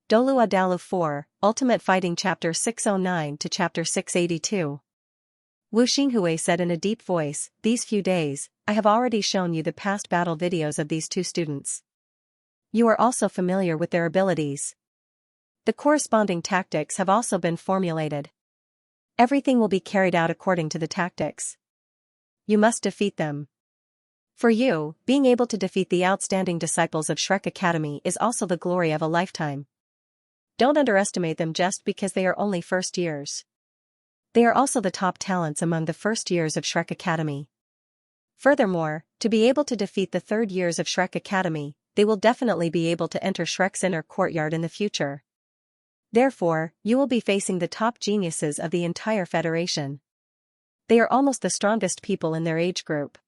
Douluo Dalu 4, Ultimate Fighting Chapter 609 to Chapter 682. Wu Xinghui said in a deep voice, "These few days, I have already shown you the past battle videos of these two students. You are also familiar with their abilities. The corresponding tactics have also been formulated. Everything will be carried out according to the tactics. You must defeat them. For you, being able to defeat the outstanding disciples of Shrek Academy is also the glory of a lifetime. Don't underestimate them just because they are only first years. They are also the top talents among the first years of Shrek Academy. Furthermore, to be able to defeat the third years of Shrek Academy, they will definitely be able to enter Shrek's inner courtyard in the future. Therefore, you will be facing the top geniuses of the entire Federation. They are almost the strongest people in their age group.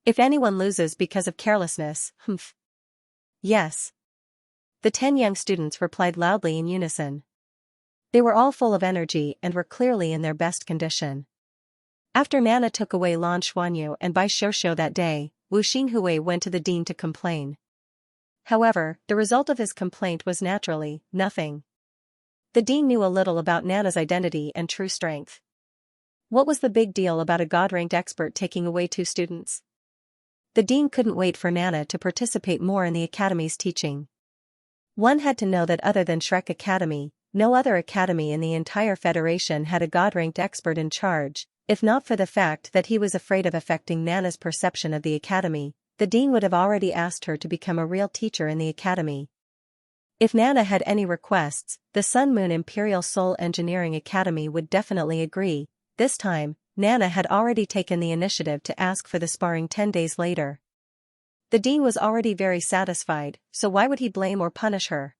If anyone loses because of carelessness, Yes. The 10 young students replied loudly in unison. They were all full of energy and were clearly in their best condition. After Nana took away Lan Xuanyu and Bai Shoushou that day, Wu Xinghui went to the dean to complain. However, the result of his complaint was naturally nothing. The dean knew a little about Nana's identity and true strength. What was the big deal about a god-ranked expert taking away two students? The dean couldn't wait for Nana to participate more in the academy's teaching. One had to know that other than Shrek Academy, no other academy in the entire Federation had a god-ranked expert in charge. If not for the fact that he was afraid of affecting Nana's perception of the academy, the dean would have already asked her to become a real teacher in the academy. If Nana had any requests, the Sun Moon Imperial Soul Engineering Academy would definitely agree. This time, Nana had already taken the initiative to ask for the sparring 10 days later. The dean was already very satisfied, so why would he blame or punish her?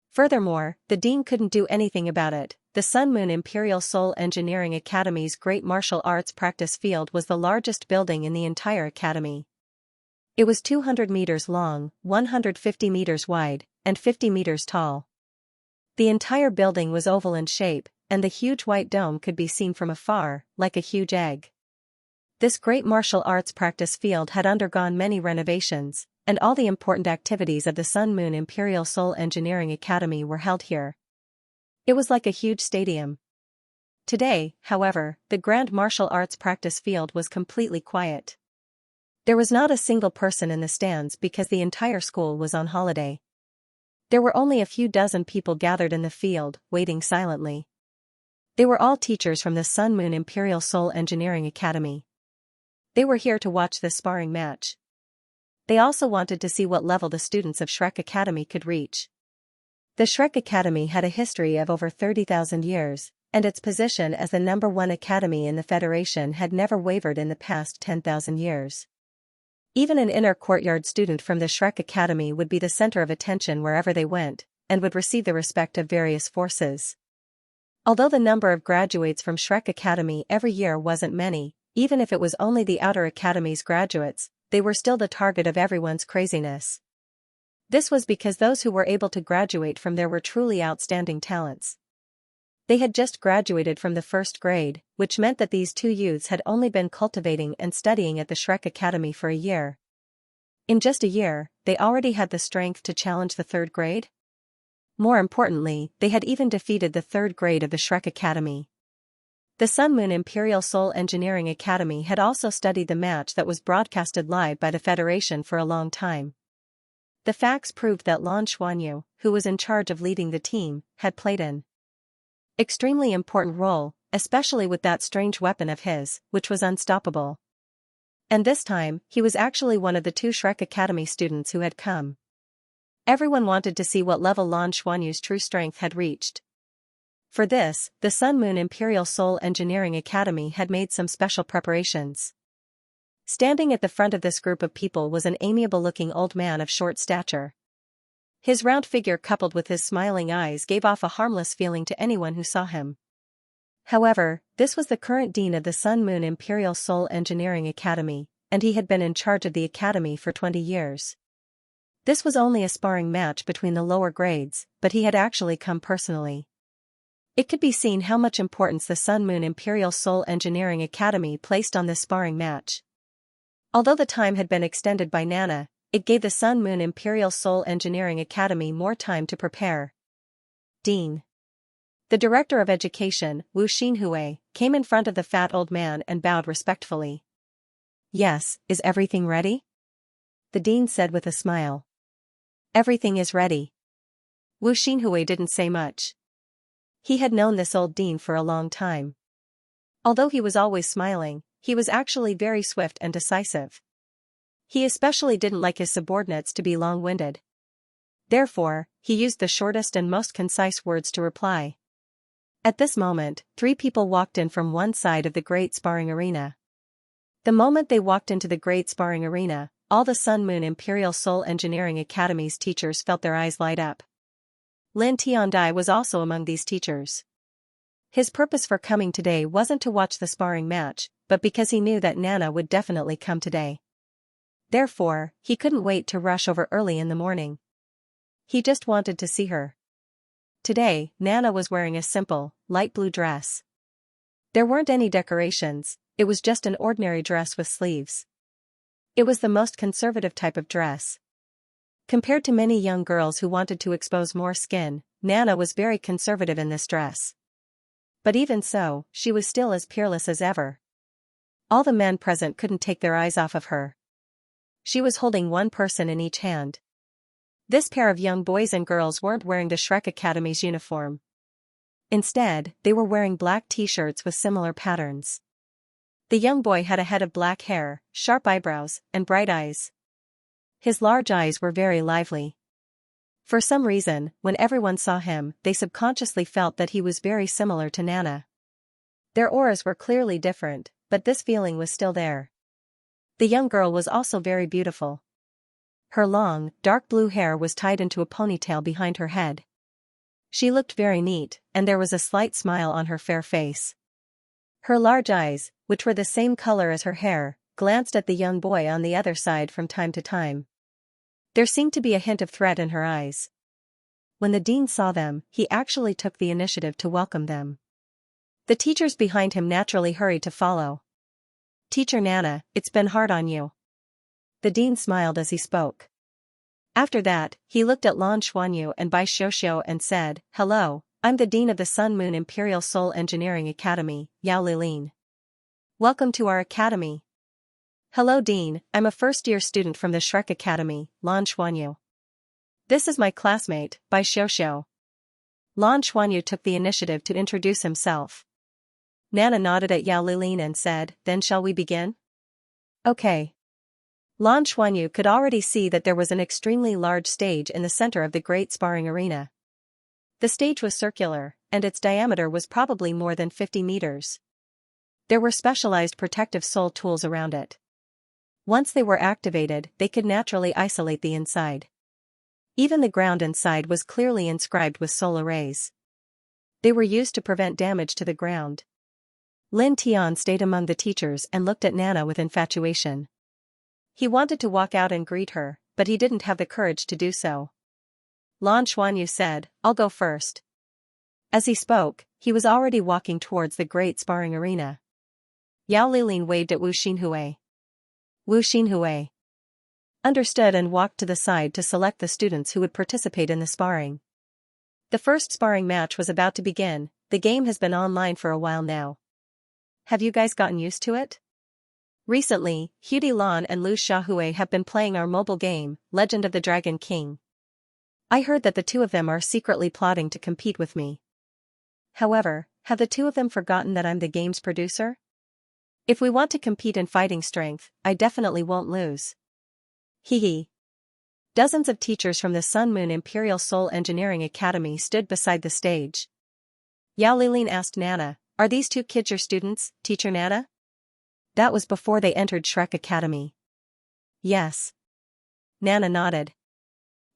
Furthermore, the dean couldn't do anything about it. The Sun Moon Imperial Soul Engineering Academy's great martial arts practice field was the largest building in the entire academy. It was 200 meters long, 150 meters wide, and 50 meters tall. The entire building was oval in shape, and the huge white dome could be seen from afar, like a huge egg. This great martial arts practice field had undergone many renovations, and all the important activities of the Sun Moon Imperial Soul Engineering Academy were held here. It was like a huge stadium. Today, however, the grand martial arts practice field was completely quiet. There was not a single person in the stands because the entire school was on holiday. There were only a few dozen people gathered in the field, waiting silently. They were all teachers from the Sun Moon Imperial Soul Engineering Academy. They were here to watch this sparring match. They also wanted to see what level the students of Shrek Academy could reach. The Shrek Academy had a history of over 30,000 years, and its position as the #1 academy in the Federation had never wavered in the past 10,000 years. Even an inner courtyard student from the Shrek Academy would be the center of attention wherever they went, and would receive the respect of various forces. Although the number of graduates from Shrek Academy every year wasn't many, even if it was only the outer academy's graduates, they were still the target of everyone's craziness. This was because those who were able to graduate from there were truly outstanding talents. They had just graduated from the first grade, which meant that these two youths had only been cultivating and studying at the Shrek Academy for a year. In just a year, they already had the strength to challenge the third grade? More importantly, they had even defeated the third grade of the Shrek Academy. The Sun Moon Imperial Soul Engineering Academy had also studied the match that was broadcasted live by the Federation for a long time. The facts proved that Lan Xuanyu, who was in charge of leading the team, had played an extremely important role, especially with that strange weapon of his, which was unstoppable. And this time, he was actually one of the two Shrek Academy students who had come. Everyone wanted to see what level Lan Xuanyu's true strength had reached. For this, the Sun Moon Imperial Soul Engineering Academy had made some special preparations. Standing at the front of this group of people was an amiable-looking old man of short stature. His round figure coupled with his smiling eyes gave off a harmless feeling to anyone who saw him. However, this was the current dean of the Sun Moon Imperial Soul Engineering Academy, and he had been in charge of the academy for 20 years. This was only a sparring match between the lower grades, but he had actually come personally. It could be seen how much importance the Sun Moon Imperial Soul Engineering Academy placed on this sparring match. Although the time had been extended by Nana, it gave the Sun Moon Imperial Soul Engineering Academy more time to prepare, Dean. The director of education, Wu Xinhui, came in front of the fat old man and bowed respectfully. Yes, is everything ready? The dean said with a smile. Everything is ready. Wu Xinhui didn't say much. He had known this old dean for a long time. Although he was always smiling, he was actually very swift and decisive. He especially didn't like his subordinates to be long-winded. Therefore, he used the shortest and most concise words to reply. At this moment, 3 people walked in from one side of the great sparring arena. The moment they walked into the great sparring arena, all the Sun Moon Imperial Soul Engineering Academy's teachers felt their eyes light up. Lin Tiandai was also among these teachers. His purpose for coming today wasn't to watch the sparring match, but because he knew that Nana would definitely come today. Therefore, he couldn't wait to rush over early in the morning. He just wanted to see her. Today, Nana was wearing a simple, light blue dress. There weren't any decorations, it was just an ordinary dress with sleeves. It was the most conservative type of dress. Compared to many young girls who wanted to expose more skin, Nana was very conservative in this dress. But even so, she was still as peerless as ever. All the men present couldn't take their eyes off of her. She was holding one person in each hand. This pair of young boys and girls weren't wearing the Shrek Academy's uniform. Instead, they were wearing black t-shirts with similar patterns. The young boy had a head of black hair, sharp eyebrows, and bright eyes. His large eyes were very lively. For some reason, when everyone saw him, they subconsciously felt that he was very similar to Nana. Their auras were clearly different, but this feeling was still there. The young girl was also very beautiful. Her long, dark blue hair was tied into a ponytail behind her head. She looked very neat, and there was a slight smile on her fair face. Her large eyes, which were the same color as her hair, glanced at the young boy on the other side from time to time. There seemed to be a hint of threat in her eyes. When the dean saw them, he actually took the initiative to welcome them. The teachers behind him naturally hurried to follow. Teacher Nana, it's been hard on you. The dean smiled as he spoke. After that, he looked at Lan Xuanyu and Bai Xiuxiu and said, Hello, I'm the dean of the Sun Moon Imperial Soul Engineering Academy, Yao Lilin. Welcome to our academy. Hello dean, I'm a first-year student from the Shrek Academy, Lan Xuanyu. This is my classmate, Bai Xiuxiu. Lan Xuanyu took the initiative to introduce himself. Nana nodded at Yao Lilin and said, Then shall we begin? Okay. Lan Xuanyu could already see that there was an extremely large stage in the center of the great sparring arena. The stage was circular, and its diameter was probably more than 50 meters. There were specialized protective soul tools around it. Once they were activated, they could naturally isolate the inside. Even the ground inside was clearly inscribed with soul arrays. They were used to prevent damage to the ground. Lin Tian stayed among the teachers and looked at Nana with infatuation. He wanted to walk out and greet her, but he didn't have the courage to do so. Lan Xuanyu said, I'll go first. As he spoke, he was already walking towards the great sparring arena. Yao Lilin waved at Wu Xinhui. Wu Xinhui understood and walked to the side to select the students who would participate in the sparring. The first sparring match was about to begin. The game has been online for a while now. Have you guys gotten used to it? Recently, Hudi Lan and Lu Xiaohui have been playing our mobile game, Legend of the Dragon King. I heard that the two of them are secretly plotting to compete with me. However, have the two of them forgotten that I'm the game's producer? If we want to compete in fighting strength, I definitely won't lose. Hee. Dozens of teachers from the Sun Moon Imperial Soul Engineering Academy stood beside the stage. Yao Lilin asked Nana, Are these two kids your students, Teacher Nana? That was before they entered Shrek Academy. Yes. Nana nodded.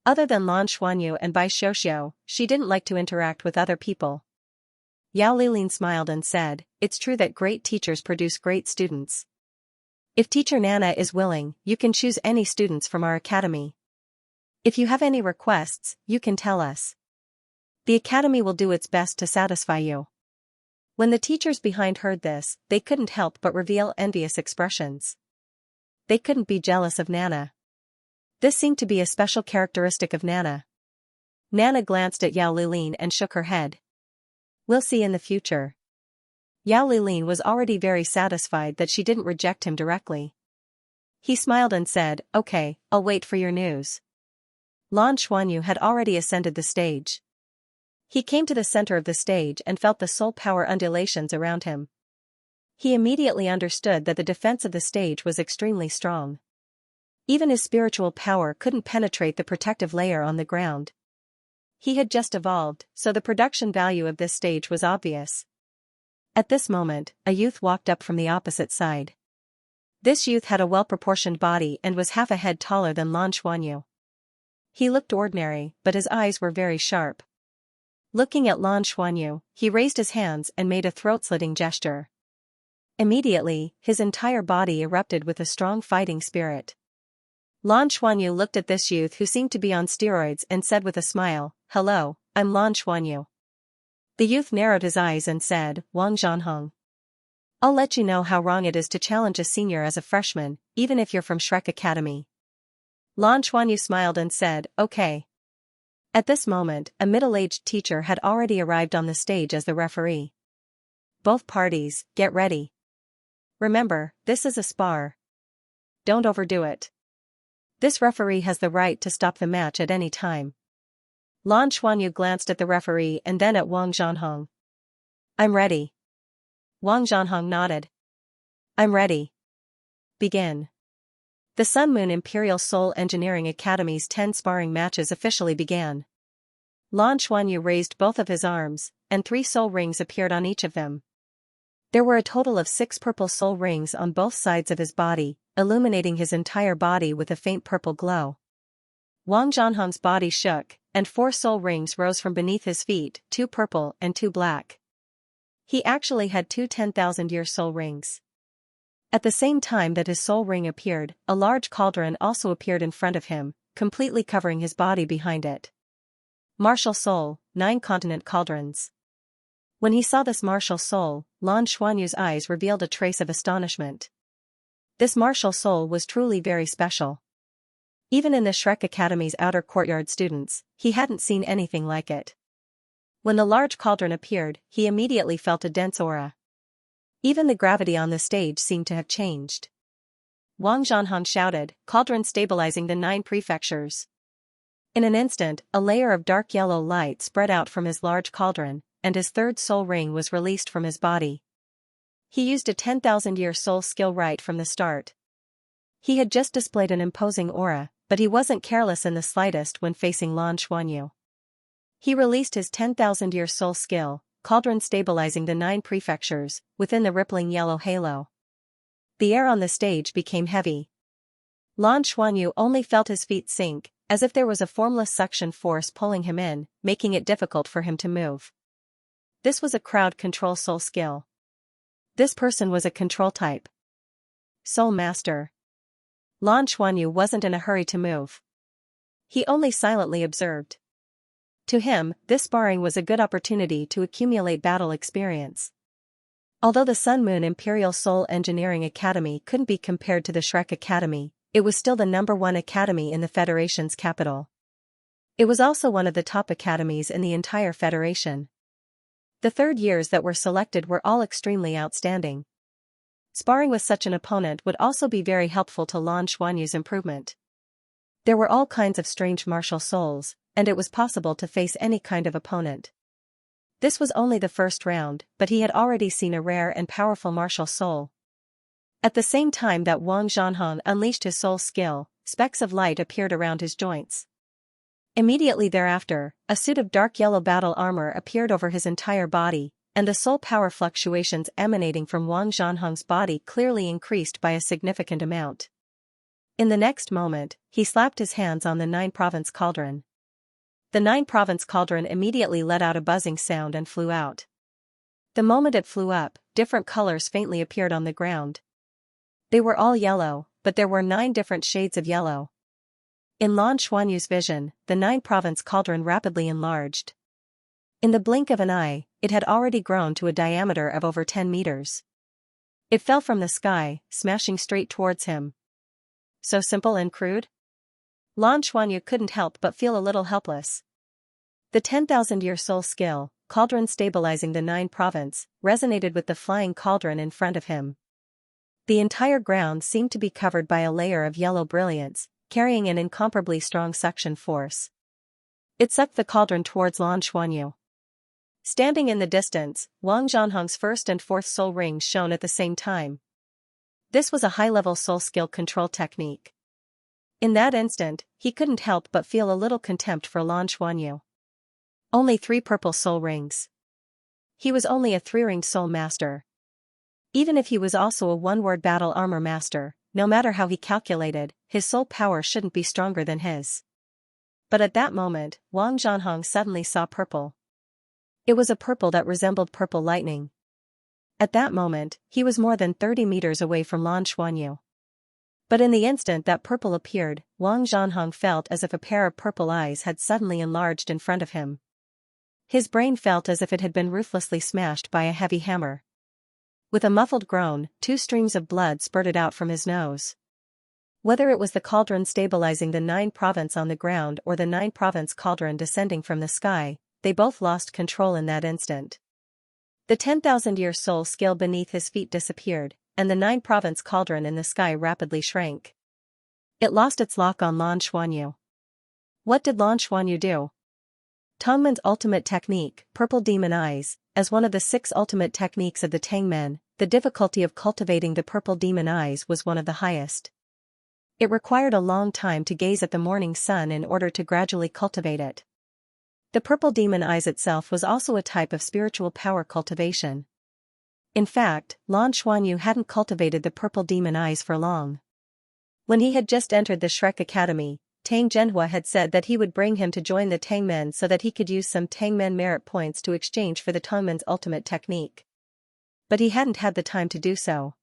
Other than Lan Xuanyu and Bai Xiuxiu, she didn't like to interact with other people. Yao Lilin smiled and said, It's true that great teachers produce great students. If Teacher Nana is willing, you can choose any students from our academy. If you have any requests, you can tell us. The academy will do its best to satisfy you. When the teachers behind heard this, they couldn't help but reveal envious expressions. They couldn't be jealous of Nana. This seemed to be a special characteristic of Nana. Nana glanced at Yao Lilin and shook her head. We'll see in the future. Yao Lilin was already very satisfied that she didn't reject him directly. He smiled and said, okay, I'll wait for your news. Lan Xuanyu had already ascended the stage. He came to the center of the stage and felt the soul power undulations around him. He immediately understood that the defense of the stage was extremely strong. Even his spiritual power couldn't penetrate the protective layer on the ground. He had just evolved, so the production value of this stage was obvious. At this moment, a youth walked up from the opposite side. This youth had a well-proportioned body and was half a head taller than Lan Xuanyu. He looked ordinary, but his eyes were very sharp. Looking at Lan Xuanyu, he raised his hands and made a throat-slitting gesture. Immediately, his entire body erupted with a strong fighting spirit. Lan Xuanyu looked at this youth who seemed to be on steroids and said with a smile, "Hello, I'm Lan Xuanyu." The youth narrowed his eyes and said, "Wang Zhanheng. I'll let you know how wrong it is to challenge a senior as a freshman, even if you're from Shrek Academy." Lan Xuanyu smiled and said, "Okay." At this moment, a middle-aged teacher had already arrived on the stage as the referee. Both parties, get ready. Remember, this is a spar. Don't overdo it. This referee has the right to stop the match at any time. Lan Xuanyu glanced at the referee and then at Wang Zhanheng. I'm ready. Wang Zhanheng nodded. I'm ready. Begin. The Sun Moon Imperial Soul Engineering Academy's 10 sparring matches officially began. Lan Xuanyu raised both of his arms, and 3 soul rings appeared on each of them. There were a total of 6 purple soul rings on both sides of his body, illuminating his entire body with a faint purple glow. Wang Zhanheng's body shook, and 4 soul rings rose from beneath his feet, 2 purple and 2 black. He actually had 2 10,000-year soul rings. At the same time that his soul ring appeared, a large cauldron also appeared in front of him, completely covering his body behind it. Martial Soul, 9 continent cauldrons. When he saw this martial soul, Lan Xuanyu's eyes revealed a trace of astonishment. This martial soul was truly very special. Even in the Shrek Academy's outer courtyard students, he hadn't seen anything like it. When the large cauldron appeared, he immediately felt a dense aura. Even the gravity on the stage seemed to have changed. Wang Zhanheng shouted, "Cauldron stabilizing the 9 prefectures." In an instant, a layer of dark yellow light spread out from his large cauldron, and his 3rd soul ring was released from his body. He used a 10,000-year soul skill right from the start. He had just displayed an imposing aura, but he wasn't careless in the slightest when facing Lan Xuanyu. He released his 10,000-year soul skill, Cauldron stabilizing the 9 prefectures, within the rippling yellow halo. The air on the stage became heavy. Lan Xuanyu only felt his feet sink, as if there was a formless suction force pulling him in, making it difficult for him to move. This was a crowd control soul skill. This person was a control type. Soul Master. Lan Xuanyu wasn't in a hurry to move. He only silently observed. To him, this sparring was a good opportunity to accumulate battle experience. Although the Sun Moon Imperial Soul Engineering Academy couldn't be compared to the Shrek Academy, it was still the #1 academy in the Federation's capital. It was also one of the top academies in the entire Federation. The 3rd years that were selected were all extremely outstanding. Sparring with such an opponent would also be very helpful to Lan Xuanyu's improvement. There were all kinds of strange martial souls, and it was possible to face any kind of opponent. This was only the first round, but he had already seen a rare and powerful martial soul. At the same time that Wang Zhanheng unleashed his soul skill, specks of light appeared around his joints. Immediately thereafter, a suit of dark yellow battle armor appeared over his entire body, and the soul power fluctuations emanating from Wang Zhanheng's body clearly increased by a significant amount. In the next moment, he slapped his hands on the 9-province cauldron. The 9-province cauldron immediately let out a buzzing sound and flew out. The moment it flew up, different colors faintly appeared on the ground. They were all yellow, but there were 9 different shades of yellow. In Lan Xuanyu's vision, the 9-province cauldron rapidly enlarged. In the blink of an eye, it had already grown to a diameter of over 10 meters. It fell from the sky, smashing straight towards him. So simple and crude? Lan Xuanyu couldn't help but feel a little helpless. The 10,000-year soul skill, cauldron stabilizing the 9 province, resonated with the flying cauldron in front of him. The entire ground seemed to be covered by a layer of yellow brilliance, carrying an incomparably strong suction force. It sucked the cauldron towards Lan Xuanyu. Standing in the distance, Wang Zhanhong's first and fourth soul rings shone at the same time. This was a high-level soul skill control technique. In that instant, he couldn't help but feel a little contempt for Lan Xuanyu. Only 3 purple soul rings. He was only a 3-ringed soul master. Even if he was also a 1-word battle armor master, no matter how he calculated, his soul power shouldn't be stronger than his. But at that moment, Wang Zhanhong suddenly saw purple. It was a purple that resembled purple lightning. At that moment, he was more than 30 meters away from Lan Xuanyu. But in the instant that purple appeared, Wang Zhanhong felt as if a pair of purple eyes had suddenly enlarged in front of him. His brain felt as if it had been ruthlessly smashed by a heavy hammer. With a muffled groan, 2 streams of blood spurted out from his nose. Whether it was the cauldron stabilizing the 9 province on the ground or the 9 province cauldron descending from the sky, they both lost control in that instant. The 10,000-year soul skill beneath his feet disappeared, and the 9 province cauldron in the sky rapidly shrank. It lost its lock on Lan Xuanyu. What did Lan Xuanyu do? Tongmen's ultimate technique, Purple Demon Eyes, as one of the 6 ultimate techniques of the Tangmen, the difficulty of cultivating the Purple Demon Eyes was one of the highest. It required a long time to gaze at the morning sun in order to gradually cultivate it. The Purple Demon Eyes itself was also a type of spiritual power cultivation. In fact, Lan Xuanyu hadn't cultivated the Purple Demon Eyes for long. When he had just entered the Shrek Academy, Tang Zhenhua had said that he would bring him to join the Tangmen so that he could use some Tangmen merit points to exchange for the Tongmen's ultimate technique. But he hadn't had the time to do so.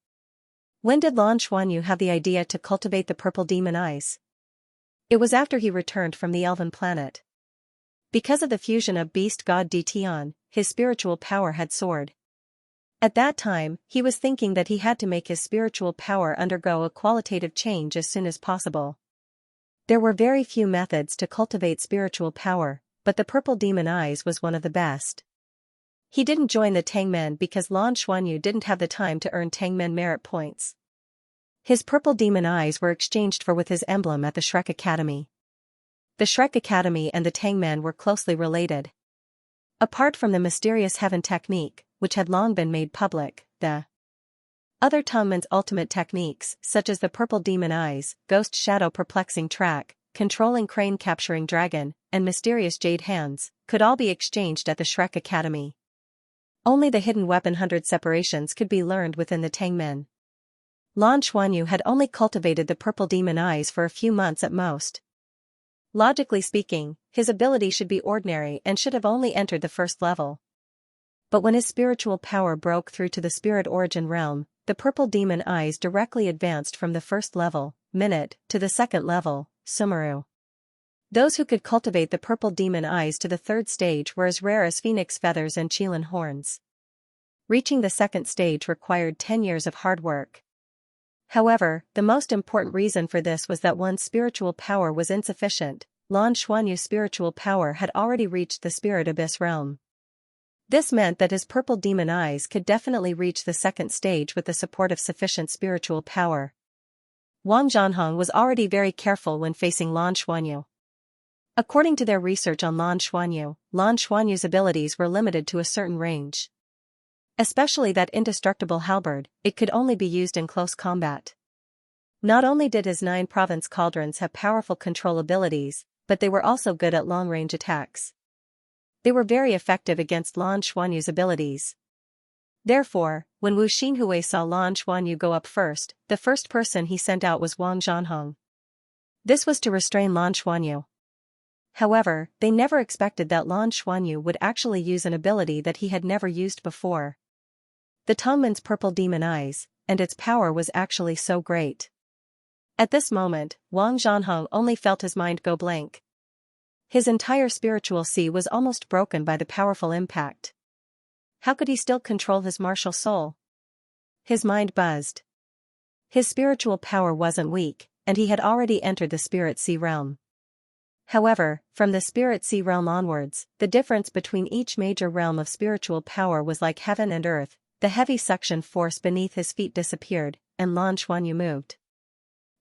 When did Lan Xuanyu have the idea to cultivate the Purple Demon Eyes? It was after he returned from the Elven planet. Because of the fusion of Beast God Ditian, his spiritual power had soared. At that time, he was thinking that he had to make his spiritual power undergo a qualitative change as soon as possible. There were very few methods to cultivate spiritual power, but the Purple Demon Eyes was one of the best. He didn't join the Tangmen because Lan Xuanyu didn't have the time to earn Tangmen merit points. His Purple Demon Eyes were exchanged for with his emblem at the Shrek Academy. The Shrek Academy and the Tangmen were closely related. Apart from the mysterious heaven technique, which had long been made public, the other Tongmen's ultimate techniques, such as the Purple Demon Eyes, Ghost Shadow Perplexing Track, Controlling Crane Capturing Dragon, and Mysterious Jade Hands, could all be exchanged at the Shrek Academy. Only the hidden weapon 100 separations could be learned within the Tangmen. Lan Xuanyu had only cultivated the Purple Demon Eyes for a few months at most. Logically speaking, his ability should be ordinary and should have only entered the first level. But when his spiritual power broke through to the spirit origin realm, the Purple Demon Eyes directly advanced from the first level, Minute, to the second level, Sumeru. Those who could cultivate the Purple Demon Eyes to the 3rd stage were as rare as phoenix feathers and Qilin horns. Reaching the 2nd stage required 10 years of hard work. However, the most important reason for this was that one's spiritual power was insufficient. Lan Xuanyu's spiritual power had already reached the spirit abyss realm. This meant that his Purple Demon Eyes could definitely reach the 2nd stage with the support of sufficient spiritual power. Wang Zhanhong was already very careful when facing Lan Xuanyu. According to their research on Lan Xuanyu's abilities were limited to a certain range. Especially that indestructible halberd, it could only be used in close combat. Not only did his 9 province cauldrons have powerful control abilities, but they were also good at long-range attacks. They were very effective against Lan Xuanyu's abilities. Therefore, when Wu Xinhui saw Lan Xuanyu go up first, the first person he sent out was Wang Zhanhong. This was to restrain Lan Xuanyu. However, they never expected that Lan Xuanyu would actually use an ability that he had never used before. The Tongmen's Purple Demon Eyes, and its power was actually so great. At this moment, Wang Zhanhong only felt his mind go blank. His entire spiritual sea was almost broken by the powerful impact. How could he still control his martial soul? His mind buzzed. His spiritual power wasn't weak, and he had already entered the spirit sea realm. However, from the Spirit Sea realm onwards, the difference between each major realm of spiritual power was like heaven and earth. The heavy suction force beneath his feet disappeared, and Lan Xuanyu moved.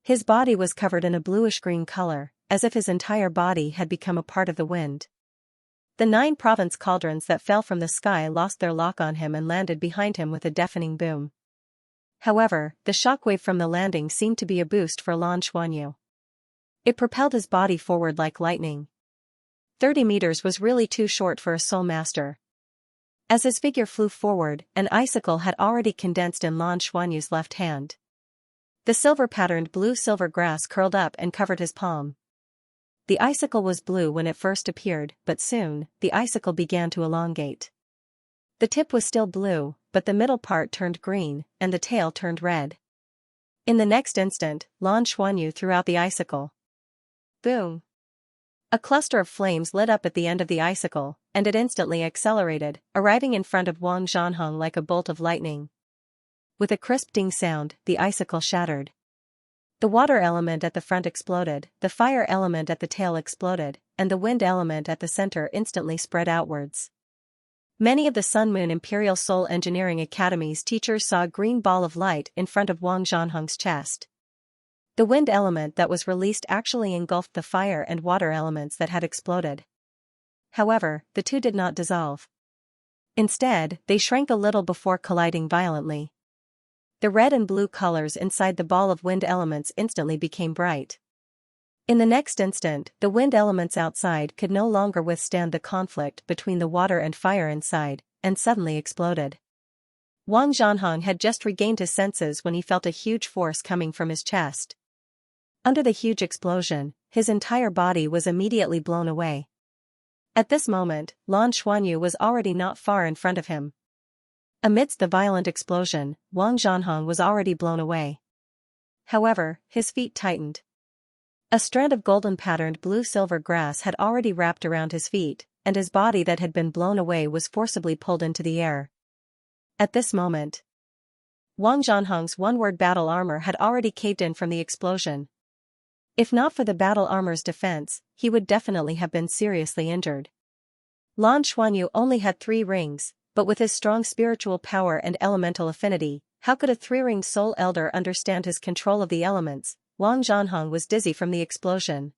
His body was covered in a bluish-green color, as if his entire body had become a part of the wind. The 9 province cauldrons that fell from the sky lost their lock on him and landed behind him with a deafening boom. However, the shockwave from the landing seemed to be a boost for Lan Xuanyu. It propelled his body forward like lightning. 30 meters was really too short for a soul master. As his figure flew forward, an icicle had already condensed in Lan Xuanyu's left hand. The silver-patterned blue-silver grass curled up and covered his palm. The icicle was blue when it first appeared, but soon, the icicle began to elongate. The tip was still blue, but the middle part turned green, and the tail turned red. In the next instant, Lan Xuanyu threw out the icicle. Boom! A cluster of flames lit up at the end of the icicle, and it instantly accelerated, arriving in front of Wang Zhanheng like a bolt of lightning. With a crisp ding sound, the icicle shattered. The water element at the front exploded, the fire element at the tail exploded, and the wind element at the center instantly spread outwards. Many of the Sun Moon Imperial Soul Engineering Academy's teachers saw a green ball of light in front of Wang Zhanheng's chest. The wind element that was released actually engulfed the fire and water elements that had exploded. However, the two did not dissolve. Instead, they shrank a little before colliding violently. The red and blue colors inside the ball of wind elements instantly became bright. In the next instant, the wind elements outside could no longer withstand the conflict between the water and fire inside, and suddenly exploded. Wang Zhanheng had just regained his senses when he felt a huge force coming from his chest. Under the huge explosion, his entire body was immediately blown away. At this moment, Lan Xuanyu was already not far in front of him. Amidst the violent explosion, Wang Zhanheng was already blown away. However, his feet tightened. A strand of golden-patterned blue-silver grass had already wrapped around his feet, and his body that had been blown away was forcibly pulled into the air. At this moment, Wang Zhanheng's one-word battle armor had already caved in from the explosion. If not for the battle armor's defense, he would definitely have been seriously injured. Lan Xuanyu only had 3 rings, but with his strong spiritual power and elemental affinity, how could a 3-ringed soul elder understand his control of the elements? Wang Zhanheng was dizzy from the explosion.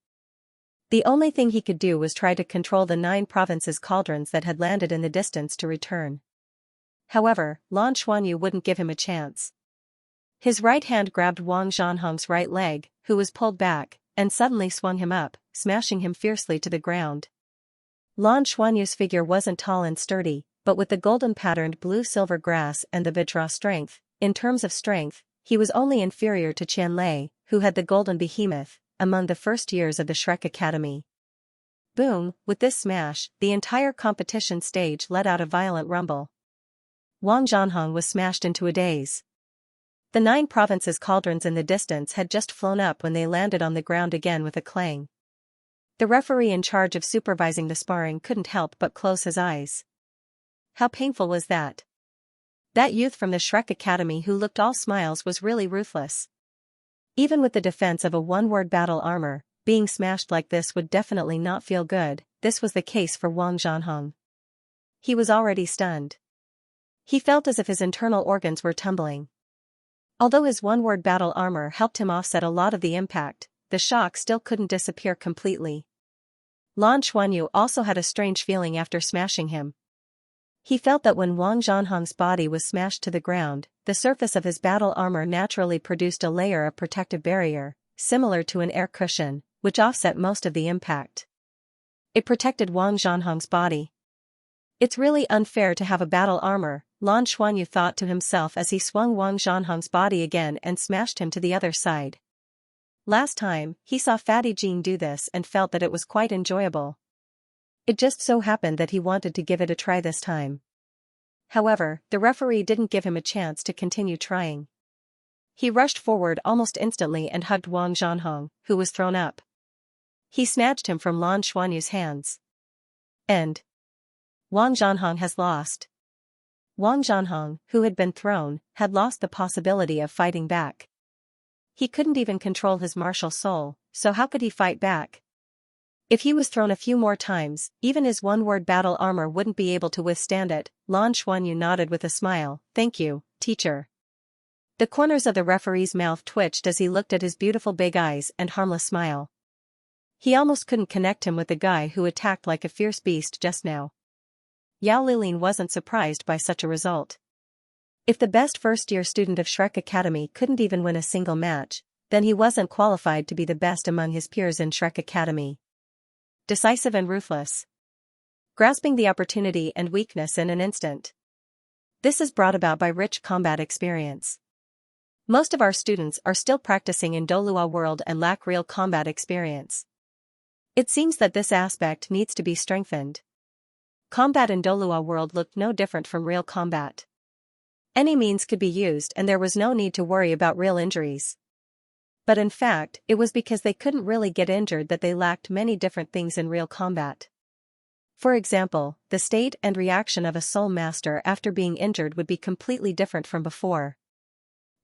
The only thing he could do was try to control the 9 provinces' cauldrons that had landed in the distance to return. However, Lan Xuanyu wouldn't give him a chance. His right hand grabbed Wang Zhanheng's right leg, who was pulled back, and suddenly swung him up, smashing him fiercely to the ground. Lan Xuanyu's figure wasn't tall and sturdy, but with the golden-patterned blue-silver grass and the Vajra strength, in terms of strength, he was only inferior to Qian Lei, who had the golden behemoth, among the first years of the Shrek Academy. Boom! With this smash, the entire competition stage let out a violent rumble. Wang Zhanheng was smashed into a daze. The 9 provinces' cauldrons in the distance had just flown up when they landed on the ground again with a clang. The referee in charge of supervising the sparring couldn't help but close his eyes. How painful was that? That youth from the Shrek Academy who looked all smiles was really ruthless. Even with the defense of a one-word battle armor, being smashed like this would definitely not feel good. This was the case for Wang Zhanheng. He was already stunned. He felt as if his internal organs were tumbling. Although his one-word battle armor helped him offset a lot of the impact, the shock still couldn't disappear completely. Lan Xuanyu also had a strange feeling after smashing him. He felt that when Wang Zhanheng's body was smashed to the ground, the surface of his battle armor naturally produced a layer of protective barrier, similar to an air cushion, which offset most of the impact. It protected Wang Zhanheng's body. It's really unfair to have a battle armor, Lan Xuanyu thought to himself as he swung Wang Zhanheng's body again and smashed him to the other side. Last time, he saw Fatty Jean do this and felt that it was quite enjoyable. It just so happened that he wanted to give it a try this time. However, the referee didn't give him a chance to continue trying. He rushed forward almost instantly and hugged Wang Zhanheng, who was thrown up. He snatched him from Lan Xuanyu's hands. And Wang Zhanheng has lost. Wang Zhanheng, who had been thrown, had lost the possibility of fighting back. He couldn't even control his martial soul, so how could he fight back? If he was thrown a few more times, even his one-word battle armor wouldn't be able to withstand it. Lan Xuanyu nodded with a smile. Thank you, teacher. The corners of the referee's mouth twitched as he looked at his beautiful big eyes and harmless smile. He almost couldn't connect him with the guy who attacked like a fierce beast just now. Yao Lilin wasn't surprised by such a result. If the best first-year student of Shrek Academy couldn't even win a single match, then he wasn't qualified to be the best among his peers in Shrek Academy. Decisive and ruthless. Grasping the opportunity and weakness in an instant. This is brought about by rich combat experience. Most of our students are still practicing in Douluo world and lack real combat experience. It seems that this aspect needs to be strengthened. Combat in Douluo world looked no different from real combat. Any means could be used and there was no need to worry about real injuries. But in fact, it was because they couldn't really get injured that they lacked many different things in real combat. For example, the state and reaction of a soul master after being injured would be completely different from before.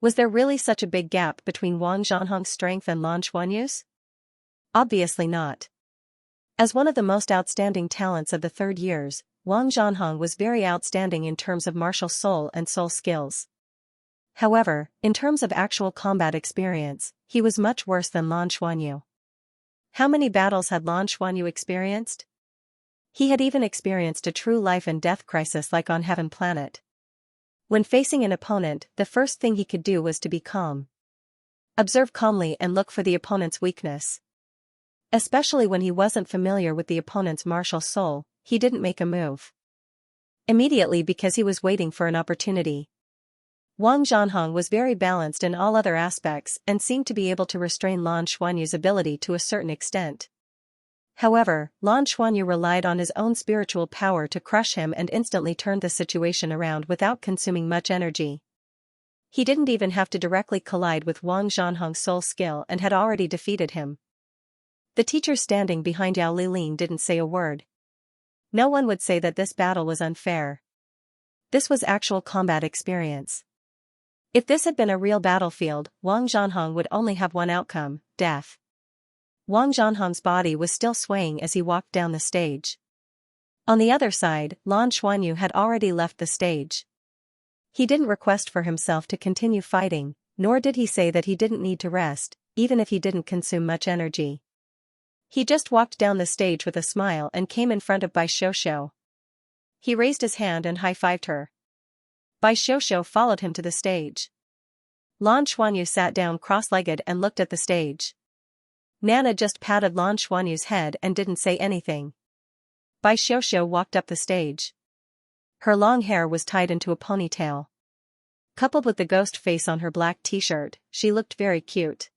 Was there really such a big gap between Wang Zhanhong's strength and Lan Xuanyu's? Obviously not. As one of the most outstanding talents of the third years, Wang Zhanhong was very outstanding in terms of martial soul and soul skills. However, in terms of actual combat experience, he was much worse than Lan Xuanyu. How many battles had Lan Xuanyu experienced? He had even experienced a true life and death crisis like on Heaven Planet. When facing an opponent, the first thing he could do was to be calm. Observe calmly and look for the opponent's weakness. Especially when he wasn't familiar with the opponent's martial soul, he didn't make a move immediately because he was waiting for an opportunity. Wang Zhanhong was very balanced in all other aspects and seemed to be able to restrain Lan Xuanyu's ability to a certain extent. However, Lan Xuanyu relied on his own spiritual power to crush him and instantly turned the situation around without consuming much energy. He didn't even have to directly collide with Wang Zhanhong's soul skill and had already defeated him. The teacher standing behind Yao Lilin didn't say a word. No one would say that this battle was unfair. This was actual combat experience. If this had been a real battlefield, Wang Zhanhong would only have one outcome, death. Wang Zhanhong's body was still swaying as he walked down the stage. On the other side, Lan Xuanyu had already left the stage. He didn't request for himself to continue fighting, nor did he say that he didn't need to rest, even if he didn't consume much energy. He just walked down the stage with a smile and came in front of Bai Xiuxiu. He raised his hand and high-fived her. Bai Xiuxiu followed him to the stage. Lan Xuanyu sat down cross-legged and looked at the stage. Nana just patted Lan Xuanyu's head and didn't say anything. Bai Xiuxiu walked up the stage. Her long hair was tied into a ponytail. Coupled with the ghost face on her black t-shirt, she looked very cute.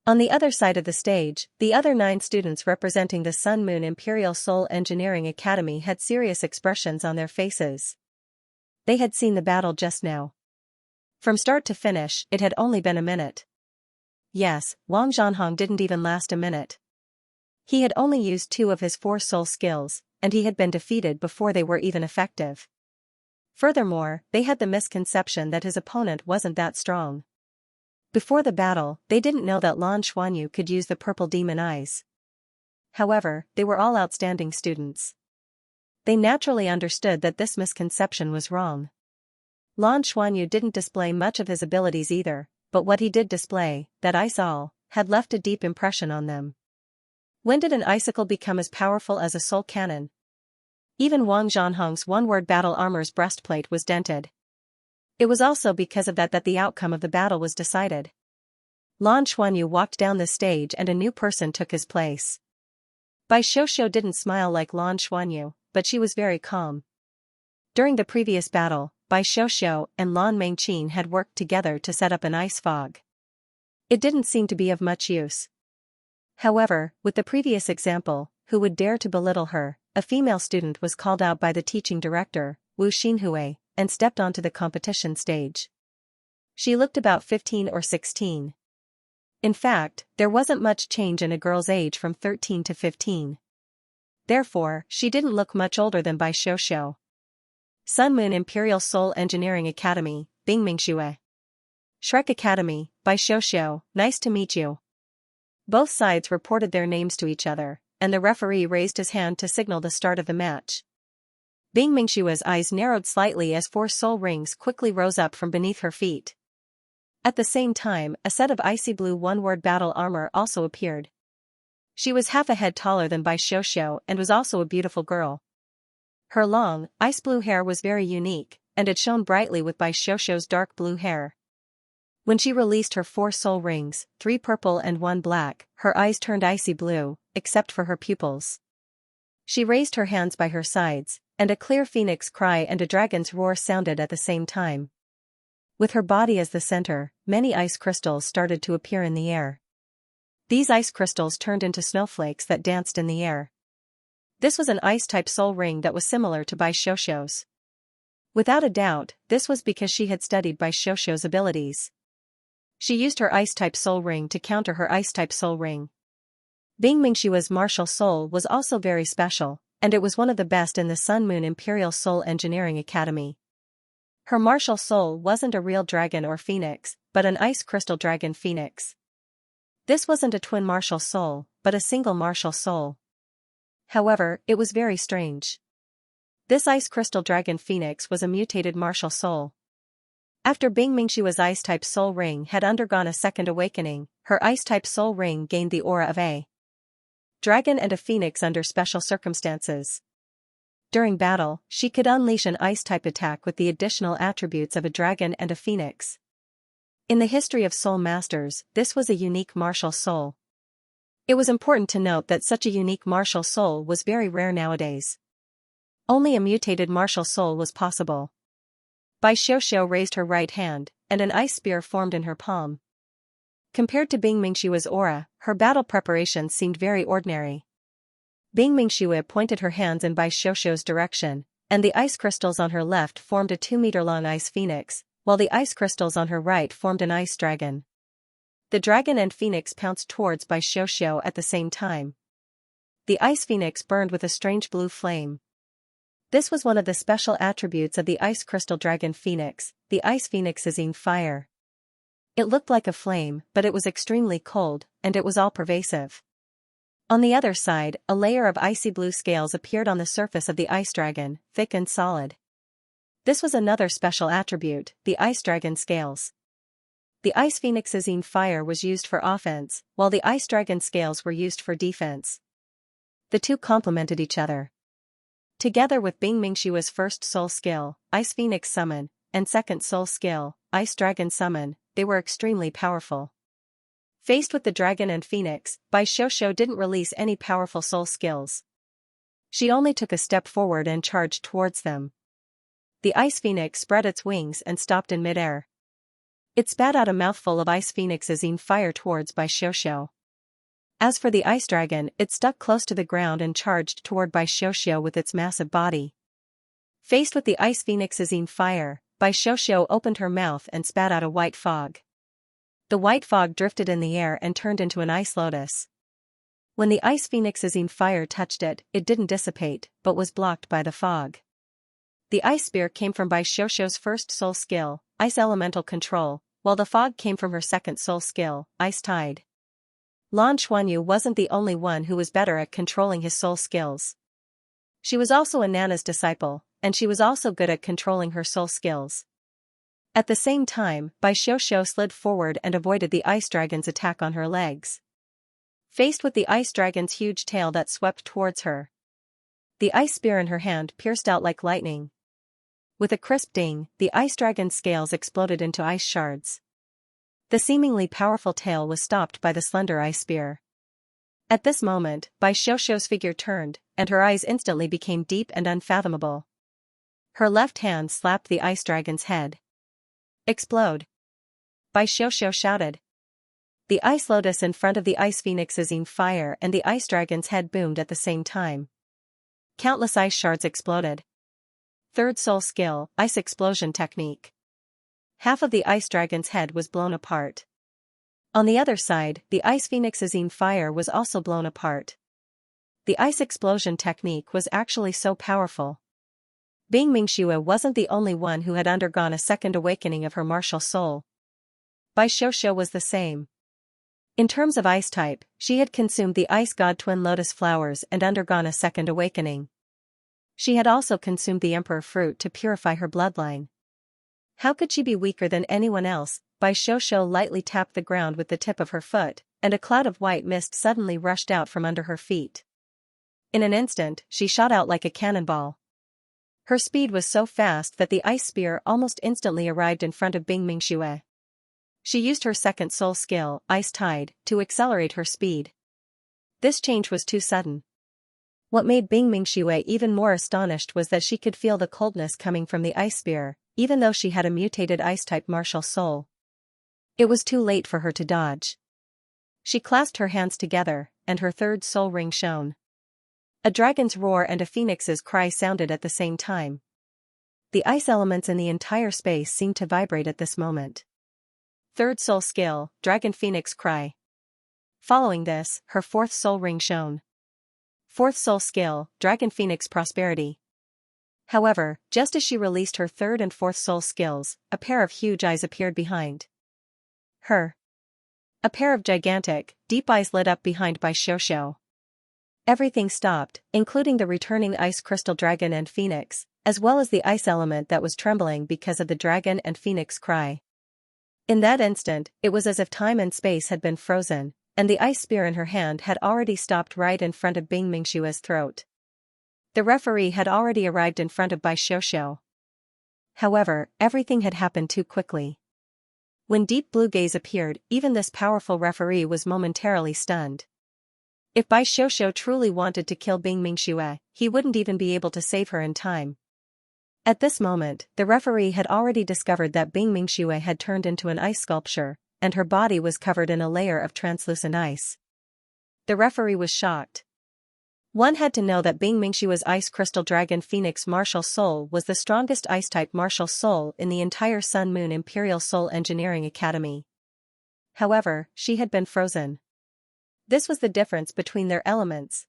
On the other side of the stage, the other 9 students representing the Sun Moon Imperial Soul Engineering Academy had serious expressions on their faces. They had seen the battle just now. From start to finish, it had only been a minute. Yes, Wang Zhanhong didn't even last a minute. He had only used 2 of his 4 soul skills, and he had been defeated before they were even effective. Furthermore, they had the misconception that his opponent wasn't that strong. Before the battle, they didn't know that Lan Xuanyu could use the purple demon eyes. However, they were all outstanding students. They naturally understood that this misconception was wrong. Lan Xuanyu didn't display much of his abilities either, but what he did display, that ice all, had left a deep impression on them. When did an icicle become as powerful as a soul cannon? Even Wang Zhanhong's one-word battle armor's breastplate was dented. It was also because of that the outcome of the battle was decided. Lan Xuanyu walked down the stage and a new person took his place. Bai Xiuxiu didn't smile like Lan Xuanyu, but she was very calm. During the previous battle, Bai Xiuxiu and Lan Mengqin had worked together to set up an ice fog. It didn't seem to be of much use. However, with the previous example, who would dare to belittle her, a female student was called out by the teaching director, Wu Xinhui, and stepped onto the competition stage. She looked about 15 or 16. In fact, there wasn't much change in a girl's age from 13 to 15. Therefore, she didn't look much older than Bai Xiuxiu. Sun Moon Imperial Soul Engineering Academy, Bingmingxue. Shrek Academy, Bai Xiuxiu, nice to meet you. Both sides reported their names to each other, and the referee raised his hand to signal the start of the match. Bing Mingshua's eyes narrowed slightly as 4 soul rings quickly rose up from beneath her feet. At the same time, a set of icy blue one-word battle armor also appeared. She was half a head taller than Bai Xiuxiu and was also a beautiful girl. Her long, ice blue hair was very unique, and it shone brightly with Bai Xiuxiu's dark blue hair. When she released her 4 soul rings, 3 purple and 1 black, her eyes turned icy blue, except for her pupils. She raised her hands by her sides, and a clear phoenix cry and a dragon's roar sounded at the same time. With her body as the center, many ice crystals started to appear in the air. These ice crystals turned into snowflakes that danced in the air. This was an ice-type soul ring that was similar to Bai Xiuxiu's. Without a doubt, this was because she had studied Bai Xiuxiu's abilities. She used her ice-type soul ring to counter her ice-type soul ring. Bing Mingshua's martial soul was also very special, and it was one of the best in the Sun Moon Imperial Soul Engineering Academy. Her martial soul wasn't a real dragon or phoenix, but an ice crystal dragon phoenix. This wasn't a twin martial soul, but a single martial soul. However, it was very strange. This ice crystal dragon phoenix was a mutated martial soul. After Bing Mingshua's ice-type soul ring had undergone a second awakening, her ice-type soul ring gained the aura of a dragon and a phoenix under special circumstances. During battle, she could unleash an ice-type attack with the additional attributes of a dragon and a phoenix. In the history of Soul Masters, this was a unique martial soul. It was important to note that such a unique martial soul was very rare nowadays. Only a mutated martial soul was possible. Bai Xiuxiu raised her right hand, and an ice spear formed in her palm. Compared to Bing Mingshua's aura, her battle preparations seemed very ordinary. Bing Mingxue pointed her hands in Bai Xiuxiu's direction, and the ice crystals on her left formed a 2-meter-long ice phoenix, while the ice crystals on her right formed an ice dragon. The dragon and phoenix pounced towards Bai Xiuxiu at the same time. The ice phoenix burned with a strange blue flame. This was one of the special attributes of the ice crystal dragon phoenix. The ice phoenix is in fire. It looked like a flame, but it was extremely cold, and it was all-pervasive. On the other side, a layer of icy blue scales appeared on the surface of the ice dragon, thick and solid. This was another special attribute, the ice dragon scales. The ice phoenix's in fire was used for offense, while the ice dragon scales were used for defense. The two complemented each other. Together with Bing Mingshua's first soul skill, Ice Phoenix Summon, and second soul skill, Ice Dragon Summon, they were extremely powerful. Faced with the dragon and phoenix, Bai Xiuxiu didn't release any powerful soul skills. She only took a step forward and charged towards them. The ice phoenix spread its wings and stopped in midair. It spat out a mouthful of ice phoenixes in fire towards Bai Xiuxiu. As for the ice dragon, it stuck close to the ground and charged toward Bai Xiuxiu with its massive body. Faced with the ice phoenixes in fire, Bai Xiuxiu opened her mouth and spat out a white fog. The white fog drifted in the air and turned into an ice lotus. When the ice phoenixes in fire touched it, it didn't dissipate, but was blocked by the fog. The ice spear came from Bai Xiuxiu's first soul skill, Ice Elemental Control, while the fog came from her second soul skill, Ice Tide. Lan Xuanyu wasn't the only one who was better at controlling his soul skills. She was also a Nana's disciple, and she was also good at controlling her soul skills. At the same time, Bai Xiuxiu slid forward and avoided the ice dragon's attack on her legs. Faced with the ice dragon's huge tail that swept towards her, the ice spear in her hand pierced out like lightning. With a crisp ding, the ice dragon's scales exploded into ice shards. The seemingly powerful tail was stopped by the slender ice spear. At this moment, Bai Xiuxiu's figure turned, and her eyes instantly became deep and unfathomable. Her left hand slapped the ice dragon's head. Explode! Bai Xiuxiu shouted. The ice lotus in front of the ice phoenix is in fire and the ice dragon's head boomed at the same time. Countless ice shards exploded. Third soul skill, Ice Explosion Technique. Half of the ice dragon's head was blown apart. On the other side, the ice phoenix's in fire was also blown apart. The ice explosion technique was actually so powerful. Bing Mingxue wasn't the only one who had undergone a second awakening of her martial soul. Bai Xiuxiu was the same. In terms of ice type, she had consumed the ice god twin lotus flowers and undergone a second awakening. She had also consumed the emperor fruit to purify her bloodline. How could she be weaker than anyone else? Bai Xiaoxiao lightly tapped the ground with the tip of her foot, and a cloud of white mist suddenly rushed out from under her feet. In an instant, she shot out like a cannonball. Her speed was so fast that the ice spear almost instantly arrived in front of Bing Mingxue. She used her second soul skill, Ice Tide, to accelerate her speed. This change was too sudden. What made Bing Mingxue even more astonished was that she could feel the coldness coming from the ice spear, even though she had a mutated ice-type martial soul. It was too late for her to dodge. She clasped her hands together, and her third soul ring shone. A dragon's roar and a phoenix's cry sounded at the same time. The ice elements in the entire space seemed to vibrate at this moment. Third soul skill, Dragon Phoenix Cry. Following this, her fourth soul ring shone. Fourth soul skill, Dragon Phoenix Prosperity. However, just as she released her third and fourth soul skills, a pair of huge eyes appeared behind her. A pair of gigantic, deep eyes lit up behind Bai Xiaoxiao. Everything stopped, including the returning ice crystal dragon and phoenix, as well as the ice element that was trembling because of the dragon and phoenix cry. In that instant, it was as if time and space had been frozen, and the ice spear in her hand had already stopped right in front of Bing Mingxue's throat. The referee had already arrived in front of Bai Xiaoxiao. However, everything had happened too quickly. When Deep Blue Gaze appeared, even this powerful referee was momentarily stunned. If Bai Xiaoxiao truly wanted to kill Bing Mingxue, he wouldn't even be able to save her in time. At this moment, the referee had already discovered that Bing Mingxue had turned into an ice sculpture, and her body was covered in a layer of translucent ice. The referee was shocked. One had to know that Bing Mingxue's Ice Crystal Dragon Phoenix Martial Soul was the strongest ice-type martial soul in the entire Sun Moon Imperial Soul Engineering Academy. However, she had been frozen. This was the difference between their elements.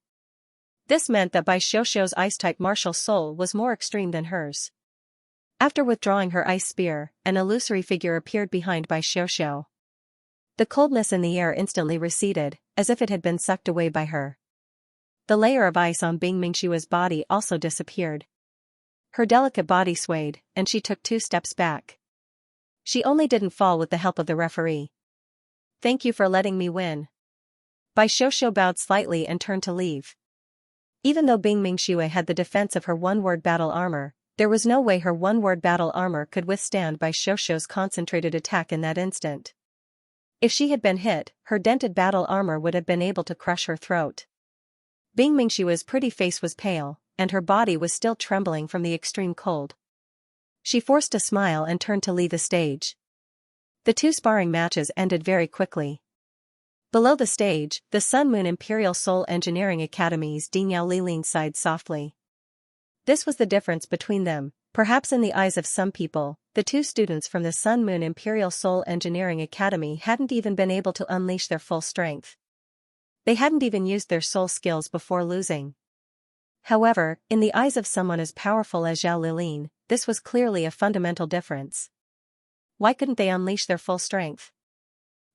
This meant that Bai Xiaoxiao's ice-type martial soul was more extreme than hers. After withdrawing her ice spear, an illusory figure appeared behind Bai Xiaoxiao. The coldness in the air instantly receded, as if it had been sucked away by her. The layer of ice on Bing Mingxue's body also disappeared. Her delicate body swayed, and she took 2 steps back. She only didn't fall with the help of the referee. "Thank you for letting me win." Bai Xiaoxiao bowed slightly and turned to leave. Even though Bing Mingxue had the defense of her one-word battle armor, there was no way her one-word battle armor could withstand Bai Xiaoxiao's concentrated attack in that instant. If she had been hit, her dented battle armor would have been able to crush her throat. Bing Mingxue's pretty face was pale, and her body was still trembling from the extreme cold. She forced a smile and turned to leave the stage. The 2 sparring matches ended very quickly. Below the stage, the Sun Moon Imperial Soul Engineering Academy's Ding Yao Lilin sighed softly. This was the difference between them. Perhaps in the eyes of some people, the 2 students from the Sun Moon Imperial Soul Engineering Academy hadn't even been able to unleash their full strength. They hadn't even used their soul skills before losing. However, in the eyes of someone as powerful as Zhao Lilin, this was clearly a fundamental difference. Why couldn't they unleash their full strength?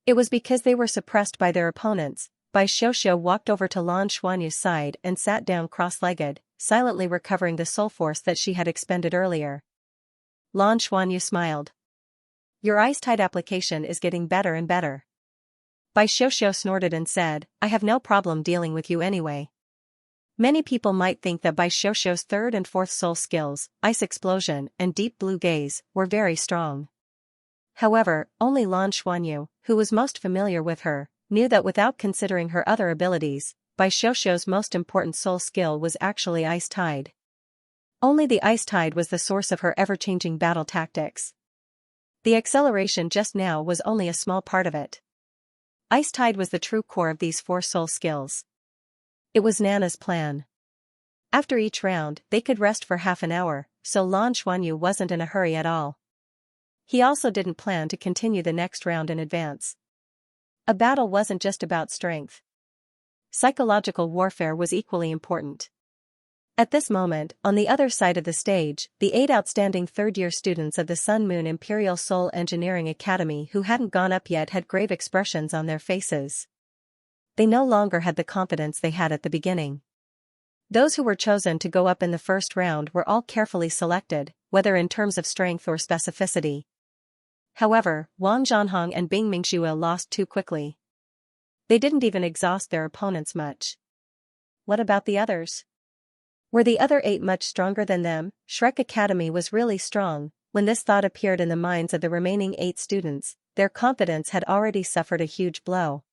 It was because they were suppressed by their opponents. Bai Xiaoxiao walked over to Lan Xuanyu's side and sat down cross-legged, silently recovering the soul force that she had expended earlier. Lan Xuanyu smiled. "Your ice-tide application is getting better and better." Bai Xiaoxiao snorted and said, "I have no problem dealing with you anyway." Many people might think that Bai Xiaoxiao's third and fourth soul skills, Ice Explosion and Deep Blue Gaze, were very strong. However, only Lan Xuanyu, who was most familiar with her, knew that without considering her other abilities, Bai Xiaoxiao's most important soul skill was actually Ice Tide. Only the Ice Tide was the source of her ever-changing battle tactics. The acceleration just now was only a small part of it. Ice Tide was the true core of these 4 soul skills. It was Nana's plan. After each round, they could rest for half an hour, so Lan Xuanyu wasn't in a hurry at all. He also didn't plan to continue the next round in advance. A battle wasn't just about strength. Psychological warfare was equally important. At this moment, on the other side of the stage, the 8 outstanding third-year students of the Sun Moon Imperial Soul Engineering Academy who hadn't gone up yet had grave expressions on their faces. They no longer had the confidence they had at the beginning. Those who were chosen to go up in the first round were all carefully selected, whether in terms of strength or specificity. However, Wang Zhanhong and Bing Mingxue lost too quickly. They didn't even exhaust their opponents much. What about the others? Were the other 8 much stronger than them? Shrek Academy was really strong. When this thought appeared in the minds of the remaining 8 students, their confidence had already suffered a huge blow.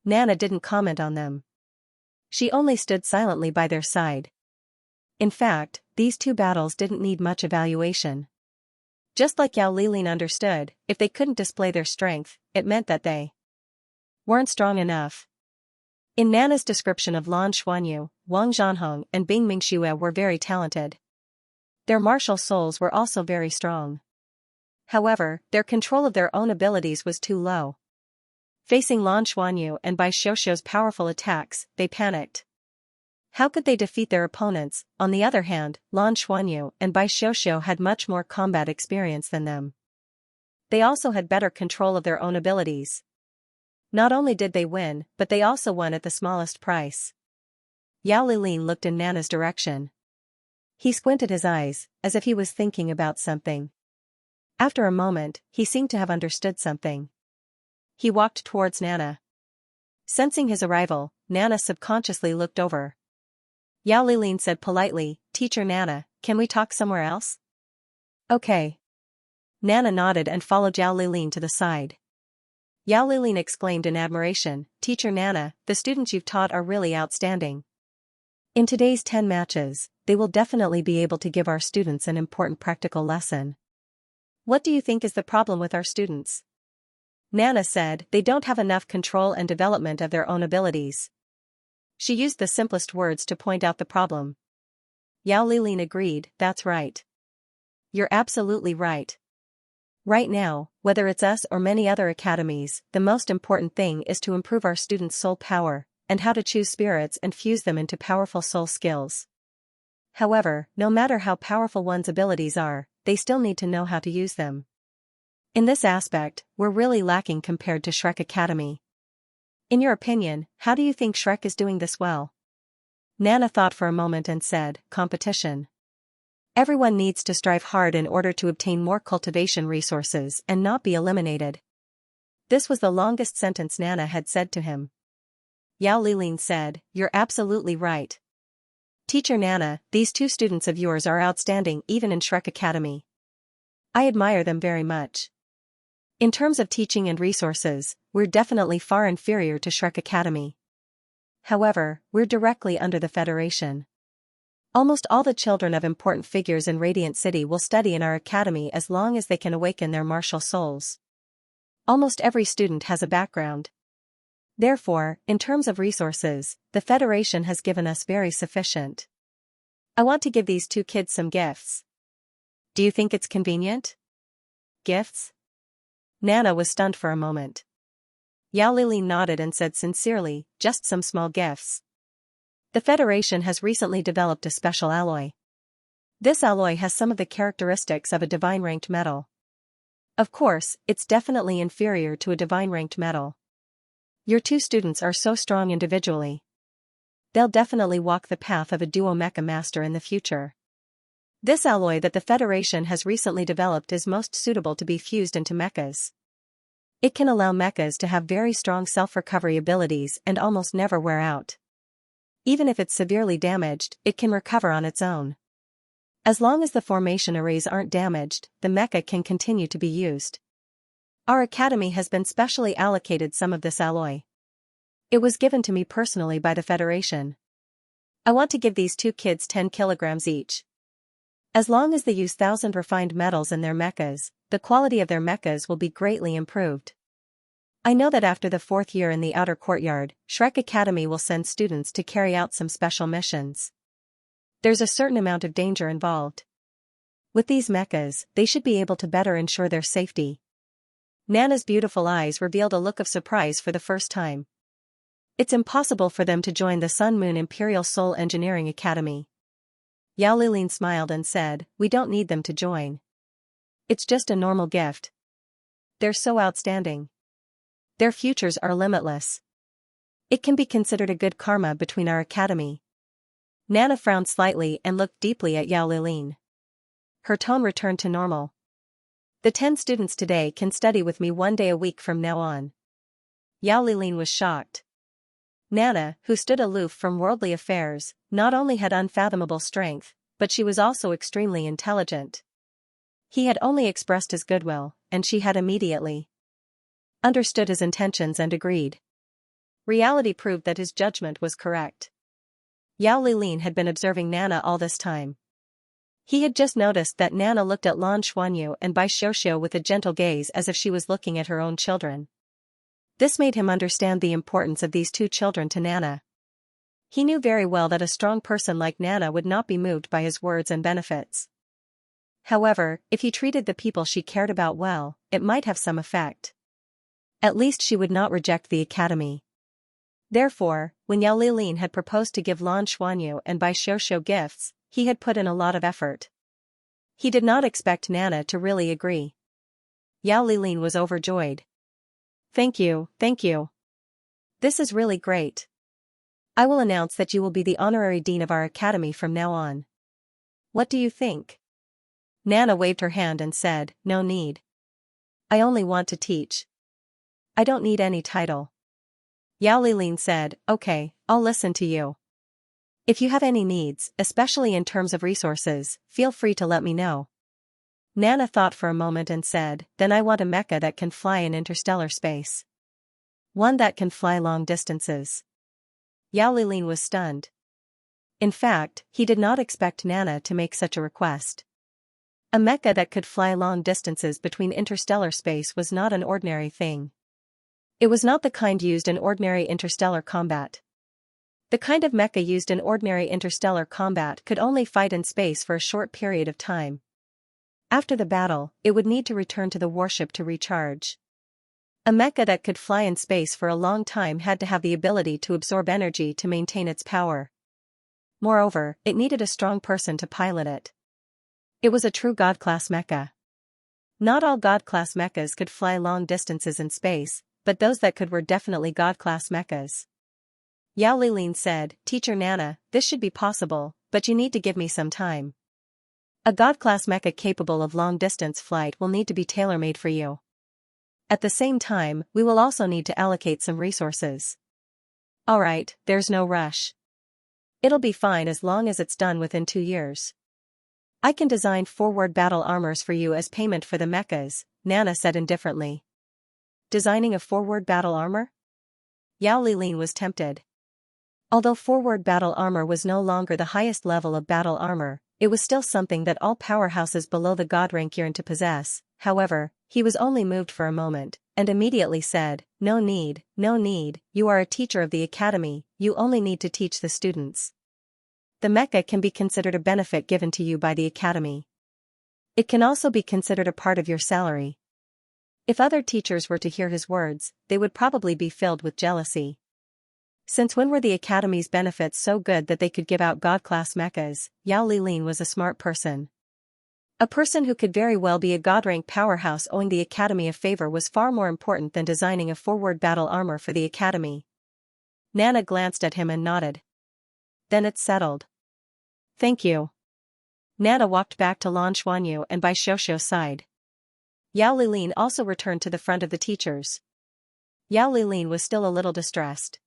Nana didn't comment on them. She only stood silently by their side. In fact, these 2 battles didn't need much evaluation. Just like Yao Lilin understood, if they couldn't display their strength, it meant that they weren't strong enough. In Nana's description of Lan Xuanyu, Wang Zhanhong and Bing Mingxue were very talented. Their martial souls were also very strong. However, their control of their own abilities was too low. Facing Lan Xuanyu and Bai Xiuxiu's powerful attacks, they panicked. How could they defeat their opponents? On the other hand, Lan Xuanyu and Bai Xiuxiu had much more combat experience than them. They also had better control of their own abilities. Not only did they win, but they also won at the smallest price. Yao Lilin looked in Nana's direction. He squinted his eyes, as if he was thinking about something. After a moment, he seemed to have understood something. He walked towards Nana. Sensing his arrival, Nana subconsciously looked over. Yao Lilin said politely, "Teacher Nana, can we talk somewhere else?" "Okay." Nana nodded and followed Yao Lilin to the side. Yao Lilin exclaimed in admiration, "Teacher Nana, the students you've taught are really outstanding. In today's 10 matches, they will definitely be able to give our students an important practical lesson." "What do you think is the problem with our students?" Nana said, "They don't have enough control and development of their own abilities." She used the simplest words to point out the problem. Yao Lilin agreed, "That's right. You're absolutely right. Right now, whether it's us or many other academies, the most important thing is to improve our students' soul power, and how to choose spirits and fuse them into powerful soul skills. However, no matter how powerful one's abilities are, they still need to know how to use them. In this aspect, we're really lacking compared to Shrek Academy. In your opinion, how do you think Shrek is doing this well?" Nana thought for a moment and said, "Competition. Everyone needs to strive hard in order to obtain more cultivation resources and not be eliminated." This was the longest sentence Nana had said to him. Yao Lilin said, "You're absolutely right. Teacher Nana, these 2 students of yours are outstanding even in Shrek Academy. I admire them very much. In terms of teaching and resources, we're definitely far inferior to Shrek Academy. However, we're directly under the Federation. Almost all the children of important figures in Radiant City will study in our academy as long as they can awaken their martial souls. Almost every student has a background. Therefore, in terms of resources, the Federation has given us very sufficient. I want to give these 2 kids some gifts. Do you think it's convenient?" "Gifts?" Nana was stunned for a moment. Yao Lilin nodded and said sincerely, "Just some small gifts. The Federation has recently developed a special alloy. This alloy has some of the characteristics of a divine-ranked metal. Of course, it's definitely inferior to a divine-ranked metal. Your 2 students are so strong individually. They'll definitely walk the path of a duo mecha master in the future. This alloy that the Federation has recently developed is most suitable to be fused into mechas. It can allow mechas to have very strong self-recovery abilities and almost never wear out. Even if it's severely damaged, it can recover on its own. As long as the formation arrays aren't damaged, the mecha can continue to be used. Our academy has been specially allocated some of this alloy. It was given to me personally by the Federation. I want to give these 2 kids 10 kilograms each. As long as they use 1,000 refined metals in their mechas, the quality of their mechas will be greatly improved. I know that after the 4th year in the outer courtyard, Shrek Academy will send students to carry out some special missions. There's a certain amount of danger involved. With these mechas, they should be able to better ensure their safety." Nana's beautiful eyes revealed a look of surprise for the first time. It's impossible for them to join the Sun Moon Imperial Soul Engineering Academy. Yao Lilin smiled and said, "We don't need them to join. It's just a normal gift. They're so outstanding. Their futures are limitless. It can be considered a good karma between our academy." Nana frowned slightly and looked deeply at Yao Lilin. Her tone returned to normal. "The 10 students today can study with me 1 day a week from now on." Yao Lilin was shocked. Nana, who stood aloof from worldly affairs, not only had unfathomable strength, but she was also extremely intelligent. He had only expressed his goodwill, and she had immediately understood his intentions and agreed. Reality proved that his judgment was correct. Yao Lilin had been observing Nana all this time. He had just noticed that Nana looked at Lan Xuanyu and Bai Xiuxiu with a gentle gaze as if she was looking at her own children. This made him understand the importance of these 2 children to Nana. He knew very well that a strong person like Nana would not be moved by his words and benefits. However, if he treated the people she cared about well, it might have some effect. At least she would not reject the academy. Therefore, when Yao Lilin had proposed to give Lan Xuanyu and Bai Xiuxiu gifts, he had put in a lot of effort. He did not expect Nana to really agree. Yao Lilin was overjoyed. Thank you, thank you. This is really great. I will announce that you will be the honorary dean of our academy from now on. What do you think?" Nana waved her hand and said, "No need. I only want to teach. I don't need any title." Yao Lilin said, "Okay, I'll listen to you. If you have any needs, especially in terms of resources, feel free to let me know." Nana thought for a moment and said, "Then I want a mecha that can fly in interstellar space. One that can fly long distances." Yao Lilin was stunned. In fact, he did not expect Nana to make such a request. A mecha that could fly long distances between interstellar space was not an ordinary thing. It was not the kind used in ordinary interstellar combat. The kind of mecha used in ordinary interstellar combat could only fight in space for a short period of time. After the battle, it would need to return to the warship to recharge. A mecha that could fly in space for a long time had to have the ability to absorb energy to maintain its power. Moreover, it needed a strong person to pilot it. It was a true God-class mecha. Not all God-class mechas could fly long distances in space, but those that could were definitely God-class mechas. Yao Lilin said, "Teacher Nana, this should be possible, but you need to give me some time. A God-class mecha capable of long-distance flight will need to be tailor-made for you. At the same time, we will also need to allocate some resources." "Alright, there's no rush. It'll be fine as long as it's done within 2 years. I can design forward battle armors for you as payment for the mechas," Nana said indifferently. Designing a forward battle armor? Yao Lilin was tempted. Although forward battle armor was no longer the highest level of battle armor, it was still something that all powerhouses below the god rank yearned to possess. However, he was only moved for a moment, and immediately said, no need, you are a teacher of the academy, you only need to teach the students. The mecha can be considered a benefit given to you by the academy. It can also be considered a part of your salary." If other teachers were to hear his words, they would probably be filled with jealousy. Since when were the academy's benefits so good that they could give out god-class mechas? Yao Lilin was a smart person. A person who could very well be a god-rank powerhouse owing the academy a favor was far more important than designing a forward battle armor for the academy. Nana glanced at him and nodded. "Then it's settled. Thank you." Nana walked back to Lan Xuanyu and Bai Xiuxiu's side. Yao Lilin also returned to the front of the teachers. Yao Lilin was still a little distressed.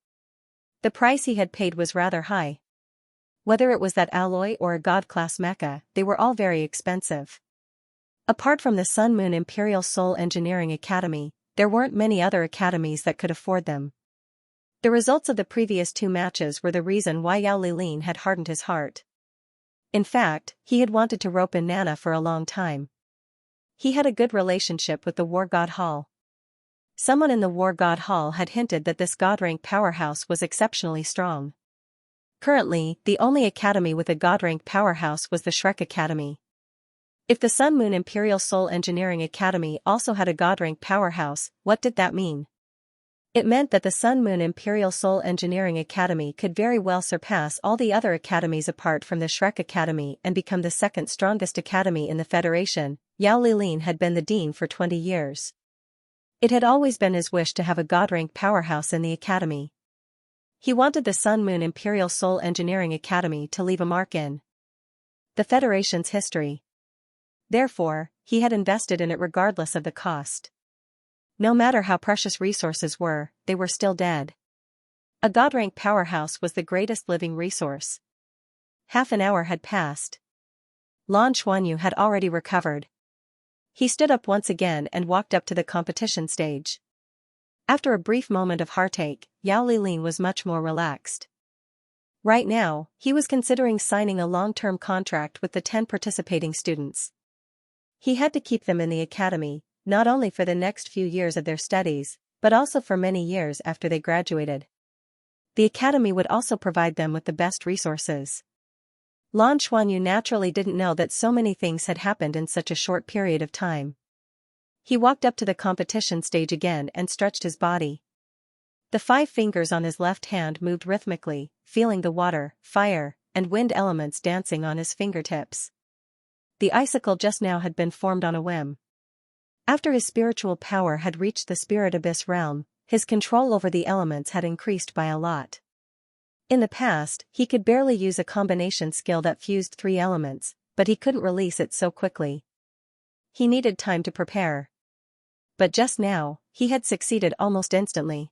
The price he had paid was rather high. Whether it was that alloy or a god-class mecha, they were all very expensive. Apart from the Sun Moon Imperial Soul Engineering Academy, there weren't many other academies that could afford them. The results of the previous 2 matches were the reason why Yao Lilin had hardened his heart. In fact, he had wanted to rope in Nana for a long time. He had a good relationship with the War God Hall. Someone in the War God Hall had hinted that this god-rank powerhouse was exceptionally strong. Currently, the only academy with a god-rank powerhouse was the Shrek Academy. If the Sun Moon Imperial Soul Engineering Academy also had a god-rank powerhouse, what did that mean? It meant that the Sun Moon Imperial Soul Engineering Academy could very well surpass all the other academies apart from the Shrek Academy and become the second strongest academy in the Federation. Yao Lilin had been the dean for 20 years. It had always been his wish to have a god-rank powerhouse in the academy. He wanted the Sun Moon Imperial Soul Engineering Academy to leave a mark in the Federation's history. Therefore, he had invested in it regardless of the cost. No matter how precious resources were, they were still dead. A god-rank powerhouse was the greatest living resource. Half an hour had passed. Lan Xuanyu had already recovered. He stood up once again and walked up to the competition stage. After a brief moment of heartache, Yao Lilin was much more relaxed. Right now, he was considering signing a long-term contract with the 10 participating students. He had to keep them in the academy, not only for the next few years of their studies, but also for many years after they graduated. The academy would also provide them with the best resources. Lan Xuanyu naturally didn't know that so many things had happened in such a short period of time. He walked up to the competition stage again and stretched his body. The 5 fingers on his left hand moved rhythmically, feeling the water, fire, and wind elements dancing on his fingertips. The icicle just now had been formed on a whim. After his spiritual power had reached the spirit abyss realm, his control over the elements had increased by a lot. In the past, he could barely use a combination skill that fused 3 elements, but he couldn't release it so quickly. He needed time to prepare. But just now, he had succeeded almost instantly.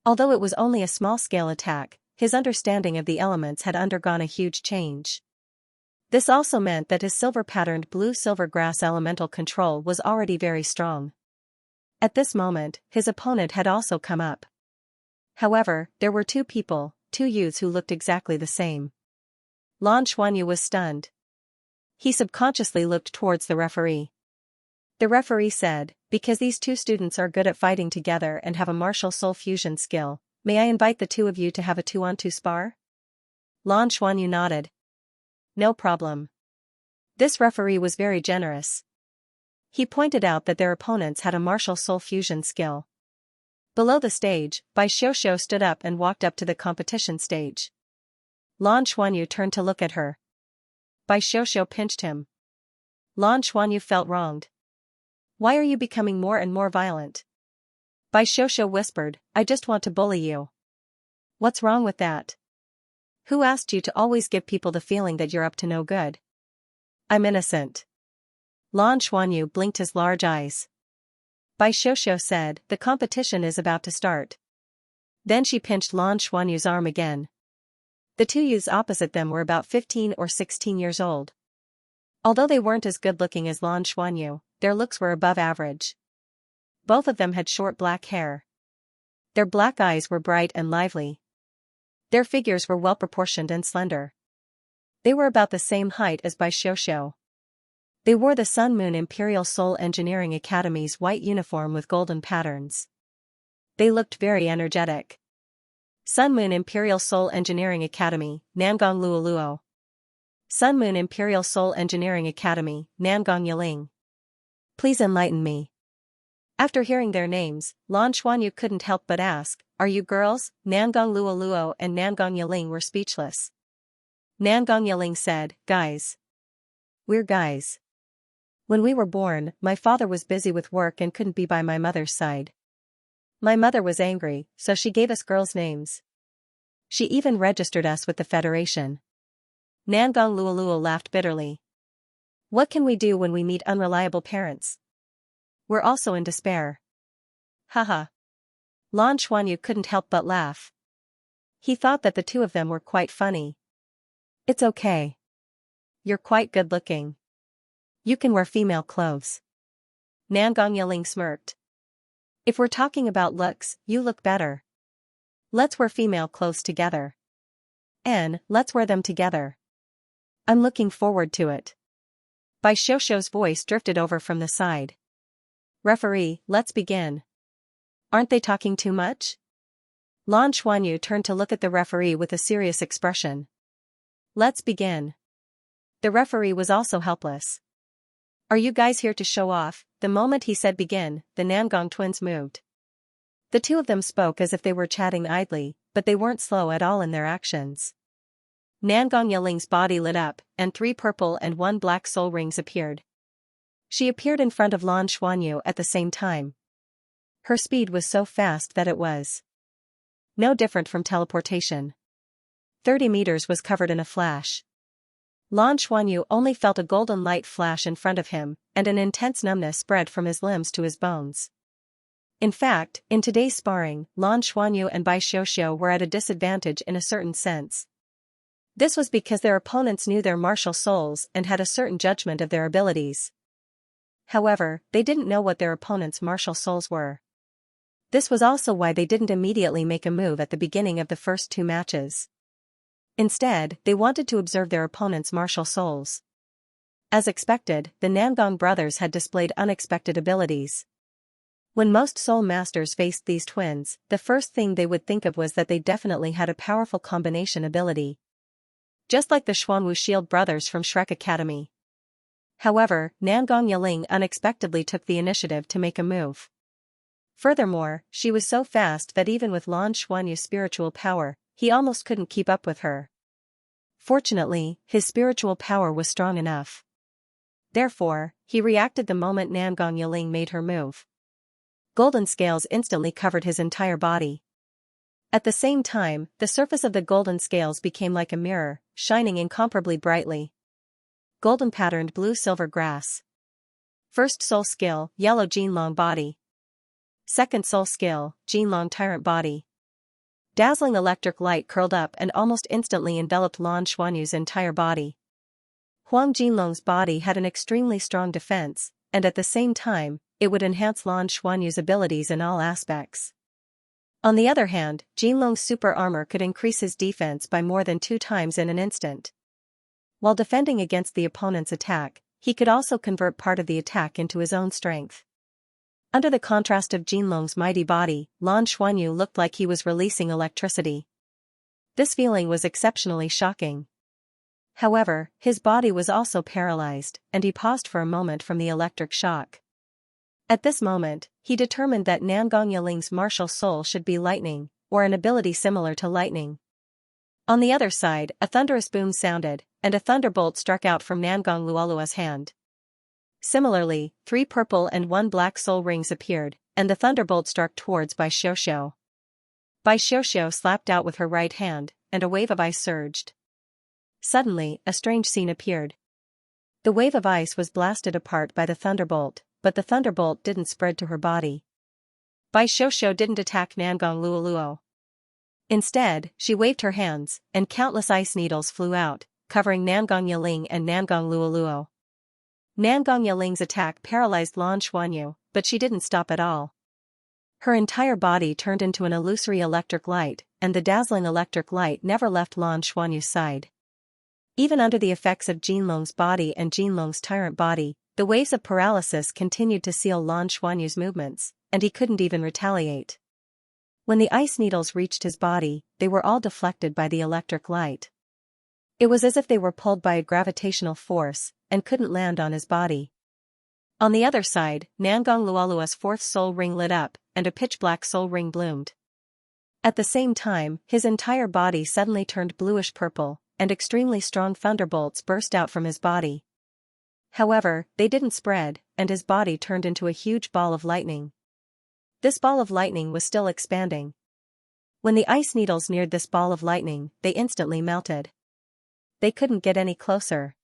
Although it was only a small-scale attack, his understanding of the elements had undergone a huge change. This also meant that his silver-patterned blue-silver grass elemental control was already very strong. At this moment, his opponent had also come up. However, there were 2 people, 2 youths who looked exactly the same. Lan Xuanyu was stunned. He subconsciously looked towards the referee. The referee said, "Because these 2 students are good at fighting together and have a martial soul fusion skill, may I invite the 2 of you to have a 2-on-2 spar?" Lan Xuanyu nodded. No problem. This referee was very generous. He pointed out that their opponents had a martial soul fusion skill. Below the stage, Bai Xiuxiu stood up and walked up to the competition stage. Lan Xuanyu turned to look at her. Bai Xiuxiu pinched him. Lan Xuanyu felt wronged. "Why are you becoming more and more violent?" Bai Xiuxiu whispered, "I just want to bully you." "What's wrong with that? Who asked you to always give people the feeling that you're up to no good?" "I'm innocent." Lan Xuanyu blinked his large eyes. Bai Xiuxiu said, "The competition is about to start." Then she pinched Lan Xuanyu's arm again. The 2 youths opposite them were about 15 or 16 years old. Although they weren't as good-looking as Lan Xuanyu, their looks were above average. Both of them had short black hair. Their black eyes were bright and lively. Their figures were well-proportioned and slender. They were about the same height as Bai Xiuxiu. They wore the Sun Moon Imperial Soul Engineering Academy's white uniform with golden patterns. They looked very energetic. Sun Moon Imperial Soul Engineering Academy, Nangong Luoluo. Sun Moon Imperial Soul Engineering Academy, Nangong Yiling. Please enlighten me. After hearing their names, Lan Xuanyu couldn't help but ask, "Are you girls?" Nangong Luoluo and Nangong Yiling were speechless. Nangong Yiling said, "Guys. We're guys. When we were born, my father was busy with work and couldn't be by my mother's side. My mother was angry, so she gave us girls' names. She even registered us with the Federation." Nangong Luoluo laughed bitterly. "What can we do when we meet unreliable parents? We're also in despair." Haha. Lan Xuanyu couldn't help but laugh. He thought that the 2 of them were quite funny. "It's okay. You're quite good-looking. You can wear female clothes." Nangong Yiling smirked. "If we're talking about looks, you look better. Let's wear female clothes together. And let's wear them together. I'm looking forward to it." Bai Xiuxiu's voice drifted over from the side. "Referee, let's begin. Aren't they talking too much?" Lan Xuanyu turned to look at the referee with a serious expression. "Let's begin." The referee was also helpless. "Are you guys here to show off?" The moment he said begin, the Nangong twins moved. The two of them spoke as if they were chatting idly, but they weren't slow at all in their actions. Nangong Yiling's body lit up, and 3 purple and 1 black soul rings appeared. She appeared in front of Lan Xuanyu at the same time. Her speed was so fast that it was no different from teleportation. 30 meters was covered in a flash. Lan Xuanyu only felt a golden light flash in front of him, and an intense numbness spread from his limbs to his bones. In fact, in today's sparring, Lan Xuanyu and Bai Xiuxiu were at a disadvantage in a certain sense. This was because their opponents knew their martial souls and had a certain judgment of their abilities. However, they didn't know what their opponents' martial souls were. This was also why they didn't immediately make a move at the beginning of the first 2 matches. Instead, they wanted to observe their opponents' martial souls. As expected, the Nangong brothers had displayed unexpected abilities. When most soul masters faced these twins, the first thing they would think of was that they definitely had a powerful combination ability. Just like the Xuanwu Shield brothers from Shrek Academy. However, Nangong Yiling unexpectedly took the initiative to make a move. Furthermore, she was so fast that even with Lan Xuanyu's spiritual power, he almost couldn't keep up with her. Fortunately, his spiritual power was strong enough. Therefore, he reacted the moment Nangong Yiling made her move. Golden scales instantly covered his entire body. At the same time, the surface of the golden scales became like a mirror, shining incomparably brightly. Golden patterned blue-silver grass. First soul skill, yellow Jinlong body. Second soul skill, Jinlong tyrant body. Dazzling electric light curled up and almost instantly enveloped Lan Xuanyu's entire body. Huang Jinlong's body had an extremely strong defense, and at the same time, it would enhance Lan Xuanyu's abilities in all aspects. On the other hand, Jinlong's super armor could increase his defense by more than 2 times in an instant. While defending against the opponent's attack, he could also convert part of the attack into his own strength. Under the contrast of Jinlong's mighty body, Lan Xuanyu looked like he was releasing electricity. This feeling was exceptionally shocking. However, his body was also paralyzed, and he paused for a moment from the electric shock. At this moment, he determined that Nangong Yiling's martial soul should be lightning, or an ability similar to lightning. On the other side, a thunderous boom sounded, and a thunderbolt struck out from Nangong Luolua's hand. Similarly, 3 purple and 1 black soul rings appeared, and the thunderbolt struck towards Bai Xiuxiu. Bai Xiuxiu slapped out with her right hand, and a wave of ice surged. Suddenly, a strange scene appeared. The wave of ice was blasted apart by the thunderbolt, but the thunderbolt didn't spread to her body. Bai Xiuxiu didn't attack Nangong Luoluo. Instead, she waved her hands, and countless ice needles flew out, covering Nangong Yiling and Nangong Luoluo. Nangong Yiling's attack paralyzed Lan Xuanyu, but she didn't stop at all. Her entire body turned into an illusory electric light, and the dazzling electric light never left Lan Xuanyu's side. Even under the effects of Jinlong's body and Jinlong's tyrant body, the waves of paralysis continued to seal Lan Xuanyu's movements, and he couldn't even retaliate. When the ice needles reached his body, they were all deflected by the electric light. It was as if they were pulled by a gravitational force, and couldn't land on his body. On the other side, Nangong Luolua's 4th soul ring lit up, and a pitch-black soul ring bloomed. At the same time, his entire body suddenly turned bluish-purple, and extremely strong thunderbolts burst out from his body. However, they didn't spread, and his body turned into a huge ball of lightning. This ball of lightning was still expanding. When the ice needles neared this ball of lightning, they instantly melted. They couldn't get any closer.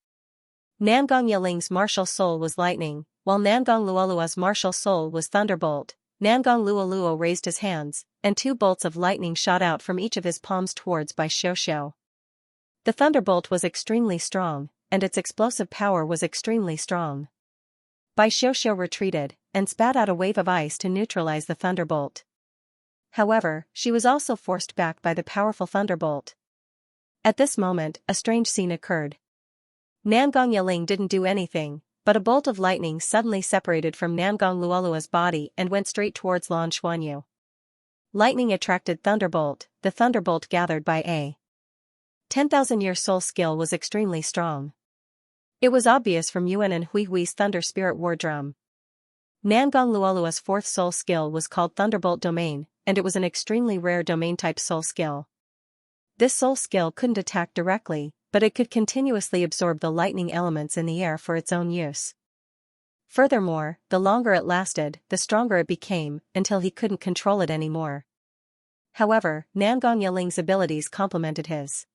Nangong Yiling's martial soul was lightning, while Nangong Luolua's martial soul was thunderbolt. Nangong Luoluo raised his hands, and 2 bolts of lightning shot out from each of his palms towards Bai Xiuxiu. The thunderbolt was extremely strong, and its explosive power was extremely strong. Bai Xiuxiu retreated, and spat out a wave of ice to neutralize the thunderbolt. However, she was also forced back by the powerful thunderbolt. At this moment, a strange scene occurred. Nangong Yiling didn't do anything, but a bolt of lightning suddenly separated from Nangong Luolua's body and went straight towards Lan Xuanyu. Lightning attracted thunderbolt. The thunderbolt gathered by a 10,000-year soul skill was extremely strong. It was obvious from Yuan and Hui Hui's Thunder Spirit War Drum. Nangong Luolua's 4th soul skill was called Thunderbolt Domain, and it was an extremely rare domain-type soul skill. This soul skill couldn't attack directly, but it could continuously absorb the lightning elements in the air for its own use. Furthermore, the longer it lasted, the stronger it became, until he couldn't control it anymore. However, Nangong Yiling's abilities complemented his.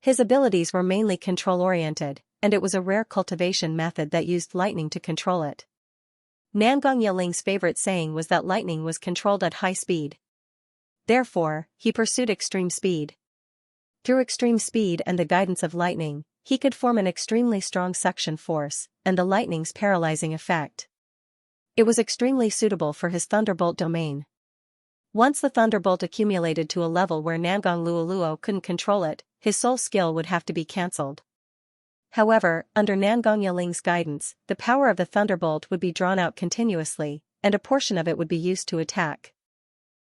His abilities were mainly control-oriented, and it was a rare cultivation method that used lightning to control it. Nangong Yiling's favorite saying was that lightning was controlled at high speed. Therefore, he pursued extreme speed. Through extreme speed and the guidance of lightning, he could form an extremely strong suction force, and the lightning's paralyzing effect. It was extremely suitable for his thunderbolt domain. Once the thunderbolt accumulated to a level where Nangong Luoluo couldn't control it, his soul skill would have to be cancelled. However, under Nangong Yiling's guidance, the power of the thunderbolt would be drawn out continuously, and a portion of it would be used to attack.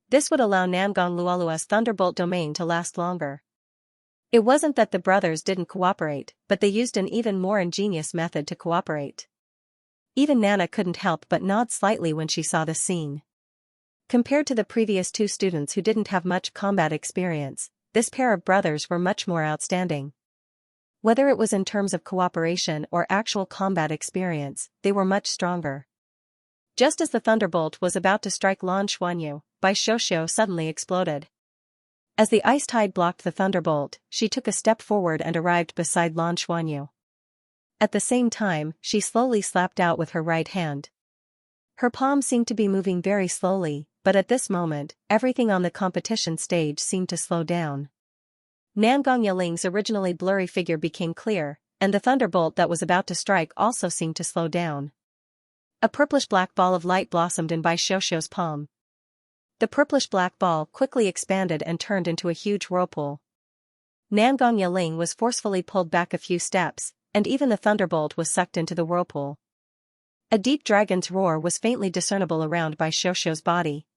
This would allow Nangong Luoluo's thunderbolt domain to last longer. It wasn't that the brothers didn't cooperate, but they used an even more ingenious method to cooperate. Even Nana couldn't help but nod slightly when she saw the scene. Compared to the previous two students who didn't have much combat experience, this pair of brothers were much more outstanding. Whether it was in terms of cooperation or actual combat experience, they were much stronger. Just as the thunderbolt was about to strike Lan Xuanyu, Bai Xiuxiu suddenly exploded. As the ice tide blocked the thunderbolt, she took a step forward and arrived beside Lan Xuanyu. At the same time, she slowly slapped out with her right hand. Her palm seemed to be moving very slowly, but at this moment, everything on the competition stage seemed to slow down. Nangong Yiling's originally blurry figure became clear, and the thunderbolt that was about to strike also seemed to slow down. A purplish-black ball of light blossomed in Bai Xiuxiu's palm. The purplish-black ball quickly expanded and turned into a huge whirlpool. Nangong Yiling was forcefully pulled back a few steps, and even the thunderbolt was sucked into the whirlpool. A deep dragon's roar was faintly discernible around Bai Xiuxiu's body.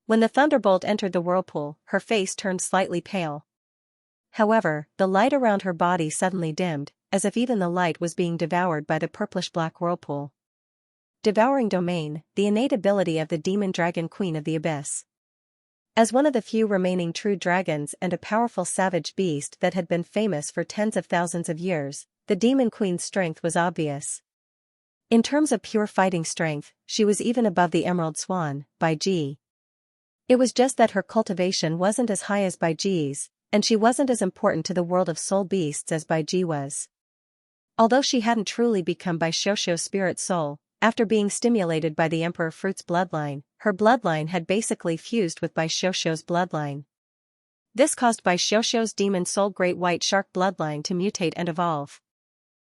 When the thunderbolt entered the whirlpool, her face turned slightly pale. However, the light around her body suddenly dimmed, as if even the light was being devoured by the purplish-black whirlpool. Devouring Domain, the innate ability of the demon dragon queen of the abyss. As one of the few remaining true dragons and a powerful savage beast that had been famous for tens of thousands of years, the demon queen's strength was obvious. In terms of pure fighting strength, she was even above the Emerald Swan, Bai Ji. It was just that her cultivation wasn't as high as Bai Ji's, and she wasn't as important to the world of soul beasts as Bai Ji was. Although she hadn't truly become Bai Xiuxiu's spirit soul, after being stimulated by the Emperor Fruit's bloodline, her bloodline had basically fused with Bai Xiuxiu's bloodline. This caused Bai Xiuxiu's demon soul Great White Shark bloodline to mutate and evolve.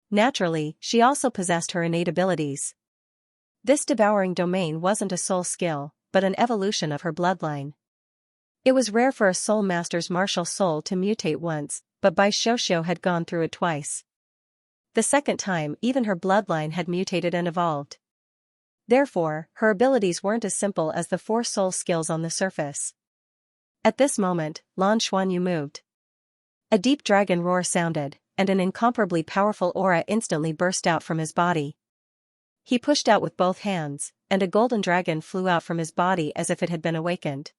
Naturally, she also possessed her innate abilities. This devouring domain wasn't a soul skill, but an evolution of her bloodline. It was rare for a soul master's martial soul to mutate once, but Bai Xiuxiu had gone through it twice. The second time, even her bloodline had mutated and evolved. Therefore, her abilities weren't as simple as the 4 soul skills on the surface. At this moment, Lan Xuanyu moved. A deep dragon roar sounded, and an incomparably powerful aura instantly burst out from his body. He pushed out with both hands, and a golden dragon flew out from his body as if it had been awakened.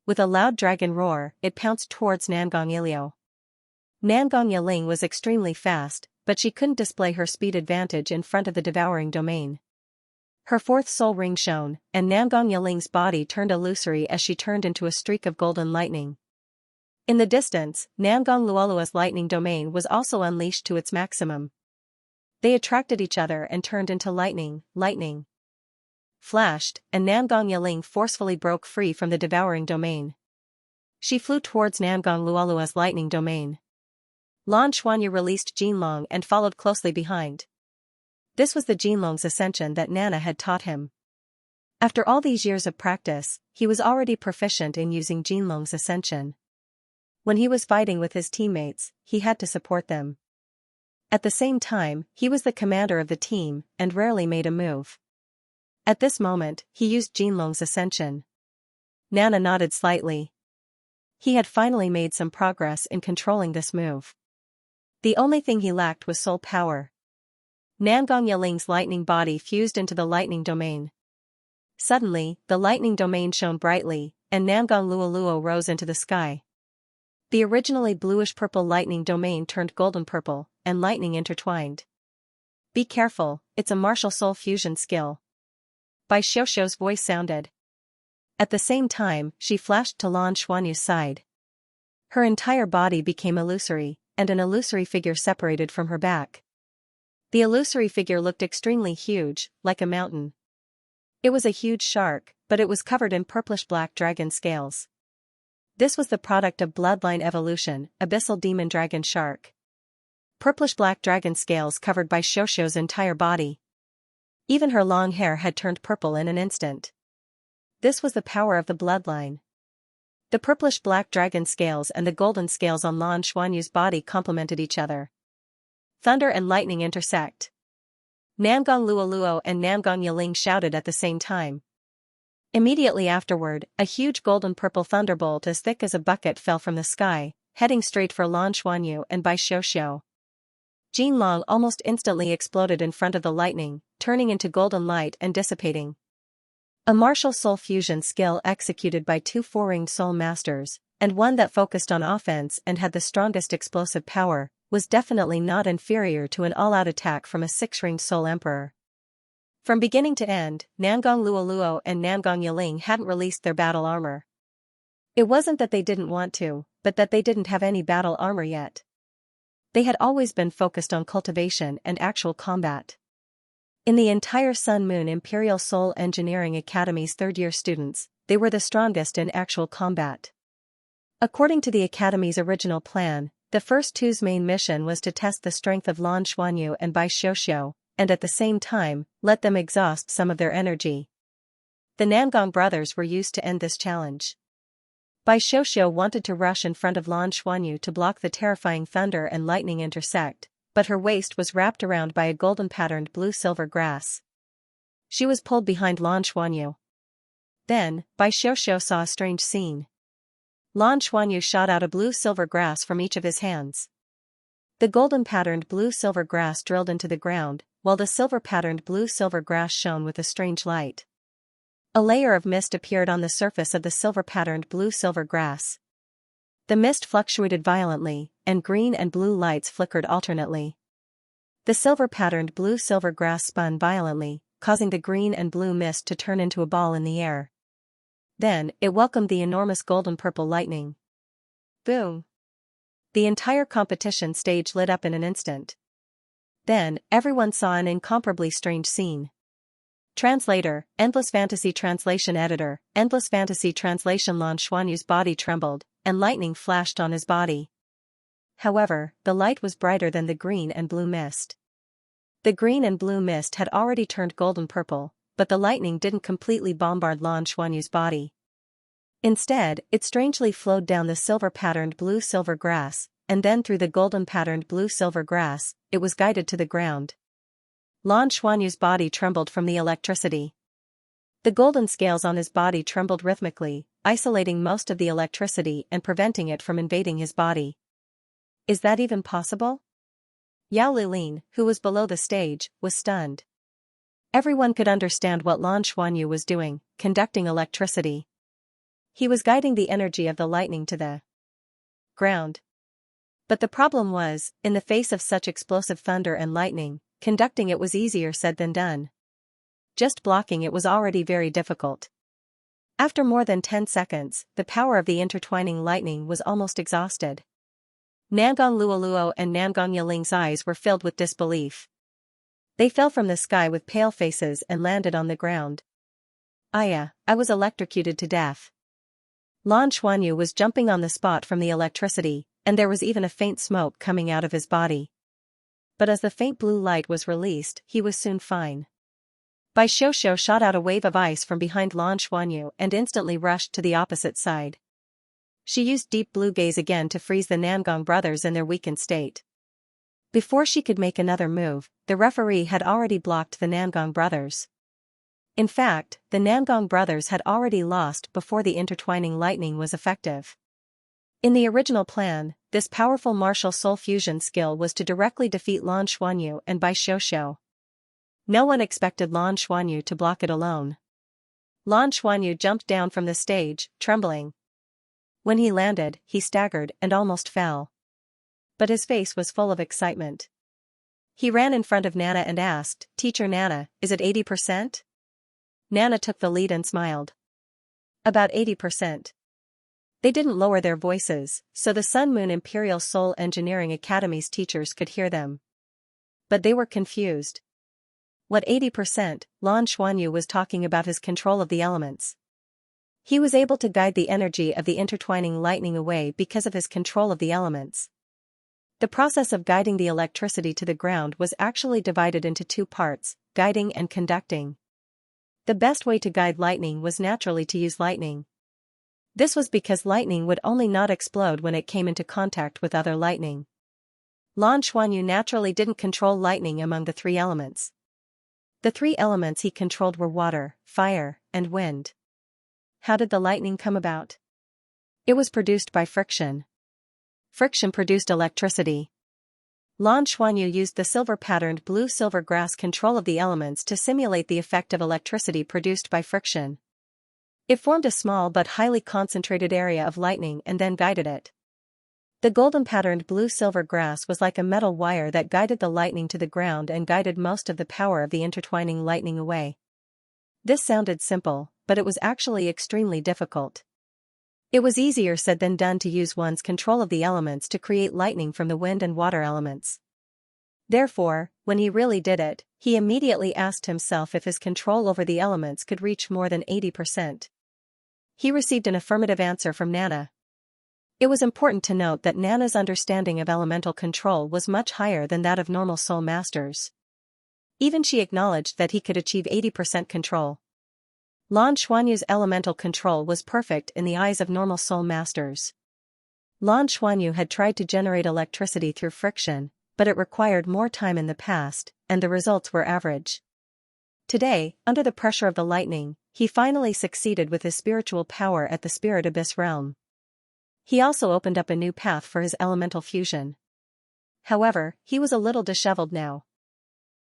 With a loud dragon roar, it pounced towards Nangong Yilio. Nangong Yiling was extremely fast, but she couldn't display her speed advantage in front of the devouring domain. Her 4th soul ring shone, and Nangong Yiling's body turned illusory as she turned into a streak of golden lightning. In the distance, Nangong Luoluo's lightning domain was also unleashed to its maximum. They attracted each other and turned into lightning flashed, and Nangong Yiling forcefully broke free from the devouring domain. She flew towards Nangong Luoluo's lightning domain. Lan Xuanyu released Jinlong and followed closely behind. This was the Jinlong's ascension that Nana had taught him. After all these years of practice, he was already proficient in using Jinlong's ascension. When he was fighting with his teammates, he had to support them. At the same time, he was the commander of the team and rarely made a move. At this moment, he used Jinlong's ascension. Nana nodded slightly. He had finally made some progress in controlling this move. The only thing he lacked was soul power. Nangong Yiling's lightning body fused into the lightning domain. Suddenly, the lightning domain shone brightly, and Namgang Luoluo rose into the sky. The originally bluish-purple lightning domain turned golden-purple, and lightning intertwined. "Be careful, it's a martial soul fusion skill." Bai Xiuxiu's voice sounded. At the same time, she flashed to Lan Xuanyu's side. Her entire body became illusory, and an illusory figure separated from her back. The illusory figure looked extremely huge, like a mountain. It was a huge shark, but it was covered in purplish-black dragon scales. This was the product of bloodline evolution, abyssal demon dragon shark. Purplish-black dragon scales covered Bai Xiuxiu's entire body. Even her long hair had turned purple in an instant. This was the power of the bloodline. The purplish-black dragon scales and the golden scales on Lan Xuanyu's body complemented each other. Thunder and lightning intersect. Namgang Luoluo and Namgang Yiling shouted at the same time. Immediately afterward, a huge golden-purple thunderbolt as thick as a bucket fell from the sky, heading straight for Lan Xuanyu and Bai Xiuxiu. Jin Long almost instantly exploded in front of the lightning, turning into golden light and dissipating. A martial soul fusion skill executed by two four-ringed soul masters, and one that focused on offense and had the strongest explosive power, was definitely not inferior to an all-out attack from a six-ringed soul emperor. From beginning to end, Namgang Luoluo and Namgang Yiling hadn't released their battle armor. It wasn't that they didn't want to, but that they didn't have any battle armor yet. They had always been focused on cultivation and actual combat. In the entire Sun Moon Imperial Soul Engineering Academy's third-year students, they were the strongest in actual combat. According to the Academy's original plan, the first two's main mission was to test the strength of Lan Xuanyu and Bai Xiuxiu, and at the same time, let them exhaust some of their energy. The Namgang brothers were used to end this challenge. Bai Xiuxiu wanted to rush in front of Lan Xuanyu to block the terrifying thunder and lightning intersect, but her waist was wrapped around by a golden-patterned blue-silver grass. She was pulled behind Lan Xuanyu. Then, Bai Xiuxiu saw a strange scene. Lan Xuanyu shot out a blue-silver grass from each of his hands. The golden-patterned blue-silver grass drilled into the ground, while the silver-patterned blue-silver grass shone with a strange light. A layer of mist appeared on the surface of the silver-patterned blue-silver grass. The mist fluctuated violently, and green and blue lights flickered alternately. The silver-patterned blue-silver grass spun violently, causing the green and blue mist to turn into a ball in the air. Then, it welcomed the enormous golden-purple lightning. Boom! The entire competition stage lit up in an instant. Then, everyone saw an incomparably strange scene. Translator, Endless Fantasy Translation Editor, Endless Fantasy Translation. Lan Xuanyu's body trembled, and lightning flashed on his body. However, the light was brighter than the green and blue mist. The green and blue mist had already turned golden-purple, but the lightning didn't completely bombard Lan Xuanyu's body. Instead, it strangely flowed down the silver-patterned blue-silver grass, and then through the golden-patterned blue-silver grass, it was guided to the ground. Lan Xuanyu's body trembled from the electricity. The golden scales on his body trembled rhythmically, isolating most of the electricity and preventing it from invading his body. Is that even possible? Yao Lilin, who was below the stage, was stunned. Everyone could understand what Lan Xuanyu was doing, conducting electricity. He was guiding the energy of the lightning to the ground. But the problem was, in the face of such explosive thunder and lightning, conducting it was easier said than done. Just blocking it was already very difficult. After more than 10 seconds, the power of the intertwining lightning was almost exhausted. Namgang Luoluo and Namgang Yiling's eyes were filled with disbelief. They fell from the sky with pale faces and landed on the ground. I was electrocuted to death. Lan Xuanyu was jumping on the spot from the electricity, and there was even a faint smoke coming out of his body. But as the faint blue light was released, he was soon fine. Bai Xiuxiu shot out a wave of ice from behind Lan Xuanyu and instantly rushed to the opposite side. She used deep blue gaze again to freeze the Namgang brothers in their weakened state. Before she could make another move, the referee had already blocked the Namgang brothers. In fact, the Namgang brothers had already lost before the intertwining lightning was effective. In the original plan, this powerful martial soul fusion skill was to directly defeat Lan Xuanyu and Bai Xiuxiu. No one expected Lan Xuanyu to block it alone. Lan Xuanyu jumped down from the stage, trembling. When he landed, he staggered and almost fell. But his face was full of excitement. He ran in front of Nana and asked, "Teacher Nana, is it 80%? Nana took the lead and smiled. "About 80%. They didn't lower their voices, so the Sun Moon Imperial Soul Engineering Academy's teachers could hear them. But they were confused. What 80%? Lan Xuanyu was talking about his control of the elements. He was able to guide the energy of the intertwining lightning away because of his control of the elements. The process of guiding the electricity to the ground was actually divided into two parts, guiding and conducting. The best way to guide lightning was naturally to use lightning. This was because lightning would only not explode when it came into contact with other lightning. Lan Xuanyu naturally didn't control lightning among the three elements. The three elements he controlled were water, fire, and wind. How did the lightning come about? It was produced by friction. Friction produced electricity. Lan Xuanyu used the silver-patterned blue-silver grass control of the elements to simulate the effect of electricity produced by friction. It formed a small but highly concentrated area of lightning and then guided it. The golden-patterned blue-silver grass was like a metal wire that guided the lightning to the ground and guided most of the power of the intertwining lightning away. This sounded simple, but it was actually extremely difficult. It was easier said than done to use one's control of the elements to create lightning from the wind and water elements. Therefore, when he really did it, he immediately asked himself if his control over the elements could reach more than 80%. He received an affirmative answer from Nana. It was important to note that Nana's understanding of elemental control was much higher than that of normal soul masters. Even she acknowledged that he could achieve 80% control. Lan Xuanyu's elemental control was perfect in the eyes of normal soul masters. Lan Xuanyu had tried to generate electricity through friction, but it required more time in the past, and the results were average. Today, under the pressure of the lightning, he finally succeeded with his spiritual power at the Spirit Abyss realm. He also opened up a new path for his elemental fusion. However, he was a little disheveled now.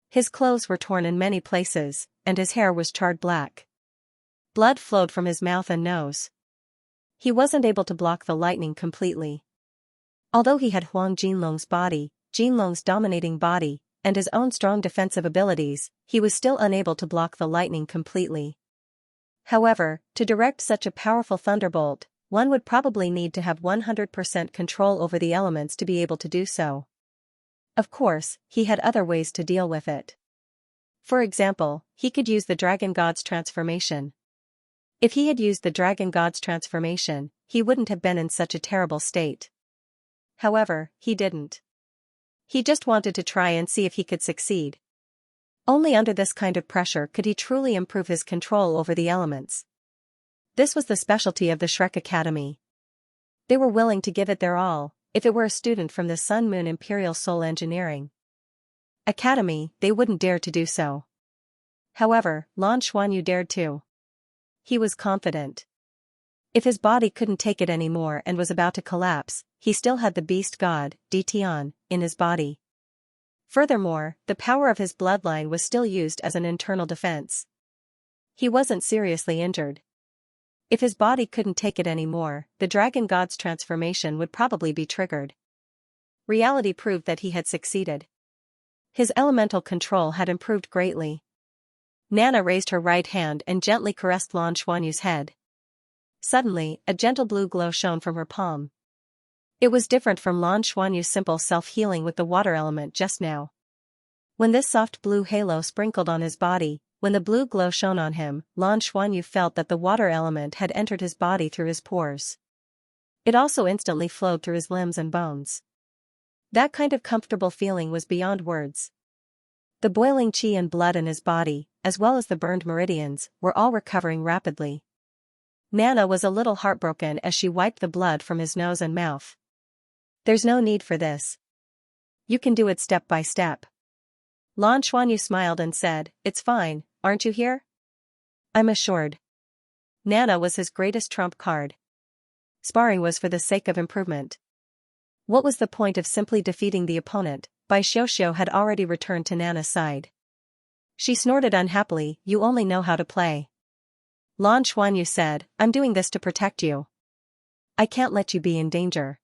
His clothes were torn in many places, and his hair was charred black. Blood flowed from his mouth and nose. He wasn't able to block the lightning completely. Although he had Huang Jinlong's body, Jinlong's dominating body, and his own strong defensive abilities, he was still unable to block the lightning completely. However, to direct such a powerful thunderbolt, one would probably need to have 100% control over the elements to be able to do so. Of course, he had other ways to deal with it. For example, he could use the Dragon God's transformation. If he had used the Dragon God's transformation, he wouldn't have been in such a terrible state. However, he didn't. He just wanted to try and see if he could succeed. Only under this kind of pressure could he truly improve his control over the elements. This was the specialty of the Shrek Academy. They were willing to give it their all, if it were a student from the Sun Moon Imperial Soul Engineering Academy, they wouldn't dare to do so. However, Lan Xuanyu dared to. He was confident. If his body couldn't take it anymore and was about to collapse, he still had the beast god, Ditian, in his body. Furthermore, the power of his bloodline was still used as an internal defense. He wasn't seriously injured. If his body couldn't take it anymore, the Dragon God's transformation would probably be triggered. Reality proved that he had succeeded. His elemental control had improved greatly. Nana raised her right hand and gently caressed Lan Xuanyu's head. Suddenly, a gentle blue glow shone from her palm. It was different from Lan Xuanyu's simple self-healing with the water element just now. When this soft blue halo sprinkled on his body, when the blue glow shone on him, Lan Xuanyu felt that the water element had entered his body through his pores. It also instantly flowed through his limbs and bones. That kind of comfortable feeling was beyond words. The boiling qi and blood in his body, as well as the burned meridians, were all recovering rapidly. Nana was a little heartbroken as she wiped the blood from his nose and mouth. "There's no need for this. You can do it step by step." Lan Xuanyu smiled and said, "It's fine, aren't you here?" "I'm assured." Nana was his greatest trump card. Sparring was for the sake of improvement. What was the point of simply defeating the opponent? Bai Xiuxiu had already returned to Nana's side. She snorted unhappily, "You only know how to play." Lan Xuanyu said, I'm doing this to protect you. I can't let you be in danger.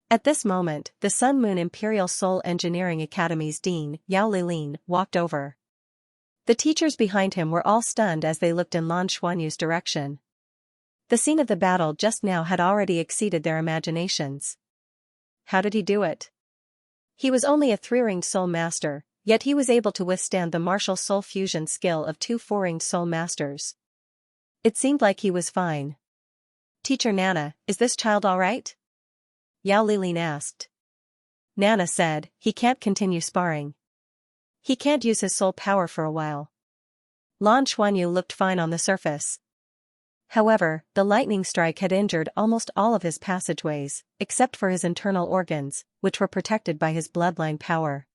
At this moment, the Sun Moon Imperial Soul Engineering Academy's dean, Yao Lilin, walked over. The teachers behind him were all stunned as they looked in Lan Xuanyu's direction. The scene of the battle just now had already exceeded their imaginations. How did he do it? He was only a three-ringed soul master, yet he was able to withstand the martial soul fusion skill of two four-ringed soul masters. It seemed like he was fine. Teacher Nana, is this child all right? Yao Lilin asked. Nana said, he can't continue sparring. He can't use his soul power for a while. Lan Xuanyu looked fine on the surface. However, the lightning strike had injured almost all of his passageways, except for his internal organs, which were protected by his bloodline power.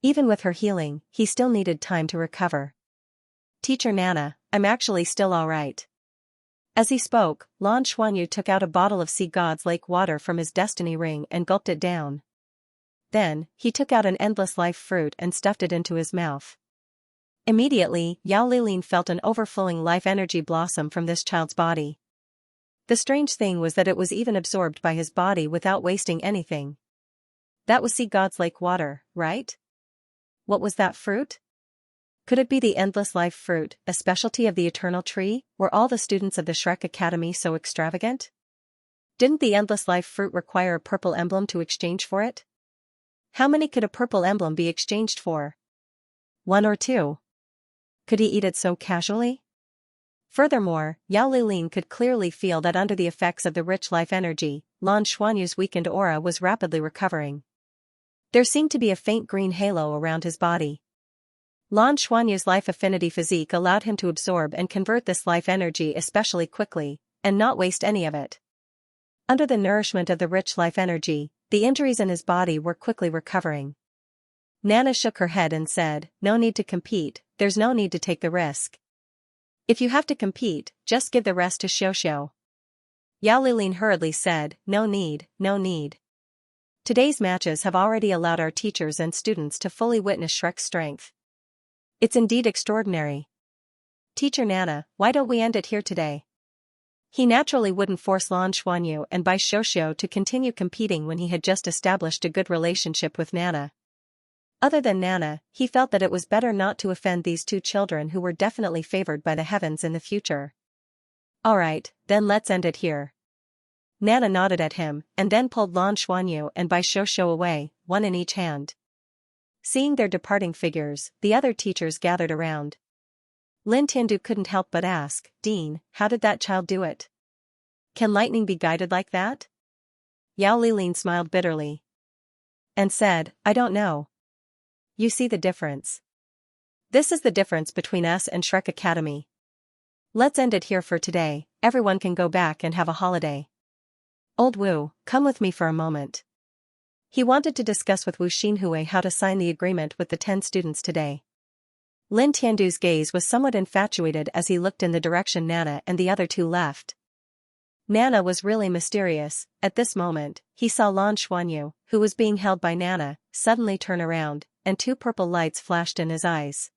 Even with her healing, he still needed time to recover. Teacher Nana, I'm actually still alright. As he spoke, Lan Xuanyu took out a bottle of Sea God's Lake water from his destiny ring and gulped it down. Then, he took out an endless life fruit and stuffed it into his mouth. Immediately, Yao Lilin felt an overflowing life energy blossom from this child's body. The strange thing was that it was even absorbed by his body without wasting anything. That was Sea God's Lake water, right? What was that fruit? Could it be the endless life fruit, a specialty of the eternal tree? Were all the students of the Shrek Academy so extravagant? Didn't the endless life fruit require a purple emblem to exchange for it? How many could a purple emblem be exchanged for? 1 or 2. Could he eat it so casually? Furthermore, Yao Lilin could clearly feel that under the effects of the rich life energy, Lan Xuanyu's weakened aura was rapidly recovering. There seemed to be a faint green halo around his body. Lan Xuanyu's life affinity physique allowed him to absorb and convert this life energy especially quickly, and not waste any of it. Under the nourishment of the rich life energy, the injuries in his body were quickly recovering. Nana shook her head and said, no need to compete, there's no need to take the risk. If you have to compete, just give the rest to Xiaoxiao. Yao Lilin hurriedly said, no need, no need. Today's matches have already allowed our teachers and students to fully witness Shrek's strength. It's indeed extraordinary. Teacher Nana, why don't we end it here today? He naturally wouldn't force Lan Xuanyu and Bai Xiaoxiao to continue competing when he had just established a good relationship with Nana. Other than Nana, he felt that it was better not to offend these two children who were definitely favored by the heavens in the future. Alright, then let's end it here. Nana nodded at him, and then pulled Lan Xuanyu and Bai Xiaoxiao away, one in each hand. Seeing their departing figures, the other teachers gathered around. Lin Tiandu couldn't help but ask, Dean, how did that child do it? Can lightning be guided like that? Yao Lilin smiled bitterly. And said, I don't know. You see the difference. This is the difference between us and Shrek Academy. Let's end it here for today, everyone can go back and have a holiday. Old Wu, come with me for a moment. He wanted to discuss with Wu Xinhui how to sign the agreement with the 10 students today. Lin Tiandu's gaze was somewhat infatuated as he looked in the direction Nana and the other two left. Nana was really mysterious. At this moment, he saw Lan Xuanyu, who was being held by Nana, suddenly turn around, and 2 purple lights flashed in his eyes.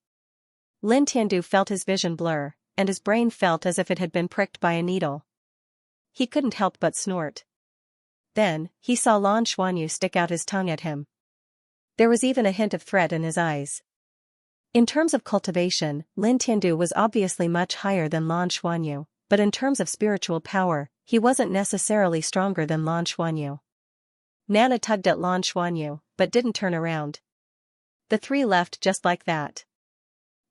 Lin Tiandu felt his vision blur, and his brain felt as if it had been pricked by a needle. He couldn't help but snort. Then, he saw Lan Xuanyu stick out his tongue at him. There was even a hint of threat in his eyes. In terms of cultivation, Lin Tiandu was obviously much higher than Lan Xuanyu, but in terms of spiritual power, he wasn't necessarily stronger than Lan Xuanyu. Nana tugged at Lan Xuanyu, but didn't turn around. The 3 left just like that.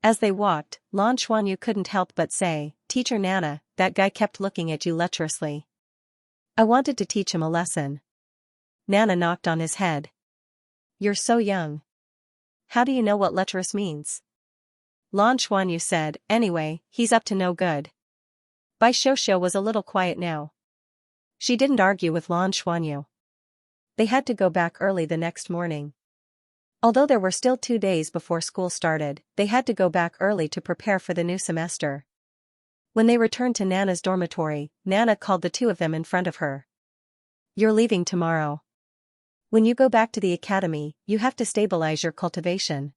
As they walked, Lan Xuanyu couldn't help but say, Teacher Nana, that guy kept looking at you lecherously. I wanted to teach him a lesson. Nana knocked on his head. You're so young. How do you know what lecherous means? Lan Xuanyu said, anyway, he's up to no good. Bai Xiaoxiao was a little quiet now. She didn't argue with Lan Xuanyu. They had to go back early the next morning. Although there were still 2 days before school started, they had to go back early to prepare for the new semester. When they returned to Nana's dormitory, Nana called the 2 of them in front of her. You're leaving tomorrow. When you go back to the academy, you have to stabilize your cultivation.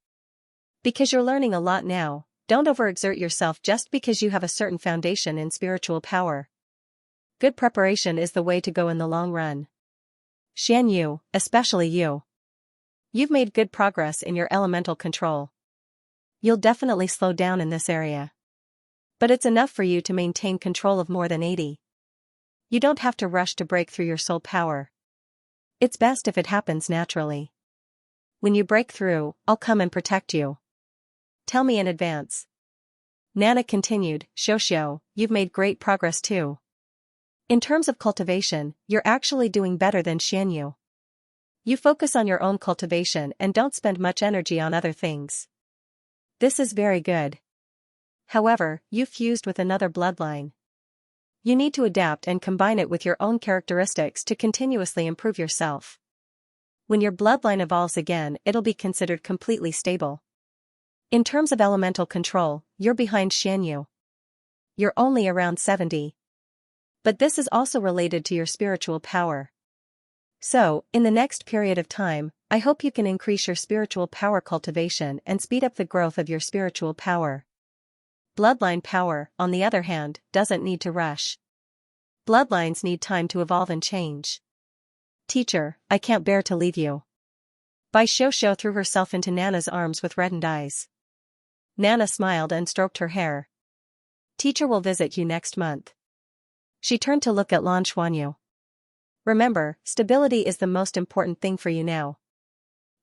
Because you're learning a lot now, Don't overexert yourself just because you have a certain foundation in spiritual power. Good preparation is the way to go in the long run. Xianyu, especially you. You've made good progress in your elemental control. You'll definitely slow down in this area. But it's enough for you to maintain control of more than 80. You don't have to rush to break through your soul power. It's best if it happens naturally. When you break through, I'll come and protect you. Tell me in advance. Nana continued, Xiaoxiao, you've made great progress too. In terms of cultivation, you're actually doing better than Xianyu. You focus on your own cultivation and don't spend much energy on other things. This is very good. However, you fused with another bloodline. You need to adapt and combine it with your own characteristics to continuously improve yourself. When your bloodline evolves again, it'll be considered completely stable. In terms of elemental control, you're behind Xianyu. You're only around 70. But this is also related to your spiritual power. So, in the next period of time, I hope you can increase your spiritual power cultivation and speed up the growth of your spiritual power. Bloodline power, on the other hand, doesn't need to rush. Bloodlines need time to evolve and change. Teacher, I can't bear to leave you. Bai Xiaoxiao threw herself into Nana's arms with reddened eyes. Nana smiled and stroked her hair. Teacher will visit you next month. She turned to look at Lan Xuanyu. Remember, stability is the most important thing for you now.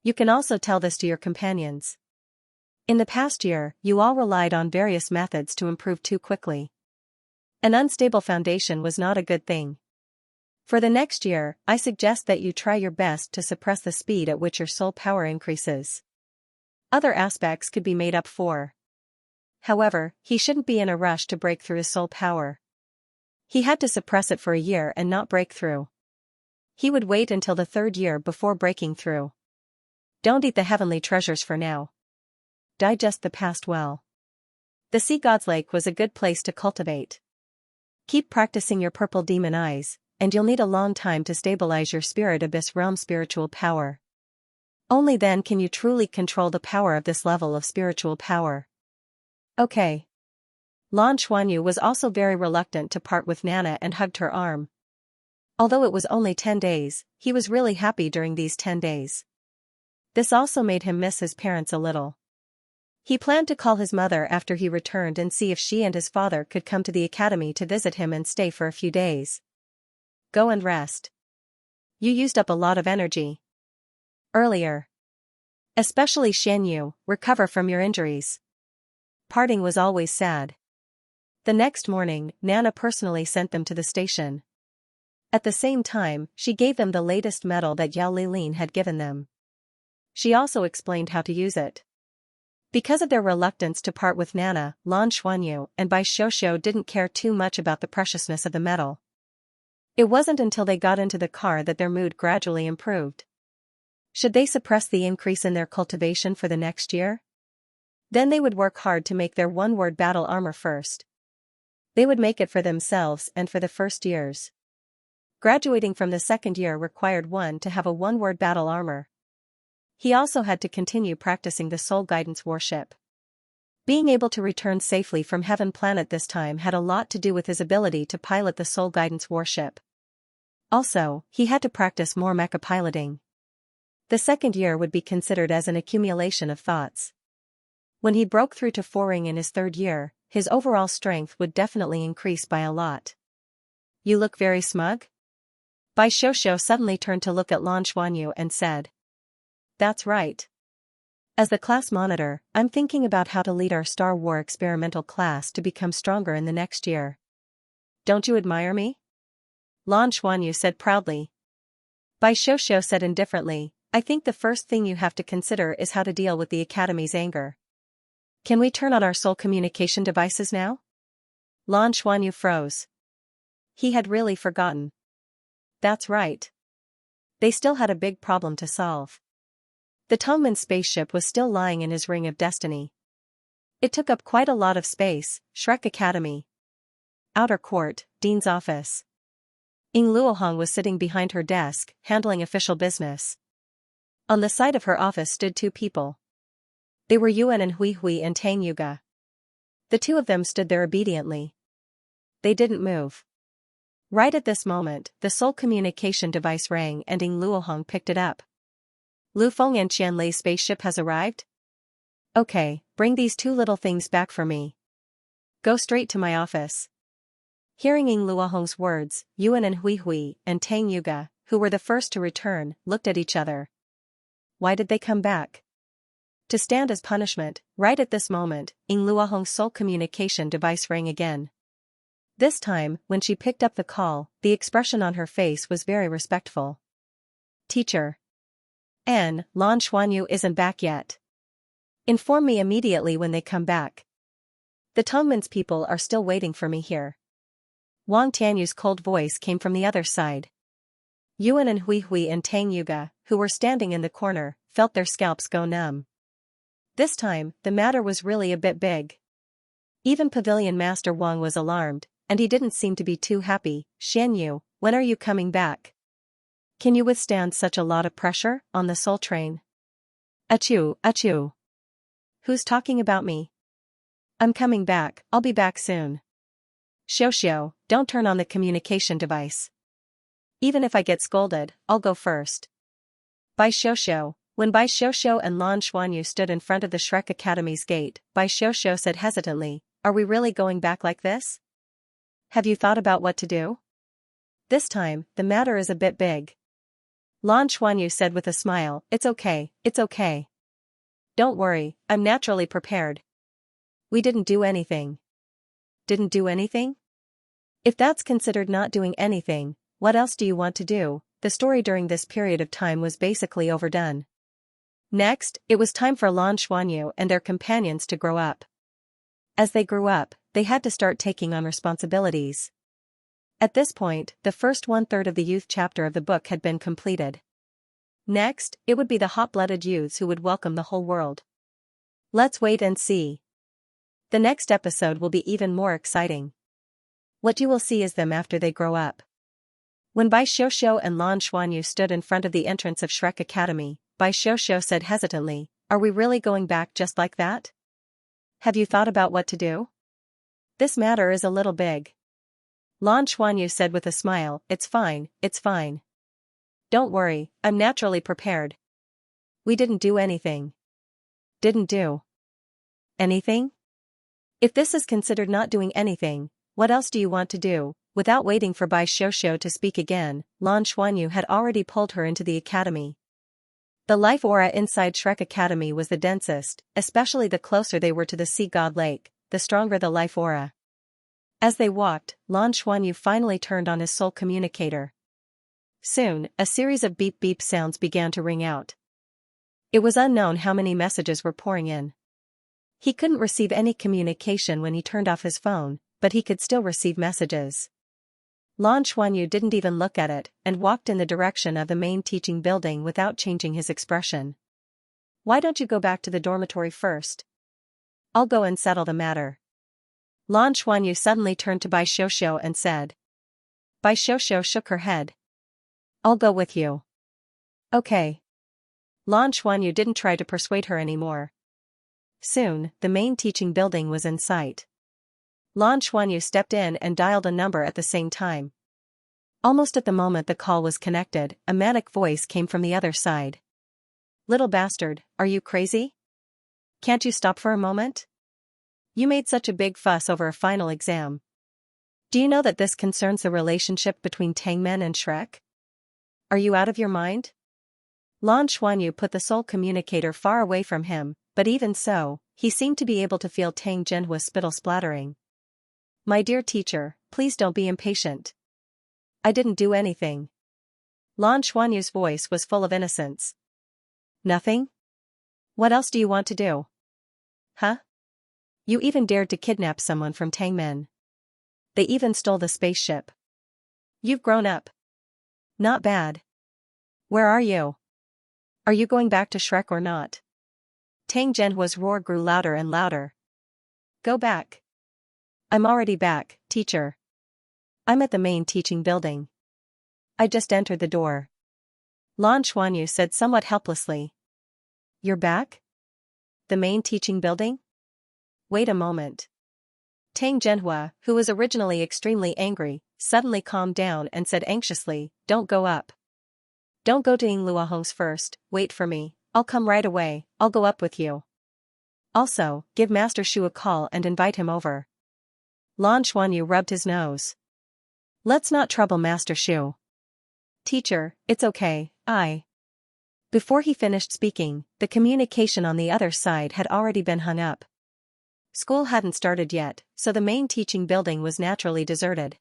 You can also tell this to your companions. In the past year, you all relied on various methods to improve too quickly. An unstable foundation was not a good thing. For the next year, I suggest that you try your best to suppress the speed at which your soul power increases. Other aspects could be made up for. However, he shouldn't be in a rush to break through his soul power. He had to suppress it for a year and not break through. He would wait until the 3rd year before breaking through. Don't eat the heavenly treasures for now. Digest the past well. The Sea God's Lake was a good place to cultivate. Keep practicing your purple demon eyes, and you'll need a long time to stabilize your spirit abyss realm spiritual power. Only then can you truly control the power of this level of spiritual power. Okay. Lan Xuanyu was also very reluctant to part with Nana and hugged her arm. Although it was only 10 days, he was really happy during these 10 days. This also made him miss his parents a little. He planned to call his mother after he returned and see if she and his father could come to the academy to visit him and stay for a few days. Go and rest. You used up a lot of energy earlier. Especially Xianyu, recover from your injuries. Parting was always sad. The next morning, Nana personally sent them to the station. At the same time, she gave them the latest medal that Yao Lilin had given them. She also explained how to use it. Because of their reluctance to part with Nana, Lan Xuanyu and Bai Xiaoxiao didn't care too much about the preciousness of the medal. It wasn't until they got into the car that their mood gradually improved. Should they suppress the increase in their cultivation for the next year? Then they would work hard to make their one-word battle armor first. They would make it for themselves and for the first years. Graduating from the 2nd year required one to have a one-word battle armor. He also had to continue practicing the Soul Guidance Warship. Being able to return safely from Heaven Planet this time had a lot to do with his ability to pilot the Soul Guidance Warship. Also, he had to practice more mecha piloting. The 2nd year would be considered as an accumulation of thoughts. When he broke through to 4ing in his 3rd year, his overall strength would definitely increase by a lot. You look very smug? Bai Xiaoxiao suddenly turned to look at Lan Xuanyu and said. That's right. As the class monitor, I'm thinking about how to lead our Star War experimental class to become stronger in the next year. Don't you admire me? Lan Xuanyu said proudly. Bai Xiaoxiao said indifferently, I think the first thing you have to consider is how to deal with the Academy's anger. Can we turn on our soul communication devices now? Lan Xuanyu froze. He had really forgotten. That's right. They still had a big problem to solve. The Tongmen spaceship was still lying in his ring of destiny. It took up quite a lot of space. Shrek Academy. Outer Court, Dean's office. Ying Luohong was sitting behind her desk, handling official business. On the side of her office stood 2 people. They were Yuan and Hui Hui and Tang Yuga. The two of them stood there obediently. They didn't move. Right at this moment, the Soul communication device rang and Luohong picked it up. Lu Feng and Qianlei's spaceship has arrived? Okay, bring these two little things back for me. Go straight to my office. Hearing Luohong's words, Yuan and Hui Hui and Tang Yuga, who were the first to return, looked at each other. Why did they come back? To stand as punishment. Right at this moment, Luohong's Soul communication device rang again. This time, when she picked up the call, the expression on her face was very respectful. Teacher. Lan Xuanyu isn't back yet. Inform me immediately when they come back. The Tongmen's people are still waiting for me here. Wang Tianyu's cold voice came from the other side. Yuan and Hui Hui and Tang Yuga, who were standing in the corner, felt their scalps go numb. This time, the matter was really a bit big. Even Pavilion Master Wang was alarmed, and he didn't seem to be too happy. Xianyu, when are you coming back? Can you withstand such a lot of pressure on the Soul train? Achoo, achoo. Who's talking about me? I'm coming back, I'll be back soon. Xiao, don't turn on the communication device. Even if I get scolded, I'll go first. Bai Xiao. When Bai Xiao and Lan Xuanyu stood in front of the Shrek Academy's gate, Bai Xiao said hesitantly, are we really going back like this? Have you thought about what to do? This time, the matter is a bit big. Lan Xuanyu said with a smile, it's okay, it's okay. Don't worry, I'm naturally prepared. We didn't do anything. Didn't do anything? If that's considered not doing anything, what else do you want to do? The story during this period of time was basically overdone. Next, it was time for Lan Xuanyu and their companions to grow up. As they grew up, they had to start taking on responsibilities. At this point, the first 1/3 of the youth chapter of the book had been completed. Next, it would be the hot-blooded youths who would welcome the whole world. Let's wait and see. The next episode will be even more exciting. What you will see is them after they grow up. When Bai Xiao and Lan Xuanyu stood in front of the entrance of Shrek Academy, Bai Xiao said hesitantly, are we really going back just like that? Have you thought about what to do? This matter is a little big. Lan Xuanyu said with a smile, it's fine, it's fine. Don't worry, I'm naturally prepared. We didn't do anything. Didn't do anything? If this is considered not doing anything, what else do you want to do? Without waiting for Bai Xiao to speak again, Lan Xuanyu had already pulled her into the academy. The life aura inside Shrek Academy was the densest, especially the closer they were to the Sea God Lake, the stronger the life aura. As they walked, Lan Xuanyu finally turned on his soul communicator. Soon, a series of beep-beep sounds began to ring out. It was unknown how many messages were pouring in. He couldn't receive any communication when he turned off his phone, but he could still receive messages. Lan Xuanyu didn't even look at it, and walked in the direction of the main teaching building without changing his expression. Why don't you go back to the dormitory first? I'll go and settle the matter. Lan Xuanyu suddenly turned to Bai Xiao and said. Bai Xiao shook her head. I'll go with you. Okay. Lan Xuanyu didn't try to persuade her anymore. Soon, the main teaching building was in sight. Lan Xuanyu stepped in and dialed a number at the same time. Almost at the moment the call was connected, a manic voice came from the other side. Little bastard, are you crazy? Can't you stop for a moment? You made such a big fuss over a final exam. Do you know that this concerns the relationship between Tangmen and Shrek? Are you out of your mind? Lan Xuanyu put the soul communicator far away from him, but even so, he seemed to be able to feel Tang Jinhua's spittle splattering. My dear teacher, please don't be impatient. I didn't do anything. Lan Xuanyu's voice was full of innocence. Nothing? What else do you want to do? Huh? You even dared to kidnap someone from Tangmen. They even stole the spaceship. You've grown up. Not bad. Where are you? Are you going back to Shrek or not? Tang Jinhua's roar grew louder and louder. Go back. I'm already back, teacher. I'm at the main teaching building. I just entered the door. Lan Xuanyu said somewhat helplessly. You're back? The main teaching building? Wait a moment. Tang Zhenhua, who was originally extremely angry, suddenly calmed down and said anxiously, "Don't go up. Don't go to Ying Luohong's first, wait for me, I'll come right away, I'll go up with you. Also, give Master Shu a call and invite him over." Lan Xuanyu rubbed his nose. "Let's not trouble Master Shu. Teacher, it's okay, Before he finished speaking, the communication on the other side had already been hung up. School hadn't started yet, so the main teaching building was naturally deserted.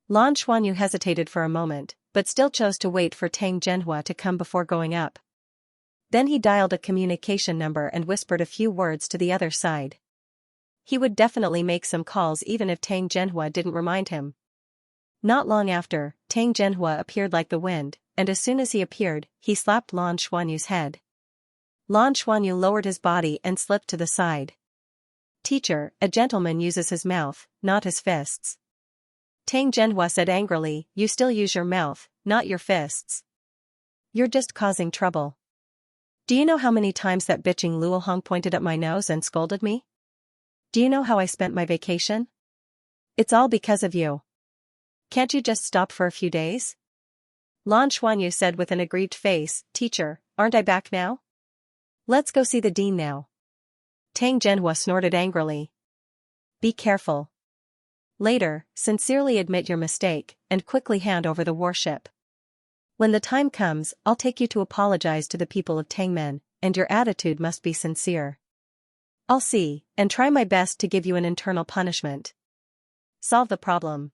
Lan Xuanyu hesitated for a moment, but still chose to wait for Tang Zhenhua to come before going up. Then he dialed a communication number and whispered a few words to the other side. He would definitely make some calls even if Tang Zhenhua didn't remind him. Not long after, Tang Zhenhua appeared like the wind, and as soon as he appeared, he slapped Lan Xuanyu's head. Lan Xuanyu lowered his body and slipped to the side. "Teacher, a gentleman uses his mouth, not his fists." Tang Zhenhua said angrily, "You still use your mouth, not your fists. You're just causing trouble. Do you know how many times that bitching Luohong pointed at my nose and scolded me? Do you know how I spent my vacation? It's all because of you. Can't you just stop for a few days?" Lan Xuanyu said with an aggrieved face, "Teacher, aren't I back now? Let's go see the dean now." Tang Zhenhua snorted angrily. "Be careful. Later, sincerely admit your mistake, and quickly hand over the warship. When the time comes, I'll take you to apologize to the people of Tangmen, and your attitude must be sincere. I'll see, and try my best to give you an internal punishment. Solve the problem.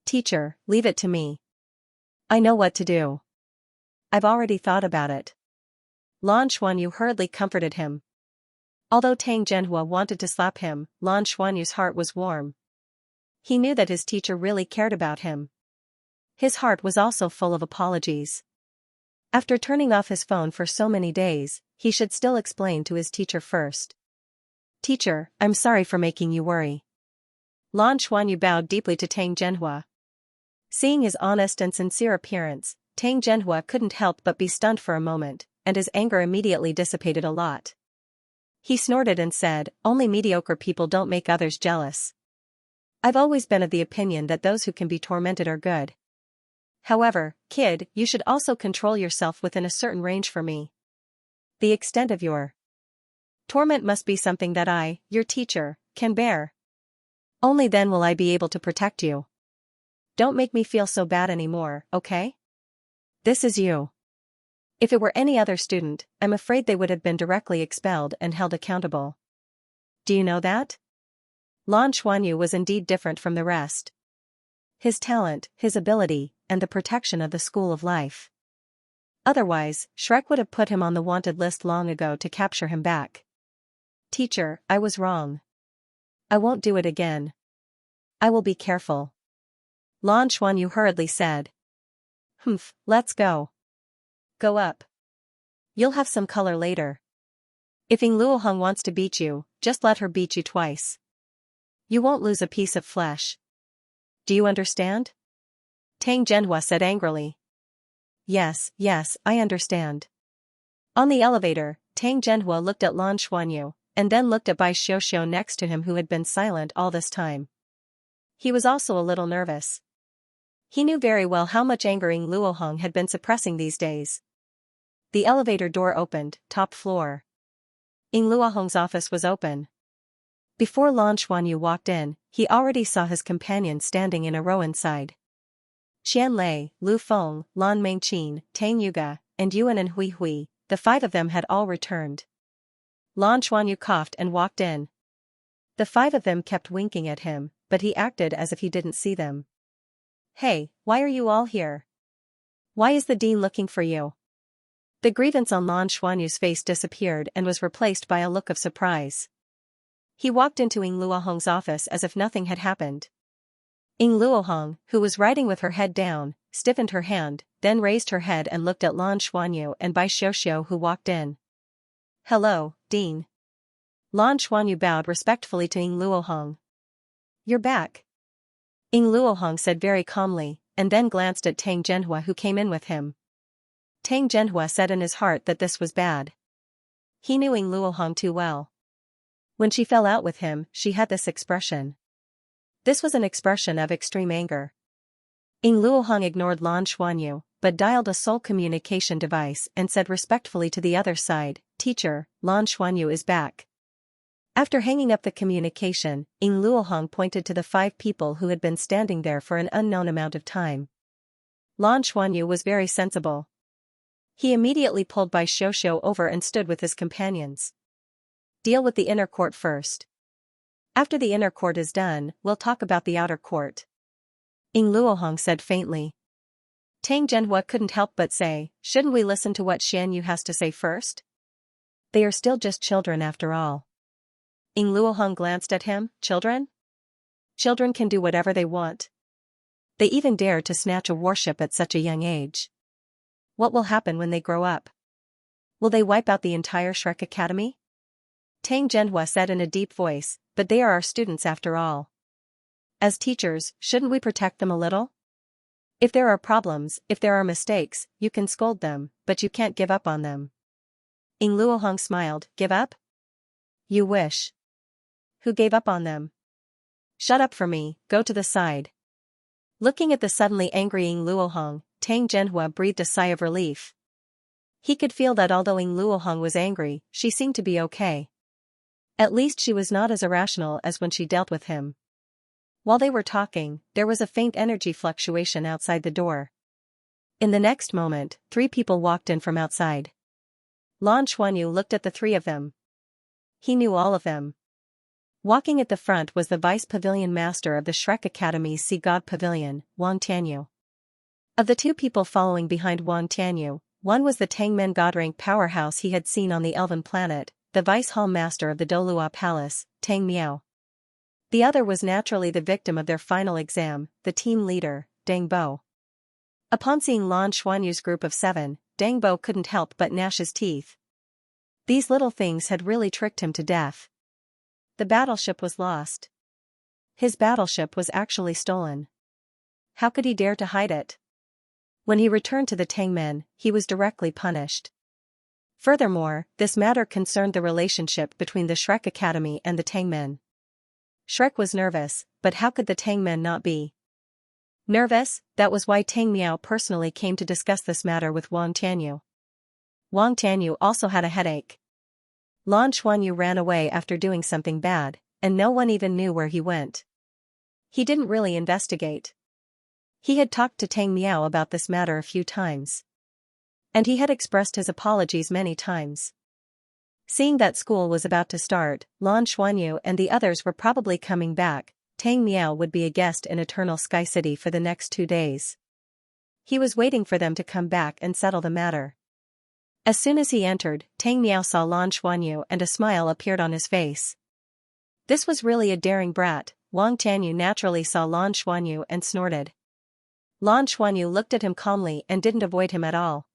Teacher, leave it to me. I know what to do. I've already thought about it." Lan Xuanyu hurriedly comforted him. Although Tang Zhenhua wanted to slap him, Lan Xuanyu's heart was warm. He knew that his teacher really cared about him. His heart was also full of apologies. After turning off his phone for so many days, he should still explain to his teacher first. "Teacher, I'm sorry for making you worry." Lan Xuanyu bowed deeply to Tang Zhenhua. Seeing his honest and sincere appearance, Tang Zhenhua couldn't help but be stunned for a moment, and his anger immediately dissipated a lot. He snorted and said, "Only mediocre people don't make others jealous. I've always been of the opinion that those who can be tormented are good. However, kid, you should also control yourself within a certain range for me. The extent of your torment must be something that I, your teacher, can bear. Only then will I be able to protect you. Don't make me feel so bad anymore, okay? This is you. If it were any other student, I'm afraid they would have been directly expelled and held accountable. Do you know that?" Lan Xuanyu was indeed different from the rest. His talent, his ability, and the protection of the school of life. Otherwise, Shrek would have put him on the wanted list long ago to capture him back. "Teacher, I was wrong. I won't do it again. I will be careful." Lan Xuanyu hurriedly said. "Humph, let's go. Go up. You'll have some color later. If Ying Luohong wants to beat you, just let her beat you twice. You won't lose a piece of flesh. Do you understand?" Tang Zhenhua said angrily. Yes, I understand." On the elevator, Tang Zhenhua looked at Lan Xuanyu, and then looked at Bai Xiuxiu next to him who had been silent all this time. He was also a little nervous. He knew very well how much anger Ying Luohong had been suppressing these days. The elevator door opened, top floor. Ying Luohong's office was open. Before Lan Xuanyu walked in, he already saw his companions standing in a row inside. Xian Lei, Lu Feng, Lan Mengqin, Tang Yuga, and Yuan and Hui Hui, the five of them had all returned. Lan Xuanyu coughed and walked in. The five of them kept winking at him, but he acted as if he didn't see them. "Hey, why are you all here? Why is the dean looking for you?" The grievance on Lan Xuanyu's face disappeared and was replaced by a look of surprise. He walked into Ying Luohong's office as if nothing had happened. Ying Luohong, who was writing with her head down, stiffened her hand, then raised her head and looked at Lan Xuanyu and Bai Xiuxiu who walked in. "Hello, Dean." Lan Xuanyu bowed respectfully to Ying Luohong. "You're back," Ying Luohong said very calmly, and then glanced at Tang Zhenhua who came in with him. Tang Zhenhua said in his heart that this was bad. He knew Ying Luohong too well. When she fell out with him, she had this expression. This was an expression of extreme anger. Luohong ignored Lan Xuanyu, but dialed a soul communication device and said respectfully to the other side, "Teacher, Lan Xuanyu is back." After hanging up the communication, Luohong pointed to the 5 people who had been standing there for an unknown amount of time. Lan Xuanyu was very sensible. He immediately pulled Bai Xiuxiu over and stood with his companions. "Deal with the inner court first. After the inner court is done, we'll talk about the outer court." Luohong said faintly. Tang Zhenhua couldn't help but say, "Shouldn't we listen to what Xianyu has to say first? They are still just children after all." Luohong glanced at him. "Children? Children can do whatever they want. They even dare to snatch a warship at such a young age. What will happen when they grow up? Will they wipe out the entire Shrek Academy?" Tang Zhenhua said in a deep voice, "But they are our students after all. As teachers, shouldn't we protect them a little? If there are problems, if there are mistakes, you can scold them, but you can't give up on them." Luohong smiled. "Give up? You wish. Who gave up on them? Shut up for me, go to the side." Looking at the suddenly angry Luohong, Tang Zhenhua breathed a sigh of relief. He could feel that although Luohong was angry, she seemed to be okay. At least she was not as irrational as when she dealt with him. While they were talking, there was a faint energy fluctuation outside the door. In the next moment, 3 people walked in from outside. Lan Xuanyu looked at the 3 of them. He knew all of them. Walking at the front was the vice pavilion master of the Shrek Academy's Sea God Pavilion, Wang Tianyu. Of the 2 people following behind Wang Tianyu, one was the Tangmen God-rank powerhouse he had seen on the Elven planet, the vice hall master of the Douluo Palace, Tang Miao. The other was naturally the victim of their final exam, the team leader, Deng Bo. Upon seeing Lan Xuanyu's group of 7, Deng Bo couldn't help but gnash his teeth. These little things had really tricked him to death. The battleship was lost. His battleship was actually stolen. How could he dare to hide it? When he returned to the Tangmen, he was directly punished. Furthermore, this matter concerned the relationship between the Shrek Academy and the Tangmen. Shrek was nervous, but how could the Tangmen not be nervous? That was why Tang Miao personally came to discuss this matter with Wang Tianyu. Wang Tianyu also had a headache. Lan Xuanyu ran away after doing something bad, and no one even knew where he went. He didn't really investigate. He had talked to Tang Miao about this matter a few times. And he had expressed his apologies many times. Seeing that school was about to start, Lan Xuanyu and the others were probably coming back, Tang Miao would be a guest in Eternal Sky City for the next 2 days. He was waiting for them to come back and settle the matter. As soon as he entered, Tang Miao saw Lan Xuanyu and a smile appeared on his face. This was really a daring brat. Wang Tianyu naturally saw Lan Xuanyu and snorted. Lan Xuanyu looked at him calmly and didn't avoid him at all.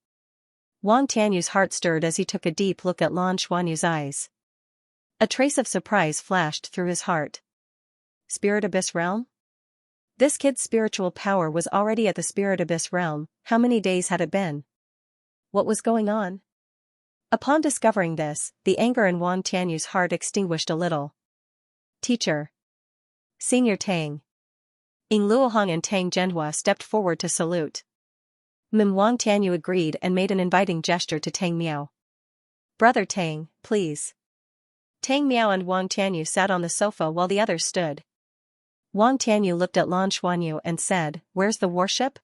Wang Tianyu's heart stirred as he took a deep look at Lan Xuanyu's eyes. A trace of surprise flashed through his heart. Spirit Abyss Realm? This kid's spiritual power was already at the Spirit Abyss Realm. How many days had it been? What was going on? Upon discovering this, the anger in Wang Tianyu's heart extinguished a little. Teacher. Senior Tang. Luohong and Tang Zhenhua stepped forward to salute. Wang Tianyu agreed and made an inviting gesture to Tang Miao. Brother Tang, please. Tang Miao and Wang Tianyu sat on the sofa while the others stood. Wang Tianyu looked at Lan Xuanyu and said, "Where's the warship?"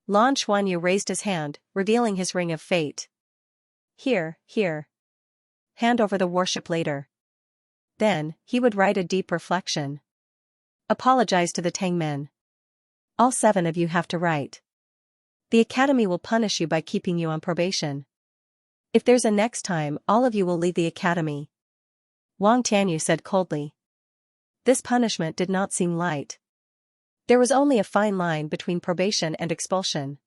Lan Xuanyu raised his hand, revealing his ring of fate. Here. Hand over the warship later. Then, he would write a deep reflection. Apologize to the Tangmen. All 7 of you have to write. The academy will punish you by keeping you on probation. If there's a next time, all of you will leave the academy. Wang Tianyu said coldly. This punishment did not seem light. There was only a fine line between probation and expulsion.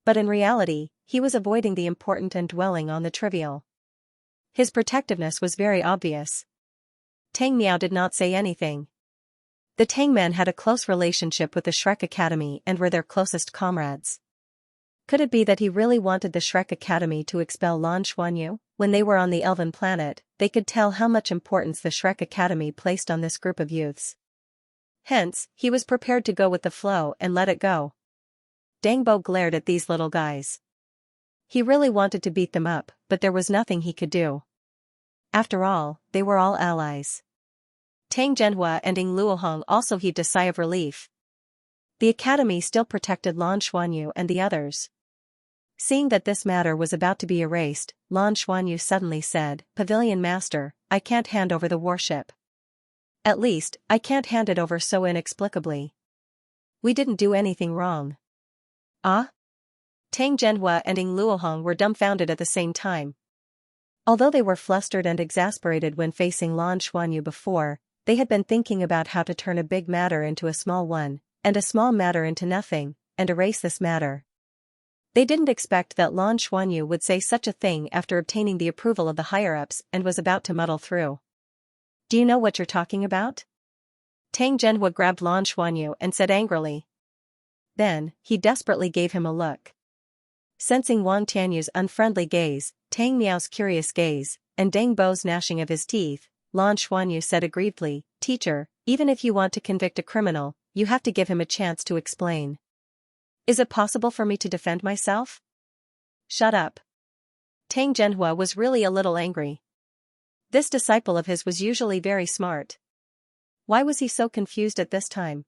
But in reality, he was avoiding the important and dwelling on the trivial. His protectiveness was very obvious. Tang Miao did not say anything. The Tangmen had a close relationship with the Shrek Academy and were their closest comrades. Could it be that he really wanted the Shrek Academy to expel Lan Xuanyu? When they were on the elven planet, they could tell how much importance the Shrek Academy placed on this group of youths. Hence, he was prepared to go with the flow and let it go. Dangbo glared at these little guys. He really wanted to beat them up, but there was nothing he could do. After all, they were all allies. Tang Zhenhua and Ying Luohong also heaved a sigh of relief. The academy still protected Lan Xuanyu and the others. Seeing that this matter was about to be erased, Lan Xuanyu suddenly said, "Pavilion Master, I can't hand over the warship. At least, I can't hand it over so inexplicably. We didn't do anything wrong." Ah? Tang Zhenhua and Ying Luohong were dumbfounded at the same time. Although they were flustered and exasperated when facing Lan Xuanyu before, they had been thinking about how to turn a big matter into a small one, and a small matter into nothing, and erase this matter. They didn't expect that Lan Xuanyu would say such a thing after obtaining the approval of the higher-ups and was about to muddle through. "Do you know what you're talking about?" Tang Zhenhua grabbed Lan Xuanyu and said angrily. Then, he desperately gave him a look. Sensing Wang Tianyu's unfriendly gaze, Tang Miao's curious gaze, and Dang Bo's gnashing of his teeth, Lan Xuanyu said aggrievedly, "Teacher, even if you want to convict a criminal, you have to give him a chance to explain. Is it possible for me to defend myself?" "Shut up." Tang Zhenhua was really a little angry. This disciple of his was usually very smart. Why was he so confused at this time?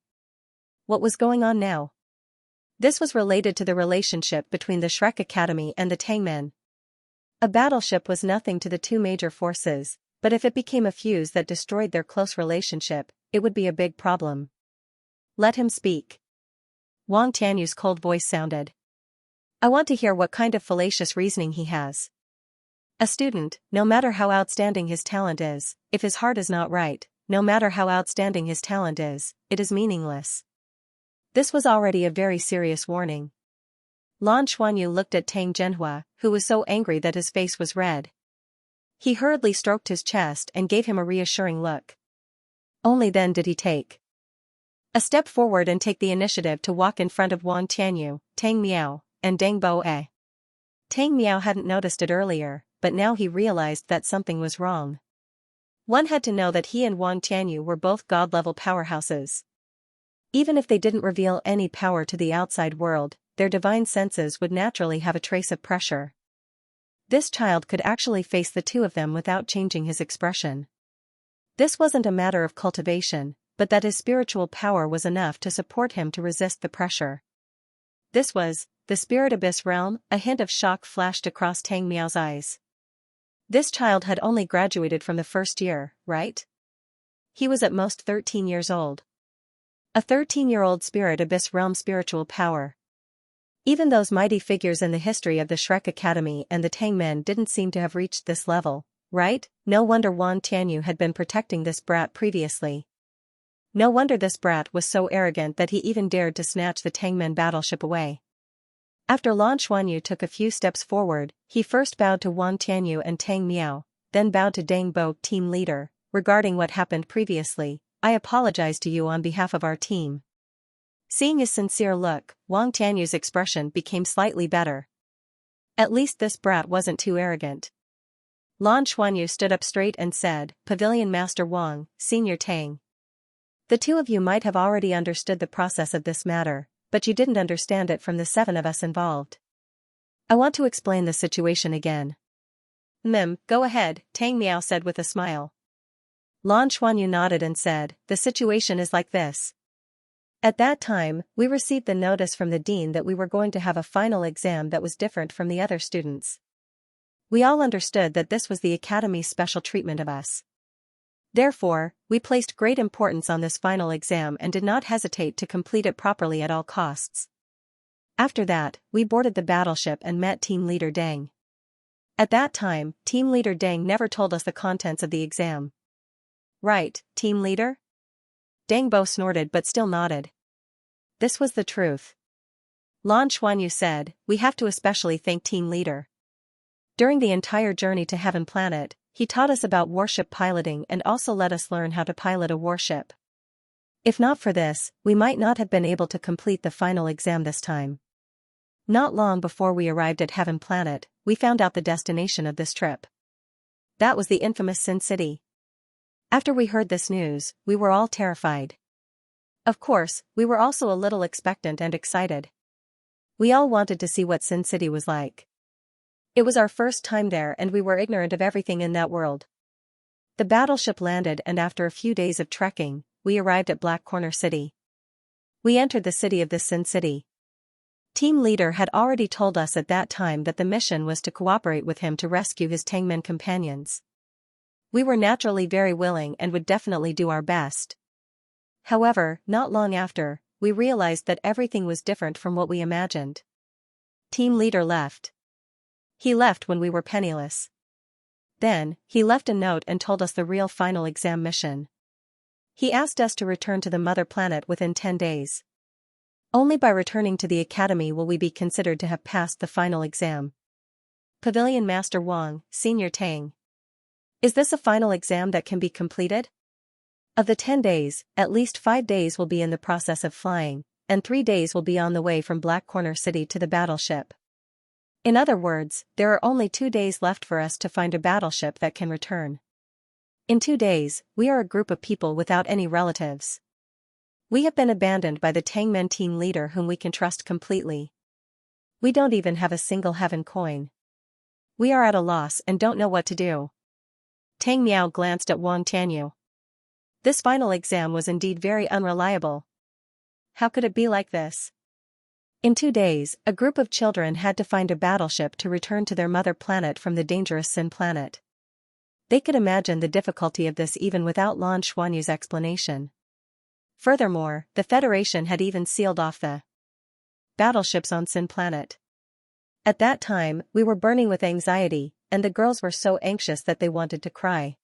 What was going on now? This was related to the relationship between the Shrek Academy and the Tangmen. A battleship was nothing to the two major forces, but if it became a fuse that destroyed their close relationship, it would be a big problem. "Let him speak." Wang Tianyu's cold voice sounded. "I want to hear what kind of fallacious reasoning he has. A student, no matter how outstanding his talent is, if his heart is not right, no matter how outstanding his talent is, it is meaningless." This was already a very serious warning. Lan Xuanyu looked at Tang Zhenhua, who was so angry that his face was red. He hurriedly stroked his chest and gave him a reassuring look. Only then did he take a step forward and take the initiative to walk in front of Wang Tianyu, Tang Miao, and Dang Bo. Tang Miao hadn't noticed it earlier, but now he realized that something was wrong. One had to know that he and Wang Tianyu were both god-level powerhouses. Even if they didn't reveal any power to the outside world, their divine senses would naturally have a trace of pressure. This child could actually face the two of them without changing his expression. This wasn't a matter of cultivation, but that his spiritual power was enough to support him to resist the pressure. This was the spirit abyss realm. A hint of shock flashed across Tang Miao's eyes. This child had only graduated from the first year, right? He was at most 13 years old. A 13-year-old spirit abyss realm spiritual power. Even those mighty figures in the history of the Shrek Academy and the Tangmen didn't seem to have reached this level, right? No wonder Wang Tianyu had been protecting this brat previously. No wonder this brat was so arrogant that he even dared to snatch the Tangmen battleship away. After Lan Xuanyu took a few steps forward, he first bowed to Wang Tianyu and Tang Miao, then bowed to Dang Bo, team leader. "Regarding what happened previously, I apologize to you on behalf of our team." Seeing his sincere look, Wang Tianyu's expression became slightly better. At least this brat wasn't too arrogant. Lan Xuanyu stood up straight and said, "Pavilion Master Wang, Senior Tang. The two of you might have already understood the process of this matter, but you didn't understand it from the 7 of us involved. I want to explain the situation again." Go ahead," Tang Miao said with a smile. Lan Xuanyu nodded and said, "The situation is like this. At that time, we received the notice from the dean that we were going to have a final exam that was different from the other students. We all understood that this was the Academy's special treatment of us. Therefore, we placed great importance on this final exam and did not hesitate to complete it properly at all costs. After that, we boarded the battleship and met Team Leader Deng. At that time, Team Leader Deng never told us the contents of the exam." "Right, Team Leader?" Deng Bo snorted but still nodded. This was the truth. Lan Xuanyu said, "We have to especially thank Team Leader. During the entire journey to Heaven Planet, he taught us about warship piloting and also let us learn how to pilot a warship. If not for this, we might not have been able to complete the final exam this time." Not long before we arrived at Heaven Planet, we found out the destination of this trip. That was the infamous Sin City. After we heard this news, we were all terrified. Of course, we were also a little expectant and excited. We all wanted to see what Sin City was like. It was our first time there and we were ignorant of everything in that world. The battleship landed and after a few days of trekking, we arrived at Black Corner City. We entered the city of this Sin City. Team leader had already told us at that time that the mission was to cooperate with him to rescue his Tangmen companions. We were naturally very willing and would definitely do our best. However, not long after, we realized that everything was different from what we imagined. Team leader left. He left when we were penniless. Then, he left a note and told us the real final exam mission. He asked us to return to the mother planet within 10 days. Only by returning to the academy will we be considered to have passed the final exam. Pavilion Master Wang, Senior Tang. Is this a final exam that can be completed? Of the 10 days, at least 5 days will be in the process of flying, and 3 days will be on the way from Black Corner City to the battleship. In other words, there are only 2 days left for us to find a battleship that can return. In 2 days, we are a group of people without any relatives. We have been abandoned by the Tangmen team leader whom we can trust completely. We don't even have a single heaven coin. We are at a loss and don't know what to do. Tang Miao glanced at Wang Tianyu. This final exam was indeed very unreliable. How could it be like this? In 2 days, a group of children had to find a battleship to return to their mother planet from the dangerous Sin planet. They could imagine the difficulty of this even without Lan Xuanyu's explanation. Furthermore, the Federation had even sealed off the battleships on Sin planet. At that time, we were burning with anxiety, and the girls were so anxious that they wanted to cry.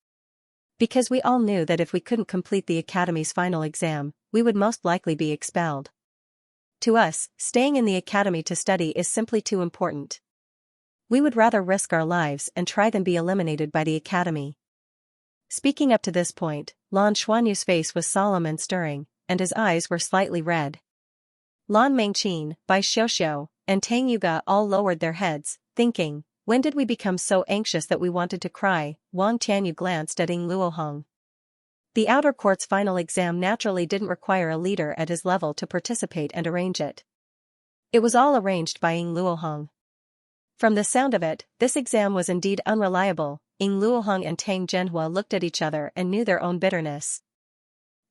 Because we all knew that if we couldn't complete the academy's final exam, we would most likely be expelled. To us, staying in the academy to study is simply too important. We would rather risk our lives and try than be eliminated by the academy. Speaking up to this point, Lan Xuanyu's face was solemn and stirring, and his eyes were slightly red. Lan Mengqin, Bai Xiuxiu, and Tang Yuga all lowered their heads, thinking, when did we become so anxious that we wanted to cry? Wang Tianyu glanced at Ying Luohong. The outer court's final exam naturally didn't require a leader at his level to participate and arrange it. It was all arranged by Ying Luohong. From the sound of it, this exam was indeed unreliable. Ying Luohong and Tang Zhenhua looked at each other and knew their own bitterness.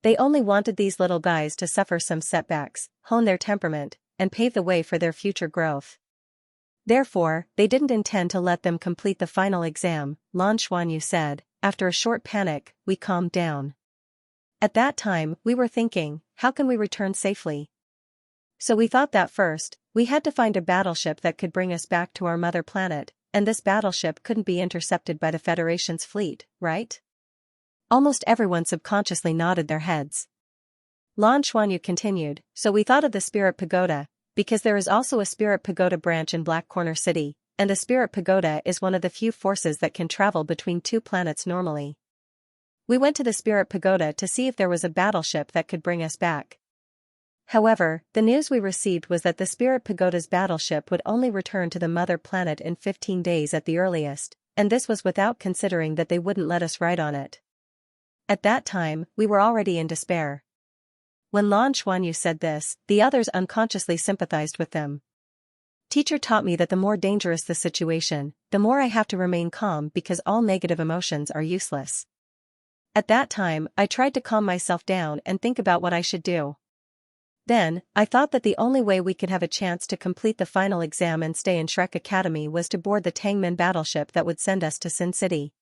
They only wanted these little guys to suffer some setbacks, hone their temperament, and pave the way for their future growth. Therefore, they didn't intend to let them complete the final exam, Lan Xuanyu said. After a short panic, we calmed down. At that time, we were thinking, how can we return safely? So we thought that first, we had to find a battleship that could bring us back to our mother planet, and this battleship couldn't be intercepted by the Federation's fleet, right? Almost everyone subconsciously nodded their heads. Lan Xuanyu continued, so we thought of the Spirit Pagoda, because there is also a Spirit Pagoda branch in Black Corner City, and the Spirit Pagoda is one of the few forces that can travel between 2 planets normally. We went to the Spirit Pagoda to see if there was a battleship that could bring us back. However, the news we received was that the Spirit Pagoda's battleship would only return to the mother planet in 15 days at the earliest, and this was without considering that they wouldn't let us ride on it. At that time, we were already in despair. When Lan Xuanyu said this, the others unconsciously sympathized with them. Teacher taught me that the more dangerous the situation, the more I have to remain calm because all negative emotions are useless. At that time, I tried to calm myself down and think about what I should do. Then, I thought that the only way we could have a chance to complete the final exam and stay in Shrek Academy was to board the Tangmen battleship that would send us to Sin City.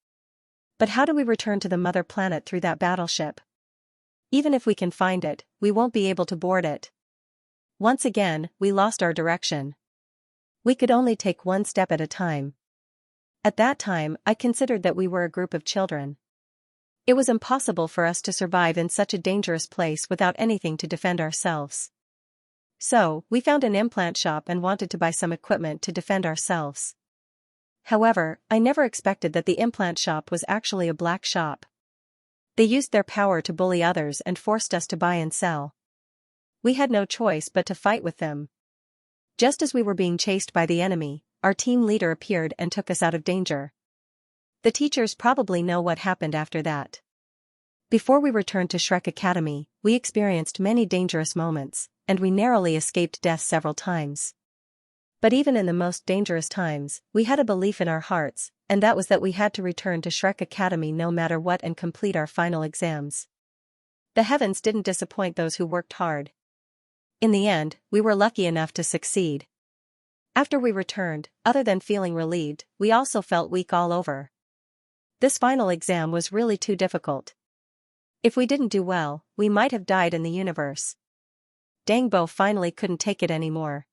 But how do we return to the mother planet through that battleship? Even if we can find it, we won't be able to board it. Once again, we lost our direction. We could only take one step at a time. At that time, I considered that we were a group of children. It was impossible for us to survive in such a dangerous place without anything to defend ourselves. So, we found an implant shop and wanted to buy some equipment to defend ourselves. However, I never expected that the implant shop was actually a black shop. They used their power to bully others and forced us to buy and sell. We had no choice but to fight with them. Just as we were being chased by the enemy, our team leader appeared and took us out of danger. The teachers probably know what happened after that. Before we returned to Shrek Academy, we experienced many dangerous moments, and we narrowly escaped death several times. But even in the most dangerous times, we had a belief in our hearts, and that was that we had to return to Shrek Academy no matter what and complete our final exams. The heavens didn't disappoint those who worked hard. In the end, we were lucky enough to succeed. After we returned, other than feeling relieved, we also felt weak all over. This final exam was really too difficult. If we didn't do well, we might have died in the universe. Dangbo finally couldn't take it anymore.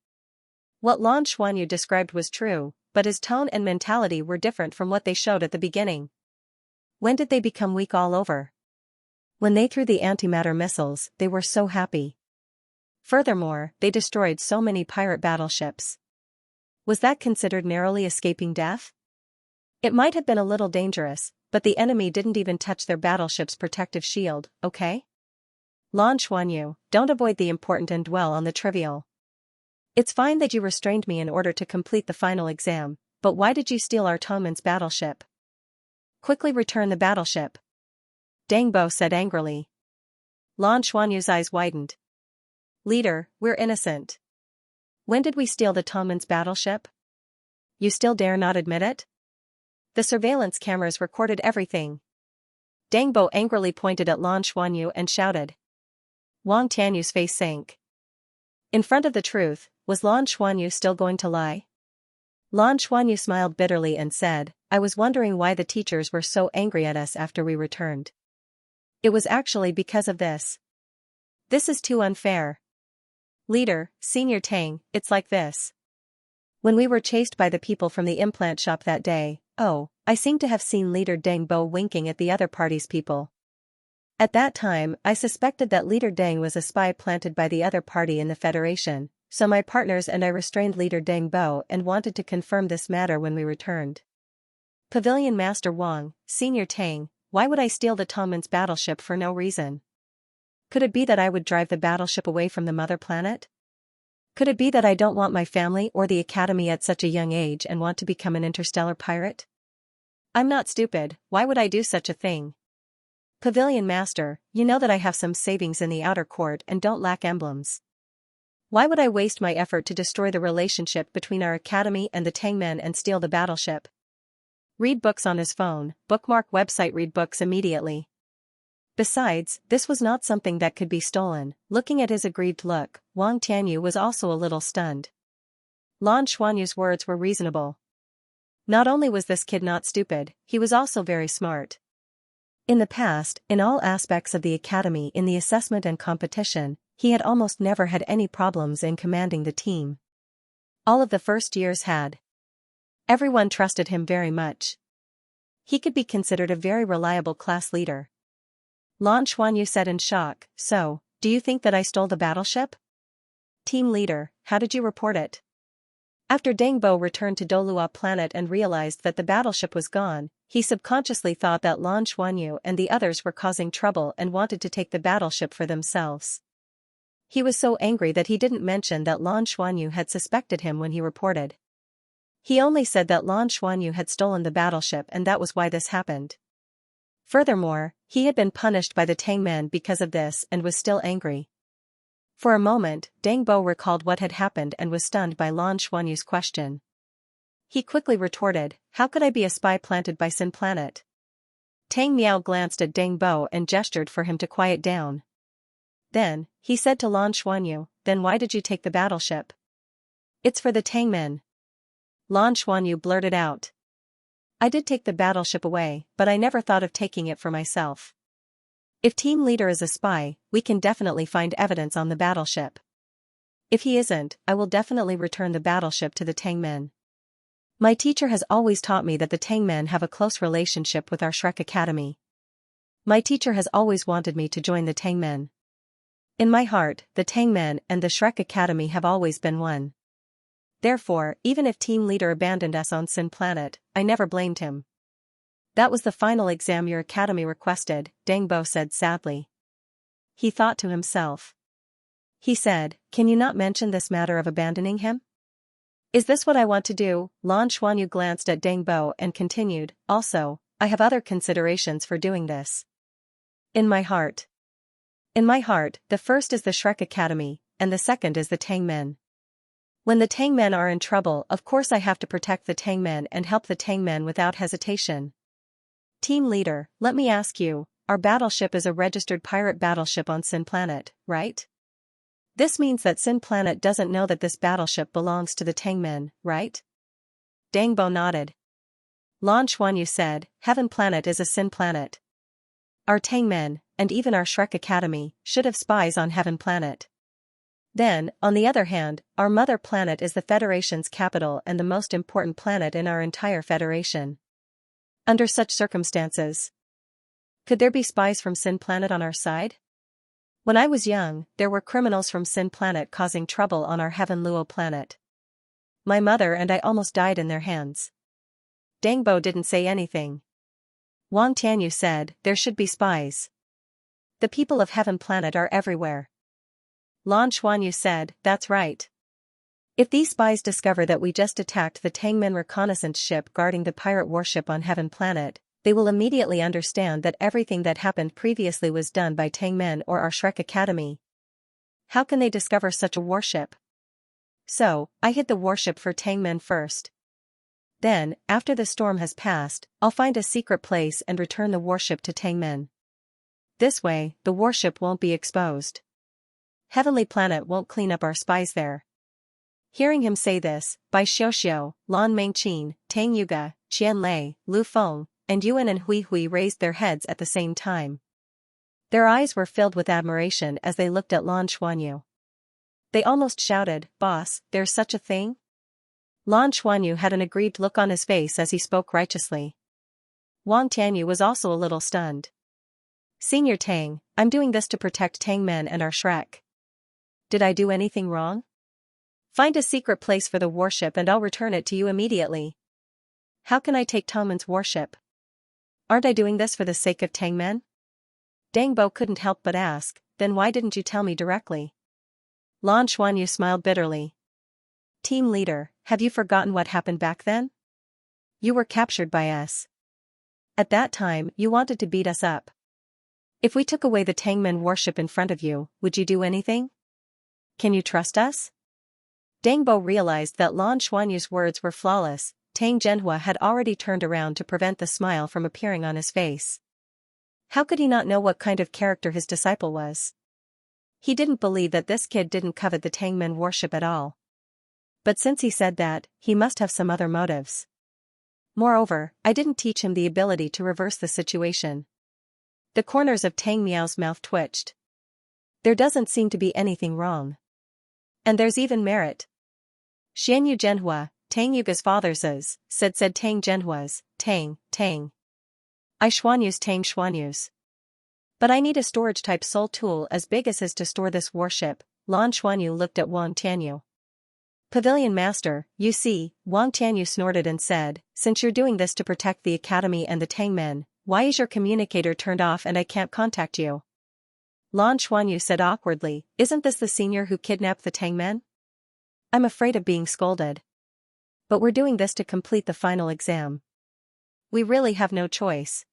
What Lan Xuanyu described was true, but his tone and mentality were different from what they showed at the beginning. When did they become weak all over? When they threw the antimatter missiles, they were so happy. Furthermore, they destroyed so many pirate battleships. Was that considered narrowly escaping death? It might have been a little dangerous, but the enemy didn't even touch their battleship's protective shield, okay? Lan Xuanyu, don't avoid the important and dwell on the trivial. It's fine that you restrained me in order to complete the final exam, but why did you steal our Toman's battleship? Quickly return the battleship. Dangbo said angrily. Lan Xuanyu's eyes widened. Leader, we're innocent. When did we steal the Toman's battleship? You still dare not admit it? The surveillance cameras recorded everything. Dangbo angrily pointed at Lan Xuanyu and shouted. Wang Tianyu's face sank. In front of the truth, was Lan Xuanyu still going to lie? Lan Xuanyu smiled bitterly and said, I was wondering why the teachers were so angry at us after we returned. It was actually because of this. This is too unfair. Leader, Senior Tang, it's like this. When we were chased by the people from the implant shop that day, I seem to have seen Leader Dangbo winking at the other party's people. At that time, I suspected that Leader Dang was a spy planted by the other party in the Federation, so my partners and I restrained Leader Dangbo and wanted to confirm this matter when we returned. Pavilion Master Wang, Senior Tang, why would I steal the Toman's battleship for no reason? Could it be that I would drive the battleship away from the mother planet? Could it be that I don't want my family or the academy at such a young age and want to become an interstellar pirate? I'm not stupid, why would I do such a thing? Pavilion Master, you know that I have some savings in the outer court and don't lack emblems. Why would I waste my effort to destroy the relationship between our academy and the Tangmen and steal the battleship? Read books on his phone, bookmark website, read books immediately. Besides, this was not something that could be stolen. Looking at his aggrieved look, Wang Tianyu was also a little stunned. Lan Xuanyu's words were reasonable. Not only was this kid not stupid, he was also very smart. In the past, in all aspects of the academy, in the assessment and competition, he had almost never had any problems in commanding the team. All of the first years had. Everyone trusted him very much. He could be considered a very reliable class leader. Lan Xuanyu said in shock, so, do you think that I stole the battleship? Team leader, how did you report it? After Dangbo returned to Douluo planet and realized that the battleship was gone, he subconsciously thought that Lan Xuanyu and the others were causing trouble and wanted to take the battleship for themselves. He was so angry that he didn't mention that Lan Xuanyu had suspected him when he reported. He only said that Lan Xuanyu had stolen the battleship and that was why this happened. Furthermore, he had been punished by the Tangmen because of this and was still angry. For a moment, Dangbo recalled what had happened and was stunned by Lan Xuanyu's question. He quickly retorted, how could I be a spy planted by Sin Planet? Tang Miao glanced at Dangbo and gestured for him to quiet down. Then, he said to Lan Xuanyu, then why did you take the battleship? It's for the Tangmen. Lan Xuanyu blurted out. I did take the battleship away, but I never thought of taking it for myself. If team leader is a spy, we can definitely find evidence on the battleship. If he isn't, I will definitely return the battleship to the Tangmen. My teacher has always taught me that the Tangmen have a close relationship with our Shrek Academy. My teacher has always wanted me to join the Tangmen. In my heart, the Tangmen and the Shrek Academy have always been one. Therefore, even if team leader abandoned us on Sin Planet, I never blamed him. That was the final exam your academy requested, Dangbo said sadly. He thought to himself. He said, can you not mention this matter of abandoning him? Is this what I want to do? Lan Xuanyu glanced at Dang Bo and continued, also, I have other considerations for doing this. In my heart. In my heart, the first is the Shrek Academy, and the second is the Tang Men. When the Tang Men are in trouble, of course I have to protect the Tang Men and help the Tang Men without hesitation. Team leader, let me ask you, our battleship is a registered pirate battleship on Sin Planet, right? This means that Sin Planet doesn't know that this battleship belongs to the Tang Men, right? Dang Bo nodded. Lan Xuanyu said, Heaven Planet is a Sin Planet. Our Tang Men, and even our Shrek Academy, should have spies on Heaven Planet. Then, on the other hand, our mother planet is the Federation's capital and the most important planet in our entire Federation. Under such circumstances, could there be spies from Sin Planet on our side? When I was young, there were criminals from Sin Planet causing trouble on our Heaven Luo planet. My mother and I almost died in their hands. Dang Bo didn't say anything. Wang Tianyu said, there should be spies. The people of Heaven Planet are everywhere. Lan Xuanyu said, that's right. If these spies discover that we just attacked the Tangmen reconnaissance ship guarding the pirate warship on Heaven Planet, they will immediately understand that everything that happened previously was done by Tangmen or our Shrek Academy. How can they discover such a warship? So, I hid the warship for Tangmen first. Then, after the storm has passed, I'll find a secret place and return the warship to Tangmen. This way, the warship won't be exposed. Heavenly Planet won't clean up our spies there. Hearing him say this, Bai Xiuxiu, Lan Mengqin, Tang Yuga, Qian Lei, Lu Feng, and Yuan and Hui Hui raised their heads at the same time. Their eyes were filled with admiration as they looked at Lan Xuanyu. They almost shouted, Boss, there's such a thing? Lan Xuanyu had an aggrieved look on his face as he spoke righteously. Wang Tianyu was also a little stunned. Senior Tang, I'm doing this to protect Tangmen and our Shrek. Did I do anything wrong? Find a secret place for the warship and I'll return it to you immediately. How can I take Tangmen's warship? Aren't I doing this for the sake of Tangmen? Dang Bo couldn't help but ask, then why didn't you tell me directly? Lan Xuanyu smiled bitterly. Team leader, have you forgotten what happened back then? You were captured by us. At that time, you wanted to beat us up. If we took away the Tangmen warship in front of you, would you do anything? Can you trust us? Dang Bo realized that Lan Xuanyu's words were flawless. Tang Zhenhua had already turned around to prevent the smile from appearing on his face. How could he not know what kind of character his disciple was? He didn't believe that this kid didn't covet the Tangmen warship at all. But since he said that, he must have some other motives. Moreover, I didn't teach him the ability to reverse the situation. The corners of Tang Miao's mouth twitched. There doesn't seem to be anything wrong. And there's even merit. Xianyu Zhenhua, Tang Yuga's father's said Tang Zhenhua's, Tang. I Xuanyu's Tang Xuanyu's. But I need a storage-type soul tool as big as his to store this warship. Lan Xuanyu looked at Wang Tianyu. Pavilion Master, you see, Wang Tianyu snorted and said, since you're doing this to protect the Academy and the Tangmen, why is your communicator turned off and I can't contact you? Lan Xuanyu said awkwardly, isn't this the senior who kidnapped the Tangmen? I'm afraid of being scolded. But we're doing this to complete the final exam. We really have no choice.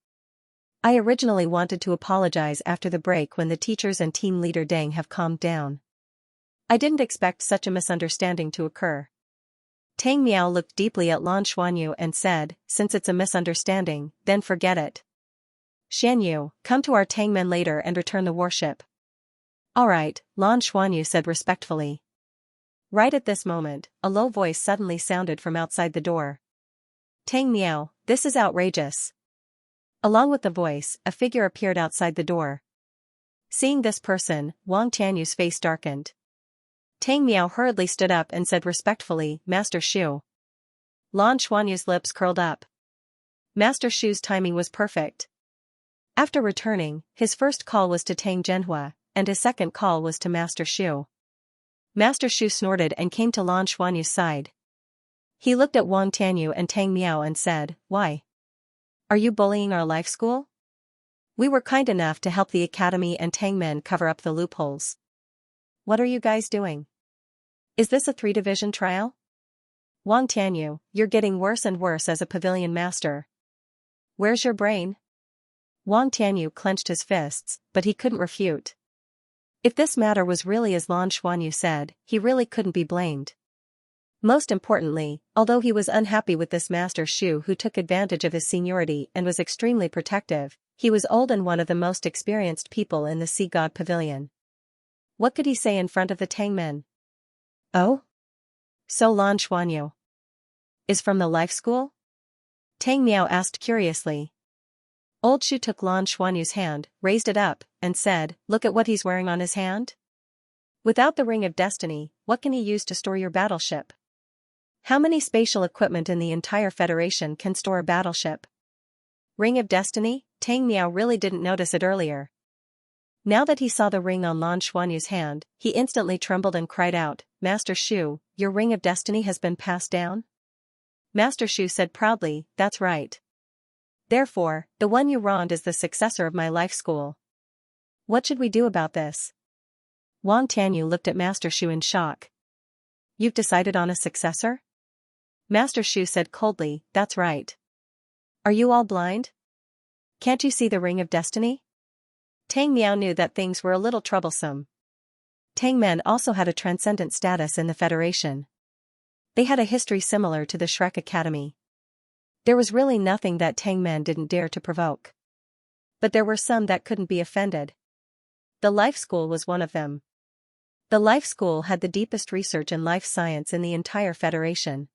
I originally wanted to apologize after the break when the teachers and team leader Deng have calmed down. I didn't expect such a misunderstanding to occur. Tang Miao looked deeply at Lan Xuanyu and said, since it's a misunderstanding, then forget it. Xianyu, come to our Tangmen later and return the warship. Alright, Lan Xuanyu said respectfully. Right at this moment, a low voice suddenly sounded from outside the door. Tang Miao, this is outrageous. Along with the voice, a figure appeared outside the door. Seeing this person, Wang Tianyu's face darkened. Tang Miao hurriedly stood up and said respectfully, Master Shu. Lan Xuanyu's lips curled up. Master Shu's timing was perfect. After returning, his first call was to Tang Zhenhua, and his second call was to Master Shu. Master Shu snorted and came to Lan Xuanyu's side. He looked at Wang Tianyu and Tang Miao and said, why? Are you bullying our life school? We were kind enough to help the Academy and Tangmen cover up the loopholes. What are you guys doing? Is this a 3-division trial? Wang Tianyu, you're getting worse and worse as a pavilion master. Where's your brain? Wang Tianyu clenched his fists, but he couldn't refute. If this matter was really as Lan Xuanyu said, he really couldn't be blamed. Most importantly, although he was unhappy with this Master Shu who took advantage of his seniority and was extremely protective, he was old and one of the most experienced people in the Sea God Pavilion. What could he say in front of the Tangmen? Oh? So Lan Xuanyu is from the life school? Tang Miao asked curiously. Old Shu took Lan Xuanyu's hand, raised it up, and said, "Look at what he's wearing on his hand. Without the Ring of Destiny, what can he use to store your battleship? How many spatial equipment in the entire Federation can store a battleship? Ring of Destiny?" Tang Miao really didn't notice it earlier. Now that he saw the ring on Lan Xuanyu's hand, he instantly trembled and cried out, "Master Shu, your Ring of Destiny has been passed down?" Master Shu said proudly, "That's right. Therefore, the one you wronged is the successor of my life school. What should we do about this?" Wang Tianyu looked at Master Shu in shock. "You've decided on a successor?" Master Shu said coldly, "That's right. Are you all blind? Can't you see the Ring of Destiny?" Tang Miao knew that things were a little troublesome. Tangmen also had a transcendent status in the Federation. They had a history similar to the Shrek Academy. There was really nothing that Tangmen didn't dare to provoke. But there were some that couldn't be offended. The Life School was one of them. The Life School had the deepest research in life science in the entire Federation.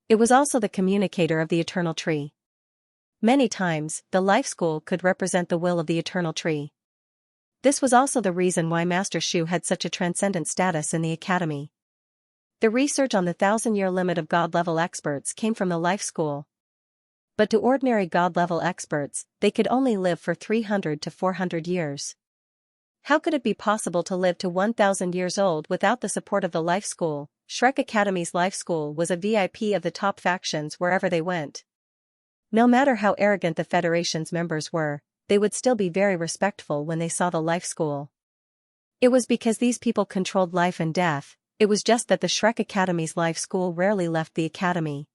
It was also the communicator of the Eternal Tree. Many times, the Life School could represent the will of the Eternal Tree. This was also the reason why Master Shu had such a transcendent status in the Academy. The research on the 1,000-year limit of God-level experts came from the Life School. But to ordinary God-level experts, they could only live for 300 to 400 years. How could it be possible to live to 1,000 years old without the support of the Life School? Shrek Academy's Life School was a VIP of the top factions wherever they went. No matter how arrogant the Federation's members were, they would still be very respectful when they saw the Life School. It was because these people controlled life and death. It was just that the Shrek Academy's Life School rarely left the Academy.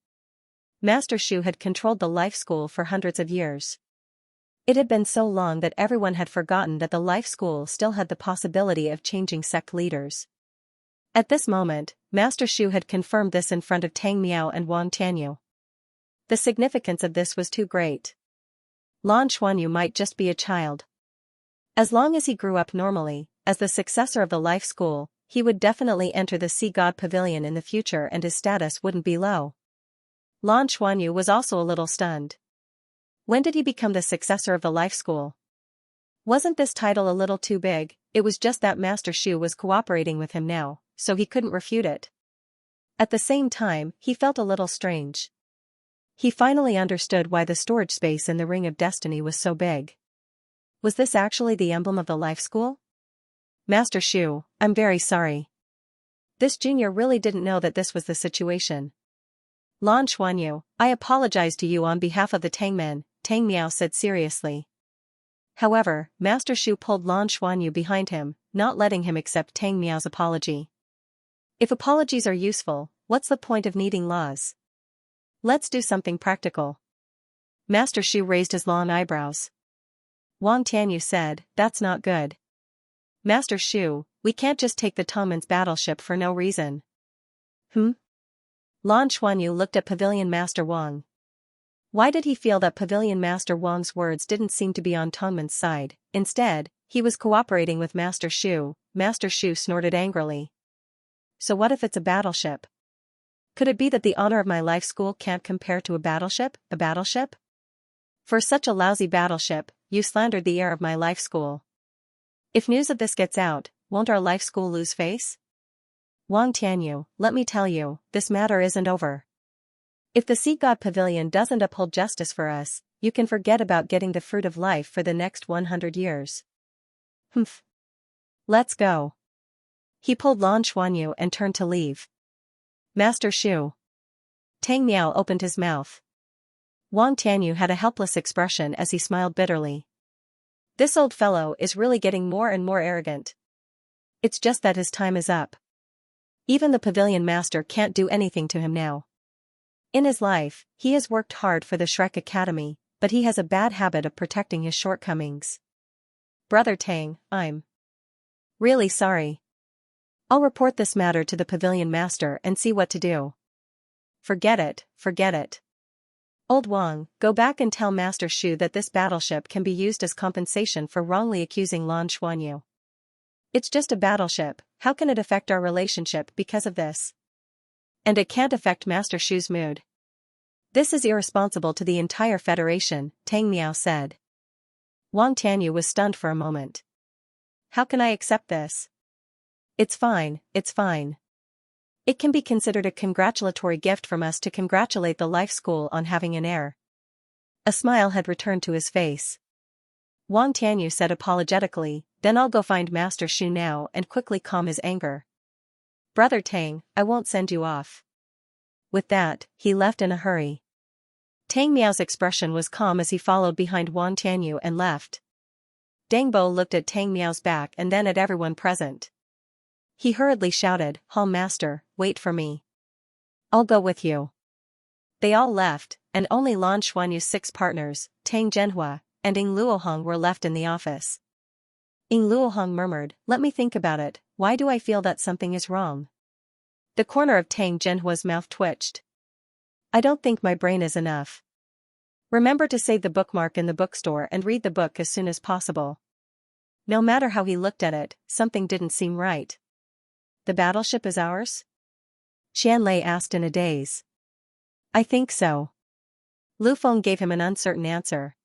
Master Shu had controlled the Life School for hundreds of years. It had been so long that everyone had forgotten that the Life School still had the possibility of changing sect leaders. At this moment, Master Shu had confirmed this in front of Tang Miao and Wang Tianyu. The significance of this was too great. Lan Xuanyu might just be a child. As long as he grew up normally, as the successor of the Life School, he would definitely enter the Sea God Pavilion in the future and his status wouldn't be low. Lan Xuanyu was also a little stunned. When did he become the successor of the Life School? Wasn't this title a little too big? It was just that Master Shu was cooperating with him now, so he couldn't refute it. At the same time, he felt a little strange. He finally understood why the storage space in the Ring of Destiny was so big. Was this actually the emblem of the Life School? Master Shu, I'm very sorry. This junior really didn't know that this was the situation. Lan Xuanyu, I apologize to you on behalf of the Tangmen, Tang Miao said seriously. However, Master Shu pulled Lan Xuanyu behind him, not letting him accept Tang Miao's apology. If apologies are useful, what's the point of needing laws? Let's do something practical. Master Shu raised his long eyebrows. Wang Tianyu said, that's not good. Master Shu, we can't just take the Tongmen's battleship for no reason. Lan Xuanyu looked at Pavilion Master Wang. Why did he feel that Pavilion Master Wang's words didn't seem to be on Tongmen's side? Instead, he was cooperating with Master Shu. Master Shu snorted angrily. So what if it's a battleship? Could it be that the honor of my life school can't compare to a battleship? A battleship? For such a lousy battleship, you slandered the heir of my life school. If news of this gets out, won't our life school lose face? Wang Tianyu, let me tell you, this matter isn't over. If the Sea God Pavilion doesn't uphold justice for us, you can forget about getting the fruit of life for the next 100 years. Let's go. He pulled Lan Xuanyu and turned to leave. Master Shu. Tang Miao opened his mouth. Wang Tianyu had a helpless expression as he smiled bitterly. This old fellow is really getting more and more arrogant. It's just that his time is up. Even the Pavilion Master can't do anything to him now. In his life, he has worked hard for the Shrek Academy, but he has a bad habit of protecting his shortcomings. Brother Tang, I'm really sorry. I'll report this matter to the pavilion master and see what to do. Forget it, forget it. Old Wang, go back and tell Master Shu that this battleship can be used as compensation for wrongly accusing Lan Xuanyu. It's just a battleship, how can it affect our relationship because of this? And it can't affect Master Shu's mood. This is irresponsible to the entire Federation, Tang Miao said. Wang Tianyu was stunned for a moment. How can I accept this? It's fine, it's fine. It can be considered a congratulatory gift from us to congratulate the life school on having an heir. A smile had returned to his face. Wang Tianyu said apologetically, then I'll go find Master Shu now and quickly calm his anger. Brother Tang, I won't send you off. With that, he left in a hurry. Tang Miao's expression was calm as he followed behind Wang Tianyu and left. Dang Bo looked at Tang Miao's back and then at everyone present. He hurriedly shouted, Hall Master, wait for me. I'll go with you. They all left, and only Lan Xuanyu's 6 partners, Tang Zhenhua, and Ying Luohong were left in the office. Ying Luohong murmured, let me think about it, why do I feel that something is wrong? The corner of Tang Zhenhua's mouth twitched. I don't think my brain is enough. Remember to save the bookmark in the bookstore and read the book as soon as possible. No matter how he looked at it, something didn't seem right. The battleship is ours? Qianlei asked in a daze. I think so. Lu Feng gave him an uncertain answer.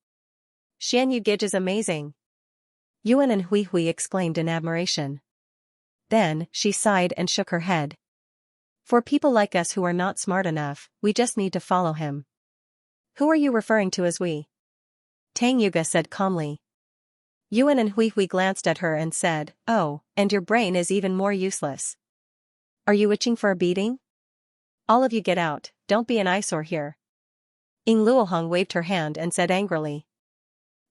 Xianyu Gij is amazing. Yuan and Hui Hui exclaimed in admiration. Then, she sighed and shook her head. For people like us who are not smart enough, we just need to follow him. Who are you referring to as we? Tang Yuga said calmly. Yuan and Hui Hui glanced at her and said, oh, and your brain is even more useless. Are you itching for a beating? All of you get out, don't be an eyesore here. Ying Luohong waved her hand and said angrily.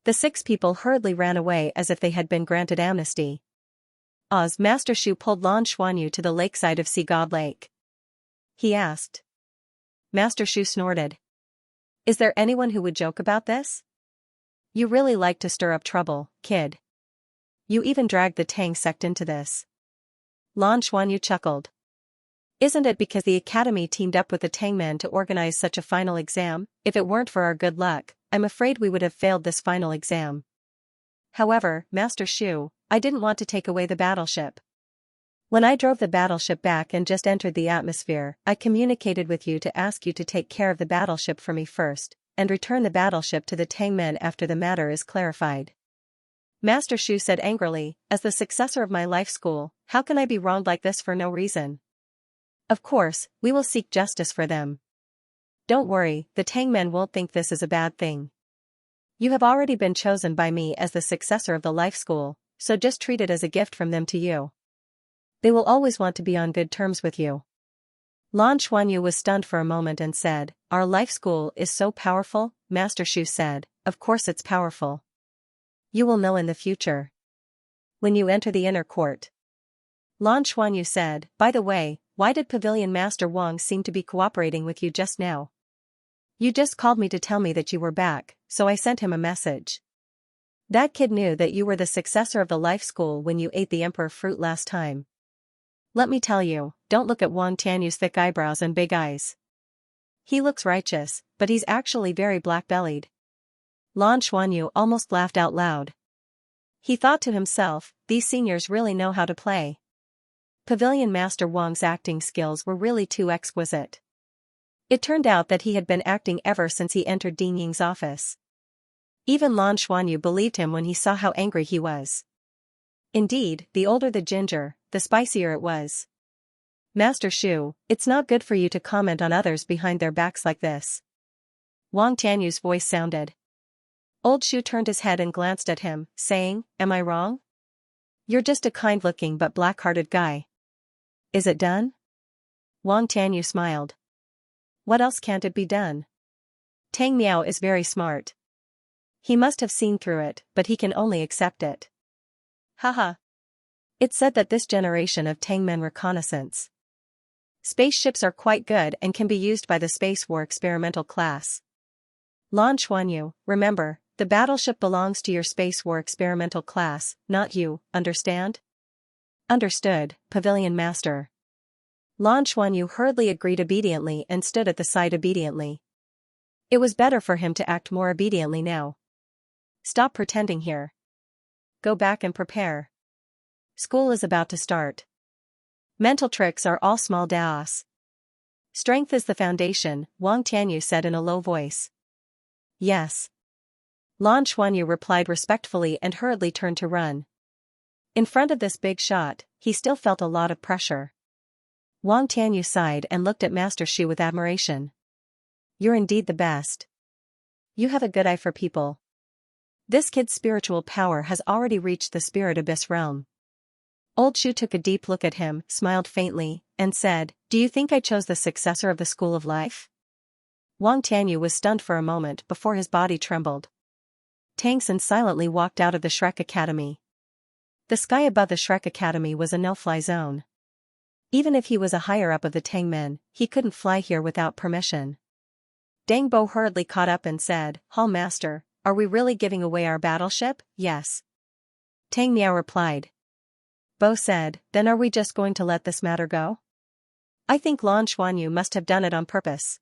The 6 people hurriedly ran away as if they had been granted amnesty. Master Shu pulled Lan Xuanyu to the lakeside of Sea God Lake. He asked. Master Shu snorted. Is there anyone who would joke about this? You really like to stir up trouble, kid. You even dragged the Tang sect into this. Lan Xuanyu chuckled. Isn't it because the academy teamed up with the Tang men to organize such a final exam? If it weren't for our good luck, I'm afraid we would have failed this final exam. However, Master Shu, I didn't want to take away the battleship. When I drove the battleship back and just entered the atmosphere, I communicated with you to ask you to take care of the battleship for me first, and return the battleship to the Tang men after the matter is clarified. Master Shu said angrily, as the successor of my life school, how can I be wronged like this for no reason? Of course, we will seek justice for them. Don't worry, the Tang men won't think this is a bad thing. You have already been chosen by me as the successor of the life school, so just treat it as a gift from them to you. They will always want to be on good terms with you. Lan Xuanyu was stunned for a moment and said, our life school is so powerful? Master Shu said, of course it's powerful. You will know in the future. When you enter the inner court. Lan Xuanyu said, by the way, why did Pavilion Master Wang seem to be cooperating with you just now? You just called me to tell me that you were back, so I sent him a message. That kid knew that you were the successor of the life school when you ate the emperor fruit last time. Let me tell you, don't look at Wang Tianyu's thick eyebrows and big eyes. He looks righteous, but he's actually very black-bellied. Lan Xuanyu almost laughed out loud. He thought to himself, these seniors really know how to play. Pavilion Master Wang's acting skills were really too exquisite. It turned out that he had been acting ever since he entered Ding Ying's office. Even Lan Xuanyu believed him when he saw how angry he was. Indeed, the older the ginger, the spicier it was. Master Shu, it's not good for you to comment on others behind their backs like this. Wang Tianyu's voice sounded. Old Shu turned his head and glanced at him, saying, am I wrong? You're just a kind-looking but black-hearted guy. Is it done? Wang Tianyu smiled. What else can't it be done? Tang Miao is very smart. He must have seen through it, but he can only accept it. Haha. It's said that this generation of Tang men reconnaissance Spaceships are quite good and can be used by the Space War experimental class. Lan Xuanyu, remember, the battleship belongs to your Space War experimental class, not you, understand? Understood, Pavilion Master. Lan Xuanyu hurriedly agreed obediently and stood at the side obediently. It was better for him to act more obediently now. Stop pretending here. Go back and prepare. School is about to start. Mental tricks are all small daos. Strength is the foundation, Wang Tianyu said in a low voice. Yes. Lan Xuanyu replied respectfully and hurriedly turned to run. In front of this big shot, he still felt a lot of pressure. Wang Tianyu sighed and looked at Master Xu with admiration. You're indeed the best. You have a good eye for people. This kid's spiritual power has already reached the spirit abyss realm. Old Xu took a deep look at him, smiled faintly, and said, Do you think I chose the successor of the School of Life? Wang Tianyu was stunned for a moment before his body trembled. Tangsun silently walked out of the Shrek Academy. The sky above the Shrek Academy was a no-fly zone. Even if he was a higher-up of the Tangmen, he couldn't fly here without permission. Dang Bo hurriedly caught up and said, Hall Master, are we really giving away our battleship? Yes. Tang Miao replied. Bo said, then are we just going to let this matter go? I think Lan Xuanyu must have done it on purpose.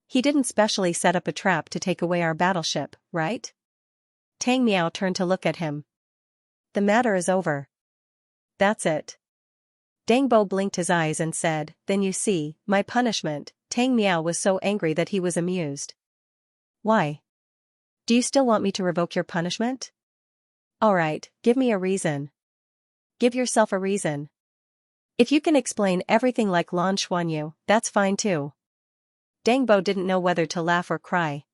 He didn't specially set up a trap to take away our battleship, right? Tang Miao turned to look at him. The matter is over. That's it. Dang Bo blinked his eyes and said, then you see, my punishment. Tang Miao was so angry that he was amused. Why? Do you still want me to revoke your punishment? Alright, give me a reason. Give yourself a reason. If you can explain everything like Lan Xuanyu, that's fine too. Dang Bo didn't know whether to laugh or cry.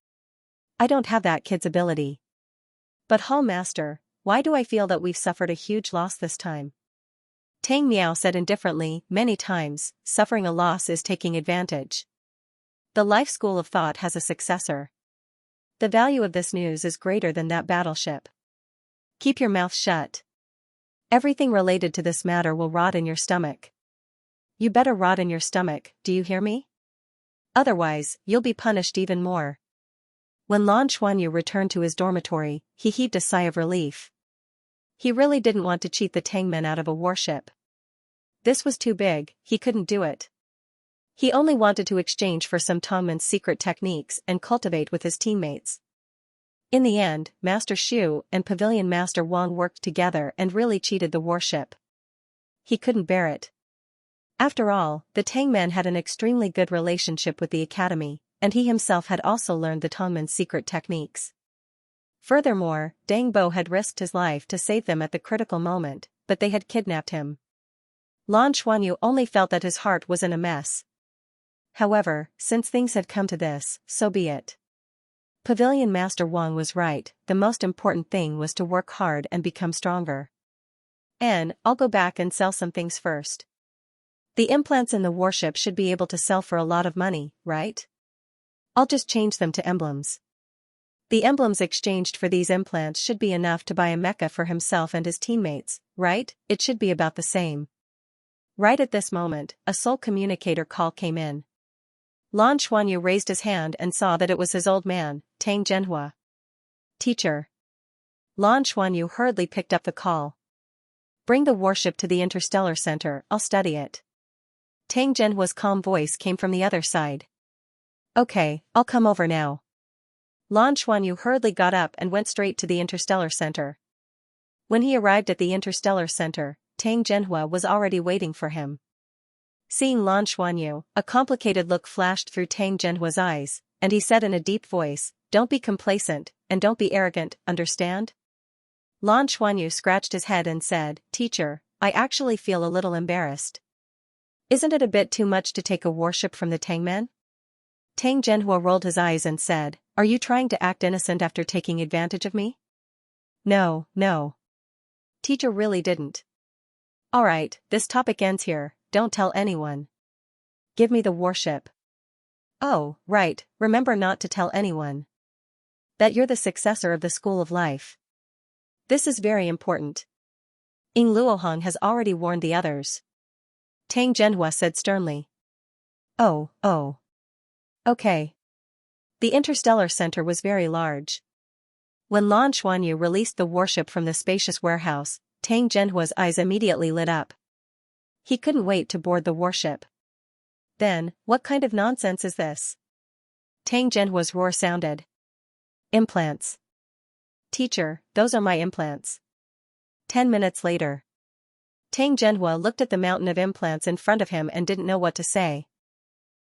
I don't have that kid's ability. But Hall Master, why do I feel that we've suffered a huge loss this time? Tang Miao said indifferently, many times, suffering a loss is taking advantage. The life school of thought has a successor. The value of this news is greater than that battleship. Keep your mouth shut. Everything related to this matter will rot in your stomach. You better rot in your stomach, do you hear me? Otherwise, you'll be punished even more. When Lan Xuanyu returned to his dormitory, he heaved a sigh of relief. He really didn't want to cheat the Tangmen out of a warship. This was too big, he couldn't do it. He only wanted to exchange for some Tongmen's secret techniques and cultivate with his teammates. In the end, Master Xu and Pavilion Master Wang worked together and really cheated the warship. He couldn't bear it. After all, the Tangmen had an extremely good relationship with the academy, and he himself had also learned the Tongmen's secret techniques. Furthermore, Dang Bo had risked his life to save them at the critical moment, but they had kidnapped him. Lan Xuanyu only felt that his heart was in a mess. However, since things had come to this, so be it. Pavilion Master Wang was right, the most important thing was to work hard and become stronger. I'll go back and sell some things first. The implants in the warship should be able to sell for a lot of money, right? I'll just change them to emblems. The emblems exchanged for these implants should be enough to buy a mecha for himself and his teammates, right? It should be about the same. Right at this moment, a soul communicator call came in. Lan Xuanyu raised his hand and saw that it was his old man, Tang Zhenhua. Teacher. Lan Xuanyu hurriedly picked up the call. Bring the warship to the Interstellar Center, I'll study it. Tang Zhenhua's calm voice came from the other side. Okay, I'll come over now. Lan Xuanyu hurriedly got up and went straight to the Interstellar Center. When he arrived at the Interstellar Center, Tang Zhenhua was already waiting for him. Seeing Lan Xuanyu, a complicated look flashed through Tang Zhenhua's eyes, and he said in a deep voice, Don't be complacent, and don't be arrogant, understand? Lan Xuanyu scratched his head and said, Teacher, I actually feel a little embarrassed. Isn't it a bit too much to take a warship from the Tangmen? Tang Zhenhua rolled his eyes and said, Are you trying to act innocent after taking advantage of me? No. Teacher really didn't. Alright, this topic ends here, don't tell anyone. Give me the warship. Oh, right, remember not to tell anyone. That you're the successor of the School of Life. This is very important. Ying Luohong has already warned the others. Tang Zhenhua said sternly. Oh. Okay. The interstellar center was very large. When Lan Xuanyu released the warship from the spacious warehouse, Tang Zhenhua's eyes immediately lit up. He couldn't wait to board the warship. Then, what kind of nonsense is this? Tang Zhenhua's roar sounded. Implants. Teacher, those are my implants. 10 minutes later. Tang Zhenhua looked at the mountain of implants in front of him and didn't know what to say.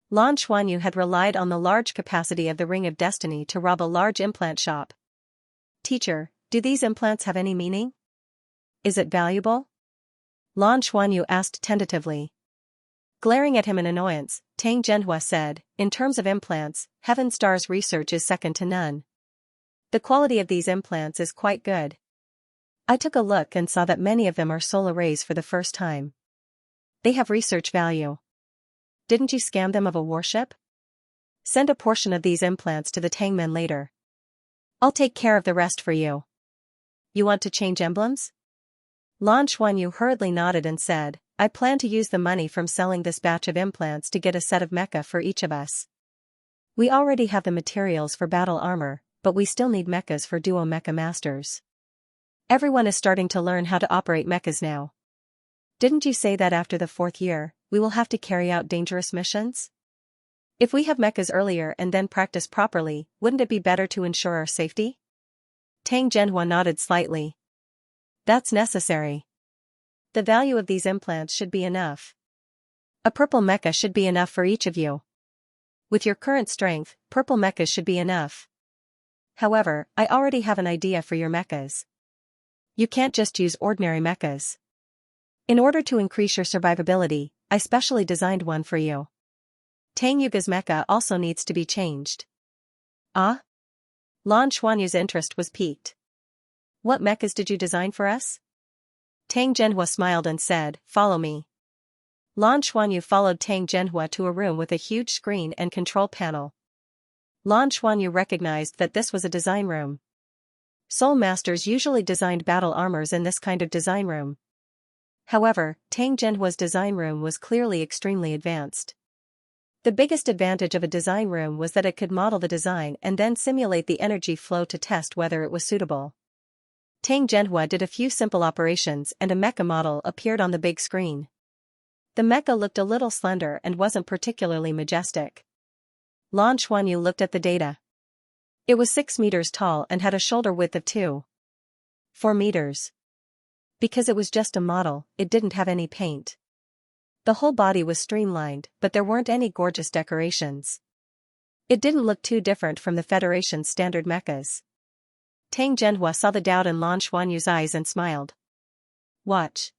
Lan Xuanyu had relied on the large capacity of the Ring of Destiny to rob a large implant shop. Teacher, do these implants have any meaning? Is it valuable? Lan Xuanyu asked tentatively. Glaring at him in annoyance, Tang Zhenhua said, in terms of implants, Heaven Star's research is second to none. The quality of these implants is quite good. I took a look and saw that many of them are solar rays for the first time. They have research value. Didn't you scam them of a warship? Send a portion of these implants to the Tangmen later. I'll take care of the rest for you. You want to change emblems? Lan Xuanyu hurriedly nodded and said, I plan to use the money from selling this batch of implants to get a set of mecha for each of us. We already have the materials for battle armor, but we still need mechas for duo mecha masters. Everyone is starting to learn how to operate mechas now. Didn't you say that after the 4th year, we will have to carry out dangerous missions? If we have mechas earlier and then practice properly, wouldn't it be better to ensure our safety? Tang Zhenhua nodded slightly. That's necessary. The value of these implants should be enough. A purple mecha should be enough for each of you. With your current strength, purple mechas should be enough. However, I already have an idea for your mechas. You can't just use ordinary mechas. In order to increase your survivability, I specially designed one for you. Tang Yuga's mecha also needs to be changed. Ah? Lan Xuanyu's interest was piqued. What mechas did you design for us? Tang Zhenhua smiled and said, Follow me. Lan Xuanyu followed Tang Zhenhua to a room with a huge screen and control panel. Lan Xuanyu recognized that this was a design room. Soul Masters usually designed battle armors in this kind of design room. However, Tang Zhenhua's design room was clearly extremely advanced. The biggest advantage of a design room was that it could model the design and then simulate the energy flow to test whether it was suitable. Tang Zhenhua did a few simple operations and a mecha model appeared on the big screen. The mecha looked a little slender and wasn't particularly majestic. Lan Xuanyu looked at the data. It was 6 meters tall and had a shoulder width of 2.4 meters. Because it was just a model, it didn't have any paint. The whole body was streamlined, but there weren't any gorgeous decorations. It didn't look too different from the Federation's standard mechas. Tang Zhenhua saw the doubt in Lan Xuanyu's eyes and smiled. Watch.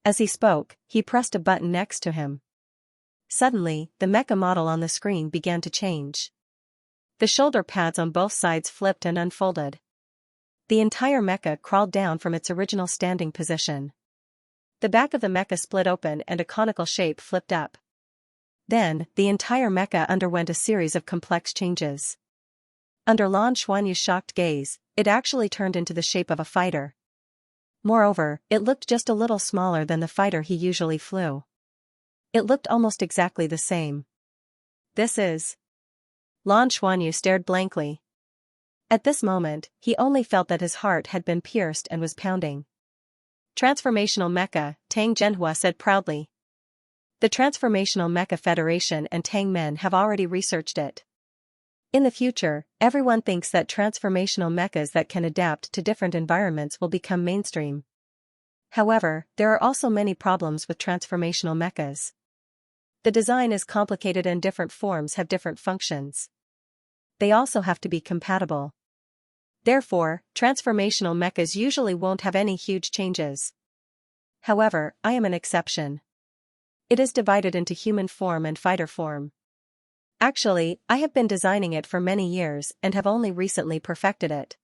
As he spoke, he pressed a button next to him. Suddenly, the mecha model on the screen began to change. The shoulder pads on both sides flipped and unfolded. The entire mecha crawled down from its original standing position. The back of the mecha split open and a conical shape flipped up. Then, the entire mecha underwent a series of complex changes. Under Lan Xuanyu's shocked gaze, it actually turned into the shape of a fighter. Moreover, it looked just a little smaller than the fighter he usually flew. It looked almost exactly the same. This is... Lan Xuanyu stared blankly. At this moment, he only felt that his heart had been pierced and was pounding. Transformational Mecha, Tang Zhenhua said proudly. The Transformational Mecha Federation and Tang Men have already researched it. In the future, everyone thinks that transformational mechas that can adapt to different environments will become mainstream. However, there are also many problems with transformational mechas. The design is complicated and different forms have different functions. They also have to be compatible. Therefore, transformational mechas usually won't have any huge changes. However, I am an exception. It is divided into human form and fighter form. Actually, I have been designing it for many years and have only recently perfected it.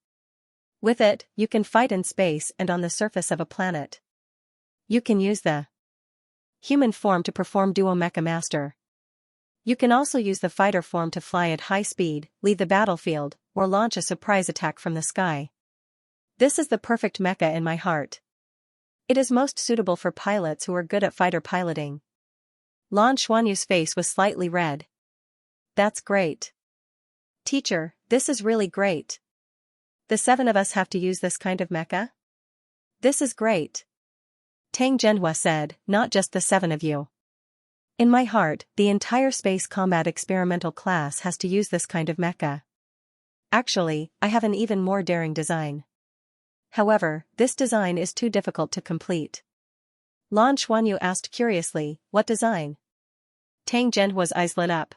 With it, you can fight in space and on the surface of a planet. You can use the human form to perform Duo Mecha Master. You can also use the fighter form to fly at high speed, leave the battlefield, or launch a surprise attack from the sky. This is the perfect mecha in my heart. It is most suitable for pilots who are good at fighter piloting. Lan Xuanyu's face was slightly red. That's great. Teacher, this is really great. The 7 of us have to use this kind of mecha? This is great. Tang Zhenhua said, not just the 7 of you. In my heart, the entire space combat experimental class has to use this kind of mecha. Actually, I have an even more daring design. However, this design is too difficult to complete. Lan Xuanyu asked curiously, what design? Tang Zhenhua's eyes lit up.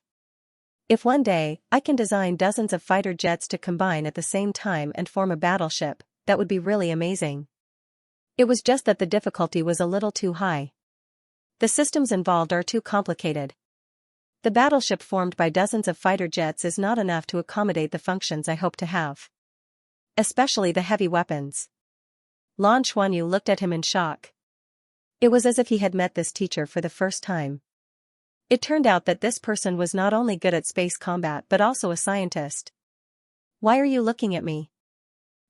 If one day, I can design dozens of fighter jets to combine at the same time and form a battleship, that would be really amazing. It was just that the difficulty was a little too high. The systems involved are too complicated. The battleship formed by dozens of fighter jets is not enough to accommodate the functions I hope to have. Especially the heavy weapons. Lan Xuanyu looked at him in shock. It was as if he had met this teacher for the first time. It turned out that this person was not only good at space combat but also a scientist. Why are you looking at me?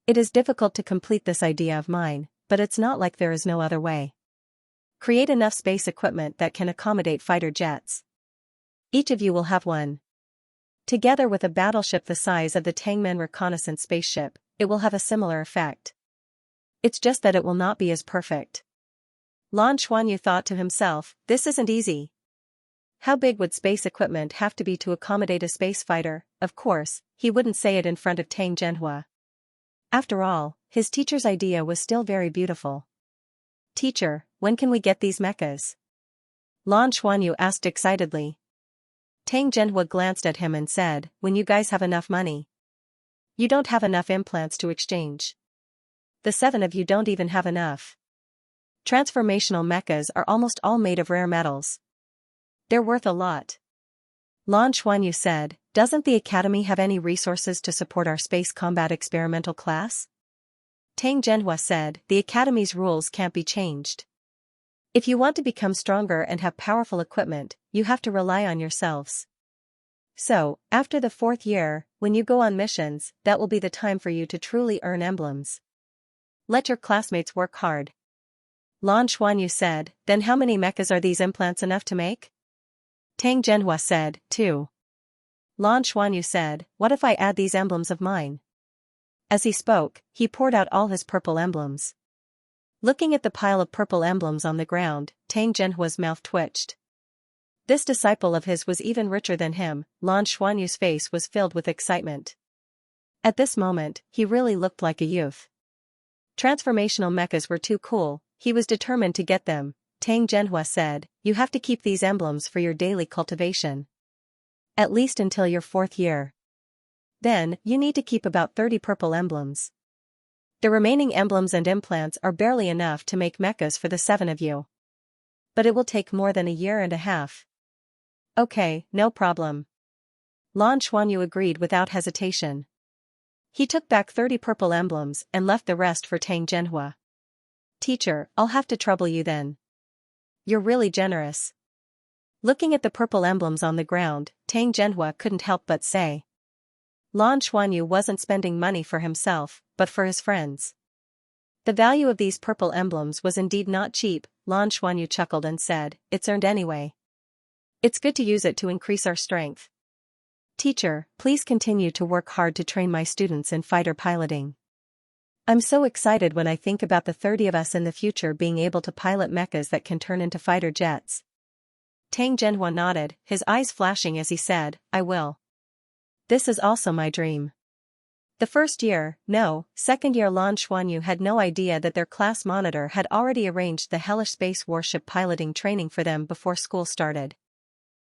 It is difficult to complete this idea of mine, but it's not like there is no other way. Create enough space equipment that can accommodate fighter jets. Each of you will have one. Together with a battleship the size of the Tangmen reconnaissance spaceship, it will have a similar effect. It's just that it will not be as perfect. Lan Xuanyu thought to himself, this isn't easy. How big would space equipment have to be to accommodate a space fighter? Of course, he wouldn't say it in front of Tang Zhenhua. After all, his teacher's idea was still very beautiful. Teacher, when can we get these mechas? Lan Xuanyu asked excitedly. Tang Zhenhua glanced at him and said, when you guys have enough money. You don't have enough implants to exchange. The 7 of you don't even have enough. Transformational mechas are almost all made of rare metals. They're worth a lot. Lan Xuanyu said, doesn't the Academy have any resources to support our space combat experimental class? Tang Zhenhua said, the Academy's rules can't be changed. If you want to become stronger and have powerful equipment, you have to rely on yourselves. So, after the 4th year, when you go on missions, that will be the time for you to truly earn emblems. Let your classmates work hard. Lan Xuanyu said, then how many mechas are these implants enough to make? Tang Zhenhua said, 2. Lan Xuanyu said, what if I add these emblems of mine? As he spoke, he poured out all his purple emblems. Looking at the pile of purple emblems on the ground, Tang Zhenhua's mouth twitched. This disciple of his was even richer than him. Lan Xuanyu's face was filled with excitement. At this moment, he really looked like a youth. Transformational mechas were too cool, he was determined to get them. Tang Zhenhua said, you have to keep these emblems for your daily cultivation. At least until your 4th year. Then, you need to keep about 30 purple emblems. The remaining emblems and implants are barely enough to make mechas for the 7 of you. But it will take more than a year and a half. Okay, no problem. Lan Xuanyu agreed without hesitation. He took back 30 purple emblems and left the rest for Tang Zhenhua. Teacher, I'll have to trouble you then. You're really generous. Looking at the purple emblems on the ground, Tang Zhenhua couldn't help but say. Lan Xuanyu wasn't spending money for himself, but for his friends. The value of these purple emblems was indeed not cheap. Lan Xuanyu chuckled and said, it's earned anyway. It's good to use it to increase our strength. Teacher, please continue to work hard to train my students in fighter piloting. I'm so excited when I think about the 30 of us in the future being able to pilot mechas that can turn into fighter jets. Tang Zhenhua nodded, his eyes flashing as he said, I will. This is also my dream. The 1st year, no, 2nd year Lan Xuanyu had no idea that their class monitor had already arranged the hellish space warship piloting training for them before school started.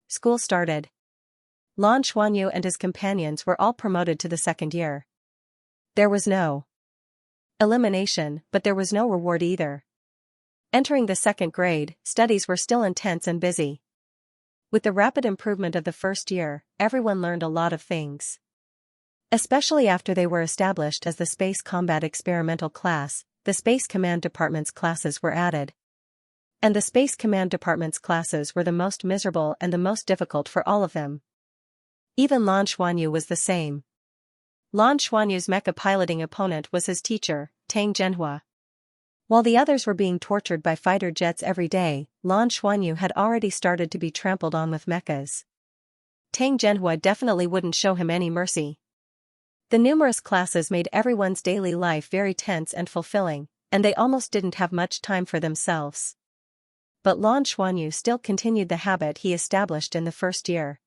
School started. Lan Xuanyu and his companions were all promoted to the 2nd year. There was no elimination, but there was no reward either. Entering the 2nd grade, studies were still intense and busy. With the rapid improvement of the 1st year, everyone learned a lot of things. Especially after they were established as the Space Combat Experimental Class, the Space Command Department's classes were added. And the Space Command Department's classes were the most miserable and the most difficult for all of them. Even Lan Xuanyu was the same. Lan Xuanyu's mecha piloting opponent was his teacher, Tang Zhenhua. While the others were being tortured by fighter jets every day, Lan Xuanyu had already started to be trampled on with mechas. Tang Zhenhua definitely wouldn't show him any mercy. The numerous classes made everyone's daily life very tense and fulfilling, and they almost didn't have much time for themselves. But Lan Xuanyu still continued the habit he established in the first year.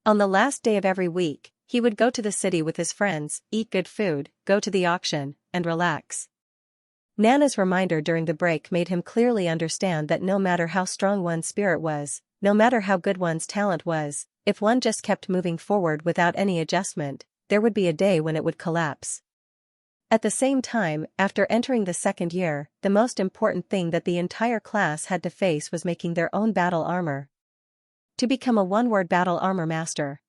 On the last day of every week, he would go to the city with his friends, eat good food, go to the auction, and relax. Nana's reminder during the break made him clearly understand that no matter how strong one's spirit was, no matter how good one's talent was, if one just kept moving forward without any adjustment, there would be a day when it would collapse. At the same time, after entering the second year, the most important thing that the entire class had to face was making their own battle armor. To become a one-word battle armor master.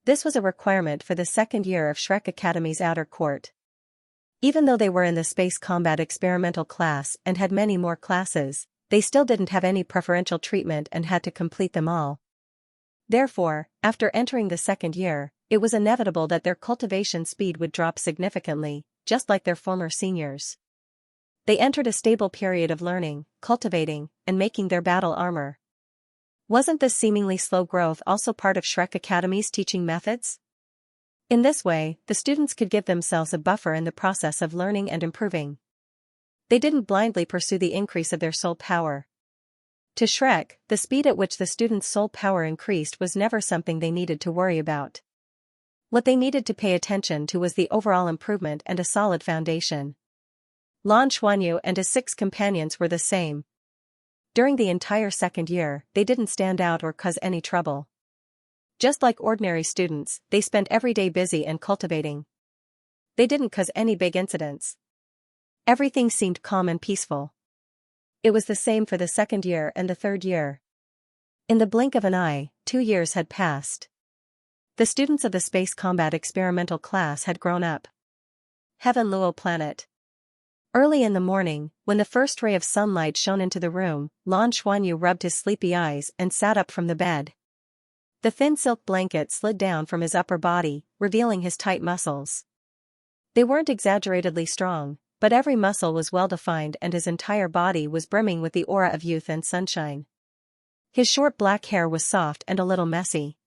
This was a requirement for the second year of Shrek Academy's outer court. Even though they were in the space combat experimental class and had many more classes, they still didn't have any preferential treatment and had to complete them all. Therefore, after entering the second year, it was inevitable that their cultivation speed would drop significantly, just like their former seniors. They entered a stable period of learning, cultivating, and making their battle armor. Wasn't this seemingly slow growth also part of Shrek Academy's teaching methods? In this way, the students could give themselves a buffer in the process of learning and improving. They didn't blindly pursue the increase of their soul power. To Shrek, the speed at which the students' soul power increased was never something they needed to worry about. What they needed to pay attention to was the overall improvement and a solid foundation. Lan Xuanyu and his 6 companions were the same. During the entire second year, they didn't stand out or cause any trouble. Just like ordinary students, they spent every day busy and cultivating. They didn't cause any big incidents. Everything seemed calm and peaceful. It was the same for the second year and the third year. In the blink of an eye, 2 years had passed. The students of the space combat experimental class had grown up. Heaven Luo planet. Early in the morning, when the first ray of sunlight shone into the room, Lan Xuanyu rubbed his sleepy eyes and sat up from the bed. The thin silk blanket slid down from his upper body, revealing his tight muscles. They weren't exaggeratedly strong, but every muscle was well-defined and his entire body was brimming with the aura of youth and sunshine. His short black hair was soft and a little messy.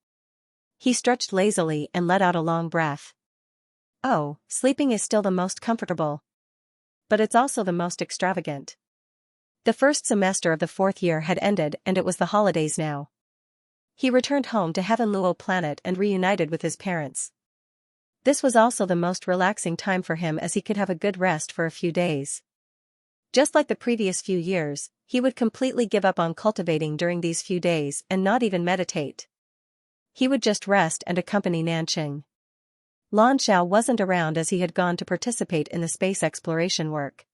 He stretched lazily and let out a long breath. Oh, sleeping is still the most comfortable. But it's also the most extravagant. The first semester of the 4th year had ended and it was the holidays now. He returned home to Heaven Luo planet and reunited with his parents. This was also the most relaxing time for him as he could have a good rest for a few days. Just like the previous few years, he would completely give up on cultivating during these few days and not even meditate. He would just rest and accompany Nanqing. Lan Xiao wasn't around as he had gone to participate in the space exploration work.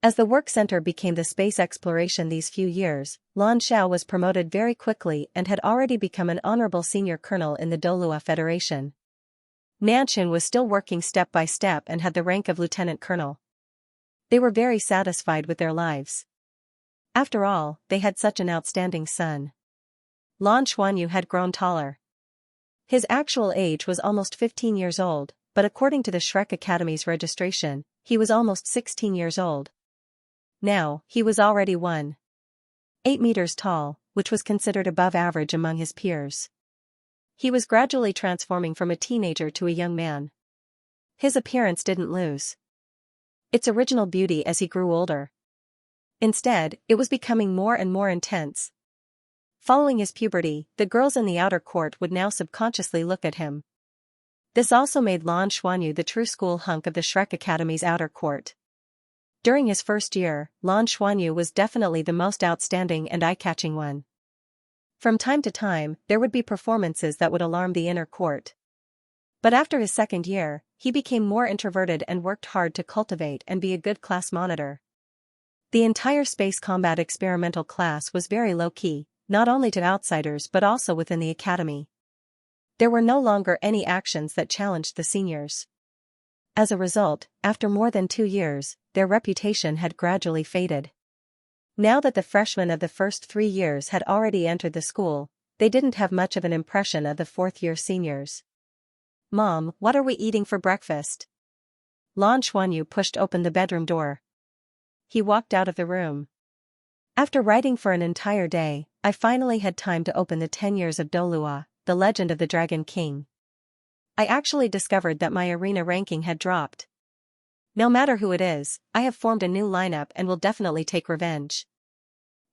As the work center became the space exploration these few years, Lan Xiao was promoted very quickly and had already become an honorable senior colonel in the Douluo Federation. Nanqing was still working step by step and had the rank of lieutenant colonel. They were very satisfied with their lives. After all, they had such an outstanding son. Lan Xuanyu had grown taller. His actual age was almost 15 years old, but according to the Shrek Academy's registration, he was almost 16 years old. Now, he was already 1.8 meters tall, which was considered above average among his peers. He was gradually transforming from a teenager to a young man. His appearance didn't lose its original beauty as he grew older. Instead, it was becoming more and more intense. Following his puberty, the girls in the outer court would now subconsciously look at him. This also made Lan Xuanyu the true school hunk of the Shrek Academy's outer court. During his first year, Lan Xuanyu was definitely the most outstanding and eye-catching one. From time to time, there would be performances that would alarm the inner court. But after his second year, he became more introverted and worked hard to cultivate and be a good class monitor. The entire space combat experimental class was very low-key, not only to outsiders but also within the academy. There were no longer any actions that challenged the seniors. As a result, after more than 2 years, their reputation had gradually faded. Now that the freshmen of the first 3 years had already entered the school, they didn't have much of an impression of the 4th-year seniors. "Mom, what are we eating for breakfast?" Lan Xuanyu pushed open the bedroom door. he walked out of the room. After writing for an entire day, I finally had time to open the 10 Years of Douluo, the Legend of the Dragon King. I actually discovered that my arena ranking had dropped. No matter who it is, I have formed a new lineup and will definitely take revenge.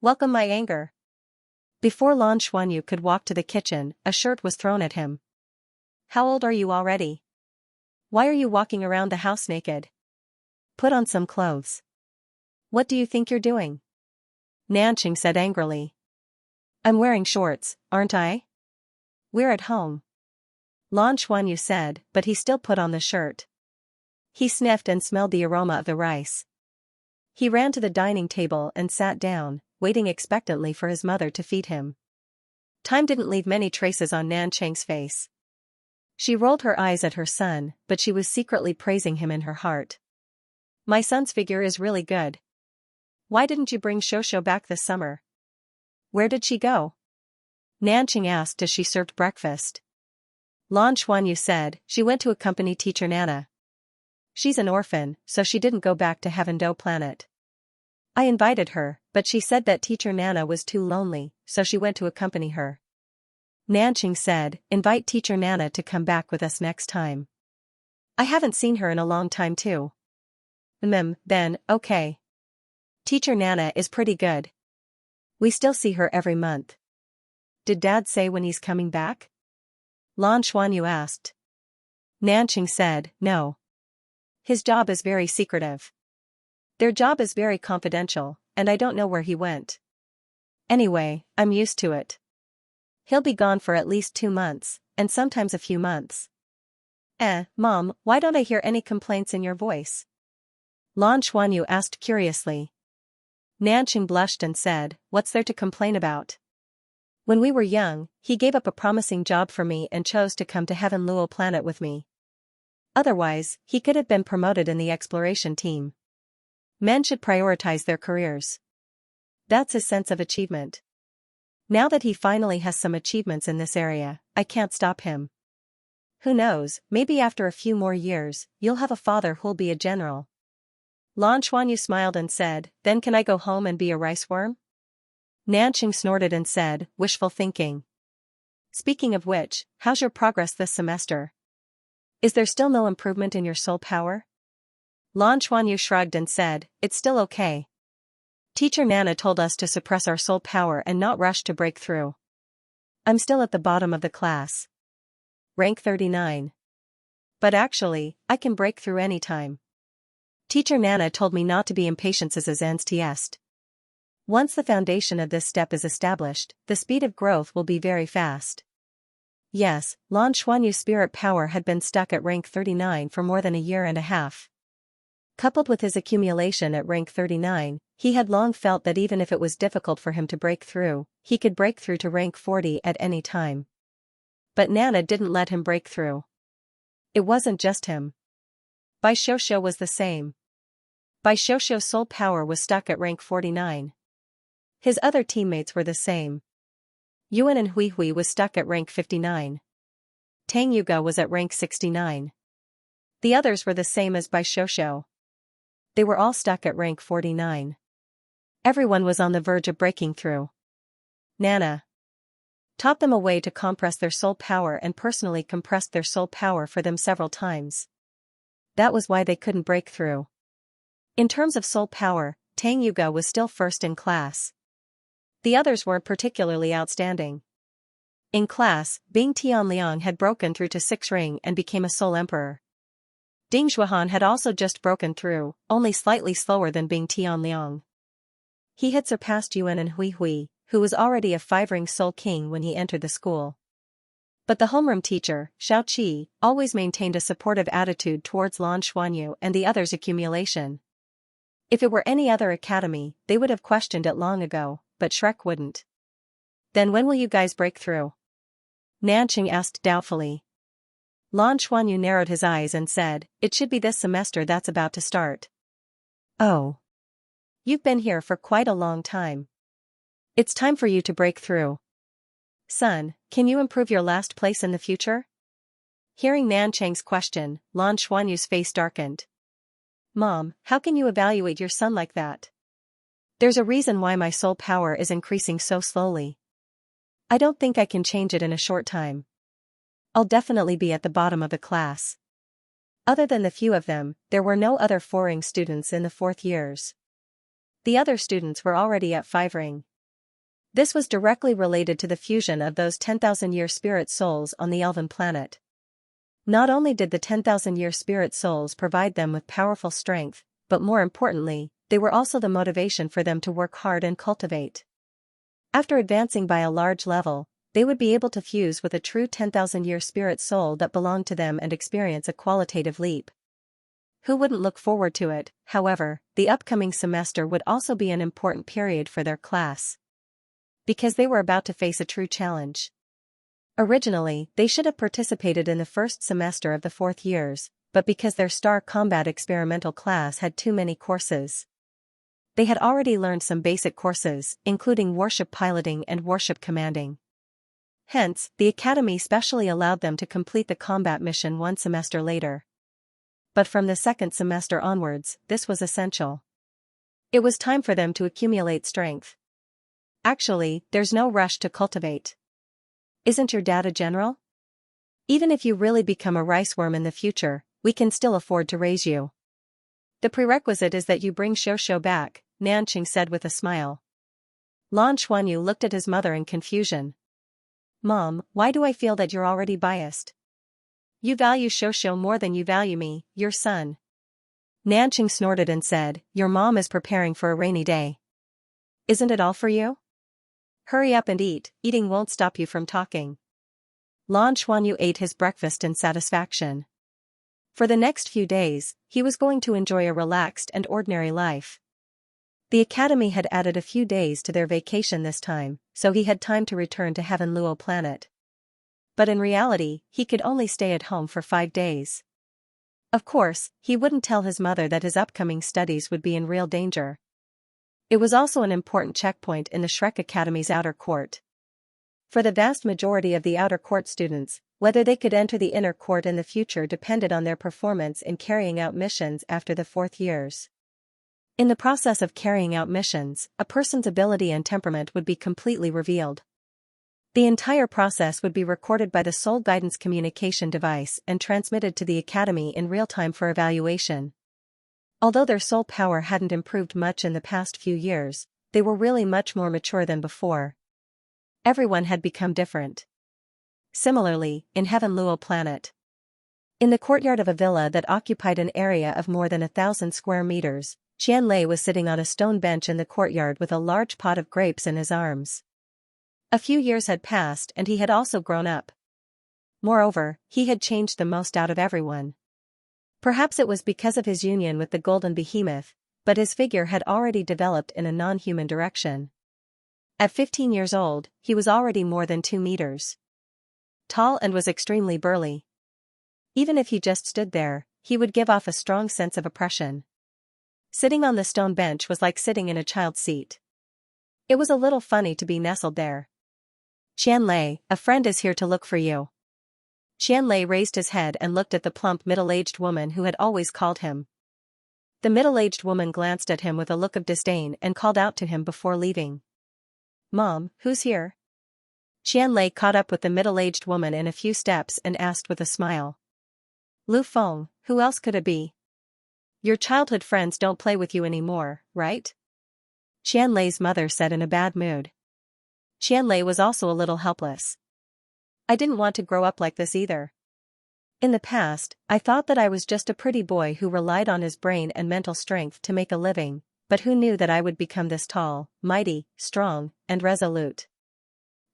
Welcome my anger. Before Lan Xuanyu could walk to the kitchen, a shirt was thrown at him. How old are you already? Why are you walking around the house naked? Put on some clothes. What do you think you're doing? Nanqing said angrily. I'm wearing shorts, aren't I? We're at home. Lan Xuanyu said, but he still put on the shirt. He sniffed and smelled the aroma of the rice. He ran to the dining table and sat down, waiting expectantly for his mother to feed him. Time didn't leave many traces on Nanqing's face. She rolled her eyes at her son, but she was secretly praising him in her heart. My son's figure is really good. Why didn't you bring Xiaoxiao back this summer? Where did she go? Nanqing asked as she served breakfast. Lan Xuanyu said, she went to accompany teacher Nana. She's an orphan, so she didn't go back to Heavendo Planet. I invited her, but she said that teacher Nana was too lonely, so she went to accompany her. Nanqing said, invite teacher Nana to come back with us next time. I haven't seen her in a long time too. Then, okay. Teacher Nana is pretty good. We still see her every month. Did Dad say when he's coming back? Lan Xuanyu asked. Nanqing said, no. His job is very secretive. Their job is very confidential, and I don't know where he went. Anyway, I'm used to it. He'll be gone for at least 2 months, and sometimes a few months. Mom, why don't I hear any complaints in your voice? Lan Xuanyu asked curiously. Nanqing blushed and said, what's there to complain about? When we were young, he gave up a promising job for me and chose to come to Heavenluo Planet with me. Otherwise, he could have been promoted in the exploration team. Men should prioritize their careers. That's his sense of achievement. Now that he finally has some achievements in this area, I can't stop him. Who knows, maybe after a few more years, you'll have a father who'll be a general. Lan Xuanyu smiled and said, then can I go home and be a rice worm? Nanqing snorted and said, wishful thinking. Speaking of which, how's your progress this semester? Is there still no improvement in your soul power? Lan Xuanyu shrugged and said, it's still okay. Teacher Nana told us to suppress our soul power and not rush to break through. I'm still at the bottom of the class. Rank 39. But actually, I can break through any time. Teacher Nana told me not to be impatient as est. Once the foundation of this step is established, the speed of growth will be very fast. Yes, Lan Xuanyu's spirit power had been stuck at rank 39 for more than a year and a half. Coupled with his accumulation at rank 39, he had long felt that even if it was difficult for him to break through, he could break through to rank 40 at any time. But Nana didn't let him break through. It wasn't just him. Bai Xiaoxiao was the same. Bai Xiaoxiao's soul power was stuck at rank 49. His other teammates were the same. Yuan and Hui Hui was stuck at rank 59. Tang Yuga was at rank 69. The others were the same as Bai Xiaoxiao. They were all stuck at rank 49. Everyone was on the verge of breaking through. Nana taught them a way to compress their soul power and personally compressed their soul power for them several times. That was why they couldn't break through. In terms of soul power, Tang Yuga was still first in class. The others weren't particularly outstanding. In class, Bing Tianliang had broken through to 6 ring and became a soul emperor. Ding Zhuohan had also just broken through, only slightly slower than Bing Tianliang. He had surpassed Yuan and Hui Hui, who was already a 5-ring soul king when he entered the school. But the homeroom teacher, Xiao Qi, always maintained a supportive attitude towards Lan Xuanyu and the others' accumulation. If it were any other academy, they would have questioned it long ago, but Shrek wouldn't. Then when will you guys break through? Nanqing asked doubtfully. Lan Xuanyu narrowed his eyes and said, it should be this semester that's about to start. Oh. You've been here for quite a long time. It's time for you to break through. Son, can you improve your last place in the future? Hearing Nanqing's question, Lan Xuanyu's face darkened. Mom, how can you evaluate your son like that? There's a reason why my soul power is increasing so slowly. I don't think I can change it in a short time. I'll definitely be at the bottom of the class. Other than the few of them, there were no other 4ring students in the 4th years. The other students were already at 5ring. This was directly related to the fusion of those 10,000-year spirit souls on the elven planet. Not only did the 10,000-year spirit souls provide them with powerful strength, but more importantly, they were also the motivation for them to work hard and cultivate. After advancing by a large level, they would be able to fuse with a true 10,000-year spirit soul that belonged to them and experience a qualitative leap. Who wouldn't look forward to it? However, the upcoming semester would also be an important period for their class, because they were about to face a true challenge. Originally, they should have participated in the first semester of the 4th years, but because their Star Combat experimental class had too many courses. They had already learned some basic courses, including warship piloting and warship commanding. Hence, the Academy specially allowed them to complete the combat mission 1 semester later. But from the 2nd semester onwards, this was essential. It was time for them to accumulate strength. Actually, there's no rush to cultivate. Isn't your dad a general? Even if you really become a riceworm in the future, we can still afford to raise you. The prerequisite is that you bring Xianxia back, Nanqing said with a smile. Lan Xuanyu looked at his mother in confusion. Mom, why do I feel that you're already biased? You value Xianxia more than you value me, your son. Nanqing snorted and said, your mom is preparing for a rainy day. Isn't it all for you? Hurry up and eat, eating won't stop you from talking. Lan Xuanyu ate his breakfast in satisfaction. For the next few days, he was going to enjoy a relaxed and ordinary life. The Academy had added a few days to their vacation this time, so he had time to return to Luo planet. But in reality, he could only stay at home for 5 days. Of course, he wouldn't tell his mother that his upcoming studies would be in real danger. It was also an important checkpoint in the Shrek Academy's outer court. For the vast majority of the outer court students, whether they could enter the inner court in the future depended on their performance in carrying out missions after the 4th years. In the process of carrying out missions, a person's ability and temperament would be completely revealed. The entire process would be recorded by the Soul Guidance communication device and transmitted to the Academy in real time for evaluation. Although their soul power hadn't improved much in the past few years, they were really much more mature than before. Everyone had become different. Similarly, in Luo planet. In the courtyard of a villa that occupied an area of more than 1,000 square meters, Qianlei was sitting on a stone bench in the courtyard with a large pot of grapes in his arms. A few years had passed and he had also grown up. Moreover, he had changed the most out of everyone. Perhaps it was because of his union with the golden behemoth, but his figure had already developed in a non-human direction. At 15 years old, he was already more than 2 meters tall and was extremely burly. Even if he just stood there, he would give off a strong sense of oppression. Sitting on the stone bench was like sitting in a child's seat. It was a little funny to be nestled there. Qianlei, a friend is here to look for you. Qianlei raised his head and looked at the plump middle-aged woman who had always called him. The middle-aged woman glanced at him with a look of disdain and called out to him before leaving. Mom, who's here? Qianlei caught up with the middle-aged woman in a few steps and asked with a smile. Lu Feng, who else could it be? Your childhood friends don't play with you anymore, right? Qianlei's mother said in a bad mood. Qianlei was also a little helpless. I didn't want to grow up like this either. In the past, I thought that I was just a pretty boy who relied on his brain and mental strength to make a living, but who knew that I would become this tall, mighty, strong, and resolute?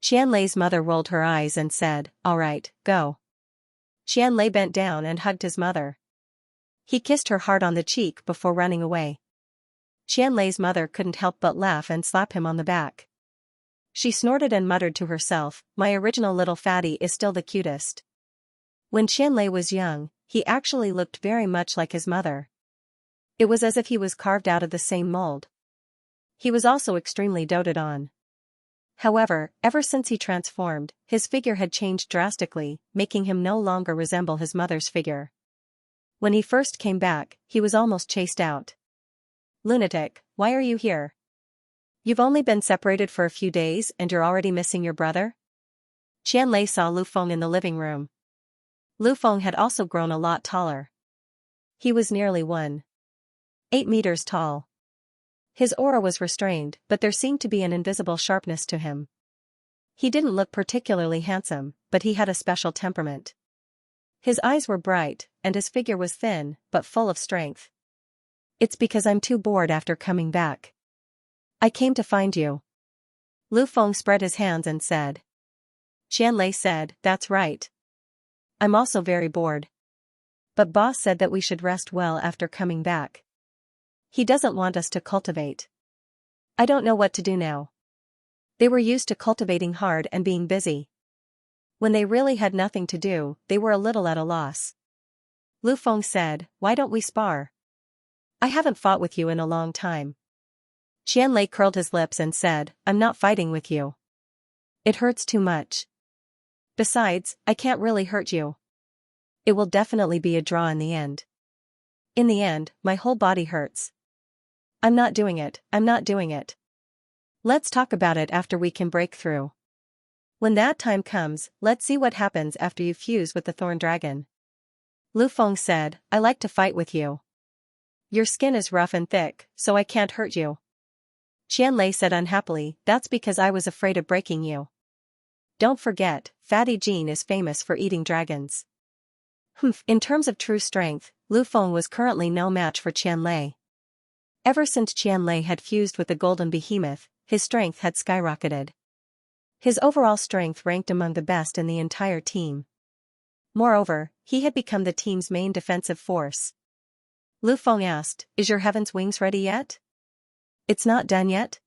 Qianlei's mother rolled her eyes and said, all right, go. Qianlei bent down and hugged his mother. He kissed her hard on the cheek before running away. Qianlei's mother couldn't help but laugh and slap him on the back. She snorted and muttered to herself, my original little fatty is still the cutest. When Qianlei was young, he actually looked very much like his mother. It was as if he was carved out of the same mold. He was also extremely doted on. However, ever since he transformed, his figure had changed drastically, making him no longer resemble his mother's figure. When he first came back, he was almost chased out. Lunatic, why are you here? You've only been separated for a few days and you're already missing your brother? Qianlei saw Lu Feng in the living room. Lu Feng had also grown a lot taller. He was nearly 1.8 meters tall. His aura was restrained, but there seemed to be an invisible sharpness to him. He didn't look particularly handsome, but he had a special temperament. His eyes were bright, and his figure was thin, but full of strength. It's because I'm too bored after coming back. I came to find you. Lu Feng spread his hands and said. Qianlei said, that's right. I'm also very bored. But boss said that we should rest well after coming back. He doesn't want us to cultivate. I don't know what to do now. They were used to cultivating hard and being busy. When they really had nothing to do, they were a little at a loss. Lu Feng said, why don't we spar? I haven't fought with you in a long time. Qianlei curled his lips and said, I'm not fighting with you. It hurts too much. Besides, I can't really hurt you. It will definitely be a draw in the end. In the end, my whole body hurts. I'm not doing it, I'm not doing it. Let's talk about it after we can break through. When that time comes, let's see what happens after you fuse with the thorn dragon. Lu Feng said, I like to fight with you. Your skin is rough and thick, so I can't hurt you. Qianlei said unhappily, that's because I was afraid of breaking you. Don't forget, Fatty Jean is famous for eating dragons. In terms of true strength, Lu Feng was currently no match for Qianlei. Ever since Qianlei had fused with the golden behemoth, his strength had skyrocketed. His overall strength ranked among the best in the entire team. Moreover, he had become the team's main defensive force. Lu Feng asked, is your heaven's wings ready yet? It's not done yet?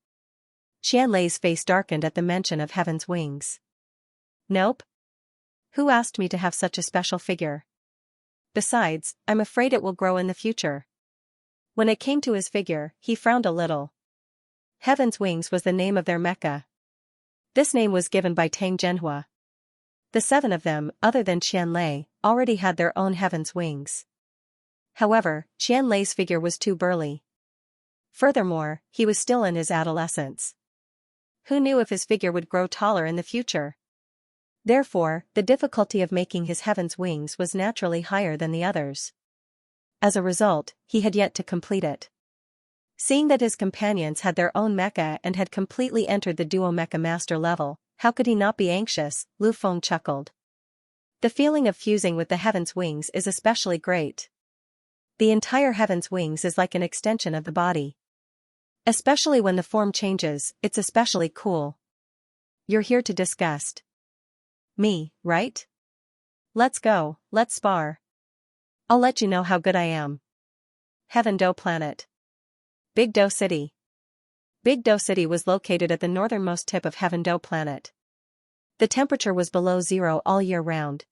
Qianlei's face darkened at the mention of heaven's wings. Nope. Who asked me to have such a special figure? Besides, I'm afraid it will grow in the future. When it came to his figure, he frowned a little. Heaven's Wings was the name of their mecha. This name was given by Tang Zhenhua. The 7 of them, other than Qianlei, already had their own Heaven's Wings. However, Qianlei's figure was too burly. Furthermore, he was still in his adolescence. Who knew if his figure would grow taller in the future? Therefore, the difficulty of making his Heaven's Wings was naturally higher than the others. As a result, he had yet to complete it. Seeing that his companions had their own mecha and had completely entered the Duo Mecha Master level, how could he not be anxious? Lu Feng chuckled. The feeling of fusing with the Heaven's Wings is especially great. The entire Heaven's Wings is like an extension of the body. Especially when the form changes, it's especially cool. You're here to discuss me, right? Let's go, let's spar. I'll let you know how good I am. Heaven Do Planet. Big Do City. Big Do City was located at the northernmost tip of Heaven Do Planet. The temperature was below zero all year round.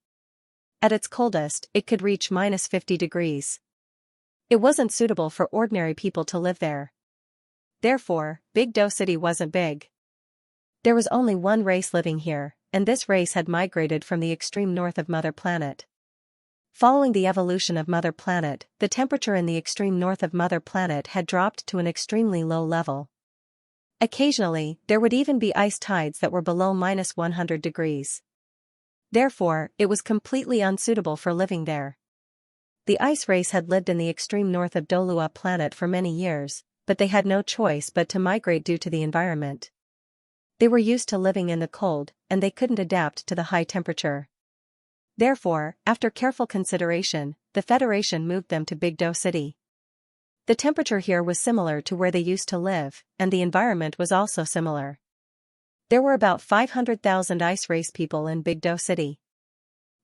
At its coldest, it could reach -50 degrees. It wasn't suitable for ordinary people to live there. Therefore, Big Do City wasn't big. There was only one race living here, and this race had migrated from the extreme north of Mother Planet. Following the evolution of Mother Planet, the temperature in the extreme north of Mother Planet had dropped to an extremely low level. Occasionally, there would even be ice tides that were below -100 degrees. Therefore, it was completely unsuitable for living there. The ice race had lived in the extreme north of Douluo Planet for many years, but they had no choice but to migrate due to the environment. They were used to living in the cold, and they couldn't adapt to the high temperature. Therefore, after careful consideration, the Federation moved them to Big Do City. The temperature here was similar to where they used to live, and the environment was also similar. There were about 500,000 ice race people in Big Do City.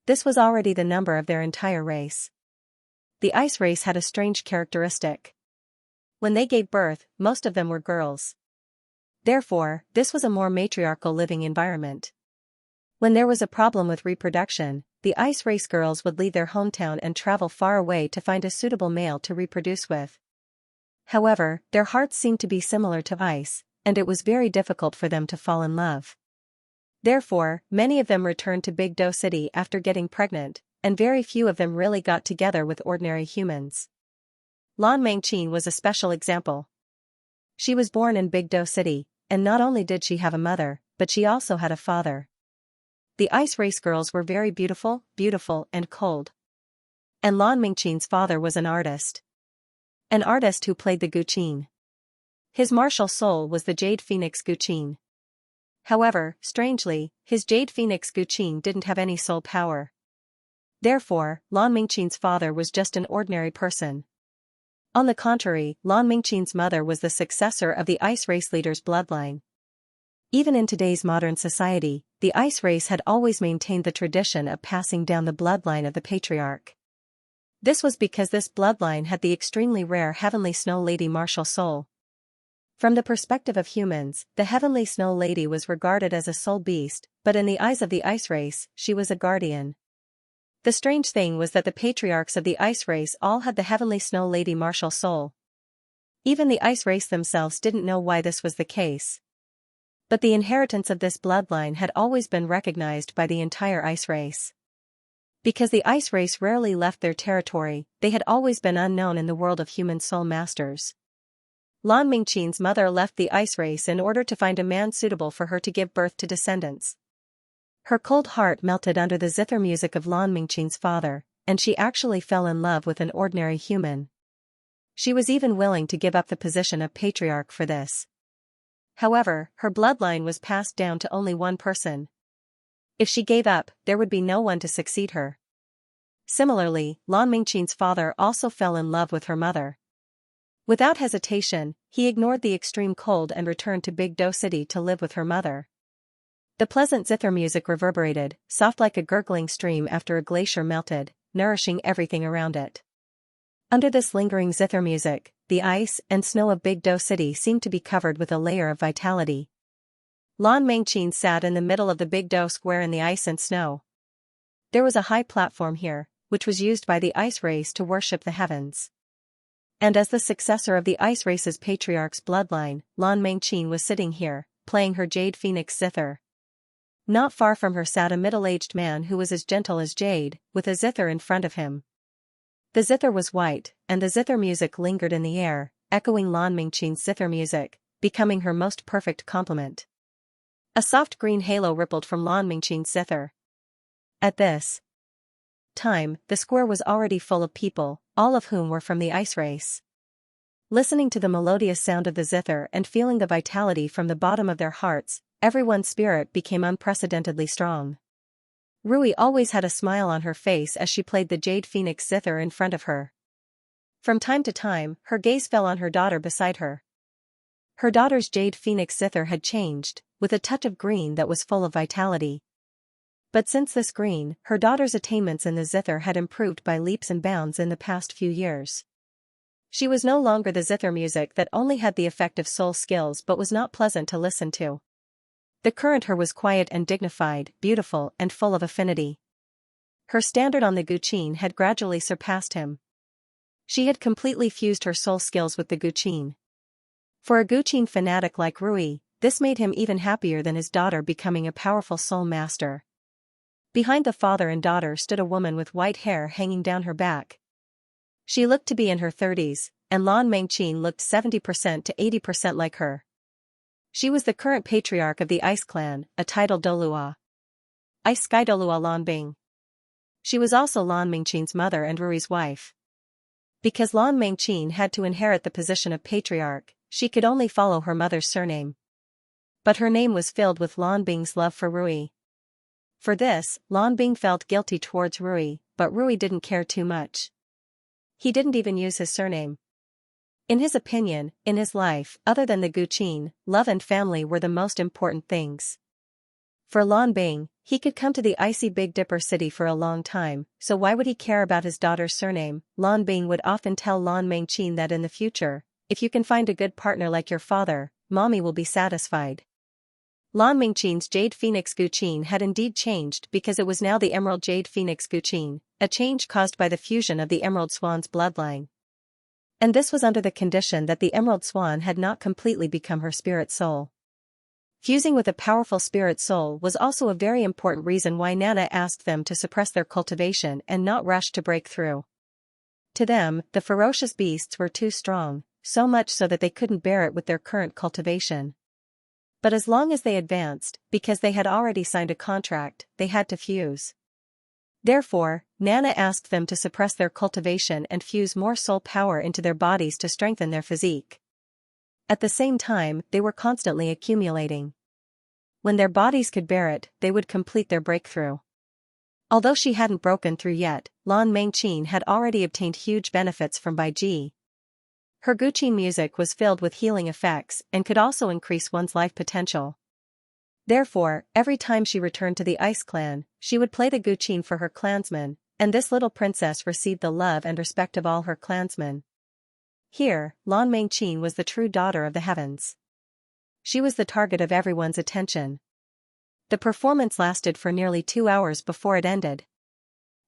This was already the number of their entire race. The ice race had a strange characteristic. When they gave birth, most of them were girls. Therefore, this was a more matriarchal living environment. When there was a problem with reproduction, the ice race girls would leave their hometown and travel far away to find a suitable male to reproduce with. However, their hearts seemed to be similar to ice, and it was very difficult for them to fall in love. Therefore, many of them returned to Big Do City after getting pregnant, and very few of them really got together with ordinary humans. Lan Mengqin was a special example. She was born in Big Do City, and not only did she have a mother, but she also had a father. The ice race girls were very beautiful, and cold. And Lan Mengqin's father was an artist. An artist who played the guqin. His martial soul was the Jade Phoenix guqin. However, strangely, his Jade Phoenix guqin didn't have any soul power. Therefore, Lan Mengqin's father was just an ordinary person. On the contrary, Lan Mengqin's mother was the successor of the ice race leader's bloodline. Even in today's modern society, the ice race had always maintained the tradition of passing down the bloodline of the patriarch. This was because this bloodline had the extremely rare Heavenly Snow Lady martial soul. From the perspective of humans, the Heavenly Snow Lady was regarded as a soul beast, but in the eyes of the ice race, she was a guardian. The strange thing was that the patriarchs of the ice race all had the Heavenly Snow Lady martial soul. Even the ice race themselves didn't know why this was the case. But the inheritance of this bloodline had always been recognized by the entire ice race. Because the ice race rarely left their territory, they had always been unknown in the world of human soul masters. Lan Mengqin's mother left the ice race in order to find a man suitable for her to give birth to descendants. Her cold heart melted under the zither music of Lan Mengqin's father, and she actually fell in love with an ordinary human. She was even willing to give up the position of patriarch for this. However, her bloodline was passed down to only one person. If she gave up, there would be no one to succeed her. Similarly, Lan Mengqin's father also fell in love with her mother. Without hesitation, he ignored the extreme cold and returned to Big Do City to live with her mother. The pleasant zither music reverberated, soft like a gurgling stream after a glacier melted, nourishing everything around it. Under this lingering zither music, the ice and snow of Big Do City seemed to be covered with a layer of vitality. Lan Mengqin sat in the middle of the Big Do Square in the ice and snow. There was a high platform here, which was used by the ice race to worship the heavens. And as the successor of the ice race's patriarch's bloodline, Lan Mengqin was sitting here, playing her Jade Phoenix zither. Not far from her sat a middle-aged man who was as gentle as jade, with a zither in front of him. The zither was white, and the zither music lingered in the air, echoing Lan Mengqin's zither music, becoming her most perfect complement. A soft green halo rippled from Lan Mengqin's zither. At this time, the square was already full of people, all of whom were from the ice race. Listening to the melodious sound of the zither and feeling the vitality from the bottom of their hearts, everyone's spirit became unprecedentedly strong. Rui always had a smile on her face as she played the Jade Phoenix zither in front of her. From time to time, her gaze fell on her daughter beside her. Her daughter's Jade Phoenix zither had changed, with a touch of green that was full of vitality. But since this green, her daughter's attainments in the zither had improved by leaps and bounds in the past few years. She was no longer the zither music that only had the effect of soul skills but was not pleasant to listen to. The current her was quiet and dignified, beautiful and full of affinity. Her standard on the guqin had gradually surpassed him. She had completely fused her soul skills with the guqin. For a guqin fanatic like Rui, this made him even happier than his daughter becoming a powerful soul master. Behind the father and daughter stood a woman with white hair hanging down her back. She looked to be in her 30s, and Lan Mengqin looked 70% to 80% like her. She was the current patriarch of the Ice Clan, a titled Douluo. Ice Sky Douluo Lan Bing. She was also Lan Mengqin's mother and Rui's wife. Because Lan Mengqin had to inherit the position of patriarch, she could only follow her mother's surname. But her name was filled with Lan Bing's love for Rui. For this, Lan Bing felt guilty towards Rui, but Rui didn't care too much. He didn't even use his surname. In his opinion, in his life, other than the guqin, love and family were the most important things. For Lan Bing, he could come to the icy Big Dipper city for a long time, so why would he care about his daughter's surname? Lan Bing would often tell Lan Mengqin that in the future, if you can find a good partner like your father, mommy will be satisfied. Lan Mengqin's Jade Phoenix guqin had indeed changed because it was now the Emerald Jade Phoenix guqin, a change caused by the fusion of the Emerald Swan's bloodline. And this was under the condition that the Emerald Swan had not completely become her spirit soul. Fusing with a powerful spirit soul was also a very important reason why Nana asked them to suppress their cultivation and not rush to break through. To them, the ferocious beasts were too strong, so much so that they couldn't bear it with their current cultivation. But as long as they advanced, because they had already signed a contract, they had to fuse. Therefore, Nana asked them to suppress their cultivation and fuse more soul power into their bodies to strengthen their physique. At the same time, they were constantly accumulating. When their bodies could bear it, they would complete their breakthrough. Although she hadn't broken through yet, Lan Mengqin had already obtained huge benefits from Baiji. Her Guqin music was filled with healing effects and could also increase one's life potential. Therefore, every time she returned to the Ice Clan, she would play the Guqin for her clansmen, and this little princess received the love and respect of all her clansmen. Here, Lan Mengqin was the true daughter of the heavens. She was the target of everyone's attention. The performance lasted for nearly 2 hours before it ended.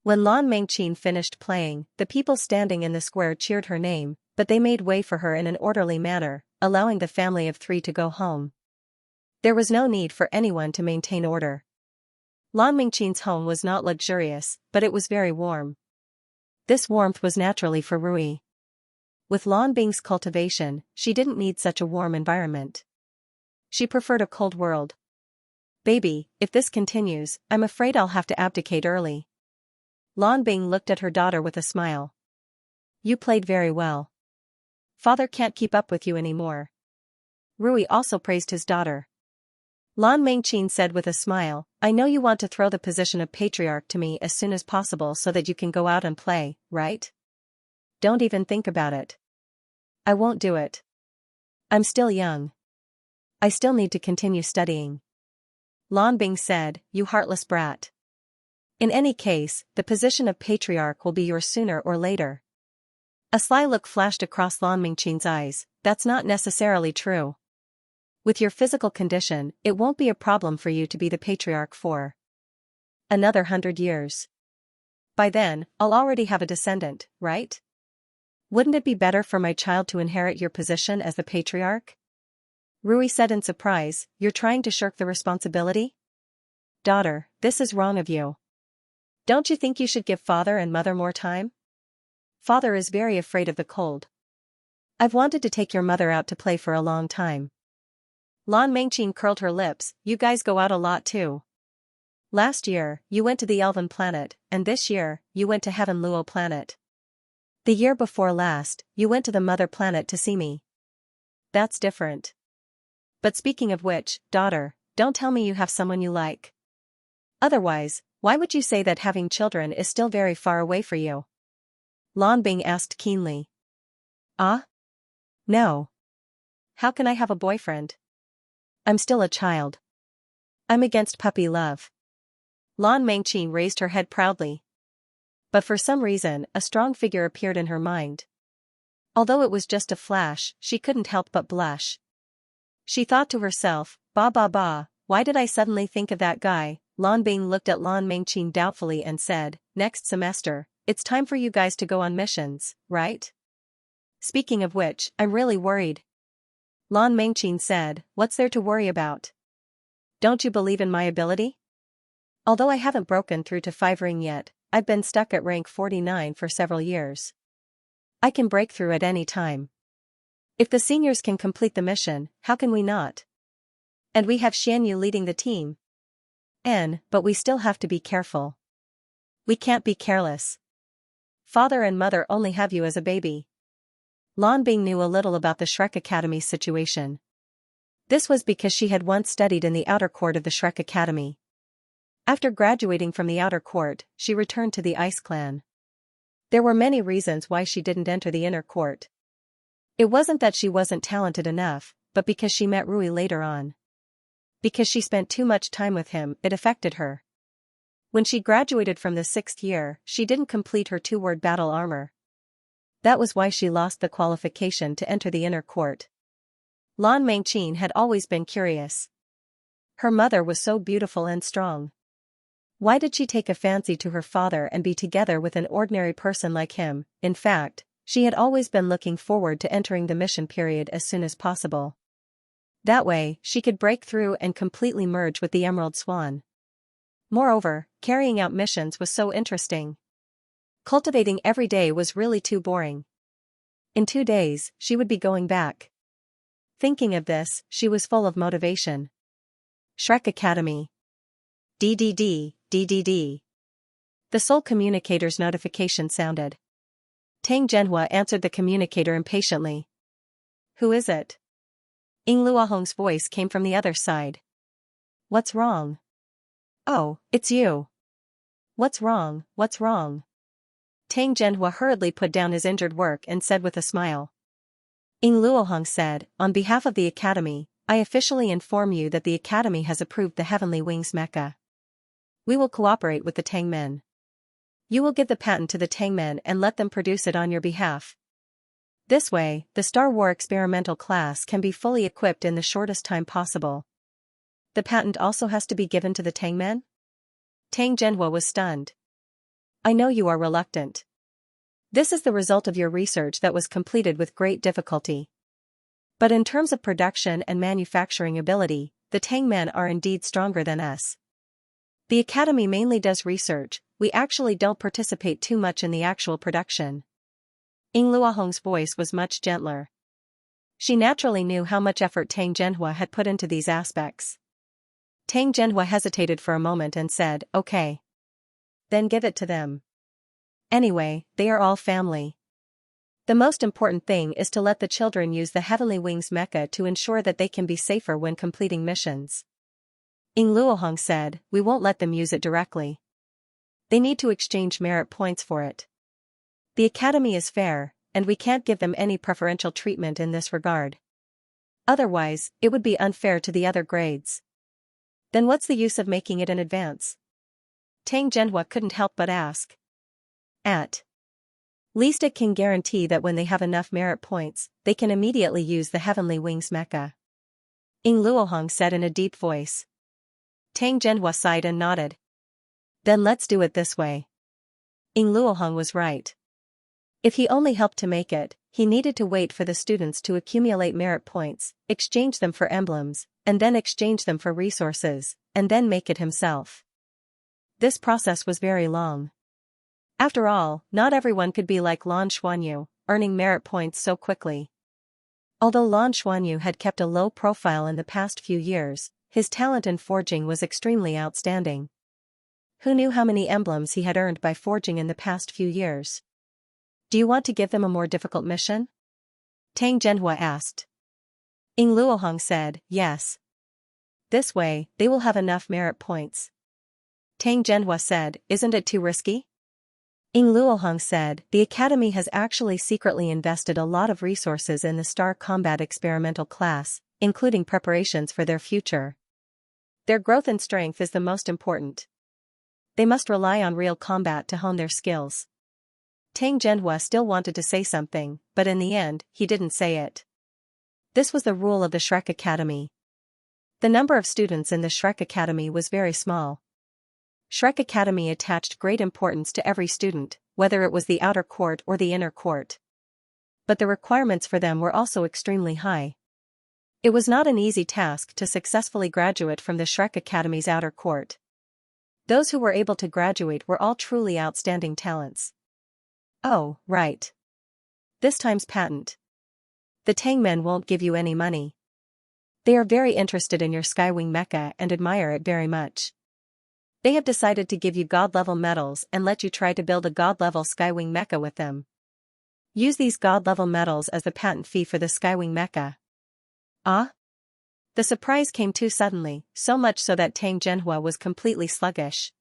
When Lan Mengqin finished playing, the people standing in the square cheered her name, but they made way for her in an orderly manner, allowing the family of 3 to go home. There was no need for anyone to maintain order. Lan Mengqin's home was not luxurious, but it was very warm. This warmth was naturally for Rui. With Lan Bing's cultivation, she didn't need such a warm environment. She preferred a cold world. Baby, if this continues, I'm afraid I'll have to abdicate early. Lan Bing looked at her daughter with a smile. You played very well. Father can't keep up with you anymore. Rui also praised his daughter. Lan Mengqin said with a smile, I know you want to throw the position of patriarch to me as soon as possible so that you can go out and play, right? Don't even think about it. I won't do it. I'm still young. I still need to continue studying. Lan Bing said, you heartless brat. In any case, the position of patriarch will be yours sooner or later. A sly look flashed across Lan Mengqin's eyes, that's not necessarily true. With your physical condition, it won't be a problem for you to be the patriarch for another 100 years. By then, I'll already have a descendant, right? Wouldn't it be better for my child to inherit your position as the patriarch? Rui said in surprise, you're trying to shirk the responsibility? Daughter, this is wrong of you. Don't you think you should give father and mother more time? Father is very afraid of the cold. I've wanted to take your mother out to play for a long time. Lan Mengqin curled her lips, you guys go out a lot too. Last year, you went to the Elven planet, and this year, you went to Heaven Luo planet. The year before last, you went to the mother planet to see me. That's different. But speaking of which, daughter, don't tell me you have someone you like. Otherwise, why would you say that having children is still very far away for you? Lan Bing asked keenly. Ah? No. How can I have a boyfriend? I'm still a child. I'm against puppy love. Lan Mengqin raised her head proudly. But for some reason, a strong figure appeared in her mind. Although it was just a flash, she couldn't help but blush. She thought to herself, why did I suddenly think of that guy? Lan Bing looked at Lan Mengqin doubtfully and said, next semester, it's time for you guys to go on missions, right? Speaking of which, I'm really worried. Lan Mengqin said, what's there to worry about? Don't you believe in my ability? Although I haven't broken through to 5 ring yet, I've been stuck at rank 49 for several years. I can break through at any time. If the seniors can complete the mission, how can we not? And we have Xianxia leading the team. But we still have to be careful. We can't be careless. Father and mother only have you as a baby. Lan Bing knew a little about the Shrek Academy situation. This was because she had once studied in the outer court of the Shrek Academy. After graduating from the outer court, she returned to the Ice Clan. There were many reasons why she didn't enter the inner court. It wasn't that she wasn't talented enough, but because she met Rui later on. Because she spent too much time with him, it affected her. When she graduated from the 6th year, she didn't complete her 2-word battle armor. That was why she lost the qualification to enter the inner court. Lan Mengqin had always been curious. Her mother was so beautiful and strong. Why did she take a fancy to her father and be together with an ordinary person like him? In fact, she had always been looking forward to entering the mission period as soon as possible. That way, she could break through and completely merge with the Emerald Swan. Moreover, carrying out missions was so interesting. Cultivating every day was really too boring. In 2 days, she would be going back. Thinking of this, she was full of motivation. Shrek Academy. DDD, DDD. The Soul Communicator's notification sounded. Tang Zhenhua answered the communicator impatiently. Who is it? Ying Luohong's voice came from the other side. What's wrong? Oh, it's you. What's wrong, what's wrong? Tang Zhenhua hurriedly put down his injured work and said with a smile. Ying Luohong said, on behalf of the Academy, I officially inform you that the Academy has approved the Heavenly Wings mecha. We will cooperate with the Tangmen. You will give the patent to the Tangmen and let them produce it on your behalf. This way, the Star War experimental class can be fully equipped in the shortest time possible. The patent also has to be given to the Tangmen? Tang Zhenhua was stunned. I know you are reluctant. This is the result of your research that was completed with great difficulty. But in terms of production and manufacturing ability, the Tangmen are indeed stronger than us. The Academy mainly does research, we actually don't participate too much in the actual production. Ying Luohong's voice was much gentler. She naturally knew how much effort Tang Zhenhua had put into these aspects. Tang Zhenhua hesitated for a moment and said, okay. Then give it to them. Anyway, they are all family. The most important thing is to let the children use the Heavenly Wings mecha to ensure that they can be safer when completing missions. Ying Luohong said, we won't let them use it directly. They need to exchange merit points for it. The Academy is fair, and we can't give them any preferential treatment in this regard. Otherwise, it would be unfair to the other grades. Then what's the use of making it in advance? Tang Zhenhua couldn't help but ask. At least it can guarantee that when they have enough merit points, they can immediately use the Heavenly Wings mecha. Ying Luohong said in a deep voice. Tang Zhenhua sighed and nodded. Then let's do it this way. Ying Luohong was right. If he only helped to make it, he needed to wait for the students to accumulate merit points, exchange them for emblems, and then exchange them for resources, and then make it himself. This process was very long. After all, not everyone could be like Lan Xuanyu, earning merit points so quickly. Although Lan Xuanyu had kept a low profile in the past few years, his talent in forging was extremely outstanding. Who knew how many emblems he had earned by forging in the past few years? Do you want to give them a more difficult mission? Tang Zhenhua asked. Ying Luohong said, yes. This way, they will have enough merit points. Tang Zhenhua said, isn't it too risky? Ying Luohong said, the Academy has actually secretly invested a lot of resources in the Star Combat experimental class, including preparations for their future. Their growth and strength is the most important. They must rely on real combat to hone their skills. Tang Zhenhua still wanted to say something, but in the end, he didn't say it. This was the rule of the Shrek Academy. The number of students in the Shrek Academy was very small. Shrek Academy attached great importance to every student, whether it was the outer court or the inner court. But the requirements for them were also extremely high. It was not an easy task to successfully graduate from the Shrek Academy's outer court. Those who were able to graduate were all truly outstanding talents. Oh, right. This time's patent. The Tangmen won't give you any money. They are very interested in your Skywing mecha and admire it very much. They have decided to give you God-level medals and let you try to build a God-level Skywing mecha with them. Use these God-level medals as the patent fee for the Skywing mecha. Ah? The surprise came too suddenly, so much so that Tang Zhenhua was completely sluggish.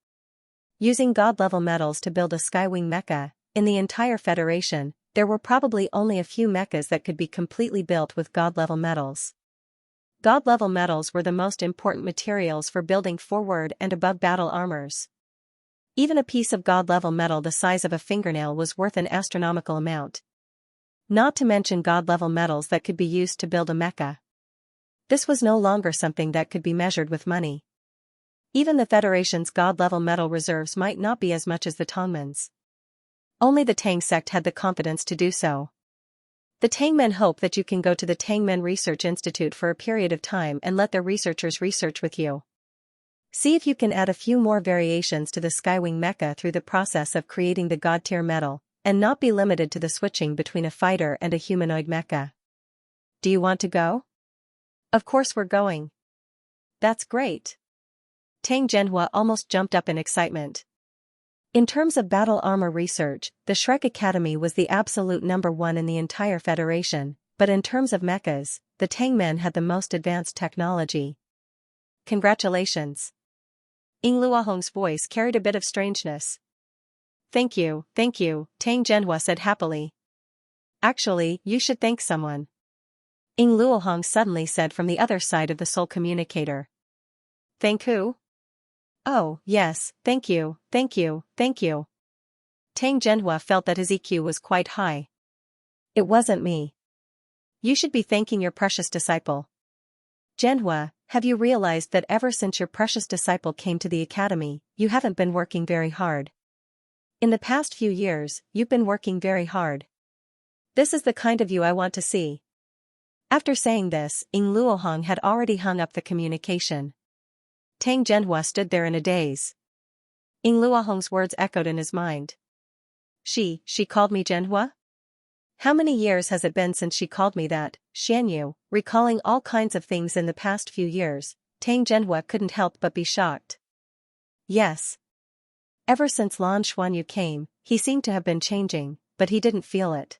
Using God-level medals to build a Skywing mecha, in the entire Federation, there were probably only a few mechas that could be completely built with God-level medals. God-level metals were the most important materials for building forward and above battle armors. Even a piece of God-level metal the size of a fingernail was worth an astronomical amount. Not to mention God-level metals that could be used to build a mecha. This was no longer something that could be measured with money. Even the Federation's God-level metal reserves might not be as much as the Tongmen's. Only the Tang sect had the confidence to do so. The Tangmen hope that you can go to the Tangmen Research Institute for a period of time and let their researchers research with you. See if you can add a few more variations to the Skywing mecha through the process of creating the God-tier metal, and not be limited to the switching between a fighter and a humanoid mecha. Do you want to go? Of course we're going. That's great. Tang Zhenhua almost jumped up in excitement. In terms of battle armor research, the Shrek Academy was the absolute #1 in the entire Federation, but in terms of mechas, the Tangmen had the most advanced technology. Congratulations. Ying Luohong's voice carried a bit of strangeness. Thank you, Tang Zhenhua said happily. Actually, you should thank someone. Ying Luohong suddenly said from the other side of the soul communicator. Thank who? Oh, yes, thank you. Tang Zhenhua felt that his EQ was quite high. It wasn't me. You should be thanking your precious disciple. Zhenhua, have you realized that ever since your precious disciple came to the academy, you haven't been working very hard? In the past few years, you've been working very hard. This is the kind of you I want to see. After saying this, Ying Luohong had already hung up the communication. Tang Zhenhua stood there in a daze. Ying Luohong's words echoed in his mind. She called me Zhenhua? How many years has it been since she called me that? Xianxia, recalling all kinds of things in the past few years, Tang Zhenhua couldn't help but be shocked. Yes. Ever since Lan Xuanyu came, he seemed to have been changing, but he didn't feel it.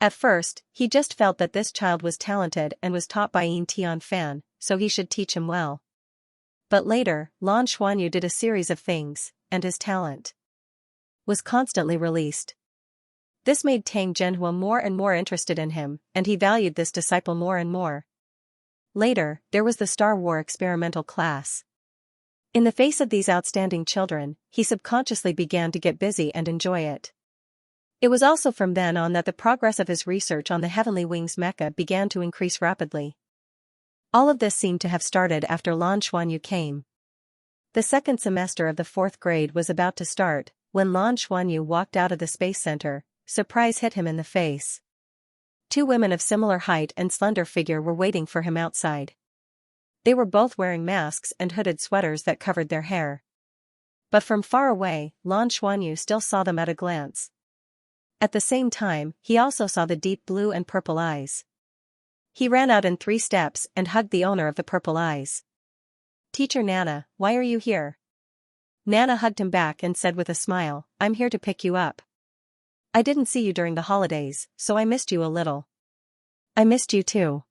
At first, he just felt that this child was talented and was taught by Yin Tianfan, so he should teach him well. But later, Lan Xuanyu did a series of things, and his talent was constantly released. This made Tang Zhenhua more and more interested in him, and he valued this disciple more and more. Later, there was the Star War experimental class. In the face of these outstanding children, he subconsciously began to get busy and enjoy it. It was also from then on that the progress of his research on the Heavenly Wings mecha began to increase rapidly. All of this seemed to have started after Lan Xuanyu came. The second semester of the 4th grade was about to start, when Lan Xuanyu walked out of the Space Center. Surprise hit him in the face. 2 women of similar height and slender figure were waiting for him outside. They were both wearing masks and hooded sweaters that covered their hair. But from far away, Lan Xuanyu still saw them at a glance. At the same time, he also saw the deep blue and purple eyes. He ran out in 3 steps and hugged the owner of the purple eyes. Teacher Nana, why are you here? Nana hugged him back and said with a smile, I'm here to pick you up. I didn't see you during the holidays, so I missed you a little. I missed you too.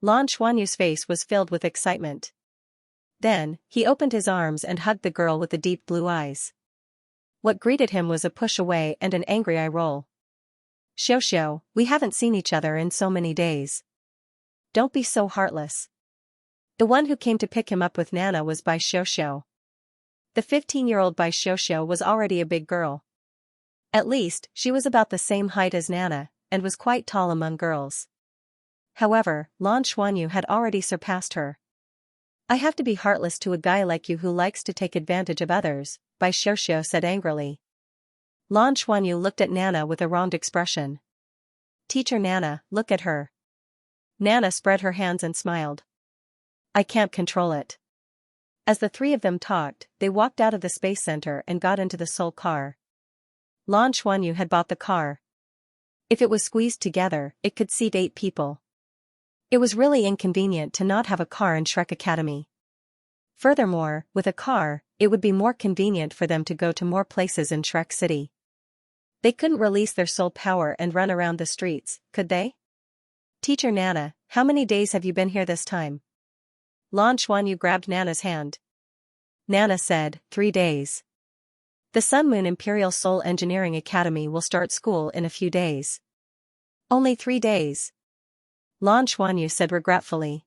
Lan Xuanyu's face was filled with excitement. Then, he opened his arms and hugged the girl with the deep blue eyes. What greeted him was a push away and an angry eye roll. Xiao, we haven't seen each other in so many days. Don't be so heartless. The one who came to pick him up with Nana was Bai Xiao. The 15-year-old Bai Xiao was already a big girl. At least, she was about the same height as Nana, and was quite tall among girls. However, Lan Xuanyu had already surpassed her. I have to be heartless to a guy like you who likes to take advantage of others, Bai Xiao said angrily. Lan Xuanyu looked at Nana with a wronged expression. Teacher Nana, look at her. Nana spread her hands and smiled. I can't control it. As the 3 of them talked, they walked out of the Space Center and got into the Soul car. Lan Xuanyu had bought the car. If it was squeezed together, it could seat 8 people. It was really inconvenient to not have a car in Shrek Academy. Furthermore, with a car, it would be more convenient for them to go to more places in Shrek City. They couldn't release their soul power and run around the streets, could they? Teacher Nana, how many days have you been here this time? Lan Xuanyu grabbed Nana's hand. Nana said, 3 days. The Sun Moon Imperial Soul Engineering Academy will start school in a few days. Only 3 days. Lan Xuanyu said regretfully.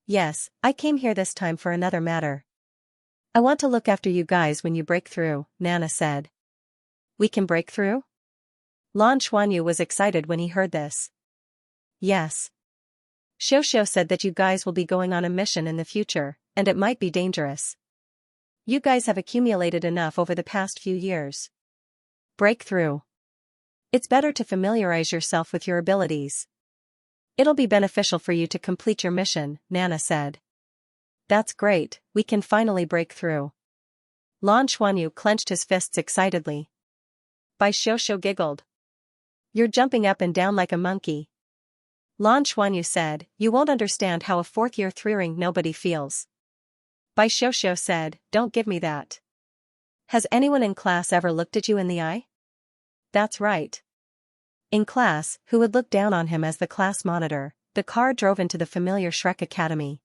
Yes, I came here this time for another matter. I want to look after you guys when you break through, Nana said. We can break through? Lan Xuanyu was excited when he heard this. Yes. Xiao said that you guys will be going on a mission in the future, and it might be dangerous. You guys have accumulated enough over the past few years. Breakthrough. It's better to familiarize yourself with your abilities. It'll be beneficial for you to complete your mission, Nana said. That's great, we can finally break through. Lan Xuanyu clenched his fists excitedly. Bai Xiaoxiao giggled. You're jumping up and down like a monkey. Lan Xuanyu said, you won't understand how a fourth-year three-ring nobody feels. Bai Xiaoxiao said, don't give me that. Has anyone in class ever looked at you in the eye? That's right. In class, who would look down on him as the class monitor, the car drove into the familiar Shrek Academy.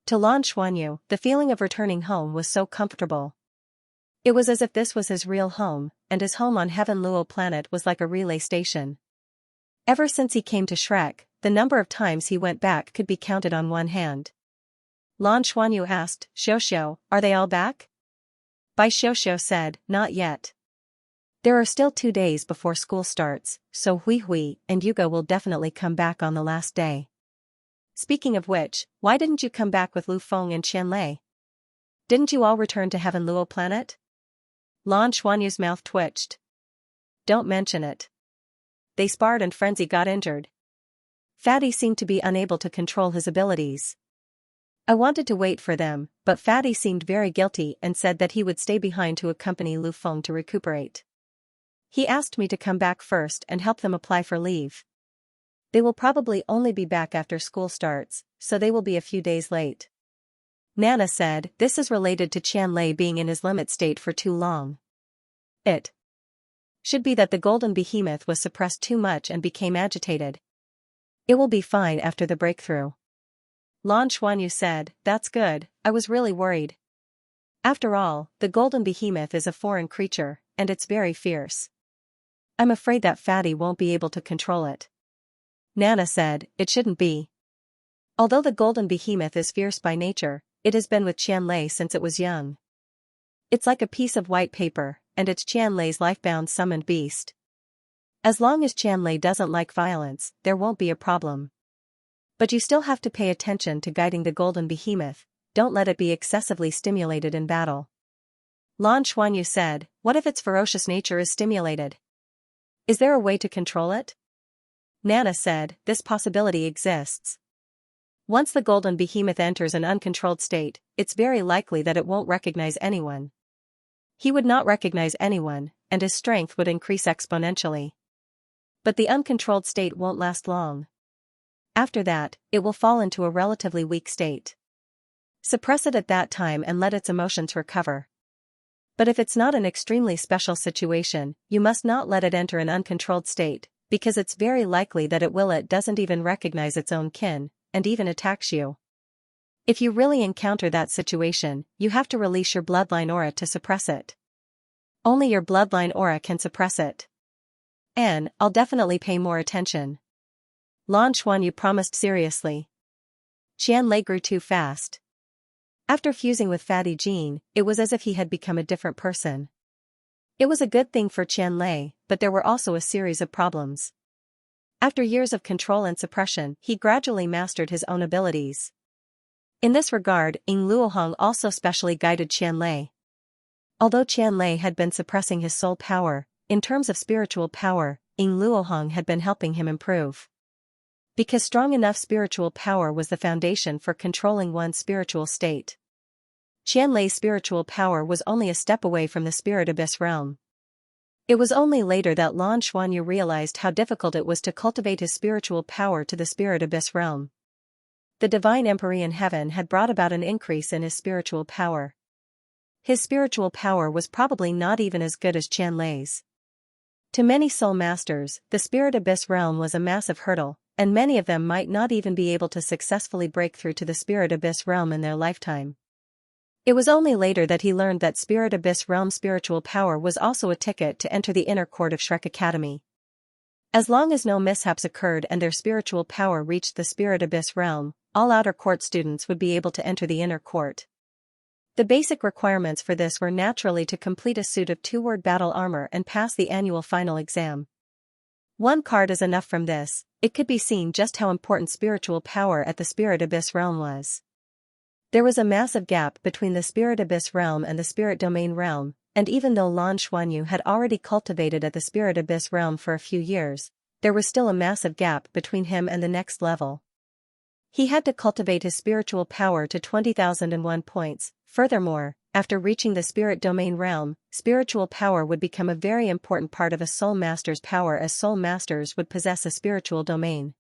To Lan Xuanyu, the feeling of returning home was so comfortable. It was as if this was his real home, and his home on Heaven Luo planet was like a relay station. Ever since he came to Shrek, the number of times he went back could be counted on one hand. Lan Xuanyu asked, Xiaoxiao, are they all back? Bai Xiaoxiao said, not yet. There are still 2 days before school starts, so Hui Hui and Yuga will definitely come back on the last day. Speaking of which, why didn't you come back with Lu Feng and Qianlei? Didn't you all return to Heaven Luo planet? Lan Xuanyu's mouth twitched. Don't mention it. They sparred and Frenzy got injured. Fatty seemed to be unable to control his abilities. I wanted to wait for them, but Fatty seemed very guilty and said that he would stay behind to accompany Lu Feng to recuperate. He asked me to come back first and help them apply for leave. They will probably only be back after school starts, so they will be a few days late. Nana said, this is related to Qianlei being in his limit state for too long. It should be that the golden behemoth was suppressed too much and became agitated. It will be fine after the breakthrough. Lan Xuanyu said, that's good, I was really worried. After all, the golden behemoth is a foreign creature, and it's very fierce. I'm afraid that Fatty won't be able to control it. Nana said, it shouldn't be. Although the golden behemoth is fierce by nature, it has been with Qianlei since it was young. It's like a piece of white paper, and it's Qianlei's life-bound summoned beast. As long as Qianlei doesn't like violence, there won't be a problem. But you still have to pay attention to guiding the golden behemoth, don't let it be excessively stimulated in battle. Lan Xuanyu said, what if its ferocious nature is stimulated? Is there a way to control it? Nana said, this possibility exists. Once the golden behemoth enters an uncontrolled state, it's very likely that it won't recognize anyone. He would not recognize anyone, and his strength would increase exponentially. But the uncontrolled state won't last long. After that, it will fall into a relatively weak state. Suppress it at that time and let its emotions recover. But if it's not an extremely special situation, you must not let it enter an uncontrolled state, because it's very likely that it doesn't even recognize its own kin, and even attacks you. If you really encounter that situation, you have to release your bloodline aura to suppress it. Only your bloodline aura can suppress it. And I'll definitely pay more attention. Lan Xuanyu promised seriously. Qianlei grew too fast. After fusing with Fatty Jean, it was as if he had become a different person. It was a good thing for Qianlei, but there were also a series of problems. After years of control and suppression, he gradually mastered his own abilities. In this regard, Ying Luohong also specially guided Qianlei. Although Qianlei had been suppressing his soul power, in terms of spiritual power, Ying Luohong had been helping him improve. Because strong enough spiritual power was the foundation for controlling one's spiritual state. Qianlei's spiritual power was only a step away from the spirit abyss realm. It was only later that Lan Xuanyu realized how difficult it was to cultivate his spiritual power to the spirit abyss realm. The divine emperor in heaven had brought about an increase in his spiritual power. His spiritual power was probably not even as good as Qianlei's. To many soul masters, the spirit abyss realm was a massive hurdle, and many of them might not even be able to successfully break through to the spirit abyss realm in their lifetime. It was only later that he learned that spirit abyss realm spiritual power was also a ticket to enter the inner court of Shrek Academy. As long as no mishaps occurred and their spiritual power reached the spirit abyss realm, all outer court students would be able to enter the inner court. The basic requirements for this were naturally to complete a suit of 2-word battle armor and pass the annual final exam. One card is enough from this. It could be seen just how important spiritual power at the spirit abyss realm was. There was a massive gap between the spirit abyss realm and the spirit domain realm, and even though Lan Xuanyu had already cultivated at the Spirit Abyss realm for a few years, there was still a massive gap between him and the next level. He had to cultivate his spiritual power to 20,001 points. Furthermore, after reaching the Spirit Domain realm, spiritual power would become a very important part of a Soul Master's power, as Soul Masters would possess a spiritual domain.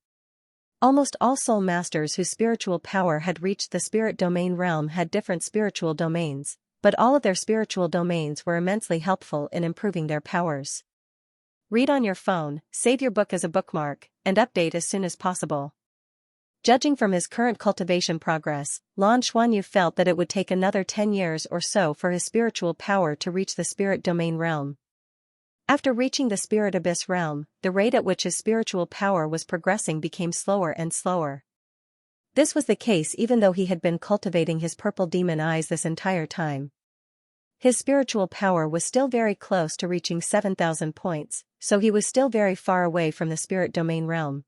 Almost all Soul Masters whose spiritual power had reached the Spirit Domain realm had different spiritual domains, but all of their spiritual domains were immensely helpful in improving their powers. Read on your phone, save your book as a bookmark, and update as soon as possible. Judging from his current cultivation progress, Lan Xuanyu felt that it would take another 10 years or so for his spiritual power to reach the Spirit Domain realm. After reaching the Spirit Abyss realm, the rate at which his spiritual power was progressing became slower and slower. This was the case even though he had been cultivating his purple demon eyes this entire time. His spiritual power was still very close to reaching 7,000 points, so he was still very far away from the Spirit Domain realm.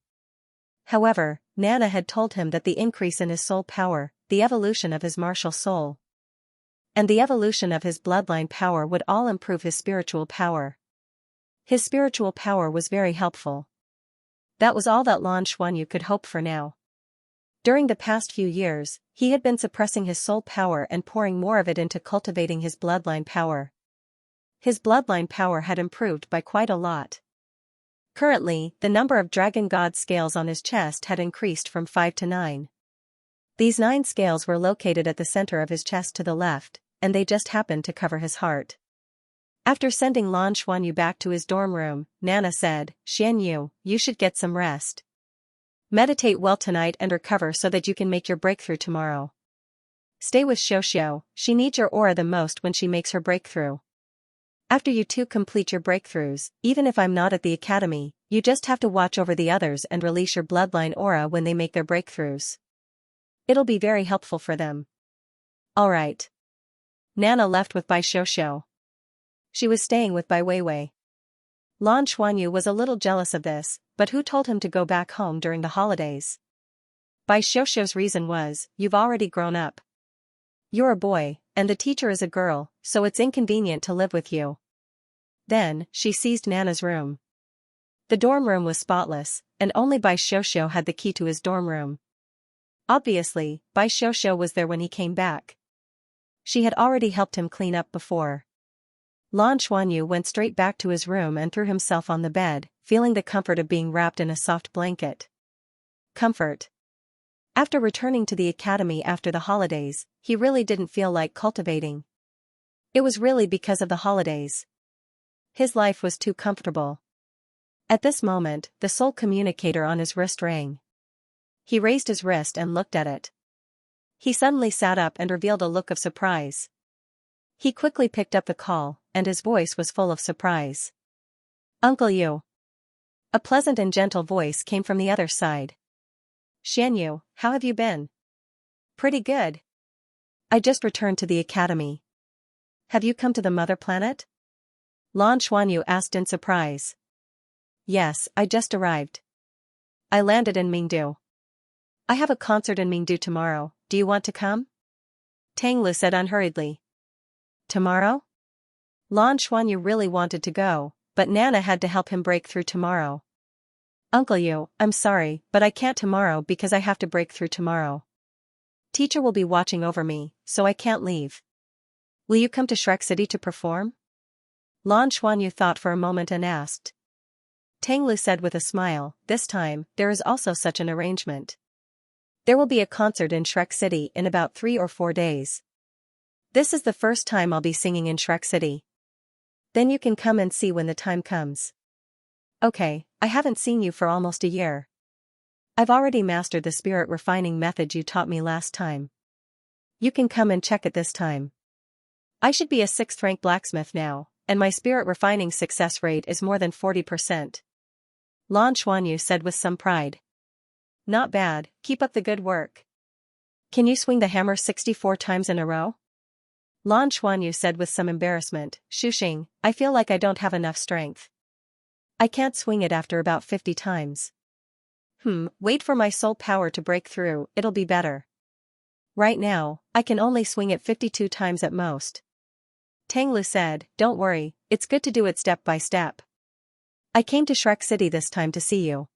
However, Nana had told him that the increase in his soul power, the evolution of his martial soul, and the evolution of his bloodline power would all improve his spiritual power. His spiritual power was very helpful. That was all that Lan Xuanyu could hope for now. During the past few years, he had been suppressing his soul power and pouring more of it into cultivating his bloodline power. His bloodline power had improved by quite a lot. Currently, the number of Dragon God scales on his chest had increased from 5 to 9. These 9 scales were located at the center of his chest to the left, and they just happened to cover his heart. After sending Lan Xuanyu back to his dorm room, Nana said, "Xianyu, you should get some rest. Meditate well tonight and recover so that you can make your breakthrough tomorrow. Stay with Xiaoxiao, she needs your aura the most when she makes her breakthrough. After you two complete your breakthroughs, even if I'm not at the academy, you just have to watch over the others and release your bloodline aura when they make their breakthroughs. It'll be very helpful for them." Alright. Nana left with Bai Xiaoxiao. She was staying with Bai Weiwei. Lan Xuanyu was a little jealous of this, but who told him to go back home during the holidays? Bai Xiaoxiao's reason was, "You've already grown up. You're a boy, and the teacher is a girl, so it's inconvenient to live with you." Then, she seized Nana's room. The dorm room was spotless, and only Bai Xiaoxiao had the key to his dorm room. Obviously, Bai Xiaoxiao was there when he came back. She had already helped him clean up before. Lan Xuanyu went straight back to his room and threw himself on the bed, feeling the comfort of being wrapped in a soft blanket. Comfort. After returning to the academy after the holidays, he really didn't feel like cultivating. It was really because of the holidays. His life was too comfortable. At this moment, the soul communicator on his wrist rang. He raised his wrist and looked at it. He suddenly sat up and revealed a look of surprise. He quickly picked up the call, and his voice was full of surprise. "Uncle Yu." A pleasant and gentle voice came from the other side. "Xianyu, how have you been?" "Pretty good. I just returned to the academy." "Have you come to the mother planet?" Lan Xuanyu asked in surprise. "Yes, I just arrived. I landed in Mingdu. I have a concert in Mingdu tomorrow, do you want to come?" Tang Lu said unhurriedly. "Tomorrow?" Lan Xuanyu really wanted to go, but Nana had to help him break through tomorrow. "Uncle Yu, I'm sorry, but I can't tomorrow because I have to break through tomorrow. Teacher will be watching over me, so I can't leave. Will you come to Shrek City to perform?" Lan Xuanyu thought for a moment and asked. Tang Lu said with a smile, "This time, there is also such an arrangement. There will be a concert in Shrek City in about 3 or 4 days. This is the first time I'll be singing in Shrek City. Then you can come and see when the time comes." "Okay, I haven't seen you for almost a year. I've already mastered the spirit refining method you taught me last time. You can come and check it this time. I should be a 6th rank blacksmith now, and my spirit refining success rate is more than 40%. Lan Xuanyu said with some pride. "Not bad, keep up the good work. Can you swing the hammer 64 times in a row?" Lan Xuanyu said with some embarrassment, "Shuxing, I feel like I don't have enough strength. I can't swing it after about 50 times. Wait for my soul power to break through, it'll be better. Right now, I can only swing it 52 times at most." Tang Lu said, don't worry, it's good to do it step by step. I came to Shrek City this time to see you.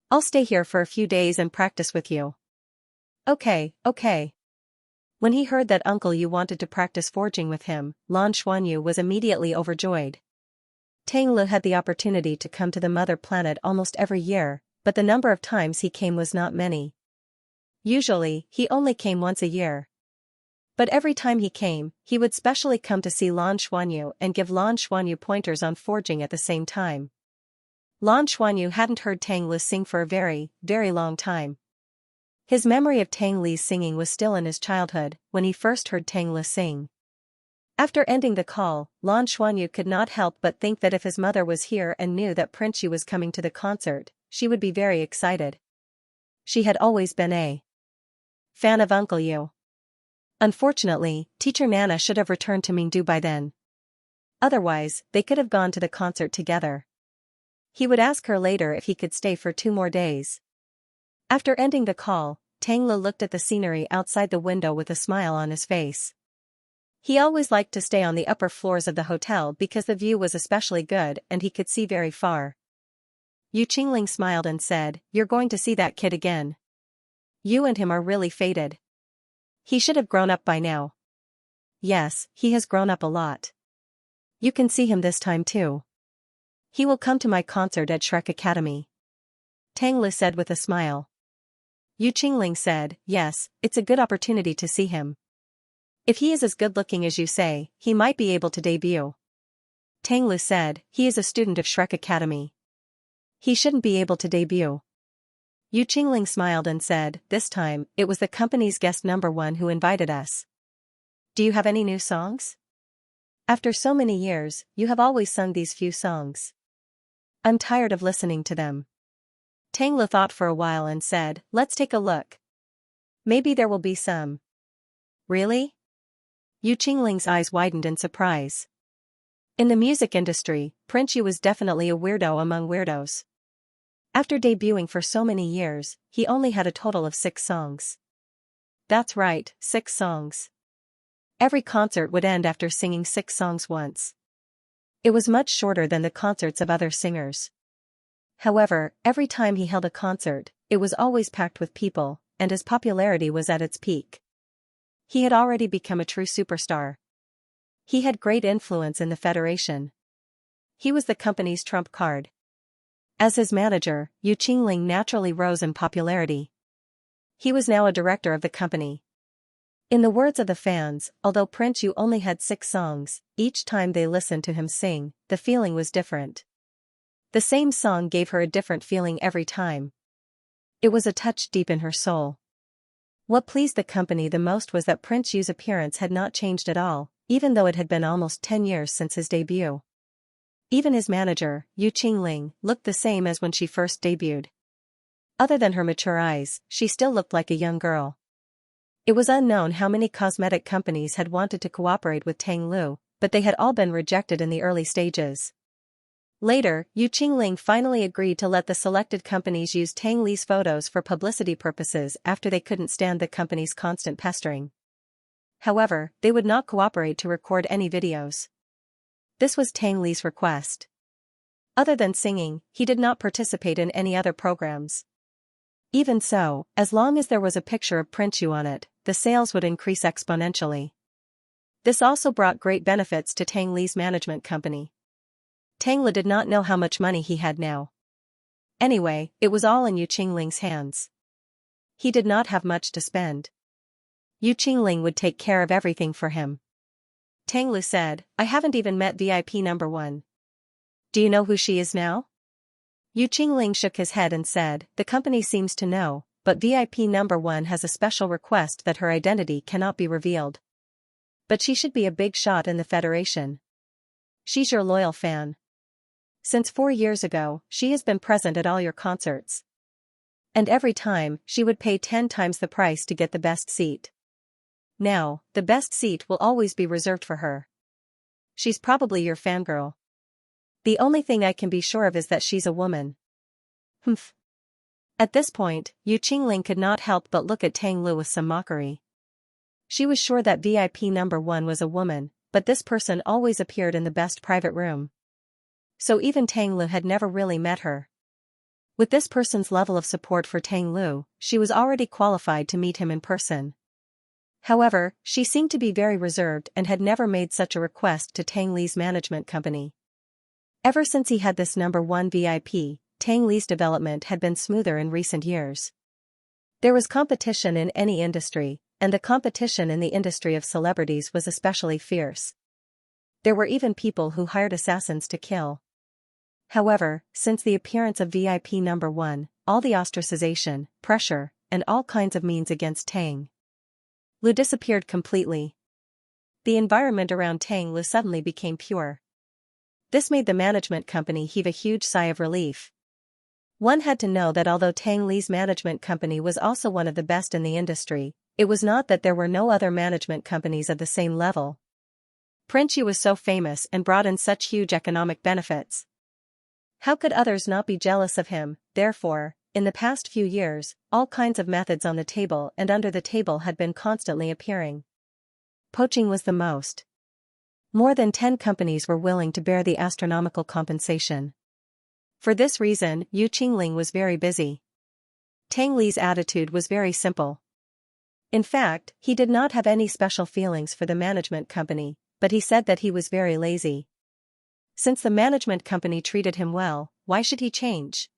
I'll stay here for a few days and practice with you. Okay. When he heard that Uncle Yu wanted to practice forging with him, Lan Xuanyu was immediately overjoyed. Tang Lu had the opportunity to come to the mother planet almost every year, but the number of times he came was not many. Usually, he only came once a year. But every time he came, he would specially come to see Lan Xuanyu and give Lan Xuanyu pointers on forging at the same time. Lan Xuanyu hadn't heard Tang Lu sing for a very, very long time. His memory of Tang Li's singing was still in his childhood, when he first heard Tang Lu sing. After ending the call, Lan Xuanyu could not help but think that if his mother was here and knew that Prince Yu was coming to the concert, she would be very excited. She had always been a fan of Uncle Yu. Unfortunately, Teacher Nana should have returned to Mingdu by then. Otherwise, they could have gone to the concert together. He would ask her later if he could stay for 2 more days. After ending the call, Tang Lu looked at the scenery outside the window with a smile on his face. He always liked to stay on the upper floors of the hotel because the view was especially good and he could see very far. Yu Qingling smiled and said, "You're going to see that kid again. You and him are really fated. He should have grown up by now." "Yes, he has grown up a lot. You can see him this time too. He will come to my concert at Shrek Academy," Tang Lu said with a smile. Yu Qingling said, "Yes, it's a good opportunity to see him. If he is as good-looking as you say, he might be able to debut." Tang Lu said, "He is a student of Shrek Academy. He shouldn't be able to debut." Yu Qingling smiled and said, "This time, it was the company's guest #1 who invited us. Do you have any new songs? After so many years, you have always sung these few songs. I'm tired of listening to them." Tang Lu thought for a while and said, "Let's take a look. Maybe there will be some." "Really?" Yu Qingling's eyes widened in surprise. In the music industry, Prince Yu was definitely a weirdo among weirdos. After debuting for so many years, he only had a total of 6 songs. That's right, 6 songs. Every concert would end after singing 6 songs once. It was much shorter than the concerts of other singers. However, every time he held a concert, it was always packed with people, and his popularity was at its peak. He had already become a true superstar. He had great influence in the Federation. He was the company's trump card. As his manager, Yu Qingling naturally rose in popularity. He was now a director of the company. In the words of the fans, although Prince Yu only had 6 songs, each time they listened to him sing, the feeling was different. The same song gave her a different feeling every time. It was a touch deep in her soul. What pleased the company the most was that Prince Yu's appearance had not changed at all, even though it had been almost 10 years since his debut. Even his manager, Yu Qingling, looked the same as when she first debuted. Other than her mature eyes, she still looked like a young girl. It was unknown how many cosmetic companies had wanted to cooperate with Tang Lu, but they had all been rejected in the early stages. Later, Yu Qingling finally agreed to let the selected companies use Tang Li's photos for publicity purposes after they couldn't stand the company's constant pestering. However, they would not cooperate to record any videos. This was Tang Li's request. Other than singing, he did not participate in any other programs. Even so, as long as there was a picture of Prince Yu on it, the sales would increase exponentially. This also brought great benefits to Tang Li's management company. Tang Lu did not know how much money he had now. Anyway, it was all in Yu Qingling's hands. He did not have much to spend. Yu Qingling would take care of everything for him. Tang Lu said, "I haven't even met VIP #1. Do you know who she is now?" Yu Qingling shook his head and said, "The company seems to know, but VIP #1 has a special request that her identity cannot be revealed. But she should be a big shot in the Federation. She's your loyal fan. Since 4 years ago, she has been present at all your concerts. And every time, she would pay 10 times the price to get the best seat. Now, the best seat will always be reserved for her. She's probably your fangirl. The only thing I can be sure of is that she's a woman." Humph. At this point, Yu Qingling could not help but look at Tang Lu with some mockery. She was sure that VIP #1 was a woman, but this person always appeared in the best private room. So even Tang Lu had never really met her. With this person's level of support for Tang Lu, she was already qualified to meet him in person. However, she seemed to be very reserved and had never made such a request to Tang Li's management company. Ever since he had this #1 VIP, Tang Li's development had been smoother in recent years. There was competition in any industry, and the competition in the industry of celebrities was especially fierce. There were even people who hired assassins to kill. However, since the appearance of VIP #1, all the ostracization, pressure, and all kinds of means against Tang Lu disappeared completely. The environment around Tang Lu suddenly became pure. This made the management company heave a huge sigh of relief. One had to know that although Tang Li's management company was also one of the best in the industry, it was not that there were no other management companies of the same level. Prince Yu was so famous and brought in such huge economic benefits. How could others not be jealous of him? Therefore, in the past few years, all kinds of methods on the table and under the table had been constantly appearing. Poaching was the most. More than 10 companies were willing to bear the astronomical compensation. For this reason, Yu Qingling was very busy. Tang Li's attitude was very simple. In fact, he did not have any special feelings for the management company, but he said that he was very lazy. Since the management company treated him well, why should he change?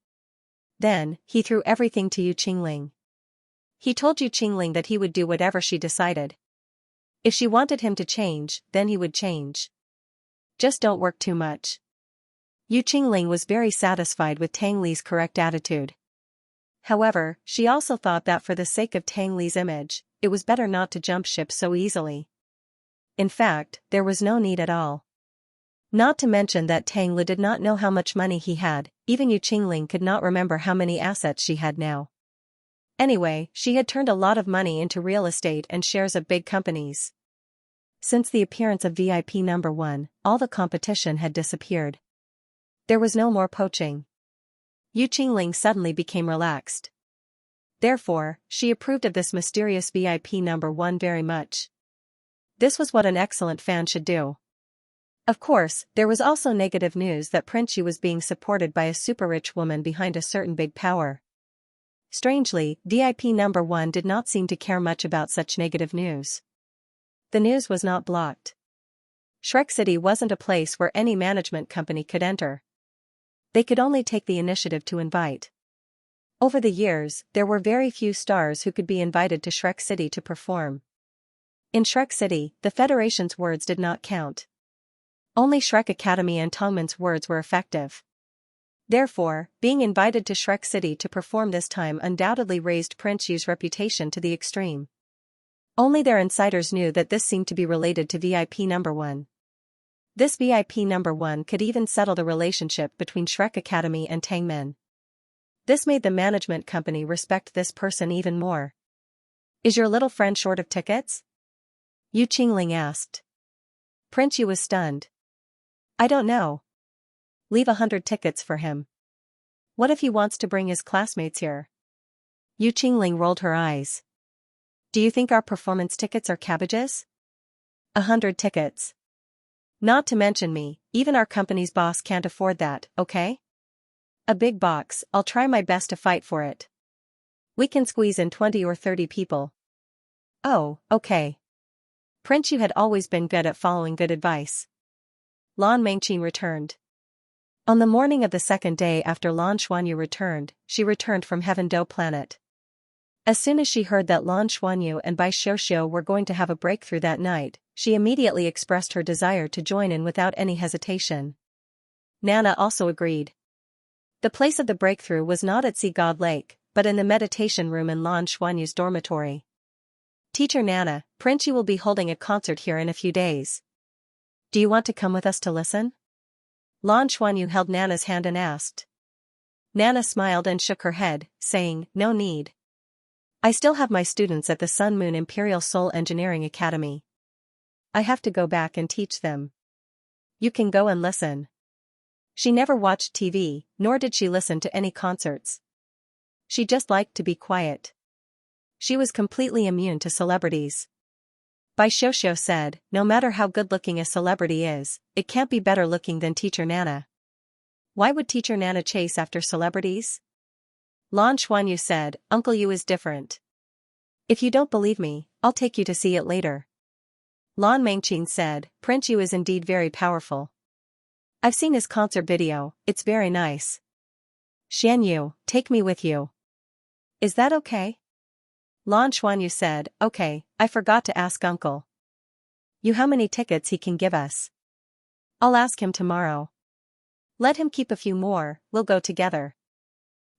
Then, he threw everything to Yu Qingling. He told Yu Qingling that he would do whatever she decided. If she wanted him to change, then he would change. Just don't work too much. Yu Qingling was very satisfied with Tang Li's correct attitude. However, she also thought that for the sake of Tang Li's image, it was better not to jump ship so easily. In fact, there was no need at all. Not to mention that Tang Lu did not know how much money he had, even Yu Qingling could not remember how many assets she had now. Anyway, she had turned a lot of money into real estate and shares of big companies. Since the appearance of VIP #1, all the competition had disappeared. There was no more poaching. Yu Qingling suddenly became relaxed. Therefore, she approved of this mysterious VIP #1 very much. This was what an excellent fan should do. Of course, there was also negative news that Prince Yu was being supported by a super-rich woman behind a certain big power. Strangely, VIP #1 did not seem to care much about such negative news. The news was not blocked. Shrek City wasn't a place where any management company could enter. They could only take the initiative to invite. Over the years, there were very few stars who could be invited to Shrek City to perform. In Shrek City, the Federation's words did not count. Only Shrek Academy and Tongmen's words were effective. Therefore, being invited to Shrek City to perform this time undoubtedly raised Prince Yu's reputation to the extreme. Only their insiders knew that this seemed to be related to VIP #1. This VIP #1 could even settle the relationship between Shrek Academy and Tangmen. This made the management company respect this person even more. Is your little friend short of tickets? Yu Qingling asked. Prince Yu was stunned. I don't know. Leave 100 tickets for him. What if he wants to bring his classmates here? Yu Qingling rolled her eyes. Do you think our performance tickets are cabbages? 100 tickets. Not to mention me, even our company's boss can't afford that, okay? A big box, I'll try my best to fight for it. We can squeeze in 20 or 30 people. Oh, okay. Prince Yu had always been good at following good advice. Lan Mengqin returned. On the morning of the second day after Lan Xuanyu returned, she returned from Heaven Do planet. As soon as she heard that Lan Xuanyu and Bai Xiuxiu were going to have a breakthrough that night, she immediately expressed her desire to join in without any hesitation. Nana also agreed. The place of the breakthrough was not at Sea God Lake, but in the meditation room in Lan Xuanyu's dormitory. Teacher Nana, Prince Yu will be holding a concert here in a few days. Do you want to come with us to listen? Lan Xuanyu held Nana's hand and asked. Nana smiled and shook her head, saying, no need. I still have my students at the Sun Moon Imperial Soul Engineering Academy. I have to go back and teach them. You can go and listen. She never watched TV, nor did she listen to any concerts. She just liked to be quiet. She was completely immune to celebrities. Bai Xiaoxiao said, no matter how good-looking a celebrity is, it can't be better looking than Teacher Nana. Why would Teacher Nana chase after celebrities? Lan Xuanyu said, Uncle Yu is different. If you don't believe me, I'll take you to see it later. Lan Mengqin said, Prince Yu is indeed very powerful. I've seen his concert video, it's very nice. Xianyu, take me with you. Is that okay? Lan Xuanyu said, okay, I forgot to ask Uncle Yu how many tickets he can give us. I'll ask him tomorrow. Let him keep a few more, we'll go together.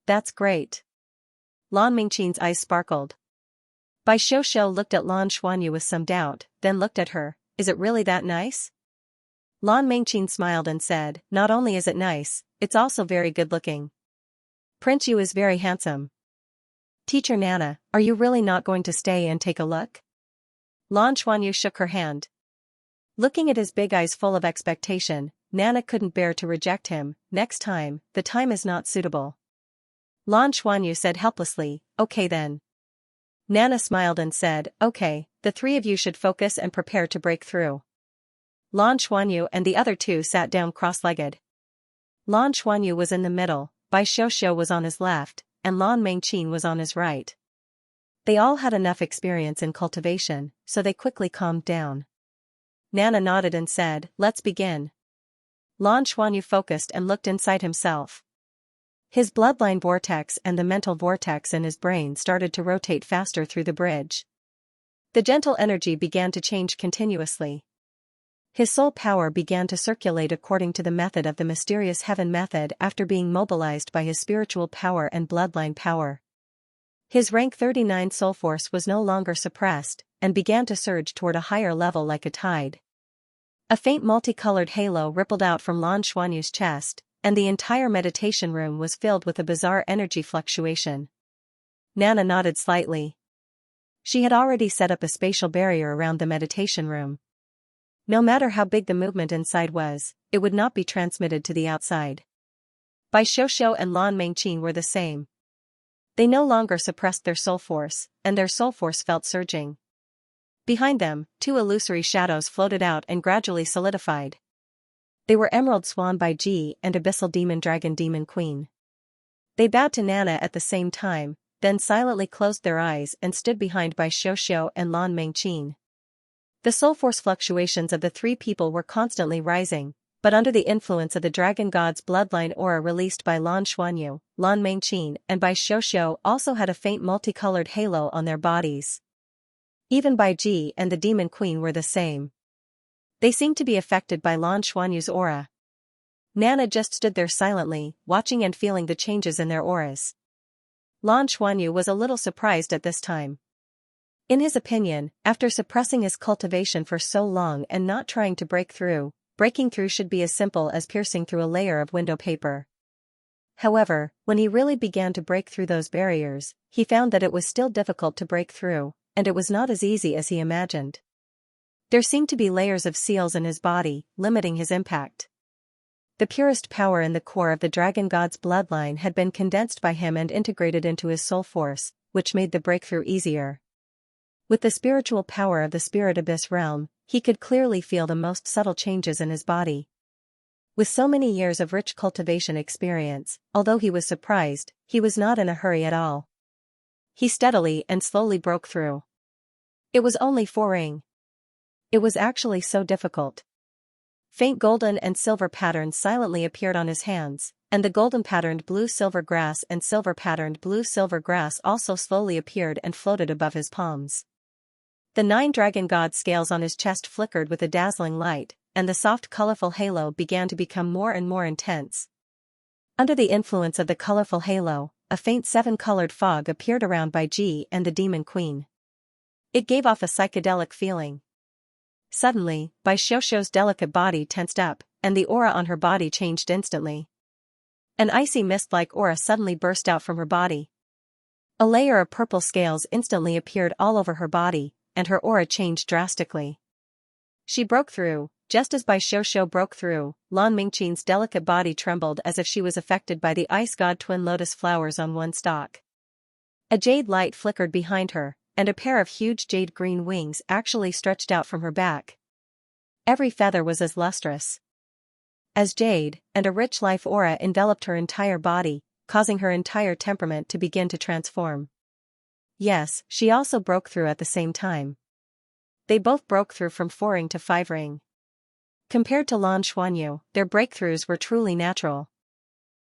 That's great. Lan Mingqin's eyes sparkled. Bai Xiaoxiao looked at Lan Xuanyu with some doubt, then looked at her, is it really that nice? Lan Mingqin smiled and said, not only is it nice, it's also very good looking. Prince Yu is very handsome. Teacher Nana, are you really not going to stay and take a look? Lan Xuanyu shook her hand. Looking at his big eyes full of expectation, Nana couldn't bear to reject him. Next time, the time is not suitable. Lan Xuanyu said helplessly, okay then. Nana smiled and said, okay, the three of you should focus and prepare to break through. Lan Xuanyu and the other two sat down cross-legged. Lan Xuanyu was in the middle, Bai Xiaoxiao was on his left, and Lan Mengqin was on his right. They all had enough experience in cultivation, so they quickly calmed down. Nana nodded and said, let's begin. Lan Xuanyu focused and looked inside himself. His bloodline vortex and the mental vortex in his brain started to rotate faster through the bridge. The gentle energy began to change continuously. His soul power began to circulate according to the method of the mysterious heaven method after being mobilized by his spiritual power and bloodline power. His rank 39 soul force was no longer suppressed, and began to surge toward a higher level like a tide. A faint multicolored halo rippled out from Lan Xuanyu's chest, and the entire meditation room was filled with a bizarre energy fluctuation. Nana nodded slightly. She had already set up a spatial barrier around the meditation room. No matter how big the movement inside was, it would not be transmitted to the outside. Bai Xiaoxiao and Lan Mengqin were the same. They no longer suppressed their soul force, and their soul force felt surging. Behind them, two illusory shadows floated out and gradually solidified. They were Emerald Swan Bai Ji and Abyssal Demon Dragon Demon Queen. They bowed to Nana at the same time, then silently closed their eyes and stood behind Bai Xiaoxiao and Lan Mengqin. The soul force fluctuations of the three people were constantly rising, but under the influence of the dragon god's bloodline aura released by Lan Xuanyu, Lan Mengqin and Bai Xiaoxiao also had a faint multicolored halo on their bodies. Even Bai Ji and the Demon Queen were the same. They seemed to be affected by Lan Xuanyu's aura. Nana just stood there silently, watching and feeling the changes in their auras. Lan Xuanyu was a little surprised at this time. In his opinion, after suppressing his cultivation for so long and not trying to break through, breaking through should be as simple as piercing through a layer of window paper. However, when he really began to break through those barriers, he found that it was still difficult to break through, and it was not as easy as he imagined. There seemed to be layers of seals in his body, limiting his impact. The purest power in the core of the dragon god's bloodline had been condensed by him and integrated into his soul force, which made the breakthrough easier. With the spiritual power of the spirit abyss realm, he could clearly feel the most subtle changes in his body. With so many years of rich cultivation experience, although he was surprised, he was not in a hurry at all. He steadily and slowly broke through. It was only 4 ring. It was actually so difficult. Faint golden and silver patterns silently appeared on his hands, and the golden patterned blue-silver grass and silver patterned blue-silver grass also slowly appeared and floated above his palms. The 9 dragon god scales on his chest flickered with a dazzling light, and the soft colorful halo began to become more and more intense. Under the influence of the colorful halo, a faint 7-colored fog appeared around Bai Ji and the Demon Queen. It gave off a psychedelic feeling. Suddenly, Bai Xiaoxiao's delicate body tensed up, and the aura on her body changed instantly. An icy mist-like aura suddenly burst out from her body. A layer of purple scales instantly appeared all over her body, and her aura changed drastically. She broke through. Just as Bai Xiaoxiao broke through, Lan Mingqin's delicate body trembled as if she was affected by the ice god twin lotus flowers on one stalk. A jade light flickered behind her, and a pair of huge jade green wings actually stretched out from her back. Every feather was as lustrous as jade, and a rich life aura enveloped her entire body, causing her entire temperament to begin to transform. Yes, she also broke through at the same time. They both broke through from 4-ring to 5-ring. Compared to Lan Xuanyu, their breakthroughs were truly natural.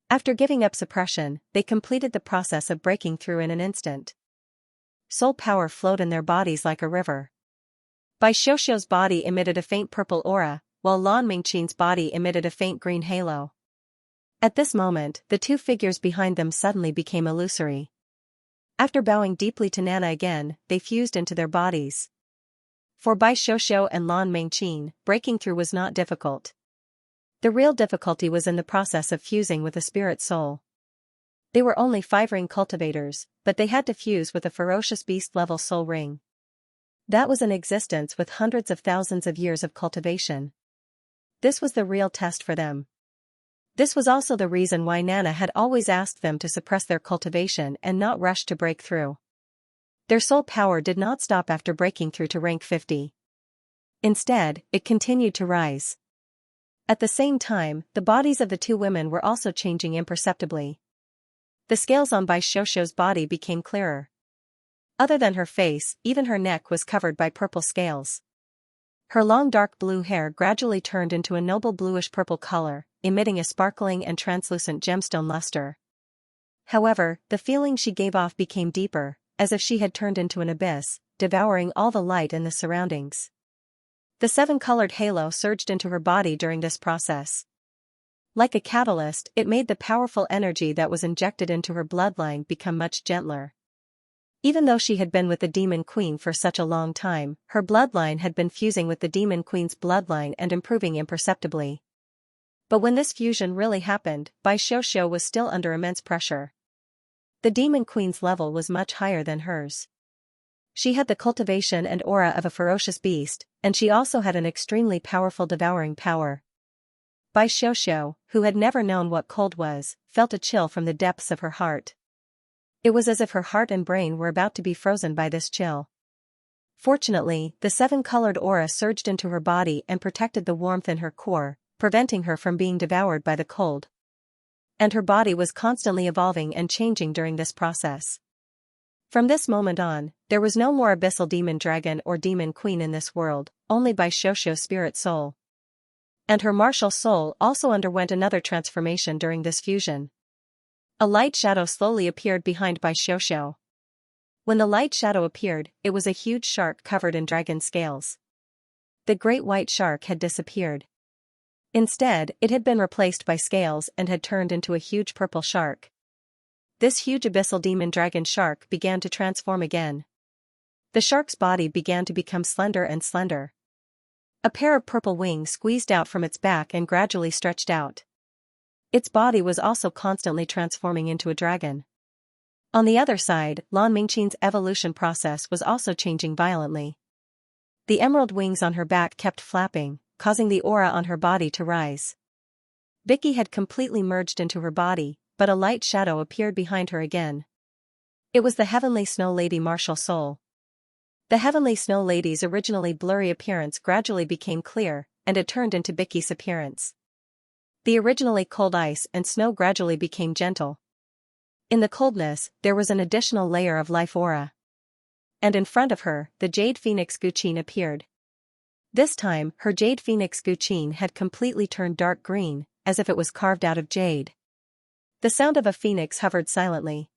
After giving up suppression, they completed the process of breaking through in an instant. Soul power flowed in their bodies like a river. Bai Xiuxiu's body emitted a faint purple aura, while Lan Mingqin's body emitted a faint green halo. At this moment, the two figures behind them suddenly became illusory. After bowing deeply to Nana again, they fused into their bodies. For Bai Xiuxiu and Lan Mingqin, breaking through was not difficult. The real difficulty was in the process of fusing with a spirit soul. They were only 5-ring cultivators, but they had to fuse with a ferocious beast-level soul ring. That was an existence with hundreds of thousands of years of cultivation. This was the real test for them. This was also the reason why Nana had always asked them to suppress their cultivation and not rush to break through. Their soul power did not stop after breaking through to rank 50. Instead, it continued to rise. At the same time, the bodies of the two women were also changing imperceptibly. The scales on Bai Xiuxiu's body became clearer. Other than her face, even her neck was covered by purple scales. Her long dark blue hair gradually turned into a noble bluish-purple color, emitting a sparkling and translucent gemstone luster. However, the feeling she gave off became deeper, as if she had turned into an abyss, devouring all the light in the surroundings. The 7-colored halo surged into her body during this process. Like a catalyst, it made the powerful energy that was injected into her bloodline become much gentler. Even though she had been with the Demon Queen for such a long time, her bloodline had been fusing with the Demon Queen's bloodline and improving imperceptibly. But when this fusion really happened, Bai Xiuxiu was still under immense pressure. The Demon Queen's level was much higher than hers. She had the cultivation and aura of a ferocious beast, and she also had an extremely powerful devouring power. Bai Xiuxiu, who had never known what cold was, felt a chill from the depths of her heart. It was as if her heart and brain were about to be frozen by this chill. Fortunately, the 7-colored aura surged into her body and protected the warmth in her core, preventing her from being devoured by the cold. And her body was constantly evolving and changing during this process. From this moment on, there was no more abyssal demon dragon or demon queen in this world, only Bai Xiuxiu's spirit soul. And her martial soul also underwent another transformation during this fusion. A light shadow slowly appeared behind Bai Xiuxiu. When the light shadow appeared, it was a huge shark covered in dragon scales. The great white shark had disappeared. Instead, it had been replaced by scales and had turned into a huge purple shark. This huge abyssal demon dragon shark began to transform again. The shark's body began to become slender and slender. A pair of purple wings squeezed out from its back and gradually stretched out. Its body was also constantly transforming into a dragon. On the other side, Lan Mingqin's evolution process was also changing violently. The emerald wings on her back kept flapping, causing the aura on her body to rise. Vicky had completely merged into her body, but a light shadow appeared behind her again. It was the Heavenly Snow Lady martial soul. The Heavenly Snow Lady's originally blurry appearance gradually became clear, and it turned into Vicky's appearance. The originally cold ice and snow gradually became gentle. In the coldness, there was an additional layer of life aura. And in front of her, the Jade Phoenix Guqin appeared. This time, her Jade Phoenix Guqin had completely turned dark green, as if it was carved out of jade. The sound of a phoenix hovered silently.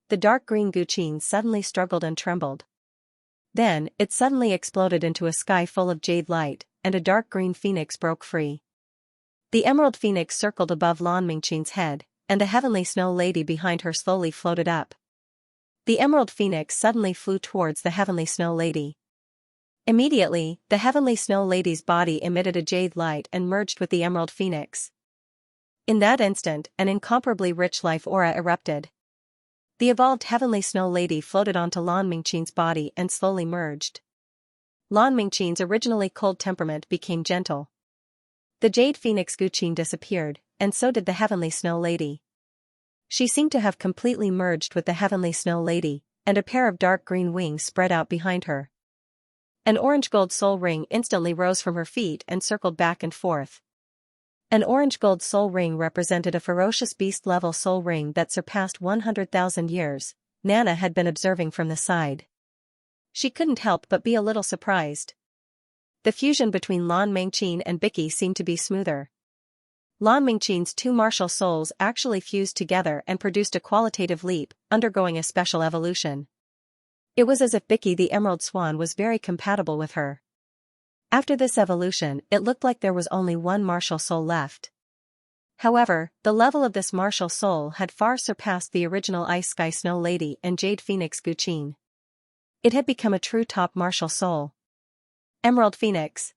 The dark green Guqin suddenly struggled and trembled. Then, it suddenly exploded into a sky full of jade light, and a dark green phoenix broke free. The emerald phoenix circled above Lan Mingqin's head, and the Heavenly Snow Lady behind her slowly floated up. The emerald phoenix suddenly flew towards the Heavenly Snow Lady. Immediately, the Heavenly Snow Lady's body emitted a jade light and merged with the emerald phoenix. In that instant, an incomparably rich life aura erupted. The evolved Heavenly Snow Lady floated onto Lan Mingqin's body and slowly merged. Lan Mingqin's originally cold temperament became gentle. The Jade Phoenix Guqin disappeared, and so did the Heavenly Snow Lady. She seemed to have completely merged with the Heavenly Snow Lady, and a pair of dark green wings spread out behind her. An orange-gold soul ring instantly rose from her feet and circled back and forth. An orange-gold soul ring represented a ferocious beast-level soul ring that surpassed 100,000 years. Nana had been observing from the side. She couldn't help but be a little surprised. The fusion between Lan Mengqin and Bicky seemed to be smoother. Lan Mengqin's two martial souls actually fused together and produced a qualitative leap, undergoing a special evolution. It was as if Bicky the Emerald Swan was very compatible with her. After this evolution, it looked like there was only one martial soul left. However, the level of this martial soul had far surpassed the original Ice Sky Snow Lady and Jade Phoenix Guqin. It had become a true top martial soul. Emerald Phoenix.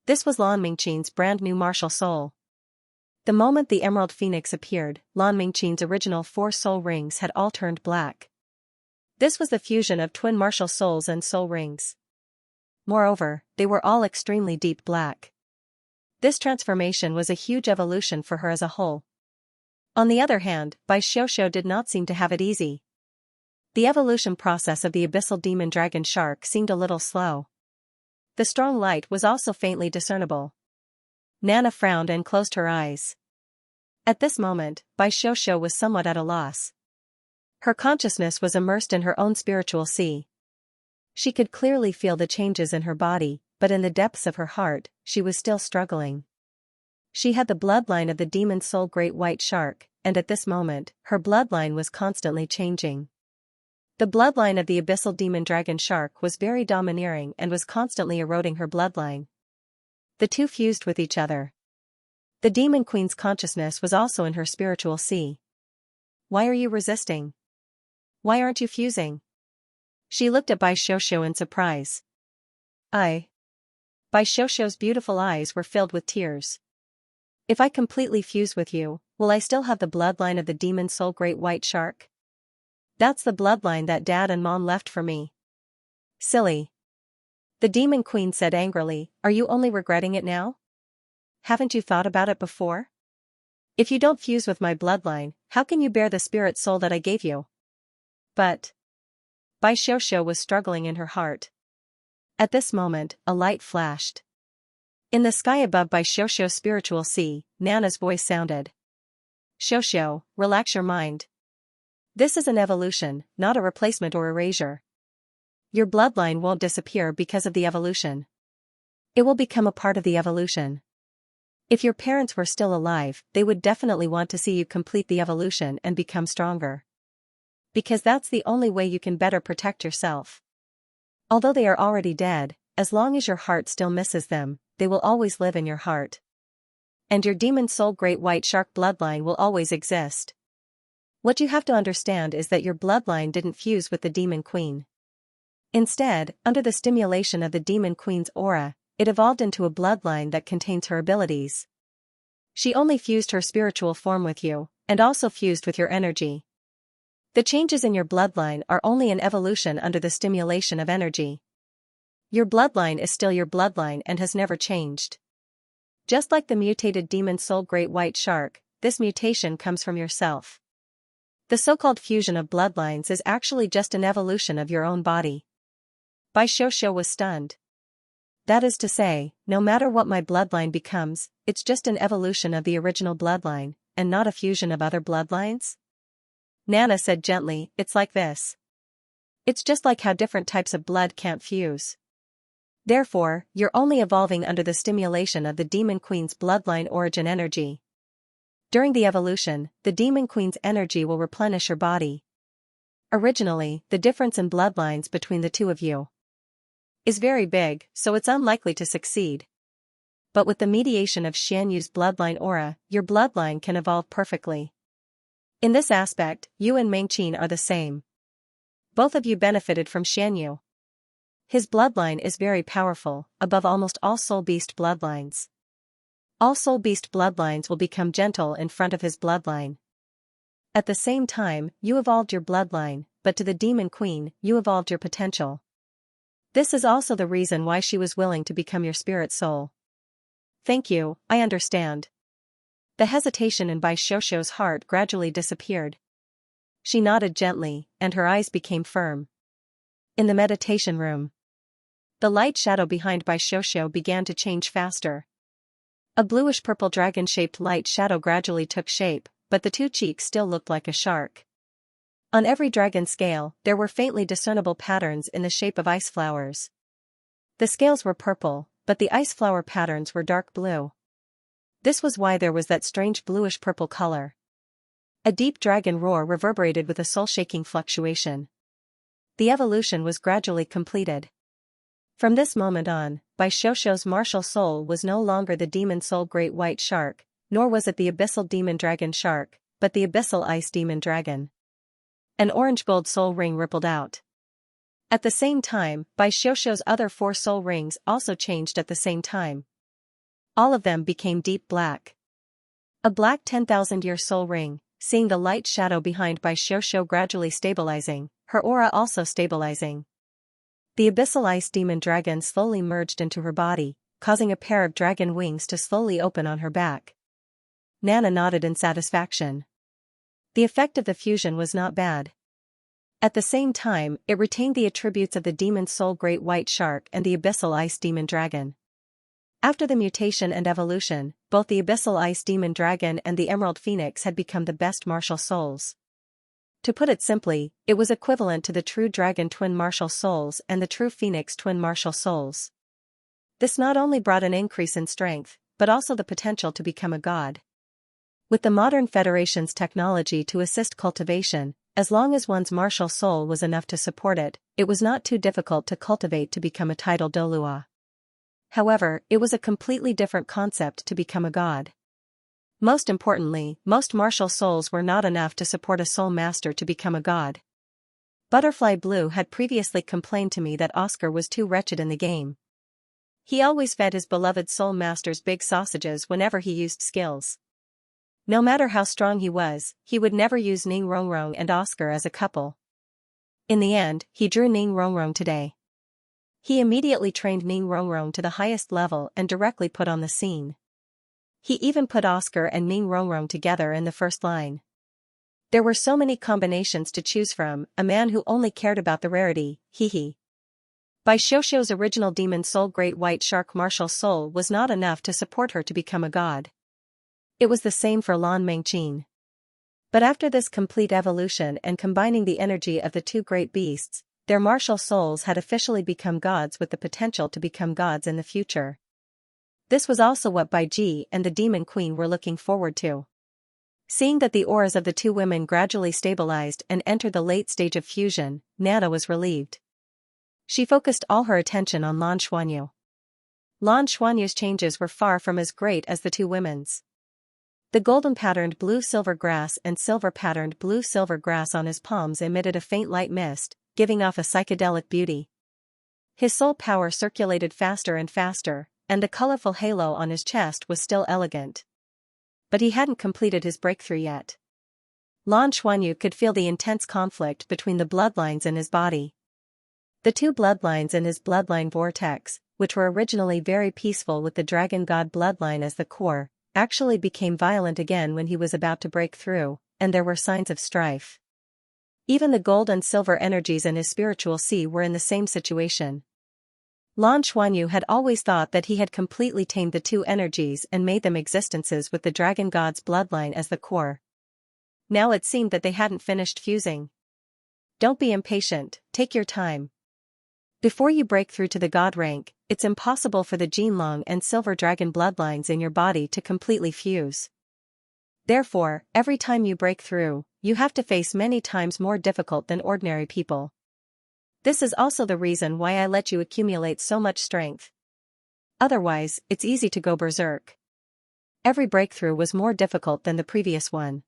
This was Lan Mengqin's brand new martial soul. The moment the Emerald Phoenix appeared, Lan Mengqin's original 4 soul rings had all turned black. This was the fusion of twin martial souls and soul rings. Moreover, they were all extremely deep black. This transformation was a huge evolution for her as a whole. On the other hand, Bai Xiaoxiao did not seem to have it easy. The evolution process of the abyssal demon dragon shark seemed a little slow. The strong light was also faintly discernible. Nana frowned and closed her eyes. At this moment, Bai Xiaoxiao was somewhat at a loss. Her consciousness was immersed in her own spiritual sea. She could clearly feel the changes in her body, but in the depths of her heart, she was still struggling. She had the bloodline of the demon soul great white shark, and at this moment, her bloodline was constantly changing. The bloodline of the abyssal demon dragon shark was very domineering and was constantly eroding her bloodline. The two fused with each other. The demon queen's consciousness was also in her spiritual sea. Why are you resisting? Why aren't you fusing? She looked at Bai Xiaoxiao in surprise. Bai Xiaoxiao's beautiful eyes were filled with tears. If I completely fuse with you, will I still have the bloodline of the demon soul great white shark? That's the bloodline that Dad and Mom left for me. Silly. The demon queen said angrily, are you only regretting it now? Haven't you thought about it before? If you don't fuse with my bloodline, how can you bear the spirit soul that I gave you? But Bai Xiaoxiao was struggling in her heart. At this moment, a light flashed. In the sky above Bai Xiaoxiao's spiritual sea, Nana's voice sounded. Xiaoxiao, relax your mind. This is an evolution, not a replacement or erasure. Your bloodline won't disappear because of the evolution. It will become a part of the evolution. If your parents were still alive, they would definitely want to see you complete the evolution and become stronger. Because that's the only way you can better protect yourself. Although they are already dead, as long as your heart still misses them, they will always live in your heart. And your demon soul great white shark bloodline will always exist. What you have to understand is that your bloodline didn't fuse with the demon queen. Instead, under the stimulation of the demon queen's aura, it evolved into a bloodline that contains her abilities. She only fused her spiritual form with you, and also fused with your energy. The changes in your bloodline are only an evolution under the stimulation of energy. Your bloodline is still your bloodline and has never changed. Just like the mutated demon soul great white shark, this mutation comes from yourself. The so-called fusion of bloodlines is actually just an evolution of your own body. Bai Xiaoxiao was stunned. That is to say, no matter what my bloodline becomes, it's just an evolution of the original bloodline, and not a fusion of other bloodlines? Nana said gently, it's like this. It's just like how different types of blood can't fuse. Therefore, you're only evolving under the stimulation of the demon queen's bloodline origin energy. During the evolution, the demon queen's energy will replenish your body. Originally, the difference in bloodlines between the two of you is very big, so it's unlikely to succeed. But with the mediation of Xianyu's bloodline aura, your bloodline can evolve perfectly. In this aspect, you and Mengqin are the same. Both of you benefited from Xianyu. His bloodline is very powerful, above almost all soul beast bloodlines. All soul beast bloodlines will become gentle in front of his bloodline. At the same time, you evolved your bloodline, but to the demon queen, you evolved your potential. This is also the reason why she was willing to become your spirit soul. Thank you, I understand. The hesitation in Bai Xiaoxiao's heart gradually disappeared. She nodded gently, and her eyes became firm. In the meditation room, the light shadow behind Bai Xiaoxiao began to change faster. A bluish-purple dragon-shaped light shadow gradually took shape, but the two cheeks still looked like a shark. On every dragon scale, there were faintly discernible patterns in the shape of ice flowers. The scales were purple, but the ice flower patterns were dark blue. This was why there was that strange bluish-purple color. A deep dragon roar reverberated with a soul-shaking fluctuation. The evolution was gradually completed. From this moment on, Bai Xiaoxiao's martial soul was no longer the demon soul great white shark, nor was it the abyssal demon dragon shark, but the abyssal ice demon dragon. An orange-gold soul ring rippled out. At the same time, Bai Xiaoxiao's other 4 soul rings also changed at the same time. All of them became deep black. A black 10,000-year soul ring, seeing the light shadow behind Bai Xiaoxiao gradually stabilizing, her aura also stabilizing. The abyssal ice demon dragon slowly merged into her body, causing a pair of dragon wings to slowly open on her back. Nana nodded in satisfaction. The effect of the fusion was not bad. At the same time, it retained the attributes of the demon soul great white shark and the abyssal ice demon dragon. After the mutation and evolution, both the abyssal ice demon dragon and the emerald phoenix had become the best martial souls. To put it simply, it was equivalent to the true dragon twin martial souls and the true phoenix twin martial souls. This not only brought an increase in strength, but also the potential to become a god. With the modern Federation's technology to assist cultivation, as long as one's martial soul was enough to support it, it was not too difficult to cultivate to become a title Douluo. However, it was a completely different concept to become a god. Most importantly, most martial souls were not enough to support a soul master to become a god. Butterfly Blue had previously complained to me that Oscar was too wretched in the game. He always fed his beloved soul masters big sausages whenever he used skills. No matter how strong he would never use Ning Rongrong and Oscar as a couple. In the end, he drew Ning Rongrong today. He immediately trained Ning Rongrong to the highest level and directly put on the scene. He even put Oscar and Ning Rongrong together in the first line. There were so many combinations to choose from, a man who only cared about the rarity, hee. Bai Xiaoxiao's original demon soul great white shark martial soul was not enough to support her to become a god. It was the same for Lan Mengqin. But after this complete evolution and combining the energy of the two great beasts, their martial souls had officially become gods with the potential to become gods in the future. This was also what Bai Ji and the Demon Queen were looking forward to. Seeing that the auras of the two women gradually stabilized and entered the late stage of fusion, Nana was relieved. She focused all her attention on Lan Xuanyu. Lan Xuanyu's changes were far from as great as the two women's. The golden-patterned blue-silver grass and silver-patterned blue-silver grass on his palms emitted a faint light mist, giving off a psychedelic beauty. His soul power circulated faster and faster, and the colorful halo on his chest was still elegant. But he hadn't completed his breakthrough yet. Lan Xuanyu could feel the intense conflict between the bloodlines in his body. The two bloodlines in his bloodline vortex, which were originally very peaceful with the dragon god bloodline as the core, actually became violent again when he was about to break through, and there were signs of strife. Even the gold and silver energies in his spiritual sea were in the same situation. Lan Xuanyu had always thought that he had completely tamed the two energies and made them existences with the dragon god's bloodline as the core. Now it seemed that they hadn't finished fusing. Don't be impatient, take your time. Before you break through to the god rank, it's impossible for the Jinlong and Silver Dragon bloodlines in your body to completely fuse. Therefore, every time you break through, you have to face many times more difficult than ordinary people. This is also the reason why I let you accumulate so much strength. Otherwise, it's easy to go berserk. Every breakthrough was more difficult than the previous one.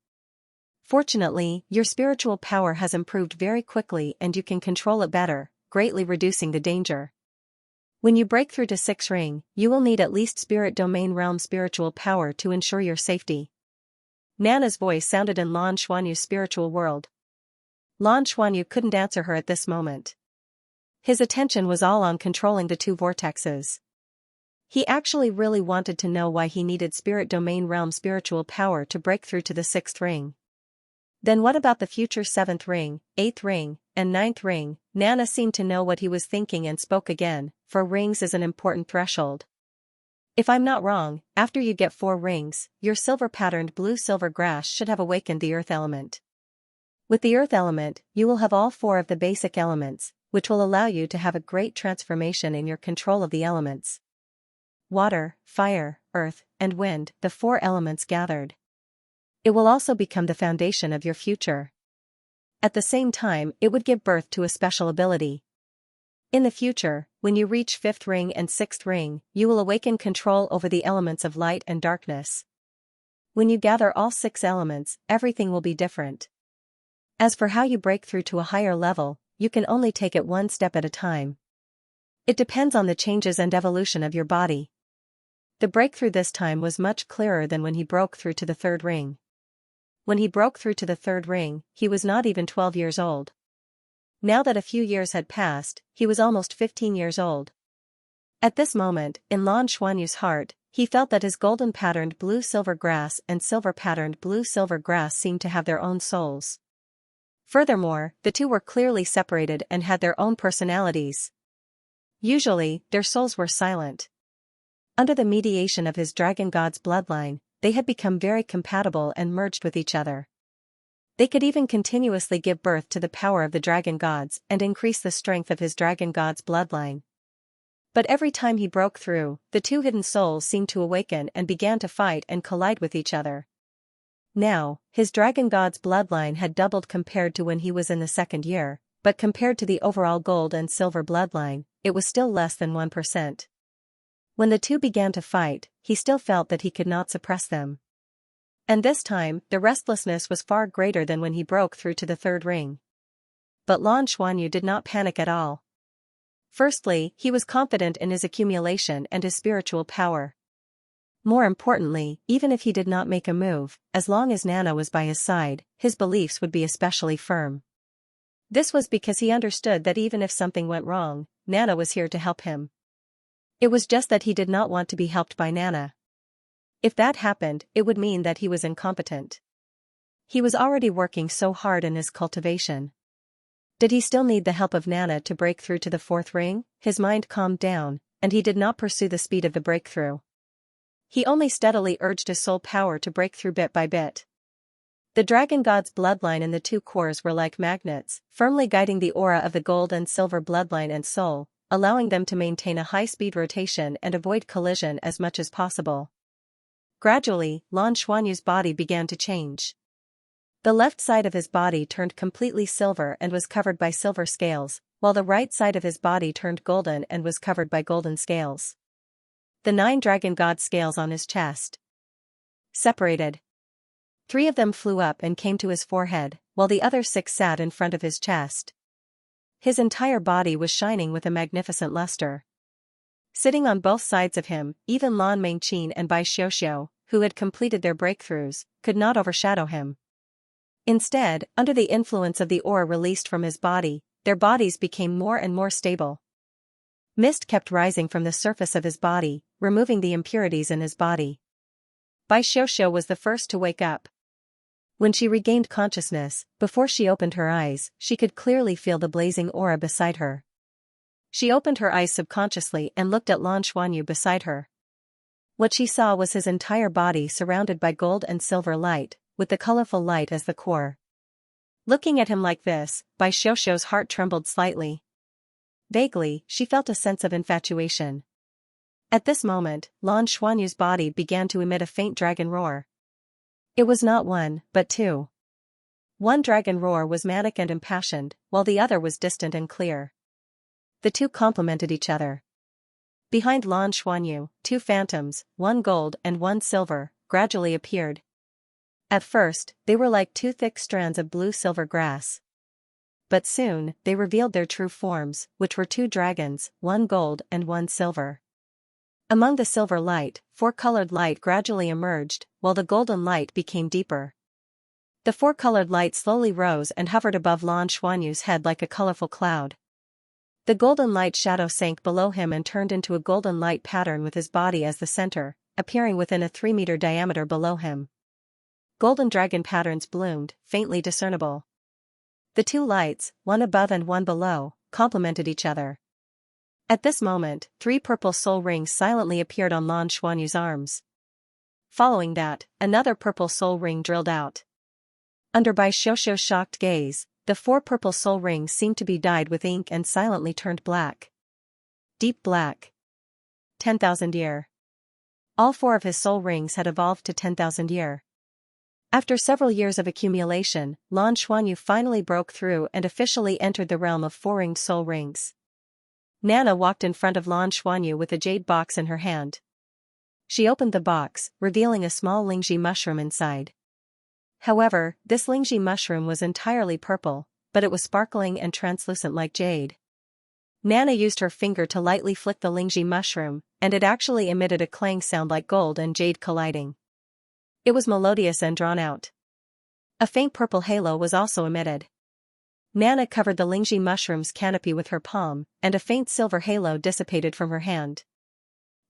Fortunately, your spiritual power has improved very quickly and you can control it better, greatly reducing the danger. When you break through to 6th ring, you will need at least Spirit Domain Realm spiritual power to ensure your safety. Nana's voice sounded in Lan Xuanyu's spiritual world. Lan Xuanyu couldn't answer her at this moment. His attention was all on controlling the two vortexes. He actually really wanted to know why he needed Spirit Domain Realm spiritual power to break through to the 6th ring. Then what about the future 7th ring, 8th ring, and 9th ring? Nana seemed to know what he was thinking and spoke again, 4 rings is an important threshold. If I'm not wrong, after you get 4 rings, your silver-patterned blue-silver grass should have awakened the earth element. With the earth element, you will have all 4 of the basic elements, which will allow you to have a great transformation in your control of the elements. Water, fire, earth, and wind, the 4 elements gathered. It will also become the foundation of your future. At the same time, it would give birth to a special ability. In the future, when you reach 5th ring and 6th ring, you will awaken control over the elements of light and darkness. When you gather all 6 elements, everything will be different. As for how you break through to a higher level, you can only take it one step at a time. It depends on the changes and evolution of your body. The breakthrough this time was much clearer than when he broke through to the 3rd ring. When he broke through to the 3rd ring, he was not even 12 years old. Now that a few years had passed, he was almost 15 years old. At this moment, in Lan Xuanyu's heart, he felt that his golden-patterned blue-silver grass and silver-patterned blue-silver grass seemed to have their own souls. Furthermore, the two were clearly separated and had their own personalities. Usually, their souls were silent. Under the mediation of his dragon god's bloodline, they had become very compatible and merged with each other. They could even continuously give birth to the power of the dragon gods and increase the strength of his dragon god's bloodline. But every time he broke through, the 2 hidden souls seemed to awaken and began to fight and collide with each other. Now, his dragon god's bloodline had doubled compared to when he was in the 2nd year, but compared to the overall gold and silver bloodline, it was still less than 1%. When the 2 began to fight, he still felt that he could not suppress them. And this time, the restlessness was far greater than when he broke through to the 3rd ring. But Lan Xuanyu did not panic at all. Firstly, he was confident in his accumulation and his spiritual power. More importantly, even if he did not make a move, as long as Nana was by his side, his beliefs would be especially firm. This was because he understood that even if something went wrong, Nana was here to help him. It was just that he did not want to be helped by Nana. If that happened, it would mean that he was incompetent. He was already working so hard in his cultivation. Did he still need the help of Nana to break through to the 4th ring? His mind calmed down, and he did not pursue the speed of the breakthrough. He only steadily urged his soul power to break through bit by bit. The dragon god's bloodline and the 2 cores were like magnets, firmly guiding the aura of the gold and silver bloodline and soul, allowing them to maintain a high-speed rotation and avoid collision as much as possible. Gradually, Lan Xuanyu's body began to change. The left side of his body turned completely silver and was covered by silver scales, while the right side of his body turned golden and was covered by golden scales. The 9 dragon god scales on his chest separated. 3 of them flew up and came to his forehead, while the other 6 sat in front of his chest. His entire body was shining with a magnificent luster. Sitting on both sides of him, even Lan Mengqin and Bai Xiuxiu, who had completed their breakthroughs, could not overshadow him. Instead, under the influence of the aura released from his body, their bodies became more and more stable. Mist kept rising from the surface of his body, removing the impurities in his body. Bai Xiuxiu was the first to wake up. When she regained consciousness, before she opened her eyes, she could clearly feel the blazing aura beside her. She opened her eyes subconsciously and looked at Lan Xuanyu beside her. What she saw was his entire body surrounded by gold and silver light, with the colorful light as the core. Looking at him like this, Bai Xiuxiu's heart trembled slightly. Vaguely, she felt a sense of infatuation. At this moment, Lan Xuanyu's body began to emit a faint dragon roar. It was not 1, but 2. One dragon roar was manic and impassioned, while the other was distant and clear. The 2 complemented each other. Behind Lan Xuanyu, 2 phantoms, 1 gold and 1 silver, gradually appeared. At first, they were like 2 thick strands of blue-silver grass. But soon, they revealed their true forms, which were 2 dragons, 1 gold and 1 silver. Among the silver light, 4-colored light gradually emerged, while the golden light became deeper. The 4-colored light slowly rose and hovered above Lan Xuanyu's head like a colorful cloud. The golden light shadow sank below him and turned into a golden light pattern with his body as the center, appearing within a 3-meter diameter below him. golden dragon patterns bloomed, faintly discernible. The two lights, one above and one below, complemented each other. At this moment, 3 purple soul rings silently appeared on Lan Xuanyu's arms. Following that, another purple soul ring drilled out. Under Bai Xiuxiu's shocked gaze, the 4 purple soul rings seemed to be dyed with ink and silently turned black. Deep black. 10,000 year. All 4 of his soul rings had evolved to 10,000 year. After several years of accumulation, Lan Xuanyu finally broke through and officially entered the realm of 4-ringed soul rings. Nana walked in front of Lan Xuanyu with a jade box in her hand. She opened the box, revealing a small Lingji mushroom inside. However, this Lingji mushroom was entirely purple, but it was sparkling and translucent like jade. Nana used her finger to lightly flick the Lingji mushroom, and it actually emitted a clang sound like gold and jade colliding. It was melodious and drawn out. A faint purple halo was also emitted. Nana covered the Lingji mushroom's canopy with her palm, and a faint silver halo dissipated from her hand.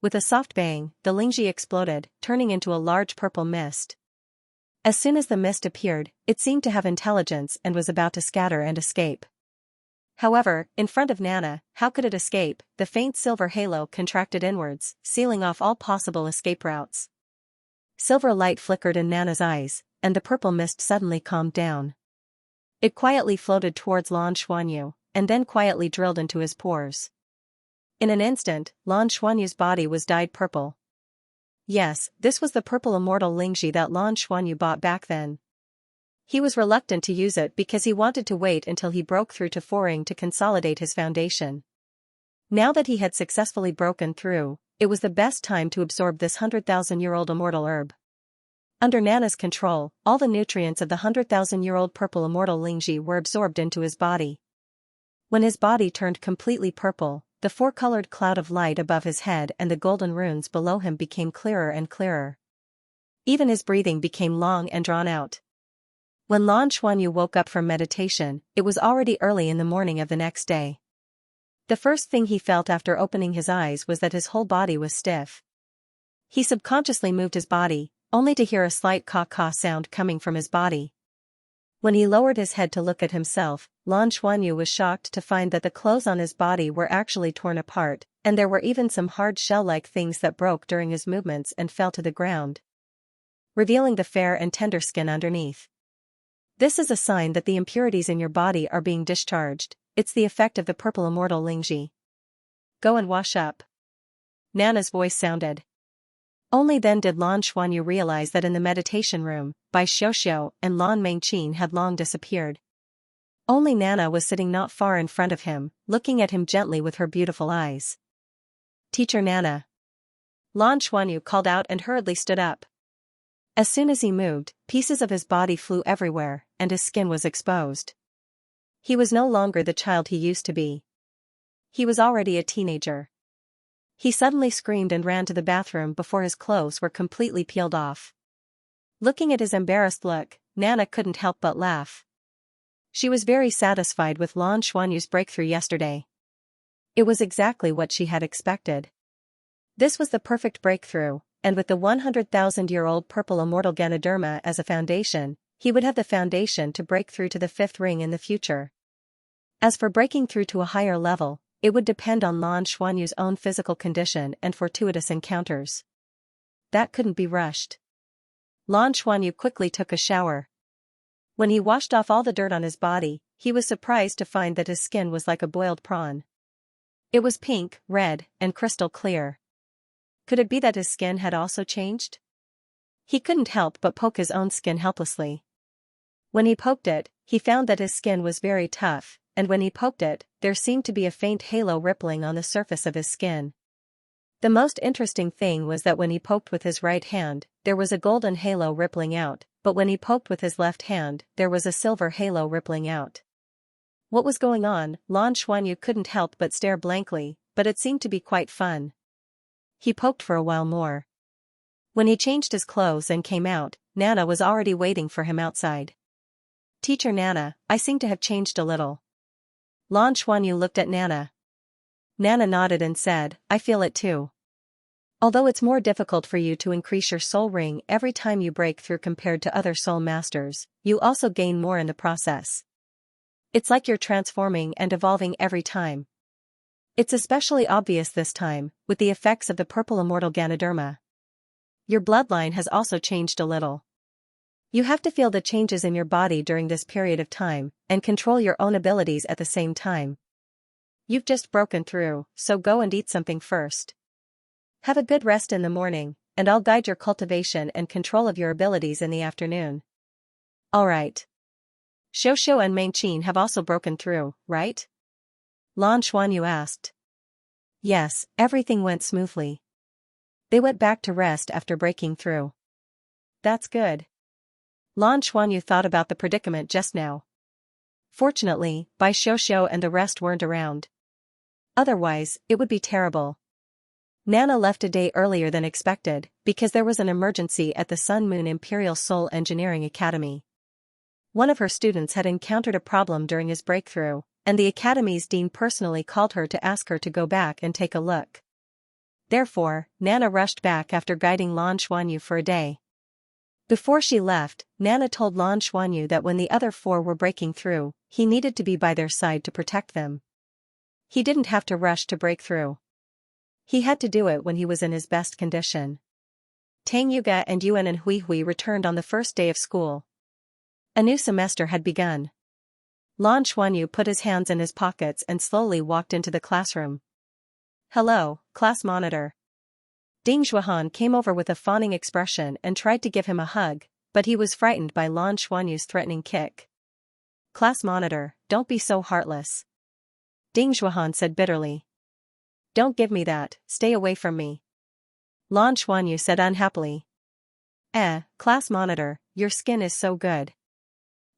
With a soft bang, the Lingji exploded, turning into a large purple mist. As soon as the mist appeared, it seemed to have intelligence and was about to scatter and escape. However, in front of Nana, how could it escape? The faint silver halo contracted inwards, sealing off all possible escape routes. Silver light flickered in Nana's eyes, and the purple mist suddenly calmed down. It quietly floated towards Lan Xuanyu, and then quietly drilled into his pores. In an instant, Lan Xuanyu's body was dyed purple. Yes, this was the purple immortal Lingji that Lan Xuanyu bought back then. He was reluctant to use it because he wanted to wait until he broke through to 4-ring to consolidate his foundation. Now that he had successfully broken through, it was the best time to absorb this 100,000-year-old immortal herb. Under Nana's control, all the nutrients of the 100,000-year-old purple immortal Lingji were absorbed into his body. When his body turned completely purple, the 4-colored cloud of light above his head and the golden runes below him became clearer and clearer. Even his breathing became long and drawn out. When Lan Xuanyu woke up from meditation, it was already early in the morning of the next day. The first thing he felt after opening his eyes was that his whole body was stiff. He subconsciously moved his body, only to hear a slight caw-caw sound coming from his body. When he lowered his head to look at himself, Lan Xuanyu was shocked to find that the clothes on his body were actually torn apart, and there were even some hard shell-like things that broke during his movements and fell to the ground, revealing the fair and tender skin underneath. This is a sign that the impurities in your body are being discharged. It's the effect of the purple immortal Lingji. Go and wash up. Nana's voice sounded. Only then did Lan Xuanyu realize that in the meditation room, Bai Xiuxiu and Lan Mengqin had long disappeared. Only Nana was sitting not far in front of him, looking at him gently with her beautiful eyes. Teacher Nana. Lan Xuanyu called out and hurriedly stood up. As soon as he moved, pieces of his body flew everywhere, and his skin was exposed. He was no longer the child he used to be. He was already a teenager. He suddenly screamed and ran to the bathroom before his clothes were completely peeled off. Looking at his embarrassed look, Nana couldn't help but laugh. She was very satisfied with Lan Xuanyu's breakthrough yesterday. It was exactly what she had expected. This was the perfect breakthrough, and with the 100,000-year-old purple immortal Ganoderma as a foundation, he would have the foundation to break through to the 5th ring in the future. As for breaking through to a higher level, it would depend on Lan Xuanyu's own physical condition and fortuitous encounters. That couldn't be rushed. Lan Xuanyu quickly took a shower. When he washed off all the dirt on his body, he was surprised to find that his skin was like a boiled prawn. It was pink, red, and crystal clear. Could it be that his skin had also changed? He couldn't help but poke his own skin helplessly. When he poked it, he found that his skin was very tough, and when he poked it, there seemed to be a faint halo rippling on the surface of his skin. The most interesting thing was that when he poked with his right hand, there was a golden halo rippling out, but when he poked with his left hand, there was a silver halo rippling out. What was going on? Lan Xuanyu couldn't help but stare blankly, but it seemed to be quite fun. He poked for a while more. When he changed his clothes and came out, Nana was already waiting for him outside. Teacher Nana, I seem to have changed a little. Lan Xuanyu looked at Nana. Nana nodded and said, I feel it too. Although it's more difficult for you to increase your soul ring every time you break through compared to other soul masters, you also gain more in the process. It's like you're transforming and evolving every time. It's especially obvious this time, with the effects of the purple immortal Ganoderma. Your bloodline has also changed a little. You have to feel the changes in your body during this period of time, and control your own abilities at the same time. You've just broken through, so go and eat something first. Have a good rest in the morning, and I'll guide your cultivation and control of your abilities in the afternoon. Alright. Xiaoxiu and Mengqin have also broken through, right? Lan Xuanyu asked. Yes, everything went smoothly. They went back to rest after breaking through. That's good. Lan Xuanyu thought about the predicament just now. Fortunately, Bai Xiaoxiu and the rest weren't around. Otherwise, it would be terrible. Nana left a day earlier than expected, because there was an emergency at the Sun Moon Imperial Soul Engineering Academy. One of her students had encountered a problem during his breakthrough, and the Academy's dean personally called her to ask her to go back and take a look. Therefore, Nana rushed back after guiding Lan Xuanyu for a day. Before she left, Nana told Lan Xuanyu that when the other four were breaking through, he needed to be by their side to protect them. He didn't have to rush to break through. He had to do it when he was in his best condition. Tang Yuga and Yuan and Hui Hui returned on the first day of school. A new semester had begun. Lan Xuanyu put his hands in his pockets and slowly walked into the classroom. Hello, class monitor. Ding Zhuohan came over with a fawning expression and tried to give him a hug, but he was frightened by Lan Xuanyu's threatening kick. Class monitor, don't be so heartless. Ding Zhuohan said bitterly. Don't give me that, stay away from me. Lan Xuanyu said unhappily. Class monitor, your skin is so good.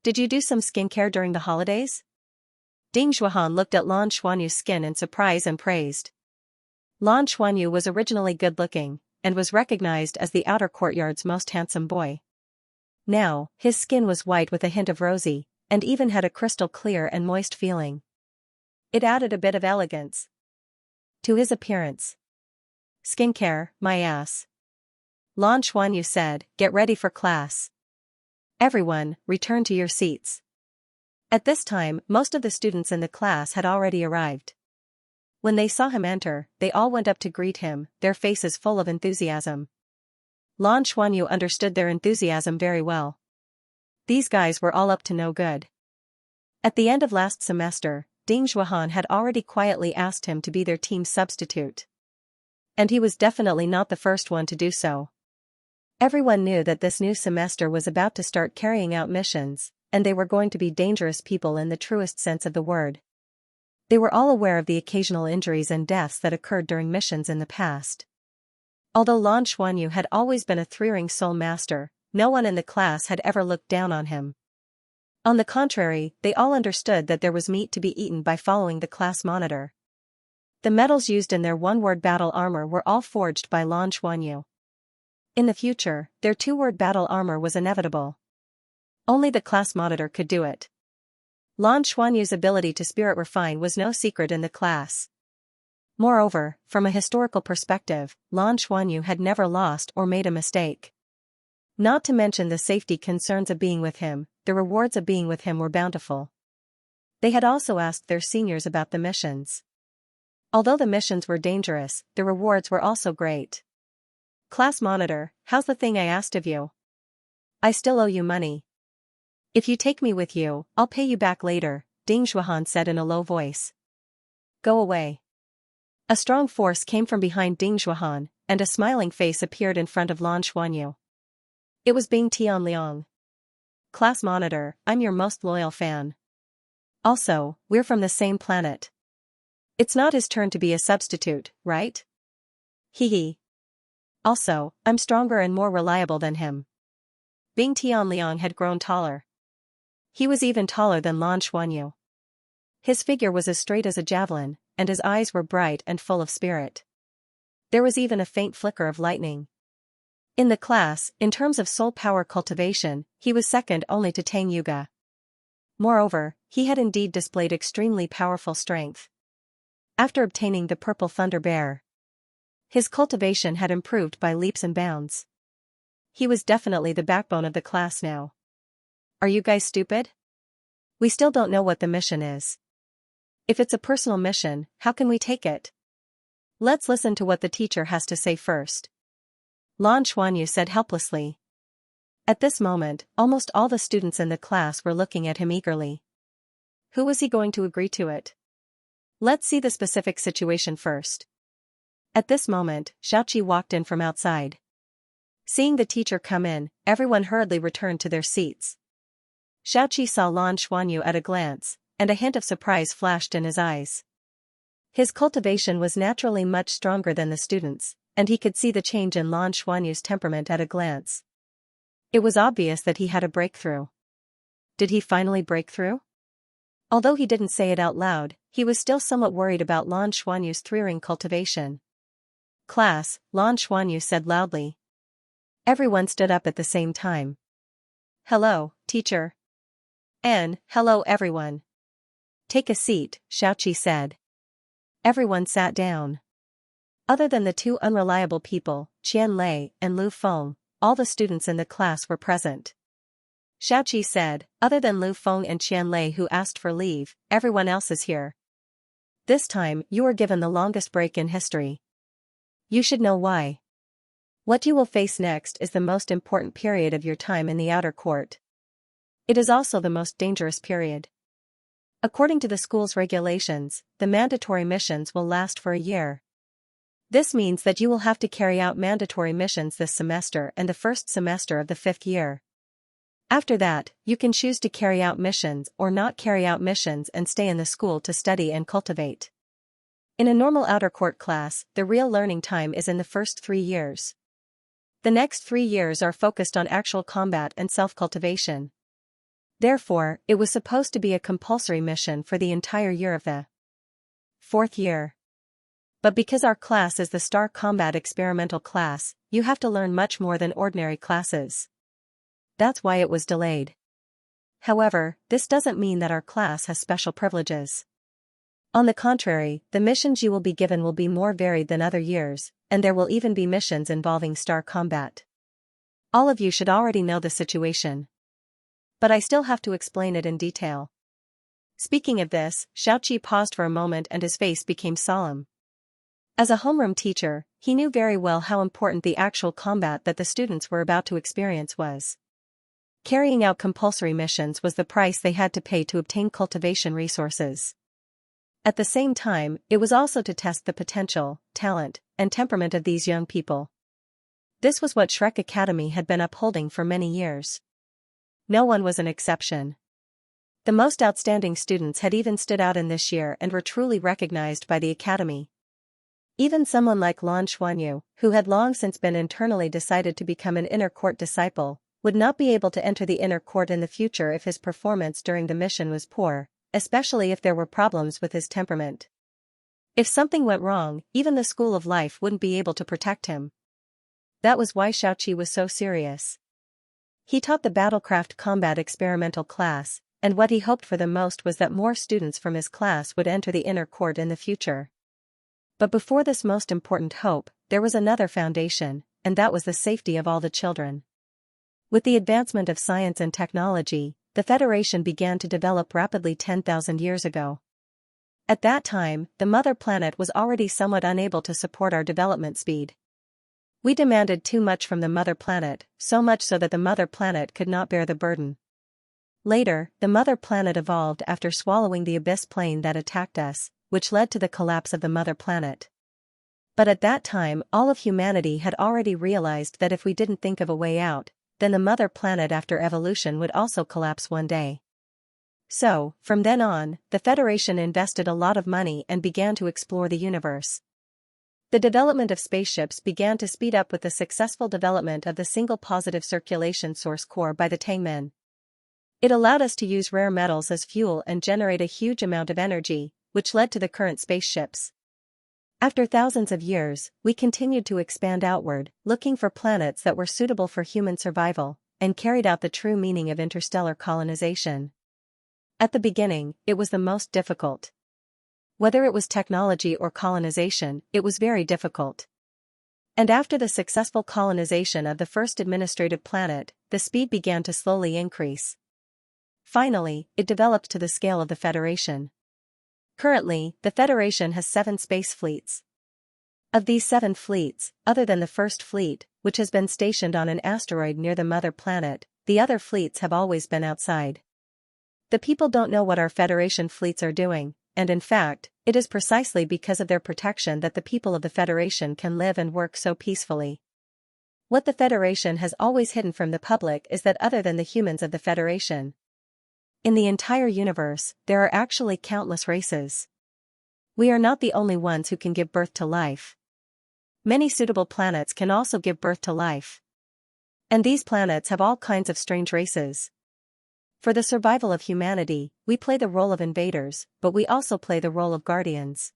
Did you do some skincare during the holidays? Ding Zhuohan looked at Lan Xuanyu's skin in surprise and praised. Lan Xuanyu was originally good-looking, and was recognized as the outer courtyard's most handsome boy. Now, his skin was white with a hint of rosy, and even had a crystal clear and moist feeling. It added a bit of elegance to his appearance. Skincare, my ass. Lan Xuanyu said, get ready for class. Everyone, return to your seats. At this time, most of the students in the class had already arrived. When they saw him enter, they all went up to greet him, their faces full of enthusiasm. Lan Xuanyu understood their enthusiasm very well. These guys were all up to no good. At the end of last semester, Ding Zhuohan had already quietly asked him to be their team substitute. And he was definitely not the first one to do so. Everyone knew that this new semester was about to start carrying out missions, and they were going to be dangerous people in the truest sense of the word. They were all aware of the occasional injuries and deaths that occurred during missions in the past. Although Lan Xuanyu had always been a three-ring soul master, no one in the class had ever looked down on him. On the contrary, they all understood that there was meat to be eaten by following the class monitor. The metals used in their one-word battle armor were all forged by Lan Xuanyu. In the future, their two-word battle armor was inevitable. Only the class monitor could do it. Lan Xuanyu's ability to spirit refine was no secret in the class. Moreover, from a historical perspective, Lan Xuanyu had never lost or made a mistake. Not to mention the safety concerns of being with him, the rewards of being with him were bountiful. They had also asked their seniors about the missions. Although the missions were dangerous, the rewards were also great. Class monitor, how's the thing I asked of you? I still owe you money. If you take me with you, I'll pay you back later, Ding Zhuohan said in a low voice. Go away. A strong force came from behind Ding Zhuohan, and a smiling face appeared in front of Lan Xuanyu. It was Bing Tianliang. Class monitor, I'm your most loyal fan. Also, we're from the same planet. It's not his turn to be a substitute, right? Hee. Also, I'm stronger and more reliable than him. Bing Tianliang had grown taller. He was even taller than Lan Xuanyu. His figure was as straight as a javelin, and his eyes were bright and full of spirit. There was even a faint flicker of lightning. In the class, in terms of soul power cultivation, he was second only to Tang Yuga. Moreover, he had indeed displayed extremely powerful strength. After obtaining the purple thunder bear, His cultivation had improved by leaps and bounds. He was definitely the backbone of the class now. Are you guys stupid? We still don't know what the mission is. If it's a personal mission, how can we take it? Let's listen to what the teacher has to say first. Lan Xuanyu said helplessly. At this moment, almost all the students in the class were looking at him eagerly. Who was he going to agree to it? Let's see the specific situation first. At this moment, Xiaoqi walked in from outside. Seeing the teacher come in, everyone hurriedly returned to their seats. Xiaoqi saw Lan Xuanyu at a glance, and a hint of surprise flashed in his eyes. His cultivation was naturally much stronger than the students, and he could see the change in Lan Xuanyu's temperament at a glance. It was obvious that he had a breakthrough. Did he finally break through? Although he didn't say it out loud, he was still somewhat worried about Lan Xuanyu's three-ring cultivation. Class, Lan Xuanyu said loudly. Everyone stood up at the same time. Hello, teacher. And, hello everyone. Take a seat, Xiaoqi said. Everyone sat down. Other than the two unreliable people, Qianlei and Lu Feng, all the students in the class were present. Xiaoqi said, other than Lu Feng and Qianlei who asked for leave, everyone else is here. This time, you were given the longest break in history. You should know why. What you will face next is the most important period of your time in the outer court. It is also the most dangerous period. According to the school's regulations, the mandatory missions will last for a year. This means that you will have to carry out mandatory missions this semester and the first semester of the 5th year. After that, you can choose to carry out missions or not carry out missions and stay in the school to study and cultivate. In a normal outer court class, the real learning time is in the first 3 years. The next 3 years are focused on actual combat and self-cultivation. Therefore, it was supposed to be a compulsory mission for the entire year of the 4th year. But because our class is the Star Combat Experimental class, you have to learn much more than ordinary classes. That's why it was delayed. However, this doesn't mean that our class has special privileges. On the contrary, the missions you will be given will be more varied than other years, and there will even be missions involving star combat. All of you should already know the situation. But I still have to explain it in detail. Speaking of this, Xiaoqi paused for a moment and his face became solemn. As a homeroom teacher, he knew very well how important the actual combat that the students were about to experience was. Carrying out compulsory missions was the price they had to pay to obtain cultivation resources. At the same time, it was also to test the potential, talent, and temperament of these young people. This was what Shrek Academy had been upholding for many years. No one was an exception. The most outstanding students had even stood out in this year and were truly recognized by the academy. Even someone like Lan Xuanyu, who had long since been internally decided to become an inner court disciple, would not be able to enter the inner court in the future if his performance during the mission was poor, especially if there were problems with his temperament. If something went wrong, even the school of life wouldn't be able to protect him. That was why Xiaoqi was so serious. He taught the Battlecraft Combat Experimental class, and what he hoped for the most was that more students from his class would enter the inner court in the future. But before this most important hope, there was another foundation, and that was the safety of all the children. With the advancement of science and technology, the Federation began to develop rapidly 10,000 years ago. At that time, the mother planet was already somewhat unable to support our development speed. We demanded too much from the mother planet, so much so that the mother planet could not bear the burden. Later, the mother planet evolved after swallowing the abyss plane that attacked us, which led to the collapse of the mother planet. But at that time, all of humanity had already realized that if we didn't think of a way out, then the mother planet after evolution would also collapse one day. So, from then on, the Federation invested a lot of money and began to explore the universe. The development of spaceships began to speed up with the successful development of the single positive circulation source core by the Tangmen. It allowed us to use rare metals as fuel and generate a huge amount of energy, which led to the current spaceships. After thousands of years, we continued to expand outward, looking for planets that were suitable for human survival, and carried out the true meaning of interstellar colonization. At the beginning, it was the most difficult. Whether it was technology or colonization, it was very difficult. And after the successful colonization of the first administrative planet, the speed began to slowly increase. Finally, it developed to the scale of the Federation. Currently, the Federation has 7 space fleets. Of these 7 fleets, other than the first fleet, which has been stationed on an asteroid near the mother planet, the other fleets have always been outside. The people don't know what our Federation fleets are doing, and in fact, it is precisely because of their protection that the people of the Federation can live and work so peacefully. What the Federation has always hidden from the public is that other than the humans of the Federation, in the entire universe, there are actually countless races. We are not the only ones who can give birth to life. Many suitable planets can also give birth to life. And these planets have all kinds of strange races. For the survival of humanity, we play the role of invaders, but we also play the role of guardians.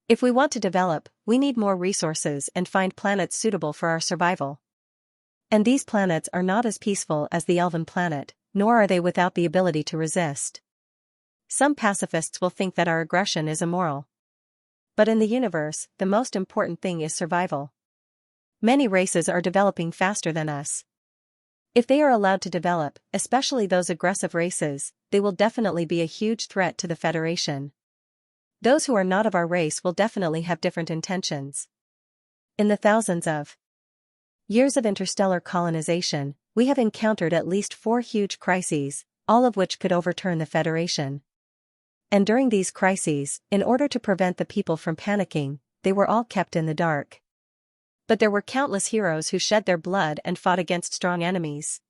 If we want to develop, we need more resources and find planets suitable for our survival. And these planets are not as peaceful as the Elven planet, nor are they without the ability to resist. Some pacifists will think that our aggression is immoral. But in the universe, the most important thing is survival. Many races are developing faster than us. If they are allowed to develop, especially those aggressive races, they will definitely be a huge threat to the Federation. Those who are not of our race will definitely have different intentions. In the thousands of years of interstellar colonization, we have encountered at least 4 huge crises, all of which could overturn the Federation. And during these crises, in order to prevent the people from panicking, they were all kept in the dark. But there were countless heroes who shed their blood and fought against strong enemies.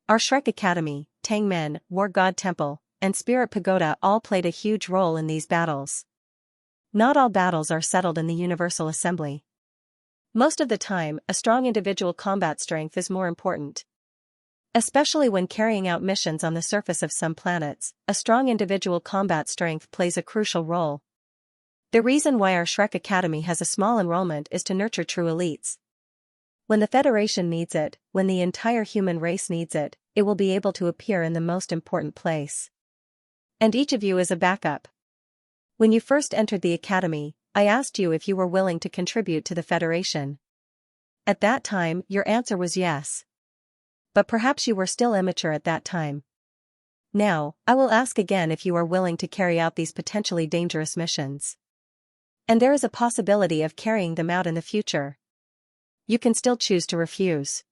Our Shrek Academy, Tangmen, War God Temple, and Spirit Pagoda all played a huge role in these battles. Not all battles are settled in the Universal Assembly. Most of the time, a strong individual combat strength is more important. Especially when carrying out missions on the surface of some planets, a strong individual combat strength plays a crucial role. The reason why our Shrek Academy has a small enrollment is to nurture true elites. When the Federation needs it, when the entire human race needs it, it will be able to appear in the most important place. And each of you is a backup. When you first entered the Academy, I asked you if you were willing to contribute to the Federation. At that time, your answer was yes. But perhaps you were still immature at that time. Now, I will ask again if you are willing to carry out these potentially dangerous missions. And there is a possibility of carrying them out in the future. You can still choose to refuse.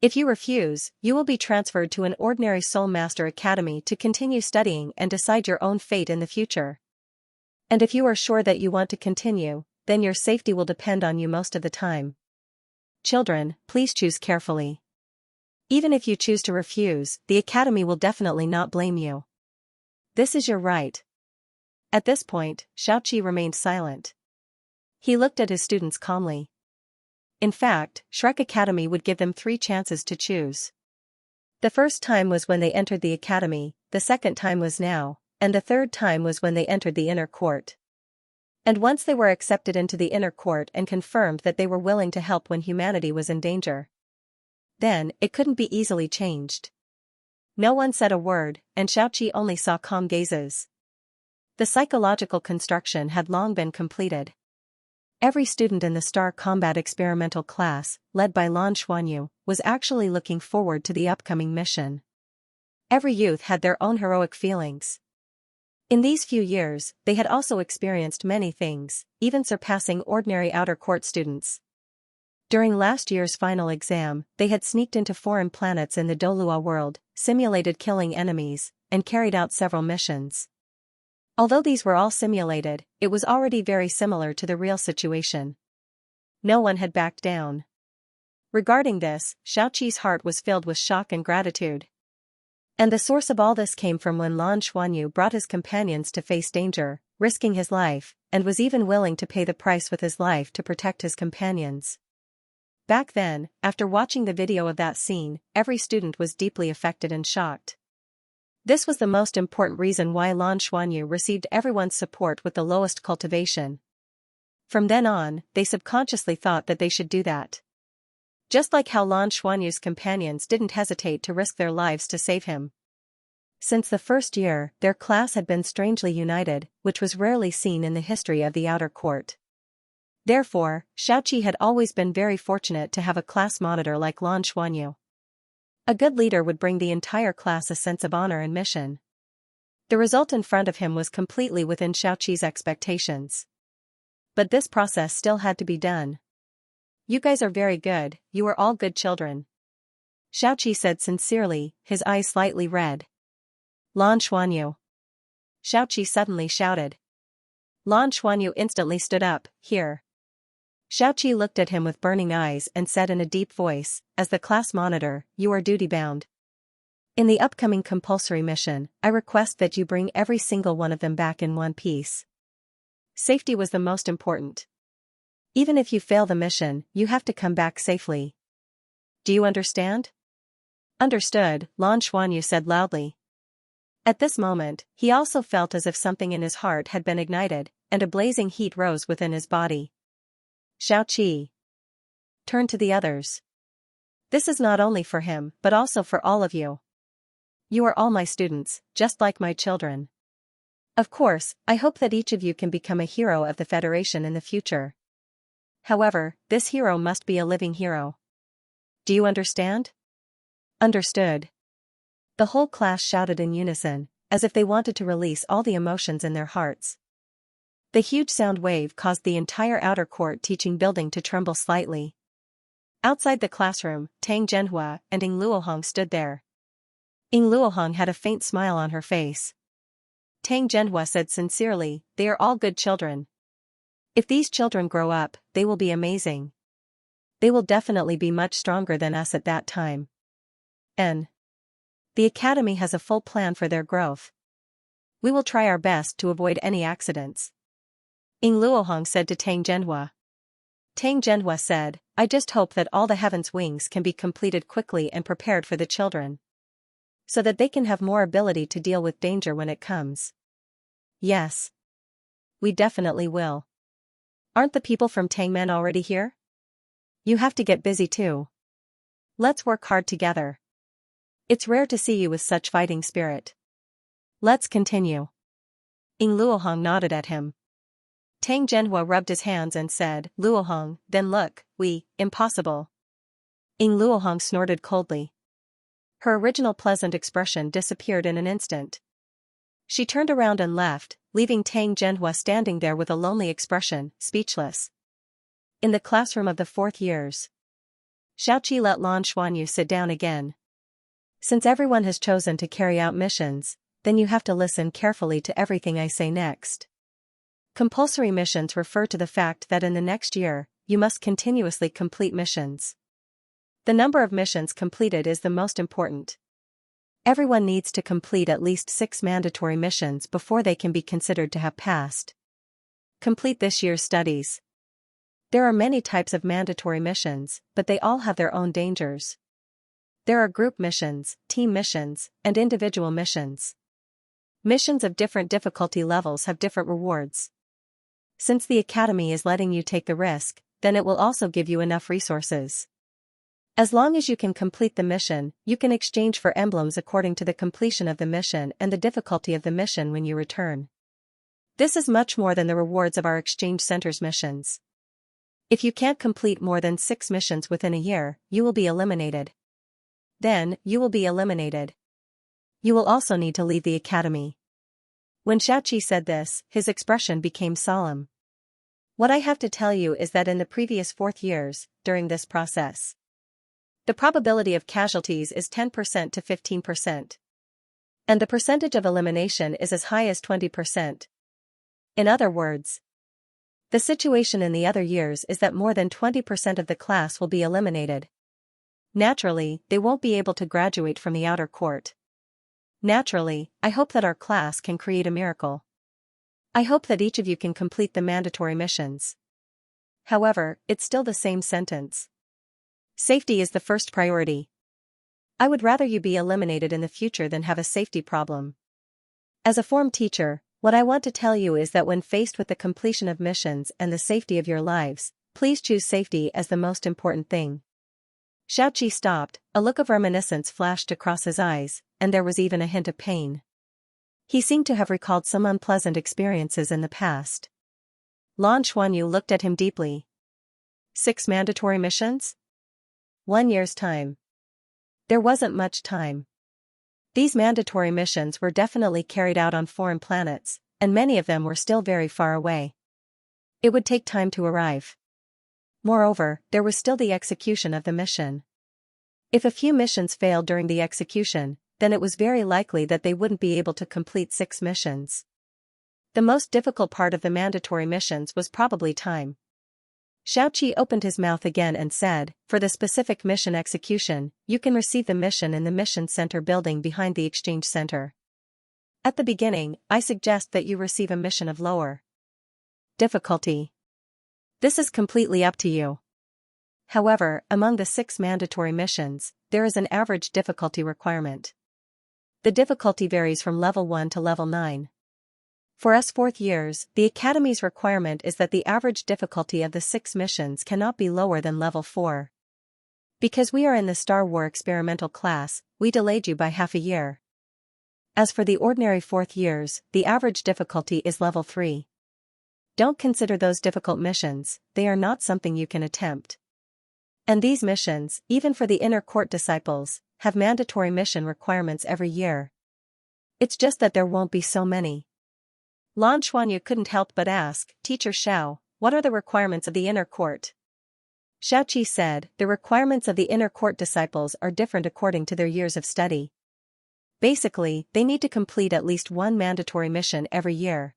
If you refuse, you will be transferred to an ordinary Soul Master Academy to continue studying and decide your own fate in the future. And if you are sure that you want to continue, then your safety will depend on you most of the time. Children, please choose carefully. Even if you choose to refuse, the Academy will definitely not blame you. This is your right. At this point, Xiaoqi remained silent. He looked at his students calmly. In fact, Shrek Academy would give them 3 chances to choose. The first time was when they entered the Academy, the second time was now, and the third time was when they entered the inner court. And once they were accepted into the inner court and confirmed that they were willing to help when humanity was in danger, then, it couldn't be easily changed. No one said a word, and Xiaoqi only saw calm gazes. The psychological construction had long been completed. Every student in the Star Combat Experimental class, led by Lan Xuanyu, was actually looking forward to the upcoming mission. Every youth had their own heroic feelings. In these few years, they had also experienced many things, even surpassing ordinary outer court students. During last year's final exam, they had sneaked into foreign planets in the Douluo world, simulated killing enemies, and carried out several missions. Although these were all simulated, it was already very similar to the real situation. No one had backed down. Regarding this, Xiaoqi's heart was filled with shock and gratitude. And the source of all this came from when Lan Xuanyu brought his companions to face danger, risking his life, and was even willing to pay the price with his life to protect his companions. Back then, after watching the video of that scene, every student was deeply affected and shocked. This was the most important reason why Lan Xuanyu received everyone's support with the lowest cultivation. From then on, they subconsciously thought that they should do that. Just like how Lan Xuanyu's companions didn't hesitate to risk their lives to save him. Since the first year, their class had been strangely united, which was rarely seen in the history of the outer court. Therefore, Xiaoqi had always been very fortunate to have a class monitor like Lan Xuanyu. A good leader would bring the entire class a sense of honor and mission. The result in front of him was completely within Xiaoqi's expectations. But this process still had to be done. You guys are very good, you are all good children. Xiaoqi said sincerely, his eyes slightly red. Lan Xuanyu. Xiaoqi suddenly shouted. Lan Xuanyu instantly stood up, here. Xiaoqi looked at him with burning eyes and said in a deep voice, as the class monitor, you are duty-bound. In the upcoming compulsory mission, I request that you bring every single one of them back in one piece. Safety was the most important. Even if you fail the mission, you have to come back safely. Do you understand? Understood, Lan Xuanyu said loudly. At this moment, he also felt as if something in his heart had been ignited, and a blazing heat rose within his body. Xiaoqi turned to the others. This is not only for him, but also for all of you. You are all my students, just like my children. Of course, I hope that each of you can become a hero of the Federation in the future. However, this hero must be a living hero. Do you understand? Understood. The whole class shouted in unison, as if they wanted to release all the emotions in their hearts. The huge sound wave caused the entire outer court teaching building to tremble slightly. Outside the classroom, Tang Zhenhua and Ying Luohong stood there. Ying Luohong had a faint smile on her face. Tang Zhenhua said sincerely, they are all good children. If these children grow up, they will be amazing. They will definitely be much stronger than us at that time. The academy has a full plan for their growth. We will try our best to avoid any accidents. Ying Luohong said to Tang Zhenhua. Tang Zhenhua said, I just hope that all the heaven's wings can be completed quickly and prepared for the children. So that they can have more ability to deal with danger when it comes. Yes. We definitely will. Aren't the people from Tangmen already here? You have to get busy too. Let's work hard together. It's rare to see you with such fighting spirit. Let's continue. Ying Luohong nodded at him. Tang Zhenhua rubbed his hands and said, Luohong, then look, impossible. Ying Luohong snorted coldly. Her original pleasant expression disappeared in an instant. She turned around and left, leaving Tang Zhenhua standing there with a lonely expression, speechless. In the classroom of the 4th years. Xiaoqi let Lan Xuanyu sit down again. Since everyone has chosen to carry out missions, then you have to listen carefully to everything I say next. Compulsory missions refer to the fact that in the next year, you must continuously complete missions. The number of missions completed is the most important. Everyone needs to complete at least 6 mandatory missions before they can be considered to have passed. Complete this year's studies. There are many types of mandatory missions, but they all have their own dangers. There are group missions, team missions, and individual missions. Missions of different difficulty levels have different rewards. Since the academy is letting you take the risk, then it will also give you enough resources. As long as you can complete the mission, you can exchange for emblems according to the completion of the mission and the difficulty of the mission when you return. This is much more than the rewards of our exchange center's missions. If you can't complete more than 6 missions within a year, you will be eliminated. Then, you will be eliminated. You will also need to leave the academy. When Xiaoqi said this, his expression became solemn. What I have to tell you is that in the previous 4th years, during this process, the probability of casualties is 10% to 15%. And the percentage of elimination is as high as 20%. In other words, the situation in the other years is that more than 20% of the class will be eliminated. Naturally, they won't be able to graduate from the outer court. Naturally, I hope that our class can create a miracle. I hope that each of you can complete the mandatory missions. However, it's still the same sentence. Safety is the first priority. I would rather you be eliminated in the future than have a safety problem. As a form teacher, what I want to tell you is that when faced with the completion of missions and the safety of your lives, please choose safety as the most important thing. Xiaoqi stopped, a look of reminiscence flashed across his eyes, and there was even a hint of pain. He seemed to have recalled some unpleasant experiences in the past. Lan Xuanyu looked at him deeply. 6 mandatory missions? 1 year's time. There wasn't much time. These mandatory missions were definitely carried out on foreign planets, and many of them were still very far away. It would take time to arrive. Moreover, there was still the execution of the mission. If a few missions failed during the execution, then it was very likely that they wouldn't be able to complete 6 missions. The most difficult part of the mandatory missions was probably time. Xiaoqi opened his mouth again and said, for the specific mission execution, you can receive the mission in the mission center building behind the exchange center. At the beginning, I suggest that you receive a mission of lower difficulty. This is completely up to you. However, among the 6 mandatory missions, there is an average difficulty requirement. The difficulty varies from level 1 to level 9. For us 4th years, the Academy's requirement is that the average difficulty of the 6 missions cannot be lower than level 4. Because we are in the Star War experimental class, we delayed you by half a year. As for the ordinary 4th years, the average difficulty is level 3. Don't consider those difficult missions, they are not something you can attempt. And these missions, even for the inner court disciples, have mandatory mission requirements every year. It's just that there won't be so many. Lan Xuanyu couldn't help but ask, Teacher Xiao, what are the requirements of the inner court? Xiaoqi said, the requirements of the inner court disciples are different according to their years of study. Basically, they need to complete at least 1 mandatory mission every year.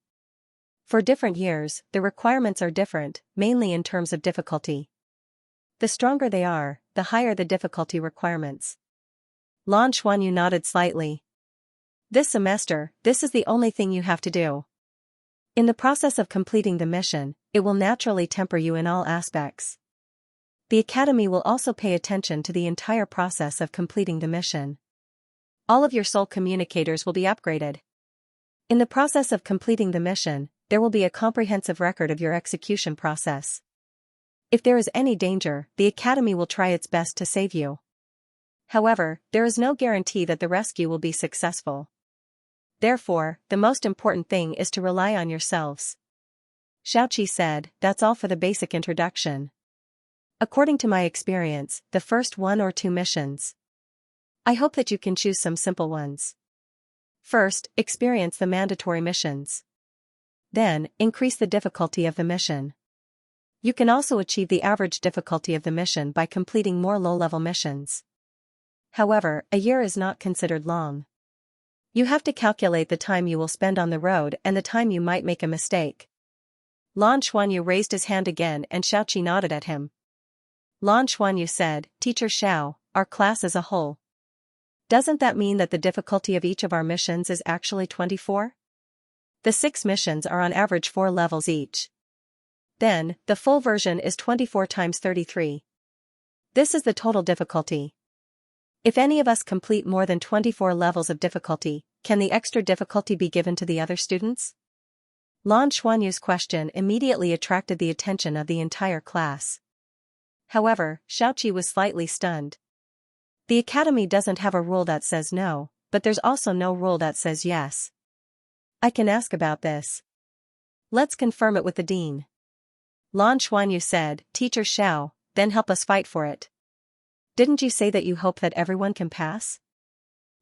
For different years, the requirements are different, mainly in terms of difficulty. The stronger they are, the higher the difficulty requirements. Lan Xuanyu nodded slightly. This semester, this is the only thing you have to do. In the process of completing the mission, it will naturally temper you in all aspects. The Academy will also pay attention to the entire process of completing the mission. All of your soul communicators will be upgraded. In the process of completing the mission, there will be a comprehensive record of your execution process. If there is any danger, the Academy will try its best to save you. However, there is no guarantee that the rescue will be successful. Therefore, the most important thing is to rely on yourselves. Xiaoqi said, that's all for the basic introduction. According to my experience, the first 1 or 2 missions. I hope that you can choose some simple ones. First, experience the mandatory missions. Then, increase the difficulty of the mission. You can also achieve the average difficulty of the mission by completing more low-level missions. However, a year is not considered long. You have to calculate the time you will spend on the road and the time you might make a mistake. Lan Xuanyu raised his hand again and Xiaoqi nodded at him. Lan Xuanyu said, Teacher Xiao, our class as a whole. Doesn't that mean that the difficulty of each of our missions is actually 24? The 6 missions are on average 4 levels each. Then, the full version is 24 times 33. This is the total difficulty. If any of us complete more than 24 levels of difficulty, can the extra difficulty be given to the other students? Lan Xuanyu's question immediately attracted the attention of the entire class. However, Xiaoqi was slightly stunned. The Academy doesn't have a rule that says no, but there's also no rule that says yes. I can ask about this. Let's confirm it with the dean. Lan Xuanyu said, Teacher Xiao, then help us fight for it. Didn't you say that you hope that everyone can pass?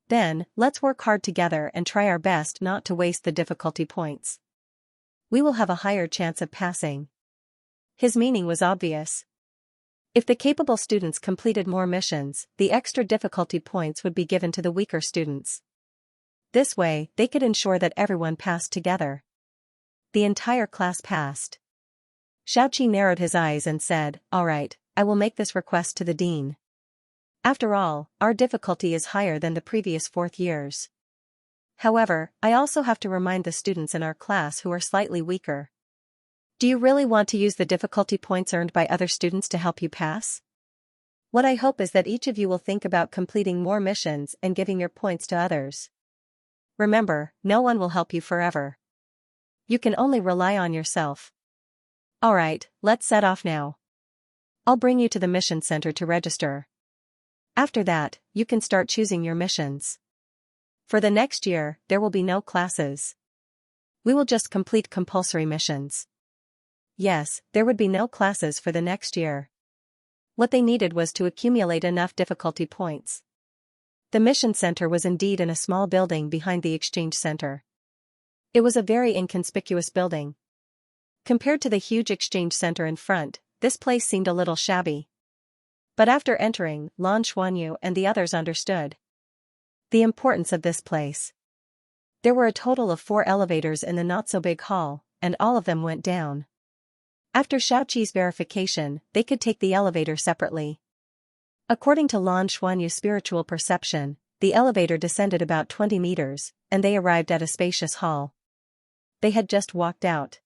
Then, let's work hard together and try our best not to waste the difficulty points. We will have a higher chance of passing. His meaning was obvious. If the capable students completed more missions, the extra difficulty points would be given to the weaker students. This way, they could ensure that everyone passed together. The entire class passed. Xiaoqi narrowed his eyes and said, All right, I will make this request to the dean. After all, our difficulty is higher than the previous 4th years. However, I also have to remind the students in our class who are slightly weaker. Do you really want to use the difficulty points earned by other students to help you pass? What I hope is that each of you will think about completing more missions and giving your points to others. Remember, no one will help you forever. You can only rely on yourself. Alright, let's set off now. I'll bring you to the mission center to register. After that, you can start choosing your missions. For the next year, there will be no classes. We will just complete compulsory missions. Yes, there would be no classes for the next year. What they needed was to accumulate enough difficulty points. The mission center was indeed in a small building behind the exchange center. It was a very inconspicuous building. Compared to the huge exchange center in front, this place seemed a little shabby. But after entering, Lan Xuanyu and the others understood the importance of this place. There were a total of 4 elevators in the not-so-big hall, and all of them went down. After Xiaoqi's verification, they could take the elevator separately. According to Lan Xuanyu's spiritual perception, the elevator descended about 20 meters, and they arrived at a spacious hall. They had just walked out.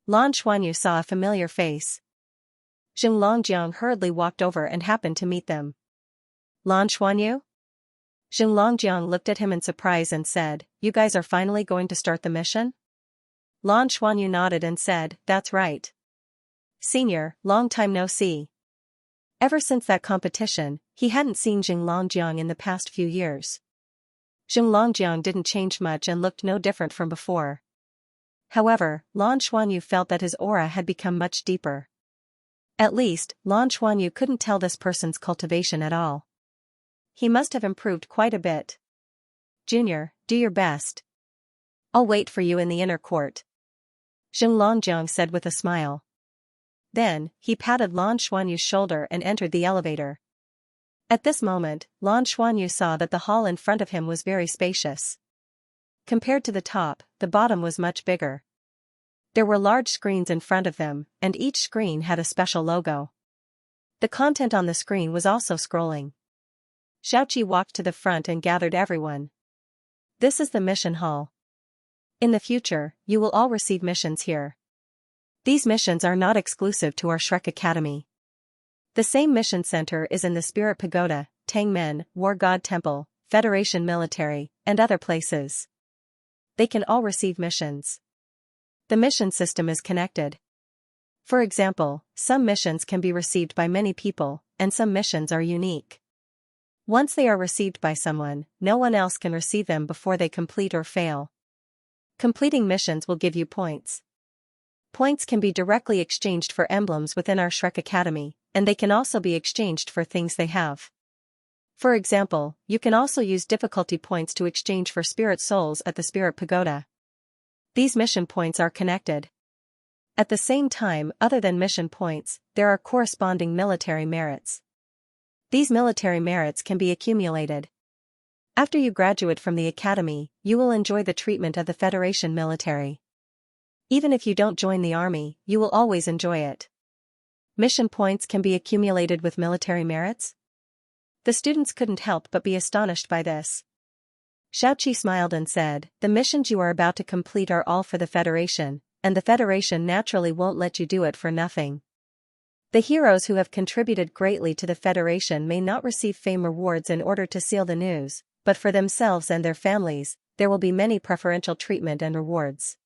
Lan Xuanyu saw a familiar face. Xing Longjiang hurriedly walked over and happened to meet them. Lan Xuanyu? Xing Longjiang looked at him in surprise and said, "You guys are finally going to start the mission?" Lan Xuanyu nodded and said, "That's right. Senior, long time no see." Ever since that competition, he hadn't seen Xing Longjiang in the past few years. Xing Longjiang didn't change much and looked no different from before. However, Lan Xuanyu felt that his aura had become much deeper. At least, Lan Xuanyu couldn't tell this person's cultivation at all. He must have improved quite a bit. "Junior, do your best. I'll wait for you in the inner court," Xing Longjiang said with a smile. Then, he patted Lan Xuanyu's shoulder and entered the elevator. At this moment, Lan Xuanyu saw that the hall in front of him was very spacious. Compared to the top, the bottom was much bigger. There were large screens in front of them, and each screen had a special logo. The content on the screen was also scrolling. Xiaoqi walked to the front and gathered everyone. "This is the mission hall. In the future, you will all receive missions here. These missions are not exclusive to our Shrek Academy. The same mission center is in the Spirit Pagoda, Tangmen, War God Temple, Federation Military, and other places. They can all receive missions. The mission system is connected. For example, some missions can be received by many people, and some missions are unique. Once they are received by someone, no one else can receive them before they complete or fail. Completing missions will give you points. Points can be directly exchanged for emblems within our Shrek Academy, and they can also be exchanged for things they have. For example, you can also use difficulty points to exchange for spirit souls at the Spirit Pagoda. These mission points are connected. At the same time, other than mission points, there are corresponding military merits. These military merits can be accumulated. After you graduate from the academy, you will enjoy the treatment of the Federation military. Even if you don't join the army, you will always enjoy it. Mission points can be accumulated with military merits? The students couldn't help but be astonished by this. Xiaoqi smiled and said, "The missions you are about to complete are all for the Federation, and the Federation naturally won't let you do it for nothing. The heroes who have contributed greatly to the Federation may not receive fame rewards in order to seal the news, but for themselves and their families, there will be many preferential treatment and rewards.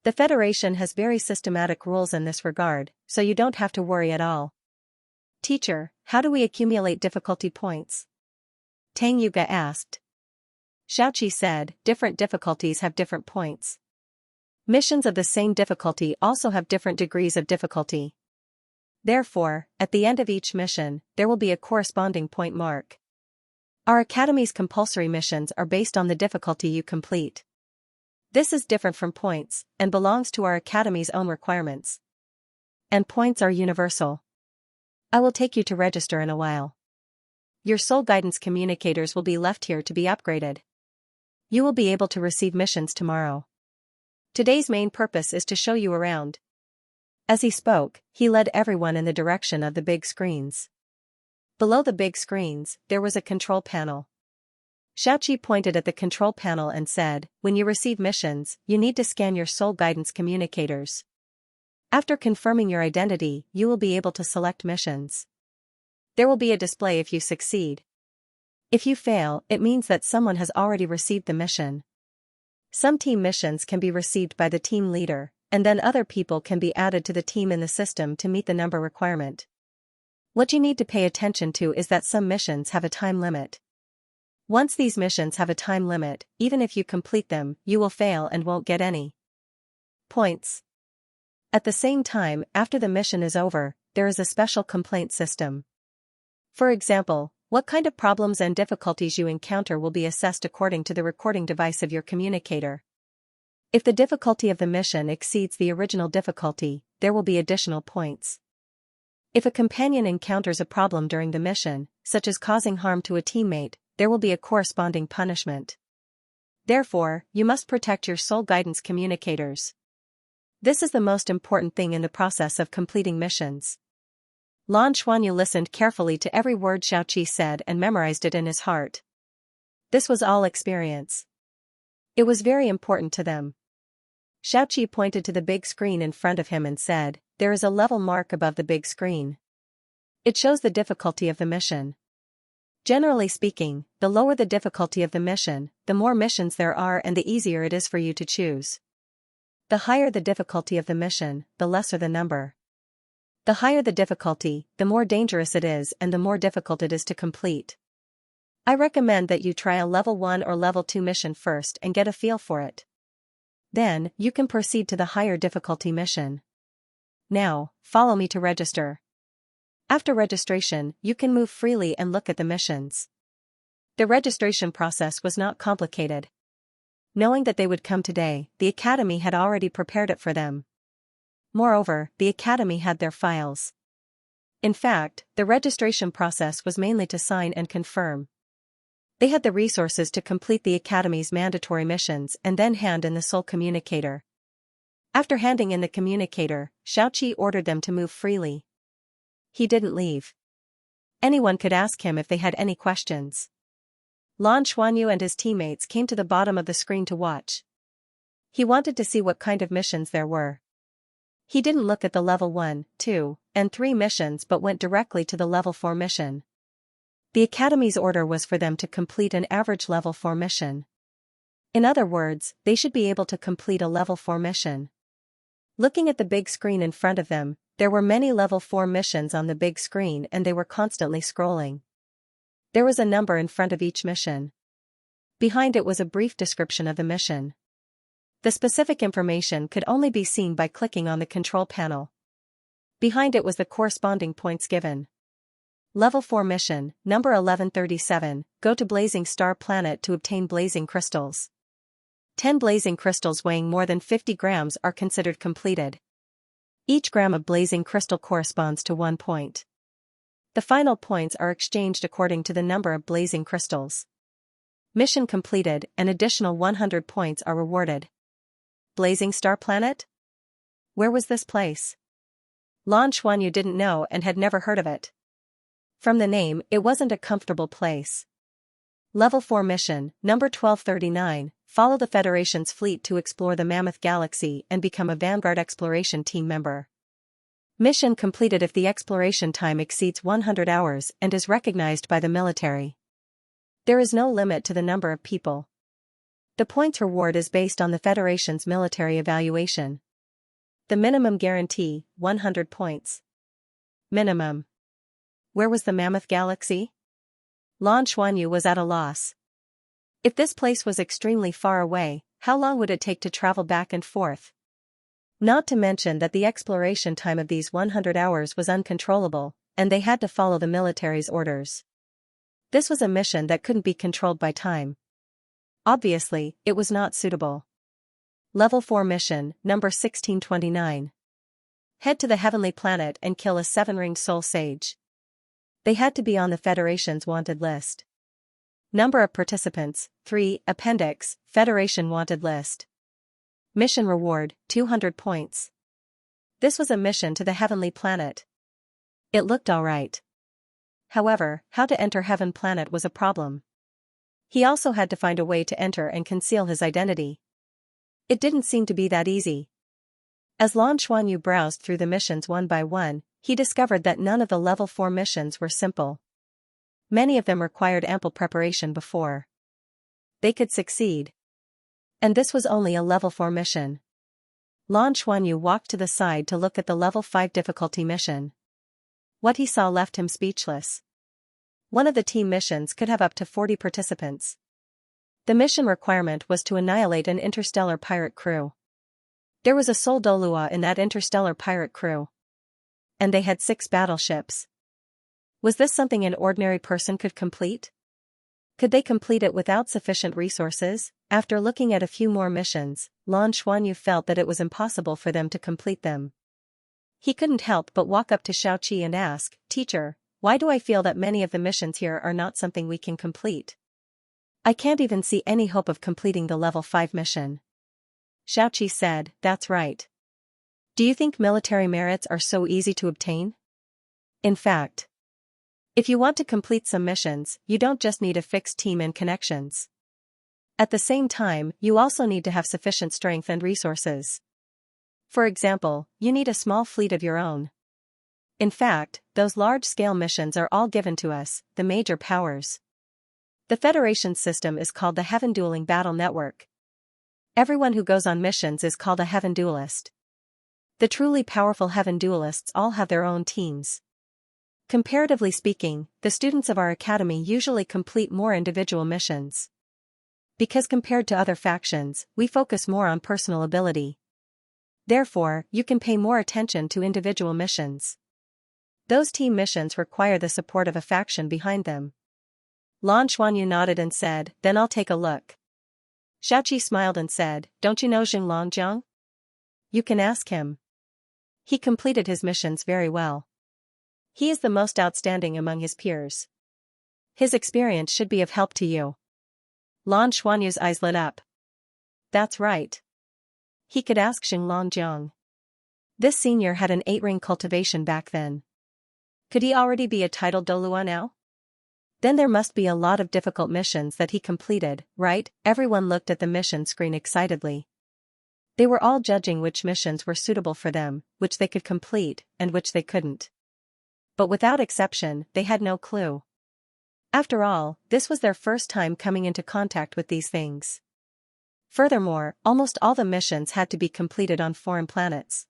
The Federation has very systematic rules in this regard, so you don't have to worry at all." "Teacher, how do we accumulate difficulty points?" Tang Yuga asked. Xiaoqi said, "Different difficulties have different points. Missions of the same difficulty also have different degrees of difficulty. Therefore, at the end of each mission, there will be a corresponding point mark. Our Academy's compulsory missions are based on the difficulty you complete. This is different from points, and belongs to our Academy's own requirements. And points are universal. I will take you to register in a while. Your soul guidance communicators will be left here to be upgraded. You will be able to receive missions tomorrow. Today's main purpose is to show you around." As he spoke, he led everyone in the direction of the big screens. Below the big screens, there was a control panel. Xiaoqi pointed at the control panel and said, "When you receive missions, you need to scan your soul guidance communicators. After confirming your identity, you will be able to select missions. There will be a display if you succeed. If you fail, it means that someone has already received the mission. Some team missions can be received by the team leader, and then other people can be added to the team in the system to meet the number requirement. What you need to pay attention to is that some missions have a time limit. Once these missions have a time limit, even if you complete them, you will fail and won't get any points. At the same time, after the mission is over, there is a special complaint system. For example, what kind of problems and difficulties you encounter will be assessed according to the recording device of your communicator. If the difficulty of the mission exceeds the original difficulty, there will be additional points. If a companion encounters a problem during the mission, such as causing harm to a teammate, there will be a corresponding punishment. Therefore, you must protect your soul guidance communicators. This is the most important thing in the process of completing missions. Lan Xuanyu listened carefully to every word Xiaoqi said and memorized it in his heart. This was all experience. It was very important to them. Xiaoqi pointed to the big screen in front of him and said, "There is a level mark above the big screen. It shows the difficulty of the mission. Generally speaking, the lower the difficulty of the mission, the more missions there are and the easier it is for you to choose. The higher the difficulty of the mission, the lesser the number. The higher the difficulty, the more dangerous it is and the more difficult it is to complete. I recommend that you try a level 1 or level 2 mission first and get a feel for it. Then, you can proceed to the higher difficulty mission. Now, follow me to register." After registration, you can move freely and look at the missions. The registration process was not complicated. Knowing that they would come today, the Academy had already prepared it for them. Moreover, the Academy had their files. In fact, the registration process was mainly to sign and confirm. They had the resources to complete the Academy's mandatory missions and then hand in the soul communicator. After handing in the communicator, Xiaoqi ordered them to move freely. He didn't leave. Anyone could ask him if they had any questions. Lan Xuanyu and his teammates came to the bottom of the screen to watch. He wanted to see what kind of missions there were. He didn't look at the level 1, 2, and 3 missions but went directly to the level 4 mission. The Academy's order was for them to complete an average level 4 mission. In other words, they should be able to complete a level 4 mission. Looking at the big screen in front of them, there were many level 4 missions on the big screen and they were constantly scrolling. There was a number in front of each mission. Behind it was a brief description of the mission. The specific information could only be seen by clicking on the control panel. Behind it was the corresponding points given. Level 4 mission, number 1137, go to Blazing Star Planet to obtain blazing crystals. 10 blazing crystals weighing more than 50 grams are considered completed. Each gram of blazing crystal corresponds to 1 point. The final points are exchanged according to the number of blazing crystals. Mission completed, an additional 100 points are rewarded. Blazing Star Planet? Where was this place? Lan Xuanyu didn't know and had never heard of it. From the name, it wasn't a comfortable place. Level 4 mission, number 1239, follow the Federation's fleet to explore the Mammoth Galaxy and become a Vanguard exploration team member. Mission completed if the exploration time exceeds 100 hours and is recognized by the military. There is no limit to the number of people. The points reward is based on the Federation's military evaluation. The minimum guarantee, 100 points. Minimum. Where was the Mammoth Galaxy? Lan Xuanyu was at a loss. If this place was extremely far away, how long would it take to travel back and forth? Not to mention that the exploration time of these 100 hours was uncontrollable, and they had to follow the military's orders. This was a mission that couldn't be controlled by time. Obviously, it was not suitable. Level 4 mission, number 1629. Head to the heavenly planet and kill a 7-ringed soul sage. They had to be on the Federation's wanted list. Number of participants, 3, Appendix, Federation wanted list. Mission reward, 200 points. This was a mission to the heavenly planet. It looked alright. However, how to enter Heaven Planet was a problem. He also had to find a way to enter and conceal his identity. It didn't seem to be that easy. As Lan Xuanyu browsed through the missions one by one, he discovered that none of the level 4 missions were simple. Many of them required ample preparation before they could succeed. And this was only a level 4 mission. Lan Xuanyu walked to the side to look at the level 5 difficulty mission. What he saw left him speechless. One of the team missions could have up to 40 participants. The mission requirement was to annihilate an interstellar pirate crew. There was a sole Douluo in that interstellar pirate crew. And they had 6 battleships. Was this something an ordinary person could complete? Could they complete it without sufficient resources? After looking at a few more missions, Lan Xuanyu felt that it was impossible for them to complete them. He couldn't help but walk up to Xiaoqi and ask, "Teacher, why do I feel that many of the missions here are not something we can complete? I can't even see any hope of completing the level 5 mission." Xiaoqi said, "That's right. Do you think military merits are so easy to obtain? In fact, if you want to complete some missions, you don't just need a fixed team and connections. At the same time, you also need to have sufficient strength and resources. For example, you need a small fleet of your own. In fact, those large-scale missions are all given to us, the major powers. The Federation's system is called the Heaven Dueling Battle Network. Everyone who goes on missions is called a Heaven Duelist. The truly powerful Heaven Duelists all have their own teams. Comparatively speaking, the students of our academy usually complete more individual missions. Because compared to other factions, we focus more on personal ability. Therefore, you can pay more attention to individual missions. Those team missions require the support of a faction behind them." Lan Xuanyu nodded and said, "Then I'll take a look." Xiaoqi smiled and said, "Don't you know Xing Longjiang? You can ask him. He completed his missions very well. He is the most outstanding among his peers. His experience should be of help to you." Lan Xuanyu's eyes lit up. That's right. He could ask Xing Longjiang. This senior had an 8-ring cultivation back then. Could he already be a titled Douluo now? Then there must be a lot of difficult missions that he completed, right? Everyone looked at the mission screen excitedly. They were all judging which missions were suitable for them, which they could complete, and which they couldn't. But without exception, they had no clue. After all, this was their first time coming into contact with these things. Furthermore, almost all the missions had to be completed on foreign planets.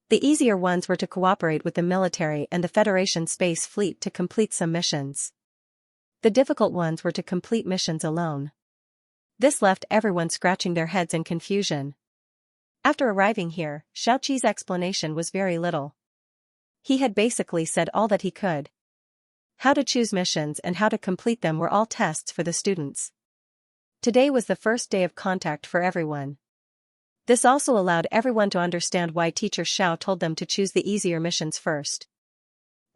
The easier ones were to cooperate with the military and the Federation Space Fleet to complete some missions. The difficult ones were to complete missions alone. This left everyone scratching their heads in confusion. After arriving here, Xiaoqi's explanation was very little. He had basically said all that he could. How to choose missions and how to complete them were all tests for the students. Today was the first day of contact for everyone. This also allowed everyone to understand why Teacher Xiao told them to choose the easier missions first.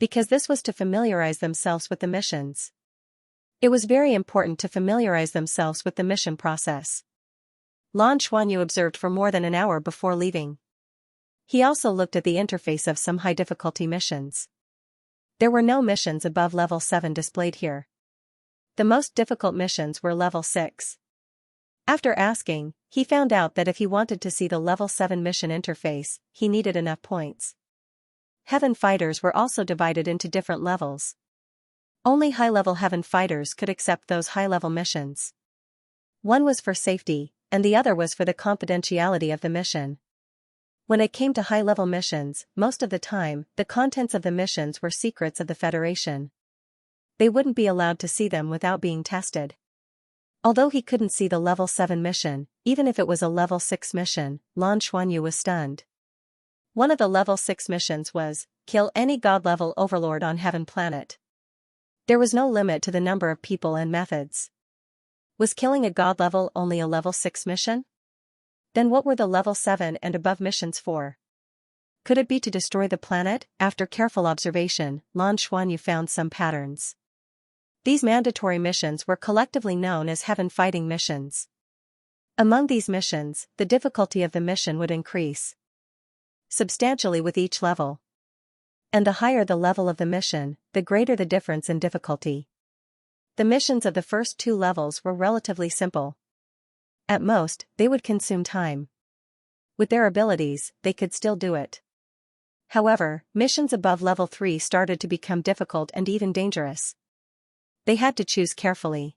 Because this was to familiarize themselves with the missions. It was very important to familiarize themselves with the mission process. Lan Xuanyu observed for more than an hour before leaving. He also looked at the interface of some high-difficulty missions. There were no missions above level 7 displayed here. The most difficult missions were level 6. After asking, he found out that if he wanted to see the level 7 mission interface, he needed enough points. Heaven fighters were also divided into different levels. Only high-level heaven fighters could accept those high-level missions. One was for safety, and the other was for the confidentiality of the mission. When it came to high-level missions, most of the time, the contents of the missions were secrets of the Federation. They wouldn't be allowed to see them without being tested. Although he couldn't see the level 7 mission, even if it was a level 6 mission, Lan Xuanyu was stunned. One of the level 6 missions was, kill any god-level overlord on Heaven Planet. There was no limit to the number of people and methods. Was killing a god level only a level 6 mission? Then what were the level 7 and above missions for? Could it be to destroy the planet? After careful observation, Lan Xuanyu found some patterns. These mandatory missions were collectively known as heaven fighting missions. Among these missions, the difficulty of the mission would increase substantially with each level. And the higher the level of the mission, the greater the difference in difficulty. The missions of the first 2 levels were relatively simple. At most, they would consume time. With their abilities, they could still do it. However, missions above level 3 started to become difficult and even dangerous. They had to choose carefully.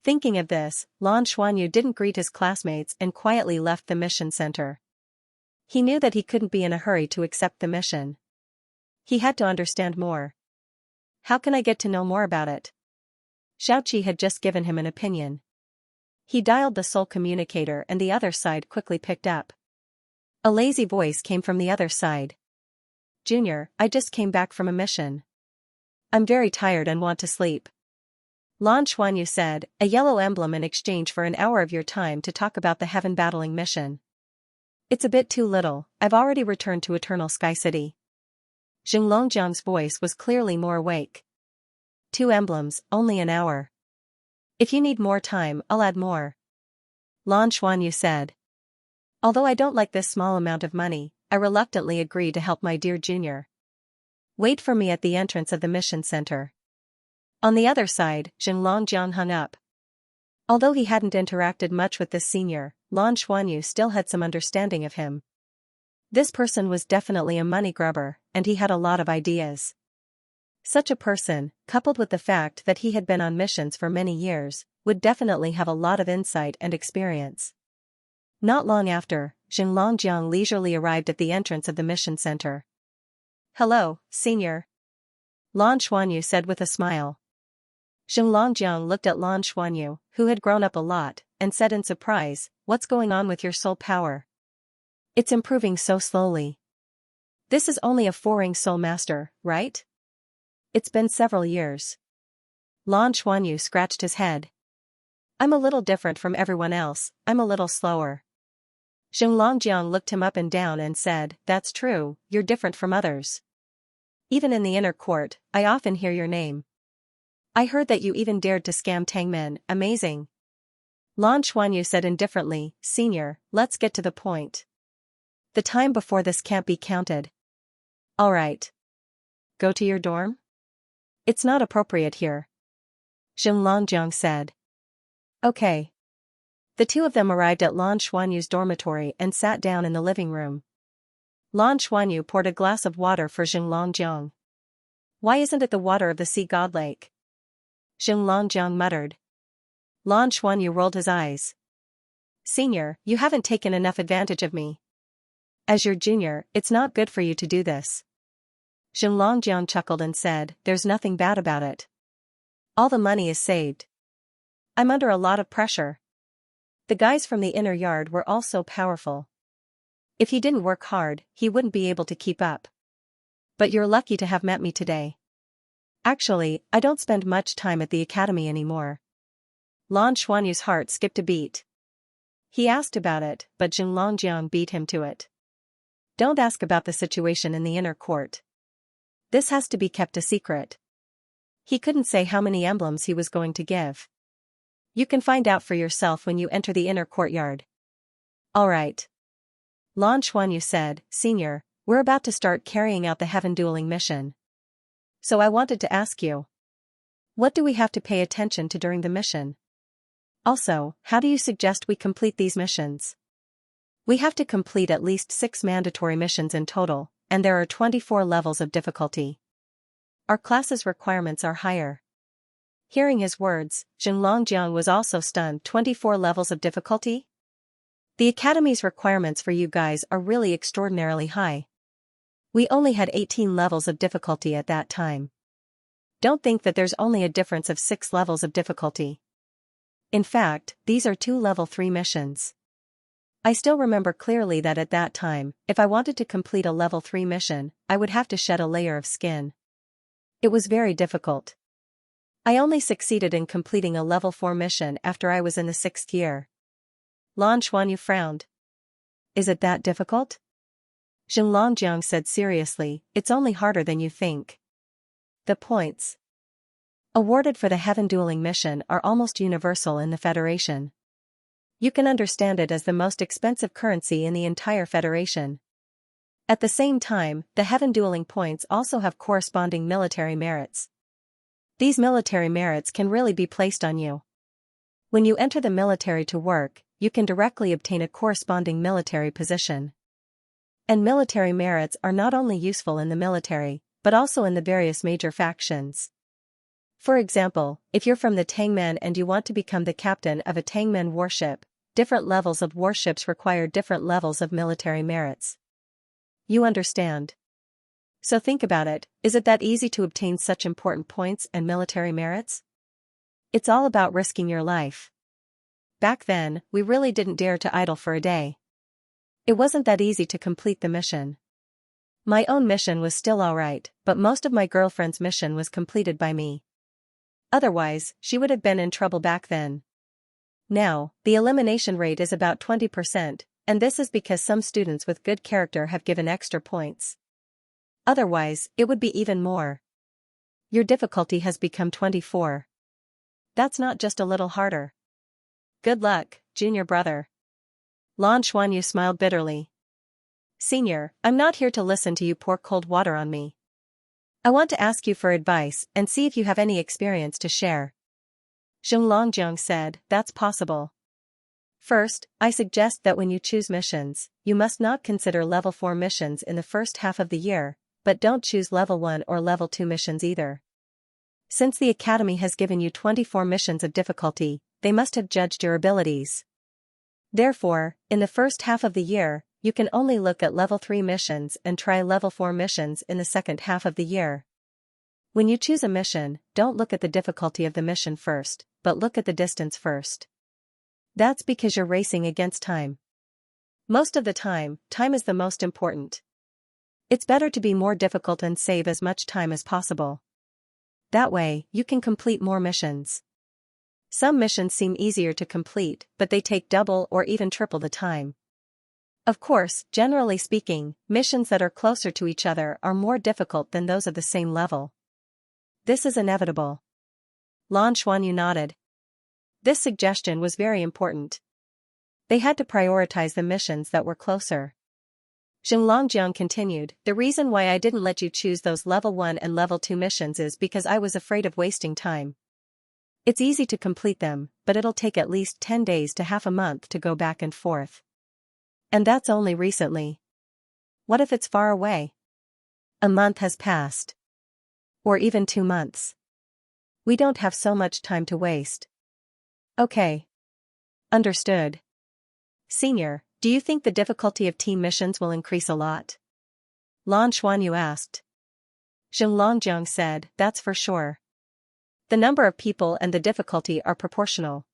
Thinking of this, Lan Xuanyu didn't greet his classmates and quietly left the mission center. He knew that he couldn't be in a hurry to accept the mission. He had to understand more. How can I get to know more about it? Xiaoqi had just given him an opinion. He dialed the sole communicator and the other side quickly picked up. A lazy voice came from the other side. Junior, I just came back from a mission. I'm very tired and want to sleep. Lan Xuanyu said, a yellow emblem in exchange for an hour of your time to talk about the heaven battling mission. It's a bit too little, I've already returned to Eternal Sky City. Zheng Longjiang's voice was clearly more awake. 2 emblems, only an hour. If you need more time, I'll add more. Lan Xuanyu said. Although I don't like this small amount of money, I reluctantly agree to help my dear junior. Wait for me at the entrance of the mission center. On the other side, Zheng Longjiang hung up. Although he hadn't interacted much with this senior, Lan Xuanyu still had some understanding of him. This person was definitely a money grubber, and he had a lot of ideas. Such a person, coupled with the fact that he had been on missions for many years, would definitely have a lot of insight and experience. Not long after, Zheng Longjiang leisurely arrived at the entrance of the mission center. Hello, senior. Lan Xuanyu said with a smile. Zheng Longjiang looked at Lan Xuanyu, who had grown up a lot, and said in surprise, what's going on with your soul power? It's improving so slowly. This is only a 4-ring soul master, right? It's been several years. Lan Xuanyu scratched his head. I'm a little different from everyone else, I'm a little slower. Zheng Longjiang looked him up and down and said, that's true, you're different from others. Even in the inner court, I often hear your name. I heard that you even dared to scam Tangmen, amazing. Lan Xuanyu said indifferently, senior, let's get to the point. The time before this can't be counted. Alright. Go to your dorm? It's not appropriate here. Zheng Longjiang said. Okay. The two of them arrived at Lan Xuanyu's dormitory and sat down in the living room. Lan Xuanyu poured a glass of water for Zheng Longjiang. Why isn't it the water of the sea god lake? Zheng Longjiang muttered. Lan Xuanyu rolled his eyes. Senior, you haven't taken enough advantage of me. As your junior, it's not good for you to do this. Zheng Longjiang chuckled and said, there's nothing bad about it. All the money is saved. I'm under a lot of pressure. The guys from the inner yard were all so powerful. If he didn't work hard, he wouldn't be able to keep up. But you're lucky to have met me today. Actually, I don't spend much time at the academy anymore. Lan Xuanyu's heart skipped a beat. He asked about it, but Zheng Longjiang beat him to it. Don't ask about the situation in the inner court. This has to be kept a secret. He couldn't say how many emblems he was going to give. You can find out for yourself when you enter the inner courtyard. Alright. Lan Xuanyu said, Senior, we're about to start carrying out the heaven dueling mission. So I wanted to ask you. What do we have to pay attention to during the mission? Also, how do you suggest we complete these missions? We have to complete at least 6 mandatory missions in total, and there are 24 levels of difficulty. Our class's requirements are higher. Hearing his words, Zheng Longjiang was also stunned. 24 levels of difficulty? The academy's requirements for you guys are really extraordinarily high. We only had 18 levels of difficulty at that time. Don't think that there's only a difference of 6 levels of difficulty. In fact, these are 2 level 3 missions. I still remember clearly that at that time, if I wanted to complete a level 3 mission, I would have to shed a layer of skin. It was very difficult. I only succeeded in completing a level 4 mission after I was in the 6th year. Lan Xuanyu frowned. Is it that difficult? Zheng Longjiang said seriously, it's only harder than you think. The points awarded for the heaven dueling mission are almost universal in the Federation. You can understand it as the most expensive currency in the entire Federation. At the same time, the heaven dueling points also have corresponding military merits. These military merits can really be placed on you. When you enter the military to work, you can directly obtain a corresponding military position. And military merits are not only useful in the military, but also in the various major factions. For example, if you're from the Tangmen and you want to become the captain of a Tangmen warship, different levels of warships require different levels of military merits. You understand? So think about it, is it that easy to obtain such important points and military merits? It's all about risking your life. Back then, we really didn't dare to idle for a day. It wasn't that easy to complete the mission. My own mission was still alright, but most of my girlfriend's mission was completed by me. Otherwise, she would have been in trouble back then. Now, the elimination rate is about 20%, and this is because some students with good character have given extra points. Otherwise, it would be even more. Your difficulty has become 24. That's not just a little harder. Good luck, junior brother. Lan Xuanyu smiled bitterly. Senior, I'm not here to listen to you pour cold water on me. I want to ask you for advice and see if you have any experience to share. Zhonglongjiang said, that's possible. First, I suggest that when you choose missions, you must not consider level 4 missions in the first half of the year, but don't choose level 1 or level 2 missions either. Since the Academy has given you 24 missions of difficulty, they must have judged your abilities. Therefore, in the first half of the year, you can only look at level 3 missions and try level 4 missions in the second half of the year. When you choose a mission, don't look at the difficulty of the mission first, but look at the distance first. That's because you're racing against time. Most of the time, time is the most important. It's better to be more difficult and save as much time as possible. That way, you can complete more missions. Some missions seem easier to complete, but they take double or even triple the time. Of course, generally speaking, missions that are closer to each other are more difficult than those of the same level. This is inevitable. Lan Xuanyu nodded. This suggestion was very important. They had to prioritize the missions that were closer. Zhonglongjiang continued, the reason why I didn't let you choose those level 1 and level 2 missions is because I was afraid of wasting time. It's easy to complete them, but it'll take at least 10 days to half a month to go back and forth. And that's only recently. What if it's far away? A month has passed. Or even 2 months. We don't have so much time to waste. Okay. Understood. Senior, do you think the difficulty of team missions will increase a lot? Lan Xuanyu asked. Zhonglongjiang said, that's for sure. The number of people and the difficulty are proportional.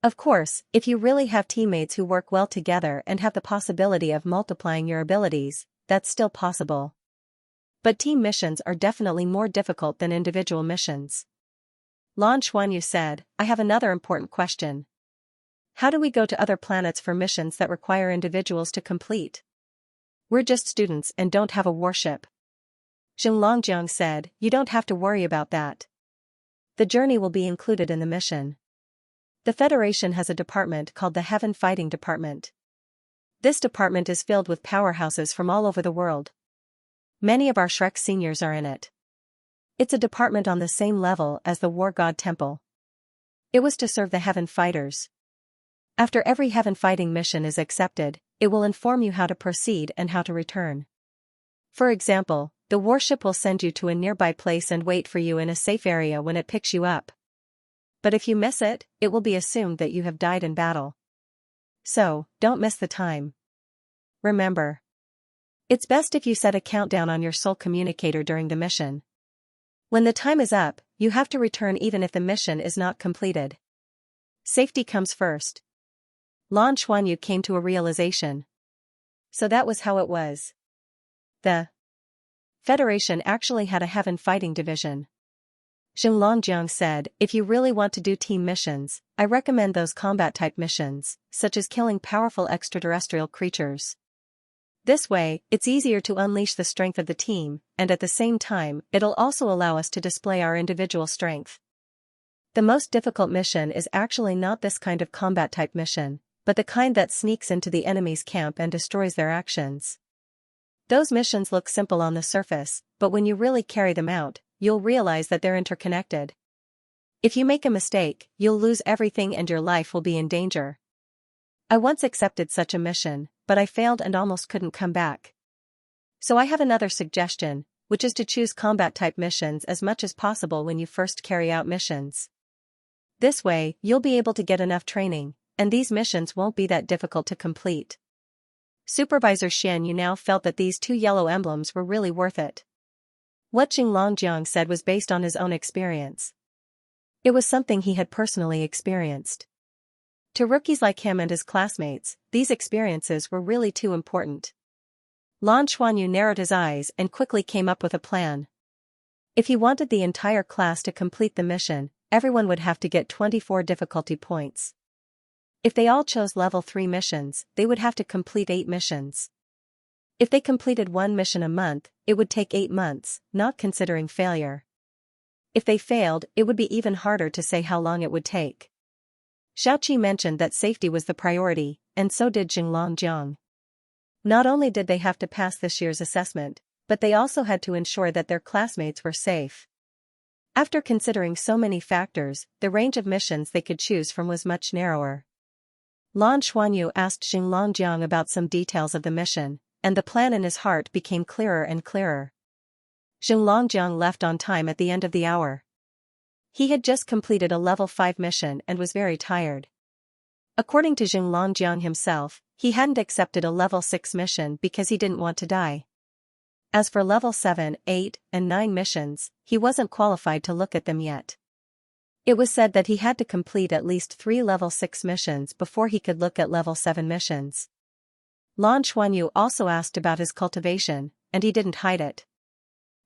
Of course, if you really have teammates who work well together and have the possibility of multiplying your abilities, that's still possible. But team missions are definitely more difficult than individual missions. Lan Xuanyu said, I have another important question. How do we go to other planets for missions that require individuals to complete? We're just students and don't have a warship. Zhonglongjiang said, you don't have to worry about that. The journey will be included in the mission. The Federation has a department called the Heaven Fighting Department. This department is filled with powerhouses from all over the world. Many of our Shrek seniors are in it. It's a department on the same level as the War God Temple. It was to serve the Heaven Fighters. After every Heaven Fighting mission is accepted, it will inform you how to proceed and how to return. For example, the warship will send you to a nearby place and wait for you in a safe area when it picks you up. But if you miss it, it will be assumed that you have died in battle. So, don't miss the time. Remember. It's best if you set a countdown on your soul communicator during the mission. When the time is up, you have to return even if the mission is not completed. Safety comes first. Lan Xuanyu came to a realization. So that was how it was. The Federation actually had a Heaven Fighting Division. Zhonglongjiang said, if you really want to do team missions, I recommend those combat-type missions, such as killing powerful extraterrestrial creatures. This way, it's easier to unleash the strength of the team, and at the same time, it'll also allow us to display our individual strength. The most difficult mission is actually not this kind of combat-type mission, but the kind that sneaks into the enemy's camp and destroys their actions. Those missions look simple on the surface, but when you really carry them out, you'll realize that they're interconnected. If you make a mistake, you'll lose everything and your life will be in danger. I once accepted such a mission, but I failed and almost couldn't come back. So I have another suggestion, which is to choose combat-type missions as much as possible when you first carry out missions. This way, you'll be able to get enough training, and these missions won't be that difficult to complete. Supervisor Xianxia now felt that these 2 yellow emblems were really worth it. What Zhonglongjiang said was based on his own experience. It was something he had personally experienced. To rookies like him and his classmates, these experiences were really too important. Lan Xuanyu narrowed his eyes and quickly came up with a plan. If he wanted the entire class to complete the mission, everyone would have to get 24 difficulty points. If they all chose level 3 missions, they would have to complete 8 missions. If they completed 1 mission a month, it would take 8 months, not considering failure. If they failed, it would be even harder to say how long it would take. Xiaoqi mentioned that safety was the priority, and so did Jinglongjiang. Not only did they have to pass this year's assessment, but they also had to ensure that their classmates were safe. After considering so many factors, the range of missions they could choose from was much narrower. Lan Xuanyu asked Jinglongjiang about some details of the mission, and the plan in his heart became clearer and clearer. Jinglongjiang left on time at the end of the hour. He had just completed a level 5 mission and was very tired. According to Jinglongjiang himself, he hadn't accepted a level 6 mission because he didn't want to die. As for level 7, 8, and 9 missions, he wasn't qualified to look at them yet. It was said that he had to complete at least 3 level 6 missions before he could look at level 7 missions. Lan Xuanyu also asked about his cultivation, and he didn't hide it.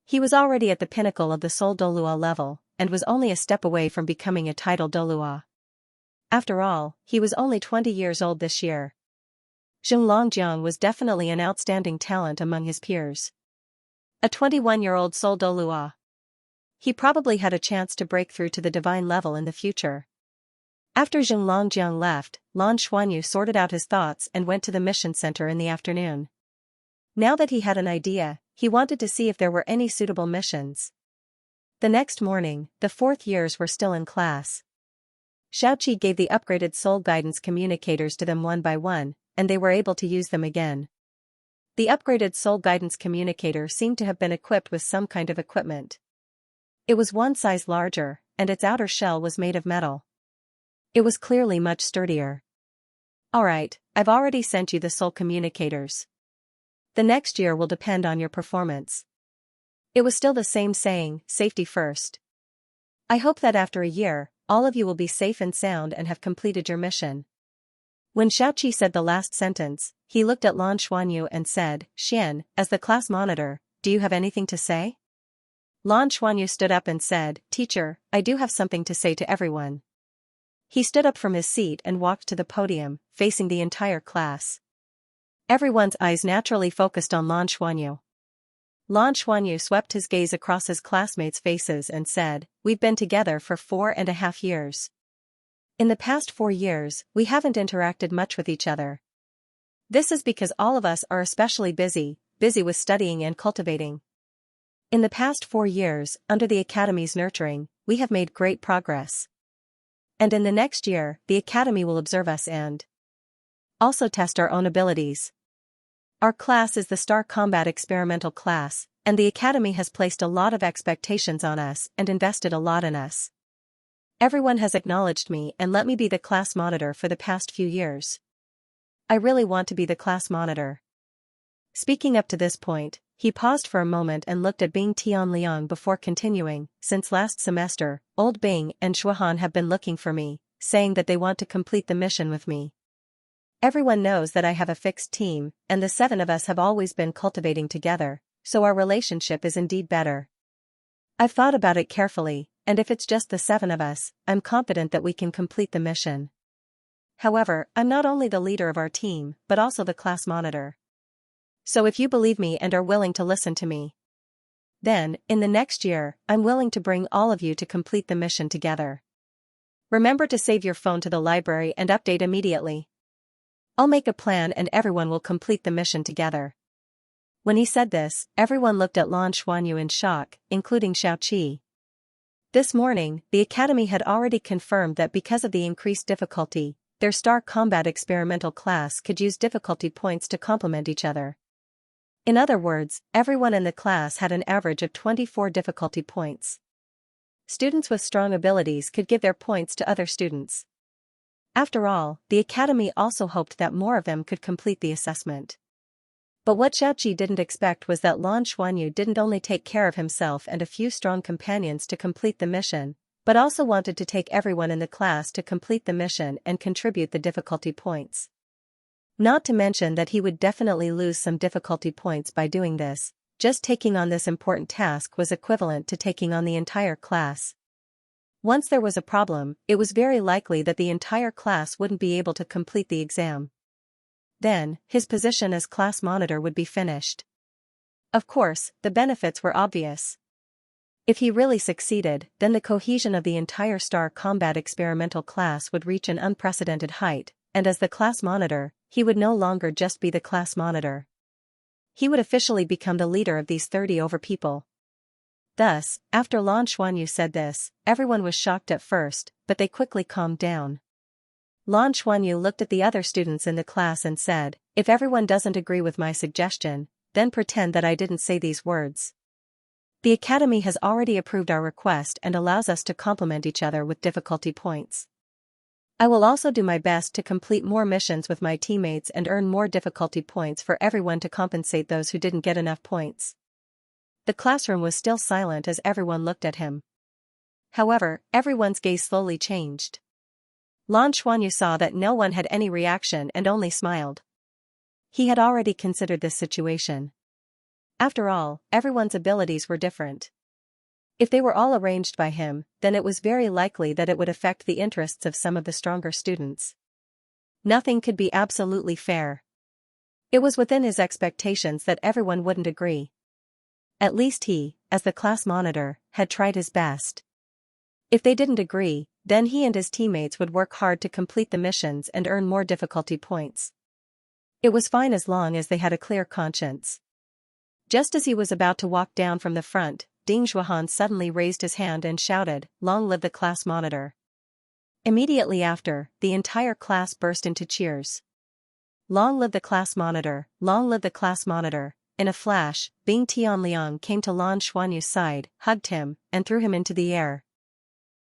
He was already at the pinnacle of the Soul Douluo level, and was only a step away from becoming a title Douluo. After all, he was only 20 years old this year. Jinglongjiang was definitely an outstanding talent among his peers. A 21-year-old Soul Douluo. He probably had a chance to break through to the divine level in the future. After Jinglongjiang left, Lan Xuanyu sorted out his thoughts and went to the mission center in the afternoon. Now that he had an idea, he wanted to see if there were any suitable missions. The next morning, the 4th years were still in class. Xiaoqi gave the upgraded soul guidance communicators to them one by one, and they were able to use them again. The upgraded soul guidance communicator seemed to have been equipped with some kind of equipment. It was one size larger, and its outer shell was made of metal. It was clearly much sturdier. Alright, I've already sent you the soul communicators. The next year will depend on your performance. It was still the same saying, safety first. I hope that after a year, all of you will be safe and sound and have completed your mission. When Xiaoqi said the last sentence, he looked at Lan Xuanyu and said, Xian, as the class monitor, do you have anything to say? Lan Xuanyu stood up and said, Teacher, I do have something to say to everyone. He stood up from his seat and walked to the podium, facing the entire class. Everyone's eyes naturally focused on Lan Xuanyu. Lan Xuanyu swept his gaze across his classmates' faces and said, We've been together for 4.5 years. In the past 4 years, we haven't interacted much with each other. This is because all of us are especially busy with studying and cultivating. In the past 4 years, under the Academy's nurturing, we have made great progress. And in the next year, the Academy will observe us and also test our own abilities. Our class is the Star Combat Experimental class, and the Academy has placed a lot of expectations on us and invested a lot in us. Everyone has acknowledged me and let me be the class monitor for the past few years. I really want to be the class monitor. Speaking up to this point, he paused for a moment and looked at Bing Tianliang before continuing, since last semester, Old Bing and Shuahan have been looking for me, saying that they want to complete the mission with me. Everyone knows that I have a fixed team, and the 7 of us have always been cultivating together, so our relationship is indeed better. I've thought about it carefully, and if it's just the 7 of us, I'm confident that we can complete the mission. However, I'm not only the leader of our team, but also the class monitor. So if you believe me and are willing to listen to me, then, in the next year, I'm willing to bring all of you to complete the mission together. Remember to save your phone to the library and update immediately. I'll make a plan and everyone will complete the mission together. When he said this, everyone looked at Lan Xuanyu in shock, including Xiaoqi. This morning, the Academy had already confirmed that because of the increased difficulty, their Star Combat Experimental class could use difficulty points to complement each other. In other words, everyone in the class had an average of 24 difficulty points. Students with strong abilities could give their points to other students. After all, the Academy also hoped that more of them could complete the assessment. But what Xiaoqi didn't expect was that Lan Xuanyu didn't only take care of himself and a few strong companions to complete the mission, but also wanted to take everyone in the class to complete the mission and contribute the difficulty points. Not to mention that he would definitely lose some difficulty points by doing this. Just taking on this important task was equivalent to taking on the entire class. Once there was a problem, it was very likely that the entire class wouldn't be able to complete the exam. Then, his position as class monitor would be finished. Of course, the benefits were obvious. If he really succeeded, then the cohesion of the entire Star Combat experimental class would reach an unprecedented height, and as the class monitor, he would no longer just be the class monitor. He would officially become the leader of these 30 over people. Thus, after Lan Xuanyu said this, everyone was shocked at first, but they quickly calmed down. Lan Xuanyu looked at the other students in the class and said, "If everyone doesn't agree with my suggestion, then pretend that I didn't say these words. The Academy has already approved our request and allows us to complement each other with difficulty points. I will also do my best to complete more missions with my teammates and earn more difficulty points for everyone to compensate those who didn't get enough points." The classroom was still silent as everyone looked at him. However, everyone's gaze slowly changed. Lan Xuanyu saw that no one had any reaction and only smiled. He had already considered this situation. After all, everyone's abilities were different. If they were all arranged by him, then it was very likely that it would affect the interests of some of the stronger students. Nothing could be absolutely fair. It was within his expectations that everyone wouldn't agree. At least he, as the class monitor, had tried his best. If they didn't agree, then he and his teammates would work hard to complete the missions and earn more difficulty points. It was fine as long as they had a clear conscience. Just as he was about to walk down from the front, Ding Zhuohan suddenly raised his hand and shouted, "Long live the class monitor." Immediately after, the entire class burst into cheers. "Long live the class monitor, long live the class monitor." In a flash, Bing Tianliang came to Lan Xuanyu's side, hugged him, and threw him into the air.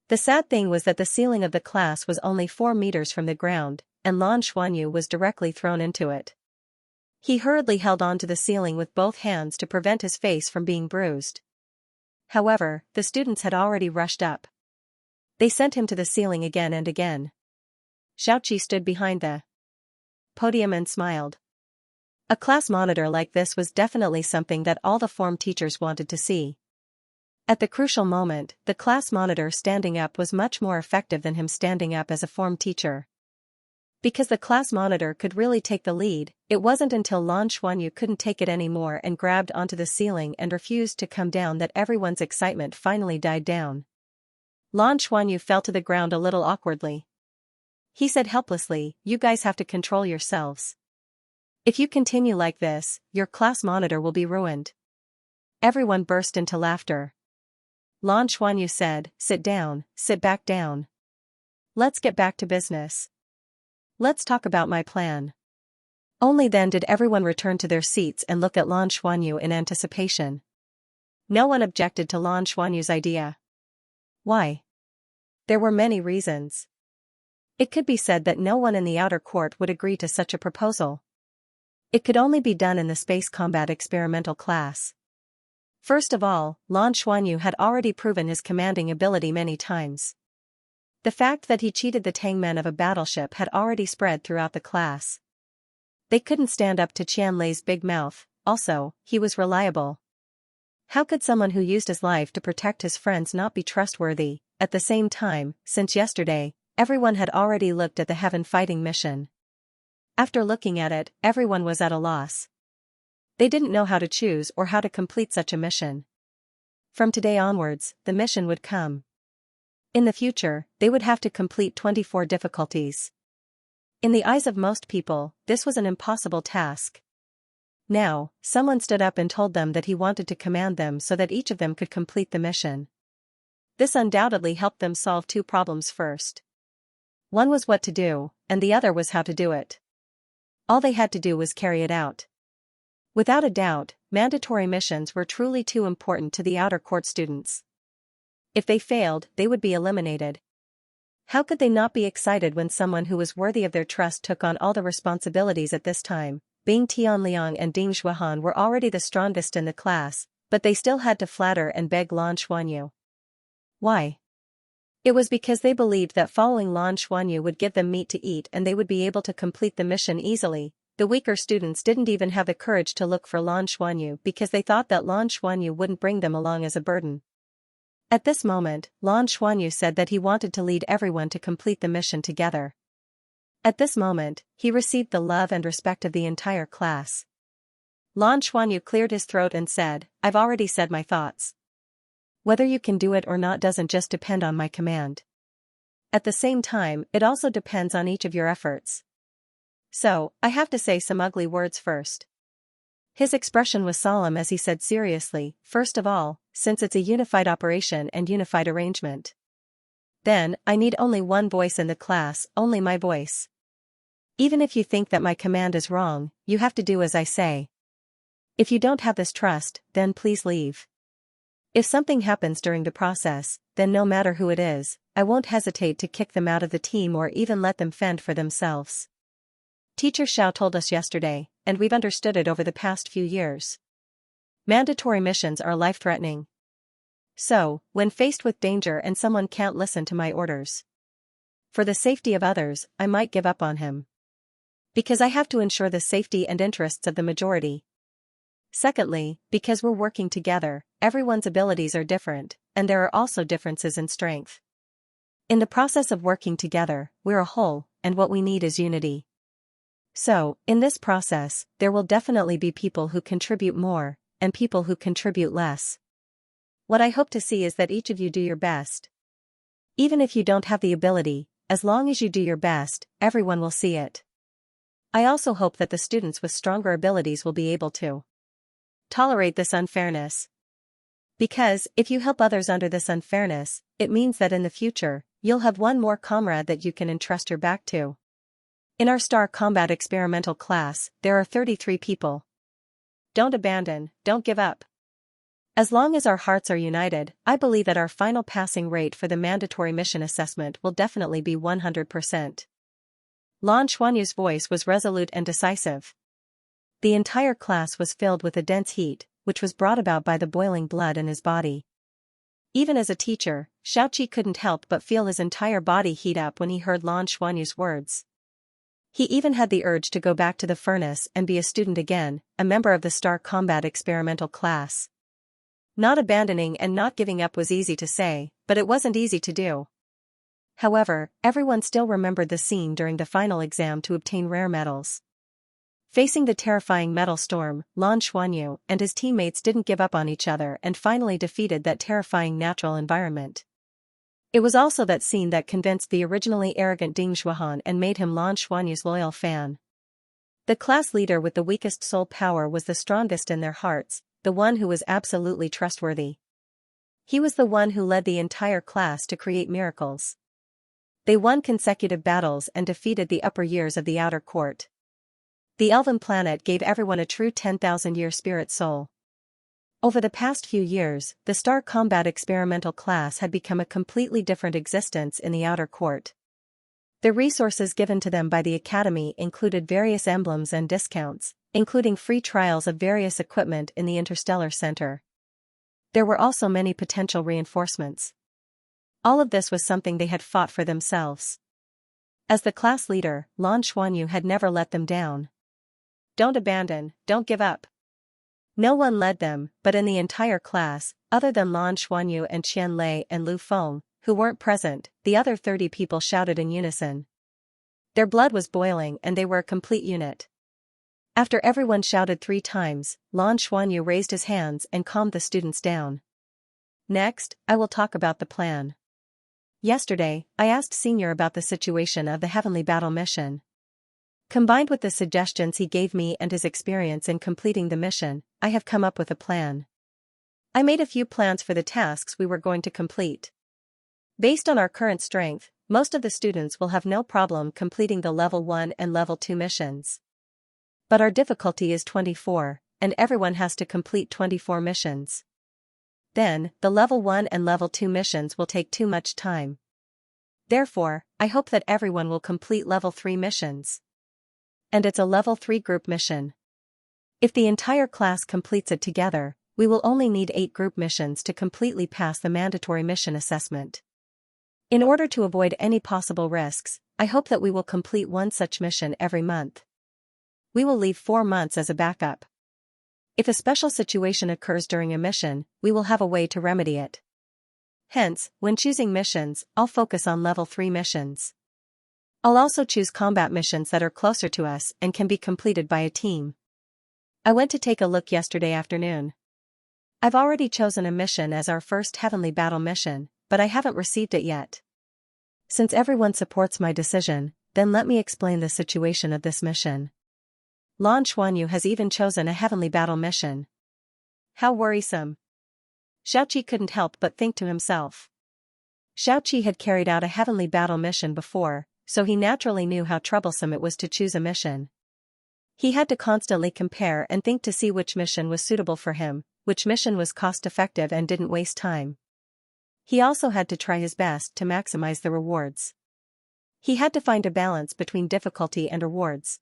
The sad thing was that the ceiling of the class was only 4 meters from the ground, and Lan Xuanyu was directly thrown into it. He hurriedly held on to the ceiling with both hands to prevent his face from being bruised. However, the students had already rushed up. They sent him to the ceiling again and again. Xiaoqi stood behind the podium and smiled. A class monitor like this was definitely something that all the form teachers wanted to see. At the crucial moment, the class monitor standing up was much more effective than him standing up as a form teacher. Because the class monitor could really take the lead, it wasn't until Lan Xuanyu couldn't take it anymore and grabbed onto the ceiling and refused to come down that everyone's excitement finally died down. Lan Xuanyu fell to the ground a little awkwardly. He said helplessly, "You guys have to control yourselves. If you continue like this, your class monitor will be ruined." Everyone burst into laughter. Lan Xuanyu said, "Sit down, sit back down. Let's get back to business. Let's talk about my plan." Only then did everyone return to their seats and look at Lan Xuanyu in anticipation. No one objected to Lan Xuanyu's idea. Why? There were many reasons. It could be said that no one in the outer court would agree to such a proposal. It could only be done in the space combat experimental class. First of all, Lan Xuanyu had already proven his commanding ability many times. The fact that he cheated the tangmen of a battleship had already spread throughout the class. They couldn't stand up to Qian Lei's big mouth. Also, he was reliable. How could someone who used his life to protect his friends not be trustworthy? At the same time, since yesterday, everyone had already looked at the heaven fighting mission. After looking at it, everyone was at a loss. They didn't know how to choose or how to complete such a mission. From today onwards, the mission would come. In the future, they would have to complete 24 difficulties. In the eyes of most people, this was an impossible task. Now, someone stood up and told them that he wanted to command them so that each of them could complete the mission. This undoubtedly helped them solve 2 problems first. One was what to do, and the other was how to do it. All they had to do was carry it out. Without a doubt, mandatory missions were truly too important to the outer court students. If they failed, they would be eliminated. How could they not be excited when someone who was worthy of their trust took on all the responsibilities at this time? Bing Tianliang and Ding Zhuohan were already the strongest in the class, but they still had to flatter and beg Lan Xuanyu. Why? It was because they believed that following Lan Xuanyu would give them meat to eat and they would be able to complete the mission easily. The weaker students didn't even have the courage to look for Lan Xuanyu because they thought that Lan Xuanyu wouldn't bring them along as a burden. At this moment, Lan Xuanyu said that he wanted to lead everyone to complete the mission together. At this moment, he received the love and respect of the entire class. Lan Xuanyu cleared his throat and said, "I've already said my thoughts. Whether you can do it or not doesn't just depend on my command. At the same time, it also depends on each of your efforts. So, I have to say some ugly words first." His expression was solemn as he said seriously, "First of all, since it's a unified operation and unified arrangement. Then, I need only one voice in the class, only my voice. Even if you think that my command is wrong, you have to do as I say. If you don't have this trust, then please leave. If something happens during the process, then no matter who it is, I won't hesitate to kick them out of the team or even let them fend for themselves. Teacher Xiao told us yesterday, and we've understood it over the past few years. Mandatory missions are life-threatening. So, when faced with danger and someone can't listen to my orders, for the safety of others, I might give up on him. Because I have to ensure the safety and interests of the majority. Secondly, because we're working together, everyone's abilities are different, and there are also differences in strength. In the process of working together, we're a whole, and what we need is unity. So, in this process, there will definitely be people who contribute more, and people who contribute less. What I hope to see is that each of you do your best. Even if you don't have the ability, as long as you do your best, everyone will see it. I also hope that the students with stronger abilities will be able to tolerate this unfairness. Because, if you help others under this unfairness, it means that in the future, you'll have one more comrade that you can entrust your back to. In our Star Combat Experimental class, there are 33 people. Don't abandon, don't give up. As long as our hearts are united, I believe that our final passing rate for the mandatory mission assessment will definitely be 100%. Lan Xuanyu's voice was resolute and decisive. The entire class was filled with a dense heat, which was brought about by the boiling blood in his body. Even as a teacher, Xiaoqi couldn't help but feel his entire body heat up when he heard Lan Xuanyu's words. He even had the urge to go back to the furnace and be a student again, a member of the Star Combat Experimental class. Not abandoning and not giving up was easy to say, but it wasn't easy to do. However, everyone still remembered the scene during the final exam to obtain rare metals. Facing the terrifying metal storm, Lan Xuanyu and his teammates didn't give up on each other and finally defeated that terrifying natural environment. It was also that scene that convinced the originally arrogant Ding Zhuohan and made him Lan Xuanyu's loyal fan. The class leader with the weakest soul power was the strongest in their hearts, the one who was absolutely trustworthy. He was the one who led the entire class to create miracles. They won consecutive battles and defeated the upper years of the outer court. The elven planet gave everyone a true 10,000-year spirit soul. Over the past few years, the Star Combat Experimental class had become a completely different existence in the outer court. The resources given to them by the Academy included various emblems and discounts, including free trials of various equipment in the Interstellar Center. There were also many potential reinforcements. All of this was something they had fought for themselves. As the class leader, Lan Xuanyu had never let them down. Don't abandon, don't give up. No one led them, but in the entire class, other than Lan Xuanyu and Qian Lei and Lu Feng, who weren't present, the other 30 people shouted in unison. Their blood was boiling and they were a complete unit. After everyone shouted 3 times, Lan Xuanyu raised his hands and calmed the students down. Next, I will talk about the plan. Yesterday, I asked Senior about the situation of the Heavenly Battle mission. Combined with the suggestions he gave me and his experience in completing the mission, I have come up with a plan. I made a few plans for the tasks we were going to complete. Based on our current strength, most of the students will have no problem completing the Level 1 and Level 2 missions. But our difficulty is 24, and everyone has to complete 24 missions. Then, the Level 1 and Level 2 missions will take too much time. Therefore, I hope that everyone will complete Level 3 missions. And it's a Level 3 group mission. If the entire class completes it together, we will only need 8 group missions to completely pass the mandatory mission assessment. In order to avoid any possible risks, I hope that we will complete one such mission every month. We will leave 4 months as a backup. If a special situation occurs during a mission, we will have a way to remedy it. Hence, when choosing missions, I'll focus on level 3 missions. I'll also choose combat missions that are closer to us and can be completed by a team. I went to take a look yesterday afternoon. I've already chosen a mission as our first heavenly battle mission, but I haven't received it yet. Since everyone supports my decision, then let me explain the situation of this mission. Lan Xuanyu has even chosen a heavenly battle mission. How worrisome. Xiaoqi couldn't help but think to himself. Xiaoqi had carried out a heavenly battle mission before, so he naturally knew how troublesome it was to choose a mission. He had to constantly compare and think to see which mission was suitable for him, which mission was cost-effective and didn't waste time. He also had to try his best to maximize the rewards. He had to find a balance between difficulty and rewards.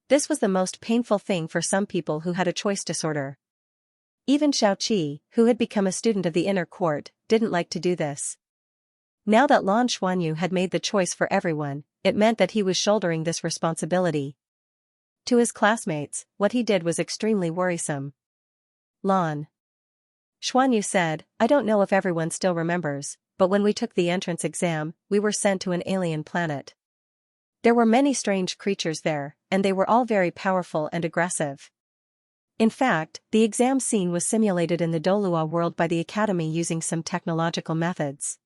This was the most painful thing for some people who had a choice disorder. Even Xiaoqi, who had become a student of the inner court, didn't like to do this. Now that Lan Xuanyu had made the choice for everyone, it meant that he was shouldering this responsibility. To his classmates, what he did was extremely worrisome. Lan Xuanyu said, I don't know if everyone still remembers, but when we took the entrance exam, we were sent to an alien planet. There were many strange creatures there, and they were all very powerful and aggressive. In fact, the exam scene was simulated in the Douluo world by the Academy using some technological methods.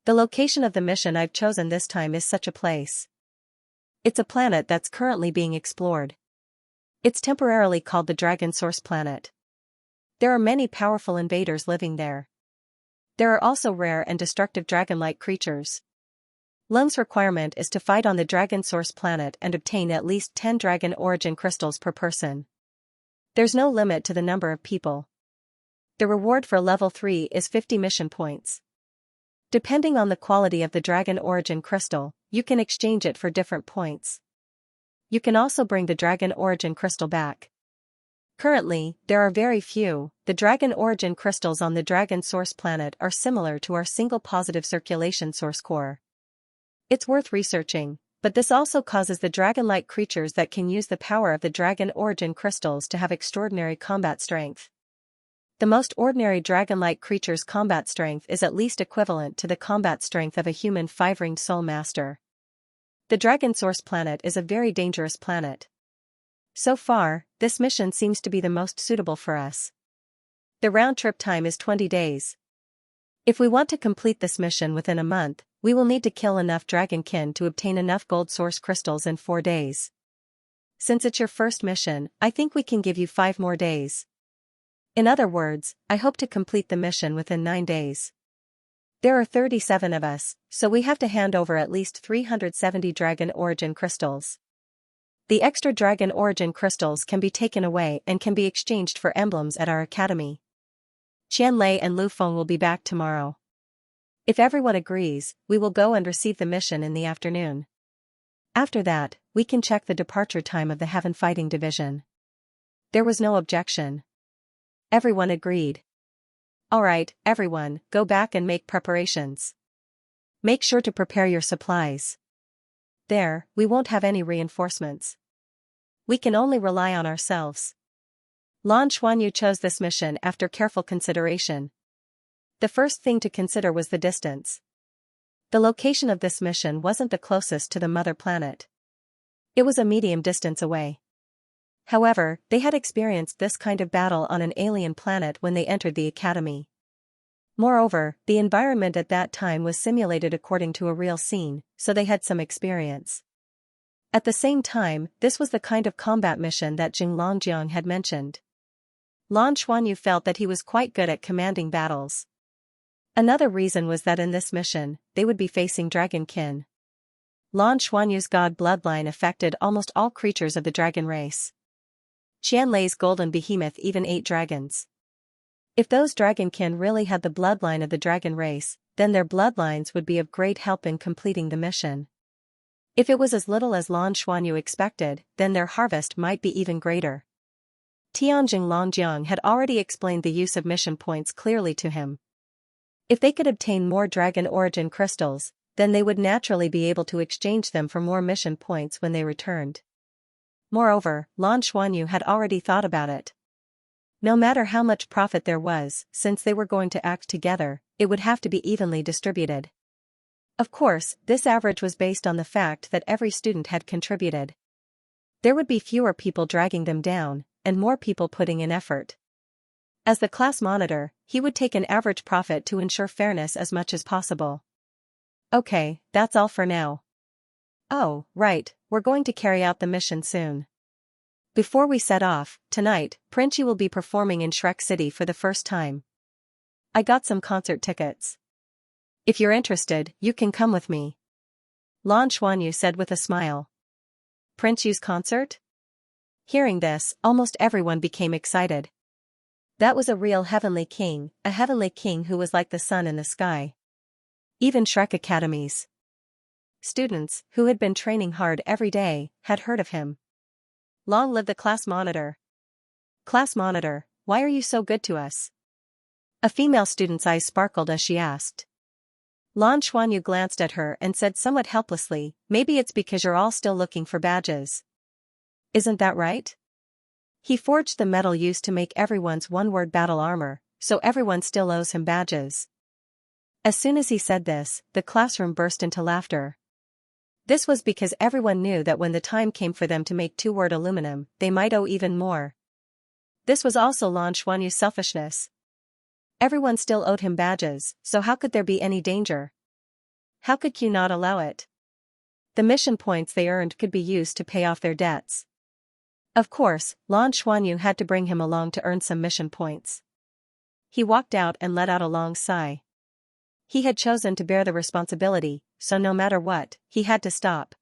The location of the mission I've chosen this time is such a place. It's a planet that's currently being explored. It's temporarily called the Dragon Source Planet. There are many powerful invaders living there. There are also rare and destructive dragon-like creatures. Lung's requirement is to fight on the Dragon Source Planet and obtain at least 10 dragon origin crystals per person. There's no limit to the number of people. The reward for level 3 is 50 mission points. Depending on the quality of the dragon origin crystal, you can exchange it for different points. You can also bring the dragon origin crystal back. Currently, there are very few. The dragon origin crystals on the Dragon Source Planet are similar to our single positive circulation source core. It's worth researching, but this also causes the dragon-like creatures that can use the power of the dragon origin crystals to have extraordinary combat strength. The most ordinary dragon-like creature's combat strength is at least equivalent to the combat strength of a human 5-ringed soul master. The Dragon Source Planet is a very dangerous planet. So far, this mission seems to be the most suitable for us. The round-trip time is 20 days. If we want to complete this mission within a month, we will need to kill enough dragonkin to obtain enough gold source crystals in 4 days. Since it's your first mission, I think we can give you 5 more days. In other words, I hope to complete the mission within 9 days. There are 37 of us, so we have to hand over at least 370 dragon origin crystals. The extra dragon origin crystals can be taken away and can be exchanged for emblems at our academy. Qianlei and Lu Feng will be back tomorrow. If everyone agrees, we will go and receive the mission in the afternoon. After that, we can check the departure time of the Heaven Fighting Division. There was no objection. Everyone agreed. Alright, everyone, go back and make preparations. Make sure to prepare your supplies. There, we won't have any reinforcements. We can only rely on ourselves. Lan Xuanyu chose this mission after careful consideration. The first thing to consider was the distance. The location of this mission wasn't the closest to the mother planet. It was a medium distance away. However, they had experienced this kind of battle on an alien planet when they entered the academy. Moreover, the environment at that time was simulated according to a real scene, so they had some experience. At the same time, this was the kind of combat mission that Jing Longjiang had mentioned. Lan Xuanyu felt that he was quite good at commanding battles. Another reason was that in this mission, they would be facing dragonkin. Lan Xuanyu's god bloodline affected almost all creatures of the dragon race. Qianlei's golden behemoth even ate dragons. If those dragonkin really had the bloodline of the dragon race, then their bloodlines would be of great help in completing the mission. If it was as little as Lan Xuanyu expected, then their harvest might be even greater. Tianjing Longjiang had already explained the use of mission points clearly to him. If they could obtain more dragon origin crystals, then they would naturally be able to exchange them for more mission points when they returned. Moreover, Lan Xuanyu had already thought about it. No matter how much profit there was, since they were going to act together, it would have to be evenly distributed. Of course, this average was based on the fact that every student had contributed. There would be fewer people dragging them down, and more people putting in effort. As the class monitor, he would take an average profit to ensure fairness as much as possible. Okay, that's all for now. Oh, right, we're going to carry out the mission soon. Before we set off, tonight, Princhi will be performing in Shrek City for the first time. I got some concert tickets. If you're interested, you can come with me. Lan Xuanyu said with a smile. Princhi's concert? Hearing this, almost everyone became excited. That was a real heavenly king, a heavenly king who was like the sun in the sky. Even Shrek Academy's students, who had been training hard every day, had heard of him. Long live the class monitor. Class monitor, why are you so good to us? A female student's eyes sparkled as she asked. Lan Xuanyu glanced at her and said somewhat helplessly, maybe it's because you're all still looking for badges. Isn't that right? He forged the metal used to make everyone's one-word battle armor, so everyone still owes him badges. As soon as he said this, the classroom burst into laughter. This was because everyone knew that when the time came for them to make two-word aluminum, they might owe even more. This was also Lan Xuanyu's selfishness. Everyone still owed him badges, so how could there be any danger? How could Q not allow it? The mission points they earned could be used to pay off their debts. Of course, Lan Xuanyu had to bring him along to earn some mission points. He walked out and let out a long sigh. He had chosen to bear the responsibility, so no matter what, he had to stop.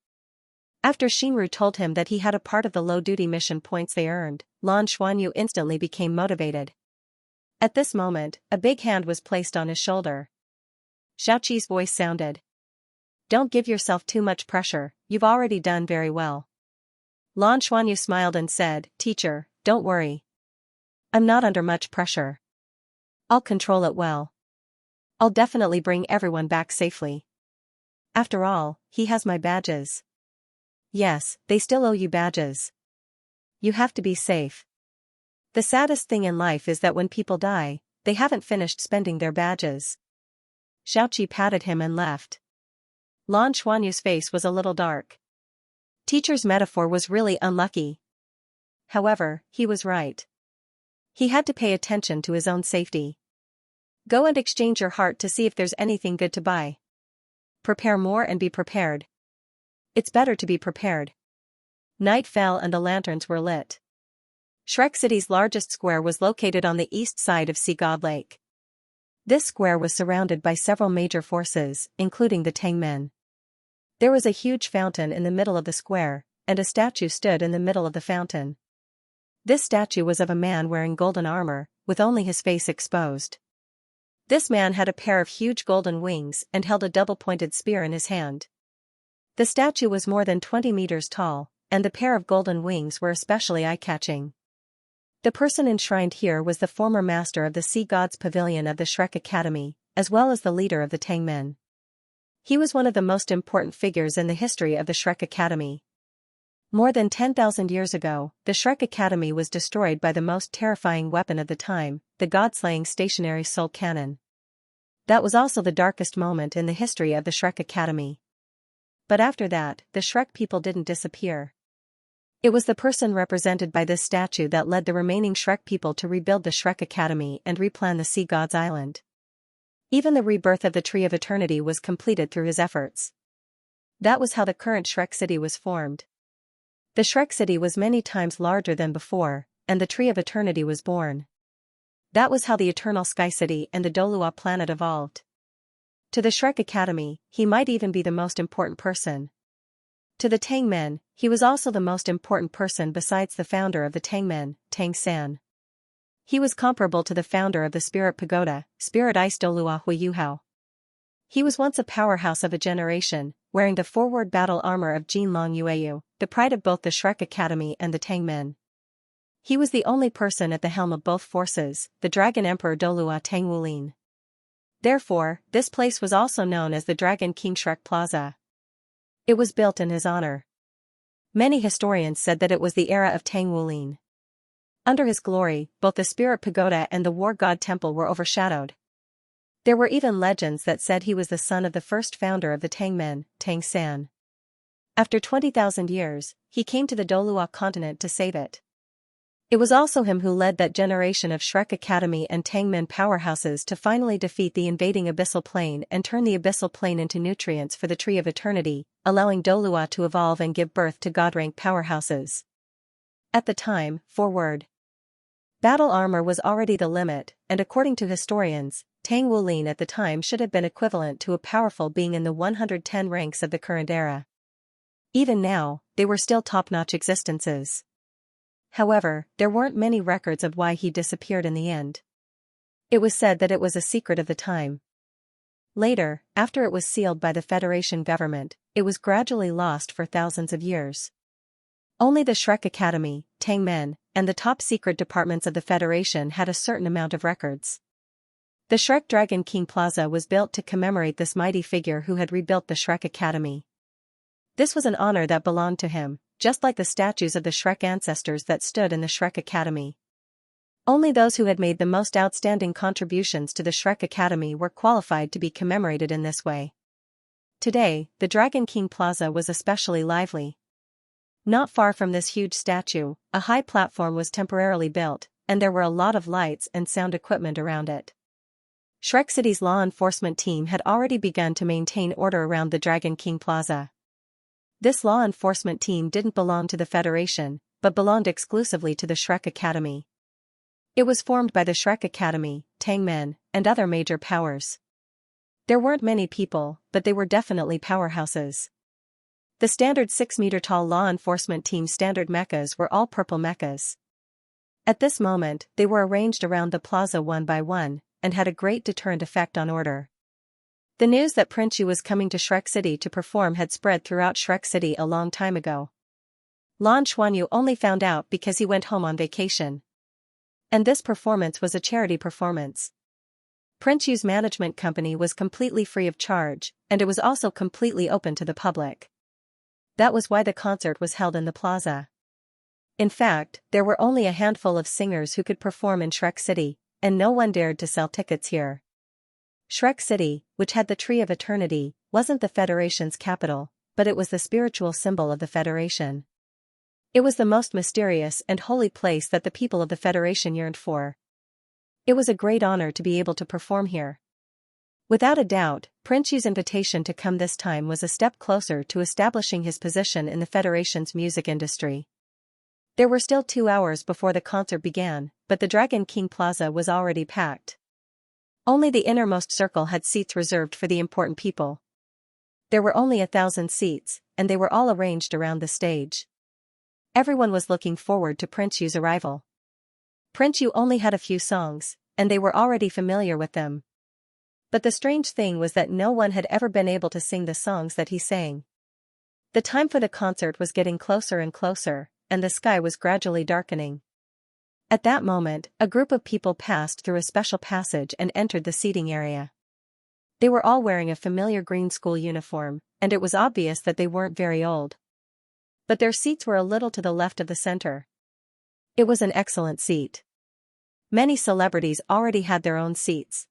After Xinru told him that he had a part of the low-duty mission points they earned, Lan Xuanyu instantly became motivated. At this moment, a big hand was placed on his shoulder. Xiaoqi's voice sounded. Don't give yourself too much pressure, you've already done very well. Lan Xuanyu smiled and said, Teacher, don't worry. I'm not under much pressure. I'll control it well. I'll definitely bring everyone back safely. After all, he has my badges. Yes, they still owe you badges. You have to be safe. The saddest thing in life is that when people die, they haven't finished spending their badges. Xiaoqi patted him and left. Lan Xuanyu's face was a little dark. Teacher's metaphor was really unlucky. However, he was right. He had to pay attention to his own safety. Go and exchange your heart to see if there's anything good to buy. Prepare more and be prepared. It's better to be prepared. Night fell and the lanterns were lit. Shrek City's largest square was located on the east side of Sea God Lake. This square was surrounded by several major forces, including the Tangmen. There was a huge fountain in the middle of the square, and a statue stood in the middle of the fountain. This statue was of a man wearing golden armor, with only his face exposed. This man had a pair of huge golden wings and held a double-pointed spear in his hand. The statue was more than 20 meters tall, and the pair of golden wings were especially eye-catching. The person enshrined here was the former master of the Sea Gods Pavilion of the Shrek Academy, as well as the leader of the Tangmen. He was one of the most important figures in the history of the Shrek Academy. More than 10,000 years ago, the Shrek Academy was destroyed by the most terrifying weapon of the time, the god-slaying stationary soul cannon. That was also the darkest moment in the history of the Shrek Academy. But after that, the Shrek people didn't disappear. It was the person represented by this statue that led the remaining Shrek people to rebuild the Shrek Academy and replan the Sea Gods Island. Even the rebirth of the Tree of Eternity was completed through his efforts. That was how the current Shrek City was formed. The Shrek City was many times larger than before, and the Tree of Eternity was born. That was how the Eternal Sky City and the Douluo planet evolved. To the Shrek Academy, he might even be the most important person. To the Tangmen, he was also the most important person besides the founder of the Tangmen, Tang San. He was comparable to the founder of the Spirit Pagoda, Spirit Ice Douluo Huiyuhao. He was once a powerhouse of a generation, wearing the forward battle armor of Jin Long Yueyu, the pride of both the Shrek Academy and the Tangmen. He was the only person at the helm of both forces, the Dragon Emperor Douluo Tang Wulin. Therefore, this place was also known as the Dragon King Shrek Plaza. It was built in his honor. Many historians said that it was the era of Tang Wulin. Under his glory, both the Spirit Pagoda and the War God Temple were overshadowed. There were even legends that said he was the son of the first founder of the Tangmen, Tang San. After 20,000 years, he came to the Douluo continent to save it. It was also him who led that generation of Shrek Academy and Tangmen powerhouses to finally defeat the invading Abyssal Plane and turn the Abyssal Plane into nutrients for the Tree of Eternity, allowing Douluo to evolve and give birth to god-rank powerhouses. At the time, forward battle armor was already the limit, and according to historians, Tang Wulin at the time should have been equivalent to a powerful being in the 110 ranks of the current era. Even now, they were still top-notch existences. However, there weren't many records of why he disappeared in the end. It was said that it was a secret of the time. Later, after it was sealed by the Federation government, it was gradually lost for thousands of years. Only the Shrek Academy, Tangmen, and the top-secret departments of the Federation had a certain amount of records. The Shrek Dragon King Plaza was built to commemorate this mighty figure who had rebuilt the Shrek Academy. This was an honor that belonged to him, just like the statues of the Shrek ancestors that stood in the Shrek Academy. Only those who had made the most outstanding contributions to the Shrek Academy were qualified to be commemorated in this way. Today, the Dragon King Plaza was especially lively. Not far from this huge statue, a high platform was temporarily built, and there were a lot of lights and sound equipment around it. Shrek City's law enforcement team had already begun to maintain order around the Dragon King Plaza. This law enforcement team didn't belong to the Federation, but belonged exclusively to the Shrek Academy. It was formed by the Shrek Academy, Tangmen, and other major powers. There weren't many people, but they were definitely powerhouses. The standard 6-meter-tall law enforcement team standard mechas were all purple mechas. At this moment, they were arranged around the plaza one by one, and had a great deterrent effect on order. The news that Prince Yu was coming to Shrek City to perform had spread throughout Shrek City a long time ago. Lan Xuanyu only found out because he went home on vacation. And this performance was a charity performance. Prince Yu's management company was completely free of charge, and it was also completely open to the public. That was why the concert was held in the plaza. In fact, there were only a handful of singers who could perform in Shrek City, and no one dared to sell tickets here. Shrek City, which had the Tree of Eternity, wasn't the Federation's capital, but it was the spiritual symbol of the Federation. It was the most mysterious and holy place that the people of the Federation yearned for. It was a great honor to be able to perform here. Without a doubt, Prince Yu's invitation to come this time was a step closer to establishing his position in the Federation's music industry. There were still 2 hours before the concert began, but the Dragon King Plaza was already packed. Only the innermost circle had seats reserved for the important people. There were only 1,000 seats, and they were all arranged around the stage. Everyone was looking forward to Prince Yu's arrival. Prince Yu only had a few songs, and they were already familiar with them. But the strange thing was that no one had ever been able to sing the songs that he sang. The time for the concert was getting closer and closer, and the sky was gradually darkening. At that moment, a group of people passed through a special passage and entered the seating area. They were all wearing a familiar green school uniform, and it was obvious that they weren't very old. But their seats were a little to the left of the center. It was an excellent seat. Many celebrities already had their own seats.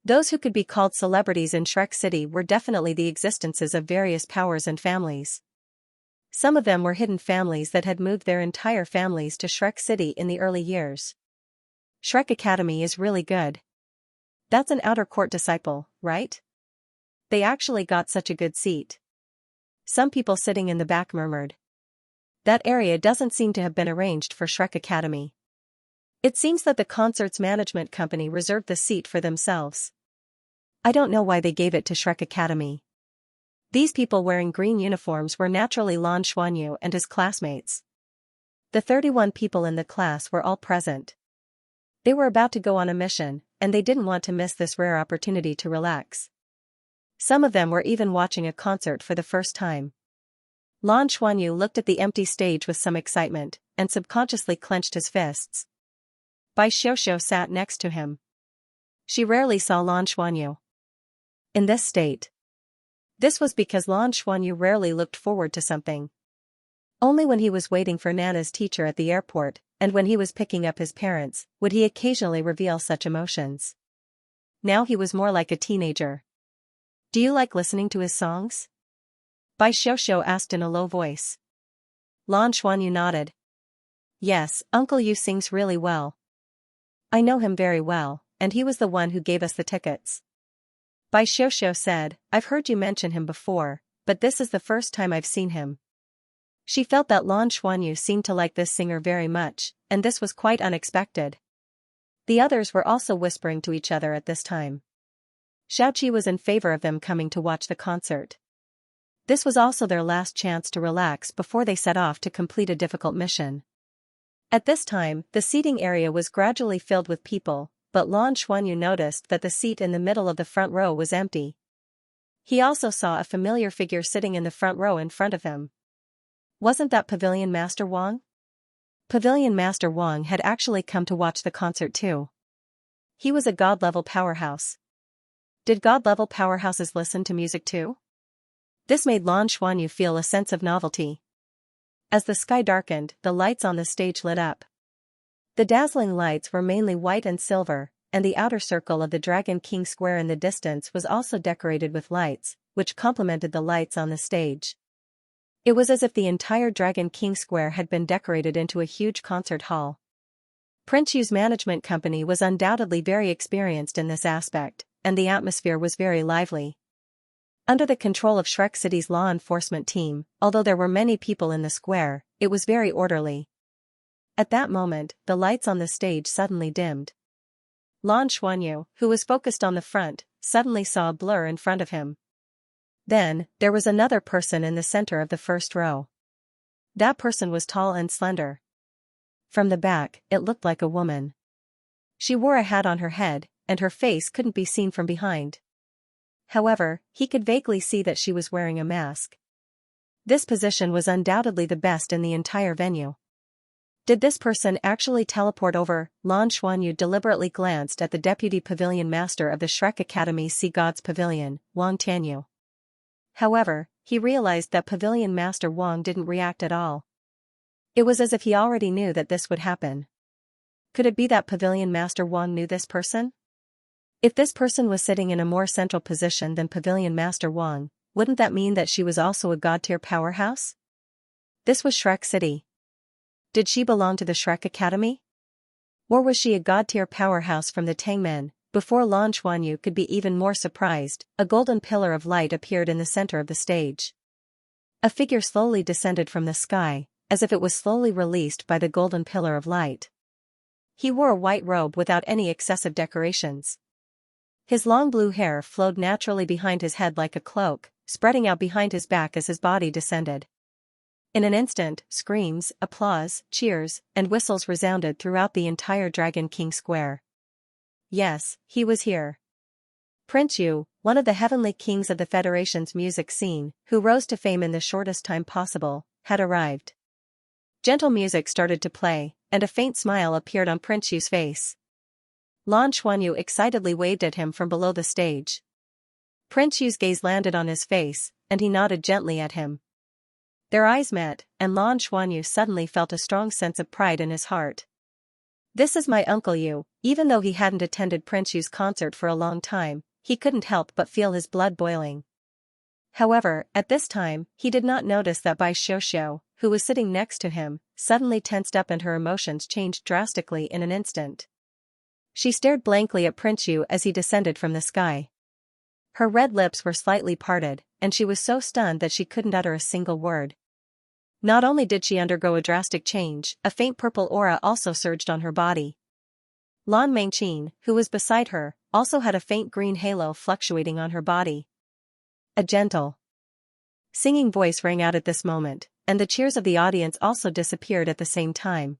Those who could be called celebrities in Shrek City were definitely the existences of various powers and families. Some of them were hidden families that had moved their entire families to Shrek City in the early years. Shrek Academy is really good. That's an outer court disciple, right? They actually got such a good seat. Some people sitting in the back murmured. That area doesn't seem to have been arranged for Shrek Academy. It seems that the concert's management company reserved the seat for themselves. I don't know why they gave it to Shrek Academy. These people wearing green uniforms were naturally Lan Xuanyu and his classmates. The 31 people in the class were all present. They were about to go on a mission, and they didn't want to miss this rare opportunity to relax. Some of them were even watching a concert for the first time. Lan Xuanyu looked at the empty stage with some excitement, and subconsciously clenched his fists. Bai Xiaoxiao sat next to him. She rarely saw Lan Xuanyu in this state. This was because Lan Xuanyu rarely looked forward to something. Only when he was waiting for Nana's teacher at the airport, and when he was picking up his parents, would he occasionally reveal such emotions. Now he was more like a teenager. Do you like listening to his songs? Bai Xiuxiu asked in a low voice. Lan Xuanyu nodded. Yes, Uncle Yu sings really well. I know him very well, and he was the one who gave us the tickets. Bai Xiuxiu said, I've heard you mention him before, but this is the first time I've seen him. She felt that Lan Xuanyu seemed to like this singer very much, and this was quite unexpected. The others were also whispering to each other at this time. Xiaoqi was in favor of them coming to watch the concert. This was also their last chance to relax before they set off to complete a difficult mission. At this time, the seating area was gradually filled with people, but Lan Xuanyu noticed that the seat in the middle of the front row was empty. He also saw a familiar figure sitting in the front row in front of him. Wasn't that Pavilion Master Wang? Pavilion Master Wang had actually come to watch the concert too. He was a god-level powerhouse. Did god-level powerhouses listen to music too? This made Lan Xuanyu feel a sense of novelty. As the sky darkened, the lights on the stage lit up. The dazzling lights were mainly white and silver, and the outer circle of the Dragon King Square in the distance was also decorated with lights, which complemented the lights on the stage. It was as if the entire Dragon King Square had been decorated into a huge concert hall. Prince Yu's management company was undoubtedly very experienced in this aspect, and the atmosphere was very lively. Under the control of Shrek City's law enforcement team, although there were many people in the square, it was very orderly. At that moment, the lights on the stage suddenly dimmed. Lan Xuanyu, who was focused on the front, suddenly saw a blur in front of him. Then, there was another person in the center of the first row. That person was tall and slender. From the back, it looked like a woman. She wore a hat on her head, and her face couldn't be seen from behind. However, he could vaguely see that she was wearing a mask. This position was undoubtedly the best in the entire venue. Did this person actually teleport over? Lan Xuanyu deliberately glanced at the deputy pavilion master of the Shrek Academy Sea Gods Pavilion, Wang Tianyu. However, he realized that Pavilion Master Wang didn't react at all. It was as if he already knew that this would happen. Could it be that Pavilion Master Wang knew this person? If this person was sitting in a more central position than Pavilion Master Wang, wouldn't that mean that she was also a god-tier powerhouse? This was Shrek City. Did she belong to the Shrek Academy? Or was she a god-tier powerhouse from the Tangmen? Before Lan Xuanyu could be even more surprised, a golden pillar of light appeared in the center of the stage. A figure slowly descended from the sky, as if it was slowly released by the golden pillar of light. He wore a white robe without any excessive decorations. His long blue hair flowed naturally behind his head like a cloak, spreading out behind his back as his body descended. In an instant, screams, applause, cheers, and whistles resounded throughout the entire Dragon King Square. Yes, he was here. Prince Yu, one of the heavenly kings of the Federation's music scene, who rose to fame in the shortest time possible, had arrived. Gentle music started to play, and a faint smile appeared on Prince Yu's face. Lan Xuanyu excitedly waved at him from below the stage. Prince Yu's gaze landed on his face, and he nodded gently at him. Their eyes met, and Lan Xuanyu suddenly felt a strong sense of pride in his heart. This is my Uncle Yu. Even though he hadn't attended Prince Yu's concert for a long time, he couldn't help but feel his blood boiling. However, at this time, he did not notice that Bai Xiuxiu, who was sitting next to him, suddenly tensed up and her emotions changed drastically in an instant. She stared blankly at Prince Yu as he descended from the sky. Her red lips were slightly parted, and she was so stunned that she couldn't utter a single word. Not only did she undergo a drastic change, a faint purple aura also surged on her body. Lan Mengqin, who was beside her, also had a faint green halo fluctuating on her body. A gentle singing voice rang out at this moment, and the cheers of the audience also disappeared at the same time.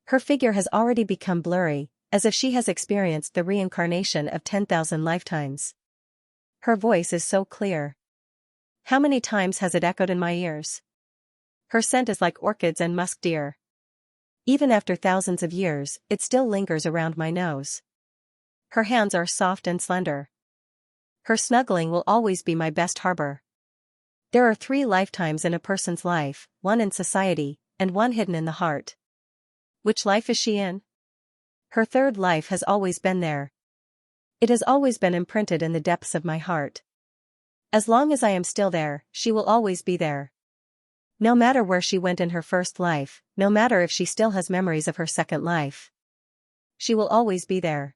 Her figure has already become blurry, as if she has experienced the reincarnation of 10,000 lifetimes. Her voice is so clear. How many times has it echoed in my ears? Her scent is like orchids and musk deer. Even after thousands of years, it still lingers around my nose. Her hands are soft and slender. Her snuggling will always be my best harbor. There are 3 lifetimes in a person's life, 1 in society, and 1 hidden in the heart. Which life is she in? Her 3rd life has always been there. It has always been imprinted in the depths of my heart. As long as I am still there, she will always be there. No matter where she went in her 1st life, no matter if she still has memories of her 2nd life. She will always be there.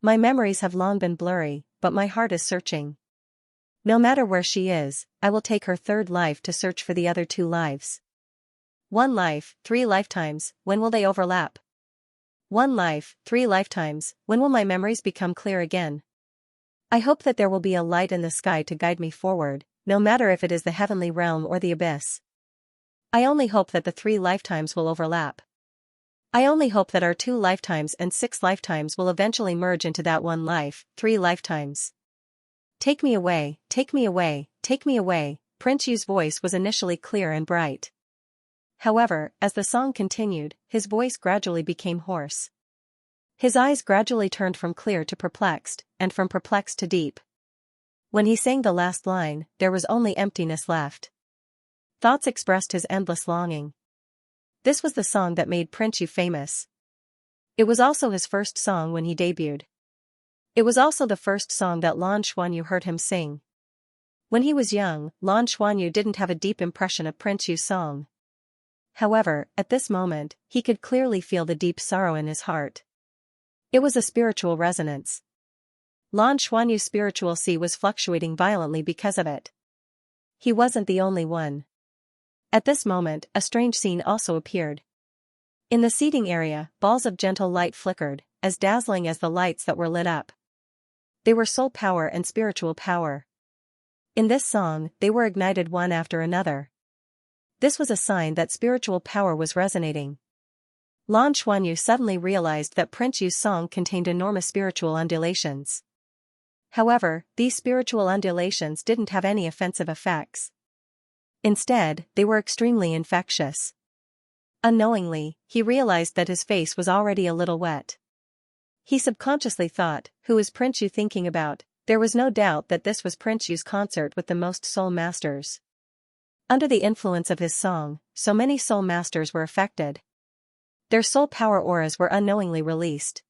My memories have long been blurry, but my heart is searching. No matter where she is, I will take her 3rd life to search for the other 2 lives. 1 life, 3 lifetimes, when will they overlap? 1 life, 3 lifetimes, when will my memories become clear again? I hope that there will be a light in the sky to guide me forward, no matter if it is the heavenly realm or the abyss. I only hope that the 3 lifetimes will overlap. I only hope that our 2 lifetimes and 6 lifetimes will eventually merge into that 1 life, 3 lifetimes. Take me away, take me away, take me away. Prince Yu's voice was initially clear and bright. However, as the song continued, his voice gradually became hoarse. His eyes gradually turned from clear to perplexed, and from perplexed to deep. When he sang the last line, there was only emptiness left. Thoughts expressed his endless longing. This was the song that made Prince Yu famous. It was also his first song when he debuted. It was also the first song that Lan Xuanyu heard him sing. When he was young, Lan Xuanyu didn't have a deep impression of Prince Yu's song. However, at this moment, he could clearly feel the deep sorrow in his heart. It was a spiritual resonance. Lan Xuanyu's spiritual sea was fluctuating violently because of it. He wasn't the only one. At this moment, a strange scene also appeared. In the seating area, balls of gentle light flickered, as dazzling as the lights that were lit up. They were soul power and spiritual power. In this song, they were ignited one after another. This was a sign that spiritual power was resonating. Lan Xuanyu suddenly realized that Prince Yu's song contained enormous spiritual undulations. However, these spiritual undulations didn't have any offensive effects. Instead, they were extremely infectious. Unknowingly, he realized that his face was already a little wet. He subconsciously thought, who is Prince Yu thinking about? There was no doubt that this was Prince Yu's concert with the most soul masters. Under the influence of his song, so many soul masters were affected. Their soul power auras were unknowingly released.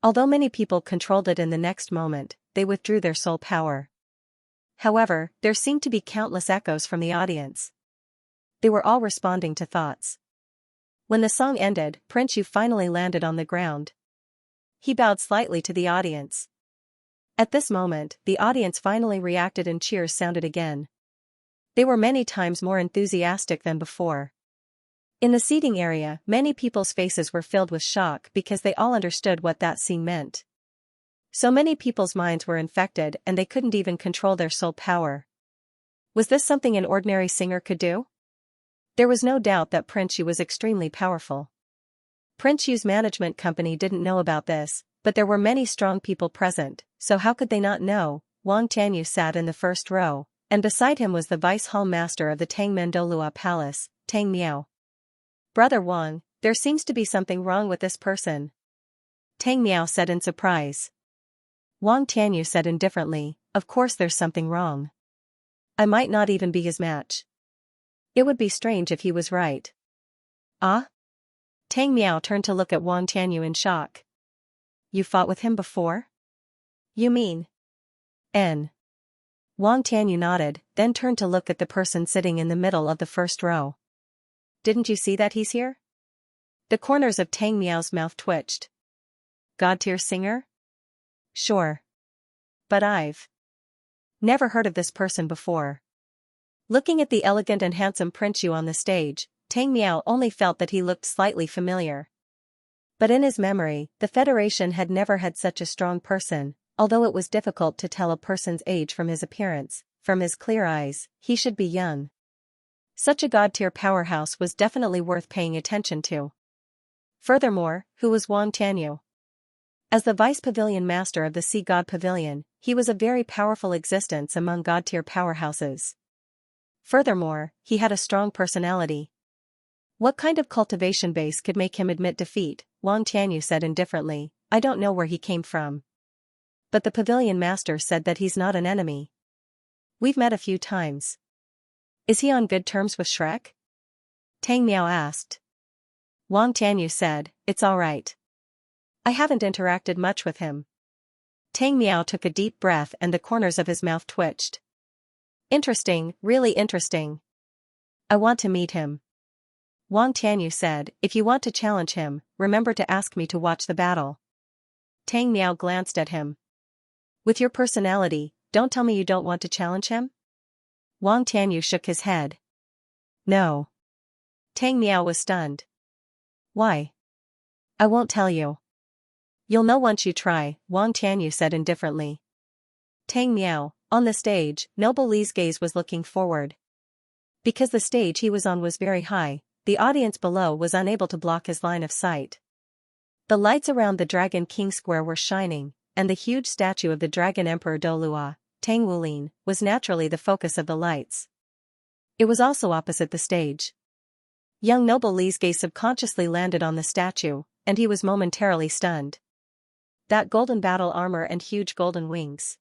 Although many people controlled it in the next moment, they withdrew their soul power. However, there seemed to be countless echoes from the audience. They were all responding to thoughts. When the song ended, Prince Yu finally landed on the ground. He bowed slightly to the audience. At this moment, the audience finally reacted and cheers sounded again. They were many times more enthusiastic than before. In the seating area, many people's faces were filled with shock because they all understood what that scene meant. So many people's minds were infected and they couldn't even control their soul power. Was this something an ordinary singer could do? There was no doubt that Prince Yu was extremely powerful. Prince Yu's management company didn't know about this, but there were many strong people present, so how could they not know? Wang Tianyu sat in the first row, and beside him was the vice hall master of the Tangmen Douluo Palace, Tang Miao. Brother Wang, there seems to be something wrong with this person. Tang Miao said in surprise. Wang Tianyu said indifferently, of course there's something wrong. I might not even be his match. It would be strange if he was right. Ah? Tang Miao turned to look at Wang Tianyu in shock. You fought with him before? You mean? N. Wang Tianyu nodded, then turned to look at the person sitting in the middle of the first row. Didn't you see that he's here? The corners of Tang Miao's mouth twitched. God-tier singer? Sure. But I've never heard of this person before. Looking at the elegant and handsome Prince Yu on the stage, Tang Miao only felt that he looked slightly familiar. But in his memory, the Federation had never had such a strong person, although it was difficult to tell a person's age from his appearance. From his clear eyes, he should be young. Such a god-tier powerhouse was definitely worth paying attention to. Furthermore, who was Wang Tianyu? As the vice pavilion master of the Sea God Pavilion, he was a very powerful existence among god-tier powerhouses. Furthermore, he had a strong personality. What kind of cultivation base could make him admit defeat? Wang Tianyu said indifferently. I don't know where he came from. But the pavilion master said that he's not an enemy. We've met a few times. Is he on good terms with Shrek? Tang Miao asked. Wang Tianyu said, it's alright. I haven't interacted much with him. Tang Miao took a deep breath and the corners of his mouth twitched. Interesting, really interesting. I want to meet him. Wang Tianyu said, if you want to challenge him, remember to ask me to watch the battle. Tang Miao glanced at him. With your personality, don't tell me you don't want to challenge him? Wang Tianyu shook his head. No. Tang Miao was stunned. Why? I won't tell you. You'll know once you try, Wang Tianyu said indifferently. Tang Miao, on the stage, Noble Li's gaze was looking forward. Because the stage he was on was very high, the audience below was unable to block his line of sight. The lights around the Dragon King Square were shining, and the huge statue of the Dragon Emperor Douluo, Tang Wulin, was naturally the focus of the lights. It was also opposite the stage. Young Noble Li's gaze subconsciously landed on the statue, and he was momentarily stunned. That golden battle armor and huge golden wings.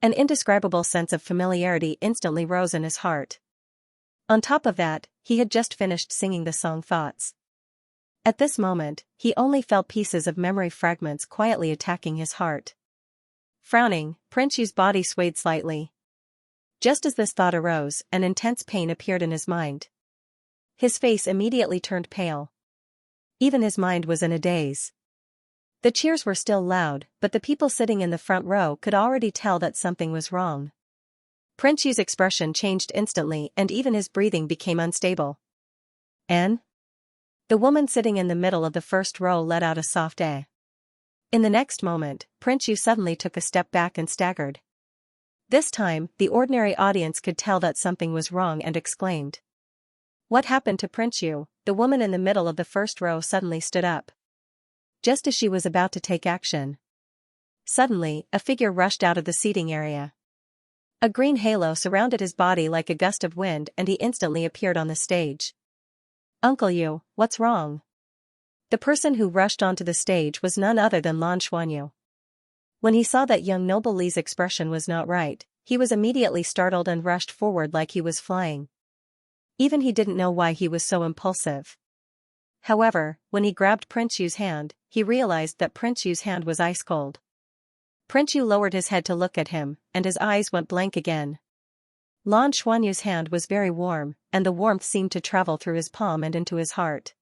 An indescribable sense of familiarity instantly rose in his heart. On top of that, he had just finished singing the song Thoughts. At this moment, he only felt pieces of memory fragments quietly attacking his heart. Frowning, Prince Yu's body swayed slightly. Just as this thought arose, an intense pain appeared in his mind. His face immediately turned pale. Even his mind was in a daze. The cheers were still loud, but the people sitting in the front row could already tell that something was wrong. Prince Yu's expression changed instantly and even his breathing became unstable. "Anne?" The woman sitting in the middle of the first row let out a soft "eh." In the next moment, Prince Yu suddenly took a step back and staggered. This time, the ordinary audience could tell that something was wrong and exclaimed. What happened to Prince Yu? The woman in the middle of the first row suddenly stood up. Just as she was about to take action. Suddenly, a figure rushed out of the seating area. A green halo surrounded his body like a gust of wind and he instantly appeared on the stage. Uncle Yu, what's wrong? The person who rushed onto the stage was none other than Lan Xuanyu. When he saw that young Noble Li's expression was not right, he was immediately startled and rushed forward like he was flying. Even he didn't know why he was so impulsive. However, when he grabbed Prince Yu's hand, he realized that Prince Yu's hand was ice cold. Prince Yu lowered his head to look at him, and his eyes went blank again. Lan Xuanyu's hand was very warm, and the warmth seemed to travel through his palm and into his heart.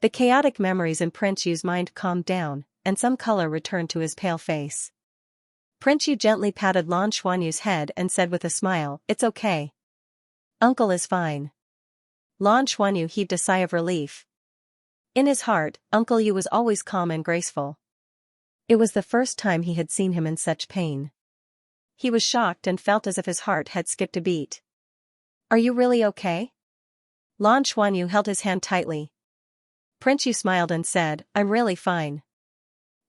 The chaotic memories in Prince Yu's mind calmed down, and some color returned to his pale face. Prince Yu gently patted Lan Xuanyu's head and said with a smile, "It's okay. Uncle is fine." Lan Xuanyu heaved a sigh of relief. In his heart, Uncle Yu was always calm and graceful. It was the first time he had seen him in such pain. He was shocked and felt as if his heart had skipped a beat. "Are you really okay?" Lan Xuanyu held his hand tightly. Prince Yu smiled and said, "I'm really fine."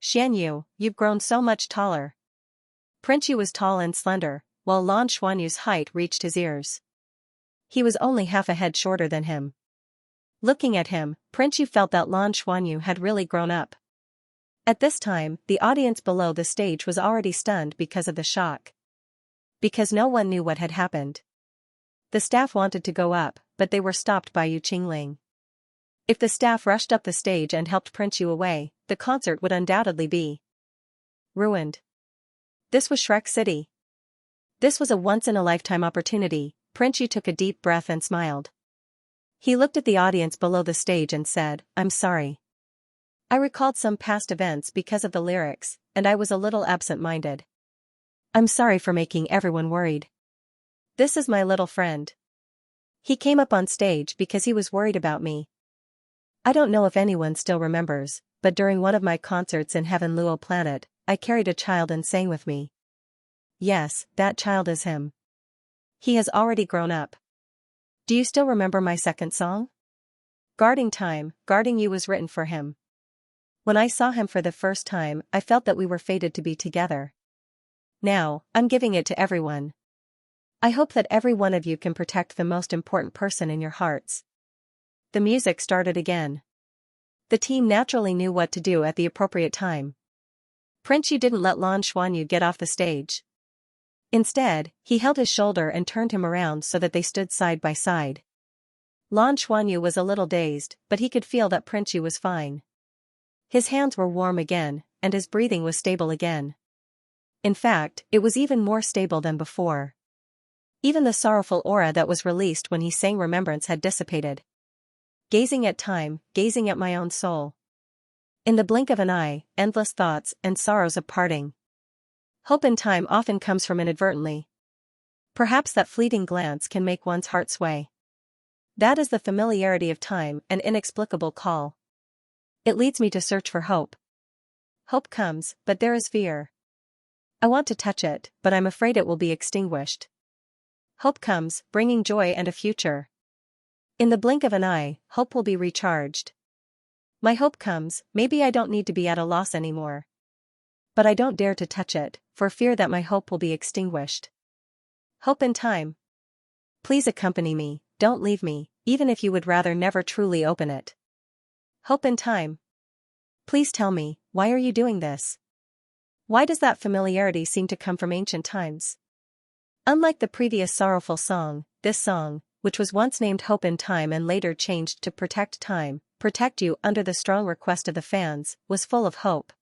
"Xianyu, you've grown so much taller." Prince Yu was tall and slender, while Lan Xuanyu's height reached his ears. He was only half a head shorter than him. Looking at him, Prince Yu felt that Lan Xuanyu had really grown up. At this time, the audience below the stage was already stunned because of the shock. Because no one knew what had happened. The staff wanted to go up, but they were stopped by Yu Qingling. If the staff rushed up the stage and helped Prince Yu away, the concert would undoubtedly be ruined. This was Shrek City. This was a once-in-a-lifetime opportunity. Prince Yu took a deep breath and smiled. He looked at the audience below the stage and said, "I'm sorry. I recalled some past events because of the lyrics, and I was a little absent-minded. I'm sorry for making everyone worried. This is my little friend. He came up on stage because he was worried about me. I don't know if anyone still remembers, but during one of my concerts in Heaven Luo Planet, I carried a child and sang with me. Yes, that child is him. He has already grown up. Do you still remember my second song? Guarding Time, Guarding You was written for him. When I saw him for the first time, I felt that we were fated to be together. Now, I'm giving it to everyone. I hope that every one of you can protect the most important person in your hearts." The music started again. The team naturally knew what to do at the appropriate time. Prince Yu didn't let Lan Xuanyu get off the stage. Instead, he held his shoulder and turned him around so that they stood side by side. Lan Xuanyu was a little dazed, but he could feel that Prince Yu was fine. His hands were warm again, and his breathing was stable again. In fact, it was even more stable than before. Even the sorrowful aura that was released when he sang Remembrance had dissipated. Gazing at time, gazing at my own soul. In the blink of an eye, endless thoughts and sorrows of parting. Hope in time often comes from inadvertently. Perhaps that fleeting glance can make one's heart sway. That is the familiarity of time, an inexplicable call. It leads me to search for hope. Hope comes, but there is fear. I want to touch it, but I'm afraid it will be extinguished. Hope comes, bringing joy and a future. In the blink of an eye, hope will be recharged. My hope comes, maybe I don't need to be at a loss anymore. But I don't dare to touch it, for fear that my hope will be extinguished. Hope in time. Please accompany me, don't leave me, even if you would rather never truly open it. Hope in time. Please tell me, why are you doing this? Why does that familiarity seem to come from ancient times? Unlike the previous sorrowful song, this song, which was once named Hope in Time and later changed to Protect Time, Protect You under the strong request of the fans, was full of hope.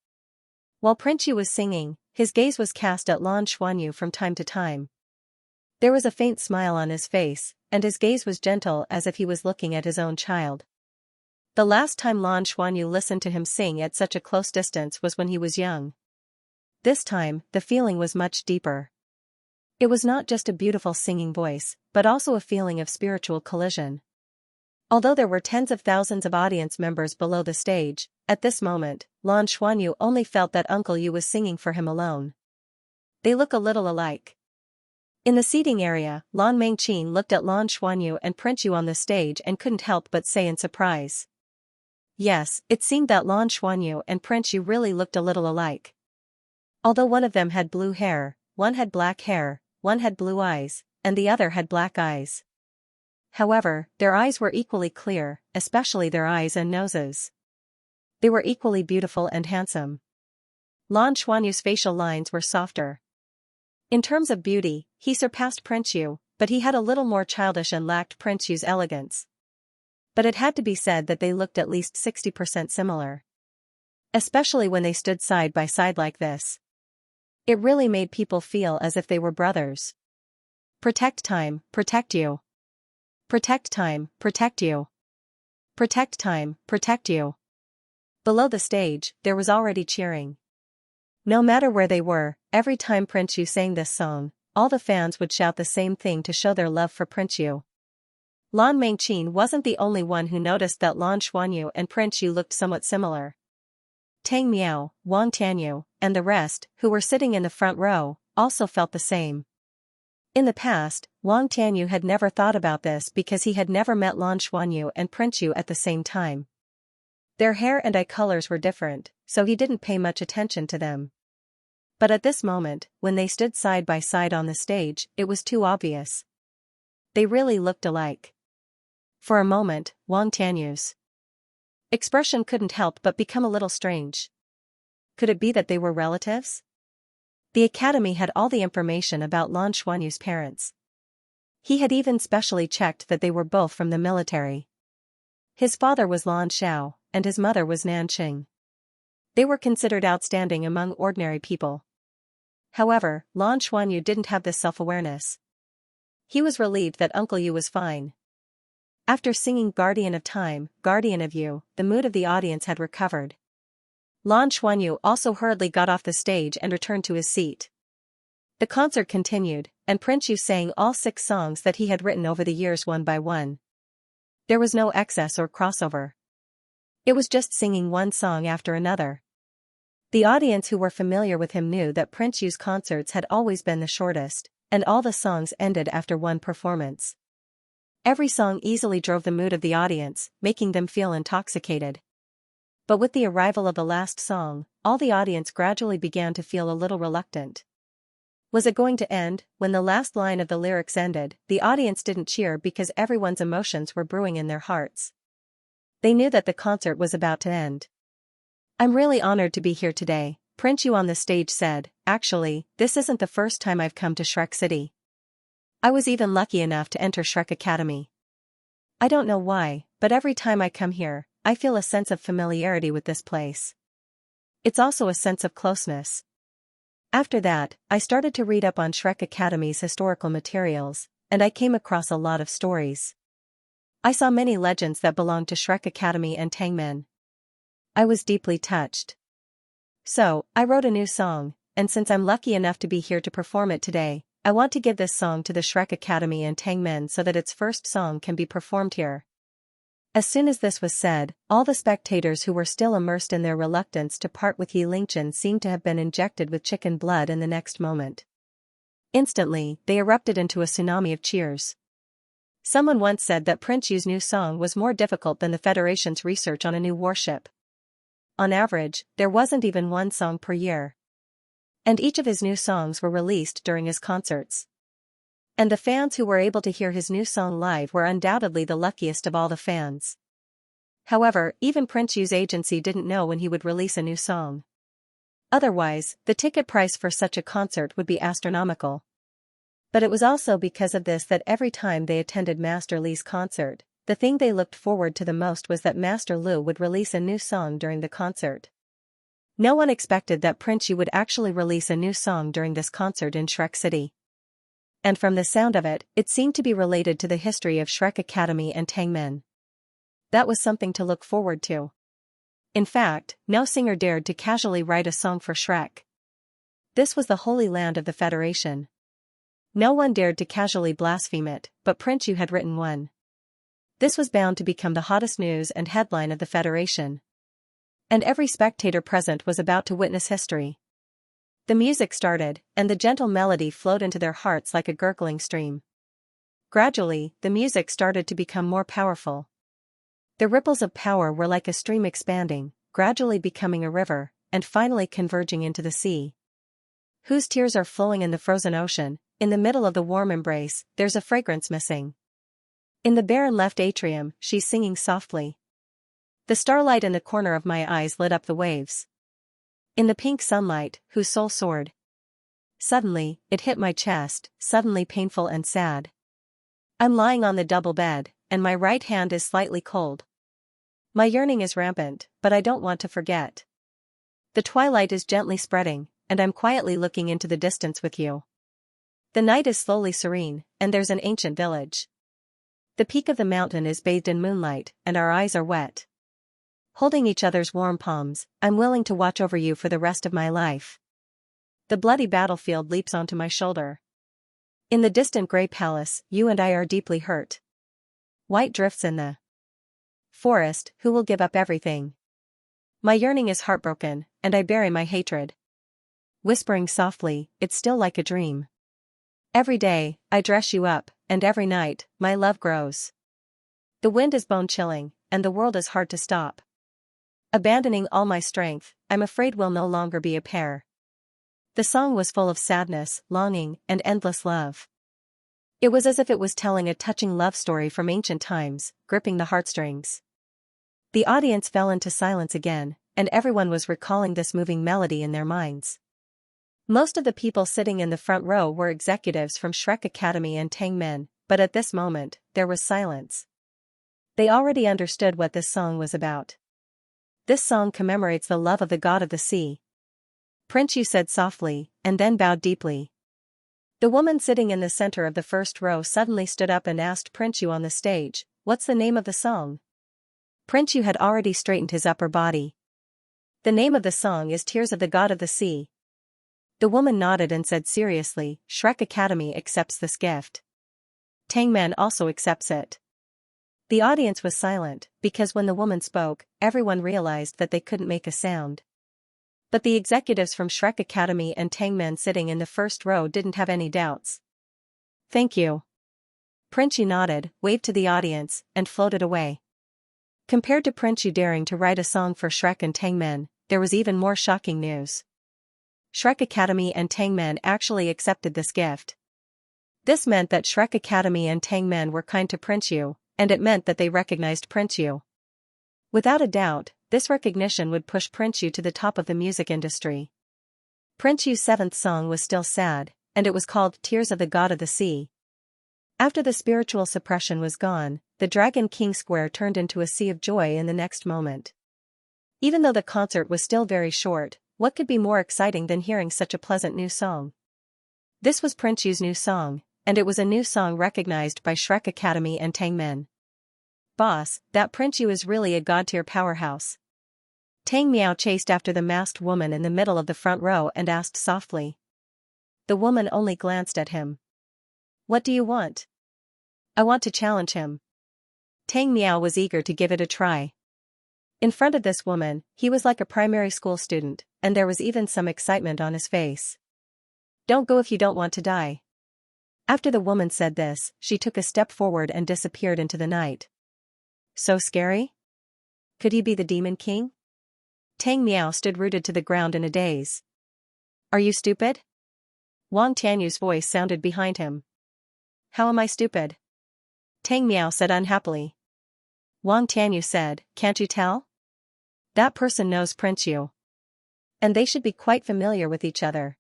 While Prince Yu was singing, his gaze was cast at Lan Xuanyu from time to time. There was a faint smile on his face, and his gaze was gentle as if he was looking at his own child. The last time Lan Xuanyu listened to him sing at such a close distance was when he was young. This time, the feeling was much deeper. It was not just a beautiful singing voice, but also a feeling of spiritual collision. Although there were tens of thousands of audience members below the stage, at this moment, Lan Xuanyu only felt that Uncle Yu was singing for him alone. They look a little alike. In the seating area, Lan Mengqin looked at Lan Xuanyu and Prince Yu on the stage and couldn't help but say in surprise. Yes, it seemed that Lan Xuanyu and Prince Yu really looked a little alike. Although one of them had blue hair, one had black hair, one had blue eyes, and the other had black eyes. However, their eyes were equally clear, especially their eyes and noses. They were equally beautiful and handsome. Lan Xuanyu's facial lines were softer. In terms of beauty, he surpassed Prince Yu, but he had a little more childish and lacked Prince Yu's elegance. But it had to be said that they looked at least 60% similar. Especially when they stood side by side like this. It really made people feel as if they were brothers. Protect time, protect you. Protect time, protect you. Protect time, protect you. Below the stage, there was already cheering. No matter where they were, every time Prince Yu sang this song, all the fans would shout the same thing to show their love for Prince Yu. Lan Mengqin wasn't the only one who noticed that Lan Xuanyu and Prince Yu looked somewhat similar. Tang Miao, Wang Tianyu, and the rest, who were sitting in the front row, also felt the same. In the past, Wang Tianyu had never thought about this because he had never met Lan Xuanyu and Prince Yu at the same time. Their hair and eye colors were different, so he didn't pay much attention to them. But at this moment, when they stood side by side on the stage, it was too obvious. They really looked alike. For a moment, Wang Tianyu's expression couldn't help but become a little strange. Could it be that they were relatives? The academy had all the information about Lan Xuanyu's parents. He had even specially checked that they were both from the military. His father was Lan Xiao, and his mother was Nan Qing. They were considered outstanding among ordinary people. However, Lan Xuanyu didn't have this self-awareness. He was relieved that Uncle Yu was fine. After singing Guardian of Time, Guardian of You, the mood of the audience had recovered. Lan Xuanyu also hurriedly got off the stage and returned to his seat. The concert continued, and Prince Yu sang all 6 songs that he had written over the years one by one. There was no excess or crossover. It was just singing one song after another. The audience who were familiar with him knew that Prince Yu's concerts had always been the shortest, and all the songs ended after one performance. Every song easily drove the mood of the audience, making them feel intoxicated. But with the arrival of the last song, all the audience gradually began to feel a little reluctant. Was it going to end? When the last line of the lyrics ended, the audience didn't cheer because everyone's emotions were brewing in their hearts. They knew that the concert was about to end. "I'm really honored to be here today," Prince Yu on the stage said. "Actually, this isn't the first time I've come to Shrek City. I was even lucky enough to enter Shrek Academy. I don't know why, but every time I come here, I feel a sense of familiarity with this place. It's also a sense of closeness." After that, I started to read up on Shrek Academy's historical materials, and I came across a lot of stories. I saw many legends that belonged to Shrek Academy and Tangmen. I was deeply touched. So, I wrote a new song, and since I'm lucky enough to be here to perform it today, I want to give this song to the Shrek Academy and Tangmen so that its first song can be performed here. As soon as this was said, all the spectators who were still immersed in their reluctance to part with Yi Lingchen seemed to have been injected with chicken blood in the next moment. Instantly, they erupted into a tsunami of cheers. Someone once said that Prince Yu's new song was more difficult than the Federation's research on a new warship. On average, there wasn't even one song per year. And each of his new songs were released during his concerts. And the fans who were able to hear his new song live were undoubtedly the luckiest of all the fans. However, even Prince Yu's agency didn't know when he would release a new song. Otherwise, the ticket price for such a concert would be astronomical. But it was also because of this that every time they attended Master Li's concert, the thing they looked forward to the most was that Master Lu would release a new song during the concert. No one expected that Prince Yu would actually release a new song during this concert in Shrek City. And from the sound of it, it seemed to be related to the history of Shrek Academy and Tangmen. That was something to look forward to. In fact, no singer dared to casually write a song for Shrek. This was the holy land of the Federation. No one dared to casually blaspheme it, but Prince Yu had written one. This was bound to become the hottest news and headline of the Federation. And every spectator present was about to witness history. The music started, and the gentle melody flowed into their hearts like a gurgling stream. Gradually, the music started to become more powerful. The ripples of power were like a stream expanding, gradually becoming a river, and finally converging into the sea. Whose tears are flowing in the frozen ocean, in the middle of the warm embrace, there's a fragrance missing. In the barren left atrium, she's singing softly. The starlight in the corner of my eyes lit up the waves. In the pink sunlight, whose soul soared. Suddenly, it hit my chest, suddenly painful and sad. I'm lying on the double bed, and my right hand is slightly cold. My yearning is rampant, but I don't want to forget. The twilight is gently spreading, and I'm quietly looking into the distance with you. The night is slowly serene, and there's an ancient village. The peak of the mountain is bathed in moonlight, and our eyes are wet. Holding each other's warm palms, I'm willing to watch over you for the rest of my life. The bloody battlefield leaps onto my shoulder. In the distant gray palace, you and I are deeply hurt. White drifts in the forest, who will give up everything? My yearning is heartbroken, and I bury my hatred. Whispering softly, it's still like a dream. Every day, I dress you up, and every night, my love grows. The wind is bone-chilling, and the world is hard to stop. Abandoning all my strength, I'm afraid we'll no longer be a pair. The song was full of sadness, longing, and endless love. It was as if it was telling a touching love story from ancient times, gripping the heartstrings. The audience fell into silence again, and everyone was recalling this moving melody in their minds. Most of the people sitting in the front row were executives from Shrek Academy and Tangmen, but at this moment, there was silence. They already understood what this song was about. This song commemorates the love of the god of the sea. Prince Yu said softly, and then bowed deeply. The woman sitting in the center of the first row suddenly stood up and asked Prince Yu on the stage, "What's the name of the song?" Prince Yu had already straightened his upper body. "The name of the song is Tears of the God of the Sea." The woman nodded and said seriously, "Shrek Academy accepts this gift. Tangman also accepts it." The audience was silent, because when the woman spoke, everyone realized that they couldn't make a sound. But the executives from Shrek Academy and Tangmen sitting in the first row didn't have any doubts. "Thank you." Prince Yu nodded, waved to the audience, and floated away. Compared to Prince Yu daring to write a song for Shrek and Tangmen, there was even more shocking news. Shrek Academy and Tangmen actually accepted this gift. This meant that Shrek Academy and Tangmen were kind to Prince Yu, and it meant that they recognized Prince Yu. Without a doubt, this recognition would push Prince Yu to the top of the music industry. Prince Yu's seventh song was still sad, and it was called Tears of the God of the Sea. After the spiritual suppression was gone, the Dragon King Square turned into a sea of joy in the next moment. Even though the concert was still very short, what could be more exciting than hearing such a pleasant new song? This was Prince Yu's new song, and it was a new song recognized by Shrek Academy and Tangmen. Boss, that Prince Yu is really a god-tier powerhouse. Tang Miao chased after the masked woman in the middle of the front row and asked softly. The woman only glanced at him. What do you want? I want to challenge him. Tang Miao was eager to give it a try. In front of this woman, he was like a primary school student, and there was even some excitement on his face. Don't go if you don't want to die. After the woman said this, she took a step forward and disappeared into the night. So scary? Could he be the Demon King? Tang Miao stood rooted to the ground in a daze. Are you stupid? Wang Tianyu's voice sounded behind him. How am I stupid? Tang Miao said unhappily. Wang Tianyu said, can't you tell? That person knows Prince Yu. And they should be quite familiar with each other.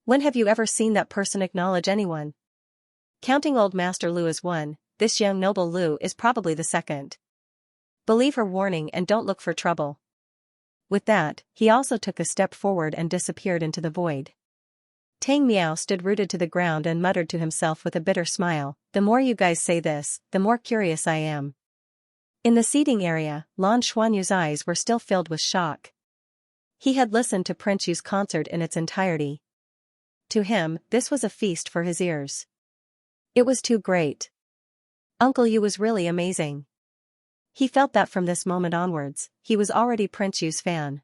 When have you ever seen that person acknowledge anyone? Counting old Master Lu as one, this young noble Lu is probably the second. Believe her warning and don't look for trouble. With that, he also took a step forward and disappeared into the void. Tang Miao stood rooted to the ground and muttered to himself with a bitter smile, the more you guys say this, the more curious I am. In the seating area, Lan Xuanyu's eyes were still filled with shock. He had listened to Prince Yu's concert in its entirety. To him, this was a feast for his ears. It was too great. Uncle Yu was really amazing. He felt that from this moment onwards, he was already Prince Yu's fan.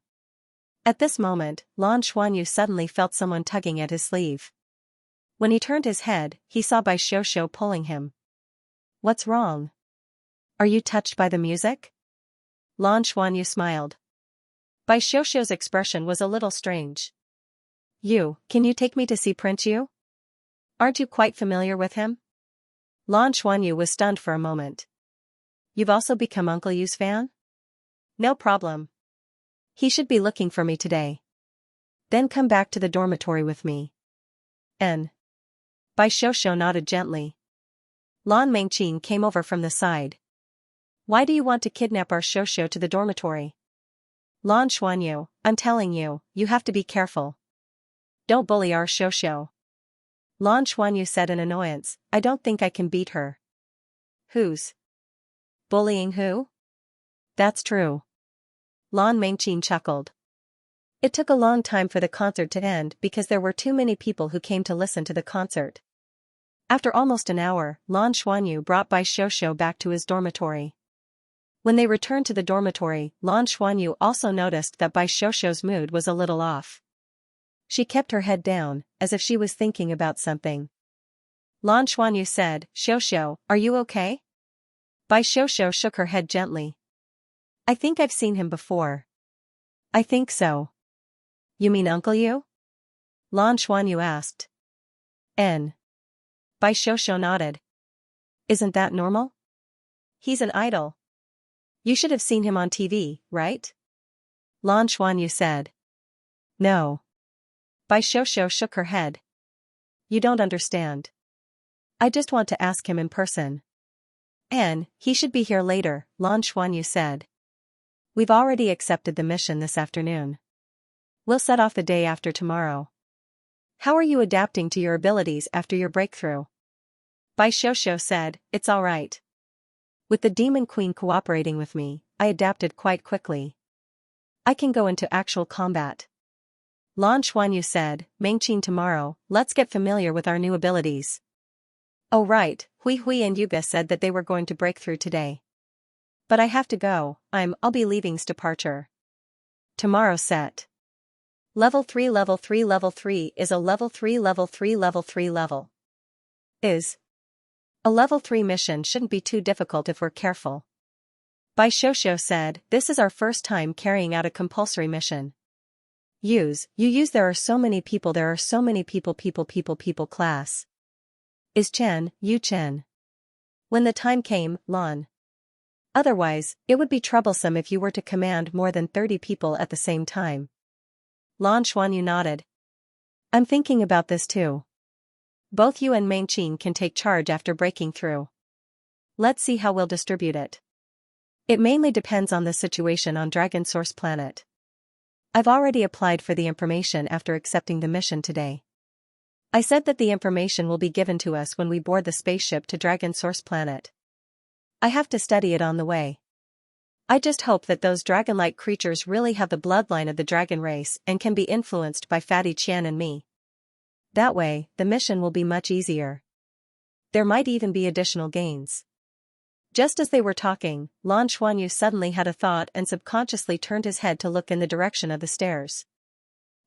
At this moment, Lan Xuanyu suddenly felt someone tugging at his sleeve. When he turned his head, he saw Bai Xiuxiu pulling him. What's wrong? Are you touched by the music? Lan Xuanyu smiled. Bai Xiuxiu's expression was a little strange. Can you take me to see Prince Yu? Aren't you quite familiar with him? Lan Xuanyu was stunned for a moment. You've also become Uncle Yu's fan? No problem. He should be looking for me today. Then come back to the dormitory with me. Bai Xiuxiu nodded gently. Lan Mengqin came over from the side. Why do you want to kidnap our Xiuxiu to the dormitory? Lan Xuanyu, I'm telling you, you have to be careful. Don't bully our Xiuxiu. Lan Xuanyu said in annoyance, I don't think I can beat her. Who's bullying who? That's true. Lan Mengqin chuckled. It took a long time for the concert to end because there were too many people who came to listen to the concert. After almost an hour, Lan Xuanyu brought Bai Xiuxiu back to his dormitory. When they returned to the dormitory, Lan Xuanyu also noticed that Bai Xiuxiu's mood was a little off. She kept her head down, as if she was thinking about something. Lan Xuanyu said, Xiuxiu, are you okay? Bai Xiuxiu shook her head gently. I think I've seen him before. I think so. You mean Uncle Yu? Lan Xuanyu asked. Bai Xiuxiu nodded. Isn't that normal? He's an idol. You should have seen him on TV, right? Lan Xuanyu said. No. Bai Xiuxiu shook her head. You don't understand. I just want to ask him in person. He should be here later, Lan Xuanyu said. We've already accepted the mission this afternoon. We'll set off the day after tomorrow. How are you adapting to your abilities after your breakthrough? Bai Xiuxiu said, it's all right. With the Demon Queen cooperating with me, I adapted quite quickly. I can go into actual combat. Lan Xuanyu said, Mengqin tomorrow, let's get familiar with our new abilities. Oh right, Hui Hui and Yuga said that they were going to break through today. But I have to go, I'll be leaving's departure. Tomorrow set. Level 3 Level 3 Level 3 is a Level 3 Level 3 Level 3 level. Is. A Level 3 mission shouldn't be too difficult if we're careful. Bai Xiuxiu said, this is our first time carrying out a compulsory mission. You use there are so many people people class. Is Chen, Yu Chen. When the time came, Lan Otherwise, it would be troublesome if you were to command more than 30 people at the same time. Lan Xuanyu nodded. I'm thinking about this too. Both you and Meng Qing can take charge after breaking through. Let's see how we'll distribute it. It mainly depends on the situation on Dragon Source Planet. I've already applied for the information after accepting the mission today. I said that the information will be given to us when we board the spaceship to Dragon Source Planet. I have to study it on the way. I just hope that those dragon-like creatures really have the bloodline of the dragon race and can be influenced by Fatty Qian and me. That way, the mission will be much easier. There might even be additional gains. Just as they were talking, Lan Xuanyu suddenly had a thought and subconsciously turned his head to look in the direction of the stairs.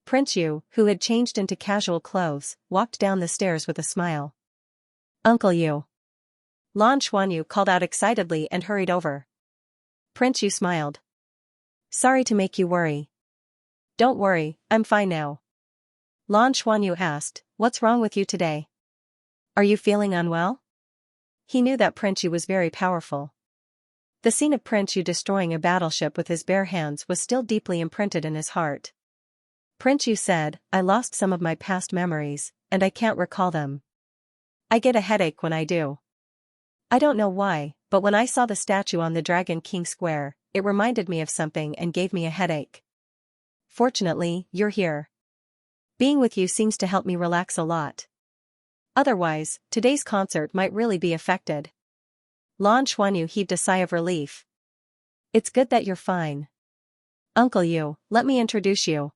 Prince Yu, who had changed into casual clothes, walked down the stairs with a smile. Uncle Yu. Lan Xuanyu called out excitedly and hurried over. Prince Yu smiled. Sorry to make you worry. Don't worry, I'm fine now. Lan Xuanyu asked, what's wrong with you today? Are you feeling unwell? He knew that Prince Yu was very powerful. The scene of Prince Yu destroying a battleship with his bare hands was still deeply imprinted in his heart. Prince Yu said, I lost some of my past memories, and I can't recall them. I get a headache when I do. I don't know why, but when I saw the statue on the Dragon King Square, it reminded me of something and gave me a headache. Fortunately, you're here. Being with you seems to help me relax a lot. Otherwise, today's concert might really be affected. Lan Xuanyu heaved a sigh of relief. It's good that you're fine. Uncle Yu, let me introduce you.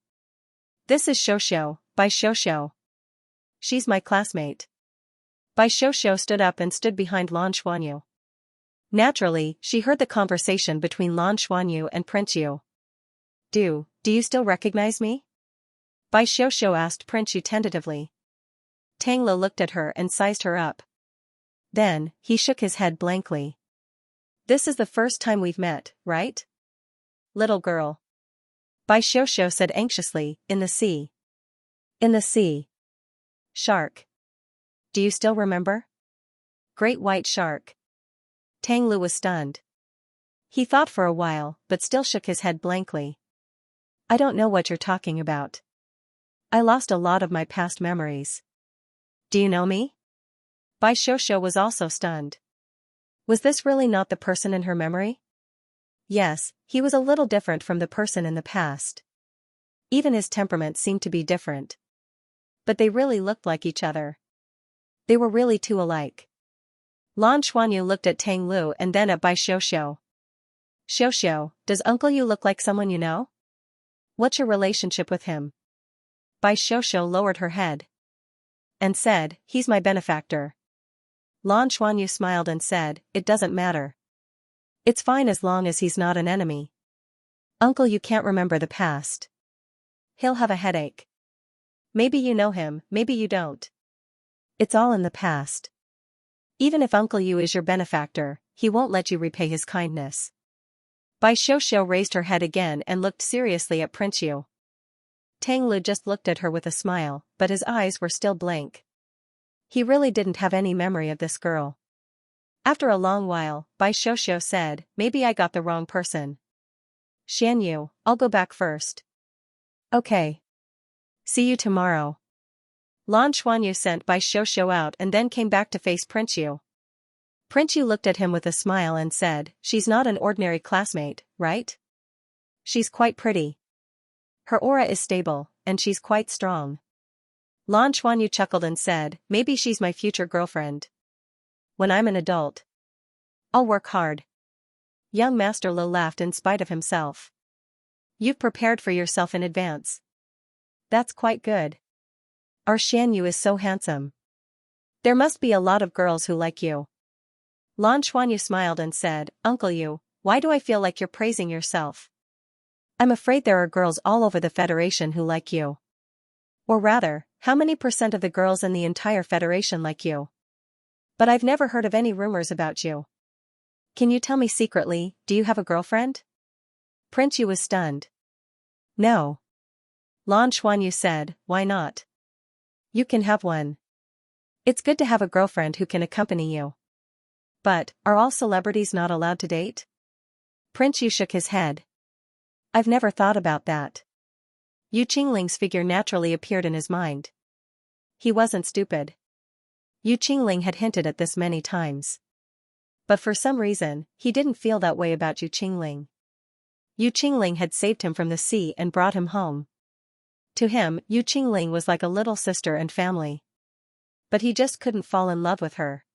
This is Xiaoxiao, Bai Xiaoxiao. She's my classmate. Bai Xiaoxiao stood up and stood behind Lan Xuanyu. Naturally, she heard the conversation between Lan Xuanyu and Prince Yu. Do you still recognize me? Bai Xiaoxiao asked Prince Yu tentatively. Tang Lu looked at her and sized her up. Then, he shook his head blankly. This is the first time we've met, right? Little girl. Bai Xiaoxiao said anxiously, in the sea. In the sea. Shark. Do you still remember? Great white shark. Tang Lu was stunned. He thought for a while, but still shook his head blankly. I don't know what you're talking about. I lost a lot of my past memories. Do you know me? Bai Xiaoxiao was also stunned. Was this really not the person in her memory? Yes, he was a little different from the person in the past. Even his temperament seemed to be different. But they really looked like each other. They were really too alike. Lan Xuanyu looked at Tang Lu and then at Bai Xiaoxiao. Xiaoxiao, does Uncle Yu look like someone you know? What's your relationship with him? Bai Xiaoxiao lowered her head. And said, he's my benefactor. Lan Xuanyu smiled and said, it doesn't matter. It's fine as long as he's not an enemy. Uncle Yu can't remember the past. He'll have a headache. Maybe you know him, maybe you don't. It's all in the past. Even if Uncle Yu is your benefactor, he won't let you repay his kindness. Bai Xiaoxiao raised her head again and looked seriously at Prince Yu. Tang Lu just looked at her with a smile, but his eyes were still blank. He really didn't have any memory of this girl. After a long while, Bai Xiaoxiao said, maybe I got the wrong person. Xian Yu, I'll go back first. Okay. See you tomorrow. Lan Xuanyu sent Bai Xiaoxiao out and then came back to face Prince Yu. Prince Yu looked at him with a smile and said, she's not an ordinary classmate, right? She's quite pretty. Her aura is stable, and she's quite strong. Lan Xuanyu chuckled and said, maybe she's my future girlfriend. When I'm an adult. I'll work hard. Young Master Lo laughed in spite of himself. You've prepared for yourself in advance. That's quite good. Our Xian Yu is so handsome. There must be a lot of girls who like you. Lan Xuanyu smiled and said, Uncle Yu, why do I feel like you're praising yourself? I'm afraid there are girls all over the Federation who like you. Or rather, how many % of the girls in the entire Federation like you? But I've never heard of any rumors about you. Can you tell me secretly, do you have a girlfriend? Prince Yu was stunned. No. Lan Xuanyu said, why not? You can have one. It's good to have a girlfriend who can accompany you. But, are all celebrities not allowed to date? Prince Yu shook his head. I've never thought about that. Yu Qingling's figure naturally appeared in his mind. He wasn't stupid. Yu Qingling had hinted at this many times. But for some reason, he didn't feel that way about Yu Qingling. Yu Qingling had saved him from the sea and brought him home. To him, Yu Qingling was like a little sister and family. But he just couldn't fall in love with her.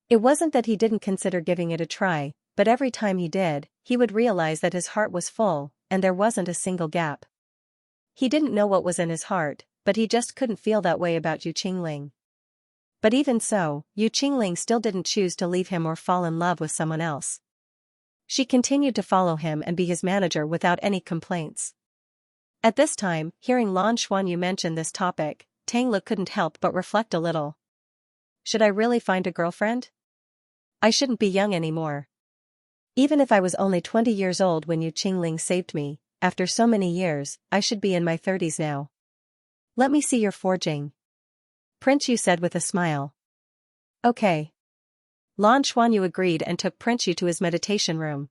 It wasn't that he didn't consider giving it a try, but every time he did, he would realize that his heart was full, and there wasn't a single gap. He didn't know what was in his heart, but he just couldn't feel that way about Yu Qingling. But even so, Yu Qingling still didn't choose to leave him or fall in love with someone else. She continued to follow him and be his manager without any complaints. At this time, hearing Lan Xuanyu mention this topic, Tang Lu couldn't help but reflect a little. Should I really find a girlfriend? I shouldn't be young anymore. Even if I was only 20 years old when Yu Qingling saved me, after so many years, I should be in my 30s now. Let me see your forging. Prince Yu said with a smile. Okay. Lan Xuanyu agreed and took Prince Yu to his meditation room.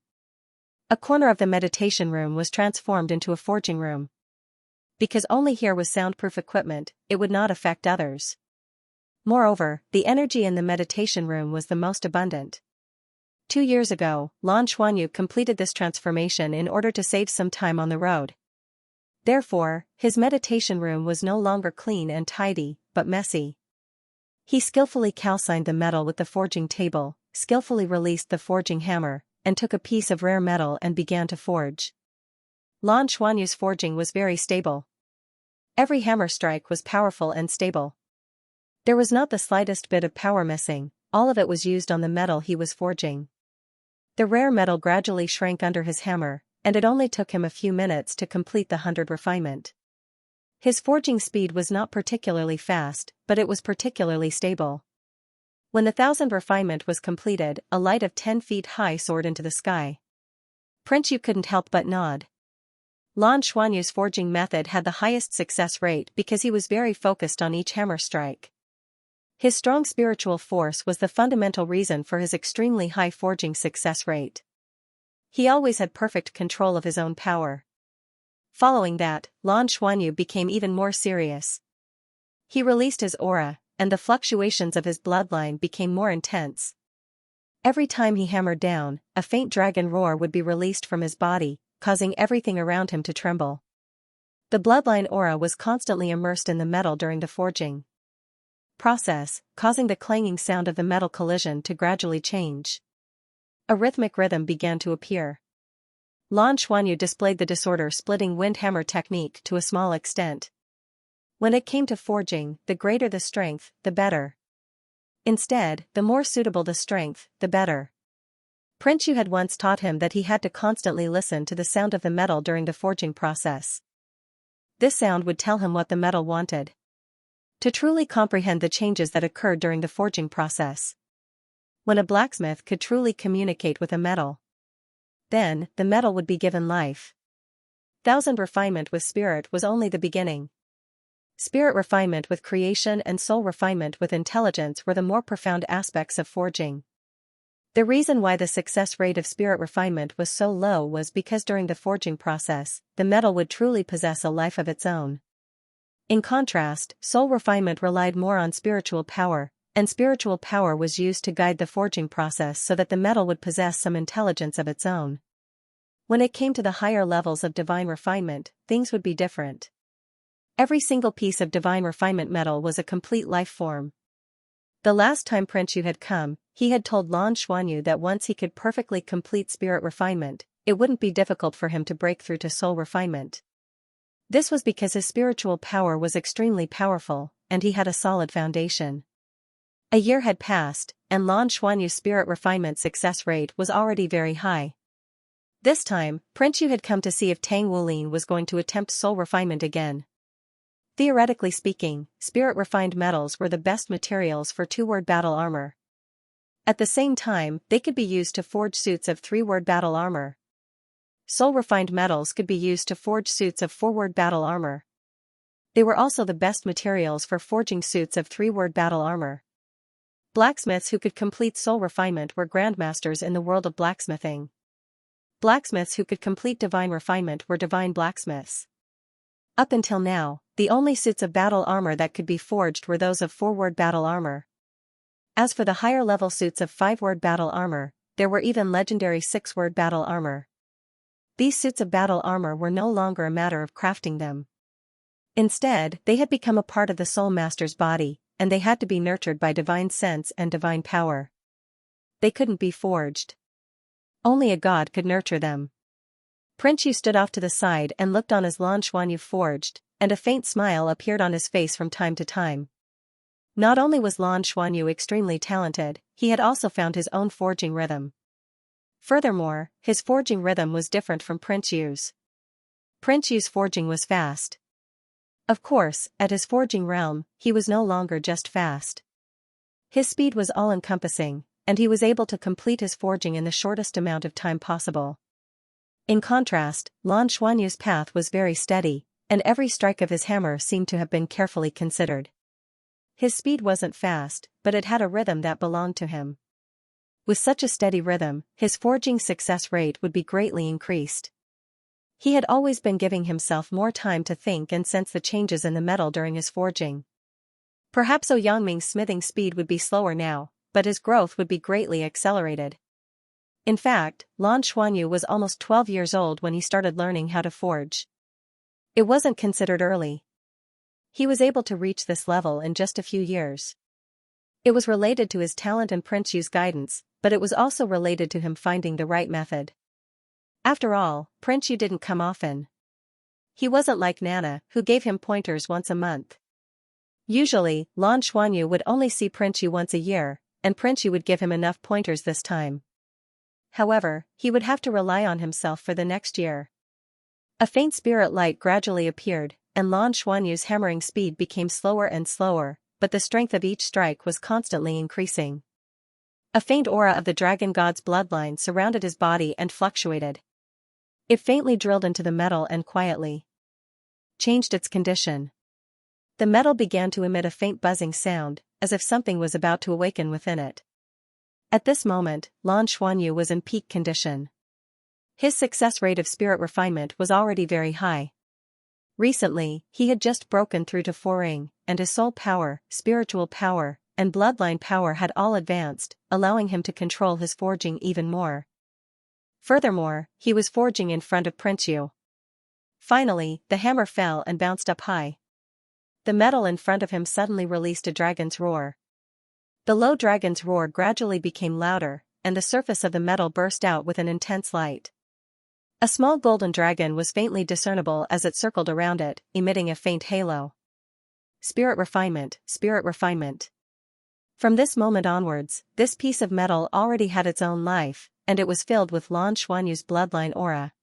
A corner of the meditation room was transformed into a forging room. Because only here was soundproof equipment, it would not affect others. Moreover, the energy in the meditation room was the most abundant. 2 years ago, Lan Xuanyu completed this transformation in order to save some time on the road. Therefore, his meditation room was no longer clean and tidy, but messy. He skillfully calcined the metal with the forging table, skillfully released the forging hammer, and took a piece of rare metal and began to forge. Lan Xuanyu's forging was very stable. Every hammer strike was powerful and stable. There was not the slightest bit of power missing, all of it was used on the metal he was forging. The rare metal gradually shrank under his hammer, and it only took him a few minutes to complete the 100 refinement. His forging speed was not particularly fast, but it was particularly stable. When the 1000 refinement was completed, a light of 10 feet high soared into the sky. Prince Yu couldn't help but nod. Lan Xuanyu's forging method had the highest success rate because he was very focused on each hammer strike. His strong spiritual force was the fundamental reason for his extremely high forging success rate. He always had perfect control of his own power. Following that, Lan Xuanyu became even more serious. He released his aura, and the fluctuations of his bloodline became more intense. Every time he hammered down, a faint dragon roar would be released from his body, causing everything around him to tremble. The bloodline aura was constantly immersed in the metal during the forging process, causing the clanging sound of the metal collision to gradually change. A rhythmic rhythm began to appear. Lan Xuanyu displayed the disorder-splitting wind hammer technique to a small extent. When it came to forging, the greater the strength, the better. Instead, the more suitable the strength, the better. Prince Yu had once taught him that he had to constantly listen to the sound of the metal during the forging process. This sound would tell him what the metal wanted. To truly comprehend the changes that occurred during the forging process. When a blacksmith could truly communicate with a metal, then, the metal would be given life. 1000 refinement with spirit was only the beginning. Spirit refinement with creation and soul refinement with intelligence were the more profound aspects of forging. The reason why the success rate of spirit refinement was so low was because during the forging process, the metal would truly possess a life of its own. In contrast, soul refinement relied more on spiritual power, and spiritual power was used to guide the forging process so that the metal would possess some intelligence of its own. When it came to the higher levels of divine refinement, things would be different. Every single piece of divine refinement metal was a complete life form. The last time Prince Yu had come, he had told Lan Xuanyu that once he could perfectly complete spirit refinement, it wouldn't be difficult for him to break through to soul refinement. This was because his spiritual power was extremely powerful, and he had a solid foundation. A year had passed, and Lan Xuanyu's spirit refinement success rate was already very high. This time, Prince Yu had come to see if Tang Wulin was going to attempt soul refinement again. Theoretically speaking, spirit-refined metals were the best materials for 2-word battle armor. At the same time, they could be used to forge suits of 3-word battle armor. Soul-refined metals could be used to forge suits of 4-word battle armor. They were also the best materials for forging suits of 3-word battle armor. Blacksmiths who could complete soul refinement were grandmasters in the world of blacksmithing. blacksmiths who could complete divine refinement were divine blacksmiths. Up until now, the only suits of battle armor that could be forged were those of 4-word battle armor. As for the higher-level suits of 5-word battle armor, there were even legendary 6-word battle armor. These suits of battle armor were no longer a matter of crafting them. Instead, they had become a part of the Soul Master's body, and they had to be nurtured by divine sense and divine power. They couldn't be forged. Only a god could nurture them. Prince Yu stood off to the side and looked on as Lan Xuanyu forged, and a faint smile appeared on his face from time to time. Not only was Lan Xuanyu extremely talented, he had also found his own forging rhythm. Furthermore, his forging rhythm was different from Prince Yu's. Prince Yu's forging was fast. Of course, at his forging realm, he was no longer just fast. His speed was all-encompassing, and he was able to complete his forging in the shortest amount of time possible. In contrast, Lan Xuanyu's path was very steady, and every strike of his hammer seemed to have been carefully considered. His speed wasn't fast, but it had a rhythm that belonged to him. With such a steady rhythm, his forging success rate would be greatly increased. He had always been giving himself more time to think and sense the changes in the metal during his forging. Perhaps Ouyangming's smithing speed would be slower now, but his growth would be greatly accelerated. In fact, Lan Xuanyu was almost 12 years old when he started learning how to forge. It wasn't considered early. He was able to reach this level in just a few years. It was related to his talent and Prince Yu's guidance, but it was also related to him finding the right method. After all, Prince Yu didn't come often. He wasn't like Nana, who gave him pointers once a month. Usually, Lan Xuanyu would only see Prince Yu once a year, and Prince Yu would give him enough pointers this time. However, he would have to rely on himself for the next year. A faint spirit light gradually appeared, and Lan Xuanyu's hammering speed became slower and slower, but the strength of each strike was constantly increasing. A faint aura of the dragon god's bloodline surrounded his body and fluctuated. It faintly drilled into the metal and quietly changed its condition. The metal began to emit a faint buzzing sound, as if something was about to awaken within it. At this moment, Lan Xuanyu was in peak condition. His success rate of spirit refinement was already very high. Recently, he had just broken through to 4-ring, and his soul power, spiritual power, and bloodline power had all advanced, allowing him to control his forging even more. Furthermore, he was forging in front of Prince Yu. Finally, the hammer fell and bounced up high. The metal in front of him suddenly released a dragon's roar. The low dragon's roar gradually became louder, and the surface of the metal burst out with an intense light. A small golden dragon was faintly discernible as it circled around it, emitting a faint halo. Spirit refinement, spirit refinement. From this moment onwards, this piece of metal already had its own life, and it was filled with Lan Xuanyu's bloodline aura.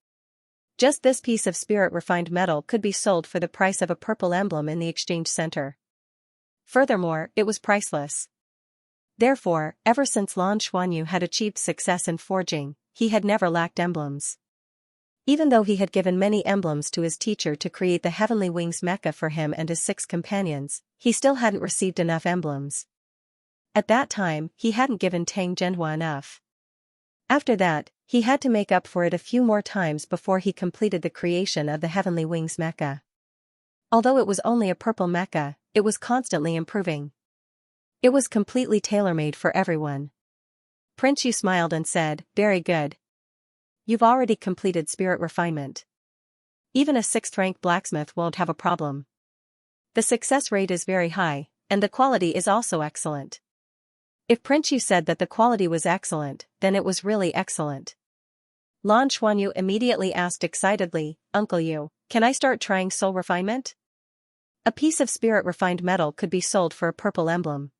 Just this piece of spirit-refined metal could be sold for the price of a purple emblem in the exchange center. Furthermore, it was priceless. Therefore, ever since Lan Xuanyu had achieved success in forging, he had never lacked emblems. Even though he had given many emblems to his teacher to create the Heavenly Wings mecha for him and his 6 companions, he still hadn't received enough emblems. At that time, he hadn't given Tang Zhenhua enough. After that, he had to make up for it a few more times before he completed the creation of the Heavenly Wings mecha. Although it was only a purple mecha, it was constantly improving. It was completely tailor-made for everyone. Prince Yu smiled and said, "Very good. You've already completed spirit refinement. Even a 6th-rank blacksmith won't have a problem. The success rate is very high, and the quality is also excellent." If Prince Yu said that the quality was excellent, then it was really excellent. Lan Xuanyu immediately asked excitedly, "Uncle Yu, can I start trying soul refinement?" A piece of spirit-refined metal could be sold for a purple emblem.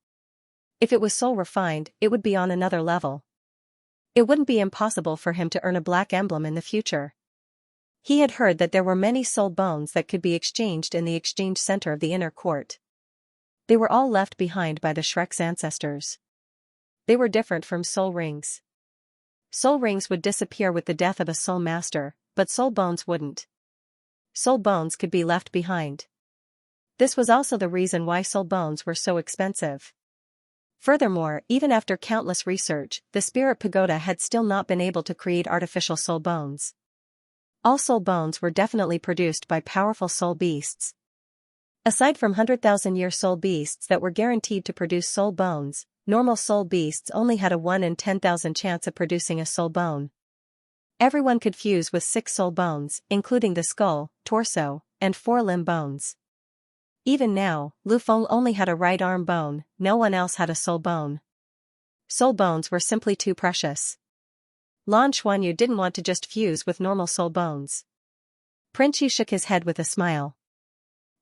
If it was soul refined, it would be on another level. It wouldn't be impossible for him to earn a black emblem in the future. He had heard that there were many soul bones that could be exchanged in the exchange center of the inner court. They were all left behind by the Shrek's ancestors. They were different from soul rings. Soul rings would disappear with the death of a soul master, but soul bones wouldn't. Soul bones could be left behind. This was also the reason why soul bones were so expensive. Furthermore, even after countless research, the spirit pagoda had still not been able to create artificial soul bones. All soul bones were definitely produced by powerful soul beasts. Aside from 100,000-year soul beasts that were guaranteed to produce soul bones, normal soul beasts only had a 1 in 10,000 chance of producing a soul bone. Everyone could fuse with 6 soul bones, including the skull, torso, and forelimb bones. Even now, Lu Feng only had a right arm bone, no one else had a soul bone. Soul bones were simply too precious. Lan Xuanyu didn't want to just fuse with normal soul bones. Prince Yu shook his head with a smile.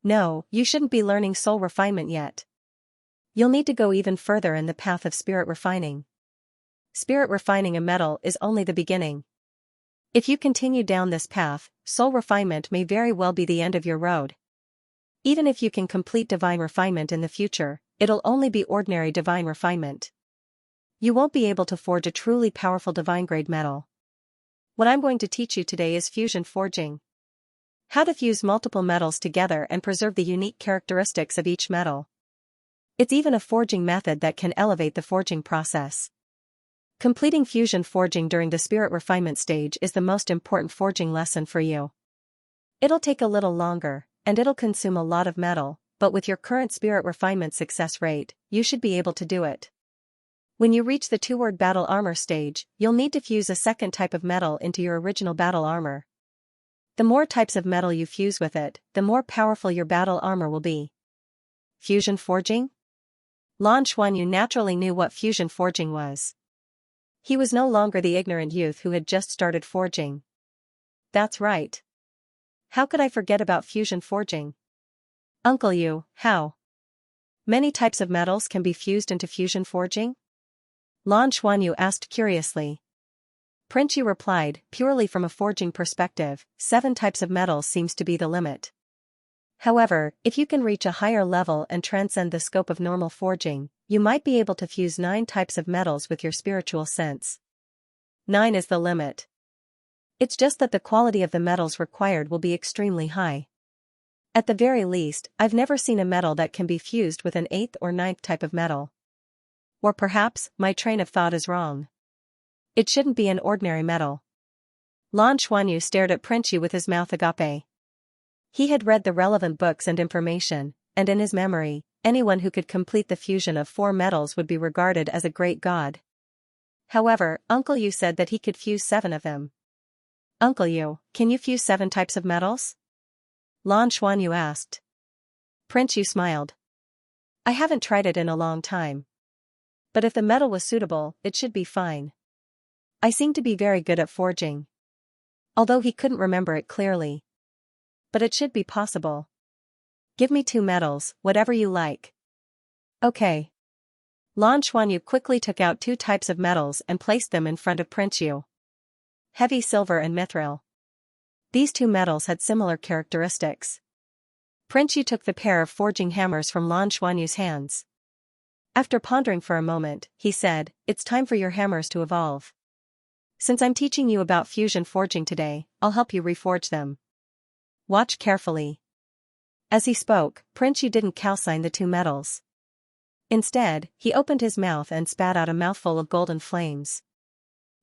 No, you shouldn't be learning soul refinement yet. You'll need to go even further in the path of spirit refining. Spirit refining a metal is only the beginning. If you continue down this path, soul refinement may very well be the end of your road. Even if you can complete divine refinement in the future, it'll only be ordinary divine refinement. You won't be able to forge a truly powerful divine-grade metal. What I'm going to teach you today is fusion forging. How to fuse multiple metals together and preserve the unique characteristics of each metal. It's even a forging method that can elevate the forging process. Completing fusion forging during the spirit refinement stage is the most important forging lesson for you. It'll take a little longer, and it'll consume a lot of metal, but with your current spirit refinement success rate, you should be able to do it. When you reach the two-word battle armor stage, you'll need to fuse a second type of metal into your original battle armor. The more types of metal you fuse with it, the more powerful your battle armor will be. Fusion forging? Lan Xuanyu naturally knew what fusion forging was. He was no longer the ignorant youth who had just started forging. That's right. How could I forget about fusion forging? Uncle Yu, how? Many types of metals can be fused into fusion forging? Lan Xuanyu asked curiously. Prince Yu replied, purely from a forging perspective, 7 types of metals seems to be the limit. However, if you can reach a higher level and transcend the scope of normal forging, you might be able to fuse 9 types of metals with your spiritual sense. 9 is the limit. It's just that the quality of the metals required will be extremely high. At the very least, I've never seen a metal that can be fused with an 8th or 9th type of metal. Or perhaps, my train of thought is wrong. It shouldn't be an ordinary metal. Lan Xuanyu stared at Prince Yu with his mouth agape. He had read the relevant books and information, and in his memory, anyone who could complete the fusion of 4 metals would be regarded as a great god. However, Uncle Yu said that he could fuse 7 of them. Uncle Yu, can you fuse 7 types of metals? Lan Xuanyu asked. Prince Yu smiled. I haven't tried it in a long time. But if the metal was suitable, it should be fine. I seem to be very good at forging. Although he couldn't remember it clearly. But it should be possible. Give me 2 metals, whatever you like. Okay. Lan Xuanyu quickly took out 2 types of metals and placed them in front of Prince Yu. Heavy silver and mithril. These 2 metals had similar characteristics. Prince Yu took the pair of forging hammers from Lan Xuanyu's hands. After pondering for a moment, he said, it's time for your hammers to evolve. Since I'm teaching you about fusion forging today, I'll help you reforge them. Watch carefully. As he spoke, Prince Yu didn't calcine the 2 metals. Instead, he opened his mouth and spat out a mouthful of golden flames.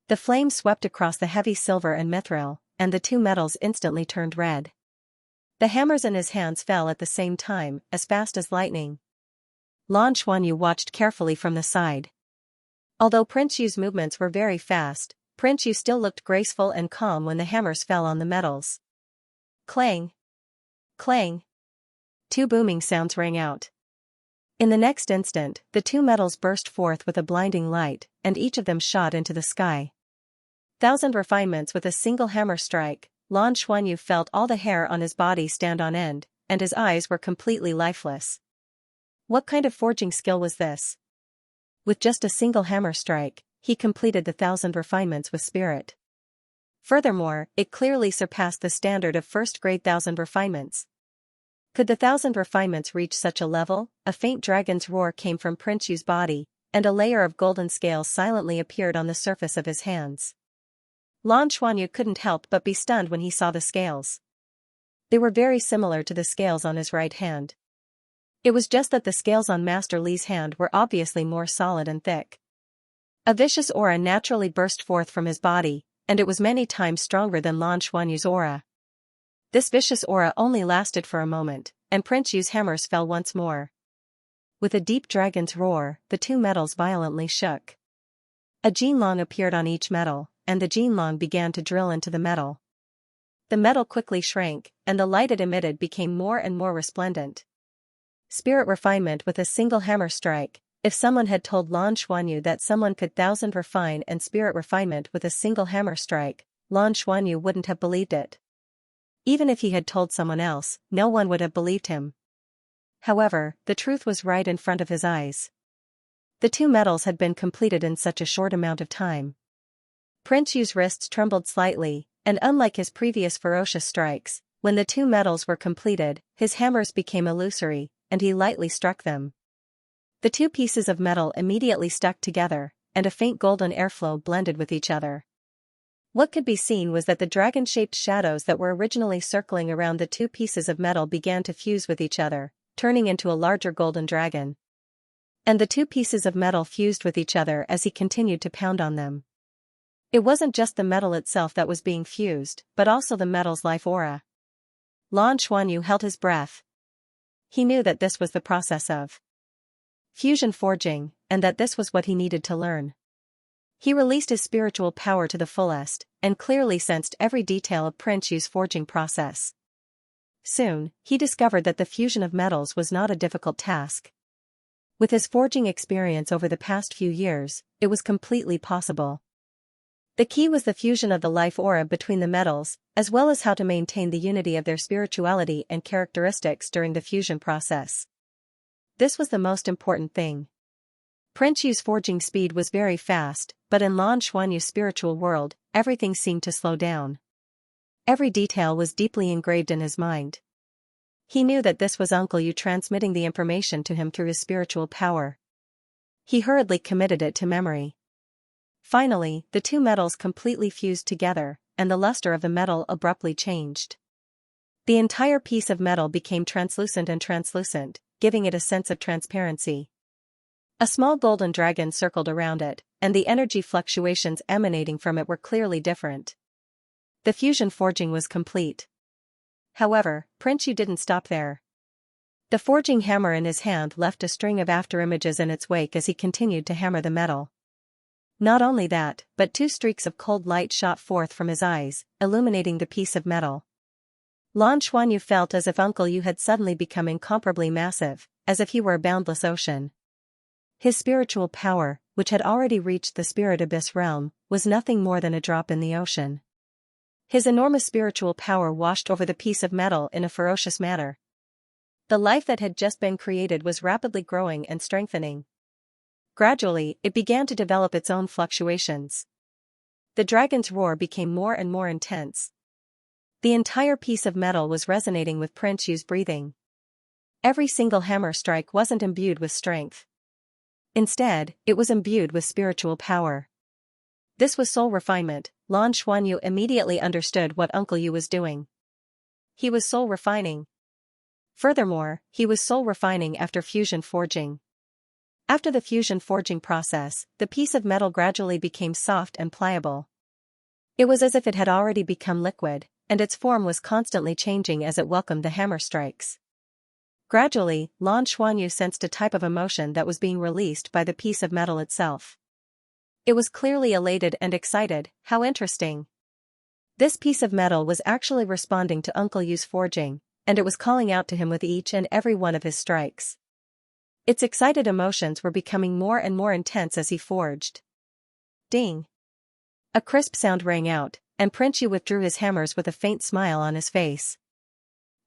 The flames swept across the heavy silver and mithril, and the 2 metals instantly turned red. The hammers in his hands fell at the same time, as fast as lightning. Lan Xuanyu watched carefully from the side. Although Prince Yu's movements were very fast, Prince Yu still looked graceful and calm when the hammers fell on the metals. Clang! Clang! 2 booming sounds rang out. In the next instant, the 2 metals burst forth with a blinding light, and each of them shot into the sky. 1,000 refinements with a single hammer strike, Lan Xuanyu felt all the hair on his body stand on end, and his eyes were completely lifeless. What kind of forging skill was this? With just a single hammer strike, he completed the 1,000 refinements with spirit. Furthermore, it clearly surpassed the standard of first-grade 1,000 refinements. Could the 1,000 refinements reach such a level? A faint dragon's roar came from Prince Yu's body, and a layer of golden scales silently appeared on the surface of his hands. Lan Xuanyu couldn't help but be stunned when he saw the scales. They were very similar to the scales on his right hand. It was just that the scales on Master Li's hand were obviously more solid and thick. A vicious aura naturally burst forth from his body, and it was many times stronger than Lan Xuanyu's aura. This vicious aura only lasted for a moment, and Prince Yu's hammers fell once more. With a deep dragon's roar, the two metals violently shook. A Jinlong appeared on each metal, and the Jinlong began to drill into the metal. The metal quickly shrank, and the light it emitted became more and more resplendent. Spirit refinement with a single hammer strike. If someone had told Lan Xuanyu that someone could 1,000 refine and spirit refinement with a single hammer strike, Lan Xuanyu wouldn't have believed it. Even if he had told someone else, no one would have believed him. However, the truth was right in front of his eyes. The two metals had been completed in such a short amount of time. Prince Yu's wrists trembled slightly, and unlike his previous ferocious strikes, when the two metals were completed, his hammers became illusory, and he lightly struck them. The two pieces of metal immediately stuck together, and a faint golden airflow blended with each other. What could be seen was that the dragon-shaped shadows that were originally circling around the two pieces of metal began to fuse with each other, turning into a larger golden dragon. And the two pieces of metal fused with each other as he continued to pound on them. It wasn't just the metal itself that was being fused, but also the metal's life aura. Lan Xuanyu held his breath. He knew that this was the process of fusion forging, and that this was what he needed to learn. He released his spiritual power to the fullest, and clearly sensed every detail of Prince Yu's forging process. Soon, he discovered that the fusion of metals was not a difficult task. With his forging experience over the past few years, it was completely possible. The key was the fusion of the life aura between the metals, as well as how to maintain the unity of their spirituality and characteristics during the fusion process. This was the most important thing. Prince Yu's forging speed was very fast, but in Lan Xuanyu's spiritual world, everything seemed to slow down. Every detail was deeply engraved in his mind. He knew that this was Uncle Yu transmitting the information to him through his spiritual power. He hurriedly committed it to memory. Finally, the two metals completely fused together, and the luster of the metal abruptly changed. The entire piece of metal became translucent and translucent, giving it a sense of transparency. A small golden dragon circled around it, and the energy fluctuations emanating from it were clearly different. The fusion forging was complete. However, Prince Yu didn't stop there. The forging hammer in his hand left a string of afterimages in its wake as he continued to hammer the metal. Not only that, but two streaks of cold light shot forth from his eyes, illuminating the piece of metal. Lan Xuanyu felt as if Uncle Yu had suddenly become incomparably massive, as if he were a boundless ocean. His spiritual power, which had already reached the spirit abyss realm, was nothing more than a drop in the ocean. His enormous spiritual power washed over the piece of metal in a ferocious manner. The life that had just been created was rapidly growing and strengthening. Gradually, it began to develop its own fluctuations. The dragon's roar became more and more intense. The entire piece of metal was resonating with Prince Yu's breathing. Every single hammer strike wasn't imbued with strength. Instead, it was imbued with spiritual power. This was soul refinement. Lan Xuanyu immediately understood what Uncle Yu was doing. He was soul refining. Furthermore, he was soul refining after fusion forging. After the fusion forging process, the piece of metal gradually became soft and pliable. It was as if it had already become liquid, and its form was constantly changing as it welcomed the hammer strikes. Gradually, Lan Xuanyu sensed a type of emotion that was being released by the piece of metal itself. It was clearly elated and excited. How interesting. This piece of metal was actually responding to Uncle Yu's forging, and it was calling out to him with each and every one of his strikes. Its excited emotions were becoming more and more intense as he forged. Ding! A crisp sound rang out, and Prince Yu withdrew his hammers with a faint smile on his face.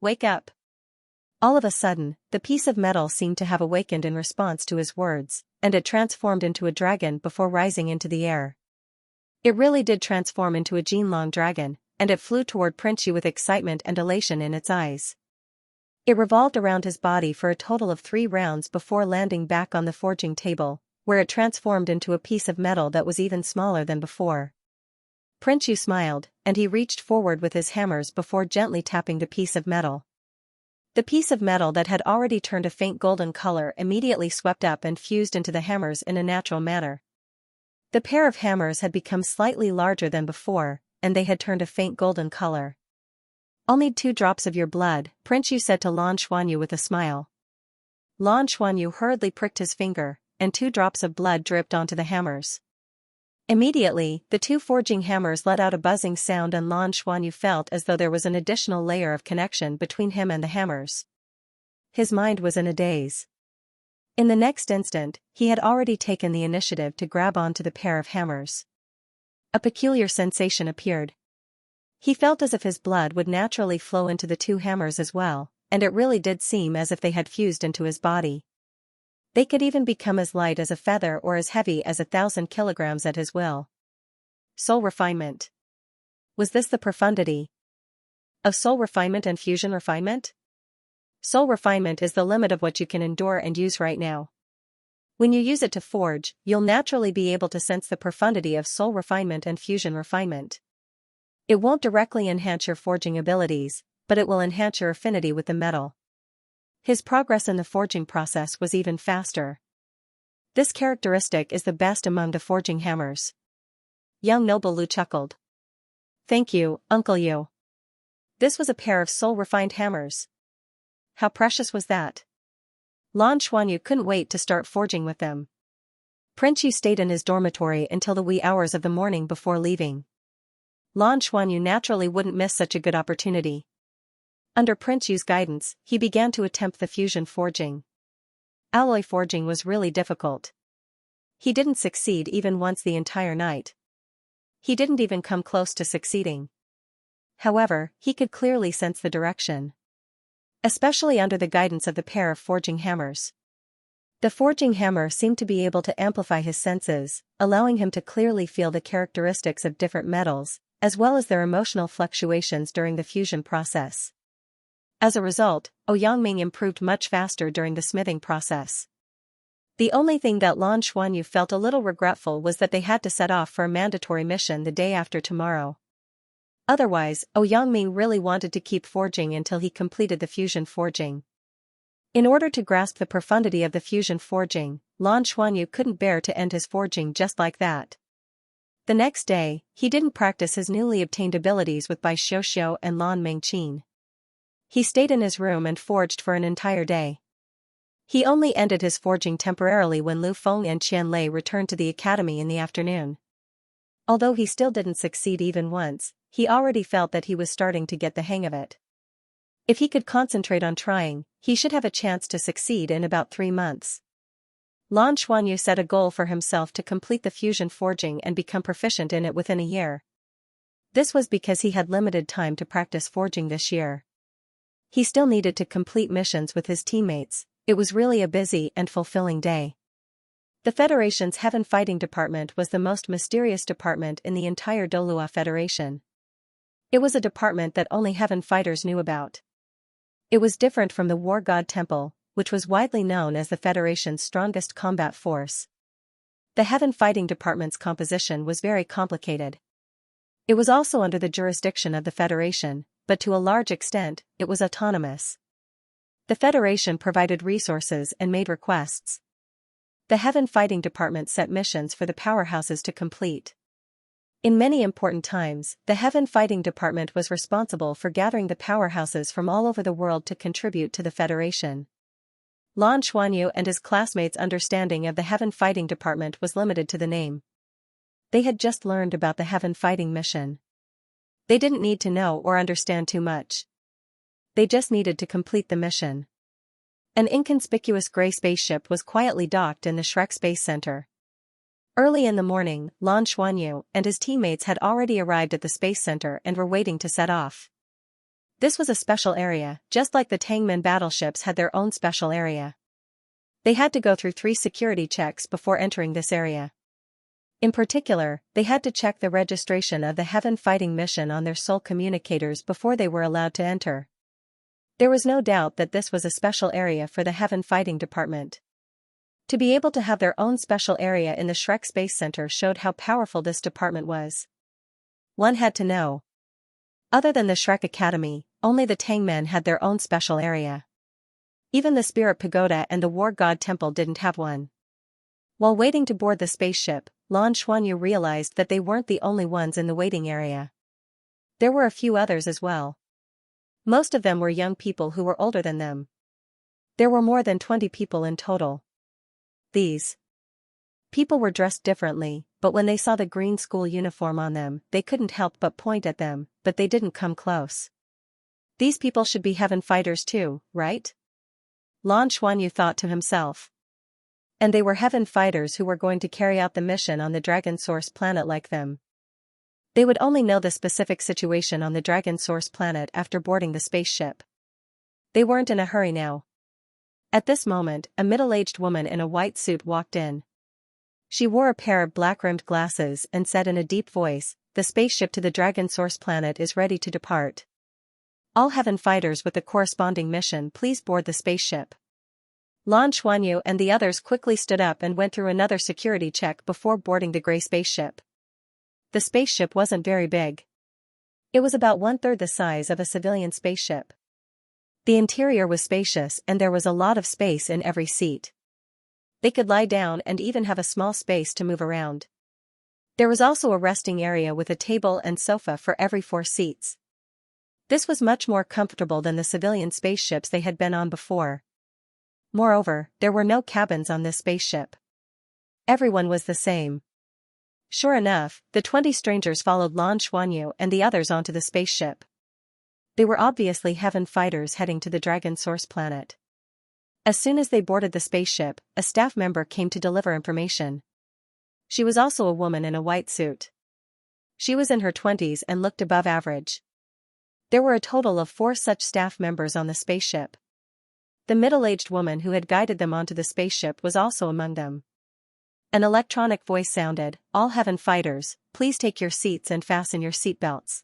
Wake up! All of a sudden, the piece of metal seemed to have awakened in response to his words, and it transformed into a dragon before rising into the air. It really did transform into a Jinlong dragon, and it flew toward Prince Yu with excitement and elation in its eyes. It revolved around his body for a total of 3 rounds before landing back on the forging table, where it transformed into a piece of metal that was even smaller than before. Prince Yu smiled, and he reached forward with his hammers before gently tapping the piece of metal. The piece of metal that had already turned a faint golden color immediately swept up and fused into the hammers in a natural manner. The pair of hammers had become slightly larger than before, and they had turned a faint golden color. "I'll need 2 drops of your blood," Prince Yu said to Lan Xuanyu with a smile. Lan Xuanyu hurriedly pricked his finger, and 2 drops of blood dripped onto the hammers. Immediately, the 2 forging hammers let out a buzzing sound, and Lan Xuanyu felt as though there was an additional layer of connection between him and the hammers. His mind was in a daze. In the next instant, he had already taken the initiative to grab onto the pair of hammers. A peculiar sensation appeared. He felt as if his blood would naturally flow into the 2 hammers as well, and it really did seem as if they had fused into his body. They could even become as light as a feather or as heavy as 1,000 kilograms at his will. Soul refinement. Was this the profundity of soul refinement and fusion refinement? Soul refinement is the limit of what you can endure and use right now. When you use it to forge, you'll naturally be able to sense the profundity of soul refinement and fusion refinement. It won't directly enhance your forging abilities, but it will enhance your affinity with the metal. His progress in the forging process was even faster. This characteristic is the best among the forging hammers. Young noble Lu chuckled. "Thank you, Uncle Yu. This was a pair of soul-refined hammers. How precious was that?" Lan Xuanyu couldn't wait to start forging with them. Prince Yu stayed in his dormitory until the wee hours of the morning before leaving. Lan Xuanyu naturally wouldn't miss such a good opportunity. Under Prince Yu's guidance, he began to attempt the fusion forging. Alloy forging was really difficult. He didn't succeed even once the entire night. He didn't even come close to succeeding. However, he could clearly sense the direction. Especially under the guidance of the pair of forging hammers. The forging hammer seemed to be able to amplify his senses, allowing him to clearly feel the characteristics of different metals, as well as their emotional fluctuations during the fusion process. As a result, Ouyangming improved much faster during the smithing process. The only thing that Lan Xuanyu felt a little regretful was that they had to set off for a mandatory mission the day after tomorrow. Otherwise, Ouyangming really wanted to keep forging until he completed the fusion forging. In order to grasp the profundity of the fusion forging, Lan Xuanyu couldn't bear to end his forging just like that. The next day, he didn't practice his newly obtained abilities with Bai Xiuxiu and Lan Mengqin. He stayed in his room and forged for an entire day. He only ended his forging temporarily when Lu Feng and Qian Lei returned to the academy in the afternoon. Although he still didn't succeed even once, he already felt that he was starting to get the hang of it. If he could concentrate on trying, he should have a chance to succeed in about 3 months. Lan Xuanyu set a goal for himself to complete the fusion forging and become proficient in it within a year. This was because he had limited time to practice forging this year. He still needed to complete missions with his teammates. It was really a busy and fulfilling day. The Federation's Heaven Fighting Department was the most mysterious department in the entire Douluo Federation. It was a department that only Heaven Fighters knew about. It was different from the War God Temple, which was widely known as the Federation's strongest combat force. The Heaven Fighting Department's composition was very complicated. It was also under the jurisdiction of the Federation, but to a large extent, it was autonomous. The Federation provided resources and made requests. The Heaven Fighting Department set missions for the powerhouses to complete. In many important times, the Heaven Fighting Department was responsible for gathering the powerhouses from all over the world to contribute to the Federation. Lan Xuanyu and his classmates' understanding of the Heaven Fighting Department was limited to the name. They had just learned about the Heaven Fighting mission. They didn't need to know or understand too much. They just needed to complete the mission. An inconspicuous gray spaceship was quietly docked in the Shrek Space Center. Early in the morning, Lan Xuanyu and his teammates had already arrived at the Space Center and were waiting to set off. This was a special area, just like the Tangmen battleships had their own special area. They had to go through 3 security checks before entering this area. In particular, they had to check the registration of the Heaven Fighting mission on their soul communicators before they were allowed to enter. There was no doubt that this was a special area for the Heaven Fighting Department. To be able to have their own special area in the Shrek Space Center showed how powerful this department was. One had to know. Other than the Shrek Academy, only the Tangmen had their own special area. Even the Spirit Pagoda and the War God Temple didn't have one. While waiting to board the spaceship, Lan Xuanyu realized that they weren't the only ones in the waiting area. There were a few others as well. Most of them were young people who were older than them. There were more than 20 people in total. These people were dressed differently, but when they saw the green school uniform on them, they couldn't help but point at them, but they didn't come close. These people should be heaven fighters too, right? Lan Xuanyu thought to himself. And they were heaven fighters who were going to carry out the mission on the Dragon Source planet like them. They would only know the specific situation on the Dragon Source planet after boarding the spaceship. They weren't in a hurry now. At this moment, a middle-aged woman in a white suit walked in. She wore a pair of black-rimmed glasses and said in a deep voice, "The spaceship to the Dragon Source planet is ready to depart. All heaven fighters with the corresponding mission please board the spaceship." Lan Xuanyu and the others quickly stood up and went through another security check before boarding the gray spaceship. The spaceship wasn't very big. It was about 1/3 the size of a civilian spaceship. The interior was spacious and there was a lot of space in every seat. They could lie down and even have a small space to move around. There was also a resting area with a table and sofa for every 4 seats. This was much more comfortable than the civilian spaceships they had been on before. Moreover, there were no cabins on this spaceship. Everyone was the same. Sure enough, the 20 strangers followed Lan Xuanyu and the others onto the spaceship. They were obviously heaven fighters heading to the Dragon Source planet. As soon as they boarded the spaceship, a staff member came to deliver information. She was also a woman in a white suit. She was in her 20s and looked above average. There were a total of 4 such staff members on the spaceship. The middle-aged woman who had guided them onto the spaceship was also among them. An electronic voice sounded, "All heaven fighters, please take your seats and fasten your seatbelts.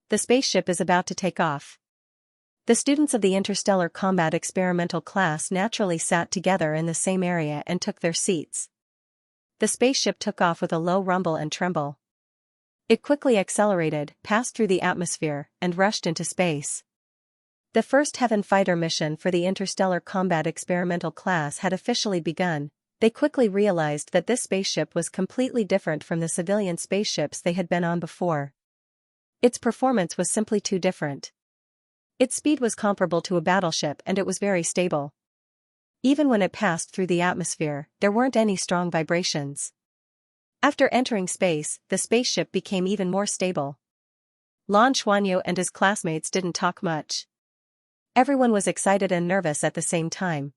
The spaceship is about to take off." The students of the Interstellar Combat Experimental class naturally sat together in the same area and took their seats. The spaceship took off with a low rumble and tremble. It quickly accelerated, passed through the atmosphere, and rushed into space. The first Heaven Fighter mission for the Interstellar Combat Experimental class had officially begun. They quickly realized that this spaceship was completely different from the civilian spaceships they had been on before. Its performance was simply too different. Its speed was comparable to a battleship and it was very stable. Even when it passed through the atmosphere, there weren't any strong vibrations. After entering space, the spaceship became even more stable. Lan Xuanyu and his classmates didn't talk much. Everyone was excited and nervous at the same time.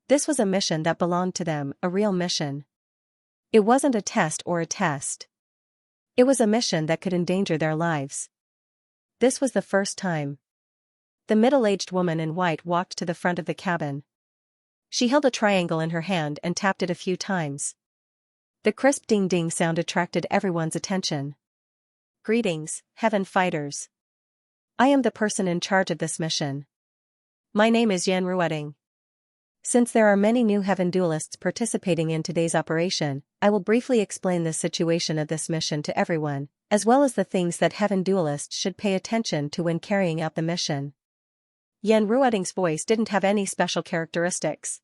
This was a mission that belonged to them, a real mission. It wasn't a test or a test. It was a mission that could endanger their lives. This was the first time. The middle-aged woman in white walked to the front of the cabin. She held a triangle in her hand and tapped it a few times. The crisp ding-ding sound attracted everyone's attention. "Greetings, Heaven Fighters. I am the person in charge of this mission. My name is Yan Rueting. Since there are many new Heaven duelists participating in today's operation, I will briefly explain the situation of this mission to everyone, as well as the things that Heaven duelists should pay attention to when carrying out the mission." Yan Rueting's voice didn't have any special characteristics.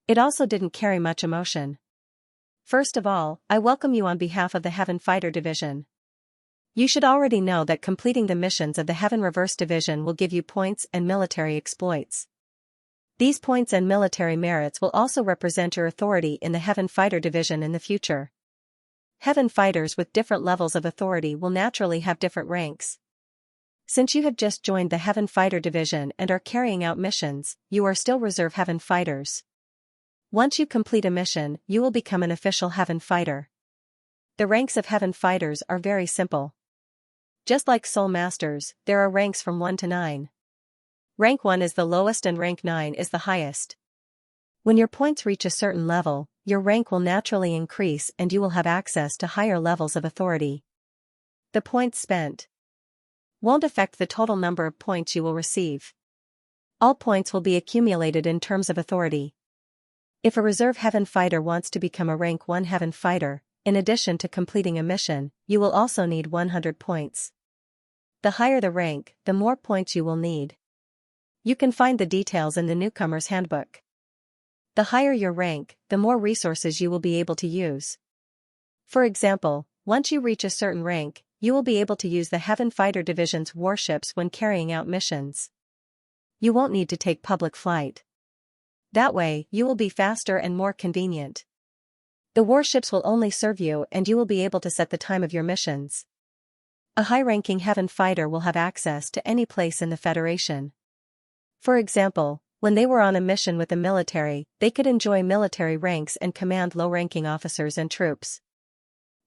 It also didn't carry much emotion. "First of all, I welcome you on behalf of the Heaven Fighter Division. You should already know that completing the missions of the Heaven Reverse Division will give you points and military exploits. These points and military merits will also represent your authority in the Heaven Fighter Division in the future. Heaven Fighters with different levels of authority will naturally have different ranks. Since you have just joined the Heaven Fighter Division and are carrying out missions, you are still Reserve Heaven Fighters. Once you complete a mission, you will become an official Heaven Fighter. The ranks of Heaven Fighters are very simple. Just like Soul Masters, there are ranks from 1 to 9. Rank 1 is the lowest and rank 9 is the highest. When your points reach a certain level, your rank will naturally increase and you will have access to higher levels of authority. The points spent won't affect the total number of points you will receive. All points will be accumulated in terms of authority. If a Reserve Heaven Fighter wants to become a rank 1 Heaven Fighter, in addition to completing a mission, you will also need 100 points. the higher the rank, the more points you will need. You can find the details in the Newcomer's Handbook. The higher your rank, the more resources you will be able to use. For example, once you reach a certain rank, you will be able to use the Heaven Fighter Division's warships when carrying out missions. You won't need to take public flight. That way, you will be faster and more convenient. The warships will only serve you and you will be able to set the time of your missions. A high-ranking Heaven Fighter will have access to any place in the Federation. For example, when they were on a mission with the military, they could enjoy military ranks and command low-ranking officers and troops.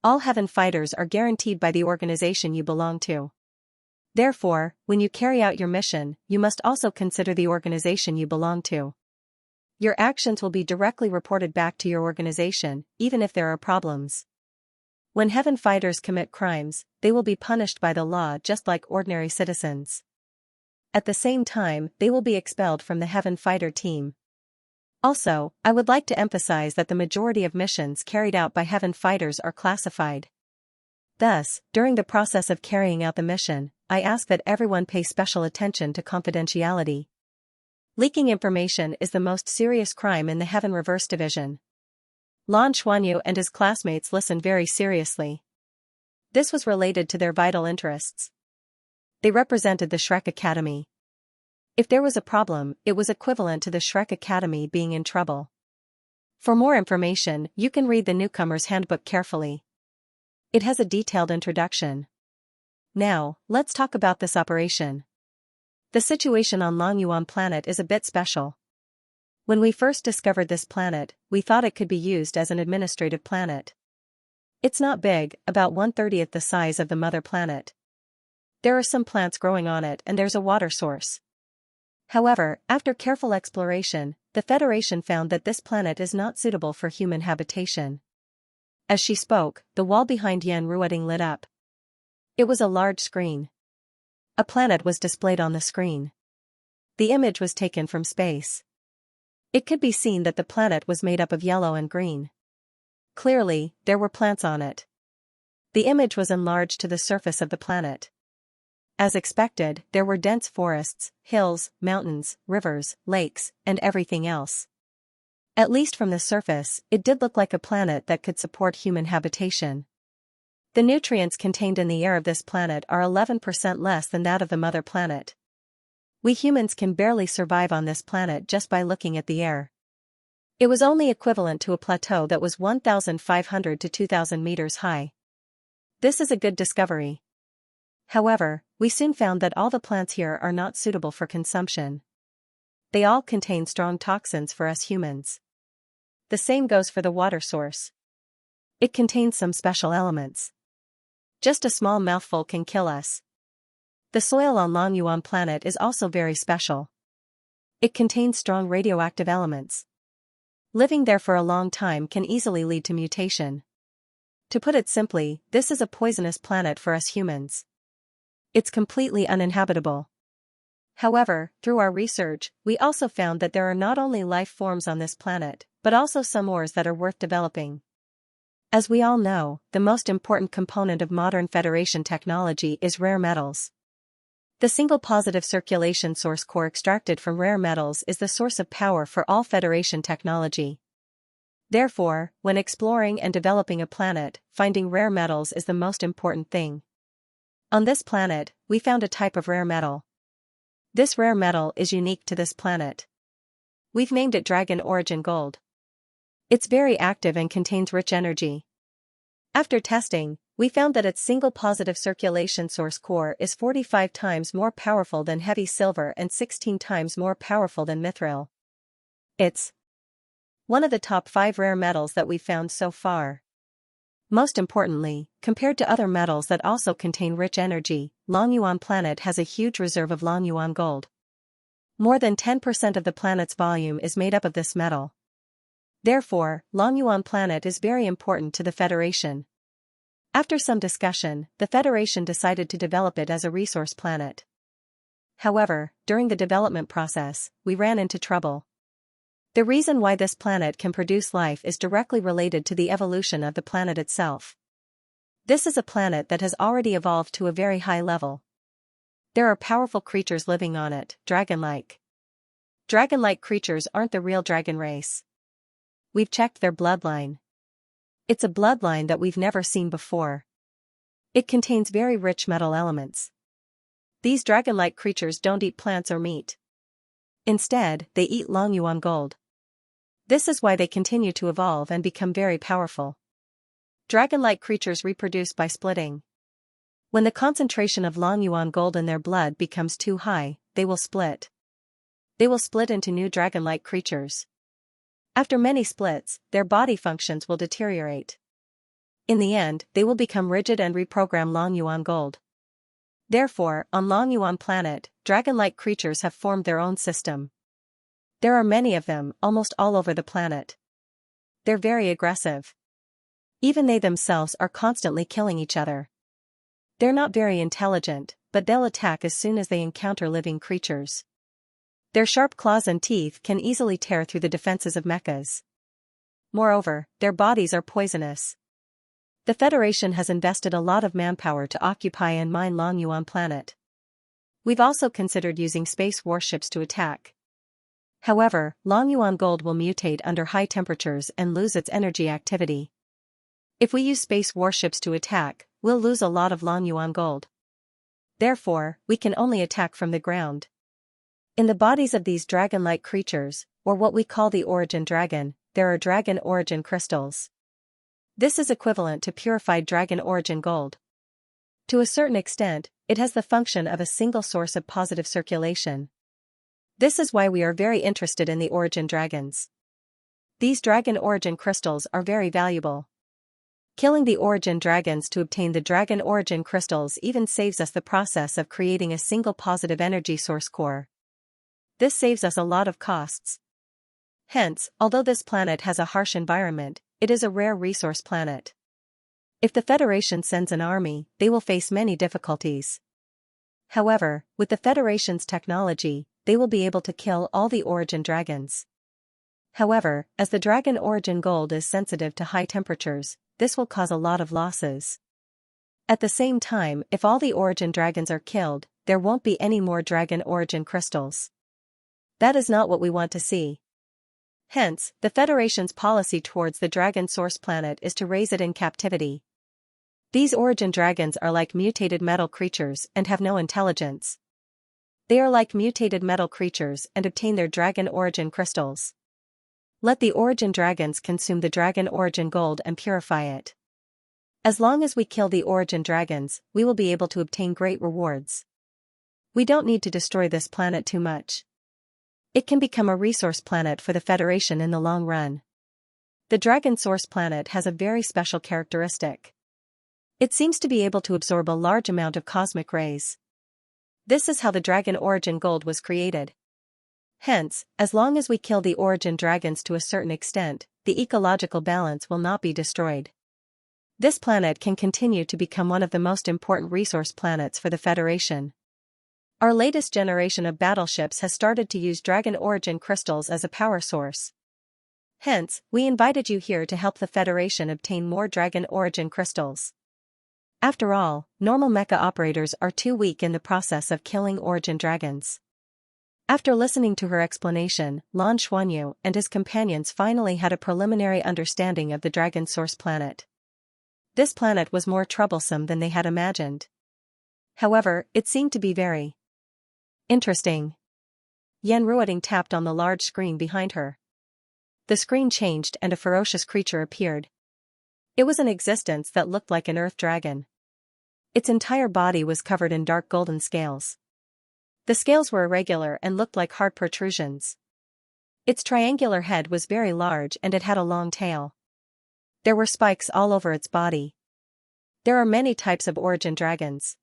All Heaven Fighters are guaranteed by the organization you belong to. Therefore, when you carry out your mission, you must also consider the organization you belong to. Your actions will be directly reported back to your organization, even if there are problems. When Heaven Fighters commit crimes, they will be punished by the law just like ordinary citizens. At the same time, they will be expelled from the Heaven Fighter team. Also, I would like to emphasize that the majority of missions carried out by Heaven Fighters are classified. Thus, during the process of carrying out the mission, I ask that everyone pay special attention to confidentiality. Leaking information is the most serious crime in the Heaven Reverse Division. Lan Xuanyu and his classmates listened very seriously. This was related to their vital interests. They represented the Shrek Academy. If there was a problem, it was equivalent to the Shrek Academy being in trouble. For more information, you can read the Newcomer's Handbook carefully. It has a detailed introduction. Now, let's talk about this operation. The situation on Longyuan planet is a bit special. When we first discovered this planet, we thought it could be used as an administrative planet. It's not big, about 1/30th the size of the mother planet. There are some plants growing on it and there's a water source. However, after careful exploration, the Federation found that this planet is not suitable for human habitation. As she spoke, the wall behind Yan Ruoding lit up. It was a large screen. A planet was displayed on the screen. The image was taken from space. It could be seen that the planet was made up of yellow and green. Clearly, there were plants on it. The image was enlarged to the surface of the planet. As expected, there were dense forests, hills, mountains, rivers, lakes, and everything else. At least from the surface, it did look like a planet that could support human habitation. The nutrients contained in the air of this planet are 11% less than that of the mother planet. We humans can barely survive on this planet just by looking at the air. It was only equivalent to a plateau that was 1,500 to 2,000 meters high. This is a good discovery. However, we soon found that all the plants here are not suitable for consumption. They all contain strong toxins for us humans. The same goes for the water source. It contains some special elements. Just a small mouthful can kill us. The soil on Longyuan planet is also very special. It contains strong radioactive elements. Living there for a long time can easily lead to mutation. To put it simply, this is a poisonous planet for us humans. It's completely uninhabitable. However, through our research, we also found that there are not only life forms on this planet, but also some ores that are worth developing. As we all know, the most important component of modern Federation technology is rare metals. The single positive circulation source core extracted from rare metals is the source of power for all Federation technology. Therefore, when exploring and developing a planet, finding rare metals is the most important thing. On this planet, we found a type of rare metal. This rare metal is unique to this planet. We've named it Dragon Origin Gold. It's very active and contains rich energy. After testing, we found that its single positive circulation source core is 45 times more powerful than heavy silver and 16 times more powerful than mithril. It's one of the top 5 rare metals that we've found so far. Most importantly, compared to other metals that also contain rich energy, Longyuan planet has a huge reserve of Longyuan gold. More than 10% of the planet's volume is made up of this metal. Therefore, Longyuan planet is very important to the Federation. After some discussion, the Federation decided to develop it as a resource planet. However, during the development process, we ran into trouble. The reason why this planet can produce life is directly related to the evolution of the planet itself. This is a planet that has already evolved to a very high level. There are powerful creatures living on it, dragon-like. Dragon-like creatures aren't the real dragon race. We've checked their bloodline. It's a bloodline that we've never seen before. It contains very rich metal elements. These dragon-like creatures don't eat plants or meat. Instead, they eat Longyuan gold. This is why they continue to evolve and become very powerful. Dragon-like creatures reproduce by splitting. When the concentration of Longyuan gold in their blood becomes too high, they will split. They will split into new dragon-like creatures. After many splits, their body functions will deteriorate. In the end, they will become rigid and reprogram Longyuan gold. Therefore, on Longyuan planet, dragon-like creatures have formed their own system. There are many of them, almost all over the planet. They're very aggressive. Even they themselves are constantly killing each other. They're not very intelligent, but they'll attack as soon as they encounter living creatures. Their sharp claws and teeth can easily tear through the defenses of mechas. Moreover, their bodies are poisonous. The Federation has invested a lot of manpower to occupy and mine Longyuan planet. We've also considered using space warships to attack. However, Longyuan gold will mutate under high temperatures and lose its energy activity. If we use space warships to attack, we'll lose a lot of Longyuan gold. Therefore, we can only attack from the ground. In the bodies of these dragon-like creatures, or what we call the origin dragon, there are dragon origin crystals. This is equivalent to purified dragon origin gold. To a certain extent, it has the function of a single source of positive circulation. This is why we are very interested in the origin dragons. These dragon origin crystals are very valuable. Killing the origin dragons to obtain the dragon origin crystals even saves us the process of creating a single positive energy source core. This saves us a lot of costs. Hence, although this planet has a harsh environment, it is a rare resource planet. If the Federation sends an army, they will face many difficulties. However, with the Federation's technology, they will be able to kill all the origin dragons. However, as the dragon origin gold is sensitive to high temperatures, this will cause a lot of losses. At the same time, if all the origin dragons are killed, there won't be any more dragon origin crystals. That is not what we want to see. Hence, the Federation's policy towards the dragon source planet is to raise it in captivity. These origin dragons are like mutated metal creatures and have no intelligence. They are like mutated metal creatures and obtain their dragon origin crystals. Let the origin dragons consume the dragon origin gold and purify it. As long as we kill the origin dragons, we will be able to obtain great rewards. We don't need to destroy this planet too much. It can become a resource planet for the Federation in the long run. The dragon source planet has a very special characteristic. It seems to be able to absorb a large amount of cosmic rays. This is how the dragon origin gold was created. Hence, as long as we kill the origin dragons to a certain extent, the ecological balance will not be destroyed. This planet can continue to become one of the most important resource planets for the Federation. Our latest generation of battleships has started to use dragon origin crystals as a power source. Hence, we invited you here to help the Federation obtain more dragon origin crystals. After all, normal mecha operators are too weak in the process of killing origin dragons. After listening to her explanation, Lan Xuanyu and his companions finally had a preliminary understanding of the dragon source planet. This planet was more troublesome than they had imagined. However, it seemed to be very interesting. Yan Ruoting tapped on the large screen behind her. The screen changed and a ferocious creature appeared. It was an existence that looked like an earth dragon. Its entire body was covered in dark golden scales. The scales were irregular and looked like hard protrusions. Its triangular head was very large and it had a long tail. There were spikes all over its body. There are many types of origin dragons.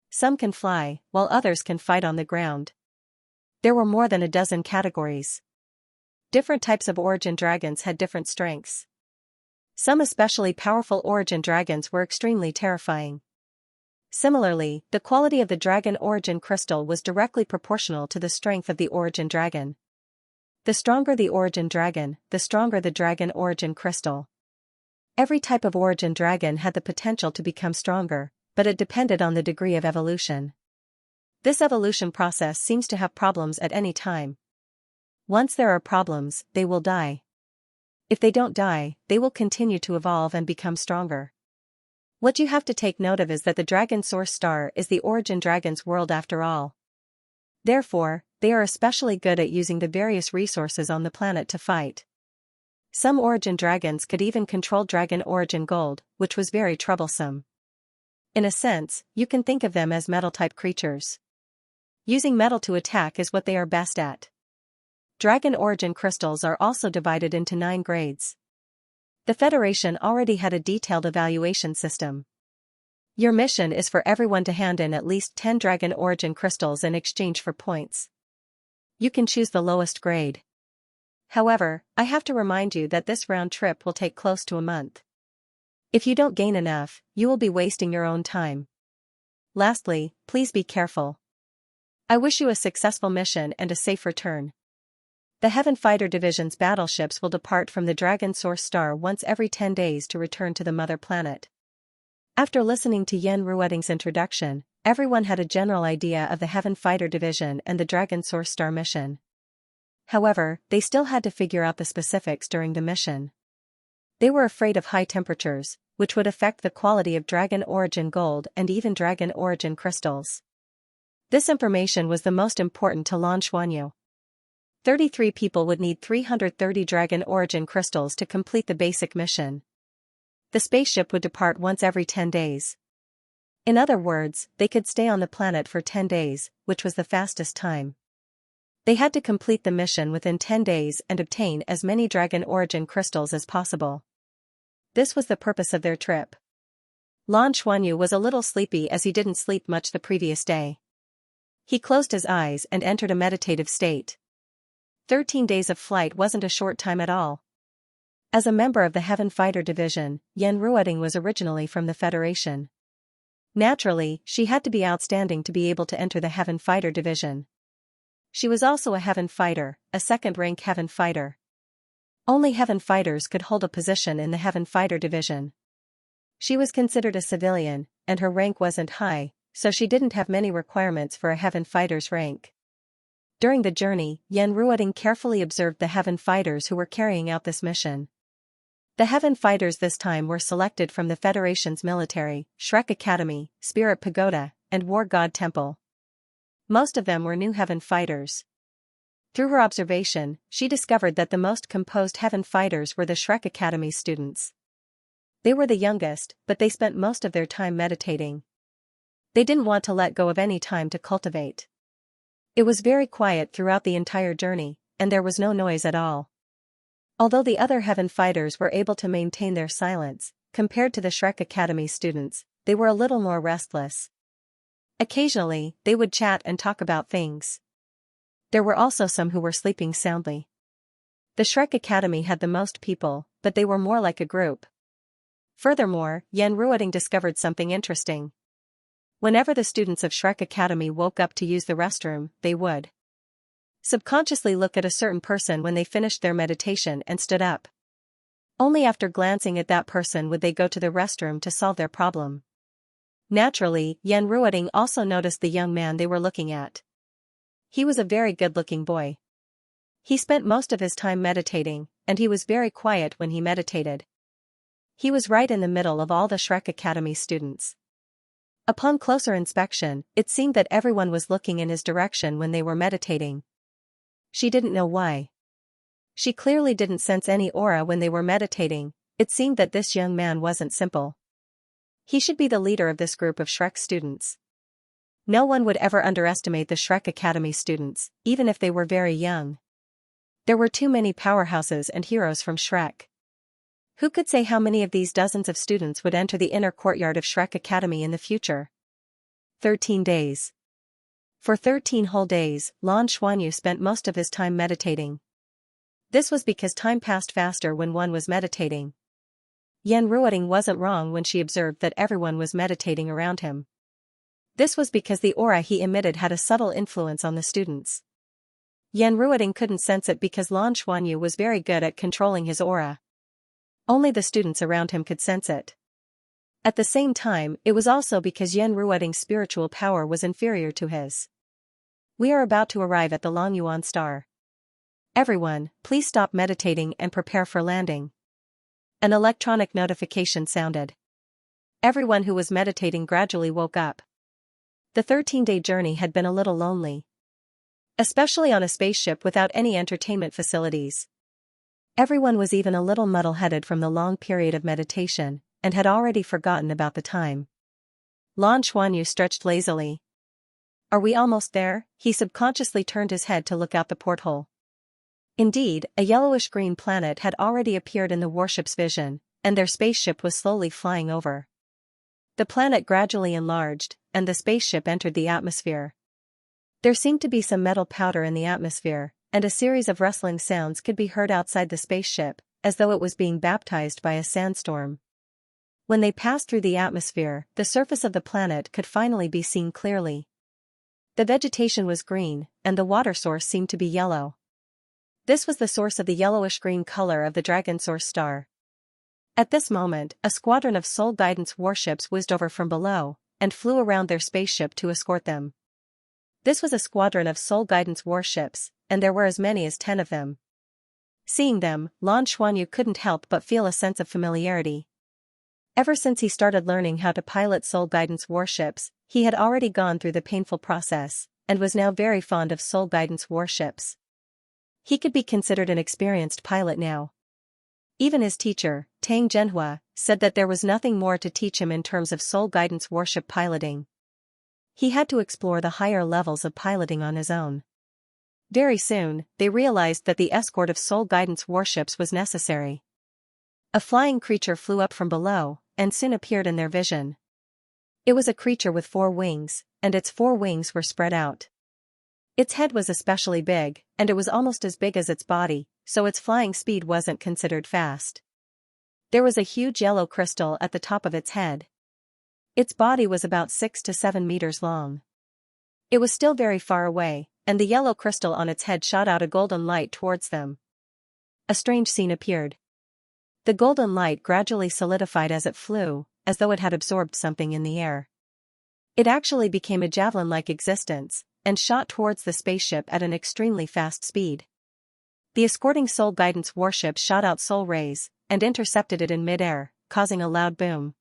Some can fly, while others can fight on the ground. There were more than a dozen categories. Different types of origin dragons had different strengths. Some especially powerful origin dragons were extremely terrifying. Similarly, the quality of the dragon origin crystal was directly proportional to the strength of the origin dragon. The stronger the origin dragon, the stronger the dragon origin crystal. Every type of origin dragon had the potential to become stronger, but it depended on the degree of evolution. This evolution process seems to have problems at any time. Once there are problems, they will die. If they don't die, they will continue to evolve and become stronger. What you have to take note of is that the dragon source star is the origin dragon's world after all. Therefore, they are especially good at using the various resources on the planet to fight. Some origin dragons could even control dragon origin gold, which was very troublesome. In a sense, you can think of them as metal-type creatures. Using metal to attack is what they are best at. Dragon origin crystals are also divided into 9 grades. The Federation already had a detailed evaluation system. Your mission is for everyone to hand in at least 10 dragon origin crystals in exchange for points. You can choose the lowest grade. However, I have to remind you that this round trip will take close to a month. If you don't gain enough, you will be wasting your own time. Lastly, please be careful. I wish you a successful mission and a safe return. The Heaven Fighter Division's battleships will depart from the Dragon Source Star once every 10 days to return to the mother planet. After listening to Yen Ruoting's introduction, everyone had a general idea of the Heaven Fighter Division and the Dragon Source Star mission. However, they still had to figure out the specifics during the mission. They were afraid of high temperatures, which would affect the quality of dragon origin gold and even dragon origin crystals. This information was the most important to Lan Xuanyu. 33 people would need 330 dragon origin crystals to complete the basic mission. The spaceship would depart once every 10 days. In other words, they could stay on the planet for 10 days, which was the fastest time. They had to complete the mission within 10 days and obtain as many dragon origin crystals as possible. This was the purpose of their trip. Lan Xuanyu was a little sleepy as he didn't sleep much the previous day. He closed his eyes and entered a meditative state. 13 days of flight wasn't a short time at all. As a member of the Heaven Fighter Division, Yen Ruoting was originally from the Federation. Naturally, she had to be outstanding to be able to enter the Heaven Fighter Division. She was also a Heaven Fighter, a second-rank Heaven Fighter. Only Heaven Fighters could hold a position in the Heaven Fighter Division. She was considered a civilian, and her rank wasn't high, so she didn't have many requirements for a Heaven Fighter's rank. During the journey, Yen Ruoting carefully observed the Heaven Fighters who were carrying out this mission. The Heaven Fighters this time were selected from the Federation's military, Shrek Academy, Spirit Pagoda, and War God Temple. Most of them were new Heaven Fighters. Through her observation, she discovered that the most composed Heaven Fighters were the Shrek Academy students. They were the youngest, but they spent most of their time meditating. They didn't want to let go of any time to cultivate. It was very quiet throughout the entire journey, and there was no noise at all. Although the other Heaven Fighters were able to maintain their silence, compared to the Shrek Academy students, they were a little more restless. Occasionally, they would chat and talk about things. There were also some who were sleeping soundly. The Shrek Academy had the most people, but they were more like a group. Furthermore, Yen Ruoting discovered something interesting. Whenever the students of Shrek Academy woke up to use the restroom, they would subconsciously look at a certain person when they finished their meditation and stood up. Only after glancing at that person would they go to the restroom to solve their problem. Naturally, Yen Ruoting also noticed the young man they were looking at. He was a very good-looking boy. He spent most of his time meditating, and he was very quiet when he meditated. He was right in the middle of all the Shrek Academy students. Upon closer inspection, it seemed that everyone was looking in his direction when they were meditating. She didn't know why. She clearly didn't sense any aura when they were meditating. It seemed that this young man wasn't simple. He should be the leader of this group of Shrek students. No one would ever underestimate the Shrek Academy students, even if they were very young. There were too many powerhouses and heroes from Shrek. Who could say how many of these dozens of students would enter the inner courtyard of Shrek Academy in the future? 13 days. For 13 whole days, Lan Xuanyu spent most of his time meditating. This was because time passed faster when one was meditating. Yen Ruoting wasn't wrong when she observed that everyone was meditating around him. This was because the aura he emitted had a subtle influence on the students. Yen Ruoting couldn't sense it because Lan Xuanyu was very good at controlling his aura. Only the students around him could sense it. At the same time, it was also because Yan Rueting's spiritual power was inferior to his. We are about to arrive at the Longyuan star. Everyone, please stop meditating and prepare for landing. An electronic notification sounded. Everyone who was meditating gradually woke up. The 13-day journey had been a little lonely. Especially on a spaceship without any entertainment facilities. Everyone was even a little muddle-headed from the long period of meditation, and had already forgotten about the time. Lan Xuanyu stretched lazily. Are we almost there? He subconsciously turned his head to look out the porthole. Indeed, a yellowish-green planet had already appeared in the warship's vision, and their spaceship was slowly flying over. The planet gradually enlarged, and the spaceship entered the atmosphere. There seemed to be some metal powder in the atmosphere, and a series of rustling sounds could be heard outside the spaceship, as though it was being baptized by a sandstorm. When they passed through the atmosphere, the surface of the planet could finally be seen clearly. The vegetation was green, and the water source seemed to be yellow. This was the source of the yellowish-green color of the Dragon Source star. At this moment, a squadron of Soul Guidance warships whizzed over from below, and flew around their spaceship to escort them. This was a squadron of Soul Guidance warships, and there were as many as 10 of them. Seeing them, Lan Xuanyu couldn't help but feel a sense of familiarity. Ever since he started learning how to pilot Soul Guidance warships, he had already gone through the painful process, and was now very fond of Soul Guidance warships. He could be considered an experienced pilot now. Even his teacher, Tang Zhenhua, said that there was nothing more to teach him in terms of Soul Guidance warship piloting. He had to explore the higher levels of piloting on his own. Very soon, they realized that the escort of Soul Guidance warships was necessary. A flying creature flew up from below, and soon appeared in their vision. It was a creature with 4 wings, and its 4 wings were spread out. Its head was especially big, and it was almost as big as its body, so its flying speed wasn't considered fast. There was a huge yellow crystal at the top of its head. Its body was about 6 to 7 meters long. It was still very far away, and the yellow crystal on its head shot out a golden light towards them. A strange scene appeared. The golden light gradually solidified as it flew, as though it had absorbed something in the air. It actually became a javelin-like existence, and shot towards the spaceship at an extremely fast speed. The escorting Soul Guidance warship shot out soul rays, and intercepted it in mid-air, causing a loud boom.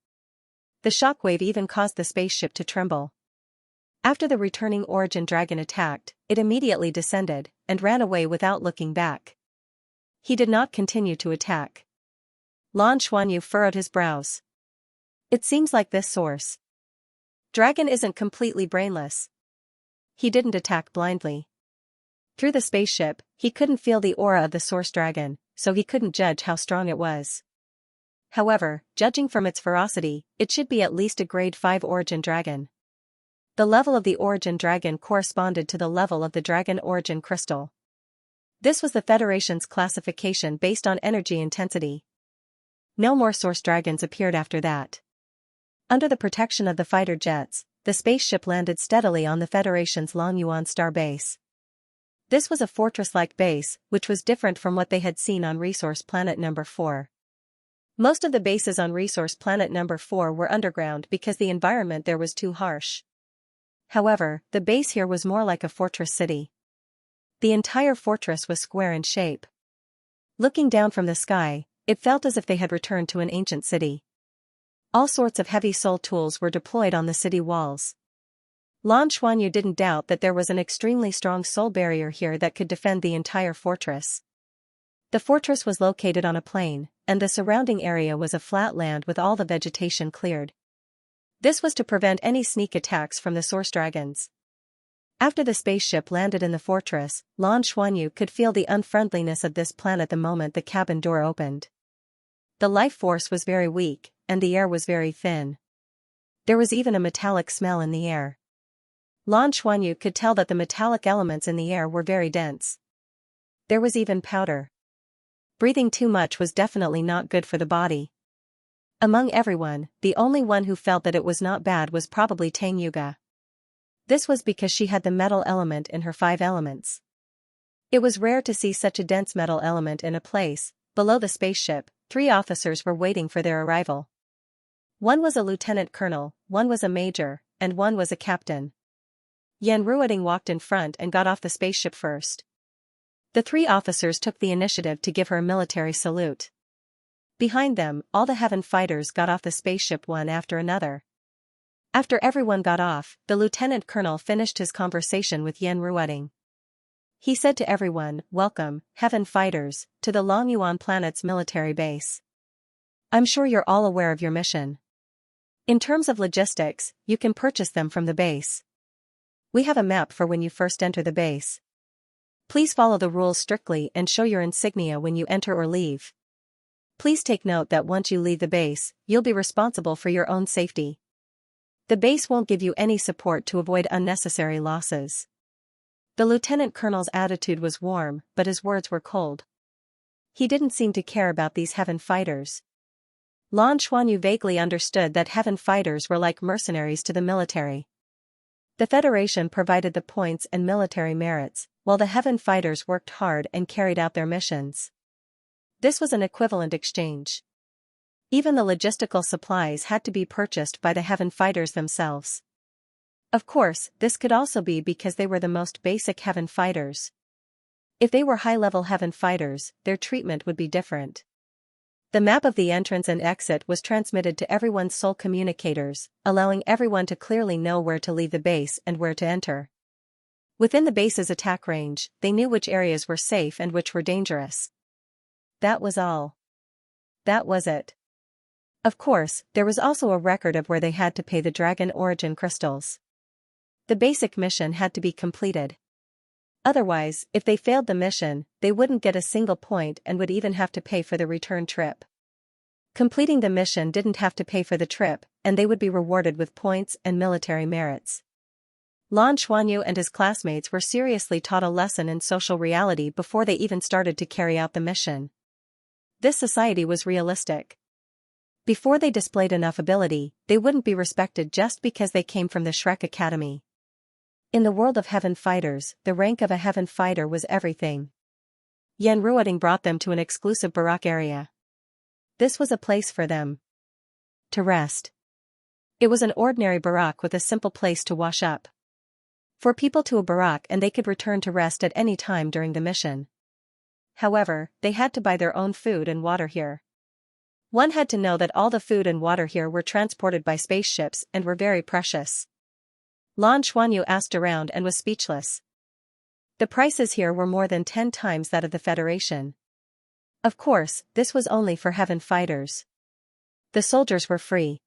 The shockwave even caused the spaceship to tremble. After the returning Origin Dragon attacked, it immediately descended, and ran away without looking back. He did not continue to attack. Lan Xuanyu furrowed his brows. It seems like this source dragon isn't completely brainless. He didn't attack blindly. Through the spaceship, he couldn't feel the aura of the source dragon, so he couldn't judge how strong it was. However, judging from its ferocity, it should be at least a grade 5 Origin Dragon. The level of the Origin Dragon corresponded to the level of the Dragon Origin Crystal. This was the Federation's classification based on energy intensity. No more source dragons appeared after that. Under the protection of the fighter jets, the spaceship landed steadily on the Federation's Longyuan star base. This was a fortress-like base, which was different from what they had seen on Resource Planet Number 4. Most of the bases on Resource Planet Number 4 were underground because the environment there was too harsh. However, the base here was more like a fortress city. The entire fortress was square in shape. Looking down from the sky, it felt as if they had returned to an ancient city. All sorts of heavy soul tools were deployed on the city walls. Lan Xuanyu didn't doubt that there was an extremely strong soul barrier here that could defend the entire fortress. The fortress was located on a plain, and the surrounding area was a flat land with all the vegetation cleared. This was to prevent any sneak attacks from the source dragons. After the spaceship landed in the fortress, Lan Xuanyu could feel the unfriendliness of this planet the moment the cabin door opened. The life force was very weak, and the air was very thin. There was even a metallic smell in the air. Lan Xuanyu could tell that the metallic elements in the air were very dense. There was even powder. Breathing too much was definitely not good for the body. Among everyone, the only one who felt that it was not bad was probably Tang Yuga. This was because she had the metal element in her 5 elements. It was rare to see such a dense metal element in a place. Below the spaceship, 3 officers were waiting for their arrival. One was a lieutenant colonel, one was a major, and one was a captain. Yan Ruoding walked in front and got off the spaceship first. The three officers took the initiative to give her a military salute. Behind them, all the Heaven fighters got off the spaceship one after another. After everyone got off, the lieutenant colonel finished his conversation with Yan Ruoding. He said to everyone, "Welcome, Heaven fighters, to the Longyuan planet's military base. I'm sure you're all aware of your mission. In terms of logistics, you can purchase them from the base. We have a map for when you first enter the base. Please follow the rules strictly and show your insignia when you enter or leave. Please take note that once you leave the base, you'll be responsible for your own safety. The base won't give you any support to avoid unnecessary losses." The lieutenant colonel's attitude was warm, but his words were cold. He didn't seem to care about these Heaven fighters. Lan Xuanyu vaguely understood that Heaven fighters were like mercenaries to the military. The Federation provided the points and military merits, while the Heaven fighters worked hard and carried out their missions. This was an equivalent exchange. Even the logistical supplies had to be purchased by the Heaven fighters themselves. Of course, this could also be because they were the most basic Heaven fighters. If they were high-level Heaven fighters, their treatment would be different. The map of the entrance and exit was transmitted to everyone's soul communicators, allowing everyone to clearly know where to leave the base and where to enter. Within the base's attack range, they knew which areas were safe and which were dangerous. That was all. That was it. Of course, there was also a record of where they had to pay the dragon origin crystals. The basic mission had to be completed. Otherwise, if they failed the mission, they wouldn't get a single point and would even have to pay for the return trip. Completing the mission didn't have to pay for the trip, and they would be rewarded with points and military merits. Lan Xuanyu and his classmates were seriously taught a lesson in social reality before they even started to carry out the mission. This society was realistic. Before they displayed enough ability, they wouldn't be respected just because they came from the Shrek Academy. In the world of Heaven fighters, the rank of a Heaven fighter was everything. Yan Ruoding brought them to an exclusive barack area. This was a place for them to rest. It was an ordinary barack with a simple place to wash up. For people to a barack and they could return to rest at any time during the mission. However, they had to buy their own food and water here. One had to know that all the food and water here were transported by spaceships and were very precious. Lan Xuanyu asked around and was speechless. The prices here were more than 10 times that of the Federation. Of course, this was only for Heaven fighters. The soldiers were free.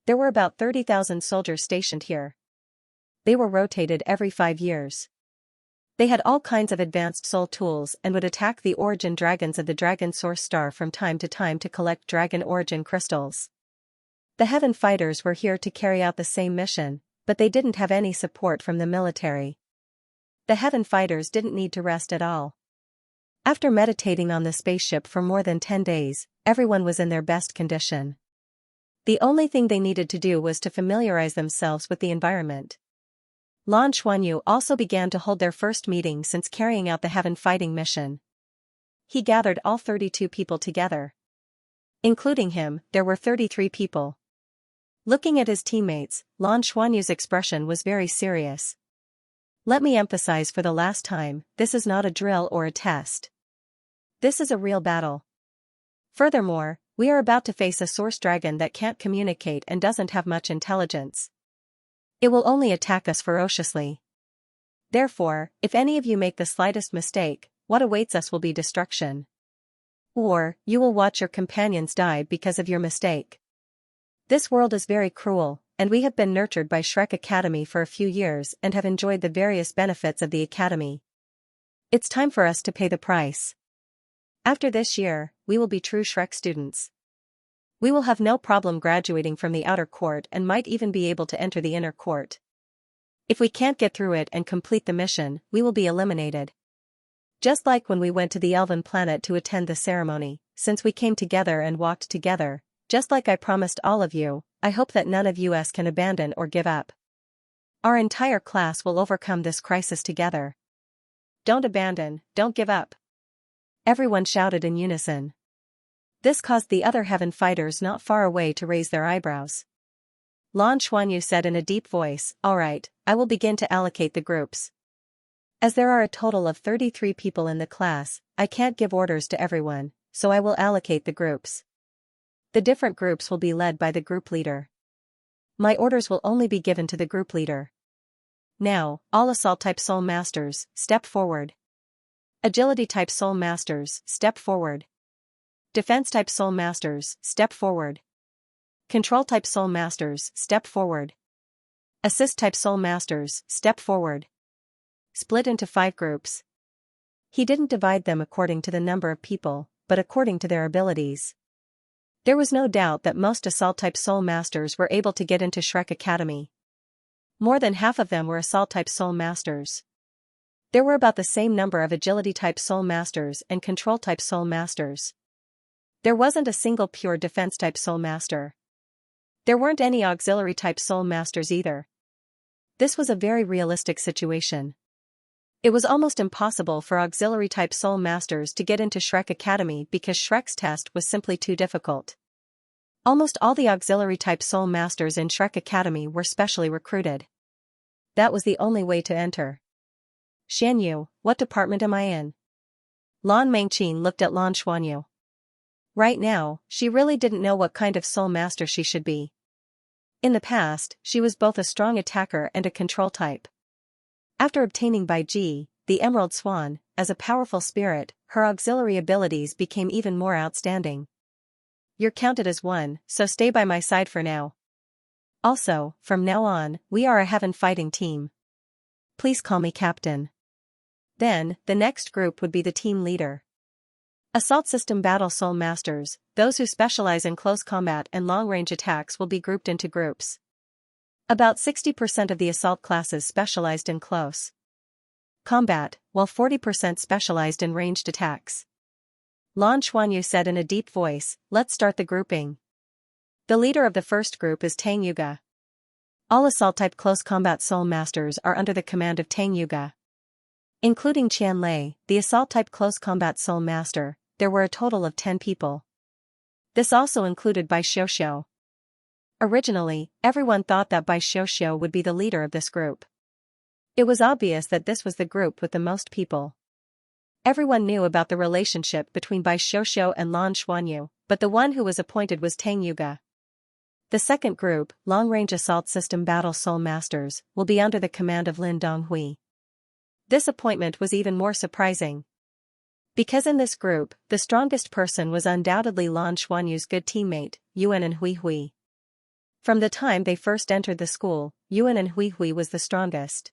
There were about 30,000 soldiers stationed here. They were rotated every 5 years. They had all kinds of advanced soul tools and would attack the origin dragons of the Dragon Source Star from time to collect dragon origin crystals. The Heaven fighters were here to carry out the same mission, but they didn't have any support from the military. The Heaven fighters didn't need to rest at all. After meditating on the spaceship for more than 10 days, everyone was in their best condition. The only thing they needed to do was to familiarize themselves with the environment. Lan Xuanyu also began to hold their first meeting since carrying out the Heaven fighting mission. He gathered all 32 people together. Including him, there were 33 people. Looking at his teammates, Lan Xuanyu's expression was very serious. Let me emphasize for the last time, this is not a drill or a test. This is a real battle. Furthermore, we are about to face a source dragon that can't communicate and doesn't have much intelligence. It will only attack us ferociously. Therefore, if any of you make the slightest mistake, what awaits us will be destruction. Or, you will watch your companions die because of your mistake. This world is very cruel, and we have been nurtured by Shrek Academy for a few years and have enjoyed the various benefits of the Academy. It's time for us to pay the price. After this year, we will be true Shrek students. We will have no problem graduating from the outer court and might even be able to enter the inner court. If we can't get through it and complete the mission, we will be eliminated. Just like when we went to the Elven planet to attend the ceremony, since we came together and walked together, just like I promised all of you, I hope that none of us can abandon or give up. Our entire class will overcome this crisis together. Don't abandon, don't give up. Everyone shouted in unison. This caused the other heaven fighters not far away to raise their eyebrows. Lan Xuanyu said in a deep voice, "Alright, I will begin to allocate the groups. As there are a total of 33 people in the class, I can't give orders to everyone, so I will allocate the groups. The different groups will be led by the group leader. My orders will only be given to the group leader. Now, all Assault-type Soul Masters, step forward. Agility-type Soul Masters, step forward. Defense-type Soul Masters, step forward. Control-type Soul Masters, step forward. Assist-type Soul Masters, step forward." Split into 5 groups. He didn't divide them according to the number of people, but according to their abilities. There was no doubt that most Assault-type Soul Masters were able to get into Shrek Academy. More than half of them were Assault-type Soul Masters. There were about the same number of Agility-type Soul Masters and Control-type Soul Masters. There wasn't a single pure Defense-type Soul Master. There weren't any Auxiliary-type Soul Masters either. This was a very realistic situation. It was almost impossible for Auxiliary-type Soul Masters to get into Shrek Academy because Shrek's test was simply too difficult. Almost all the Auxiliary-type Soul Masters in Shrek Academy were specially recruited. That was the only way to enter. "Xianyu, what department am I in?" Lan Mengqin looked at Lan Xuanyu. Right now, she really didn't know what kind of Soul Master she should be. In the past, she was both a strong attacker and a control type. After obtaining Bai Ji, the Emerald Swan, as a powerful spirit, her auxiliary abilities became even more outstanding. "You're counted as one, so stay by my side for now. Also, from now on, we are a heaven fighting team. Please call me Captain." Then, the next group would be the team leader. Assault System Battle Soul Masters, those who specialize in close combat and long-range attacks, will be grouped into groups. About 60% of the assault classes specialized in close combat, while 40% specialized in ranged attacks. Lan Xuanyu said in a deep voice, "Let's start the grouping." The leader of the first group is Tang Yuga. All Assault-type Close Combat Soul Masters are under the command of Tang Yuga. Including Qian Lei, the Assault-type Close Combat Soul Master, there were a total of 10 people. This also included Bai Xiuxiu. Originally, everyone thought that Bai Xiuxiu would be the leader of this group. It was obvious that this was the group with the most people. Everyone knew about the relationship between Bai Xiuxiu and Lan Xuanyu, but the one who was appointed was Tang Yuga. The second group, Long-Range Assault System Battle Soul Masters, will be under the command of Lin Donghui. This appointment was even more surprising. Because in this group, the strongest person was undoubtedly Lan Xuanyu's good teammate, Yuan and Hui Hui. From the time they first entered the school, Yuan and Hui Hui was the strongest.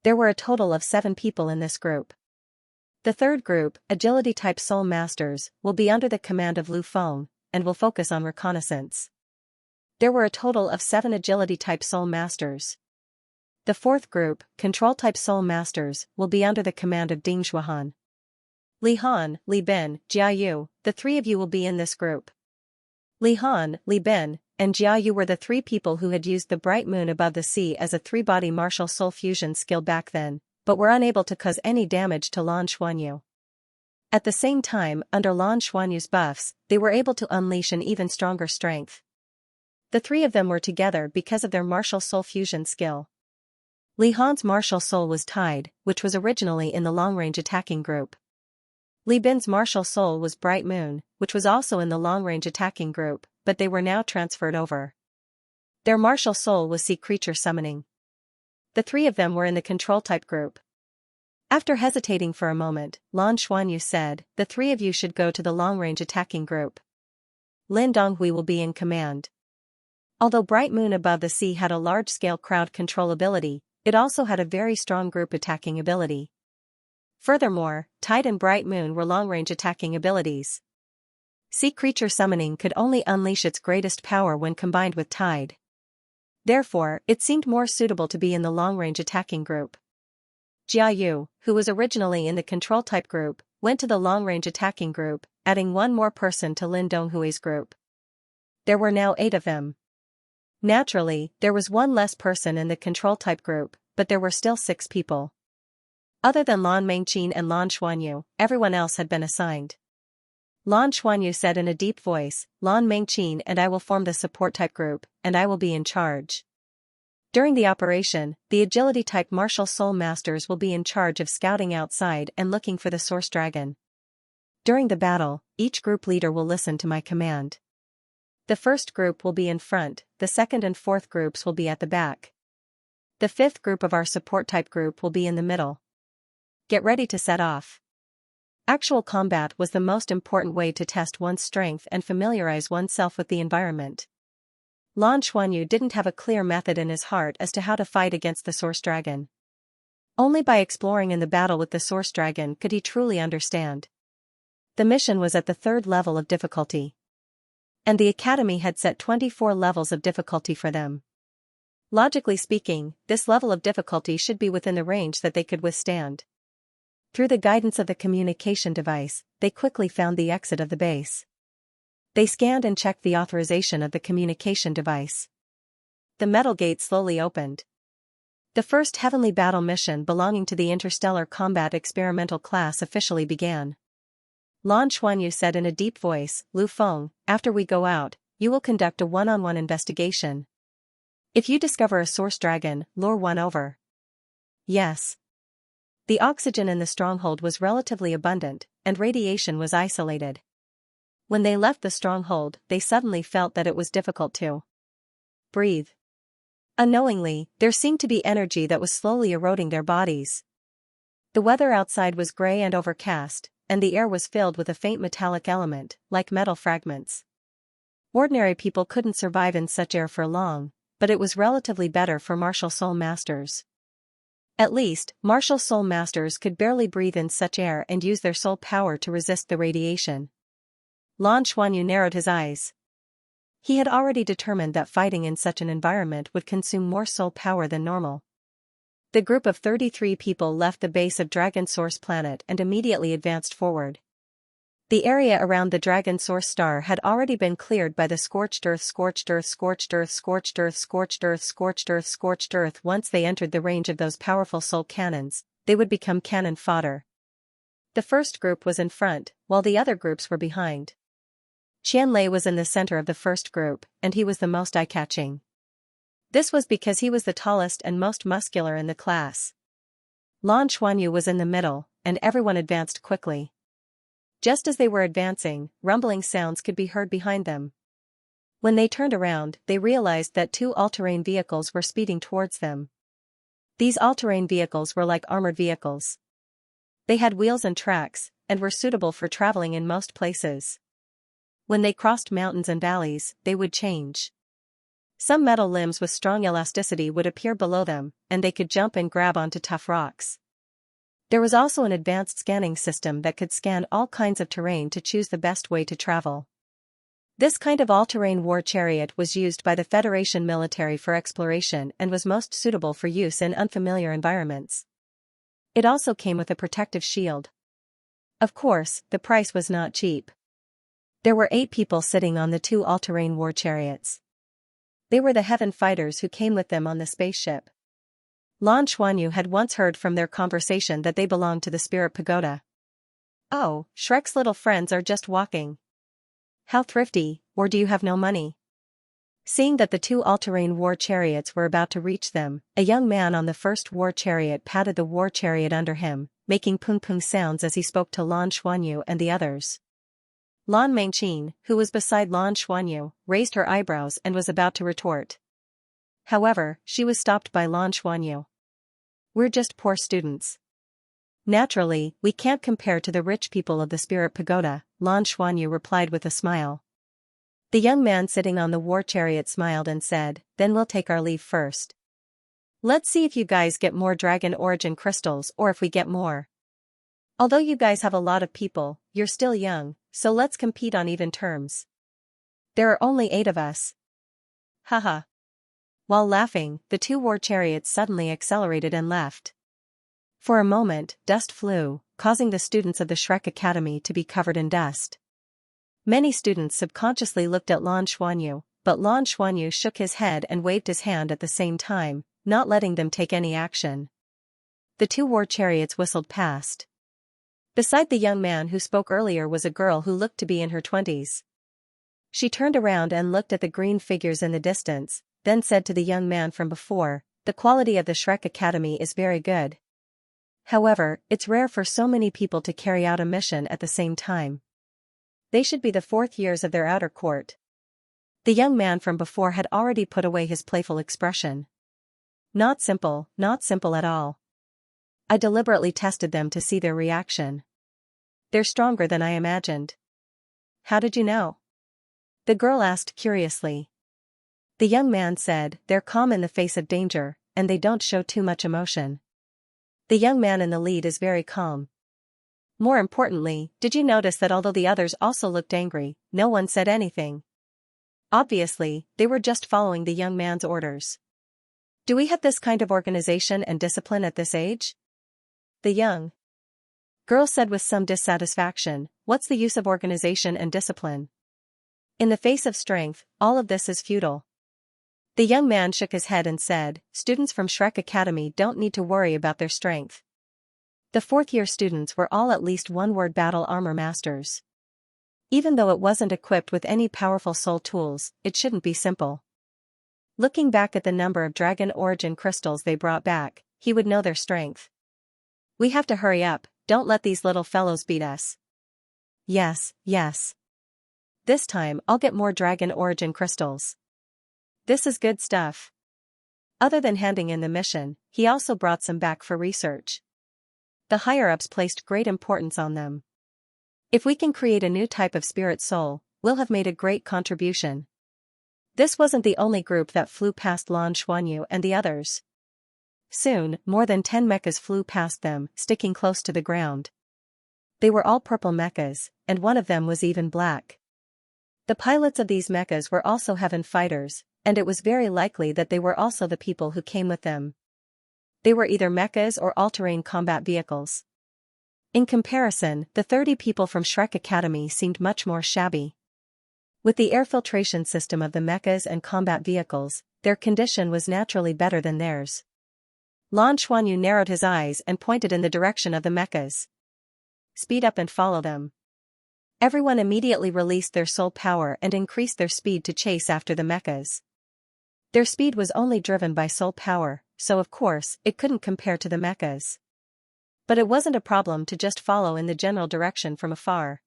There were a total of 7 people in this group. The third group, Agility-type Soul Masters, will be under the command of Lu Feng, and will focus on reconnaissance. There were a total of 7 Agility-type Soul Masters. The fourth group, Control-type Soul Masters, will be under the command of Ding Zhuohan. Li Han, Li Bin, Jia Yu, the 3 of you will be in this group. Li Han, Li Bin, and Jia Yu were the 3 people who had used the bright moon above the sea as a 3-body martial soul fusion skill back then, but were unable to cause any damage to Lan Xuanyu. At the same time, under Lan Xuanyu's buffs, they were able to unleash an even stronger strength. The 3 of them were together because of their martial soul fusion skill. Li Han's martial soul was tied, which was originally in the long-range attacking group. Li Bin's martial soul was bright moon, which was also in the long-range attacking group, but they were now transferred over. Their martial soul was sea creature summoning. The 3 of them were in the control-type group. After hesitating for a moment, Lan Xuanyu said, "The 3 of you should go to the long-range attacking group. Lin Donghui will be in command." Although Bright Moon Above the Sea had a large-scale crowd control ability, it also had a very strong group attacking ability. Furthermore, Tide and Bright Moon were long-range attacking abilities. Sea creature summoning could only unleash its greatest power when combined with Tide. Therefore, it seemed more suitable to be in the long-range attacking group. Jia Yu, who was originally in the control-type group, went to the long-range attacking group, adding 1 more person to Lin Donghui's group. There were now 8 of them. Naturally, there was 1 less person in the control-type group, but there were still 6 people. Other than Lan Mengqin and Lan Xuanyu, everyone else had been assigned. Lan Xuanyu said in a deep voice, Lan Mengqin and I will form the support-type group, and I will be in charge. During the operation, the agility-type martial soul masters will be in charge of scouting outside and looking for the source dragon. During the battle, each group leader will listen to my command. The first group will be in front, the second and fourth groups will be at the back. The fifth group of our support-type group will be in the middle. Get ready to set off. Actual combat was the most important way to test one's strength and familiarize oneself with the environment. Lan Xuanyu didn't have a clear method in his heart as to how to fight against the source dragon. Only by exploring in the battle with the source dragon could he truly understand. The mission was at the 3rd level of difficulty. And the academy had set 24 levels of difficulty for them. Logically speaking, this level of difficulty should be within the range that they could withstand. Through the guidance of the communication device, they quickly found the exit of the base. They scanned and checked the authorization of the communication device. The metal gate slowly opened. The first heavenly battle mission belonging to the Interstellar Combat Experimental class officially began. Lan Xuanyu said in a deep voice, Lu Feng, after we go out, you will conduct a one-on-one investigation. If you discover a source dragon, lure one over. Yes. The oxygen in the stronghold was relatively abundant, and radiation was isolated. When they left the stronghold, they suddenly felt that it was difficult to breathe. Unknowingly, there seemed to be energy that was slowly eroding their bodies. The weather outside was gray and overcast, and the air was filled with a faint metallic element, like metal fragments. Ordinary people couldn't survive in such air for long, but it was relatively better for martial soul masters. At least, martial soul masters could barely breathe in such air and use their soul power to resist the radiation. Lan Xuanyu narrowed his eyes. He had already determined that fighting in such an environment would consume more soul power than normal. The group of 33 people left the base of Dragon Source Planet and immediately advanced forward. The area around the Dragon Source Star had already been cleared by the scorched earth. Once they entered the range of those powerful soul cannons, they would become cannon fodder. The first group was in front, while the other groups were behind. Qianlei was in the center of the first group, and he was the most eye-catching. This was because he was the tallest and most muscular in the class. Lan Xuanyu was in the middle, and everyone advanced quickly. Just as they were advancing, rumbling sounds could be heard behind them. When they turned around, they realized that 2 all-terrain vehicles were speeding towards them. These all-terrain vehicles were like armored vehicles. They had wheels and tracks, and were suitable for traveling in most places. When they crossed mountains and valleys, they would change. Some metal limbs with strong elasticity would appear below them, and they could jump and grab onto tough rocks. There was also an advanced scanning system that could scan all kinds of terrain to choose the best way to travel. This kind of all-terrain war chariot was used by the Federation military for exploration and was most suitable for use in unfamiliar environments. It also came with a protective shield. Of course, the price was not cheap. There were 8 people sitting on the 2 all-terrain war chariots. They were the heaven fighters who came with them on the spaceship. Lan Xuanyu had once heard from their conversation that they belonged to the Spirit Pagoda. Oh, Shrek's little friends are just walking. How thrifty, or do you have no money? Seeing that the 2 all-terrain war chariots were about to reach them, a young man on the first war chariot patted the war chariot under him, making pung-pung sounds as he spoke to Lan Xuanyu and the others. Lan Mengqin, who was beside Lan Xuanyu, raised her eyebrows and was about to retort. However, she was stopped by Lan Xuanyu. We're just poor students. Naturally, we can't compare to the rich people of the Spirit Pagoda, Lan Xuanyu replied with a smile. The young man sitting on the war chariot smiled and said, then we'll take our leave first. Let's see if you guys get more dragon origin crystals or if we get more. Although you guys have a lot of people, you're still young, so let's compete on even terms. There are only 8 of us. Haha. While laughing, the 2 war chariots suddenly accelerated and left. For a moment, dust flew, causing the students of the Shrek Academy to be covered in dust. Many students subconsciously looked at Lan Xuanyu, but Lan Xuanyu shook his head and waved his hand at the same time, not letting them take any action. The 2 war chariots whistled past. Beside the young man who spoke earlier was a girl who looked to be in her 20s. She turned around and looked at the green figures in the distance, then said to the young man from before, "The quality of the Shrek Academy is very good. However, it's rare for so many people to carry out a mission at the same time. They should be the fourth years of their outer court." The young man from before had already put away his playful expression. Not simple at all. I deliberately tested them to see their reaction. They're stronger than I imagined. How did you know? The girl asked curiously. The young man said, "They're calm in the face of danger, and they don't show too much emotion." The young man in the lead is very calm. More importantly, did you notice that although the others also looked angry, no one said anything? Obviously, they were just following the young man's orders. Do we have this kind of organization and discipline at this age? The young girl said with some dissatisfaction, "What's the use of organization and discipline? In the face of strength, all of this is futile." The young man shook his head and said, "Students from Shrek Academy don't need to worry about their strength. The fourth-year students were all at least one-word battle armor masters. Even though it wasn't equipped with any powerful soul tools, it shouldn't be simple." Looking back at the number of dragon origin crystals they brought back, he would know their strength. "We have to hurry up, don't let these little fellows beat us." Yes. This time I'll get more dragon origin crystals. This is good stuff." Other than handing in the mission, he also brought some back for research. The higher-ups placed great importance on them. "If we can create a new type of spirit soul, we'll have made a great contribution." This wasn't the only group that flew past Lan Xuanyu and the others. Soon, more than 10 mechas flew past them, sticking close to the ground. They were all purple mechas, and one of them was even black. The pilots of these mechas were also heaven fighters, and it was very likely that they were also the people who came with them. They were either mechas or all-terrain combat vehicles. In comparison, the 30 people from Shrek Academy seemed much more shabby. With the air filtration system of the mechas and combat vehicles, their condition was naturally better than theirs. Lan Xuanyu narrowed his eyes and pointed in the direction of the mechas. "Speed up and follow them." Everyone immediately released their soul power and increased their speed to chase after the mechas. Their speed was only driven by soul power, so of course, it couldn't compare to the mechas. But it wasn't a problem to just follow in the general direction from afar.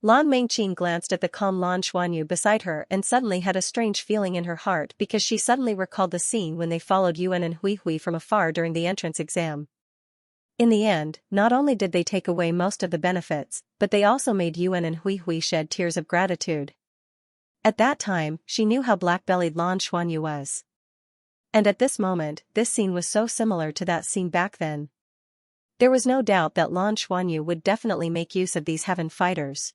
Lan Mengqin glanced at the calm Lan Xuanyu beside her and suddenly had a strange feeling in her heart because she suddenly recalled the scene when they followed Yuan and Hui Hui from afar during the entrance exam. In the end, not only did they take away most of the benefits, but they also made Yuan and Hui Hui shed tears of gratitude. At that time, she knew how black-bellied Lan Xuanyu was. And at this moment, this scene was so similar to that scene back then. There was no doubt that Lan Xuanyu would definitely make use of these heaven fighters.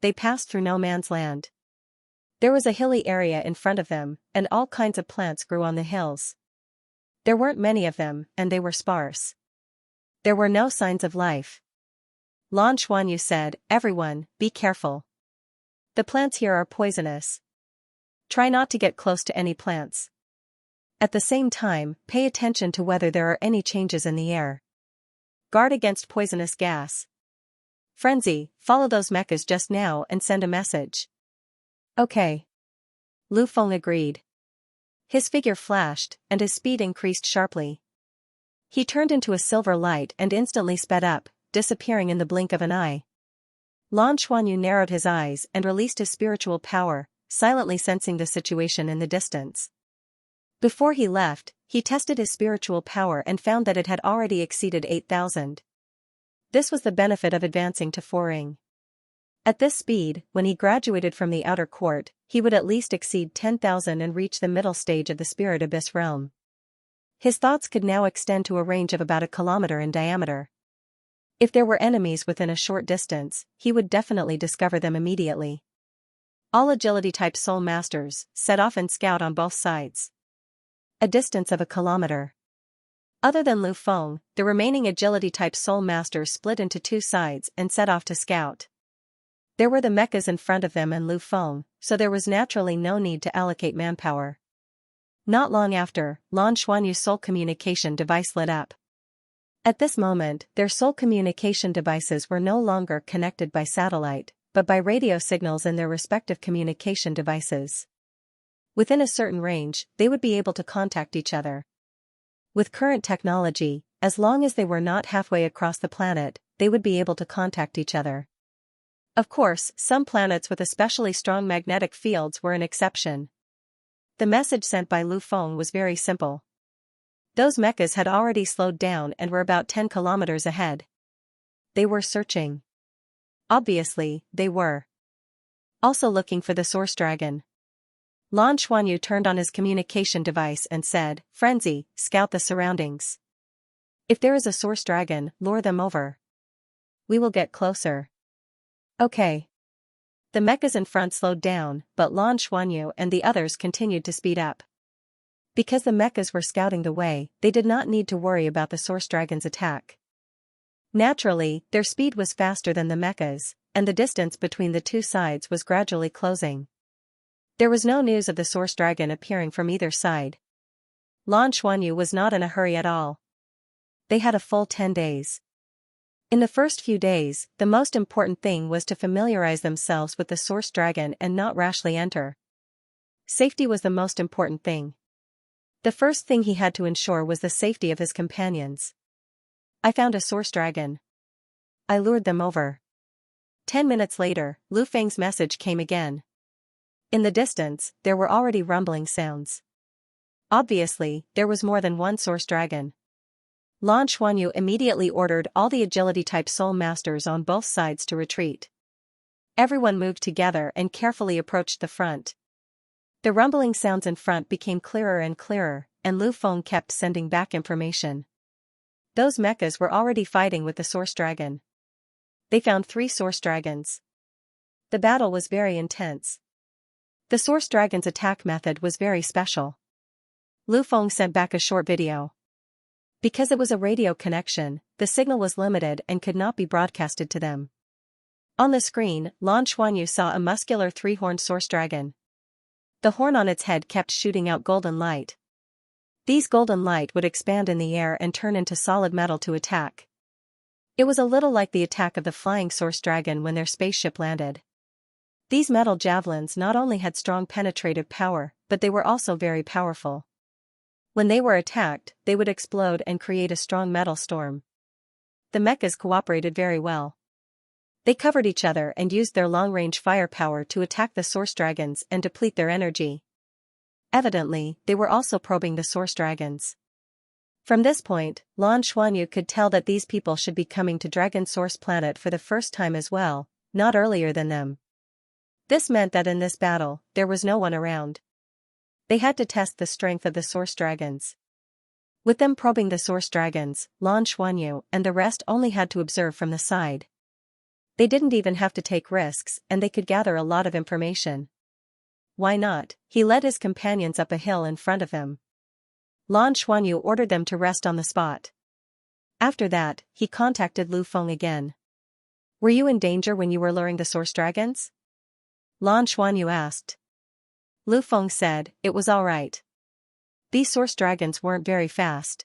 They passed through no man's land. There was a hilly area in front of them, and all kinds of plants grew on the hills. There weren't many of them, and they were sparse. There were no signs of life. Lan Xuanyu said, "Everyone, be careful. The plants here are poisonous. Try not to get close to any plants. At the same time, pay attention to whether there are any changes in the air. Guard against poisonous gas. Frenzy, follow those mechas just now and send a message." "Okay." Lu Feng agreed. His figure flashed, and his speed increased sharply. He turned into a silver light and instantly sped up, disappearing in the blink of an eye. Lan Xuanyu narrowed his eyes and released his spiritual power, silently sensing the situation in the distance. Before he left, he tested his spiritual power and found that it had already exceeded 8,000. This was the benefit of advancing to 4ing. At this speed, when he graduated from the outer court, he would at least exceed 10,000 and reach the middle stage of the Spirit Abyss realm. His thoughts could now extend to a range of about a kilometer in diameter. If there were enemies within a short distance, he would definitely discover them immediately. All agility-type soul masters set off and scout on both sides. A distance of a kilometer. Other than Lu Feng, the remaining agility-type soul masters split into two sides and set off to scout. There were the mechas in front of them and Lu Feng, so there was naturally no need to allocate manpower. Not long after, Lan Xuanyu's soul communication device lit up. At this moment, their sole communication devices were no longer connected by satellite, but by radio signals in their respective communication devices. Within a certain range, they would be able to contact each other. With current technology, as long as they were not halfway across the planet, they would be able to contact each other. Of course, some planets with especially strong magnetic fields were an exception. The message sent by Lu Feng was very simple. Those mechas had already slowed down and were about 10 kilometers ahead. They were searching. Obviously, they were also looking for the source dragon. Lan Xuanyu turned on his communication device and said, "Frenzy, scout the surroundings. If there is a source dragon, lure them over. We will get closer." Okay. The mechas in front slowed down, but Lan Xuanyu and the others continued to speed up. Because the mechas were scouting the way, they did not need to worry about the source dragon's attack. Naturally, their speed was faster than the mechas, and the distance between the two sides was gradually closing. There was no news of the source dragon appearing from either side. Lan Xuanyu was not in a hurry at all. They had a full 10 days. In the first few days, the most important thing was to familiarize themselves with the source dragon and not rashly enter. Safety was the most important thing. The first thing he had to ensure was the safety of his companions. "I found a source dragon. I lured them over." 10 minutes later, Lu Feng's message came again. In the distance, there were already rumbling sounds. Obviously, there was more than one source dragon. Lan Xuanyu immediately ordered all the agility-type soul masters on both sides to retreat. Everyone moved together and carefully approached the front. The rumbling sounds in front became clearer and clearer, and Lu Feng kept sending back information. Those mechas were already fighting with the source dragon. They found 3 source dragons. The battle was very intense. The source dragon's attack method was very special. Lu Feng sent back a short video. Because it was a radio connection, the signal was limited and could not be broadcasted to them. On the screen, Lan Xuanyu saw a muscular 3-horned source dragon. The horn on its head kept shooting out golden light. These golden light would expand in the air and turn into solid metal to attack. It was a little like the attack of the flying source dragon when their spaceship landed. These metal javelins not only had strong penetrative power, but they were also very powerful. When they were attacked, they would explode and create a strong metal storm. The mechas cooperated very well. They covered each other and used their long-range firepower to attack the source dragons and deplete their energy. Evidently, they were also probing the source dragons. From this point, Lan Xuanyu could tell that these people should be coming to Dragon Source Planet for the first time as well, not earlier than them. This meant that in this battle, there was no one around. They had to test the strength of the source dragons. With them probing the source dragons, Lan Xuanyu and the rest only had to observe from the side. They didn't even have to take risks, and they could gather a lot of information. Why not? He led his companions up a hill in front of him. Lan Xuanyu ordered them to rest on the spot. After that, he contacted Lu Feng again. "Were you in danger when you were luring the source dragons?" Lan Xuanyu asked. Lu Feng said, "It was all right. These source dragons weren't very fast.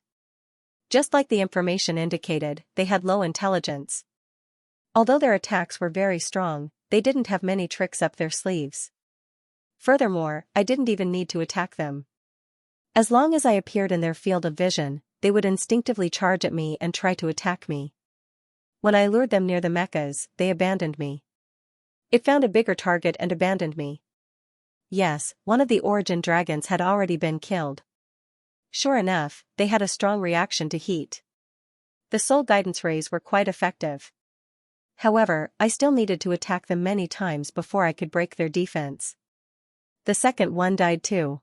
Just like the information indicated, they had low intelligence. Although their attacks were very strong, they didn't have many tricks up their sleeves. Furthermore, I didn't even need to attack them. As long as I appeared in their field of vision, they would instinctively charge at me and try to attack me. When I lured them near the mechas, they abandoned me. It found a bigger target and abandoned me. Yes, one of the origin dragons had already been killed. Sure enough, they had a strong reaction to heat. The soul guidance rays were quite effective. However, I still needed to attack them many times before I could break their defense. The second one died too.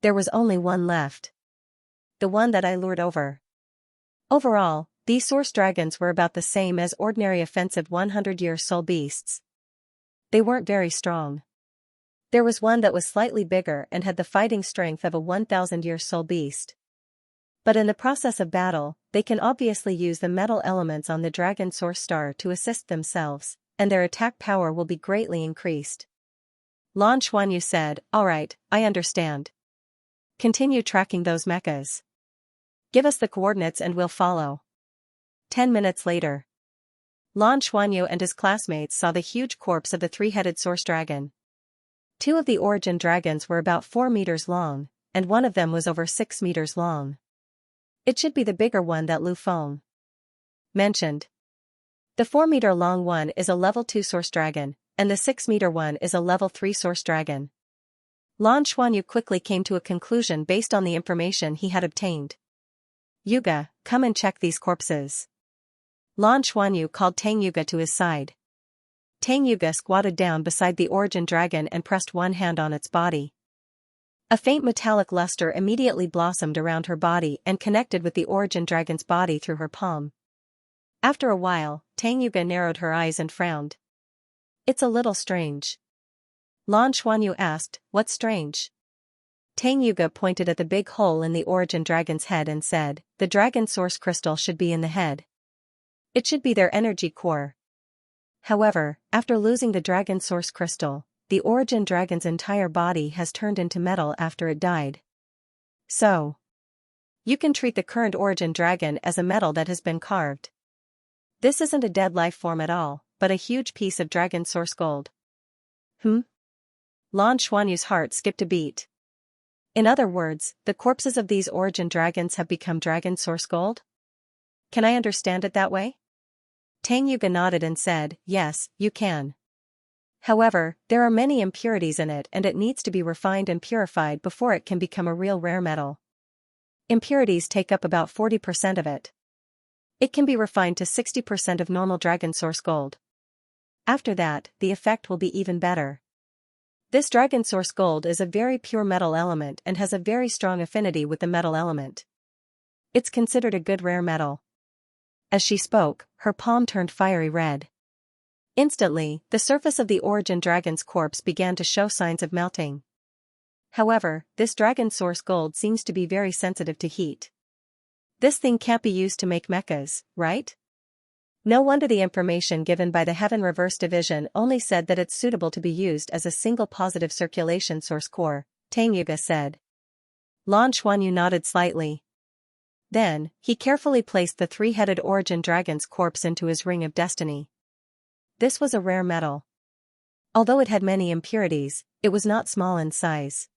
There was only one left. The one that I lured over. Overall, these source dragons were about the same as ordinary offensive 100-year soul beasts. They weren't very strong. There was one that was slightly bigger and had the fighting strength of a 1,000-year soul beast. But in the process of battle, they can obviously use the metal elements on the Dragon Source Star to assist themselves, and their attack power will be greatly increased. Lan Xuanyu said, "All right, I understand. Continue tracking those mechas. Give us the coordinates and we'll follow." 10 minutes later. Lan Xuanyu and his classmates saw the huge corpse of the three-headed source dragon. Two of the origin dragons were about 4 meters long, and one of them was over 6 meters long. It should be the bigger one that Lu Feng mentioned. The 4-meter-long one is a level 2 source dragon, and the 6-meter one is a level 3 source dragon. Lan Xuanyu quickly came to a conclusion based on the information he had obtained. Yuga, come and check these corpses. Lan Xuanyu called Tang Yuga to his side. Tang Yuga squatted down beside the origin dragon and pressed one hand on its body. A faint metallic luster immediately blossomed around her body and connected with the origin dragon's body through her palm. After a while, Tang Yuga narrowed her eyes and frowned. It's a little strange. Lan Xuanyu asked, what's strange? Tang Yuga pointed at the big hole in the origin dragon's head and said, the dragon source crystal should be in the head. It should be their energy core. However, after losing the dragon source crystal, the origin dragon's entire body has turned into metal after it died. So, you can treat the current origin dragon as a metal that has been carved. This isn't a dead life form at all, but a huge piece of dragon source gold. Lan Xuanyu's heart skipped a beat. In other words, the corpses of these origin dragons have become dragon source gold? Can I understand it that way? Tang Yuga nodded and said, yes, you can. However, there are many impurities in it and it needs to be refined and purified before it can become a real rare metal. Impurities take up about 40% of it. It can be refined to 60% of normal dragon source gold. After that, the effect will be even better. This dragon source gold is a very pure metal element and has a very strong affinity with the metal element. It's considered a good rare metal. As she spoke, her palm turned fiery red. Instantly, the surface of the origin dragon's corpse began to show signs of melting. However, this dragon source gold seems to be very sensitive to heat. This thing can't be used to make mechas, right? No wonder the information given by the Heaven Reverse Division only said that it's suitable to be used as a single positive circulation source core, Tang Yuga said. Lan Xuanyu nodded slightly. Then, he carefully placed the three-headed origin dragon's corpse into his ring of destiny. This was a rare metal. Although it had many impurities, it was not small in size.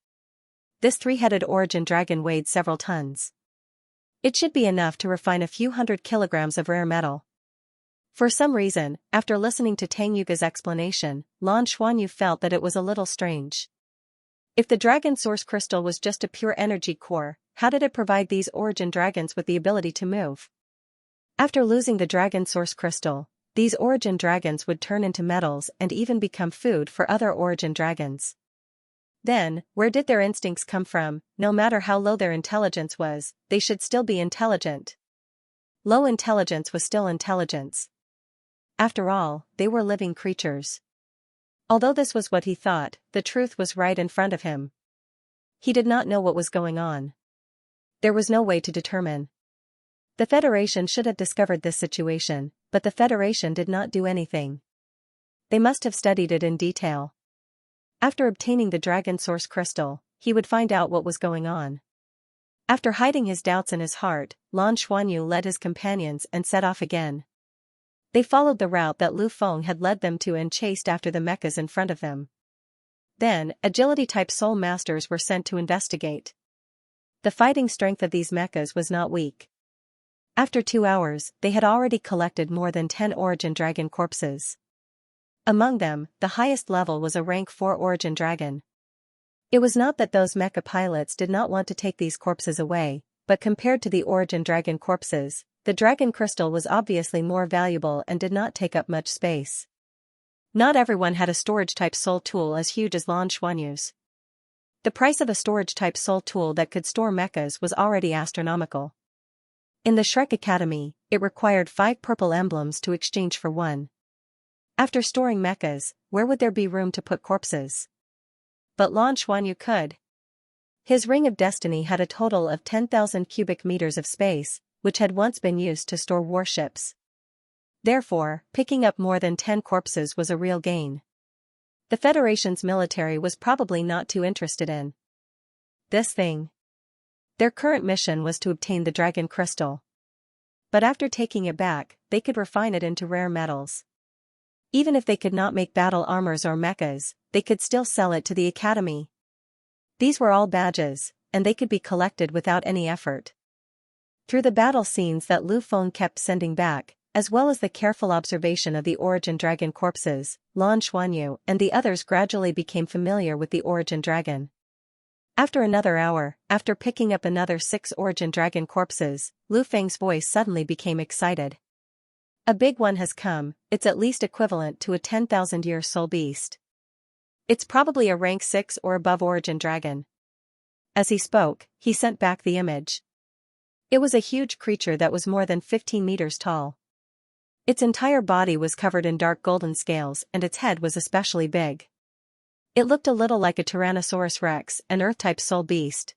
This three-headed origin dragon weighed several tons. It should be enough to refine a few hundred kilograms of rare metal. For some reason, after listening to Tang Yuga's explanation, Lan Xuanyu felt that it was a little strange. If the dragon source crystal was just a pure energy core, how did it provide these origin dragons with the ability to move? After losing the dragon source crystal, these origin dragons would turn into metals and even become food for other origin dragons. Then, where did their instincts come from? No matter how low their intelligence was, they should still be intelligent. Low intelligence was still intelligence. After all, they were living creatures. Although this was what he thought, the truth was right in front of him. He did not know what was going on. There was no way to determine. The Federation should have discovered this situation, but the Federation did not do anything. They must have studied it in detail. After obtaining the dragon source crystal, he would find out what was going on. After hiding his doubts in his heart, Lan Xuanyu led his companions and set off again. They followed the route that Lu Feng had led them to and chased after the mechas in front of them. Then, agility-type soul masters were sent to investigate. The fighting strength of these mechas was not weak. After 2 hours, they had already collected more than 10 origin dragon corpses. Among them, the highest level was a rank 4 origin dragon. It was not that those mecha pilots did not want to take these corpses away, but compared to the origin dragon corpses, the dragon crystal was obviously more valuable and did not take up much space. Not everyone had a storage-type soul tool as huge as Lan Xuanyu's. The price of a storage-type soul tool that could store mechas was already astronomical. In the Shrek Academy, it required 5 purple emblems to exchange for 1. After storing mechas, where would there be room to put corpses? But Lan Xuanyu could. His Ring of Destiny had a total of 10,000 cubic meters of space, which had once been used to store warships. Therefore, picking up more than 10 corpses was a real gain. The Federation's military was probably not too interested in this thing. Their current mission was to obtain the dragon crystal. but after taking it back, they could refine it into rare metals. Even if they could not make battle armors or mechas, they could still sell it to the academy. These were all badges, and they could be collected without any effort. Through the battle scenes that Lu Feng kept sending back, as well as the careful observation of the Origin Dragon corpses, Lan Xuanyu and the others gradually became familiar with the Origin Dragon. After another hour, after picking up another 6 Origin Dragon corpses, Lu Feng's voice suddenly became excited. A big one has come, it's at least equivalent to a 10,000-year soul beast. It's probably a rank 6 or above Origin Dragon. As he spoke, he sent back the image. It was a huge creature that was more than 15 meters tall. Its entire body was covered in dark golden scales and its head was especially big. It looked a little like a Tyrannosaurus rex, an Earth-type soul beast.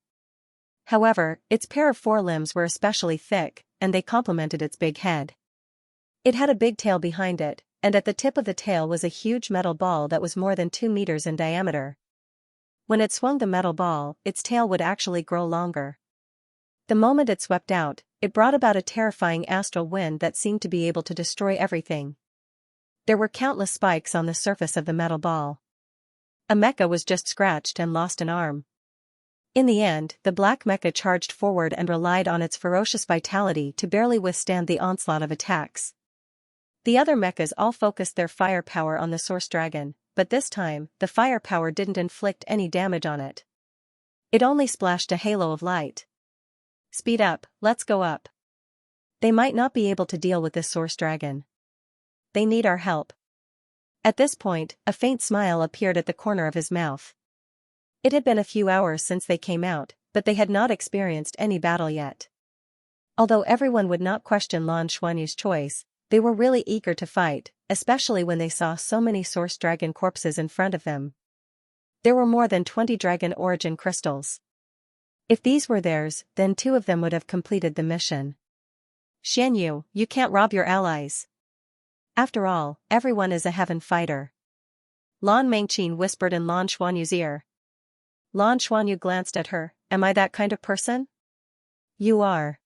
However, its pair of forelimbs were especially thick, and they complemented its big head. It had a big tail behind it, and at the tip of the tail was a huge metal ball that was more than 2 meters in diameter. When it swung the metal ball, its tail would actually grow longer. The moment it swept out, it brought about a terrifying astral wind that seemed to be able to destroy everything. There were countless spikes on the surface of the metal ball. A mecha was just scratched and lost an arm. In the end, the black mecha charged forward and relied on its ferocious vitality to barely withstand the onslaught of attacks. The other mechas all focused their firepower on the Source Dragon, but this time, the firepower didn't inflict any damage on it. It only splashed a halo of light. Speed up, let's go up. They might not be able to deal with this Source Dragon. They need our help. At this point, a faint smile appeared at the corner of his mouth. It had been a few hours since they came out, but they had not experienced any battle yet. Although everyone would not question Lan Xuanyu's choice, they were really eager to fight, especially when they saw so many Source Dragon corpses in front of them. There were more than 20 Dragon Origin crystals. If these were theirs, then 2 of them would have completed the mission. Xianyu, you can't rob your allies. After all, everyone is a heaven fighter. Lan Mengqin whispered in Lan Xuanyu's ear. Lan Xuanyu glanced at her, am I that kind of person? You are.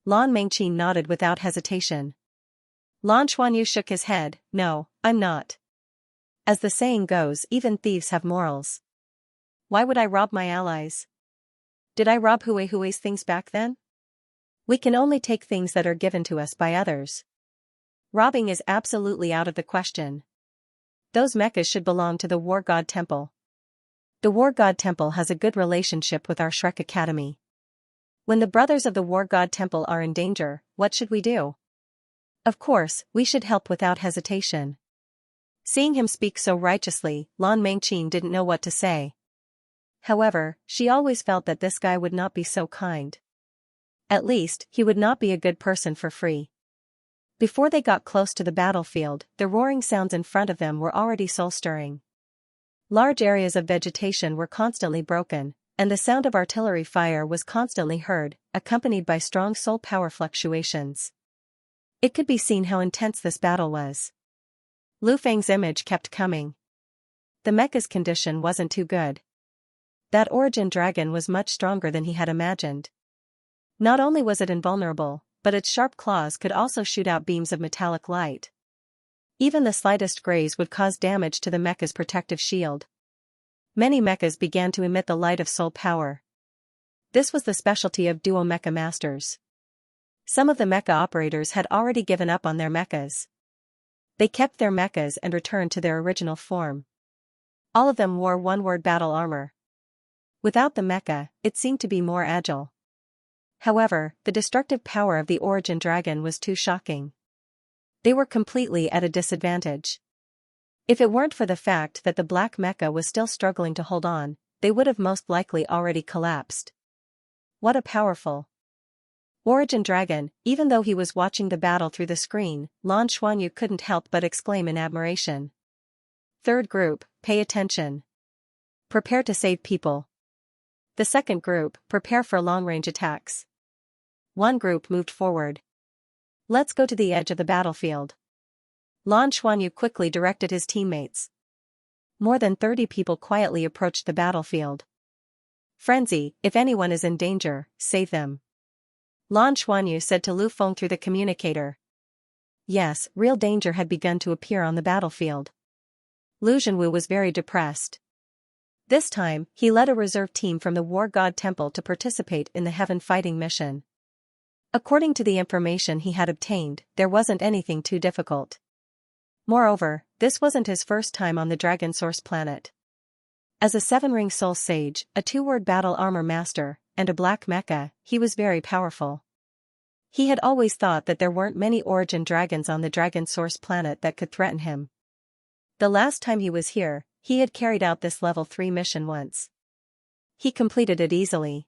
Lan Mengqin nodded without hesitation. Lan Xuanyu shook his head, no, I'm not. As the saying goes, even thieves have morals. Why would I rob my allies? Did I rob Hui's things back then? We can only take things that are given to us by others. Robbing is absolutely out of the question. Those mechas should belong to the War God Temple. The War God Temple has a good relationship with our Shrek Academy. When the brothers of the War God Temple are in danger, what should we do? Of course, we should help without hesitation. Seeing him speak so righteously, Lan Mengqin didn't know what to say. However, she always felt that this guy would not be so kind. At least, he would not be a good person for free. Before they got close to the battlefield, the roaring sounds in front of them were already soul-stirring. Large areas of vegetation were constantly broken, and the sound of artillery fire was constantly heard, accompanied by strong soul power fluctuations. It could be seen how intense this battle was. Lu Feng's image kept coming. The mecha's condition wasn't too good. That Origin Dragon was much stronger than he had imagined. Not only was it invulnerable, but its sharp claws could also shoot out beams of metallic light. Even the slightest graze would cause damage to the mecha's protective shield. Many mechas began to emit the light of soul power. This was the specialty of duo mecha masters. Some of the mecha operators had already given up on their mechas. They kept their mechas and returned to their original form. All of them wore one-word battle armor. Without the mecha, it seemed to be more agile. However, the destructive power of the Origin Dragon was too shocking. They were completely at a disadvantage. If it weren't for the fact that the black mecha was still struggling to hold on, they would have most likely already collapsed. What a powerful Origin Dragon! Even though he was watching the battle through the screen, Lan Xuanyu couldn't help but exclaim in admiration. Third group, pay attention. Prepare to save people. The second group, prepare for long-range attacks. One group moved forward. Let's go to the edge of the battlefield. Lan Xuanyu quickly directed his teammates. More than 30 people quietly approached the battlefield. Frenzy, if anyone is in danger, save them. Lan Xuanyu said to Lu Feng through the communicator. Yes, real danger had begun to appear on the battlefield. Lu Zhenwu was very depressed. This time, he led a reserve team from the War God Temple to participate in the Heaven Fighting mission. According to the information he had obtained, there wasn't anything too difficult. Moreover, this wasn't his first time on the Dragon Source planet. As a seven-ring soul sage, a two-word battle armor master, and a black mecha, he was very powerful. He had always thought that there weren't many origin dragons on the Dragon Source planet that could threaten him. The last time he was here, he had carried out this level 3 mission once. He completed it easily.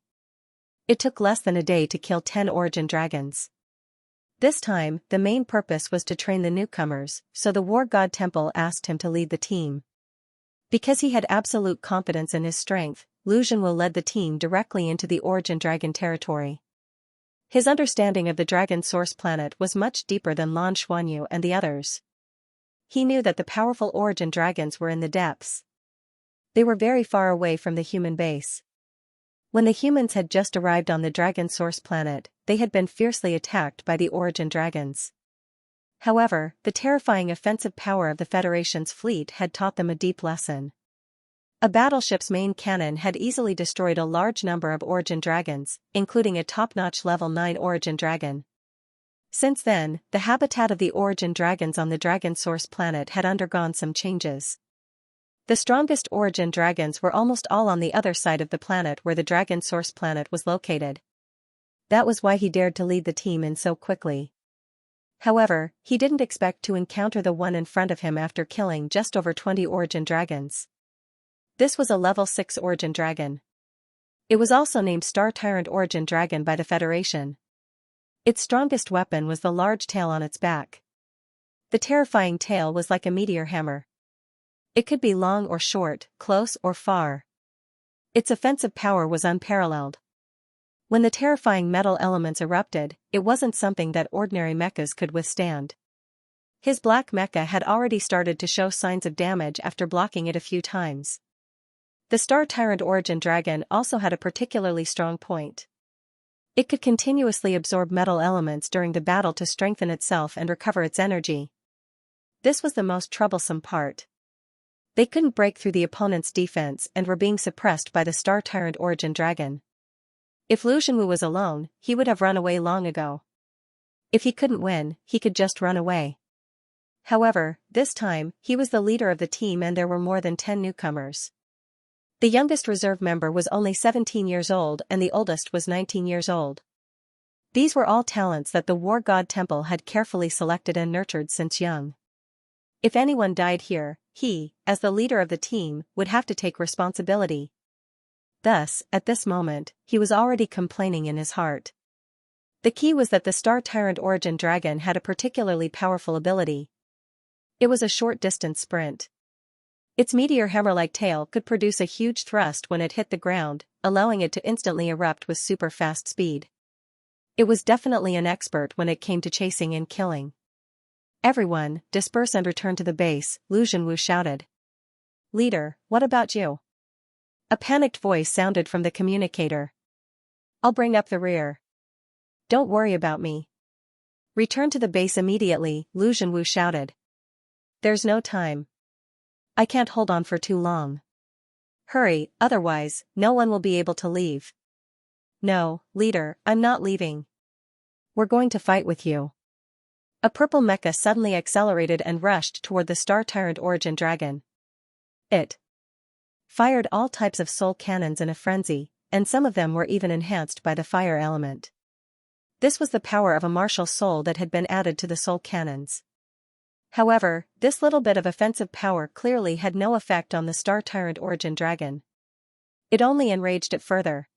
It took less than a day to kill 10 origin dragons. This time, the main purpose was to train the newcomers, so the War God Temple asked him to lead the team. Because he had absolute confidence in his strength, Lu Zhenwu led the team directly into the origin dragon territory. His understanding of the Dragon Source planet was much deeper than Lan Xuanyu and the others. He knew that the powerful origin dragons were in the depths. They were very far away from the human base. When the humans had just arrived on the Dragon Source planet, they had been fiercely attacked by the origin dragons. However, the terrifying offensive power of the Federation's fleet had taught them a deep lesson. A battleship's main cannon had easily destroyed a large number of origin dragons, including a top-notch level 9 origin dragon. Since then, the habitat of the origin dragons on the Dragon Source planet had undergone some changes. The strongest origin dragons were almost all on the other side of the planet where the Dragon Source planet was located. That was why he dared to lead the team in so quickly. However, he didn't expect to encounter the one in front of him after killing just over 20 origin dragons. This was a level 6 origin dragon. It was also named Star Tyrant Origin Dragon by the Federation. Its strongest weapon was the large tail on its back. The terrifying tail was like a meteor hammer. It could be long or short, close or far. Its offensive power was unparalleled. When the terrifying metal elements erupted, it wasn't something that ordinary mechas could withstand. His black mecha had already started to show signs of damage after blocking it a few times. The Star Tyrant Origin Dragon also had a particularly strong point. It could continuously absorb metal elements during the battle to strengthen itself and recover its energy. This was the most troublesome part. They couldn't break through the opponent's defense and were being suppressed by the Star Tyrant Origin Dragon. If Lu Zhenwu was alone, he would have run away long ago. If he couldn't win, he could just run away. However, this time, he was the leader of the team and there were more than 10 newcomers. The youngest reserve member was only 17 years old and the oldest was 19 years old. These were all talents that the War God Temple had carefully selected and nurtured since young. If anyone died here, he, as the leader of the team, would have to take responsibility. Thus, at this moment, he was already complaining in his heart. The key was that the Star Tyrant Origin Dragon had a particularly powerful ability. It was a short-distance sprint. Its meteor hammer-like tail could produce a huge thrust when it hit the ground, allowing it to instantly erupt with super-fast speed. It was definitely an expert when it came to chasing and killing. Everyone, disperse and return to the base, Lu Zhenwu shouted. Leader, what about you? A panicked voice sounded from the communicator. I'll bring up the rear. Don't worry about me. Return to the base immediately, Lu Zhenwu shouted. There's no time. I can't hold on for too long. Hurry, otherwise, no one will be able to leave. No, leader, I'm not leaving. We're going to fight with you. A purple mecha suddenly accelerated and rushed toward the Star Tyrant Origin Dragon. It fired all types of soul cannons in a frenzy, and some of them were even enhanced by the fire element. This was the power of a martial soul that had been added to the soul cannons. However, this little bit of offensive power clearly had no effect on the Star Tyrant Origin Dragon. It only enraged it further.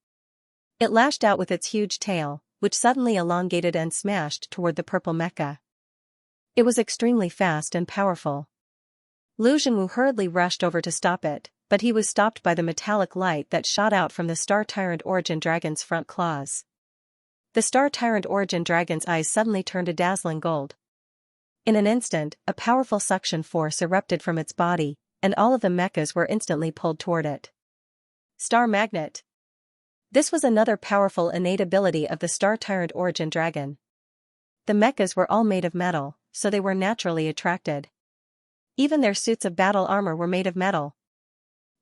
It lashed out with its huge tail, which suddenly elongated and smashed toward the purple mecha. It was extremely fast and powerful. Lu Zhenwu hurriedly rushed over to stop it, but he was stopped by the metallic light that shot out from the Star Tyrant Origin Dragon's front claws. The Star Tyrant Origin Dragon's eyes suddenly turned a dazzling gold. In an instant, a powerful suction force erupted from its body, and all of the mechas were instantly pulled toward it. Star Magnet! This was another powerful innate ability of the Star Tyrant Origin Dragon. The mechas were all made of metal, so they were naturally attracted. Even their suits of battle armor were made of metal.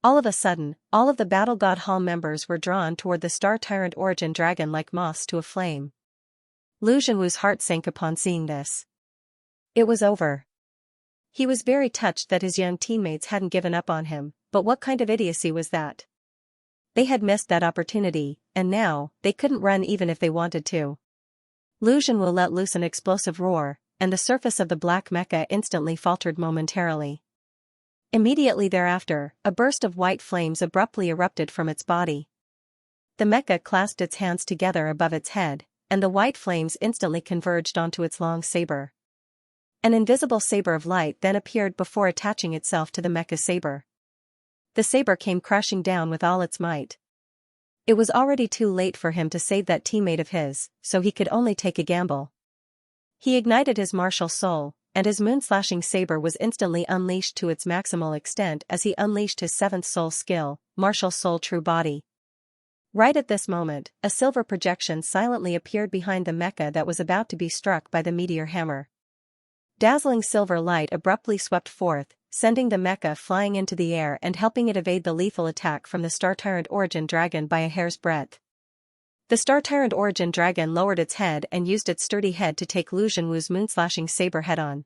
All of a sudden, all of the Battle God Hall members were drawn toward the Star Tyrant Origin Dragon like moths to a flame. Lu Junwu's heart sank upon seeing this. It was over. He was very touched that his young teammates hadn't given up on him, but what kind of idiocy was that? They had missed that opportunity, and now, they couldn't run even if they wanted to. Lu Junwu let loose an explosive roar, and the surface of the black mecha instantly faltered momentarily. Immediately thereafter, a burst of white flames abruptly erupted from its body. The mecha clasped its hands together above its head, and the white flames instantly converged onto its long saber. An invisible saber of light then appeared before attaching itself to the mecha saber. The saber came crashing down with all its might. It was already too late for him to save that teammate of his, so he could only take a gamble. He ignited his martial soul, and his moon-slashing saber was instantly unleashed to its maximal extent as he unleashed his seventh soul skill, Martial Soul True Body. Right at this moment, a silver projection silently appeared behind the mecha that was about to be struck by the meteor hammer. Dazzling silver light abruptly swept forth, sending the mecha flying into the air and helping it evade the lethal attack from the Star Tyrant Origin Dragon by a hair's breadth. The Star Tyrant Origin Dragon lowered its head and used its sturdy head to take Lu Junwu's moon-slashing saber head-on.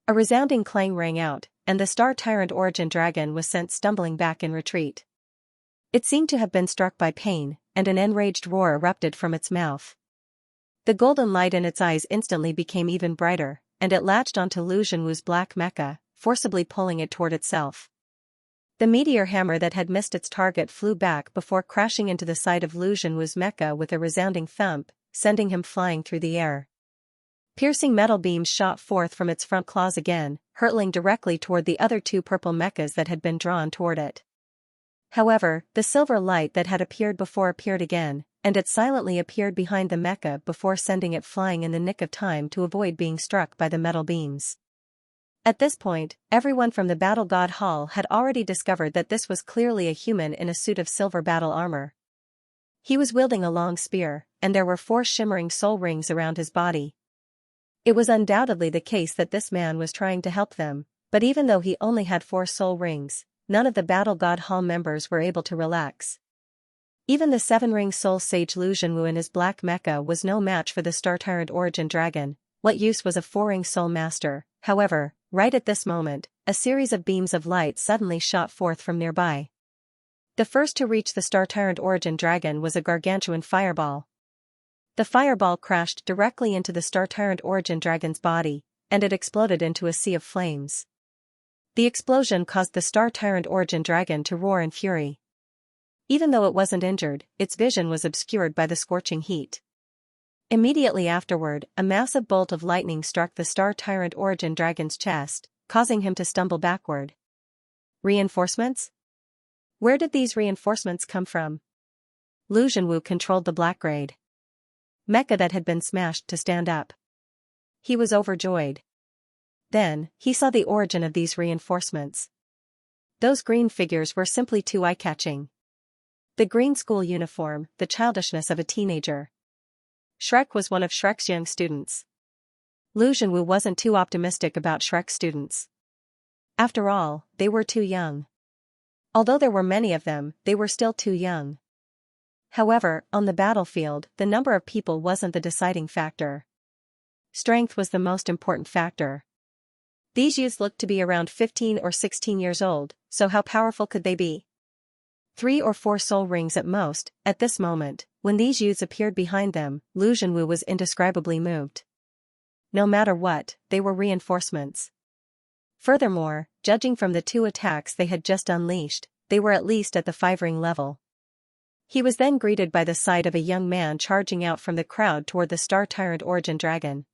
A resounding clang rang out, and the Star Tyrant Origin Dragon was sent stumbling back in retreat. It seemed to have been struck by pain, and an enraged roar erupted from its mouth. The golden light in its eyes instantly became even brighter, and it latched onto Lu Junwu's black mecha, forcibly pulling it toward itself. The meteor hammer that had missed its target flew back before crashing into the side of Lu Junwu's mecha with a resounding thump, sending him flying through the air. Piercing metal beams shot forth from its front claws again, hurtling directly toward the other two purple mechas that had been drawn toward it. However, the silver light that had appeared before appeared again, and it silently appeared behind the mecha before sending it flying in the nick of time to avoid being struck by the metal beams. At this point, everyone from the Battle God Hall had already discovered that this was clearly a human in a suit of silver battle armor. He was wielding a long spear, and there were 4 shimmering soul rings around his body. It was undoubtedly the case that this man was trying to help them, but even though he only had 4 soul rings, none of the Battle God Hall members were able to relax. Even the 7-ring soul sage Lu Junwu in his black mecha was no match for the Star Tyrant Origin Dragon. What use was a 4-ring soul master? However, right at this moment, a series of beams of light suddenly shot forth from nearby. The first to reach the Star Tyrant Origin Dragon was a gargantuan fireball. The fireball crashed directly into the Star Tyrant Origin Dragon's body, and it exploded into a sea of flames. The explosion caused the Star Tyrant Origin Dragon to roar in fury. Even though it wasn't injured, its vision was obscured by the scorching heat. Immediately afterward, a massive bolt of lightning struck the Star Tyrant Origin Dragon's chest, causing him to stumble backward. Reinforcements? Where did these reinforcements come from? Lu Junwu controlled the black grade mecha that had been smashed to stand up. He was overjoyed. Then, he saw the origin of these reinforcements. Those green figures were simply too eye-catching. The green school uniform, the childishness of a teenager. Shrek was one of Shrek's young students. Lu Junwu wasn't too optimistic about Shrek's students. After all, they were too young. Although there were many of them, they were still too young. However, on the battlefield, the number of people wasn't the deciding factor. Strength was the most important factor. These youths looked to be around 15 or 16 years old, so how powerful could they be? 3 or 4 soul rings at most. At this moment, when these youths appeared behind them, Lu Junwu was indescribably moved. No matter what, they were reinforcements. Furthermore, judging from the 2 attacks they had just unleashed, they were at least at the 5-ring level. He was then greeted by the sight of a young man charging out from the crowd toward the Star Tyrant Origin Dragon.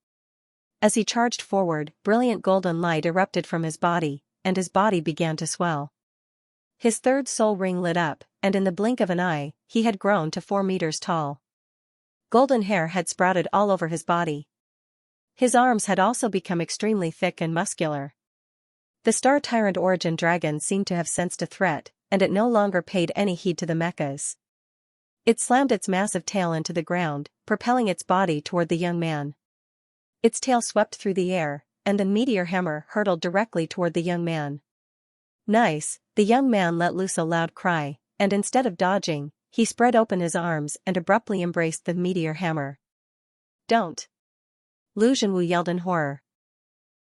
As he charged forward, brilliant golden light erupted from his body, and his body began to swell. His 3rd soul ring lit up, and in the blink of an eye, he had grown to 4 meters tall. Golden hair had sprouted all over his body. His arms had also become extremely thick and muscular. The Star Tyrant Origin Dragon seemed to have sensed a threat, and it no longer paid any heed to the mechas. It slammed its massive tail into the ground, propelling its body toward the young man. Its tail swept through the air, and the meteor hammer hurtled directly toward the young man. Nice, the young man let loose a loud cry, and instead of dodging, he spread open his arms and abruptly embraced the meteor hammer. Don't! Lu Zhenwu yelled in horror.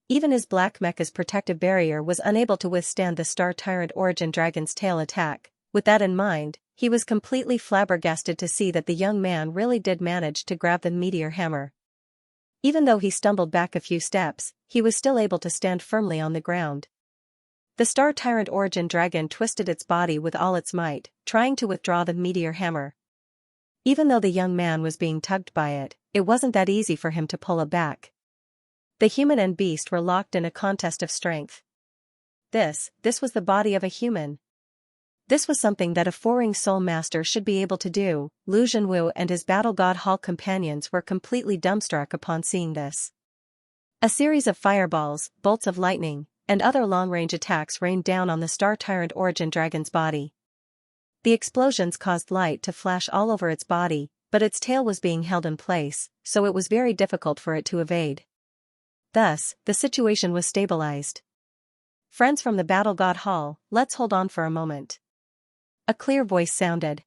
Even his black mecha's protective barrier was unable to withstand the Star Tyrant Origin Dragon's tail attack. With that in mind, he was completely flabbergasted to see that the young man really did manage to grab the meteor hammer. Even though he stumbled back a few steps, he was still able to stand firmly on the ground. The Star Tyrant Origin Dragon twisted its body with all its might, trying to withdraw the meteor hammer. Even though the young man was being tugged by it, it wasn't that easy for him to pull it back. The human and beast were locked in a contest of strength. This was the body of a human. This was something that a four-ring soul master should be able to do. Lu Zhenwu and his battle god hall companions were completely dumbstruck upon seeing this. A series of fireballs, bolts of lightning, and other long-range attacks rained down on the Star Tyrant Origin Dragon's body. The explosions caused light to flash all over its body, but its tail was being held in place, so it was very difficult for it to evade. Thus, the situation was stabilized. Friends from the Battle God Hall, let's hold on for a moment. A clear voice sounded.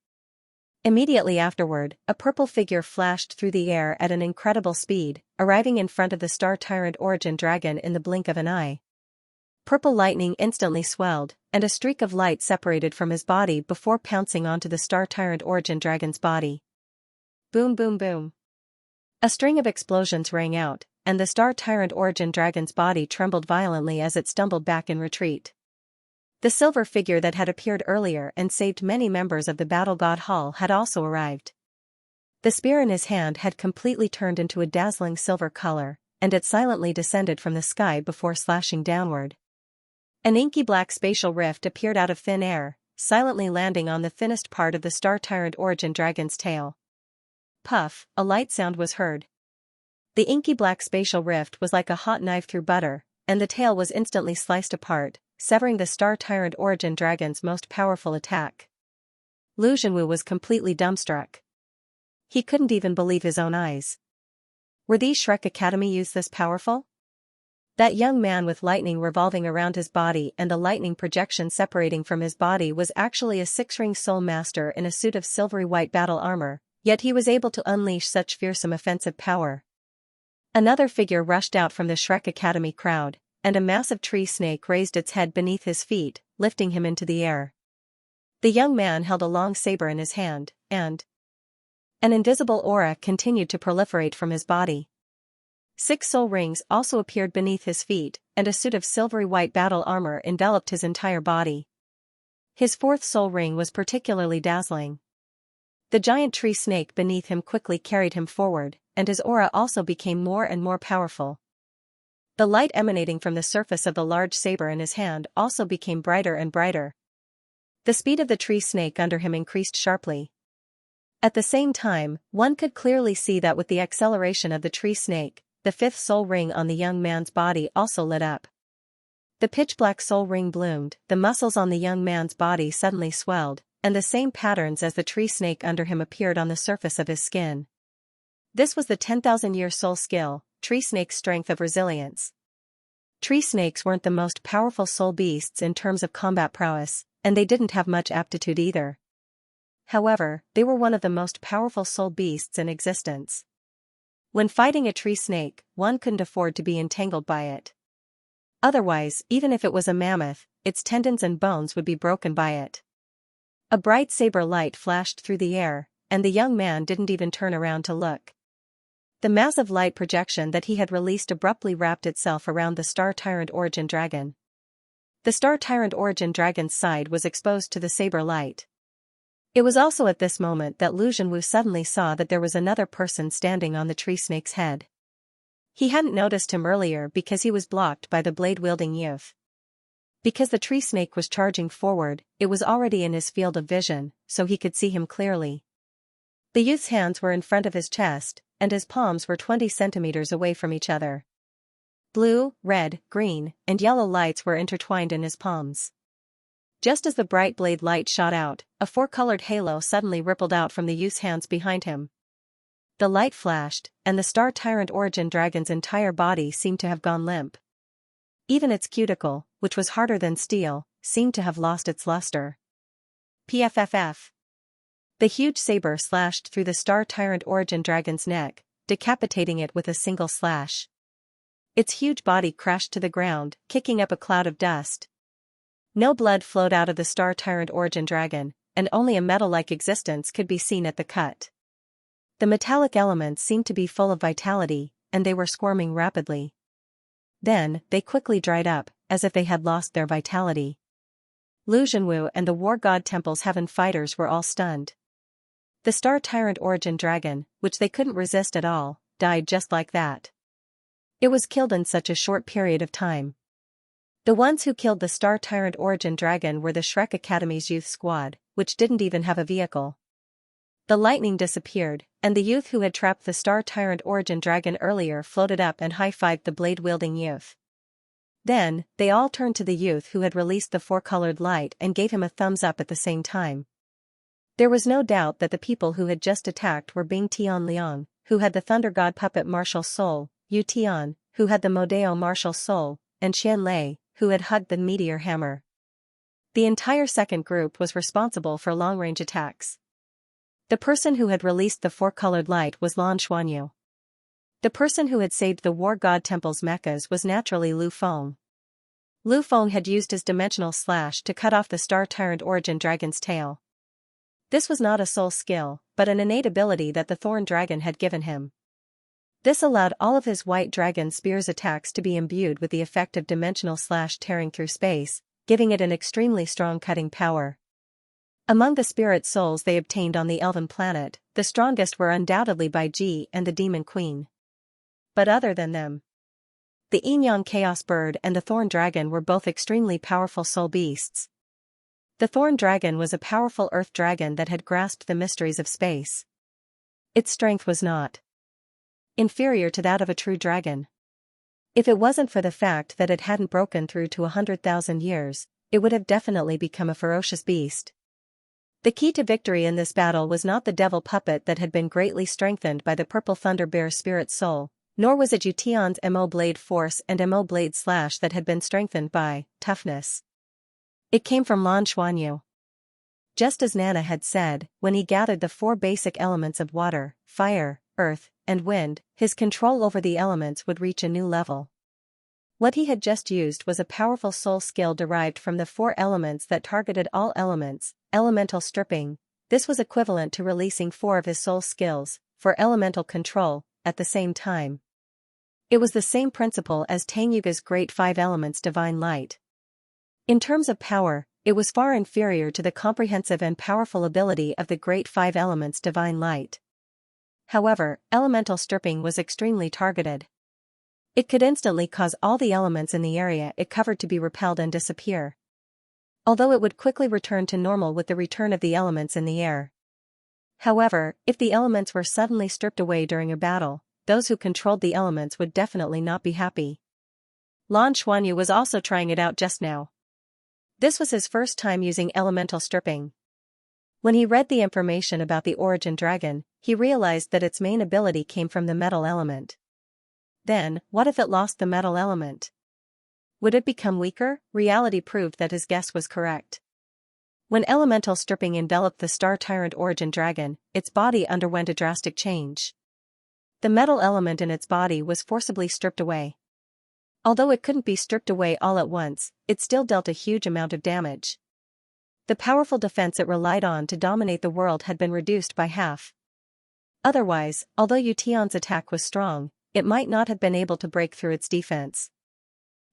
Immediately afterward, a purple figure flashed through the air at an incredible speed, arriving in front of the Star Tyrant Origin Dragon in the blink of an eye. Purple lightning instantly swelled, and a streak of light separated from his body before pouncing onto the Star Tyrant Origin Dragon's body. Boom boom boom. A string of explosions rang out, and the Star Tyrant Origin Dragon's body trembled violently as it stumbled back in retreat. The silver figure that had appeared earlier and saved many members of the Battle God Hall had also arrived. The spear in his hand had completely turned into a dazzling silver color, and it silently descended from the sky before slashing downward. An inky black spatial rift appeared out of thin air, silently landing on the thinnest part of the Star Tyrant Origin Dragon's tail. Puff, a light sound was heard. The inky black spatial rift was like a hot knife through butter, and the tail was instantly sliced apart, severing the Star Tyrant Origin Dragon's most powerful attack. Lu Zhenwu was completely dumbstruck. He couldn't even believe his own eyes. Were these Shrek Academy youths this powerful? That young man with lightning revolving around his body and the lightning projection separating from his body was actually a six-ring soul master in a suit of silvery white battle armor, yet he was able to unleash such fearsome offensive power. Another figure rushed out from the Shrek Academy crowd, and a massive tree snake raised its head beneath his feet, lifting him into the air. The young man held a long saber in his hand, and an invisible aura continued to proliferate from his body. 6 soul rings also appeared beneath his feet, and a suit of silvery white battle armor enveloped his entire body. His 4th soul ring was particularly dazzling. The giant tree snake beneath him quickly carried him forward, and his aura also became more and more powerful. The light emanating from the surface of the large saber in his hand also became brighter and brighter. The speed of the tree snake under him increased sharply. At the same time, one could clearly see that with the acceleration of the tree snake, the 5th soul ring on the young man's body also lit up. The pitch-black soul ring bloomed, the muscles on the young man's body suddenly swelled, and the same patterns as the tree snake under him appeared on the surface of his skin. This was the 10,000-year soul skill, tree snake's strength of resilience. Tree snakes weren't the most powerful soul beasts in terms of combat prowess, and they didn't have much aptitude either. However, they were one of the most powerful soul beasts in existence. When fighting a tree snake, one couldn't afford to be entangled by it. Otherwise, even if it was a mammoth, its tendons and bones would be broken by it. A bright saber light flashed through the air, and the young man didn't even turn around to look. The massive light projection that he had released abruptly wrapped itself around the Star Tyrant Origin Dragon. The Star Tyrant Origin Dragon's side was exposed to the saber light. It was also at this moment that Lu Zhenwu suddenly saw that there was another person standing on the tree snake's head. He hadn't noticed him earlier because he was blocked by the blade-wielding youth. Because the tree snake was charging forward, it was already in his field of vision, so he could see him clearly. The youth's hands were in front of his chest, and his palms were 20 centimeters away from each other. Blue, red, green, and yellow lights were intertwined in his palms. Just as the bright blade light shot out, a four-colored halo suddenly rippled out from the youth's hands behind him. The light flashed, and the Star Tyrant Origin Dragon's entire body seemed to have gone limp. Even its cuticle, which was harder than steel, seemed to have lost its luster. PFFF. The huge saber slashed through the Star Tyrant Origin Dragon's neck, decapitating it with a single slash. Its huge body crashed to the ground, kicking up a cloud of dust. No blood flowed out of the Star Tyrant Origin Dragon, and only a metal-like existence could be seen at the cut. The metallic elements seemed to be full of vitality, and they were squirming rapidly. Then, they quickly dried up, as if they had lost their vitality. Lu Zhenwu and the War God Temple's Heaven Fighters were all stunned. The Star Tyrant Origin Dragon, which they couldn't resist at all, died just like that. It was killed in such a short period of time. The ones who killed the Star Tyrant Origin Dragon were the Shrek Academy's youth squad, which didn't even have a vehicle. The lightning disappeared, and the youth who had trapped the Star Tyrant Origin Dragon earlier floated up and high-fived the blade-wielding youth. Then, they all turned to the youth who had released the four-colored light and gave him a thumbs up at the same time. There was no doubt that the people who had just attacked were Bing Tian Liang, who had the Thunder God Puppet Martial Soul, Yu Tian, who had the Modeo Martial Soul, and Qian Lei, who had hugged the Meteor Hammer. The entire second group was responsible for long-range attacks. The person who had released the four-colored light was Lan Xuanyu. The person who had saved the War God Temple's mechas was naturally Lu Feng. Lu Feng had used his dimensional slash to cut off the Star Tyrant Origin Dragon's tail. This was not a soul skill, but an innate ability that the Thorn Dragon had given him. This allowed all of his White Dragon Spear's attacks to be imbued with the effect of dimensional slash tearing through space, giving it an extremely strong cutting power. Among the spirit souls they obtained on the Elven planet, the strongest were undoubtedly Bai Ji and the Demon Queen. But other than them, the Yin-Yang Chaos Bird and the Thorn Dragon were both extremely powerful soul beasts. The Thorn Dragon was a powerful earth dragon that had grasped the mysteries of space. Its strength was not inferior to that of a true dragon. If it wasn't for the fact that it hadn't broken through to 100,000 years, it would have definitely become a ferocious beast. The key to victory in this battle was not the devil puppet that had been greatly strengthened by the Purple Thunder Bear's spirit soul, nor was it Yu Tian's Mo Blade Force and Mo Blade Slash that had been strengthened by toughness. It came from Lan Xuanyu. Just as Nana had said, when he gathered the four basic elements of water, fire, earth, and wind, his control over the elements would reach a new level. What he had just used was a powerful soul skill derived from the four elements that targeted all elements, elemental stripping. This was equivalent to releasing four of his soul skills, for elemental control, at the same time. It was the same principle as Tang Yuga's Great Five Elements Divine Light. In terms of power, it was far inferior to the comprehensive and powerful ability of the Great Five Elements Divine Light. However, elemental stripping was extremely targeted. It could instantly cause all the elements in the area it covered to be repelled and disappear. Although it would quickly return to normal with the return of the elements in the air. However, if the elements were suddenly stripped away during a battle, those who controlled the elements would definitely not be happy. Lan Xuanyu was also trying it out just now. This was his first time using elemental stripping. When he read the information about the Origin Dragon, he realized that its main ability came from the metal element. Then, what if it lost the metal element? Would it become weaker? Reality proved that his guess was correct. When elemental stripping enveloped the Star Tyrant Origin Dragon, its body underwent a drastic change. The metal element in its body was forcibly stripped away. Although it couldn't be stripped away all at once, it still dealt a huge amount of damage. The powerful defense it relied on to dominate the world had been reduced by half. Otherwise, although Yu Tian's attack was strong, it might not have been able to break through its defense.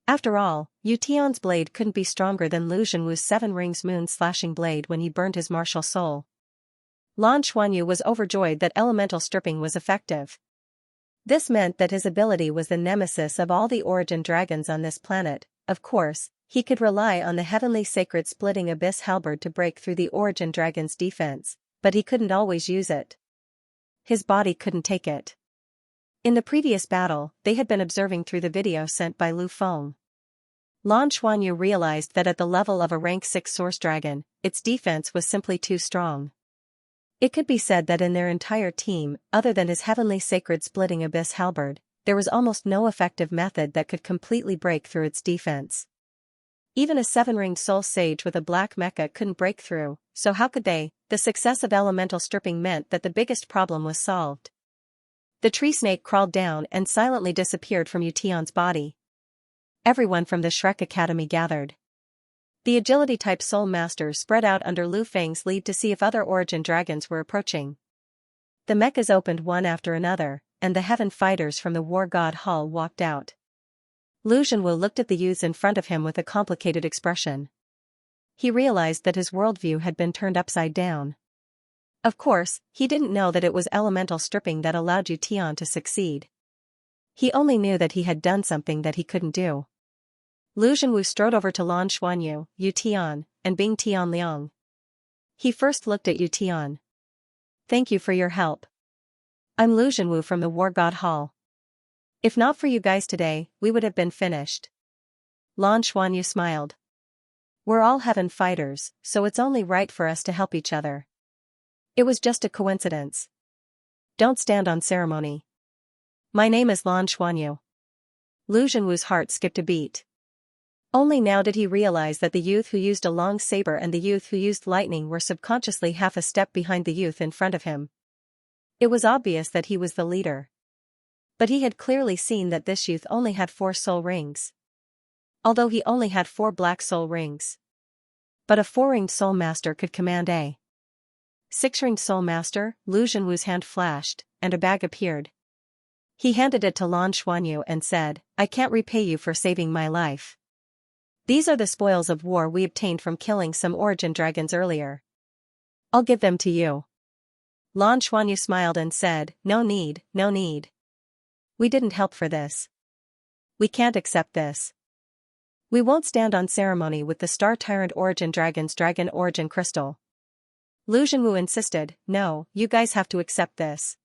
After all, Yu Tian's blade couldn't be stronger than Lu Zhenwu's Seven Rings moon-slashing blade when he burned his martial soul. Lan Xuanyu was overjoyed that elemental stripping was effective. This meant that his ability was the nemesis of all the Origin Dragons on this planet. Of course, he could rely on the heavenly sacred splitting abyss halberd to break through the Origin Dragon's defense, but he couldn't always use it. His body couldn't take it. In the previous battle, they had been observing through the video sent by Lu Feng. Lan Xuanyu realized that at the level of a rank 6 source dragon, its defense was simply too strong. It could be said that in their entire team, other than his heavenly sacred splitting abyss halberd, there was almost no effective method that could completely break through its defense. Even a 7-ringed soul sage with a black mecha couldn't break through, so how could they? The success of elemental stripping meant that the biggest problem was solved. The tree snake crawled down and silently disappeared from Yution's body. Everyone from the Shrek Academy gathered. The agility-type soul masters spread out under Lu Feng's lead to see if other origin dragons were approaching. The mechas opened one after another, and the heaven fighters from the war god hall walked out. Lu Zhenwu looked at the youths in front of him with a complicated expression. He realized that his worldview had been turned upside down. Of course, he didn't know that it was elemental stripping that allowed Yution to succeed. He only knew that he had done something that he couldn't do. Lu Zhenwu strode over to Lan Xuanyu, Yution, and Bing Tianliang. He first looked at Yution. "Thank you for your help. I'm Lu Zhenwu from the War God Hall. If not for you guys today, we would have been finished." Lan Xuanyu smiled. "We're all heaven fighters, so it's only right for us to help each other. It was just a coincidence. Don't stand on ceremony. My name is Lan Xuanyu." Lu Zhenwu's heart skipped a beat. Only now did he realize that the youth who used a long saber and the youth who used lightning were subconsciously half a step behind the youth in front of him. It was obvious that he was the leader. But he had clearly seen that this youth only had 4 soul rings. Although he only had 4 black soul rings. But a 4-ringed soul master could command a 6-ringed soul master. Lu Zhenwu's hand flashed, and a bag appeared. He handed it to Lan Xuanyu and said, "I can't repay you for saving my life. These are the spoils of war we obtained from killing some origin dragons earlier. I'll give them to you." Lan Xuanyu smiled and said, "No need, no need. We didn't help for this. We can't accept this. We won't stand on ceremony with the Star Tyrant Origin Dragon's Dragon Origin Crystal." Lu Zhenwu insisted, "No, you guys have to accept this.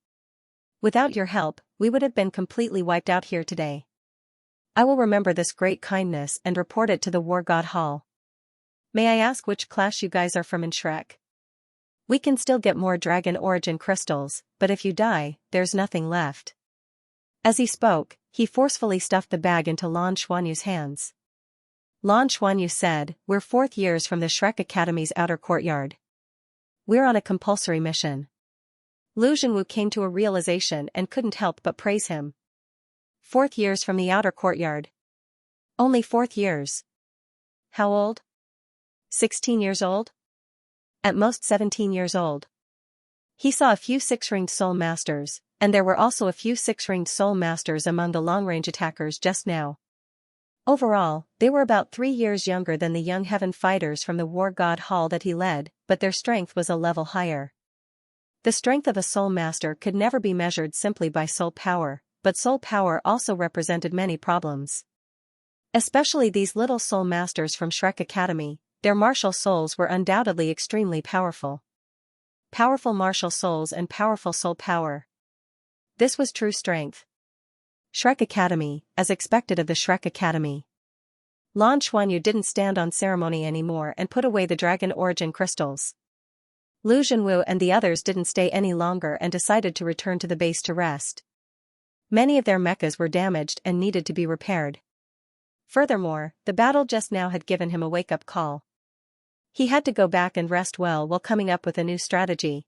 Without your help, we would have been completely wiped out here today. I will remember this great kindness and report it to the War God Hall. May I ask which class you guys are from in Shrek? We can still get more Dragon Origin Crystals, but if you die, there's nothing left." As he spoke, he forcefully stuffed the bag into Lan Xuanyu's hands. Lan Xuanyu said, "We're 4th years from the Shrek Academy's outer courtyard. We're on a compulsory mission." Lu Zhenwu came to a realization and couldn't help but praise him. 4th years from the outer courtyard. Only 4th years. How old? 16 years old? At most 17 years old. He saw a few 6-ringed soul masters, and there were also a few 6-ringed soul masters among the long-range attackers just now. Overall, they were about 3 years younger than the young heaven fighters from the War God Hall that he led, but their strength was a level higher. The strength of a soul master could never be measured simply by soul power, but soul power also represented many problems. Especially these little soul masters from Shrek Academy, their martial souls were undoubtedly extremely powerful. Powerful martial souls and powerful soul power. This was true strength. Shrek Academy, as expected of the Shrek Academy. Lan Xuanyu didn't stand on ceremony anymore and put away the Dragon Origin Crystals. Lu Zhenwu and the others didn't stay any longer and decided to return to the base to rest. Many of their mechas were damaged and needed to be repaired. Furthermore, the battle just now had given him a wake-up call. He had to go back and rest well while coming up with a new strategy.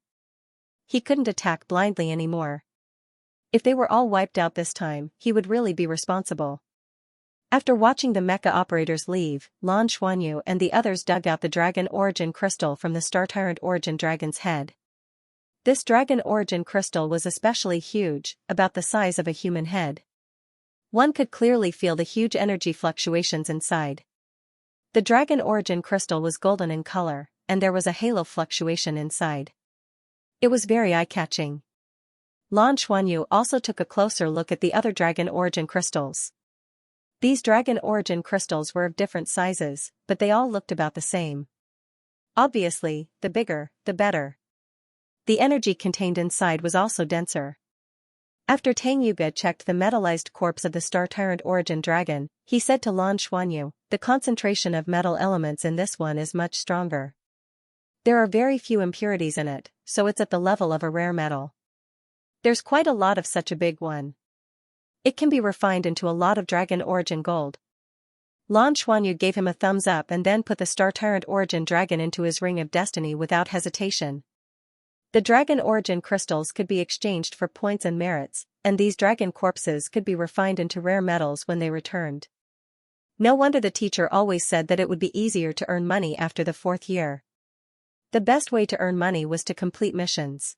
He couldn't attack blindly anymore. If they were all wiped out this time, he would really be responsible. After watching the mecha operators leave, Lan Xuanyu and the others dug out the Dragon Origin Crystal from the Star Tyrant Origin Dragon's head. This Dragon Origin Crystal was especially huge, about the size of a human head. One could clearly feel the huge energy fluctuations inside. The Dragon Origin Crystal was golden in color, and there was a halo fluctuation inside. It was very eye-catching. Lan Xuanyu also took a closer look at the other Dragon Origin Crystals. These Dragon Origin Crystals were of different sizes, but they all looked about the same. Obviously, the bigger, the better. The energy contained inside was also denser. After Tang Yuge checked the metallized corpse of the Star Tyrant Origin Dragon, he said to Lan Xuanyu, "The concentration of metal elements in this one is much stronger. There are very few impurities in it, so it's at the level of a rare metal. There's quite a lot of such a big one. It can be refined into a lot of Dragon Origin gold." Lan Xuanyu gave him a thumbs up and then put the Star Tyrant Origin Dragon into his Ring of Destiny without hesitation. The Dragon Origin crystals could be exchanged for points and merits, and these dragon corpses could be refined into rare metals when they returned. No wonder the teacher always said that it would be easier to earn money after the 4th year. The best way to earn money was to complete missions.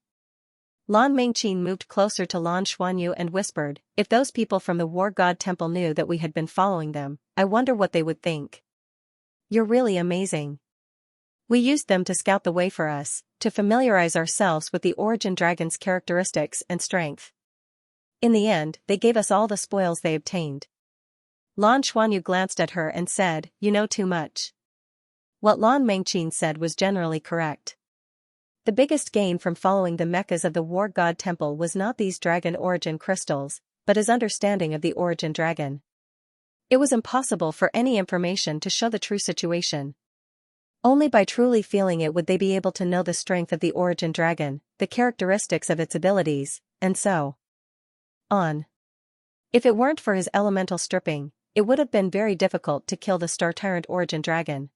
Lan Mengqin moved closer to Lan Xuanyu and whispered, "If those people from the War God Temple knew that we had been following them, I wonder what they would think. You're really amazing. We used them to scout the way for us, to familiarize ourselves with the Origin Dragon's characteristics and strength. In the end, they gave us all the spoils they obtained." Lan Xuanyu glanced at her and said, "You know too much." What Lan Mengqin said was generally correct. The biggest gain from following the mechas of the War God Temple was not these Dragon Origin crystals, but his understanding of the Origin Dragon. It was impossible for any information to show the true situation. Only by truly feeling it would they be able to know the strength of the Origin Dragon, the characteristics of its abilities, and so on. If it weren't for his elemental stripping, it would have been very difficult to kill the Star Tyrant Origin Dragon.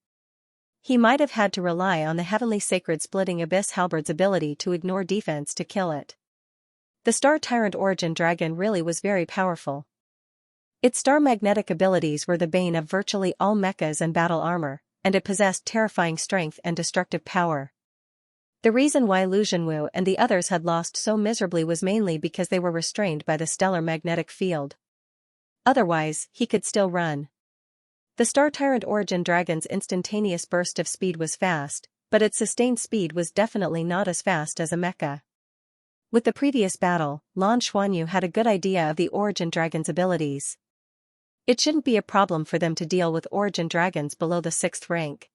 He might have had to rely on the Heavenly Sacred Splitting Abyss Halberd's ability to ignore defense to kill it. The Star Tyrant Origin Dragon really was very powerful. Its star magnetic abilities were the bane of virtually all mechas and battle armor, and it possessed terrifying strength and destructive power. The reason why Lu Zhenwu and the others had lost so miserably was mainly because they were restrained by the stellar magnetic field. Otherwise, he could still run. The Star Tyrant Origin Dragon's instantaneous burst of speed was fast, but its sustained speed was definitely not as fast as a mecha. With the previous battle, Lan Xuanyu had a good idea of the Origin Dragon's abilities. It shouldn't be a problem for them to deal with Origin Dragons below the 6th rank.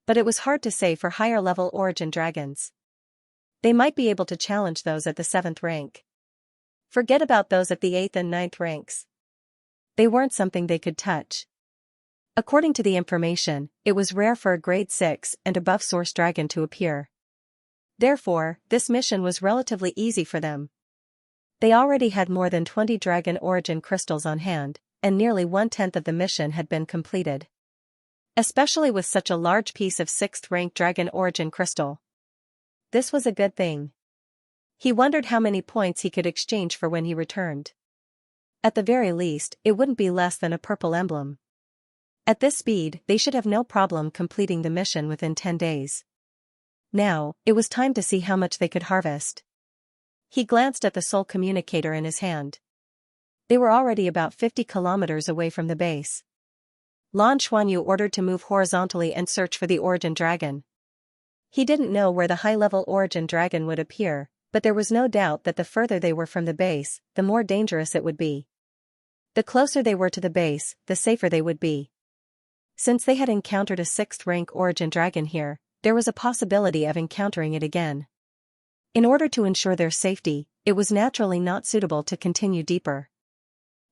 But it was hard to say for higher-level Origin Dragons. They might be able to challenge those at the 7th rank. Forget about those at the 8th and 9th ranks. They weren't something they could touch. According to the information, it was rare for a grade 6 and above Source Dragon to appear. Therefore, this mission was relatively easy for them. They already had more than 20 Dragon Origin crystals on hand, and nearly 1/10 of the mission had been completed. Especially with such a large piece of 6th rank Dragon Origin crystal. This was a good thing. He wondered how many points he could exchange for when he returned. At the very least, it wouldn't be less than a purple emblem. At this speed, they should have no problem completing the mission within 10 days. Now, it was time to see how much they could harvest. He glanced at the soul communicator in his hand. They were already about 50 kilometers away from the base. Lan Xuanyu ordered to move horizontally and search for the Origin Dragon. He didn't know where the high-level Origin Dragon would appear, but there was no doubt that the further they were from the base, the more dangerous it would be. The closer they were to the base, the safer they would be. Since they had encountered a 6th rank Origin Dragon here, there was a possibility of encountering it again. In order to ensure their safety, it was naturally not suitable to continue deeper.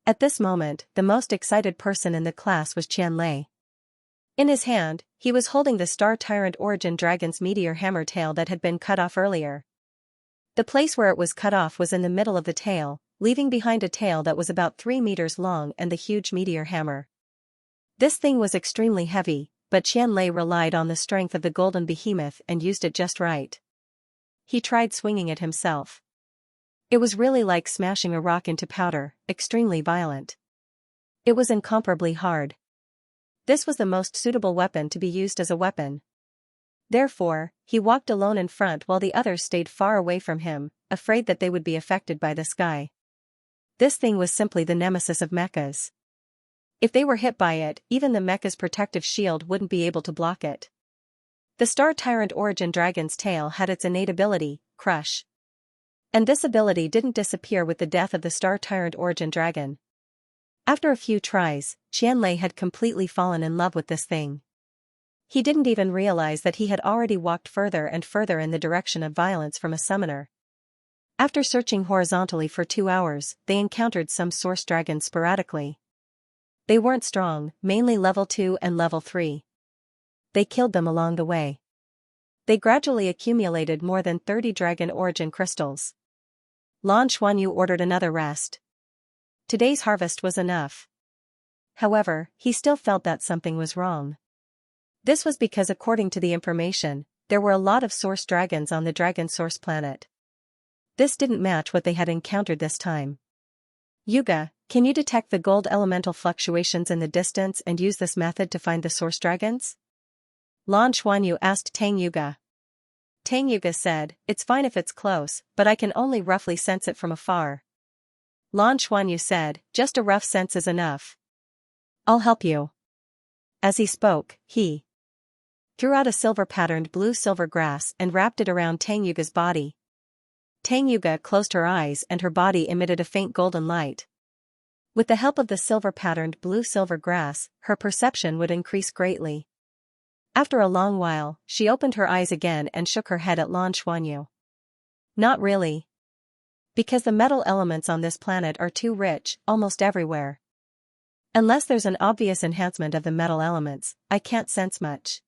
At this moment, the most excited person in the class was Qianlei. In his hand, he was holding the Star Tyrant Origin Dragon's meteor hammer tail that had been cut off earlier. The place where it was cut off was in the middle of the tail, leaving behind a tail that was about 3 meters long and the huge meteor hammer. This thing was extremely heavy, but Qianlei relied on the strength of the golden behemoth and used it just right. He tried swinging it himself. It was really like smashing a rock into powder, extremely violent. It was incomparably hard. This was the most suitable weapon to be used as a weapon. Therefore, he walked alone in front while the others stayed far away from him, afraid that they would be affected by the sky. This thing was simply the nemesis of mechas. If they were hit by it, even the mecha's protective shield wouldn't be able to block it. The Star Tyrant Origin Dragon's tail had its innate ability, Crush. And this ability didn't disappear with the death of the Star Tyrant Origin Dragon. After a few tries, Qianlei had completely fallen in love with this thing. He didn't even realize that he had already walked further and further in the direction of violence from a summoner. After searching horizontally for 2 hours, they encountered some source dragons sporadically. They weren't strong, mainly level 2 and level 3. They killed them along the way. They gradually accumulated more than 30 dragon origin crystals. Lan Xuanyu ordered another rest. Today's harvest was enough. However, he still felt that something was wrong. This was because according to the information, there were a lot of source dragons on the dragon source planet. This didn't match what they had encountered this time. Yuga, can you detect the gold elemental fluctuations in the distance and use this method to find the source dragons? Lan Xuanyu asked Tang Yuga. Tang Yuga said, it's fine if it's close, but I can only roughly sense it from afar. Lan Xuanyu said, just a rough sense is enough. I'll help you. As he spoke, he threw out a silver-patterned blue-silver grass and wrapped it around Tang Yuga's body. Tang Yuga closed her eyes and her body emitted a faint golden light. With the help of the silver-patterned blue-silver grass, her perception would increase greatly. After a long while, she opened her eyes again and shook her head at Lan Xuanyu. Not really. Because the metal elements on this planet are too rich, almost everywhere. Unless there's an obvious enhancement of the metal elements, I can't sense much.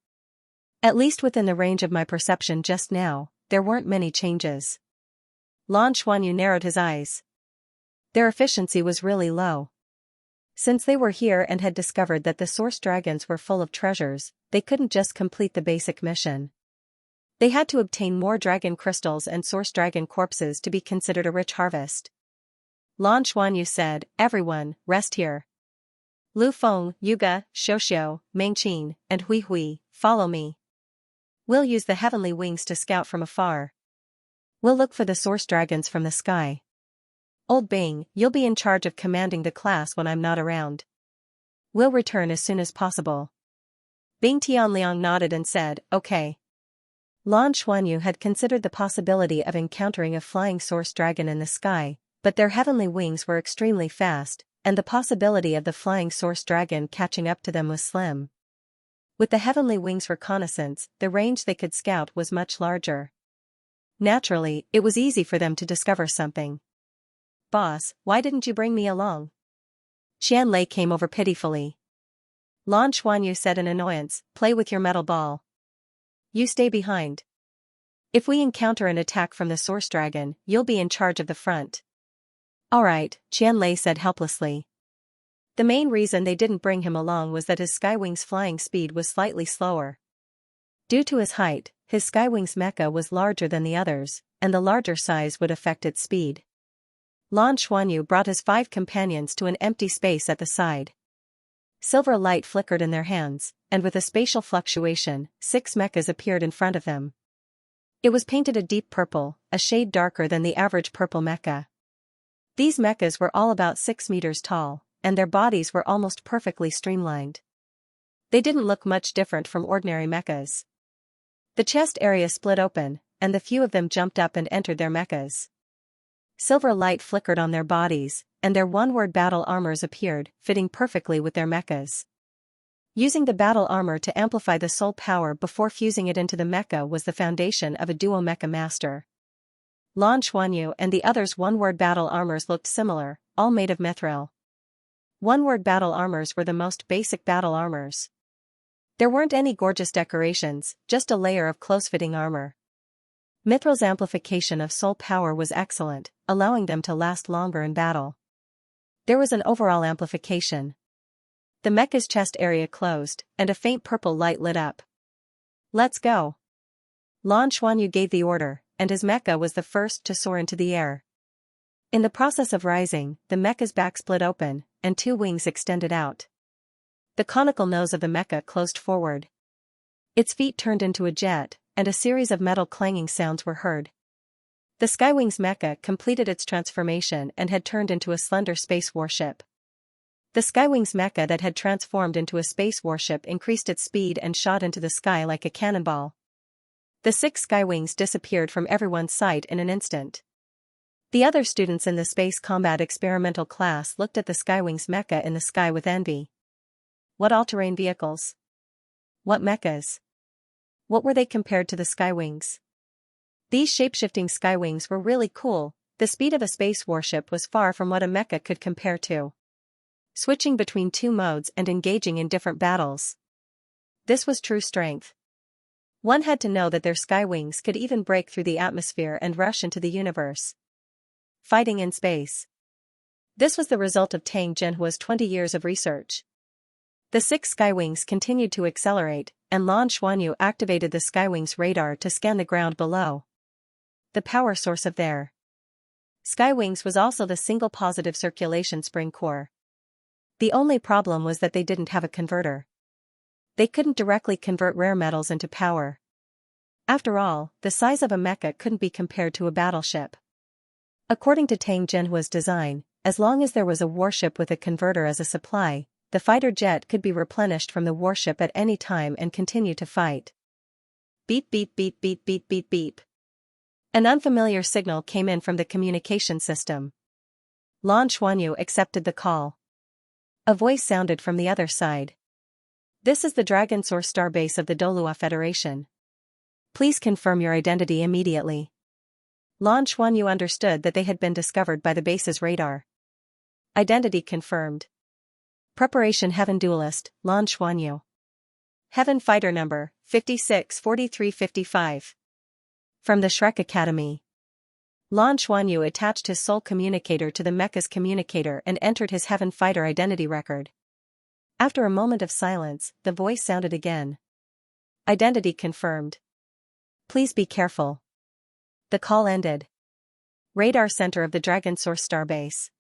At least within the range of my perception just now, there weren't many changes. Lan Xuanyu narrowed his eyes. Their efficiency was really low. Since they were here and had discovered that the source dragons were full of treasures, they couldn't just complete the basic mission. They had to obtain more dragon crystals and source dragon corpses to be considered a rich harvest. Lan Xuanyu said, everyone, rest here. Lu Feng, Yuga, Xiaoxiao, Mengqin, and Hui Hui, follow me. We'll use the heavenly wings to scout from afar. We'll look for the source dragons from the sky. Old Bing, you'll be in charge of commanding the class when I'm not around. We'll return as soon as possible. Bing Tianliang nodded and said, okay. Lan Xuanyu had considered the possibility of encountering a flying source dragon in the sky, but their heavenly wings were extremely fast, and the possibility of the flying source dragon catching up to them was slim. With the heavenly wings reconnaissance, the range they could scout was much larger. Naturally, it was easy for them to discover something. Boss, why didn't you bring me along? Qian Lei came over pitifully. Lan Xuanyu said in annoyance, play with your metal ball. You stay behind. If we encounter an attack from the source dragon, you'll be in charge of the front. Alright, Qian Lei said helplessly. The main reason they didn't bring him along was that his Skywing's flying speed was slightly slower. Due to his height, his Skywing's mecha was larger than the others, and the larger size would affect its speed. Lan Xuanyu brought his 5 companions to an empty space at the side. Silver light flickered in their hands, and with a spatial fluctuation, 6 mechas appeared in front of them. It was painted a deep purple, a shade darker than the average purple mecha. These mechas were all about 6 meters tall, and their bodies were almost perfectly streamlined. They didn't look much different from ordinary mechas. The chest area split open, and the few of them jumped up and entered their mechas. Silver light flickered on their bodies, and their one-word battle armors appeared, fitting perfectly with their mechas. Using the battle armor to amplify the soul power before fusing it into the mecha was the foundation of a duo mecha master. Lan Xuanyu and the others' one-word battle armors looked similar, all made of mithril. One-word battle armors were the most basic battle armors. There weren't any gorgeous decorations, just a layer of close-fitting armor. Mithril's amplification of soul power was excellent, allowing them to last longer in battle. There was an overall amplification. The mecha's chest area closed, and a faint purple light lit up. Let's go. Lan Xuanyu gave the order, and his mecha was the first to soar into the air. In the process of rising, the mecha's back split open, and 2 wings extended out. The conical nose of the mecha closed forward. Its feet turned into a jet, and a series of metal clanging sounds were heard. The Skywing's mecha completed its transformation and had turned into a slender space warship. The Skywing's mecha that had transformed into a space warship increased its speed and shot into the sky like a cannonball. The 6 Skywings disappeared from everyone's sight in an instant. The other students in the space combat experimental class looked at the Skywing's mecha in the sky with envy. What all-terrain vehicles? What mechas? What were they compared to the Skywings? These shape-shifting Skywings were really cool, The speed of a space warship was far from what a mecha could compare to. Switching between two modes and engaging in different battles. This was true strength. One had to know that their skywings could even break through the atmosphere and rush into the universe. Fighting in space. This was the result of Tang Zhenhua's 20 years of research. The 6 skywings continued to accelerate, and Lan Xuanyu activated the skywings radar to scan the ground below. The power source of their skywings was also the single positive circulation spring core. The only problem was that they didn't have a converter. They couldn't directly convert rare metals into power. After all, the size of a mecha couldn't be compared to a battleship. According to Tang Zhenhua's design, as long as there was a warship with a converter as a supply, the fighter jet could be replenished from the warship at any time and continue to fight. Beep beep beep beep beep beep beep. An unfamiliar signal came in from the communication system. Lan Xuanyu accepted the call. A voice sounded from the other side. This is the Dragon Source starbase of the Douluo Federation. Please confirm your identity immediately. Lan Xuanyu understood that they had been discovered by the base's radar. Identity confirmed. Preparation Heaven Duelist, Lan Xuanyu. Heaven Fighter Number, 564355. From the Shrek Academy. Lan Xuanyu attached his soul communicator to the mecha's communicator and entered his Heaven Fighter identity record. After a moment of silence, the voice sounded again. Identity confirmed. Please be careful. The call ended. Radar Center of the Dragon Source starbase.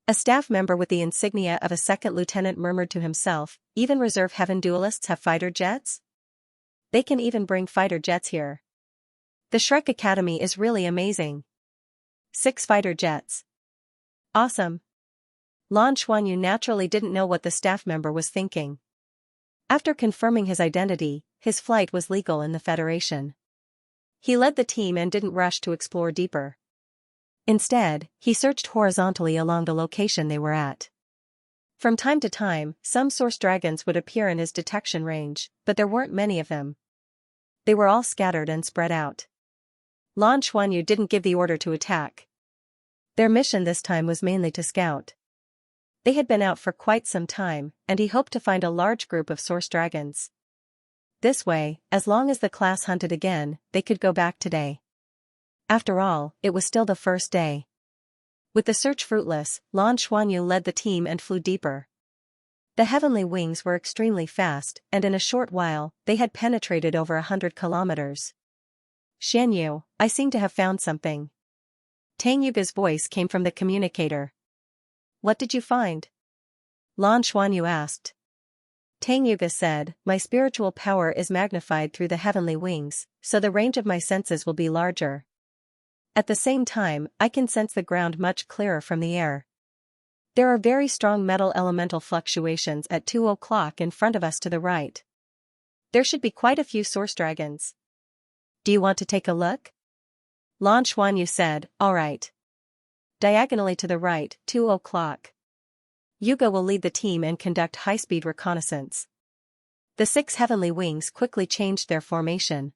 A staff member with the insignia of a second lieutenant murmured to himself, even reserve heaven duelists have fighter jets? They can even bring fighter jets here. The Shrek Academy is really amazing. 6 fighter jets. Awesome. Lan Xuanyu naturally didn't know what the staff member was thinking. After confirming his identity, his flight was legal in the Federation. He led the team and didn't rush to explore deeper. Instead, he searched horizontally along the location they were at. From time to time, some source dragons would appear in his detection range, but there weren't many of them. They were all scattered and spread out. Lan Xuanyu didn't give the order to attack. Their mission this time was mainly to scout. They had been out for quite some time, and he hoped to find a large group of source dragons. This way, as long as the class hunted again, they could go back today. After all, it was still the first day. With the search fruitless, Lan Xuanyu led the team and flew deeper. The heavenly wings were extremely fast, and in a short while, they had penetrated over 100 kilometers. Xianyu, I seem to have found something. Tang Yuga's voice came from the communicator. What did you find? Lan Xuanyu asked. Tang Yuga said, my spiritual power is magnified through the heavenly wings, so the range of my senses will be larger. At the same time, I can sense the ground much clearer from the air. There are very strong metal elemental fluctuations at 2 o'clock in front of us to the right. There should be quite a few source dragons. Do you want to take a look? Lan Xuanyu said, alright. Diagonally to the right, 2 o'clock. Yuga will lead the team and conduct high-speed reconnaissance. The 6 heavenly wings quickly changed their formation.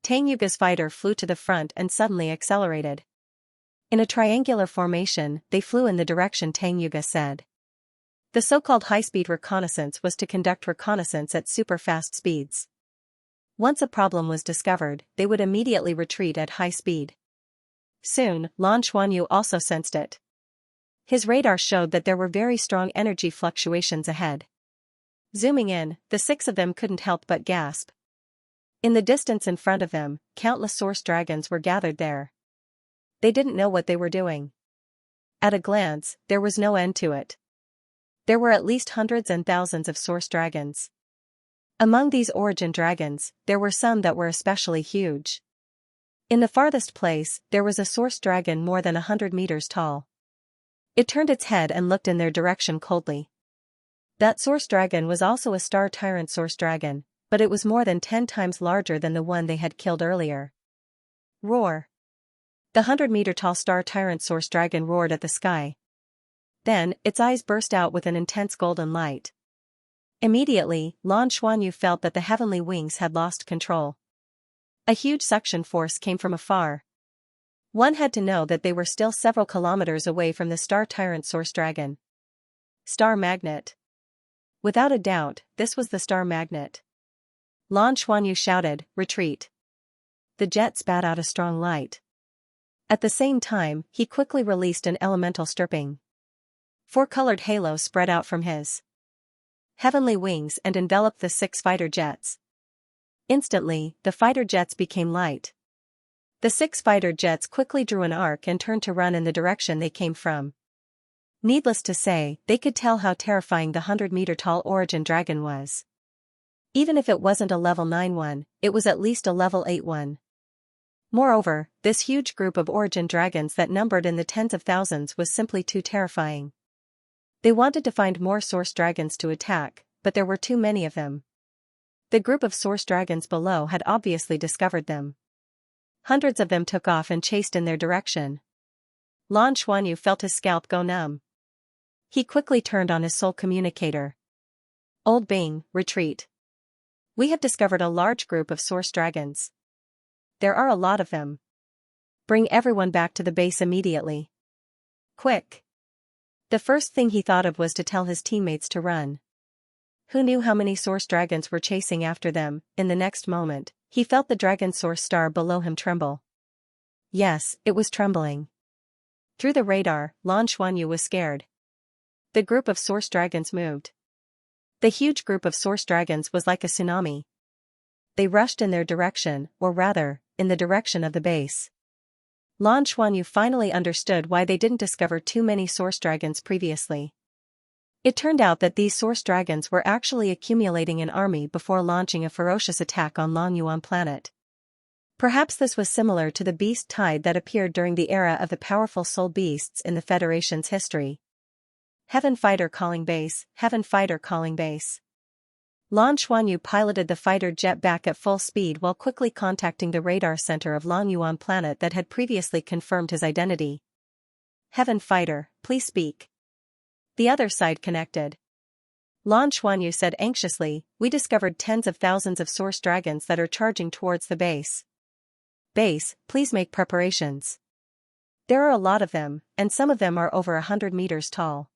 Tang Yuga's fighter flew to the front and suddenly accelerated. In a triangular formation, they flew in the direction Tang Yuga said. The so-called high-speed reconnaissance was to conduct reconnaissance at super-fast speeds. Once a problem was discovered, they would immediately retreat at high speed. Soon, Lan Xuanyu also sensed it. His radar showed that there were very strong energy fluctuations ahead. Zooming in, the 6 of them couldn't help but gasp. In the distance in front of them, countless source dragons were gathered there. They didn't know what they were doing. At a glance, there was no end to it. There were at least hundreds and thousands of source dragons. Among these origin dragons, there were some that were especially huge. In the farthest place, there was a source dragon more than 100 meters tall. It turned its head and looked in their direction coldly. That source dragon was also a star tyrant source dragon, but it was more than 10 times larger than the one they had killed earlier. Roar! The 100-meter-tall star tyrant source dragon roared at the sky. Then, its eyes burst out with an intense golden light. Immediately, Lan Xuanyu felt that the heavenly wings had lost control. A huge suction force came from afar. One had to know that they were still several kilometers away from the star tyrant Source Dragon. Star Magnet. Without a doubt, this was the Star Magnet. Lan Xuanyu shouted, "Retreat." The jet spat out a strong light. At the same time, he quickly released an elemental stripping. 4-colored halos spread out from his heavenly wings and enveloped the 6 fighter jets. Instantly, the fighter jets became light. The 6 fighter jets quickly drew an arc and turned to run in the direction they came from. Needless to say, they could tell how terrifying the 100-meter-tall Origin Dragon was. Even if it wasn't a level 9 one, it was at least a level 8 one. Moreover, this huge group of Origin Dragons that numbered in the tens of thousands was simply too terrifying. They wanted to find more Source Dragons to attack, but there were too many of them. The group of Source Dragons below had obviously discovered them. Hundreds of them took off and chased in their direction. Lan Xuanyu felt his scalp go numb. He quickly turned on his soul communicator. "Old Bing, retreat. We have discovered a large group of Source Dragons. There are a lot of them. Bring everyone back to the base immediately. Quick." The first thing he thought of was to tell his teammates to run. Who knew how many Source Dragons were chasing after them? In the next moment, he felt the Dragon Source star below him tremble. Yes, it was trembling. Through the radar, Lan Xuanyu was scared. The group of Source Dragons moved. The huge group of Source Dragons was like a tsunami. They rushed in their direction, or rather, in the direction of the base. Lan Xuanyu finally understood why they didn't discover too many Source Dragons previously. It turned out that these Source Dragons were actually accumulating an army before launching a ferocious attack on Longyuan planet. Perhaps this was similar to the beast tide that appeared during the era of the powerful soul beasts in the Federation's history. Heaven Fighter calling base, Heaven Fighter calling base. Lan Xuanyu piloted the fighter jet back at full speed while quickly contacting the radar center of Longyuan planet that had previously confirmed his identity. "Heaven Fighter, please speak." The other side connected. Lan Xuanyu said anxiously, "We discovered tens of thousands of Source Dragons that are charging towards the base. Base, please make preparations. There are a lot of them, and some of them are over 100 meters tall.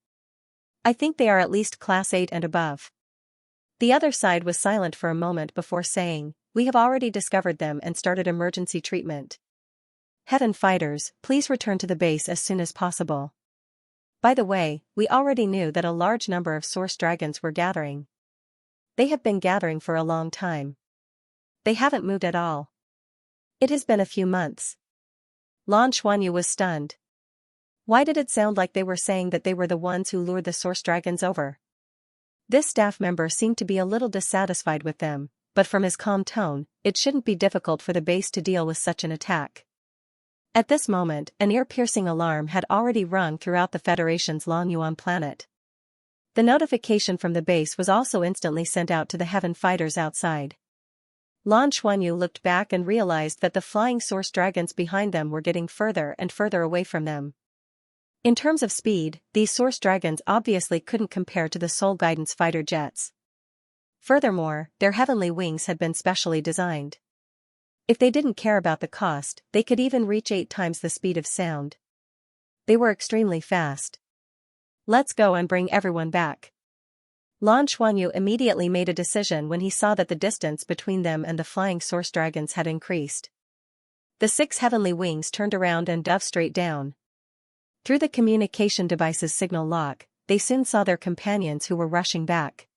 I think they are at least class 8 and above." The other side was silent for a moment before saying, "We have already discovered them and started emergency treatment. Heaven Fighters, please return to the base as soon as possible. By the way, we already knew that a large number of Source Dragons were gathering. They have been gathering for a long time. They haven't moved at all. It has been a few months." Lan Xuanyu was stunned. Why did it sound like they were saying that they were the ones who lured the Source Dragons over? This staff member seemed to be a little dissatisfied with them, but from his calm tone, it shouldn't be difficult for the base to deal with such an attack. At this moment, an ear-piercing alarm had already rung throughout the Federation's Longyuan planet. The notification from the base was also instantly sent out to the Heaven Fighters outside. Lan Xuanyu looked back and realized that the flying Source Dragons behind them were getting further and further away from them. In terms of speed, these Source Dragons obviously couldn't compare to the Soul Guidance fighter jets. Furthermore, their heavenly wings had been specially designed. If they didn't care about the cost, they could even reach 8 times the speed of sound. They were extremely fast. "Let's go and bring everyone back." Lan Xuanyu immediately made a decision when he saw that the distance between them and the flying Source Dragons had increased. The 6 heavenly wings turned around and dove straight down. Through the communication device's signal lock, they soon saw their companions who were rushing back.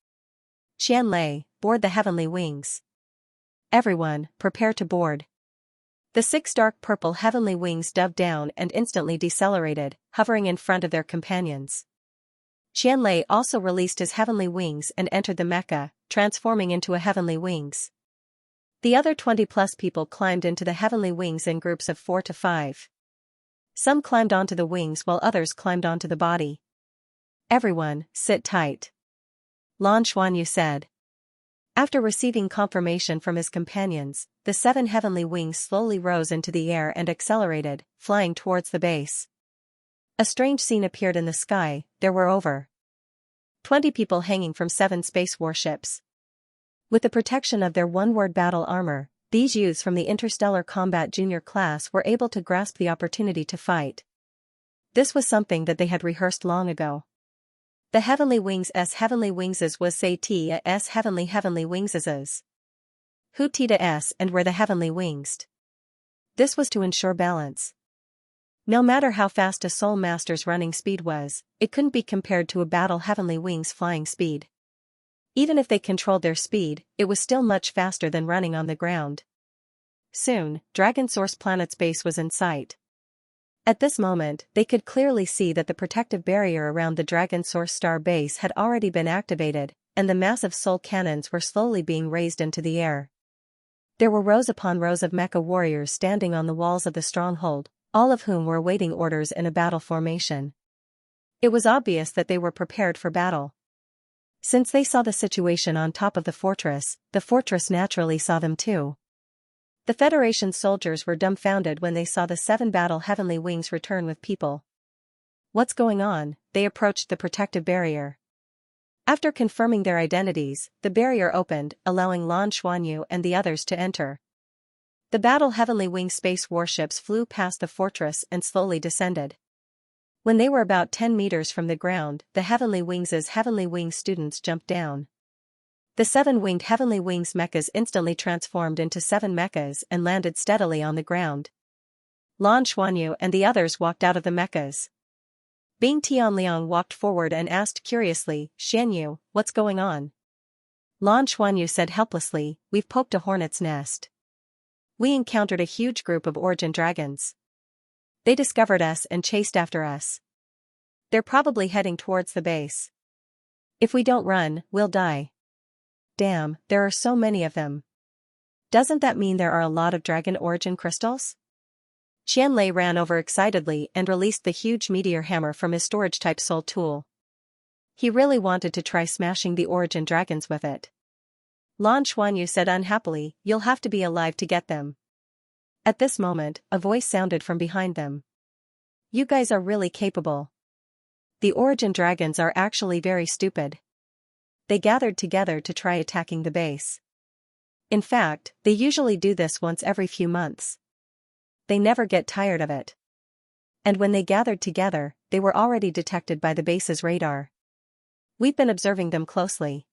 "Xianxia, board the heavenly wings. Everyone, prepare to board." The 6 dark purple heavenly wings dove down and instantly decelerated, hovering in front of their companions. Xianxia also released his heavenly wings and entered the mecha, transforming into a heavenly wings. The other 20+ people climbed into the heavenly wings in groups of 4 to 5. Some climbed onto the wings while others climbed onto the body. "Everyone, sit tight," Lan Xuanyu said. After receiving confirmation from his companions, the 7 heavenly wings slowly rose into the air and accelerated, flying towards the base. A strange scene appeared in the sky. There were over 20 people hanging from 7 space warships. With the protection of their one-word battle armor, these youths from the Interstellar Combat Junior class were able to grasp the opportunity to fight. This was something that they had rehearsed long ago. The Heavenly Wings' Heavenly Wingses was say T.A.'s Heavenly Wingses. Who T.A.'s and were the Heavenly Winged? This was to ensure balance. No matter how fast a Soul Master's running speed was, it couldn't be compared to a battle Heavenly Wings' flying speed. Even if they controlled their speed, it was still much faster than running on the ground. Soon, Dragon Source Planet's base was in sight. At this moment, they could clearly see that the protective barrier around the Dragon Source Star base had already been activated, and the massive soul cannons were slowly being raised into the air. There were rows upon rows of mecha warriors standing on the walls of the stronghold, all of whom were awaiting orders in a battle formation. It was obvious that they were prepared for battle. Since they saw the situation on top of the fortress naturally saw them too. The Federation soldiers were dumbfounded when they saw the 7 battle Heavenly Wings return with people. What's going on? They approached the protective barrier. After confirming their identities, the barrier opened, allowing Lan Xuanyu and the others to enter. The battle Heavenly Wing space warships flew past the fortress and slowly descended. When they were about 10 meters from the ground, the Heavenly Wings' Heavenly Wing students jumped down. The 7-winged Heavenly Wings mechas instantly transformed into 7 mechas and landed steadily on the ground. Lan Xuanyu and the others walked out of the mechas. Bing Tianliang walked forward and asked curiously, "Xianyu, what's going on?" Lan Xuanyu said helplessly, "We've poked a hornet's nest. We encountered a huge group of origin dragons. They discovered us and chased after us. They're probably heading towards the base. If we don't run, we'll die. Damn, there are so many of them. Doesn't that mean there are a lot of dragon origin crystals?" Qianlei ran over excitedly and released the huge meteor hammer from his storage-type soul tool. He really wanted to try smashing the origin dragons with it. Lan Xuanyu said unhappily, "You'll have to be alive to get them." At this moment, a voice sounded from behind them. "You guys are really capable. The origin dragons are actually very stupid. They gathered together to try attacking the base. In fact, they usually do this once every few months. They never get tired of it. And when they gathered together, they were already detected by the base's radar. We've been observing them closely.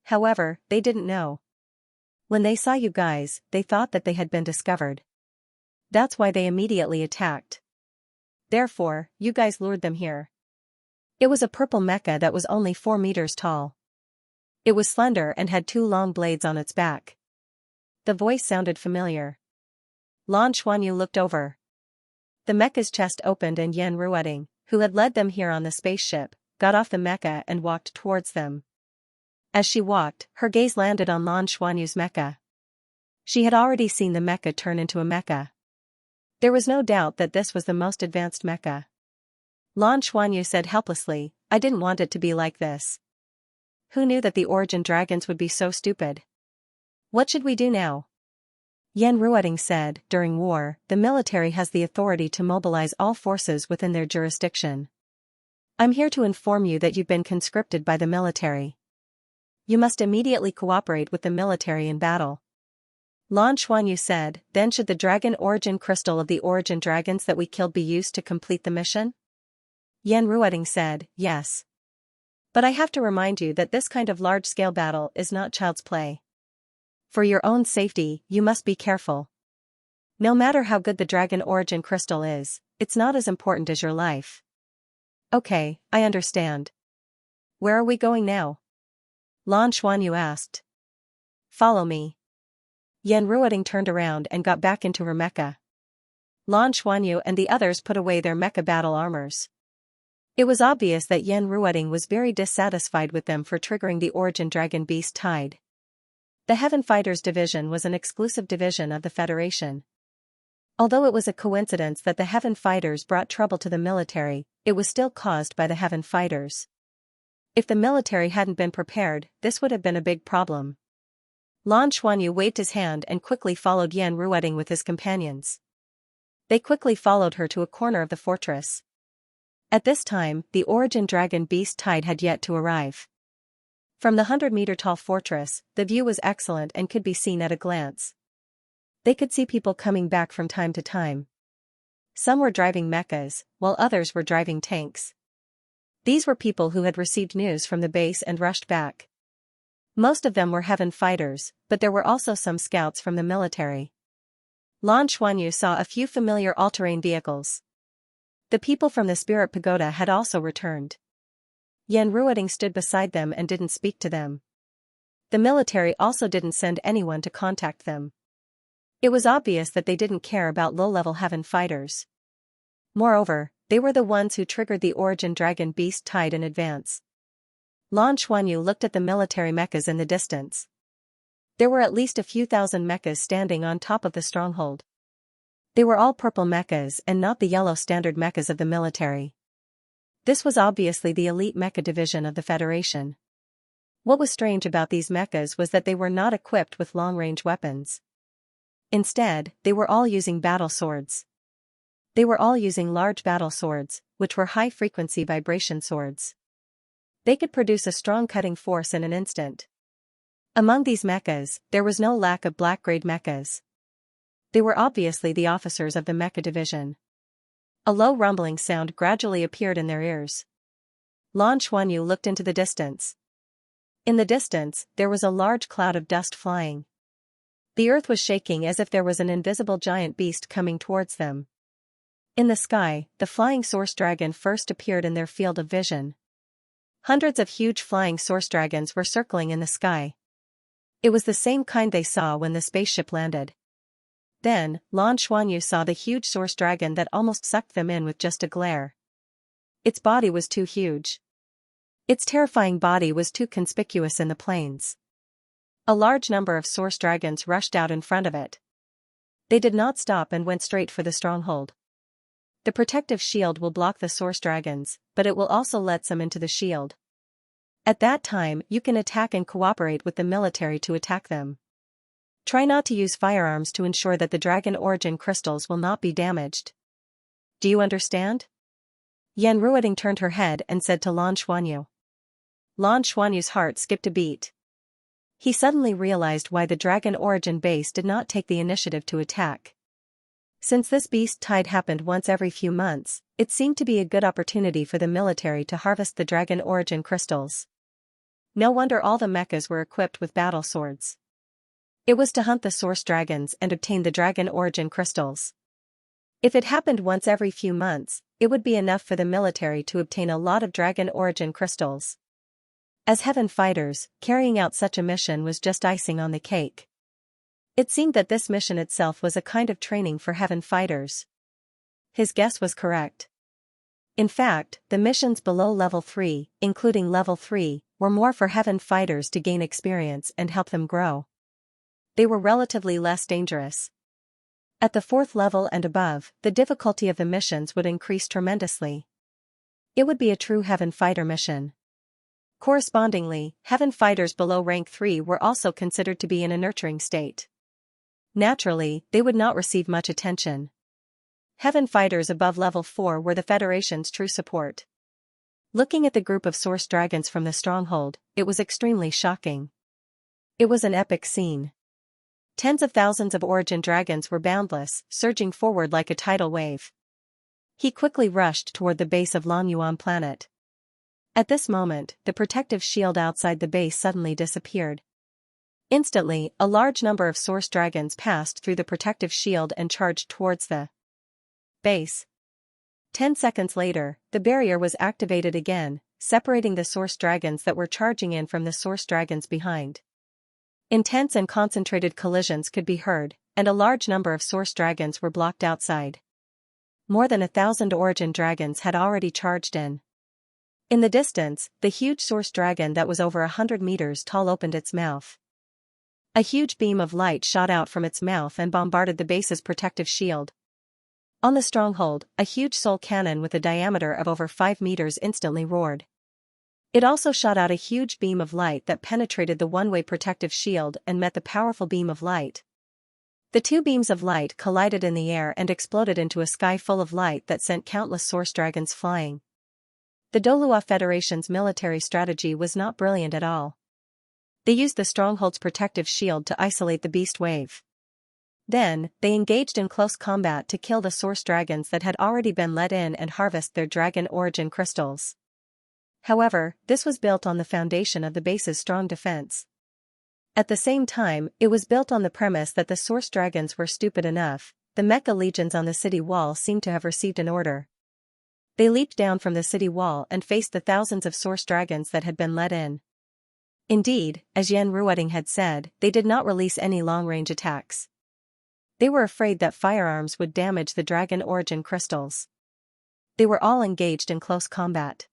However, they didn't know. When they saw you guys, they thought that they had been discovered. That's why they immediately attacked. Therefore, you guys lured them here." It was a purple mecha that was only 4 meters tall. It was slender and had 2 long blades on its back. The voice sounded familiar. Lan Xuanyu looked over. The mecha's chest opened and Yan Ruoding, who had led them here on the spaceship, got off the mecha and walked towards them. As she walked, her gaze landed on Lan Xuanyu's mecha. She had already seen the mecha turn into a mecha. There was no doubt that this was the most advanced mecha. Lan Xuanyu said helplessly, "I didn't want it to be like this. Who knew that the origin dragons would be so stupid? What should we do now?" Yan Ruoding said, "During war, the military has the authority to mobilize all forces within their jurisdiction. I'm here to inform you that you've been conscripted by the military. You must immediately cooperate with the military in battle." Lan Xuanyu said, "Then should the dragon origin crystal of the origin dragons that we killed be used to complete the mission?" Yan Ruoding said, "Yes. But I have to remind you that this kind of large-scale battle is not child's play. For your own safety, you must be careful. No matter how good the dragon origin crystal is, it's not as important as your life." "Okay, I understand. Where are we going now?" Lan Xuanyu asked. "Follow me." Yan Ruoding turned around and got back into her mecha. Lan Xuanyu and the others put away their mecha battle armors. It was obvious that Yan Ruoding was very dissatisfied with them for triggering the origin dragon beast tide. The Heaven Fighters Division was an exclusive division of the Federation. Although it was a coincidence that the Heaven Fighters brought trouble to the military, it was still caused by the Heaven Fighters. If the military hadn't been prepared, this would have been a big problem. Lan Xuanyu waved his hand and quickly followed Yan Ruoding with his companions. They quickly followed her to a corner of the fortress. At this time, the origin dragon beast tide had yet to arrive. From the 100-meter-tall fortress, the view was excellent and could be seen at a glance. They could see people coming back from time to time. Some were driving mechas, while others were driving tanks. These were people who had received news from the base and rushed back. Most of them were heaven fighters, but there were also some scouts from the military. Lan Xuanyu saw a few familiar all-terrain vehicles. The people from the Spirit Pagoda had also returned. Yan Ruoding stood beside them and didn't speak to them. The military also didn't send anyone to contact them. It was obvious that they didn't care about low-level heaven fighters. Moreover, they were the ones who triggered the origin dragon beast tide in advance. Lan Xuanyu looked at the military mechas in the distance. There were at least a few thousand mechas standing on top of the stronghold. They were all purple mechas and not the yellow standard mechas of the military. This was obviously the elite mecha division of the Federation. What was strange about these mechas was that they were not equipped with long-range weapons. Instead, they were all using battle swords. They were all using large battle swords, which were high-frequency vibration swords. They could produce a strong cutting force in an instant. Among these mechas, there was no lack of black-grade mechas. They were obviously the officers of the mecha division. A low rumbling sound gradually appeared in their ears. Lan Xuanyu looked into the distance. In the distance, there was a large cloud of dust flying. The earth was shaking as if there was an invisible giant beast coming towards them. In the sky, the flying source dragon first appeared in their field of vision. Hundreds of huge flying source dragons were circling in the sky. It was the same kind they saw when the spaceship landed. Then, Lan Xuanyu saw the huge source dragon that almost sucked them in with just a glare. Its body was too huge. Its terrifying body was too conspicuous in the plains. A large number of source dragons rushed out in front of it. They did not stop and went straight for the stronghold. The protective shield will block the source dragons, but it will also let some into the shield. At that time, you can attack and cooperate with the military to attack them. Try not to use firearms to ensure that the dragon origin crystals will not be damaged. Do you understand? Yan Ruoding turned her head and said to Lan Xuanyu. Lan Xuanyu's heart skipped a beat. He suddenly realized why the dragon origin base did not take the initiative to attack. Since this beast tide happened once every few months, it seemed to be a good opportunity for the military to harvest the dragon origin crystals. No wonder all the mechas were equipped with battle swords. It was to hunt the source dragons and obtain the dragon origin crystals. If it happened once every few months, it would be enough for the military to obtain a lot of dragon origin crystals. As heaven fighters, carrying out such a mission was just icing on the cake. It seemed that this mission itself was a kind of training for heaven fighters. His guess was correct. In fact, the missions below level 3, including level 3, were more for heaven fighters to gain experience and help them grow. They were relatively less dangerous. At the 4th level and above, the difficulty of the missions would increase tremendously. It would be a true heaven fighter mission. Correspondingly, heaven fighters below rank 3 were also considered to be in a nurturing state. Naturally, they would not receive much attention. Heaven fighters above level 4 were the Federation's true support. Looking at the group of source dragons from the stronghold, it was extremely shocking. It was an epic scene. Tens of thousands of origin dragons were boundless, surging forward like a tidal wave. He quickly rushed toward the base of Lanyuan planet. At this moment, the protective shield outside the base suddenly disappeared. Instantly, a large number of source dragons passed through the protective shield and charged towards the base. 10 seconds later, the barrier was activated again, separating the source dragons that were charging in from the source dragons behind. Intense and concentrated collisions could be heard, and a large number of source dragons were blocked outside. More than 1,000 origin dragons had already charged in. In the distance, the huge source dragon that was over 100 meters tall opened its mouth. A huge beam of light shot out from its mouth and bombarded the base's protective shield. On the stronghold, a huge soul cannon with a diameter of over 5 meters instantly roared. It also shot out a huge beam of light that penetrated the one-way protective shield and met the powerful beam of light. The two beams of light collided in the air and exploded into a sky full of light that sent countless source dragons flying. The Douluo Federation's military strategy was not brilliant at all. They used the stronghold's protective shield to isolate the beast wave. Then, they engaged in close combat to kill the source dragons that had already been let in and harvest their dragon origin crystals. However, this was built on the foundation of the base's strong defense. At the same time, it was built on the premise that the source dragons were stupid enough. The mecha legions on the city wall seemed to have received an order. They leaped down from the city wall and faced the thousands of source dragons that had been let in. Indeed, as Yan Ruoding had said, they did not release any long-range attacks. They were afraid that firearms would damage the dragon origin crystals. They were all engaged in close combat.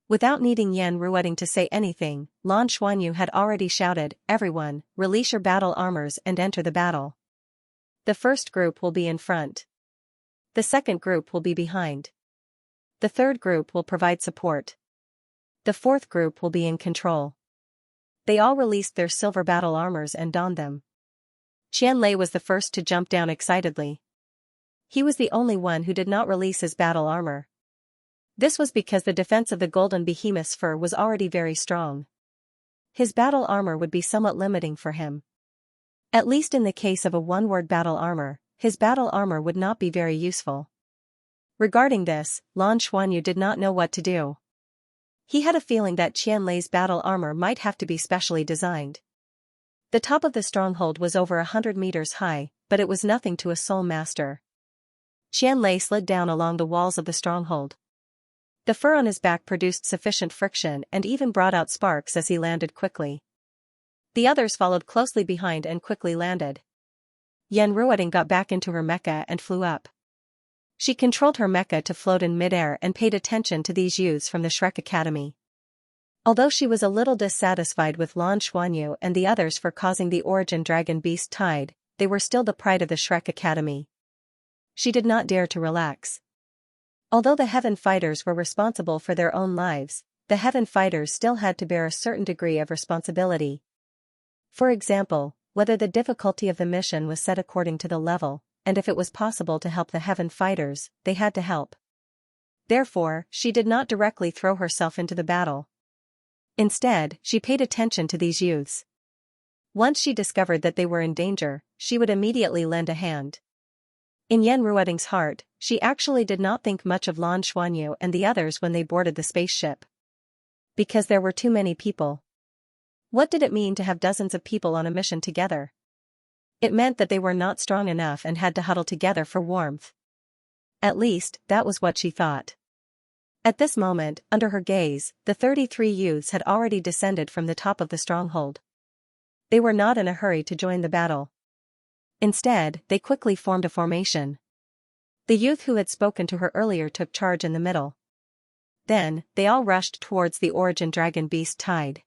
Without needing Yan Ruoding to say anything, Lan Xuanyu had already shouted, "Everyone, release your battle armors and enter the battle. The first group will be in front. The second group will be behind. The third group will provide support. The fourth group will be in control." They all released their silver battle armors and donned them. Qianlei was the first to jump down excitedly. He was the only one who did not release his battle armor. This was because the defense of the golden behemoth's fur was already very strong. His battle armor would be somewhat limiting for him. At least in the case of a one-word battle armor, his battle armor would not be very useful. Regarding this, Lan Xuanyu did not know what to do. He had a feeling that Qianlei's battle armor might have to be specially designed. The top of the stronghold was over 100 meters high, but it was nothing to a soul master. Qianlei slid down along the walls of the stronghold. The fur on his back produced sufficient friction and even brought out sparks as he landed quickly. The others followed closely behind and quickly landed. Yan Ruoding got back into her mecha and flew up. She controlled her mecha to float in midair and paid attention to these youths from the Shrek Academy. Although she was a little dissatisfied with Lan Xuanyu and the others for causing the origin dragon beast tide, they were still the pride of the Shrek Academy. She did not dare to relax. Although the Heaven Fighters were responsible for their own lives, the Heaven Fighters still had to bear a certain degree of responsibility. For example, whether the difficulty of the mission was set according to the level, and if it was possible to help the Heaven Fighters, they had to help. Therefore, she did not directly throw herself into the battle. Instead, she paid attention to these youths. Once she discovered that they were in danger, she would immediately lend a hand. In Yan Ruoding's heart, she actually did not think much of Lan Xuanyu and the others when they boarded the spaceship. Because there were too many people. What did it mean to have dozens of people on a mission together? It meant that they were not strong enough and had to huddle together for warmth. At least, that was what she thought. At this moment, under her gaze, the 33 youths had already descended from the top of the stronghold. They were not in a hurry to join the battle. Instead, they quickly formed a formation. The youth who had spoken to her earlier took charge in the middle. Then, they all rushed towards the origin dragon beast tide.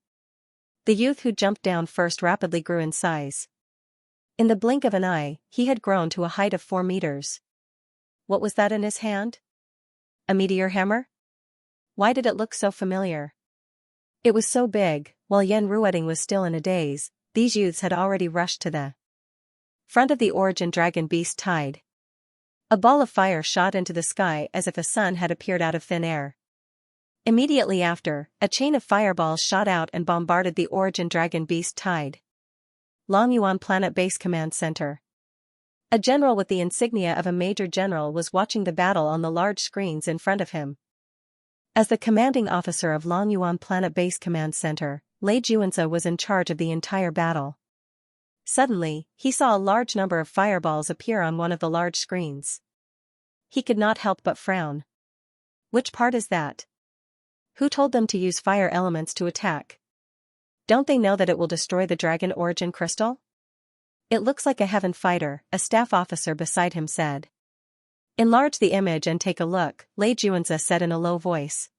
The youth who jumped down first rapidly grew in size. In the blink of an eye, he had grown to a height of 4 meters. What was that in his hand? A meteor hammer? Why did it look so familiar? It was so big. While Yan Ruoding was still in a daze, these youths had already rushed to the front of the origin dragon beast tide. A ball of fire shot into the sky as if a sun had appeared out of thin air. Immediately after, a chain of fireballs shot out and bombarded the origin dragon beast tide. Longyuan Planet Base Command Center. A general with the insignia of a major general was watching the battle on the large screens in front of him. As the commanding officer of Longyuan Planet Base Command Center, Lei Juanza was in charge of the entire battle. Suddenly, he saw a large number of fireballs appear on one of the large screens. He could not help but frown. Which part is that? Who told them to use fire elements to attack? Don't they know that it will destroy the dragon origin crystal? It looks like a heaven fighter, a staff officer beside him said. Enlarge the image and take a look, Lei Juanza said in a low voice.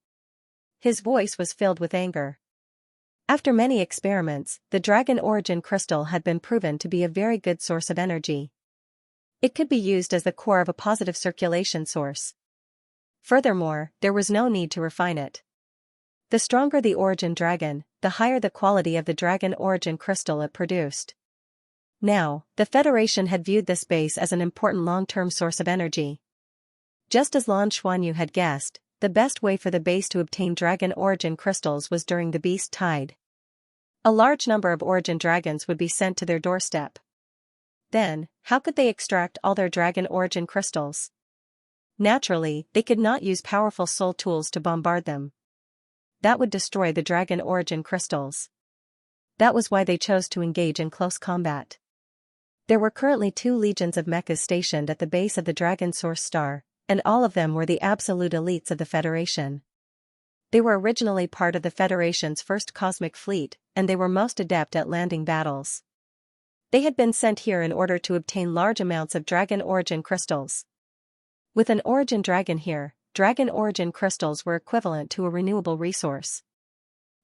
His voice was filled with anger. After many experiments, the dragon origin crystal had been proven to be a very good source of energy. It could be used as the core of a positive circulation source. Furthermore, there was no need to refine it. The stronger the origin dragon, the higher the quality of the dragon origin crystal it produced. Now, the Federation had viewed this base as an important long-term source of energy. Just as Lan Xuanyu had guessed, the best way for the base to obtain dragon origin crystals was during the beast tide. A large number of origin dragons would be sent to their doorstep. Then, how could they extract all their dragon origin crystals? Naturally, they could not use powerful soul tools to bombard them. That would destroy the dragon origin crystals. That was why they chose to engage in close combat. There were currently 2 legions of mechas stationed at the base of the dragon source star, and all of them were the absolute elites of the Federation. They were originally part of the Federation's first cosmic fleet, and they were most adept at landing battles. They had been sent here in order to obtain large amounts of dragon origin crystals. With an origin dragon here, dragon origin crystals were equivalent to a renewable resource.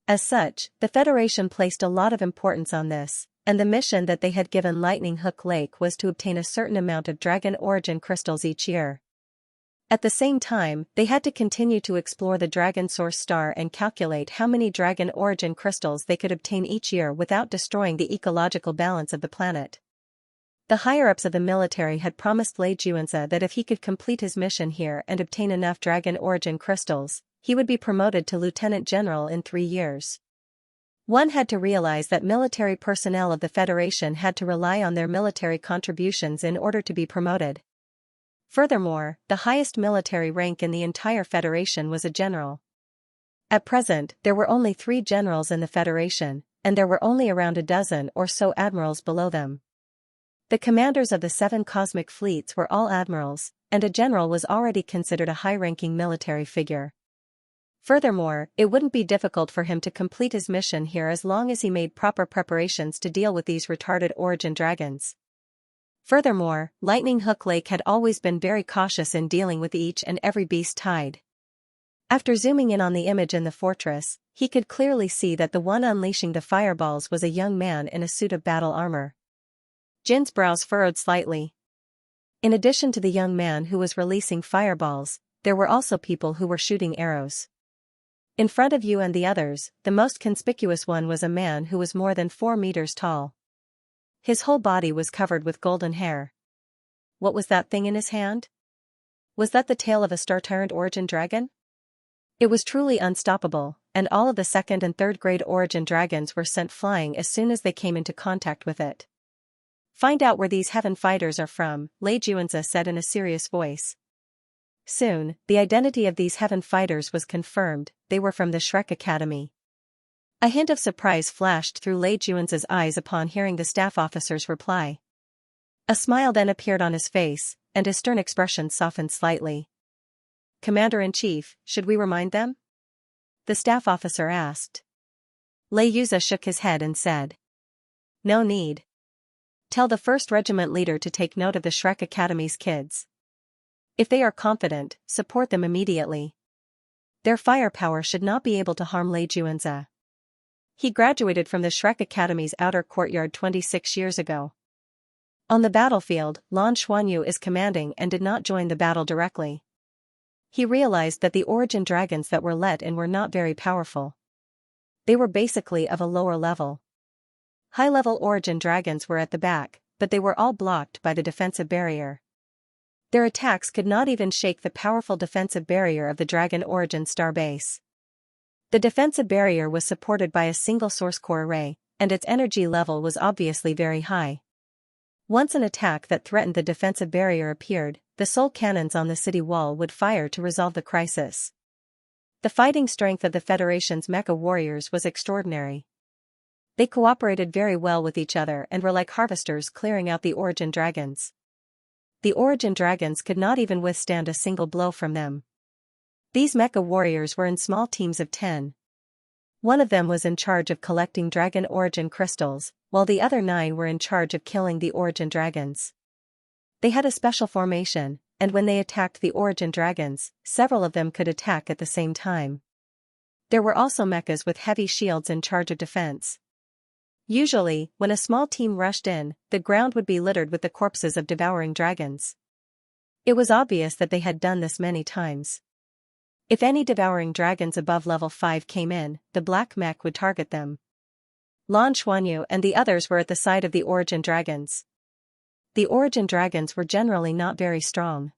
As such, the Federation placed a lot of importance on this, and the mission that they had given Lightning Hook Lake was to obtain a certain amount of dragon origin crystals each year. At the same time, they had to continue to explore the dragon source star and calculate how many dragon origin crystals they could obtain each year without destroying the ecological balance of the planet. The higher-ups of the military had promised Lei Juanza that if he could complete his mission here and obtain enough dragon origin crystals, he would be promoted to lieutenant general in 3 years. One had to realize that military personnel of the Federation had to rely on their military contributions in order to be promoted. Furthermore, the highest military rank in the entire Federation was a general. At present, there were only 3 generals in the Federation, and there were only around a dozen or so admirals below them. The commanders of the 7 cosmic fleets were all admirals, and a general was already considered a high-ranking military figure. Furthermore, it wouldn't be difficult for him to complete his mission here as long as he made proper preparations to deal with these retarded origin dragons. Furthermore, Lightning Hook Lake had always been very cautious in dealing with each and every beast tied. After zooming in on the image in the fortress, he could clearly see that the one unleashing the fireballs was a young man in a suit of battle armor. Jin's brows furrowed slightly. In addition to the young man who was releasing fireballs, there were also people who were shooting arrows. In front of you and the others, the most conspicuous one was a man who was more than 4 meters tall. His whole body was covered with golden hair. What was that thing in his hand? Was that the tail of a star-tyrant origin dragon? It was truly unstoppable, and all of the 2nd and 3rd grade origin dragons were sent flying as soon as they came into contact with it. Find out where these heaven fighters are from, Lei Juanza said in a serious voice. Soon, the identity of these heaven fighters was confirmed. They were from the Shrek Academy. A hint of surprise flashed through Lei Juanza's eyes upon hearing the staff officer's reply. A smile then appeared on his face, and his stern expression softened slightly. Commander-in-Chief, should we remind them? The staff officer asked. Lei Juanza shook his head and said. No need. Tell the 1st Regiment leader to take note of the Shrek Academy's kids. If they are confident, support them immediately. Their firepower should not be able to harm Lei Juanza. He graduated from the Shrek Academy's outer courtyard 26 years ago. On the battlefield, Lan Xuanyu is commanding and did not join the battle directly. He realized that the origin dragons that were let in were not very powerful. They were basically of a lower level. High-level origin dragons were at the back, but they were all blocked by the defensive barrier. Their attacks could not even shake the powerful defensive barrier of the dragon origin star base. The defensive barrier was supported by a single source core array, and its energy level was obviously very high. Once an attack that threatened the defensive barrier appeared, the soul cannons on the city wall would fire to resolve the crisis. The fighting strength of the Federation's mecha warriors was extraordinary. They cooperated very well with each other and were like harvesters clearing out the origin dragons. The origin dragons could not even withstand a single blow from them. These mecha warriors were in small teams of 10. One of them was in charge of collecting dragon origin crystals, while the other 9 were in charge of killing the origin dragons. They had a special formation, and when they attacked the origin dragons, several of them could attack at the same time. There were also mechas with heavy shields in charge of defense. Usually, when a small team rushed in, the ground would be littered with the corpses of devouring dragons. It was obvious that they had done this many times. If any devouring dragons above level 5 came in, the black mech would target them. Lan Xuanyu and the others were at the side of the origin dragons. The origin dragons were generally not very strong.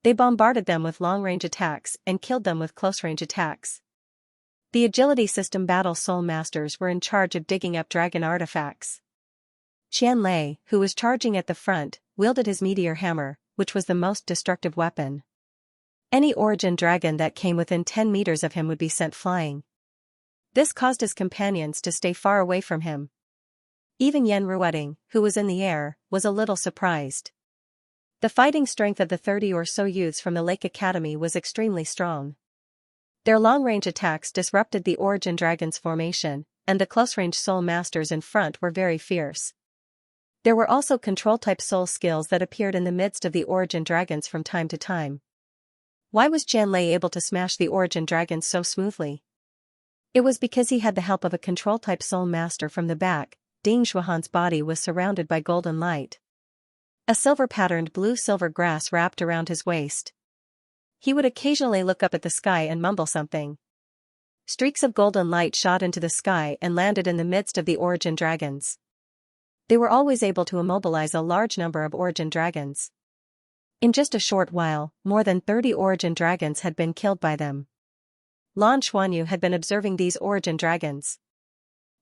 They bombarded them with long-range attacks and killed them with close-range attacks. The agility system battle soul masters were in charge of digging up dragon artifacts. Qianlei, who was charging at the front, wielded his meteor hammer, which was the most destructive weapon. Any origin dragon that came within 10 meters of him would be sent flying. This caused his companions to stay far away from him. Even Yan Ruoding, who was in the air, was a little surprised. The fighting strength of the 30 or so youths from the Lake Academy was extremely strong. Their long-range attacks disrupted the Origin Dragon's formation, and the close-range Soul Masters in front were very fierce. There were also control-type soul skills that appeared in the midst of the Origin Dragons from time to time. Why was Qianlei able to smash the Origin Dragons so smoothly? It was because he had the help of a control-type Soul Master from the back. Ding Zhuohan's body was surrounded by golden light. A silver-patterned blue-silver grass wrapped around his waist. He would occasionally look up at the sky and mumble something. Streaks of golden light shot into the sky and landed in the midst of the Origin Dragons. They were always able to immobilize a large number of Origin Dragons. In just a short while, more than 30 Origin Dragons had been killed by them. Lan Xuanyu had been observing these Origin Dragons.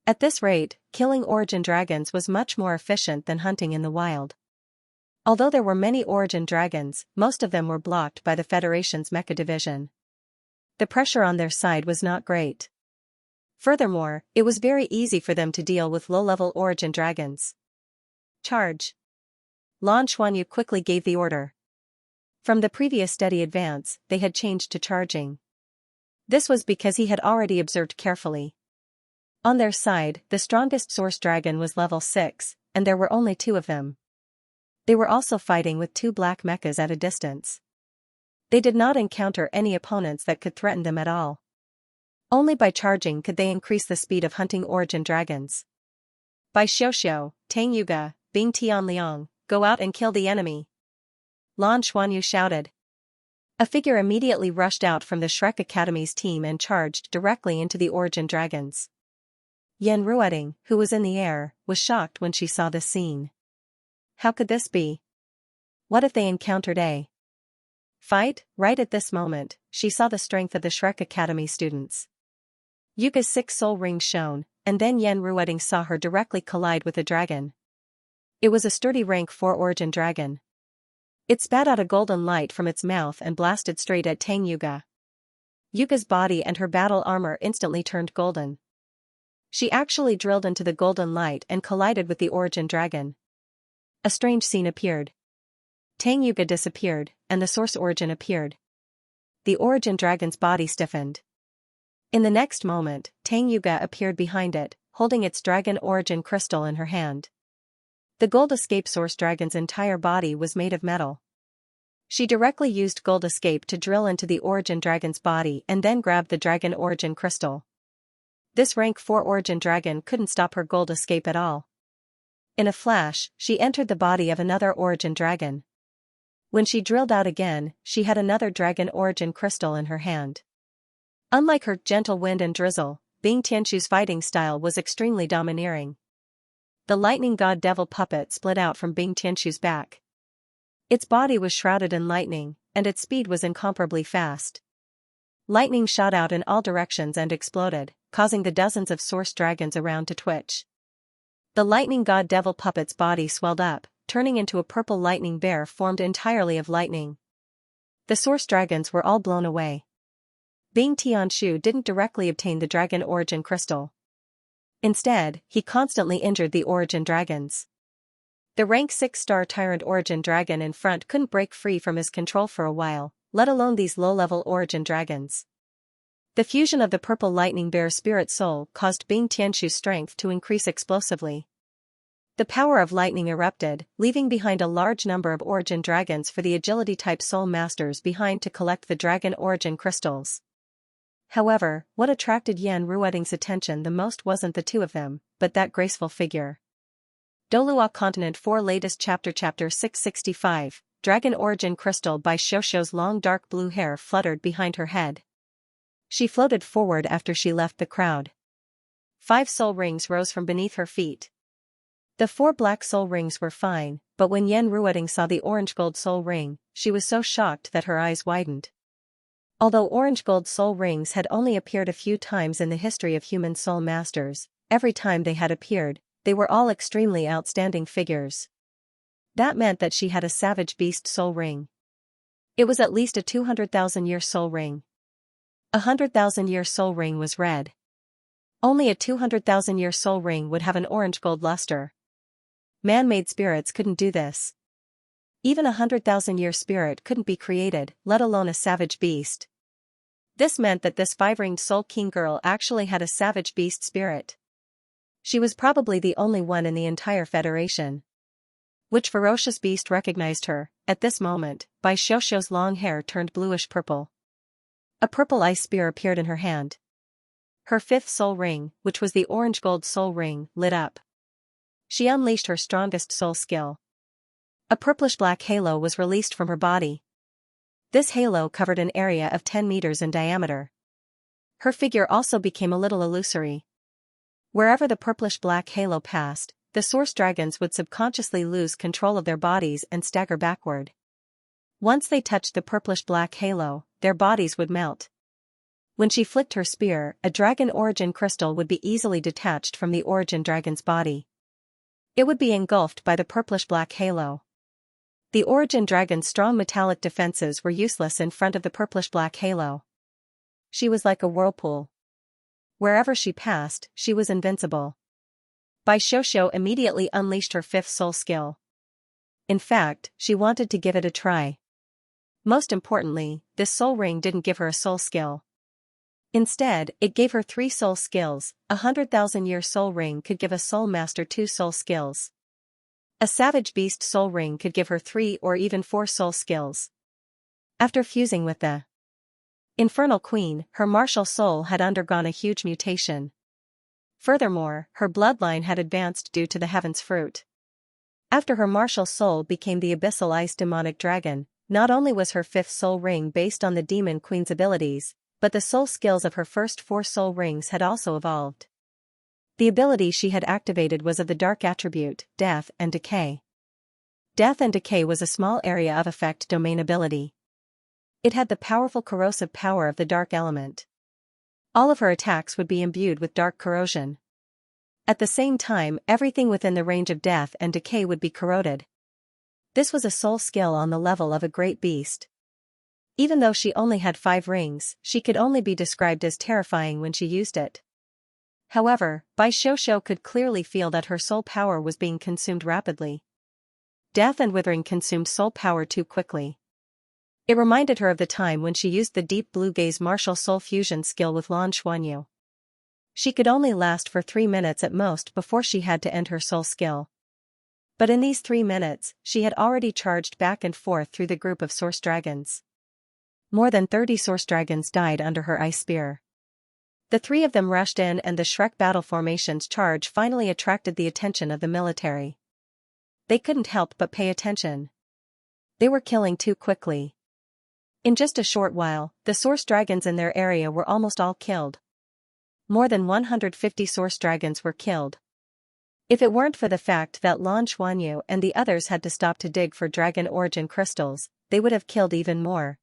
At this rate, killing Origin Dragons was much more efficient than hunting in the wild. Although there were many Origin Dragons, most of them were blocked by the Federation's Mecha Division. The pressure on their side was not great. Furthermore, it was very easy for them to deal with low-level Origin Dragons. Charge! Lan Xuanyu quickly gave the order. From the previous steady advance, they had changed to charging. This was because he had already observed carefully. On their side, the strongest Source Dragon was level 6, and there were only 2 of them. They were also fighting with 2 black mechas at a distance. They did not encounter any opponents that could threaten them at all. Only by charging could they increase the speed of hunting Origin Dragons. By Xiaoxiao, Tang Yuga, Bing Tianliang, go out and kill the enemy! Lan Xuanyu shouted. A figure immediately rushed out from the Shrek Academy's team and charged directly into the Origin Dragons. Yan Ruoding, who was in the air, was shocked when she saw this scene. How could this be? What if they encountered a fight? Right at this moment, she saw the strength of the Shrek Academy students. Yuga's 6 soul rings shone, and then Yan Ruoding saw her directly collide with a dragon. It was a sturdy rank 4 Origin Dragon. It spat out a golden light from its mouth and blasted straight at Tang Yuga. Yuga's body and her battle armor instantly turned golden. She actually drilled into the golden light and collided with the Origin Dragon. A strange scene appeared. Tang Yuga disappeared, and the Source Origin appeared. The Origin Dragon's body stiffened. In the next moment, Tang Yuga appeared behind it, holding its Dragon Origin crystal in her hand. The Gold Escape Source Dragon's entire body was made of metal. She directly used Gold Escape to drill into the Origin Dragon's body and then grabbed the Dragon Origin crystal. This rank 4 Origin Dragon couldn't stop her Gold Escape at all. In a flash, she entered the body of another Origin Dragon. When she drilled out again, she had another Dragon Origin crystal in her hand. Unlike her gentle wind and drizzle, Bing Tianqu's fighting style was extremely domineering. The lightning god devil puppet split out from Bing Tianqu's back. Its body was shrouded in lightning, and its speed was incomparably fast. Lightning shot out in all directions and exploded, causing the dozens of Source Dragons around to twitch. The lightning god devil puppet's body swelled up, turning into a purple lightning bear formed entirely of lightning. The Source Dragons were all blown away. Bing Tianqiu didn't directly obtain the Dragon Origin crystal. Instead, he constantly injured the Origin Dragons. The rank 6-star Tyrant Origin Dragon in front couldn't break free from his control for a while, let alone these low-level Origin Dragons. The fusion of the purple lightning bear's spirit soul caused Bing Tianqiu's strength to increase explosively. The power of lightning erupted, leaving behind a large number of Origin Dragons for the agility-type Soul Masters behind to collect the Dragon Origin crystals. However, what attracted Yan Ruoding's attention the most wasn't the 2 of them, but that graceful figure. Douluo Continent 4 Latest Chapter 665, Dragon Origin Crystal by Xiaoxiao's long dark blue hair fluttered behind her head. She floated forward after she left the crowd. 5 soul rings rose from beneath her feet. The 4 black soul rings were fine, but when Yan Ruoding saw the orange gold soul ring, she was so shocked that her eyes widened. Although orange gold soul rings had only appeared a few times in the history of human soul masters, every time they had appeared, they were all extremely outstanding figures. That meant that she had a savage beast soul ring. It was at least a 200,000-year soul ring. 100,000-year soul ring was red. Only a 200,000-year soul ring would have an orange-gold luster. Man-made spirits couldn't do this. Even a 100,000-year spirit couldn't be created, let alone a savage beast. This meant that this 5-ringed Soul King girl actually had a savage beast spirit. She was probably the only one in the entire Federation. Which ferocious beast recognized her? At this moment, Bai Xiuxiu's long hair turned bluish-purple. A purple ice spear appeared in her hand. Her 5th soul ring, which was the orange-gold soul ring, lit up. She unleashed her strongest soul skill. A purplish-black halo was released from her body. This halo covered an area of 10 meters in diameter. Her figure also became a little illusory. Wherever the purplish-black halo passed, the source dragons would subconsciously lose control of their bodies and stagger backward. Once they touched the purplish-black halo, their bodies would melt. When she flicked her spear, a dragon origin crystal would be easily detached from the origin dragon's body. It would be engulfed by the purplish-black halo. The origin dragon's strong metallic defenses were useless in front of the purplish-black halo. She was like a whirlpool. Wherever she passed, she was invincible. Bai Xiuxiu immediately unleashed her 5th soul skill. In fact, she wanted to give it a try. Most importantly, this soul ring didn't give her a soul skill. Instead, it gave her 3 soul skills. A 100,000-year soul ring could give a soul master 2 soul skills. A savage beast soul ring could give her 3 or even 4 soul skills. After fusing with the Infernal Queen, her martial soul had undergone a huge mutation. Furthermore, her bloodline had advanced due to the Heaven's Fruit. After her martial soul became the Abyssal Ice Demonic Dragon, not only was her 5th soul ring based on the Demon Queen's abilities, but the soul skills of her first 4 soul rings had also evolved. The ability she had activated was of the dark attribute, Death and Decay. Death and Decay was a small area of effect domain ability. It had the powerful corrosive power of the dark element. All of her attacks would be imbued with dark corrosion. At the same time, everything within the range of Death and Decay would be corroded. This was a soul skill on the level of a great beast. Even though she only had 5 rings, she could only be described as terrifying when she used it. However, Bai Xiuxiu could clearly feel that her soul power was being consumed rapidly. Death and Withering consumed soul power too quickly. It reminded her of the time when she used the Deep Blue Gaze martial soul fusion skill with Lan Xuanyu. She could only last for 3 minutes at most before she had to end her soul skill. But in these 3 minutes, she had already charged back and forth through the group of source dragons. More than 30 source dragons died under her ice spear. The 3 of them rushed in, and the Shrek battle formation's charge finally attracted the attention of the military. They couldn't help but pay attention. They were killing too quickly. In just a short while, the source dragons in their area were almost all killed. More than 150 source dragons were killed. If it weren't for the fact that Lan Xuanyu and the others had to stop to dig for dragon origin crystals, they would have killed even more.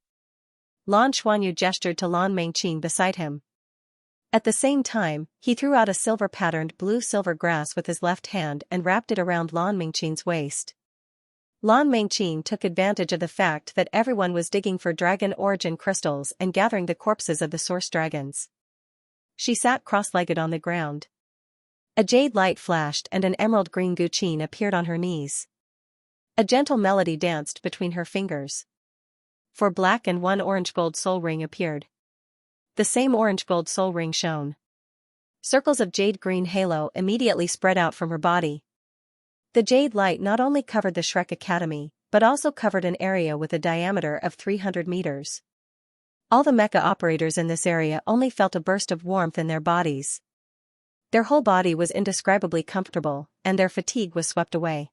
Lan Xuanyu gestured to Lan Mengqin beside him. At the same time, he threw out a silver-patterned blue-silver grass with his left hand and wrapped it around Lan Mengqin's waist. Lan Mengqin took advantage of the fact that everyone was digging for dragon origin crystals and gathering the corpses of the source dragons. She sat cross-legged on the ground. A jade light flashed and an emerald green guqin appeared on her knees. A gentle melody danced between her fingers. 4 black and 1 orange-gold soul ring appeared. The same orange-gold soul ring shone. Circles of jade-green halo immediately spread out from her body. The jade light not only covered the Shrek Academy, but also covered an area with a diameter of 300 meters. All the mecha operators in this area only felt a burst of warmth in their bodies. Their whole body was indescribably comfortable, and their fatigue was swept away.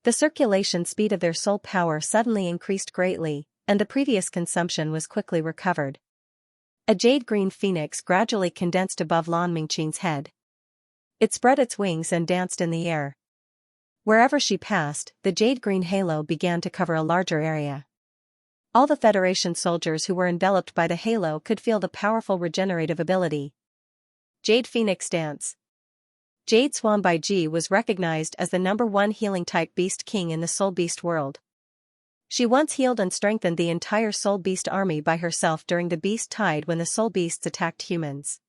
The circulation speed of their soul power suddenly increased greatly, and the previous consumption was quickly recovered. A jade-green phoenix gradually condensed above Lan Mengqin's head. It spread its wings and danced in the air. Wherever she passed, the jade-green halo began to cover a larger area. All the Federation soldiers who were enveloped by the halo could feel the powerful regenerative ability. Jade Phoenix Dance. Jade Swan Baiji was recognized as the #1 healing-type beast king in the Soul Beast world. She once healed and strengthened the entire Soul Beast army by herself during the Beast Tide when the Soul Beasts attacked humans.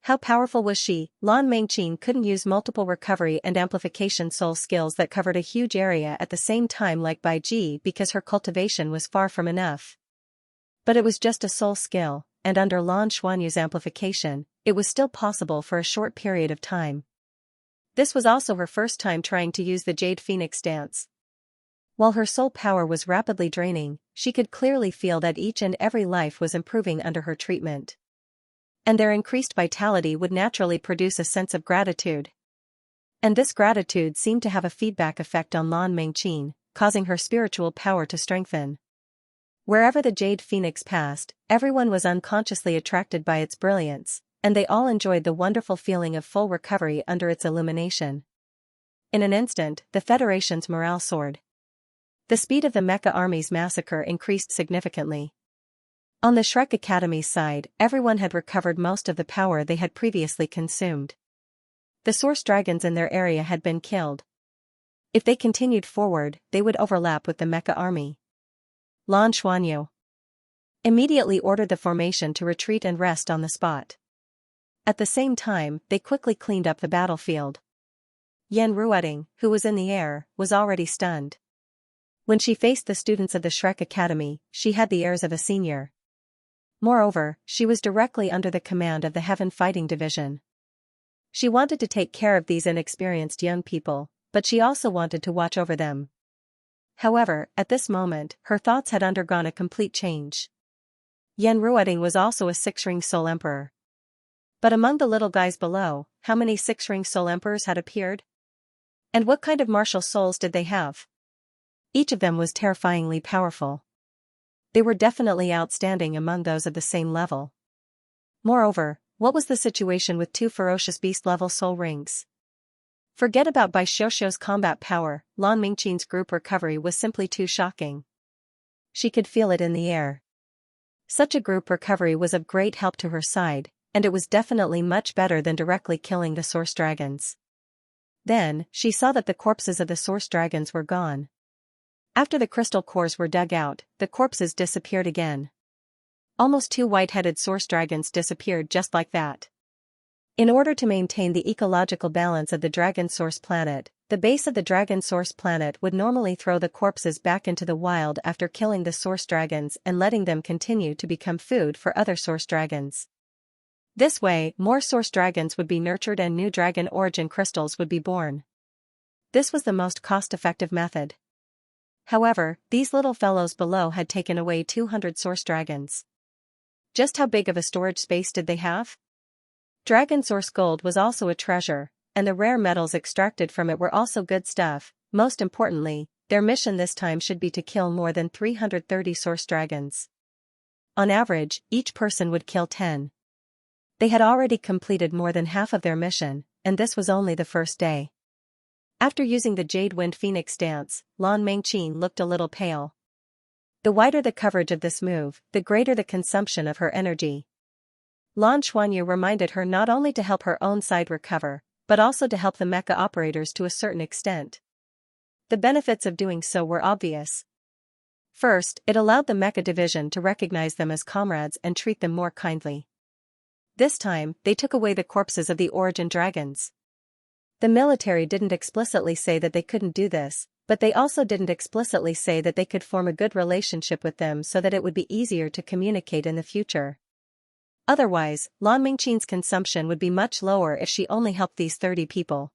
How powerful was she? Lan Mengqin couldn't use multiple recovery and amplification soul skills that covered a huge area at the same time like Baiji because her cultivation was far from enough. But it was just a soul skill, and under Lan Xuanyu's amplification, it was still possible for a short period of time. This was also her first time trying to use the Jade Phoenix dance. While her soul power was rapidly draining, she could clearly feel that each and every life was improving under her treatment. And their increased vitality would naturally produce a sense of gratitude. And this gratitude seemed to have a feedback effect on Lan Mengqin, causing her spiritual power to strengthen. Wherever the Jade Phoenix passed, everyone was unconsciously attracted by its brilliance, and they all enjoyed the wonderful feeling of full recovery under its illumination. In an instant, the Federation's morale soared. The speed of the Mecha Army's massacre increased significantly. On the Shrek Academy's side, everyone had recovered most of the power they had previously consumed. The source dragons in their area had been killed. If they continued forward, they would overlap with the Mecha Army. Lan Xuanyu immediately ordered the formation to retreat and rest on the spot. At the same time, they quickly cleaned up the battlefield. Yan Ruoding, who was in the air, was already stunned. When she faced the students of the Shrek Academy, she had the airs of a senior. Moreover, she was directly under the command of the Heaven Fighting Division. She wanted to take care of these inexperienced young people, but she also wanted to watch over them. However, at this moment, her thoughts had undergone a complete change. Yan Ruoding was also a six-ring Soul Emperor. But among the little guys below, how many six-ring Soul Emperors had appeared? And what kind of martial souls did they have? Each of them was terrifyingly powerful. They were definitely outstanding among those of the same level. Moreover, what was the situation with 2 ferocious beast-level soul rings? Forget about Bai Xiuxiu's combat power, Lan Mengqin's group recovery was simply too shocking. She could feel it in the air. Such a group recovery was of great help to her side, and it was definitely much better than directly killing the source dragons. Then, she saw that the corpses of the source dragons were gone. After the crystal cores were dug out, the corpses disappeared again. Almost 2 white-headed source dragons disappeared just like that. In order to maintain the ecological balance of the dragon source planet, the base of the dragon source planet would normally throw the corpses back into the wild after killing the source dragons and letting them continue to become food for other source dragons. This way, more source dragons would be nurtured and new dragon origin crystals would be born. This was the most cost-effective method. However, these little fellows below had taken away 200 source dragons. Just how big of a storage space did they have? Dragon source gold was also a treasure, and the rare metals extracted from it were also good stuff. Most importantly, their mission this time should be to kill more than 330 source dragons. On average, each person would kill 10. They had already completed more than half of their mission, and this was only the first day. After using the Jade Wind Phoenix dance, Lan Mengqin looked a little pale. The wider the coverage of this move, the greater the consumption of her energy. Lan Xuanyu reminded her not only to help her own side recover, but also to help the mecha operators to a certain extent. The benefits of doing so were obvious. First, it allowed the mecha division to recognize them as comrades and treat them more kindly. This time, they took away the corpses of the origin dragons. The military didn't explicitly say that they couldn't do this, but they also didn't explicitly say that they could form a good relationship with them so that it would be easier to communicate in the future. Otherwise, Lan Mengqin's consumption would be much lower if she only helped these 30 people.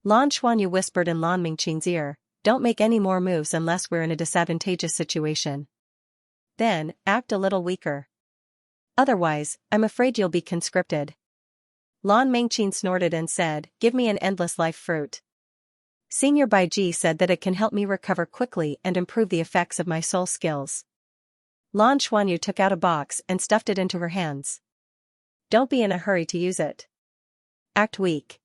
Lan Xuanyu whispered in Lan Mengqin's ear, "Don't make any more moves unless we're in a disadvantageous situation. Then, act a little weaker. Otherwise, I'm afraid you'll be conscripted." Lan Mengqin snorted and said, "Give me an endless life fruit. Senior Baiji said that it can help me recover quickly and improve the effects of my soul skills." Lan Xuanyu took out a box and stuffed it into her hands. "Don't be in a hurry to use it. Act weak."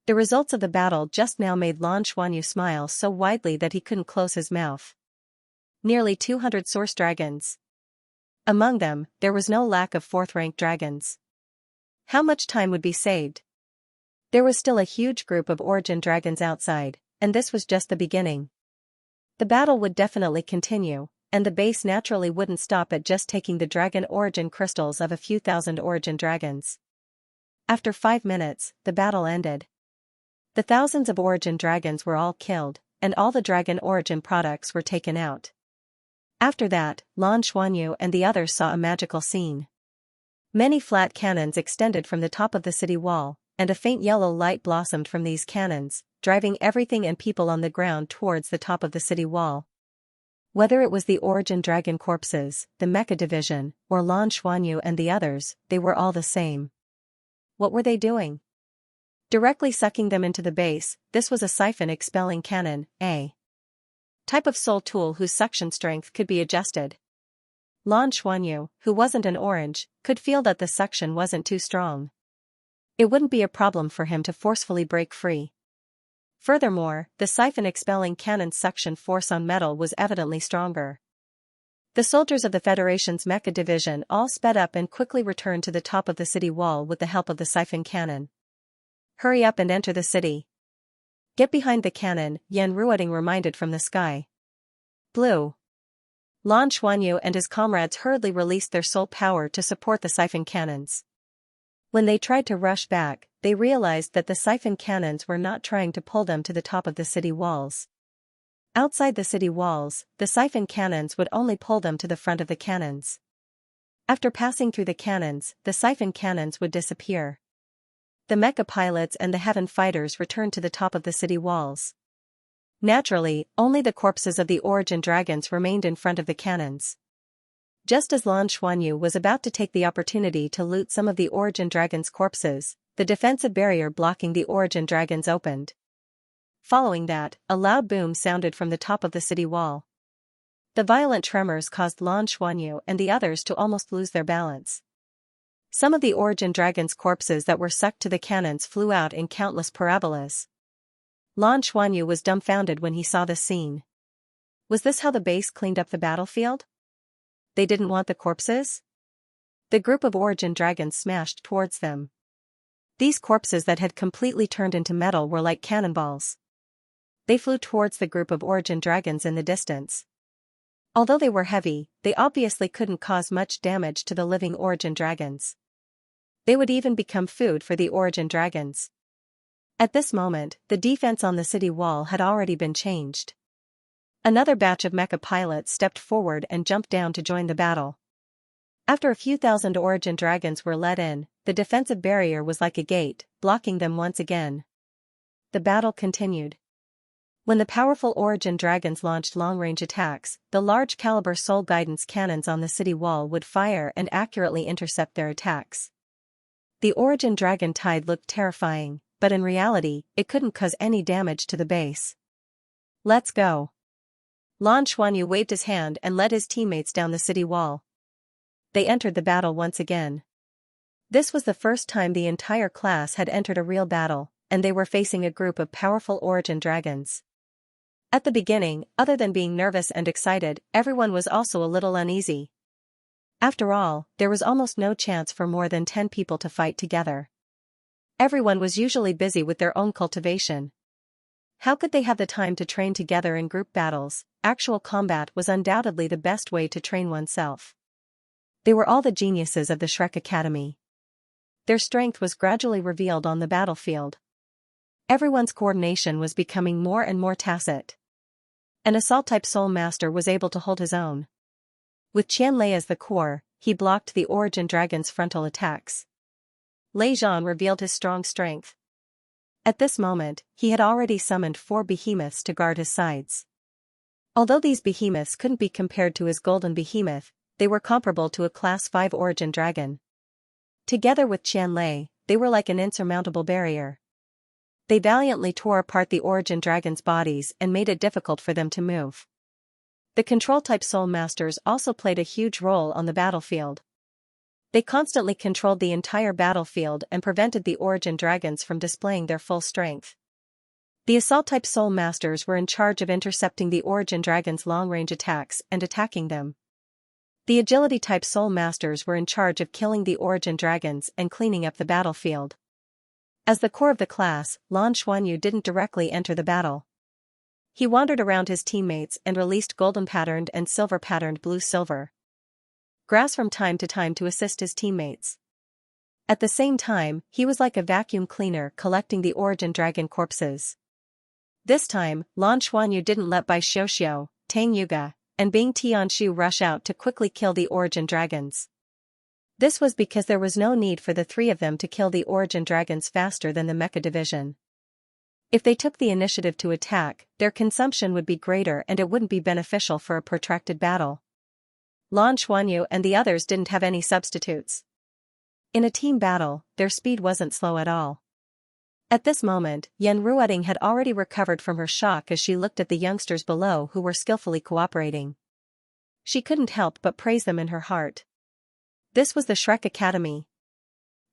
The results of the battle just now made Lan Xuanyu smile so widely that he couldn't close his mouth. Nearly 200 source dragons. Among them, there was no lack of 4th-rank dragons. How much time would be saved? There was still a huge group of origin dragons outside, and this was just the beginning. The battle would definitely continue, and the base naturally wouldn't stop at just taking the dragon origin crystals of a few thousand origin dragons. After 5 minutes, the battle ended. The thousands of origin dragons were all killed, and all the dragon origin products were taken out. After that, Lan Xuanyu and the others saw a magical scene. Many flat cannons extended from the top of the city wall, and a faint yellow light blossomed from these cannons, driving everything and people on the ground towards the top of the city wall. Whether it was the origin dragon corpses, the mecha division, or Lan Xuanyu and the others, they were all the same. What were they doing? Directly sucking them into the base. This was a siphon expelling cannon, a type of soul tool whose suction strength could be adjusted. Lan Xuanyu, who wasn't an orange, could feel that the suction wasn't too strong. It wouldn't be a problem for him to forcefully break free. Furthermore, the siphon expelling cannon's suction force on metal was evidently stronger. The soldiers of the Federation's mecha division all sped up and quickly returned to the top of the city wall with the help of the siphon cannon. Hurry up and enter the city. Get behind the cannon, Yan Ruoding reminded from the sky. Blue. Lan Xuanyu and his comrades hurriedly released their soul power to support the siphon cannons. When they tried to rush back, they realized that the siphon cannons were not trying to pull them to the top of the city walls. Outside the city walls, the siphon cannons would only pull them to the front of the cannons. After passing through the cannons, the siphon cannons would disappear. The mecha pilots and the heaven fighters returned to the top of the city walls. Naturally, only the corpses of the origin dragons remained in front of the cannons. Just as Lan Xuanyu was about to take the opportunity to loot some of the origin dragons' corpses, the defensive barrier blocking the origin dragons opened. Following that, a loud boom sounded from the top of the city wall. The violent tremors caused Lan Xuanyu and the others to almost lose their balance. Some of the origin dragons' corpses that were sucked to the cannons flew out in countless parabolas. Lan Xuanyu was dumbfounded when he saw this scene. Was this how the base cleaned up the battlefield? They didn't want the corpses? The group of origin dragons smashed towards them. These corpses that had completely turned into metal were like cannonballs. They flew towards the group of origin dragons in the distance. Although they were heavy, they obviously couldn't cause much damage to the living origin dragons. They would even become food for the origin dragons. At this moment, the defense on the city wall had already been changed. Another batch of mecha pilots stepped forward and jumped down to join the battle. After a few thousand origin dragons were let in, the defensive barrier was like a gate, blocking them once again. The battle continued. When the powerful origin dragons launched long-range attacks, the large-caliber soul guidance cannons on the city wall would fire and accurately intercept their attacks. The origin dragon tide looked terrifying, but in reality, it couldn't cause any damage to the base. Let's go. Lan Xuanyu waved his hand and led his teammates down the city wall. They entered the battle once again. This was the first time the entire class had entered a real battle, and they were facing a group of powerful origin dragons. At the beginning, other than being nervous and excited, everyone was also a little uneasy. After all, there was almost no chance for more than 10 people to fight together. Everyone was usually busy with their own cultivation. How could they have the time to train together in group battles? Actual combat was undoubtedly the best way to train oneself. They were all the geniuses of the Shrek Academy. Their strength was gradually revealed on the battlefield. Everyone's coordination was becoming more and more tacit. An assault-type soul master was able to hold his own. With Qianlei as the core, he blocked the origin dragon's frontal attacks. Lei Zhan revealed his strong strength. At this moment, he had already summoned 4 behemoths to guard his sides. Although these behemoths couldn't be compared to his golden behemoth, they were comparable to a Class 5 origin dragon. Together with Qianlei, they were like an insurmountable barrier. They valiantly tore apart the origin dragon's bodies and made it difficult for them to move. The control-type soul masters also played a huge role on the battlefield. They constantly controlled the entire battlefield and prevented the origin dragons from displaying their full strength. The assault-type soul masters were in charge of intercepting the origin dragon's long-range attacks and attacking them. The agility-type soul masters were in charge of killing the origin dragons and cleaning up the battlefield. As the core of the class, Lan Xuanyu didn't directly enter the battle. He wandered around his teammates and released golden-patterned and silver-patterned blue-silver grass from time to time to assist his teammates. At the same time, he was like a vacuum cleaner collecting the origin dragon corpses. This time, Lan Xuanyu didn't let Bai Xiuxiu, Tang Yuga, and Bing Tianshu rush out to quickly kill the origin dragons. This was because there was no need for the three of them to kill the origin dragons faster than the mecha division. If they took the initiative to attack, their consumption would be greater and it wouldn't be beneficial for a protracted battle. Lan Xuanyu and the others didn't have any substitutes. In a team battle, their speed wasn't slow at all. At this moment, Yan Ruoding had already recovered from her shock as she looked at the youngsters below who were skillfully cooperating. She couldn't help but praise them in her heart. This was the Shrek Academy.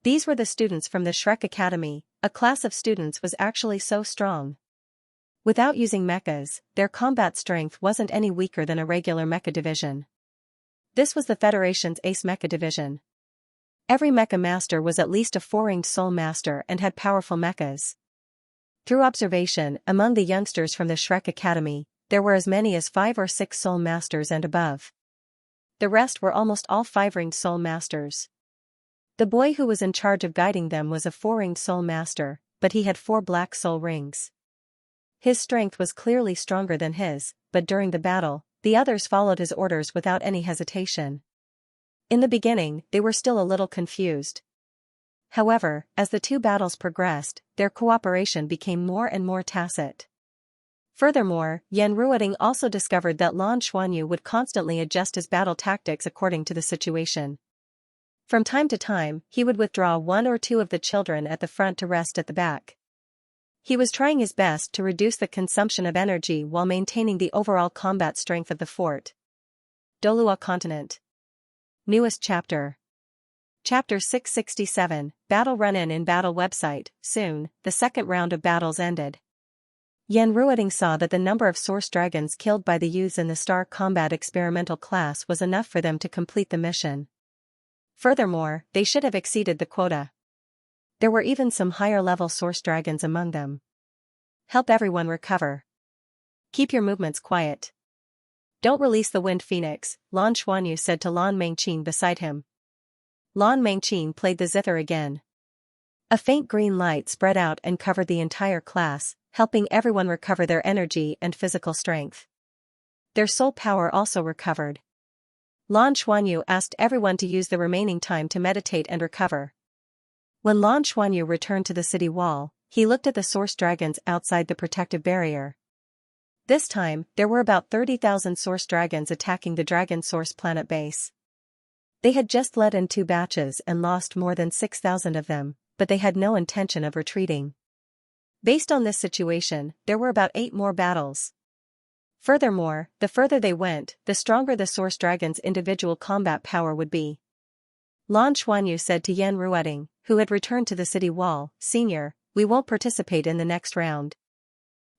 These were the students from the Shrek Academy. A class of students was actually so strong. Without using mechas, their combat strength wasn't any weaker than a regular mecha division. This was the Federation's Ace Mecha Division. Every mecha master was at least a 4-ringed soul master and had powerful mechas. Through observation, among the youngsters from the Shrek Academy, there were as many as 5 or 6 soul masters and above. The rest were almost all 5-ringed soul masters. The boy who was in charge of guiding them was a 4-ringed soul master, but he had 4 black soul rings. His strength was clearly stronger than his, but during the battle, the others followed his orders without any hesitation. In the beginning, they were still a little confused. However, as the 2 battles progressed, their cooperation became more and more tacit. Furthermore, Yan Ruoding also discovered that Lan Xuanyu would constantly adjust his battle tactics according to the situation. From time to time, he would withdraw 1 or 2 of the children at the front to rest at the back. He was trying his best to reduce the consumption of energy while maintaining the overall combat strength of the fort. Douluo Continent. Newest chapter. Chapter 667, Battle Run-In in Battle Website. Soon, the second round of battles ended. Yan Ruoding saw that the number of source dragons killed by the youths in the Star Combat Experimental class was enough for them to complete the mission. Furthermore, they should have exceeded the quota. There were even some higher-level source dragons among them. Help everyone recover. Keep your movements quiet. Don't release the Wind Phoenix, Lan Xuanyu said to Lan Mengqin beside him. Lan Mengqin played the zither again. A faint green light spread out and covered the entire class, helping everyone recover their energy and physical strength. Their soul power also recovered. Lan Xuanyu asked everyone to use the remaining time to meditate and recover. When Lan Xuanyu returned to the city wall, he looked at the source dragons outside the protective barrier. This time, there were about 30,000 source dragons attacking the Dragon Source planet base. They had just led in 2 batches and lost more than 6,000 of them, but they had no intention of retreating. Based on this situation, there were about 8 more battles. Furthermore, the further they went, the stronger the source dragon's individual combat power would be. Lan Xuanyu said to Yan Ruoding, who had returned to the city wall, "Senior, we won't participate in the next round.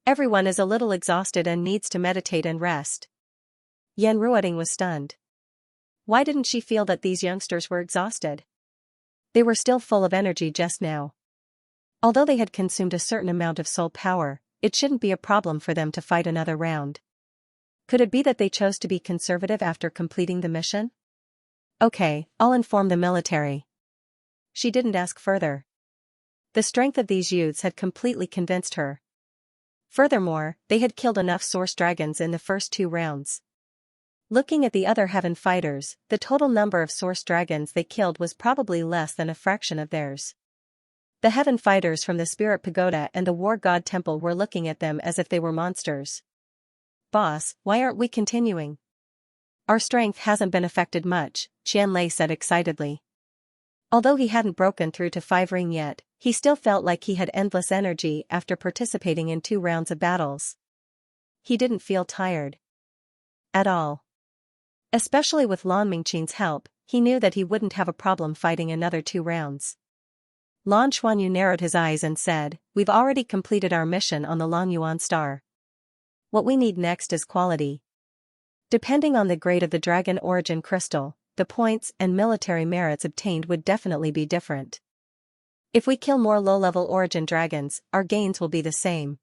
Everyone is a little exhausted and needs to meditate and rest." Yan Ruoding was stunned. Why didn't she feel that these youngsters were exhausted? They were still full of energy just now. Although they had consumed a certain amount of soul power, it shouldn't be a problem for them to fight another round. Could it be that they chose to be conservative after completing the mission? Okay, I'll inform the military. She didn't ask further. The strength of these youths had completely convinced her. Furthermore, they had killed enough source dragons in the first 2 rounds. Looking at the other heaven fighters, the total number of source dragons they killed was probably less than a fraction of theirs. The heaven fighters from the Spirit Pagoda and the War God Temple were looking at them as if they were monsters. "Boss, why aren't we continuing?" "Our strength hasn't been affected much," Qianlei said excitedly. Although he hadn't broken through to 5-ring yet, he still felt like he had endless energy after participating in 2 rounds of battles. He didn't feel tired. At all. Especially with Lan Mingqin's help, he knew that he wouldn't have a problem fighting another 2 rounds. Lan Xuanyu narrowed his eyes and said, "We've already completed our mission on the Longyuan star. What we need next is quality. Depending on the grade of the dragon origin crystal, the points and military merits obtained would definitely be different. If we kill more low-level origin dragons, our gains will be the same.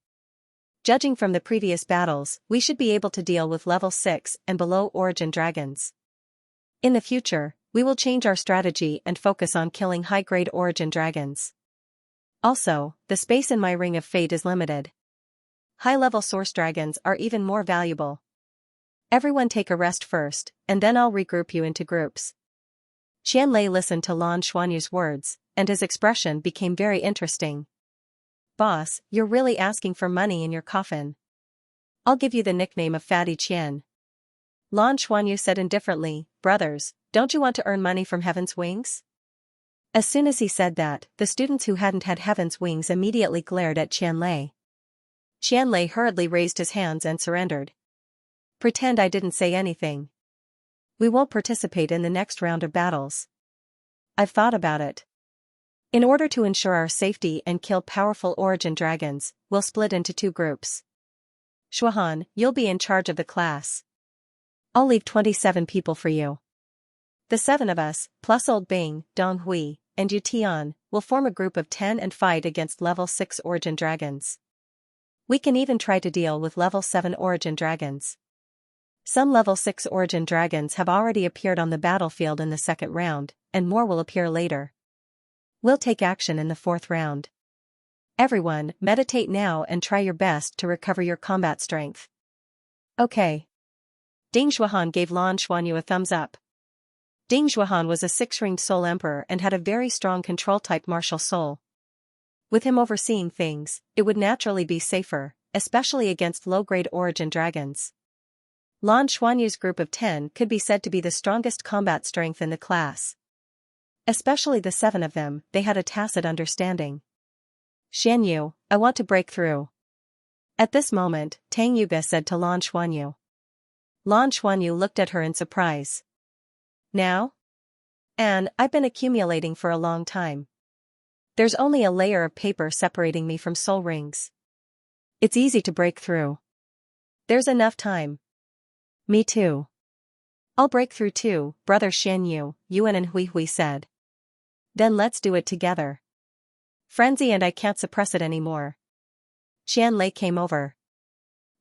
Judging from the previous battles, we should be able to deal with level 6 and below origin dragons. In the future, we will change our strategy and focus on killing high-grade origin dragons. Also, the space in my ring of fate is limited. High-level source dragons are even more valuable. Everyone take a rest first, and then I'll regroup you into groups. Xianlei listened to Lan Xuanyu's words, and his expression became very interesting. Boss, you're really asking for money in your coffin. I'll give you the nickname of Fatty Qian. Lan Xuanyu said indifferently, brothers, don't you want to earn money from Heaven's Wings? As soon as he said that, the students who hadn't had Heaven's Wings immediately glared at Qianlei. Qianlei hurriedly raised his hands and surrendered. Pretend I didn't say anything. We won't participate in the next round of battles. I've thought about it. In order to ensure our safety and kill powerful origin dragons, we'll split into 2 groups. Shuhan, you'll be in charge of the class. I'll leave 27 people for you. The 7 of us, plus Old Bing, Dong Hui, and Yu Tian, will form a group of 10 and fight against level 6 origin dragons. We can even try to deal with level 7 origin dragons. Some level 6 origin dragons have already appeared on the battlefield in the second round, and more will appear later. We'll take action in the 4th round. Everyone, meditate now and try your best to recover your combat strength. Okay. Ding Zhuohan gave Lan Xuanyu a thumbs up. Ding Zhuohan was a 6-ringed soul emperor and had a very strong control-type martial soul. With him overseeing things, it would naturally be safer, especially against low-grade origin dragons. Lan Xuanyu's group of 10 could be said to be the strongest combat strength in the class. Especially the 7 of them, they had a tacit understanding. Xianyu, I want to break through. At this moment, Tang Yuga said to Lan Xuanyu. Lan Xuanyu looked at her in surprise. Now? Anne, I've been accumulating for a long time. There's only a layer of paper separating me from soul rings. It's easy to break through. There's enough time. Me too. I'll break through too, brother Xianyu, Yuan and Hui Hui said. Then let's do it together. Frenzy and I can't suppress it anymore. Xianlei came over.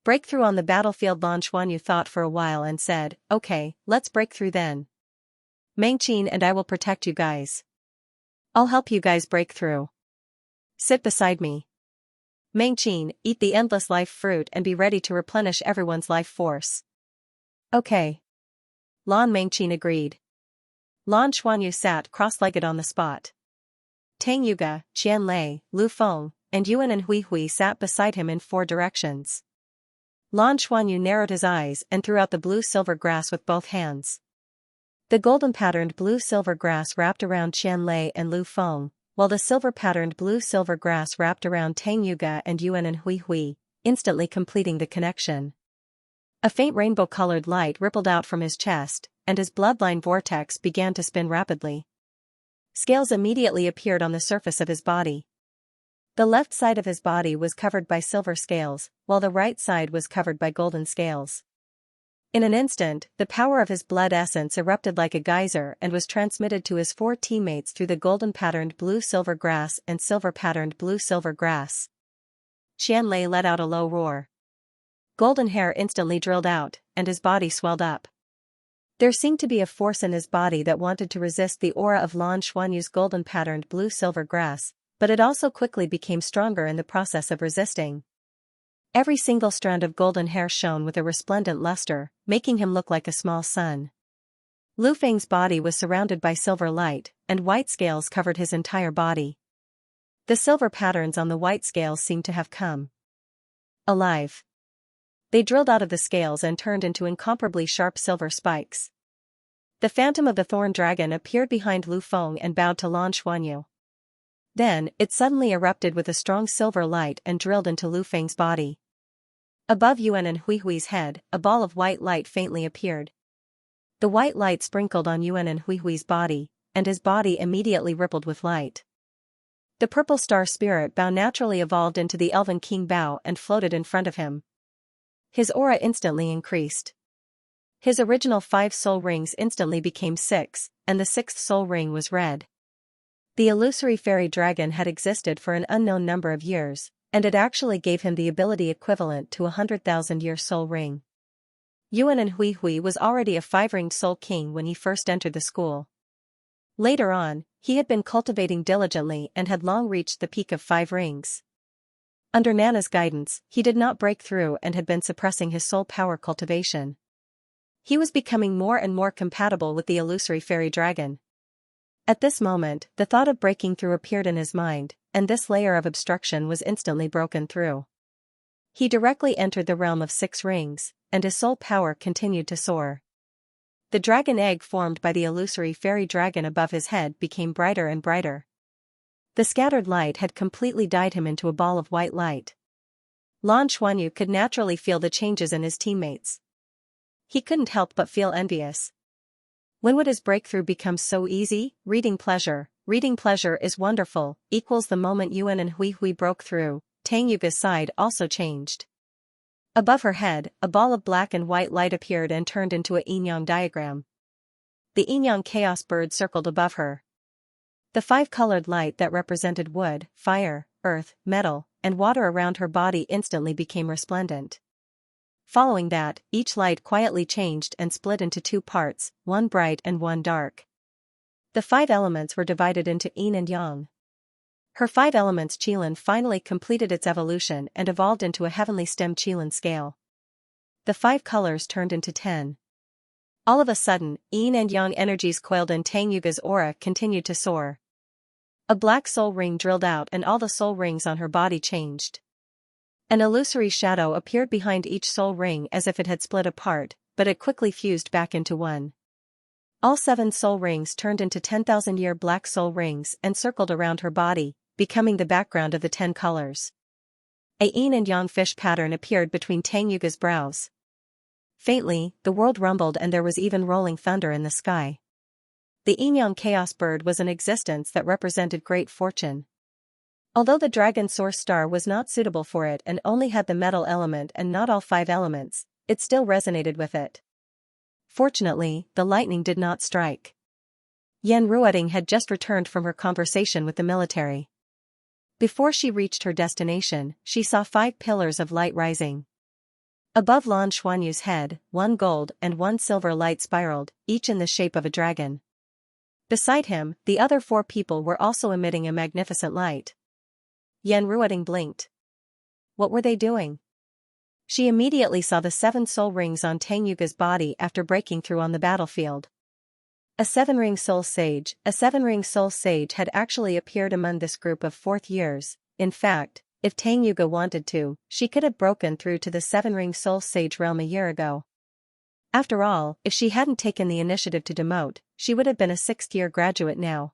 Breakthrough on the battlefield. Lan Xuanyu thought for a while and said, okay, let's break through then. Mengqin and I will protect you guys. I'll help you guys break through. Sit beside me. Mengqin, eat the endless life fruit and be ready to replenish everyone's life force. Okay. Lan Mengqin agreed. Lan Xuanyu sat cross-legged on the spot. Tang Yuga, Qianlei, Lu Feng, and Yuan and Hui Hui sat beside him in 4 directions. Lan Xuanyu narrowed his eyes and threw out the blue-silver grass with both hands. The golden-patterned blue-silver grass wrapped around Qianlei and Lu Feng, while the silver-patterned blue-silver grass wrapped around Tang Yuga and Yuan and Hui Hui, instantly completing the connection. A faint rainbow-colored light rippled out from his chest, and his bloodline vortex began to spin rapidly. Scales immediately appeared on the surface of his body. The left side of his body was covered by silver scales, while the right side was covered by golden scales. In an instant, the power of his blood essence erupted like a geyser and was transmitted to his 4 teammates through the golden-patterned blue-silver grass and silver-patterned blue-silver grass. Qianlei let out a low roar. Golden hair instantly drilled out, and his body swelled up. There seemed to be a force in his body that wanted to resist the aura of Lan Xuanyu's golden-patterned blue-silver grass, but it also quickly became stronger in the process of resisting. Every single strand of golden hair shone with a resplendent luster, making him look like a small sun. Lu Feng's body was surrounded by silver light, and white scales covered his entire body. The silver patterns on the white scales seemed to have come alive. They drilled out of the scales and turned into incomparably sharp silver spikes. The phantom of the thorn dragon appeared behind Lu Feng and bowed to Lan Xuanyu. Then, it suddenly erupted with a strong silver light and drilled into Lu Feng's body. Above Yuan and Hui Hui's head, a ball of white light faintly appeared. The white light sprinkled on Yuan and Hui Hui's body, and his body immediately rippled with light. The purple star spirit bow naturally evolved into the elven king bow and floated in front of him. His aura instantly increased. His original 5 soul rings instantly became 6, and the 6th soul ring was red. The illusory fairy dragon had existed for an unknown number of years, and it actually gave him the ability equivalent to a 100,000-year soul ring. Yuan and Hui Hui was already a 5-ringed soul king when he first entered the school. Later on, he had been cultivating diligently and had long reached the peak of 5 rings. Under Nana's guidance, he did not break through and had been suppressing his soul power cultivation. He was becoming more and more compatible with the illusory fairy dragon. At this moment, the thought of breaking through appeared in his mind, and this layer of obstruction was instantly broken through. He directly entered the realm of 6 rings, and his soul power continued to soar. The dragon egg formed by the illusory fairy dragon above his head became brighter and brighter. The scattered light had completely dyed him into a ball of white light. Lan Xuanyu could naturally feel the changes in his teammates. He couldn't help but feel envious. When would his breakthrough become so easy? Reading pleasure is wonderful, equals the moment Yuan and Hui Hui broke through, Tang Yuga's side also changed. Above her head, a ball of black and white light appeared and turned into a yin-yang diagram. The yin-yang chaos bird circled above her. The 5-colored light that represented wood, fire, earth, metal, and water around her body instantly became resplendent. Following that, each light quietly changed and split into 2 parts, one bright and one dark. The 5 elements were divided into yin and yang. Her 5 elements Qilin finally completed its evolution and evolved into a heavenly stem Qilin scale. The 5 colors turned into 10. All of a sudden, yin and yang energies coiled and Tang Yuga's aura continued to soar. A black soul ring drilled out and all the soul rings on her body changed. An illusory shadow appeared behind each soul ring as if it had split apart, but it quickly fused back into one. All 7 soul rings turned into 10,000-year black soul rings and circled around her body, becoming the background of the 10 colors. A yin and yang fish pattern appeared between Tang Yuga's brows. Faintly, the world rumbled and there was even rolling thunder in the sky. The yin-yang chaos bird was an existence that represented great fortune. Although the dragon source star was not suitable for it and only had the metal element and not all 5 elements, it still resonated with it. Fortunately, the lightning did not strike. Yan Ruoding had just returned from her conversation with the military. Before she reached her destination, she saw 5 pillars of light rising. Above Lan Xuanyu's head, 1 gold and 1 silver light spiraled, each in the shape of a dragon. Beside him, the other 4 people were also emitting a magnificent light. Yan Ruoding blinked. What were they doing? She immediately saw the 7 soul rings on Tang Yuga's body after breaking through on the battlefield. A 7-ring soul sage had actually appeared among this group of 4th years. In fact, if Tang Yuga wanted to, she could have broken through to the 7-ring soul sage realm a year ago. After all, if she hadn't taken the initiative to demote, she would have been a 6th-year graduate now.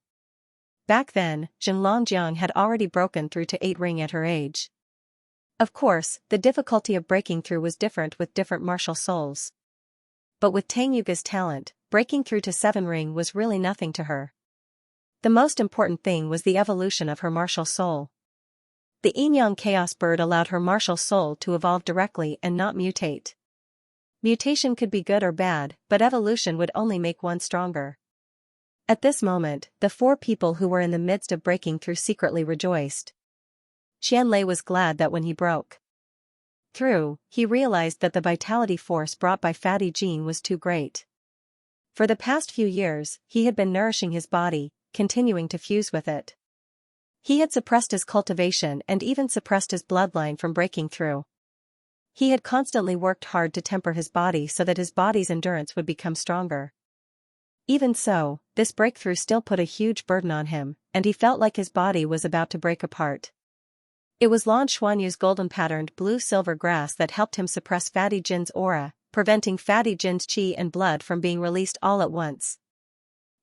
Back then, Zhenglongjiang had already broken through to 8-ring at her age. Of course, the difficulty of breaking through was different with different martial souls. But with Tang Yuga's talent, breaking through to 7-ring was really nothing to her. The most important thing was the evolution of her martial soul. The yin-yang chaos bird allowed her martial soul to evolve directly and not mutate. Mutation could be good or bad, but evolution would only make one stronger. At this moment, the 4 people who were in the midst of breaking through secretly rejoiced. Qianlei was glad that when he broke through, he realized that the vitality force brought by Fatty Jean was too great. For the past few years, he had been nourishing his body, continuing to fuse with it. He had suppressed his cultivation and even suppressed his bloodline from breaking through. He had constantly worked hard to temper his body so that his body's endurance would become stronger. Even so, this breakthrough still put a huge burden on him, and he felt like his body was about to break apart. It was Lan Xuanyu's golden-patterned blue-silver grass that helped him suppress Fatty Jin's aura, preventing Fatty Jin's qi and blood from being released all at once.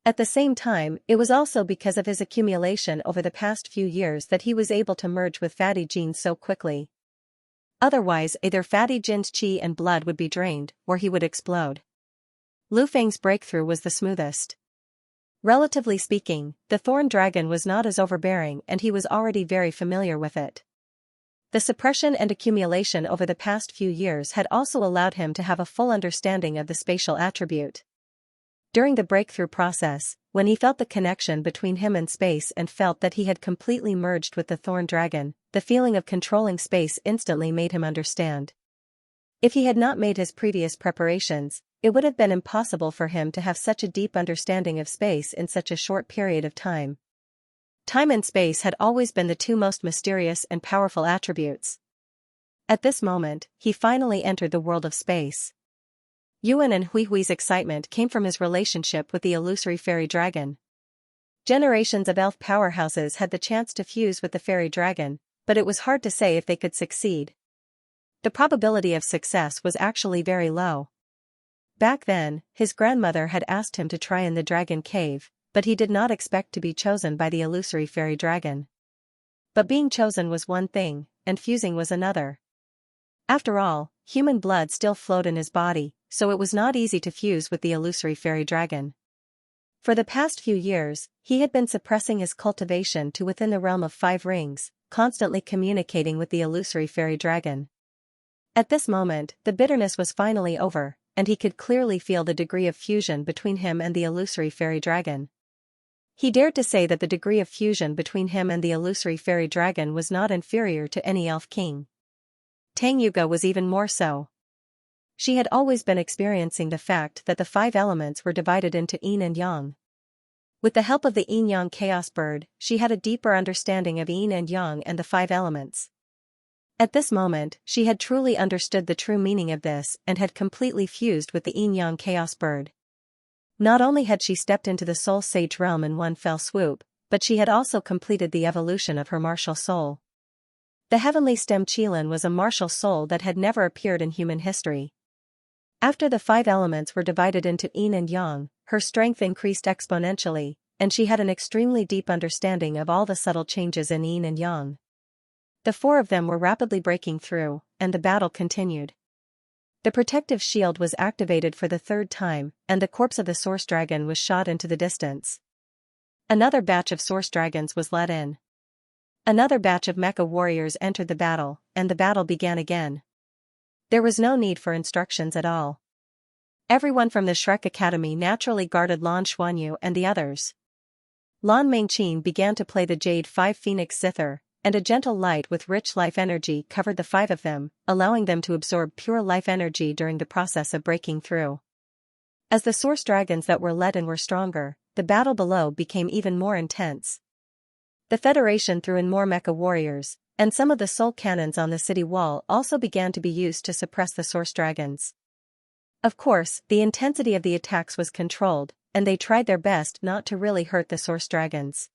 At the same time, it was also because of his accumulation over the past few years that he was able to merge with Fatty Jin so quickly. Otherwise, either Fatty Jin's qi and blood would be drained, or he would explode. Lu Feng's breakthrough was the smoothest. Relatively speaking, the thorn dragon was not as overbearing and he was already very familiar with it. The suppression and accumulation over the past few years had also allowed him to have a full understanding of the spatial attribute. During the breakthrough process, when he felt the connection between him and space and felt that he had completely merged with the Thorn Dragon, the feeling of controlling space instantly made him understand. If he had not made his previous preparations, it would have been impossible for him to have such a deep understanding of space in such a short period of time. Time and space had always been the two most mysterious and powerful attributes. At this moment, he finally entered the world of space. Yuan and Hui's excitement came from his relationship with the illusory fairy dragon. Generations of elf powerhouses had the chance to fuse with the fairy dragon, but it was hard to say if they could succeed. The probability of success was actually very low. Back then, his grandmother had asked him to try in the dragon cave, but he did not expect to be chosen by the illusory fairy dragon. But being chosen was one thing, and fusing was another. After all, human blood still flowed in his body, so it was not easy to fuse with the illusory fairy dragon. For the past few years, he had been suppressing his cultivation to within the realm of 5 rings, constantly communicating with the illusory fairy dragon. At this moment, the bitterness was finally over, and he could clearly feel the degree of fusion between him and the illusory fairy dragon. He dared to say that the degree of fusion between him and the illusory fairy dragon was not inferior to any elf king. Tang Yuga was even more so. She had always been experiencing the fact that the 5 elements were divided into yin and yang. With the help of the yin-yang chaos bird, she had a deeper understanding of yin and yang and the 5 elements. At this moment, she had truly understood the true meaning of this and had completely fused with the yin-yang chaos bird. Not only had she stepped into the soul sage realm in one fell swoop, but she had also completed the evolution of her martial soul. The heavenly stem Qilin was a martial soul that had never appeared in human history. After the 5 elements were divided into yin and yang, her strength increased exponentially, and she had an extremely deep understanding of all the subtle changes in yin and yang. The 4 of them were rapidly breaking through, and the battle continued. The protective shield was activated for the 3rd time, and the corpse of the source dragon was shot into the distance. Another batch of source dragons was let in. Another batch of mecha warriors entered the battle, and the battle began again. There was no need for instructions at all. Everyone from the Shrek Academy naturally guarded Lan Xuanyu and the others. Lan Mengqin began to play the Jade 5 Phoenix Zither, and a gentle light with rich life energy covered the 5 of them, allowing them to absorb pure life energy during the process of breaking through. As the source dragons that were let in were stronger, the battle below became even more intense. The Federation threw in more mecha warriors, and some of the soul cannons on the city wall also began to be used to suppress the source dragons. Of course, the intensity of the attacks was controlled, and they tried their best not to really hurt the source dragons.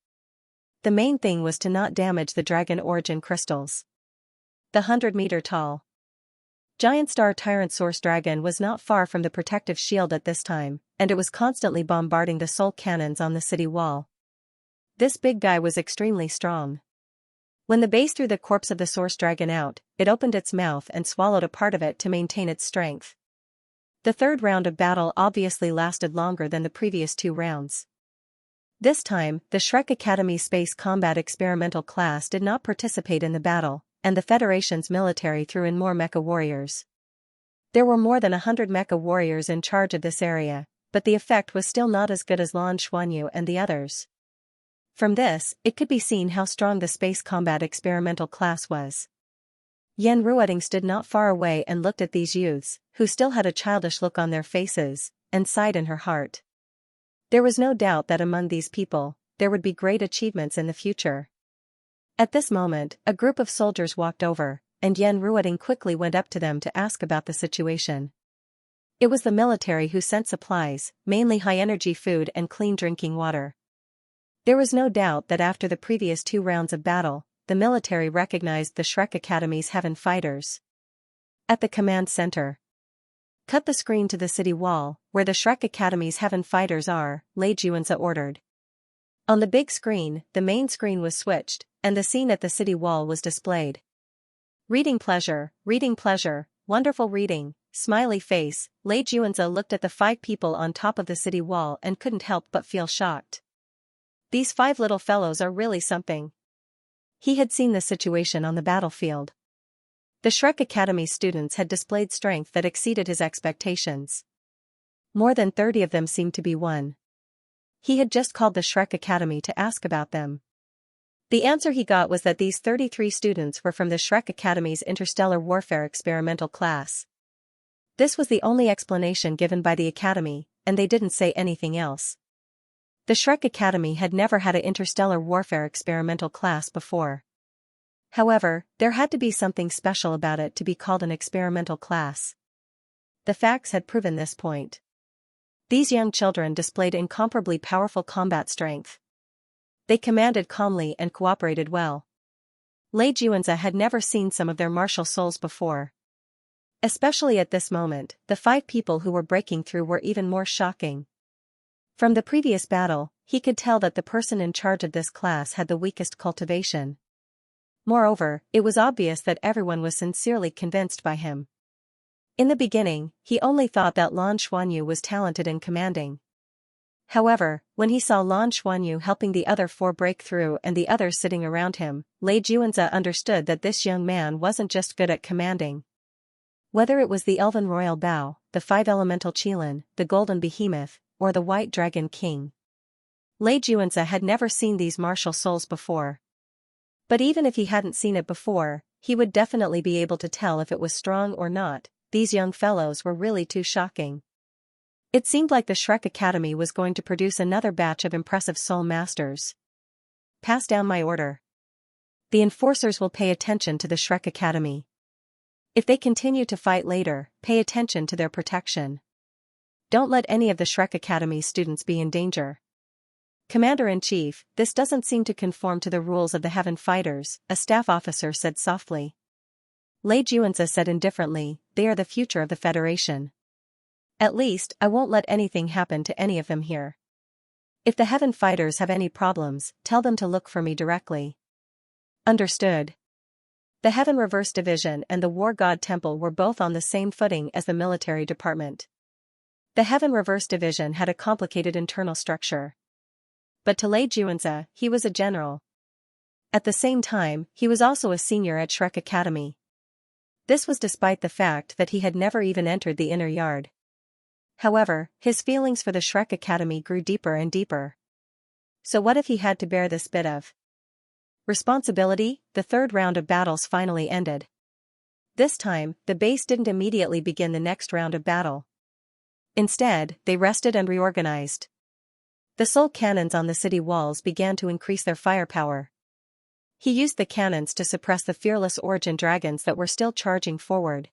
The main thing was to not damage the dragon origin crystals. The 100-meter tall giant star tyrant source dragon was not far from the protective shield at this time, and it was constantly bombarding the soul cannons on the city wall. This big guy was extremely strong. When the base threw the corpse of the source dragon out, it opened its mouth and swallowed a part of it to maintain its strength. The 3rd round of battle obviously lasted longer than the previous 2 rounds. This time, the Shrek Academy Space Combat Experimental class did not participate in the battle, and the Federation's military threw in more mecha warriors. There were more than 100 mecha warriors in charge of this area, but the effect was still not as good as Lan Xuanyu and the others. From this, it could be seen how strong the Space Combat Experimental class was. Yan Ruoding stood not far away and looked at these youths, who still had a childish look on their faces, and sighed in her heart. There was no doubt that among these people, there would be great achievements in the future. At this moment, a group of soldiers walked over, and Yan Ruoding quickly went up to them to ask about the situation. It was the military who sent supplies, mainly high-energy food and clean drinking water. There was no doubt that after the previous 2 rounds of battle, the military recognized the Shrek Academy's Heaven Fighters. At the command center. Cut the screen to the city wall, where the Shrek Academy's Heaven Fighters are, Lei Juanzi ordered. On the big screen, the main screen was switched, and the scene at the city wall was displayed. Reading pleasure, wonderful reading, smiley face. Lei Juanzi looked at the 5 people on top of the city wall and couldn't help but feel shocked. These 5 little fellows are really something. He had seen the situation on the battlefield. The Shrek Academy students had displayed strength that exceeded his expectations. More than 30 of them seemed to be one. He had just called the Shrek Academy to ask about them. The answer he got was that these 33 students were from the Shrek Academy's Interstellar Warfare experimental class. This was the only explanation given by the Academy, and they didn't say anything else. The Shrek Academy had never had an Interstellar Warfare experimental class before. However, there had to be something special about it to be called an experimental class. The facts had proven this point. These young children displayed incomparably powerful combat strength. They commanded calmly and cooperated well. Lei Juanzi had never seen some of their martial souls before. Especially at this moment, the 5 people who were breaking through were even more shocking. From the previous battle, he could tell that the person in charge of this class had the weakest cultivation. Moreover, it was obvious that everyone was sincerely convinced by him. In the beginning, he only thought that Lan Xuanyu was talented and commanding. However, when he saw Lan Xuanyu helping the other 4 break through and the others sitting around him, Lei Juanzi understood that this young man wasn't just good at commanding. Whether it was the Elven Royal Bao, the 5 Elemental Qilin, the Golden Behemoth, or the White Dragon King, Lei Juanzi had never seen these martial souls before. But even if he hadn't seen it before, he would definitely be able to tell if it was strong or not. These young fellows were really too shocking. It seemed like the Shrek Academy was going to produce another batch of impressive soul masters. Pass down my order. The enforcers will pay attention to the Shrek Academy. If they continue to fight later, pay attention to their protection. Don't let any of the Shrek Academy students be in danger. Commander-in-Chief, this doesn't seem to conform to the rules of the Heaven Fighters, a staff officer said softly. Lei Juanzi said indifferently, they are the future of the Federation. At least, I won't let anything happen to any of them here. If the Heaven Fighters have any problems, tell them to look for me directly. Understood. The Heaven Reverse Division and the War God Temple were both on the same footing as the military department. The Heaven Reverse Division had a complicated internal structure. But to Lei Juanzi, he was a general. At the same time, he was also a senior at Shrek Academy. This was despite the fact that he had never even entered the inner yard. However, his feelings for the Shrek Academy grew deeper and deeper. So what if he had to bear this bit of responsibility? The 3rd round of battles finally ended. This time, the base didn't immediately begin the next round of battle. Instead, they rested and reorganized. The soul cannons on the city walls began to increase their firepower. He used the cannons to suppress the fearless origin dragons that were still charging forward.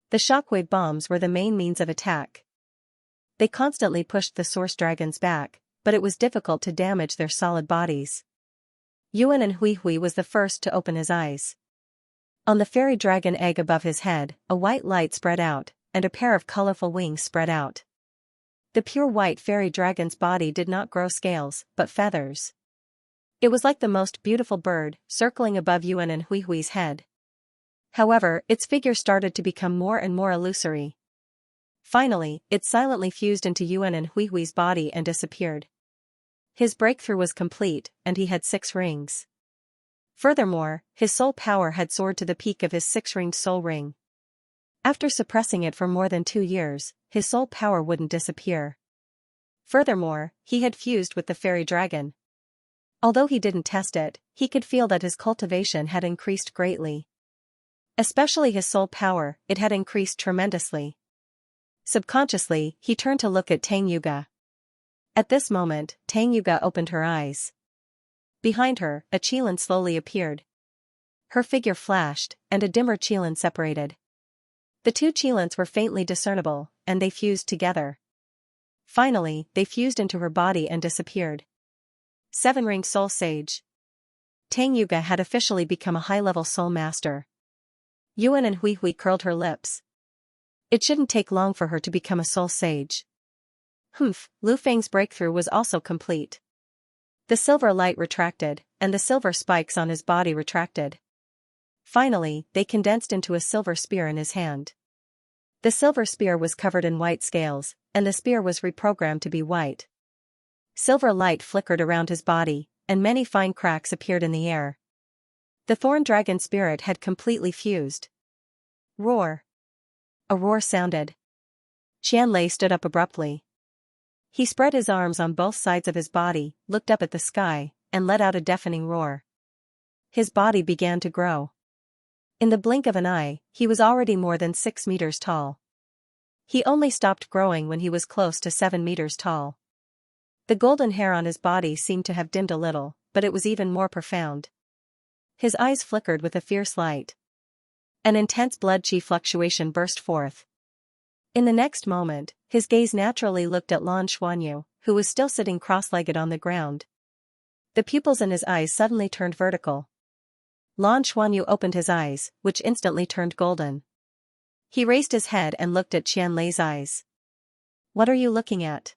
The shockwave bombs were the main means of attack. They constantly pushed the source dragons back, but it was difficult to damage their solid bodies. Yuan and Hui Hui was the first to open his eyes. On the fairy dragon egg above his head, a white light spread out, and a pair of colorful wings spread out. The pure white fairy dragon's body did not grow scales, but feathers. It was like the most beautiful bird, circling above Yuan and Hui Hui's head. However, its figure started to become more and more illusory. Finally, it silently fused into Yuan and Hui Hui's body and disappeared. His breakthrough was complete, and he had 6 rings. Furthermore, his soul power had soared to the peak of his 6-ringed soul ring. After suppressing it for more than 2 years, his soul power wouldn't disappear. Furthermore, he had fused with the fairy dragon. Although he didn't test it, he could feel that his cultivation had increased greatly. Especially his soul power, it had increased tremendously. Subconsciously, he turned to look at Tang Yuga. At this moment, Tang Yuga opened her eyes. Behind her, a Qilin slowly appeared. Her figure flashed, and a dimmer Qilin separated. The 2 Qilins were faintly discernible, and they fused together. Finally, they fused into her body and disappeared. 7-ringed soul sage. Tang Yuga had officially become a high-level soul master. Yuan and Hui Hui curled her lips. It shouldn't take long for her to become a soul sage. Humph, Lu Feng's breakthrough was also complete. The silver light retracted, and the silver spikes on his body retracted. Finally, they condensed into a silver spear in his hand. The silver spear was covered in white scales, and the spear was reprogrammed to be white. Silver light flickered around his body, and many fine cracks appeared in the air. The thorn dragon spirit had completely fused. Roar! A roar sounded. Xianlei stood up abruptly. He spread his arms on both sides of his body, looked up at the sky, and let out a deafening roar. His body began to grow. In the blink of an eye, he was already more than 6 meters tall. He only stopped growing when he was close to 7 meters tall. The golden hair on his body seemed to have dimmed a little, but it was even more profound. His eyes flickered with a fierce light. An intense blood-chi fluctuation burst forth. In the next moment, his gaze naturally looked at Lan Xuanyu, who was still sitting cross-legged on the ground. The pupils in his eyes suddenly turned vertical. Lan Xuanyu opened his eyes, which instantly turned golden. He raised his head and looked at Xianlei's eyes. "What are you looking at?"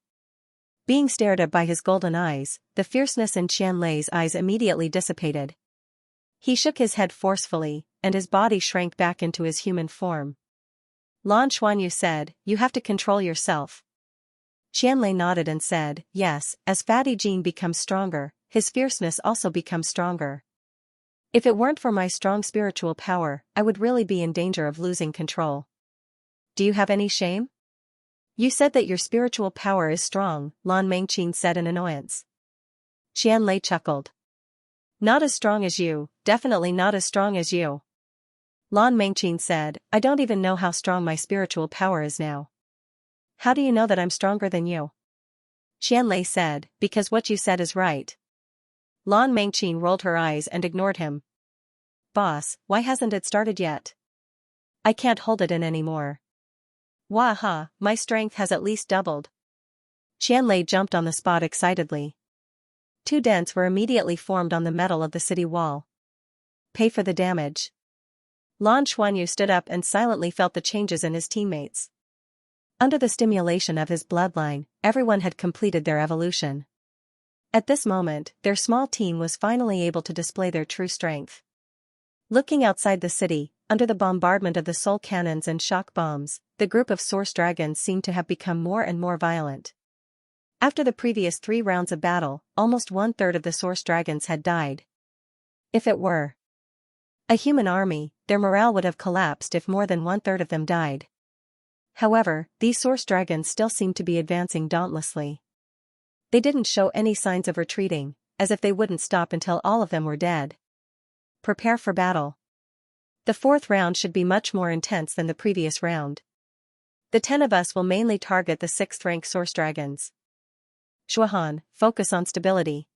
Being stared at by his golden eyes, the fierceness in Xianlei's eyes immediately dissipated. He shook his head forcefully, and his body shrank back into his human form. Lan Xuanyu said, "You have to control yourself." Xianlei nodded and said, "Yes, as Fatty Jean becomes stronger, his fierceness also becomes stronger. If it weren't for my strong spiritual power, I would really be in danger of losing control." "Do you have any shame?" "You said that your spiritual power is strong," Lan Mengqin said in annoyance. Xianlei chuckled. "Not as strong as you, definitely not as strong as you." Lan Mengqin said, "I don't even know how strong my spiritual power is now." "How do you know that I'm stronger than you?" Xianlei said, "Because what you said is right." Lan Mengqin rolled her eyes and ignored him. "Boss, why hasn't it started yet? I can't hold it in anymore." "Waha, my strength has at least doubled." Xianlei jumped on the spot excitedly. 2 dents were immediately formed on the metal of the city wall. "Pay for the damage." Lan Xuanyu stood up and silently felt the changes in his teammates. Under the stimulation of his bloodline, everyone had completed their evolution. At this moment, their small team was finally able to display their true strength. Looking outside the city, under the bombardment of the soul cannons and shock bombs, the group of source dragons seemed to have become more and more violent. After the previous 3 rounds of battle, almost 1/3 of the source dragons had died. If it were a human army, their morale would have collapsed if more than 1/3 of them died. However, these source dragons still seemed to be advancing dauntlessly. They didn't show any signs of retreating, as if they wouldn't stop until all of them were dead. Prepare for battle. The 4th round should be much more intense than the previous round. The 10 of us will mainly target the 6th rank source dragons. Shuhan, focus on stability.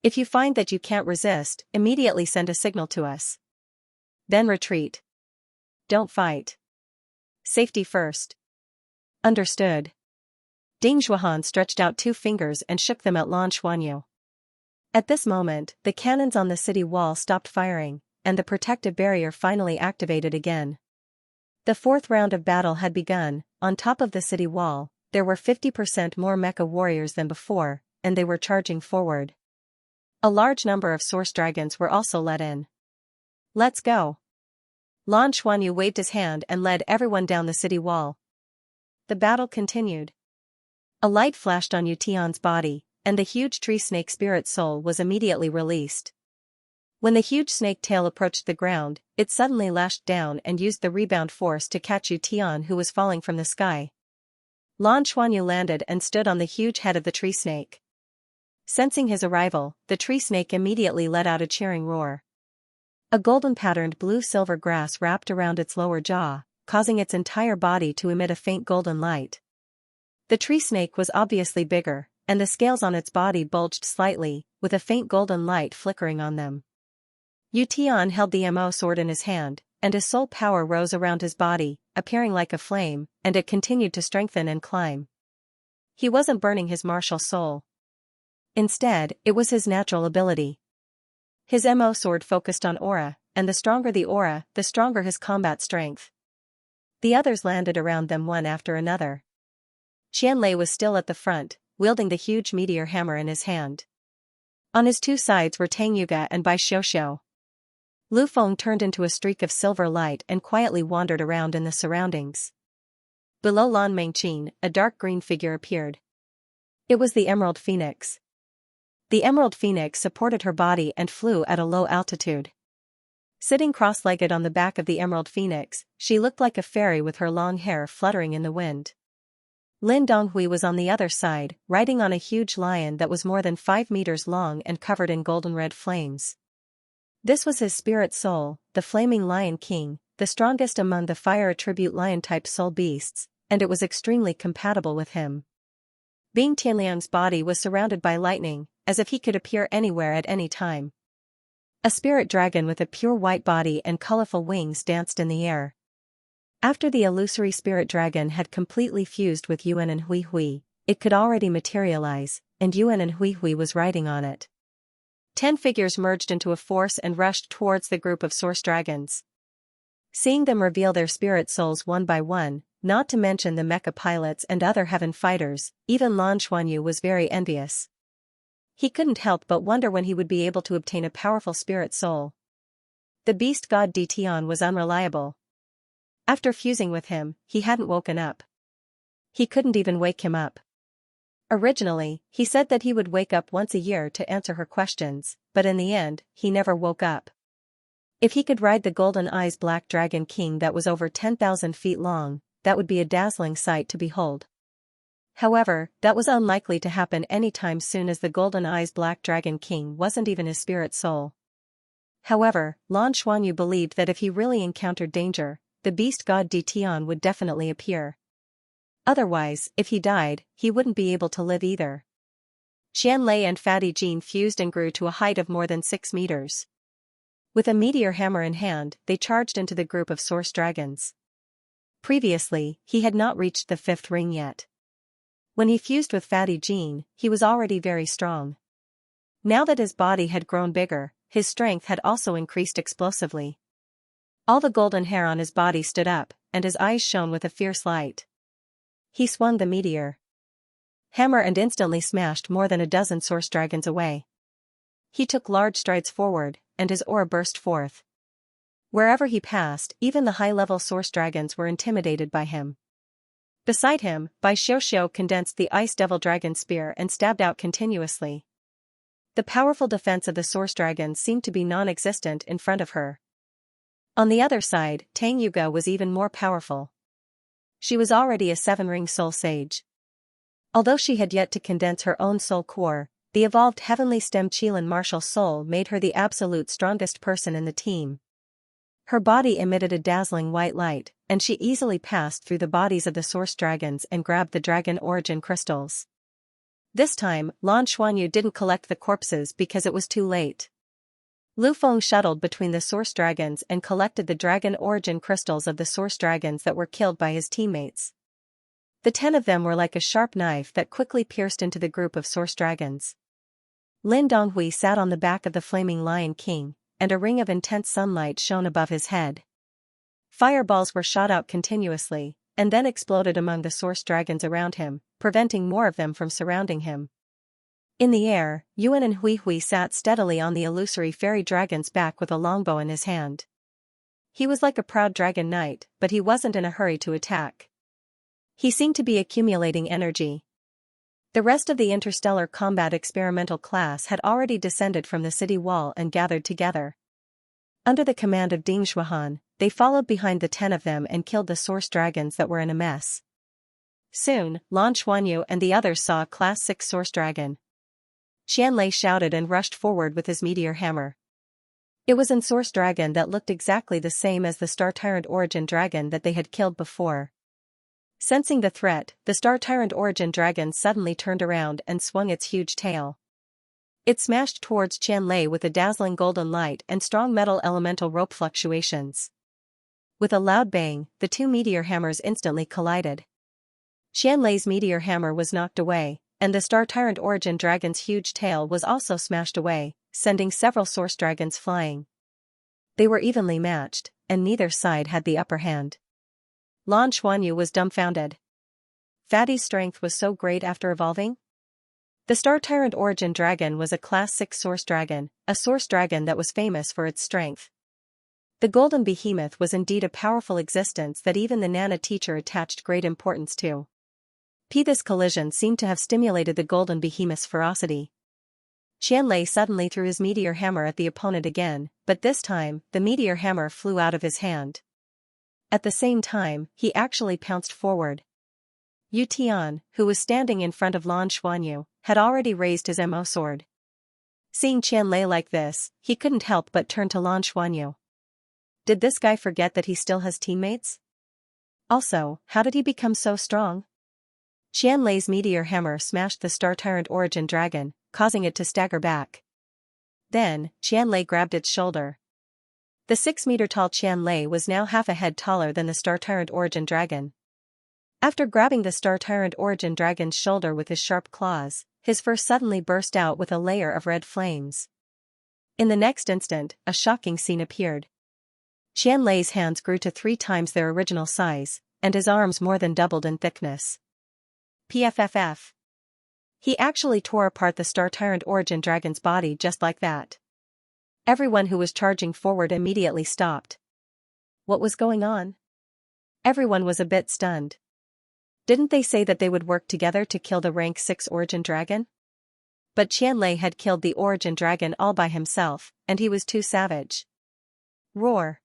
If you find that you can't resist, immediately send a signal to us. Then retreat. Don't fight. Safety first. Understood. Ding Zhuohan stretched out 2 fingers and shook them at Lan Xuanyu. At this moment, the cannons on the city wall stopped firing, and the protective barrier finally activated again. The 4th round of battle had begun. On top of the city wall, there were 50% more mecha warriors than before, and they were charging forward. A large number of source dragons were also let in. "Let's go." Lan Xuanyu waved his hand and led everyone down the city wall. The battle continued. A light flashed on Yu Tian's body, and the huge tree snake spirit soul was immediately released. When the huge snake tail approached the ground, it suddenly lashed down and used the rebound force to catch Yu Tian, who was falling from the sky. Lan Xuanyu landed and stood on the huge head of the tree snake. Sensing his arrival, the tree snake immediately let out a cheering roar. A golden-patterned blue-silver grass wrapped around its lower jaw, causing its entire body to emit a faint golden light. The tree snake was obviously bigger, and the scales on its body bulged slightly, with a faint golden light flickering on them. Yu Tian held the Mo sword in his hand, and his soul power rose around his body, appearing like a flame, and it continued to strengthen and climb. He wasn't burning his martial soul. Instead, it was his natural ability. His Mo sword focused on aura, and the stronger the aura, the stronger his combat strength. The others landed around them one after another. Xianlei was still at the front, wielding the huge meteor hammer in his hand. On his 2 sides were Tang Yuga and Bai Xiuxiu. Lu Feng turned into a streak of silver light and quietly wandered around in the surroundings. Below Lan Mengqin, a dark green figure appeared. It was the Emerald Phoenix. The Emerald Phoenix supported her body and flew at a low altitude. Sitting cross-legged on the back of the Emerald Phoenix, she looked like a fairy with her long hair fluttering in the wind. Lin Donghui was on the other side, riding on a huge lion that was more than 5 meters long and covered in golden red flames. This was his spirit soul, the flaming Lion King, the strongest among the fire attribute lion-type soul beasts, and it was extremely compatible with him. Bing Tianliang's body was surrounded by lightning, as if he could appear anywhere at any time. A spirit dragon with a pure white body and colorful wings danced in the air. After the illusory spirit dragon had completely fused with Yuan and Hui Hui, it could already materialize, and Yuan and Hui Hui was riding on it. 10 figures merged into a force and rushed towards the group of source dragons. Seeing them reveal their spirit souls one by one, not to mention the mecha pilots and other heaven fighters, even Lan Xuanyu was very envious. He couldn't help but wonder when he would be able to obtain a powerful spirit soul. The beast god Ditian was unreliable. After fusing with him, he hadn't woken up. He couldn't even wake him up. Originally, he said that he would wake up once a year to answer her questions, but in the end, he never woke up. If he could ride the Golden Eyes Black Dragon King that was over 10,000 feet long, that would be a dazzling sight to behold. However, that was unlikely to happen anytime soon, as the Golden Eyes Black Dragon King wasn't even his spirit soul. However, Lan Xuanyu believed that if he really encountered danger, the beast god Ditian would definitely appear. Otherwise, if he died, he wouldn't be able to live either. Xianlei and Fatty Jean fused and grew to a height of more than 6 meters. With a meteor hammer in hand, they charged into the group of source dragons. Previously, he had not reached the 5th ring yet. When he fused with Fatty Jean, he was already very strong. Now that his body had grown bigger, his strength had also increased explosively. All the golden hair on his body stood up, and his eyes shone with a fierce light. He swung the meteor hammer and instantly smashed more than a dozen source dragons away. He took large strides forward, and his aura burst forth. Wherever he passed, even the high-level source dragons were intimidated by him. Beside him, Bai Xiuxiu condensed the Ice Devil Dragon Spear and stabbed out continuously. The powerful defense of the source dragons seemed to be non-existent in front of her. On the other side, Tang Yuga was even more powerful. She was already a 7-ring soul sage. Although she had yet to condense her own soul core, the evolved heavenly stem Qilin martial soul made her the absolute strongest person in the team. Her body emitted a dazzling white light, and she easily passed through the bodies of the source dragons and grabbed the dragon origin crystals. This time, Lan Xuanyu didn't collect the corpses because it was too late. Lu Feng shuttled between the source dragons and collected the dragon origin crystals of the source dragons that were killed by his teammates. The 10 of them were like a sharp knife that quickly pierced into the group of source dragons. Lin Donghui sat on the back of the flaming Lion King, and a ring of intense sunlight shone above his head. Fireballs were shot out continuously, and then exploded among the source dragons around him, preventing more of them from surrounding him. In the air, Yuan and Hui Hui sat steadily on the illusory fairy dragon's back with a longbow in his hand. He was like a proud dragon knight, but he wasn't in a hurry to attack. He seemed to be accumulating energy. The rest of the interstellar combat experimental class had already descended from the city wall and gathered together. Under the command of Ding Zhuohan, they followed behind the 10 of them and killed the source dragons that were in a mess. Soon, Lan Xuanyu and the others saw a Class 6 source dragon. Xianlei shouted and rushed forward with his meteor hammer. It was an source dragon that looked exactly the same as the Star Tyrant Origin dragon that they had killed before. Sensing the threat, the Star Tyrant Origin dragon suddenly turned around and swung its huge tail. It smashed towards Xianlei with a dazzling golden light and strong metal elemental rope fluctuations. With a loud bang, the 2 meteor hammers instantly collided. Xianlei's meteor hammer was knocked away, and the Star Tyrant Origin dragon's huge tail was also smashed away, sending several source dragons flying. They were evenly matched, and neither side had the upper hand. Lan Xuanyu was dumbfounded. Fatty's strength was so great after evolving? The Star Tyrant Origin dragon was a Class 6 source dragon, a source dragon that was famous for its strength. The Golden Behemoth was indeed a powerful existence that even the Nana teacher attached great importance to. This collision seemed to have stimulated the Golden Behemoth's ferocity. Xianlei suddenly threw his meteor hammer at the opponent again, but this time, the meteor hammer flew out of his hand. At the same time, he actually pounced forward. Yu Tian, who was standing in front of Lan Xuanyu, had already raised his mo sword. Seeing Qianlei like this, he couldn't help but turn to Lan Xuanyu. Did this guy forget that he still has teammates? Also, how did he become so strong? Qianlei's meteor hammer smashed the Star Tyrant Origin Dragon, causing it to stagger back. Then, Qianlei grabbed its shoulder. The 6-meter-tall Qianlei was now half a head taller than the Star Tyrant Origin Dragon. After grabbing the Star Tyrant Origin Dragon's shoulder with his sharp claws, his fur suddenly burst out with a layer of red flames. In the next instant, a shocking scene appeared. Qianlei's hands grew to 3 times their original size, and his arms more than doubled in thickness. PFFF. He actually tore apart the Star Tyrant Origin Dragon's body just like that. Everyone who was charging forward immediately stopped. What was going on? Everyone was a bit stunned. Didn't they say that they would work together to kill the rank 6 Origin Dragon? But Qianlei had killed the Origin Dragon all by himself, and he was too savage. Roar!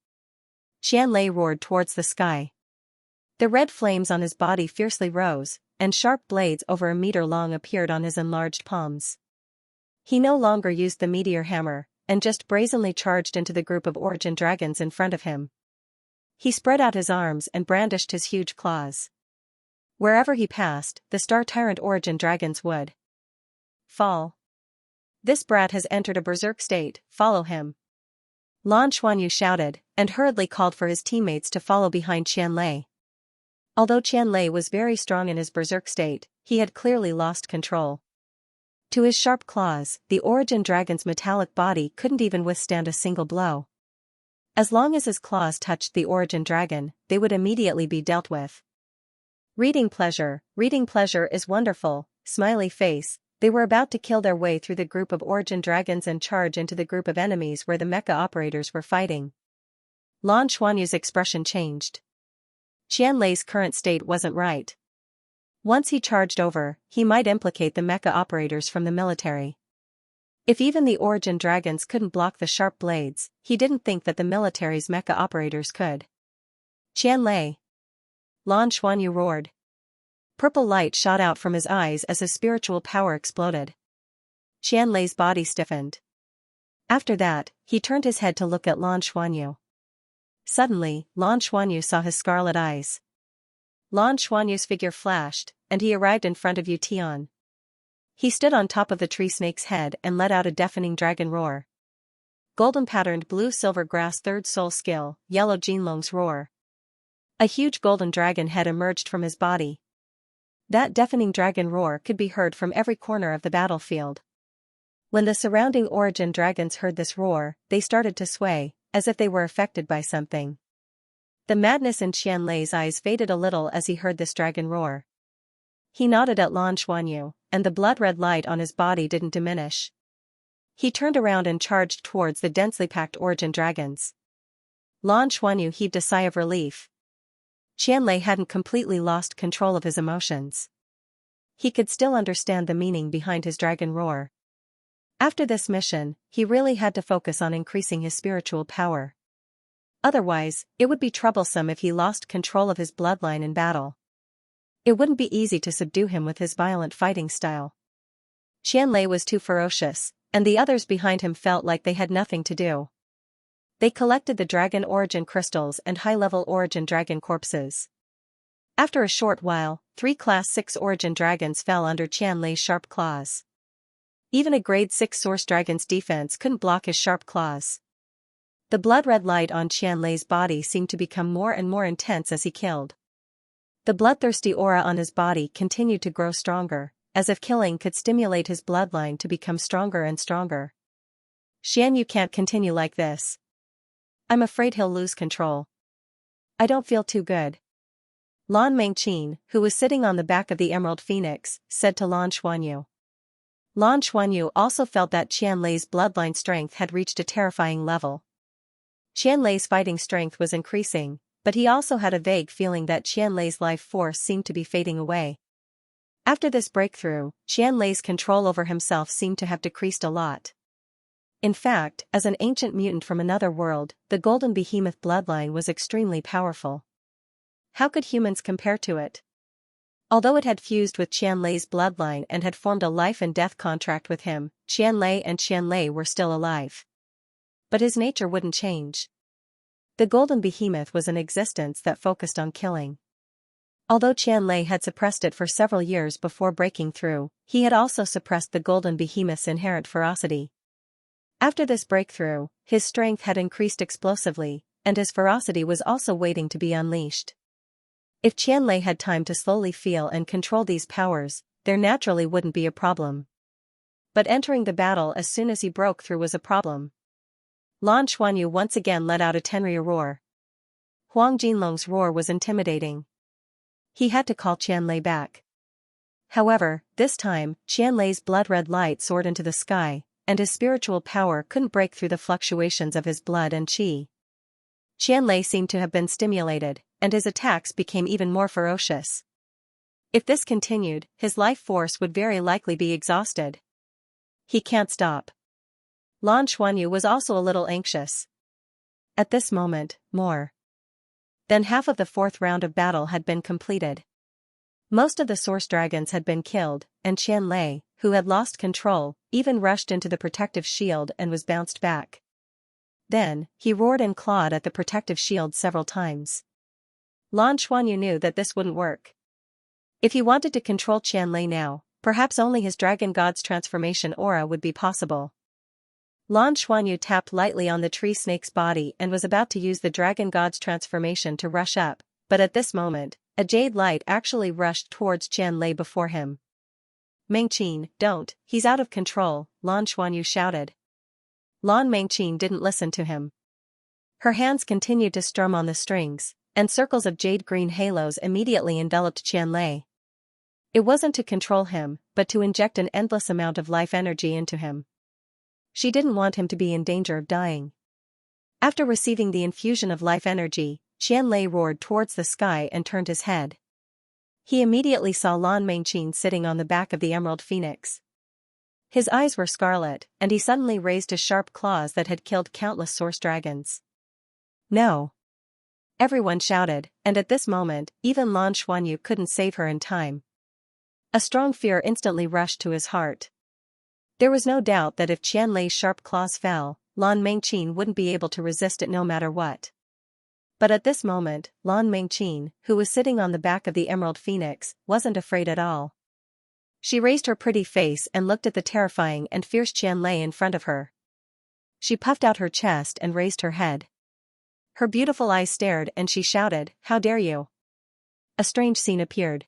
Qianlei roared towards the sky. The red flames on his body fiercely rose, and sharp blades over a meter long appeared on his enlarged palms. He no longer used the meteor hammer, and just brazenly charged into the group of Origin Dragons in front of him. He spread out his arms and brandished his huge claws. Wherever he passed, the Star Tyrant Origin Dragons would fall. This brat has entered a berserk state, follow him. Lan Xuanyu shouted, and hurriedly called for his teammates to follow behind Qianlei. Although Qianlei was very strong in his berserk state, he had clearly lost control. To his sharp claws, the Origin Dragon's metallic body couldn't even withstand a single blow. As long as his claws touched the Origin Dragon, they would immediately be dealt with. Reading pleasure is wonderful, smiley face. They were about to kill their way through the group of Origin Dragons and charge into the group of enemies where the mecha operators were fighting. Lan Xuanyu's expression changed. Qianlei's current state wasn't right. Once he charged over, he might implicate the mecha operators from the military. If even the Origin Dragons couldn't block the sharp blades, he didn't think that the military's mecha operators could. Qianlei! Lan Xuanyu roared. Purple light shot out from his eyes as his spiritual power exploded. Qianlei's body stiffened. After that, he turned his head to look at Lan Xuanyu. Suddenly, Lan Xuanyu saw his scarlet eyes. Lan Xuanyu's figure flashed, and he arrived in front of Yu Tian. He stood on top of the tree snake's head and let out a deafening dragon roar. Golden-patterned blue-silver grass third soul skill, yellow Jinlong's roar. A huge golden dragon head emerged from his body. That deafening dragon roar could be heard from every corner of the battlefield. When the surrounding Origin Dragons heard this roar, they started to sway, as if they were affected by something. The madness in Qianlei's eyes faded a little as he heard this dragon roar. He nodded at Lan Xuanyu, and the blood-red light on his body didn't diminish. He turned around and charged towards the densely packed Origin Dragons. Lan Xuanyu heaved a sigh of relief. Qianlei hadn't completely lost control of his emotions. He could still understand the meaning behind his dragon roar. After this mission, he really had to focus on increasing his spiritual power. Otherwise, it would be troublesome if he lost control of his bloodline in battle. It wouldn't be easy to subdue him with his violent fighting style. Qianlei was too ferocious, and the others behind him felt like they had nothing to do. They collected the dragon origin crystals and high-level origin dragon corpses. After a short while, 3 Class 6 origin dragons fell under Qianlei's sharp claws. Even a grade 6 source dragon's defense couldn't block his sharp claws. The blood-red light on Qianlei's body seemed to become more and more intense as he killed. The bloodthirsty aura on his body continued to grow stronger, as if killing could stimulate his bloodline to become stronger and stronger. Xianyu can't continue like this. I'm afraid he'll lose control. I don't feel too good. Lan Mengqin, who was sitting on the back of the Emerald Phoenix, said to Lan Xuanyu. Lan Xuanyu also felt that Qianlei's bloodline strength had reached a terrifying level. Qianlei's fighting strength was increasing, but he also had a vague feeling that Qianlei's life force seemed to be fading away. After this breakthrough, Qianlei's control over himself seemed to have decreased a lot. In fact, as an ancient mutant from another world, the Golden Behemoth bloodline was extremely powerful. How could humans compare to it? Although it had fused with Qianlei's bloodline and had formed a life and death contract with him, Qianlei were still alive. But his nature wouldn't change. The golden behemoth was an existence that focused on killing. Although Qianlei had suppressed it for several years before breaking through, he had also suppressed the golden behemoth's inherent ferocity. After this breakthrough, his strength had increased explosively, and his ferocity was also waiting to be unleashed. If Qianlei had time to slowly feel and control these powers, there naturally wouldn't be a problem. But entering the battle as soon as he broke through was a problem. Lan Xuanyu once again let out a Tenryu roar. Huang Jinlong's roar was intimidating. He had to call Qianlei back. However, this time, Qianlei's blood-red light soared into the sky, and his spiritual power couldn't break through the fluctuations of his blood and qi. Qianlei seemed to have been stimulated, and his attacks became even more ferocious. If this continued, his life force would very likely be exhausted. He can't stop. Lan Xuanyu was also a little anxious. At this moment, more than half of the fourth round of battle had been completed. Most of the source dragons had been killed, and Qianlei, who had lost control, even rushed into the protective shield and was bounced back. Then, he roared and clawed at the protective shield several times. Lan Xuanyu knew that this wouldn't work. If he wanted to control Qianlei now, perhaps only his dragon god's transformation aura would be possible. Lan Xuanyu tapped lightly on the tree snake's body and was about to use the dragon god's transformation to rush up, but at this moment, a jade light actually rushed towards Qianlei before him. Mengqin, don't, he's out of control, Lan Xuanyu shouted. Lan Mengqin didn't listen to him. Her hands continued to strum on the strings, and circles of jade-green halos immediately enveloped Qianlei. It wasn't to control him, but to inject an endless amount of life energy into him. She didn't want him to be in danger of dying. After receiving the infusion of life energy, Qianlei roared towards the sky and turned his head. He immediately saw Lan Mengqin sitting on the back of the Emerald Phoenix. His eyes were scarlet, and he suddenly raised his sharp claws that had killed countless source dragons. No! Everyone shouted, and at this moment, even Lan Xuanyu couldn't save her in time. A strong fear instantly rushed to his heart. There was no doubt that if Qianlei's sharp claws fell, Lan Mengqin wouldn't be able to resist it no matter what. But at this moment, Lan Mengqin, who was sitting on the back of the Emerald Phoenix, wasn't afraid at all. She raised her pretty face and looked at the terrifying and fierce Qianlei in front of her. She puffed out her chest and raised her head. Her beautiful eyes stared and she shouted, "How dare you!" A strange scene appeared.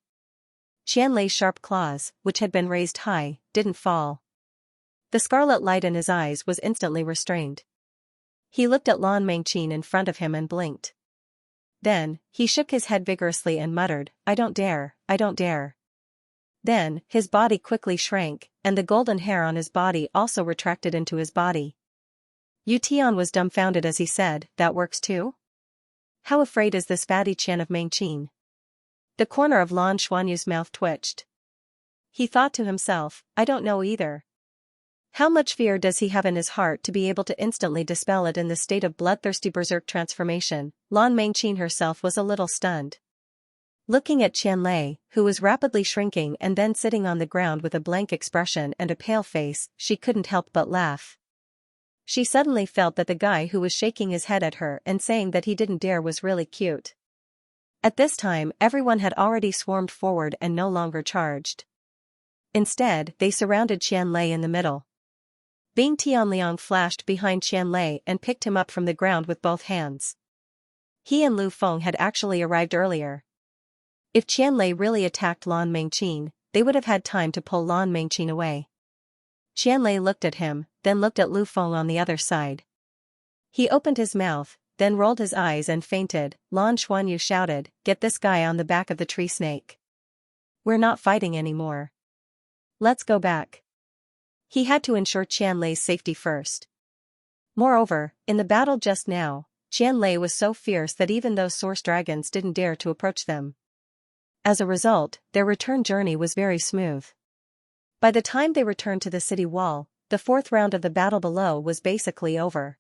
Qianlei's sharp claws, which had been raised high, didn't fall. The scarlet light in his eyes was instantly restrained. He looked at Lan Mengqin in front of him and blinked. Then, he shook his head vigorously and muttered, "I don't dare, I don't dare." Then, his body quickly shrank, and the golden hair on his body also retracted into his body. Yu Tian was dumbfounded as he said, "That works too? How afraid is this fatty Qian of Mengqin?" The corner of Lan Xuanyu's mouth twitched. He thought to himself, "I don't know either. How much fear does he have in his heart to be able to instantly dispel it in the state of bloodthirsty berserk transformation?" Lan Mengqin herself was a little stunned. Looking at Qianlei, who was rapidly shrinking and then sitting on the ground with a blank expression and a pale face, she couldn't help but laugh. She suddenly felt that the guy who was shaking his head at her and saying that he didn't dare was really cute. At this time, everyone had already swarmed forward and no longer charged. Instead, they surrounded Qianlei in the middle. Bing Tianliang flashed behind Qianlei and picked him up from the ground with both hands. He and Lu Feng had actually arrived earlier. If Qianlei really attacked Lan Mengqin, they would have had time to pull Lan Mengqin away. Qianlei looked at him, then looked at Lu Feng on the other side. He opened his mouth, then rolled his eyes and fainted. Lan Xuanyu shouted, "Get this guy on the back of the tree snake. We're not fighting anymore. Let's go back." He had to ensure Qianlei's safety first. Moreover, in the battle just now, Qianlei was so fierce that even those source dragons didn't dare to approach them. As a result, their return journey was very smooth. By the time they returned to the city wall, the fourth round of the battle below was basically over.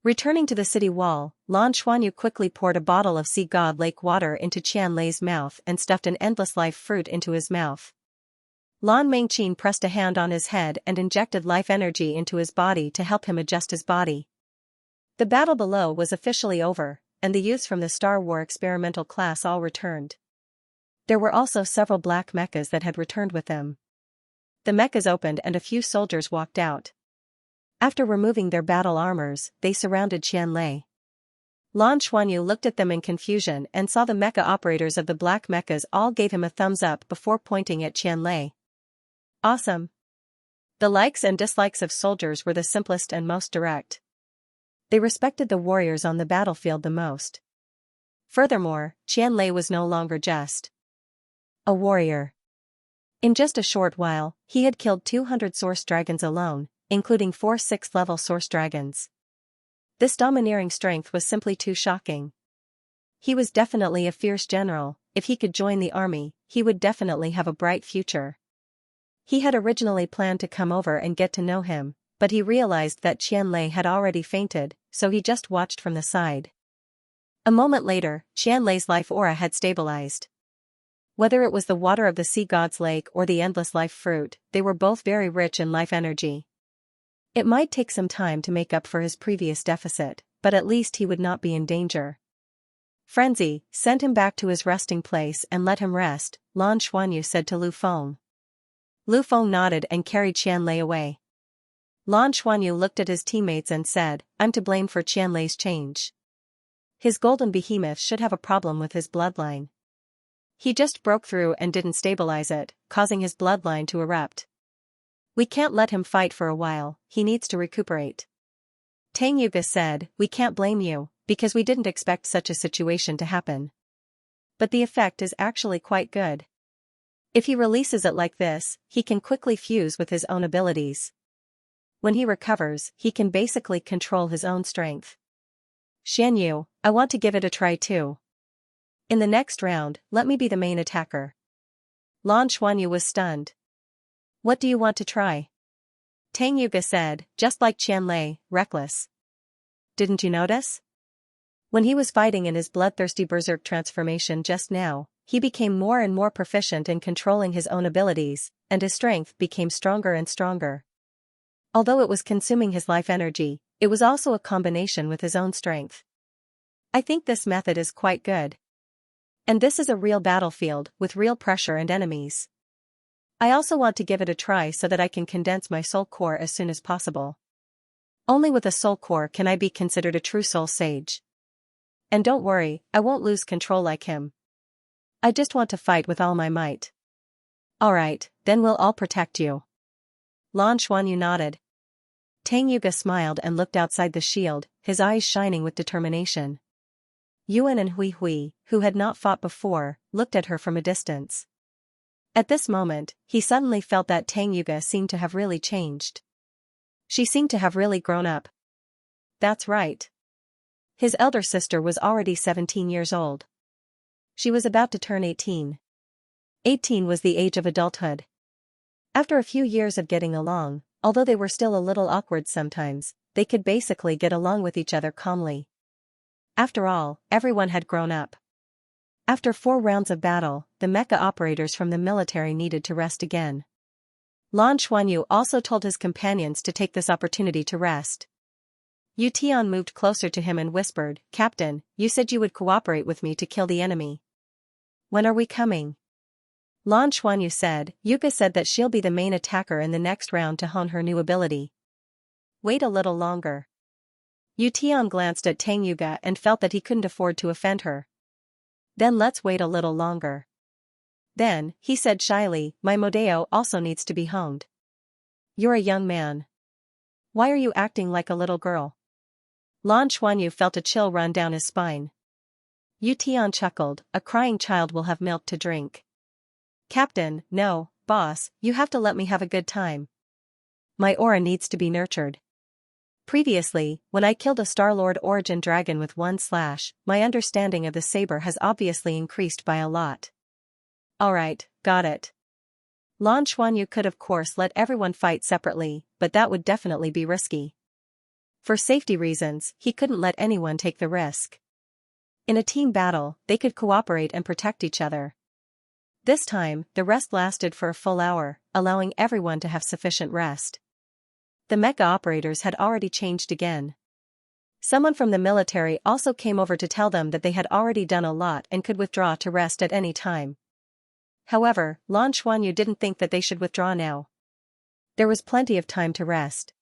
Returning to the city wall, Lan Xuanyu quickly poured a bottle of sea god lake water into Qian Lei's mouth and stuffed an endless life fruit into his mouth. Lan Mengqin pressed a hand on his head and injected life energy into his body to help him adjust his body. The battle below was officially over, and the youths from the Star War experimental class all returned. There were also several black mechas that had returned with them. The mechas opened and a few soldiers walked out. After removing their battle armors, they surrounded Qian Lei. Lan Xuanyu looked at them in confusion and saw the mecha operators of the black mechas all gave him a thumbs up before pointing at Qian Lei. Awesome. The likes and dislikes of soldiers were the simplest and most direct. They respected the warriors on the battlefield the most. Furthermore, Qian Lei was no longer just a warrior. In just a short while, he had killed 200 source dragons alone, including 4 6th-level source dragons. This domineering strength was simply too shocking. He was definitely a fierce general. If he could join the army, he would definitely have a bright future. He had originally planned to come over and get to know him, but he realized that Qian Lei had already fainted, so he just watched from the side. A moment later, Qian Lei's life aura had stabilized. Whether it was the water of the sea god's lake or the endless life fruit, they were both very rich in life energy. It might take some time to make up for his previous deficit, but at least he would not be in danger. Frenzy, send him back to his resting place and let him rest, Lan Xuanyu said to Lu Feng. Lu Feng nodded and carried Qian Lei away. Lan Xuanyu looked at his teammates and said, I'm to blame for Qian Lei's change. His golden behemoth should have a problem with his bloodline. He just broke through and didn't stabilize it, causing his bloodline to erupt. We can't let him fight for a while, he needs to recuperate. Tang Yuga said, we can't blame you, because we didn't expect such a situation to happen. But the effect is actually quite good. If he releases it like this, he can quickly fuse with his own abilities. When he recovers, he can basically control his own strength. Xianyu, I want to give it a try too. In the next round, let me be the main attacker. Lan Xuanyu was stunned. What do you want to try? Tang Yuga said, just like Qian Lei, reckless. Didn't you notice? When he was fighting in his bloodthirsty berserk transformation just now, he became more and more proficient in controlling his own abilities, and his strength became stronger and stronger. Although it was consuming his life energy, it was also a combination with his own strength. I think this method is quite good. And this is a real battlefield, with real pressure and enemies. I also want to give it a try so that I can condense my soul core as soon as possible. Only with a soul core can I be considered a true soul sage. And don't worry, I won't lose control like him. I just want to fight with all my might. Alright, then we'll all protect you. Lan Xuanyu nodded. Tang Yuga smiled and looked outside the shield, his eyes shining with determination. Yuan and Hui Hui, who had not fought before, looked at her from a distance. At this moment, he suddenly felt that Tang Yuga seemed to have really changed. She seemed to have really grown up. That's right. His elder sister was already 17 years old. She was about to turn 18. 18 was the age of adulthood. After a few years of getting along, although they were still a little awkward sometimes, they could basically get along with each other calmly. After all, everyone had grown up. After 4 rounds of battle, the mecha operators from the military needed to rest again. Lan Xuanyu also told his companions to take this opportunity to rest. Yu Tian moved closer to him and whispered, Captain, you said you would cooperate with me to kill the enemy. When are we coming? Lan Xuanyu said, Yuka said that she'll be the main attacker in the next round to hone her new ability. Wait a little longer. Yu Tian glanced at Tang Yuga and felt that he couldn't afford to offend her. Then let's wait a little longer. Then, he said shyly, my Modeo also needs to be honed. You're a young man. Why are you acting like a little girl? Lan Xuanyu felt a chill run down his spine. Yu Tian chuckled, a crying child will have milk to drink. Captain, no, boss, you have to let me have a good time. My aura needs to be nurtured. Previously, when I killed a Star-Lord origin dragon with 1 slash, my understanding of the saber has obviously increased by a lot. Alright, got it. Lan Xuanyu could of course let everyone fight separately, but that would definitely be risky. For safety reasons, he couldn't let anyone take the risk. In a team battle, they could cooperate and protect each other. This time, the rest lasted for a full hour, allowing everyone to have sufficient rest. The mecha operators had already changed again. Someone from the military also came over to tell them that they had already done a lot and could withdraw to rest at any time. However, Lan Xuanyu didn't think that they should withdraw now. There was plenty of time to rest.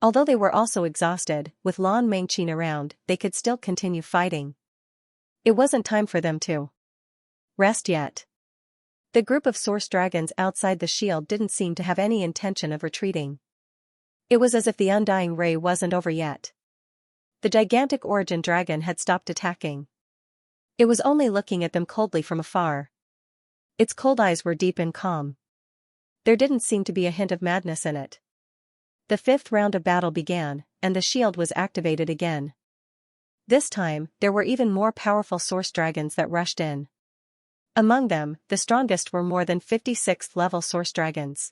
Although they were also exhausted, with Lan Mengqin around, they could still continue fighting. It wasn't time for them to rest yet. The group of source dragons outside the shield didn't seem to have any intention of retreating. It was as if the undying ray wasn't over yet. The gigantic origin dragon had stopped attacking. It was only looking at them coldly from afar. Its cold eyes were deep and calm. There didn't seem to be a hint of madness in it. The fifth round of battle began, and the shield was activated again. This time, there were even more powerful source dragons that rushed in. Among them, the strongest were more than 56th level source dragons.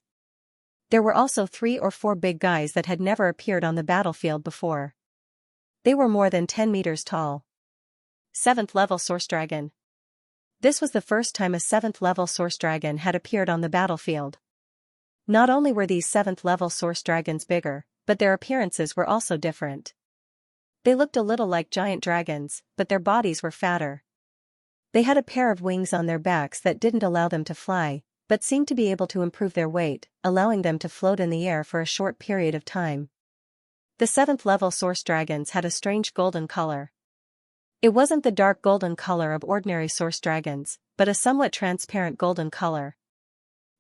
There were also 3 or 4 big guys that had never appeared on the battlefield before. They were more than 10 meters tall. 7th level source dragon. This was the first time a 7th level source dragon had appeared on the battlefield. Not only were these 7th level source dragons bigger, but their appearances were also different. They looked a little like giant dragons, but their bodies were fatter. They had a pair of wings on their backs that didn't allow them to fly, but seemed to be able to improve their weight, allowing them to float in the air for a short period of time. The 7th level source dragons had a strange golden color. It wasn't the dark golden color of ordinary source dragons, but a somewhat transparent golden color.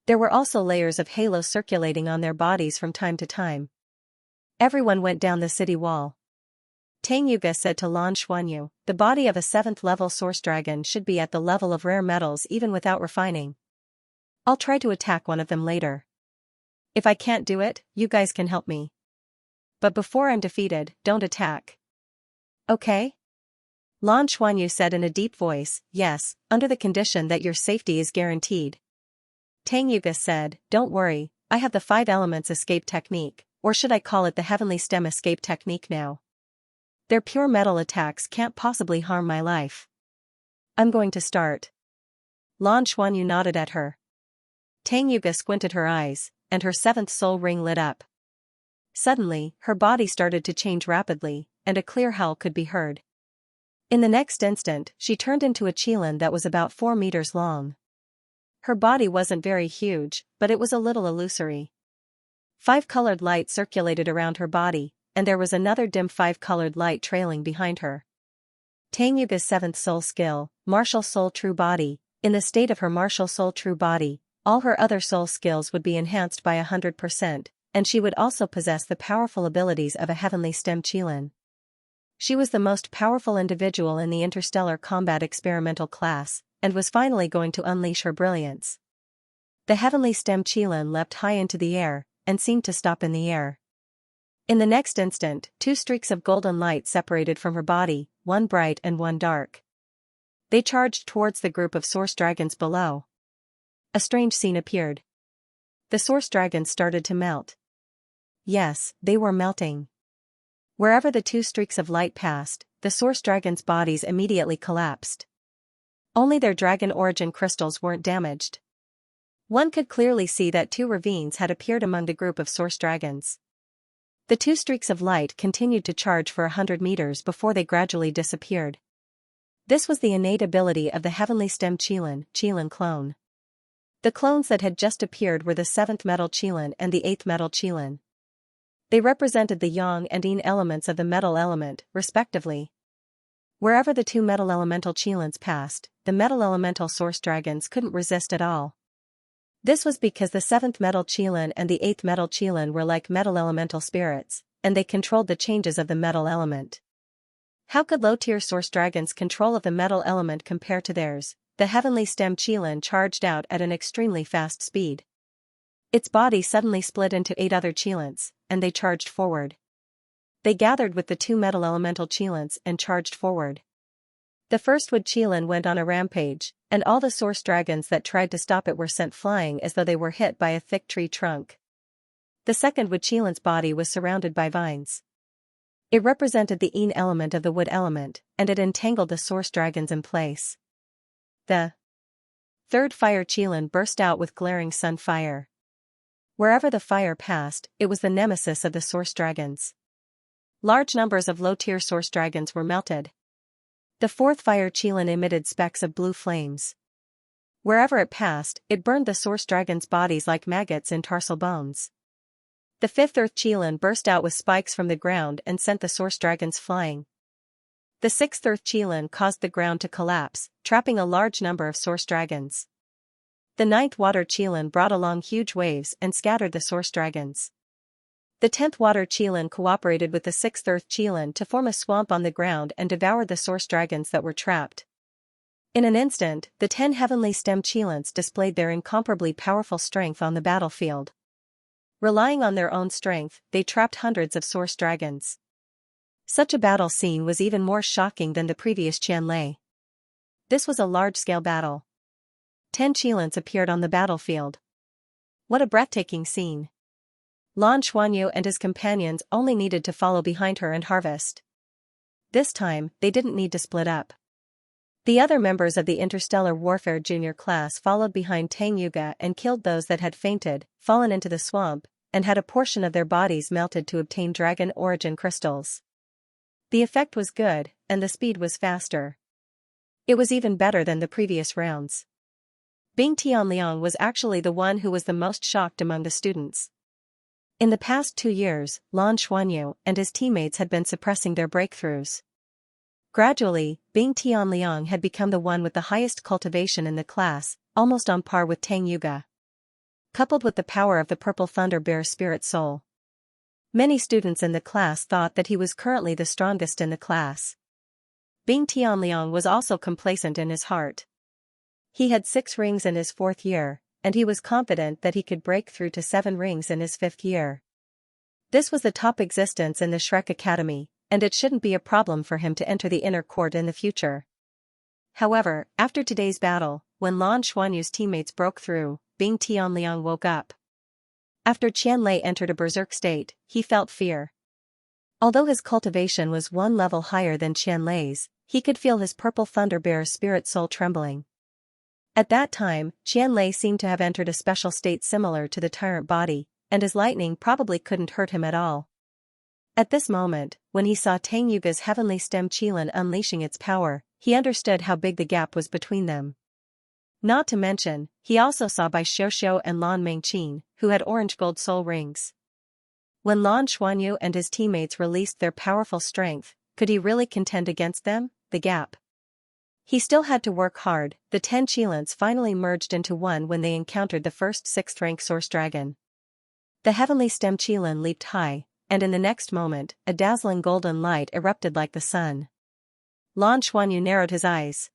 There were also layers of halo circulating on their bodies from time to time. Everyone went down the city wall. Tang Yuga said to Lan Xuanyu, the body of a 7th level source dragon should be at the level of rare metals even without refining. I'll try to attack one of them later. If I can't do it, you guys can help me. But before I'm defeated, don't attack. Okay? Lan Xuanyu said in a deep voice, yes, under the condition that your safety is guaranteed. Tang Yuga said, don't worry, I have the 5 elements escape technique, or should I call it the heavenly stem escape technique now. Their pure metal attacks can't possibly harm my life. I'm going to start. Lan Xuanyu nodded at her. Tang Yuga squinted her eyes, and her 7th soul ring lit up. Suddenly, her body started to change rapidly, and a clear howl could be heard. In the next instant, she turned into a qilin that was about 4 meters long. Her body wasn't very huge, but it was a little illusory. 5-colored light circulated around her body, and there was another dim 5-colored light trailing behind her. Tang Yuga's 7th soul skill, Martial Soul True Body. In the state of her Martial Soul True Body, all her other soul skills would be enhanced by 100%, and she would also possess the powerful abilities of a heavenly stem qilin. She was the most powerful individual in the interstellar combat experimental class, and was finally going to unleash her brilliance. The heavenly stem qilin leapt high into the air, and seemed to stop in the air. In the next instant, 2 streaks of golden light separated from her body, one bright and one dark. They charged towards the group of source dragons below. A strange scene appeared. The source dragons started to melt. Yes, they were melting. Wherever the 2 streaks of light passed, the source dragons' bodies immediately collapsed. Only their dragon origin crystals weren't damaged. One could clearly see that 2 ravines had appeared among the group of source dragons. The 2 streaks of light continued to charge for 100 meters before they gradually disappeared. This was the innate ability of the heavenly stem qilin clone. The clones that had just appeared were the 7th metal qilin and the 8th metal qilin. They represented the yang and yin elements of the metal element, respectively. Wherever the 2 metal elemental qilins passed, the metal elemental source dragons couldn't resist at all. This was because the 7th metal qilin and the 8th metal qilin were like metal elemental spirits, and they controlled the changes of the metal element. How could low-tier source dragons' control of the metal element compare to theirs? The heavenly stem qilin charged out at an extremely fast speed. Its body suddenly split into 8 other qilins, and they charged forward. They gathered with the 2 metal elemental qilins and charged forward. The first wood qilin went on a rampage, and all the source dragons that tried to stop it were sent flying as though they were hit by a thick tree trunk. The second wood qilin's body was surrounded by vines. It represented the yin element of the wood element, and it entangled the source dragons in place. The third fire Qilin burst out with glaring sun fire. Wherever the fire passed, it was the nemesis of the source dragons. Large numbers of low-tier source dragons were melted. The fourth fire Qilin emitted specks of blue flames. Wherever it passed, it burned the source dragons' bodies like maggots in tarsal bones. The fifth earth Qilin burst out with spikes from the ground and sent the source dragons flying. The sixth earth Qilin caused the ground to collapse, trapping a large number of source dragons. The ninth water Qilin brought along huge waves and scattered the source dragons. The 10th water Qilin cooperated with the 6th earth Qilin to form a swamp on the ground and devoured the source dragons that were trapped. In an instant, the 10 heavenly stem Qilins displayed their incomparably powerful strength on the battlefield. Relying on their own strength, they trapped hundreds of source dragons. Such a battle scene was even more shocking than the previous Qianlei. This was a large-scale battle. 10 Qilins appeared on the battlefield. What a breathtaking scene. Lan Xuanyu and his companions only needed to follow behind her and harvest. This time, they didn't need to split up. The other members of the Interstellar Warfare Junior class followed behind Tang Yuga and killed those that had fainted, fallen into the swamp, and had a portion of their bodies melted to obtain dragon origin crystals. The effect was good, and the speed was faster. It was even better than the previous rounds. Bing Tianliang was actually the one who was the most shocked among the students. In the past 2 years, Lan Xuanyu and his teammates had been suppressing their breakthroughs. Gradually, Bing Tianliang had become the one with the highest cultivation in the class, almost on par with Tang Yuga. Coupled with the power of the Purple Thunder Bear Spirit Soul, many students in the class thought that he was currently the strongest in the class. Bing Tianliang was also complacent in his heart. He had 6 rings in his 4th year, and he was confident that he could break through to 7 rings in his 5th year. This was the top existence in the Shrek Academy, and it shouldn't be a problem for him to enter the inner court in the future. However, after today's battle, when Lan Xuanyu's teammates broke through, Bing Tianliang woke up. After Qianlei entered a berserk state, he felt fear. Although his cultivation was 1 level higher than Qianlei's, he could feel his Purple Thunder Bear Spirit Soul trembling. At that time, Qianlei seemed to have entered a special state similar to the tyrant body, and his lightning probably couldn't hurt him at all. At this moment, when he saw Tang Yuga's heavenly stem Qilin unleashing its power, he understood how big the gap was between them. Not to mention, he also saw Bai Xiuxiu and Lan Mengqin, who had orange gold soul rings. When Lan Xuanyu and his teammates released their powerful strength, could he really contend against them? The gap. He still had to work hard. The 10 Qilins finally merged into one when they encountered the first 6th rank source dragon. The heavenly stem Qilin leaped high, and in the next moment, a dazzling golden light erupted like the sun. Lan Xuanyu narrowed his eyes.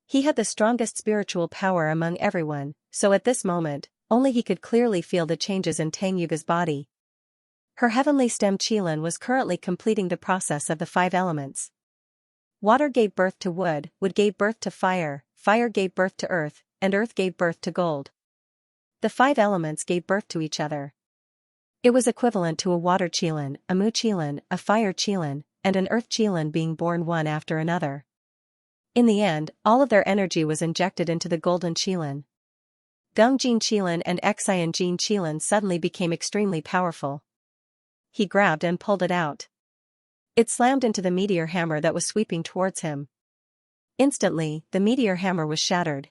He had the strongest spiritual power among everyone, so at this moment, only he could clearly feel the changes in Tang Yuga's body. Her heavenly stem Qilin was currently completing the process of the 5 elements. Water gave birth to wood, wood gave birth to fire, fire gave birth to earth, and earth gave birth to gold. The 5 elements gave birth to each other. It was equivalent to a water Qilin, a mu Qilin, a fire Qilin, and an earth Qilin being born one after another. In the end, all of their energy was injected into the golden Qilin. Dongjin Qilin and Xianxia Qilin suddenly became extremely powerful. He grabbed and pulled it out. It slammed into the meteor hammer that was sweeping towards him. Instantly, the meteor hammer was shattered.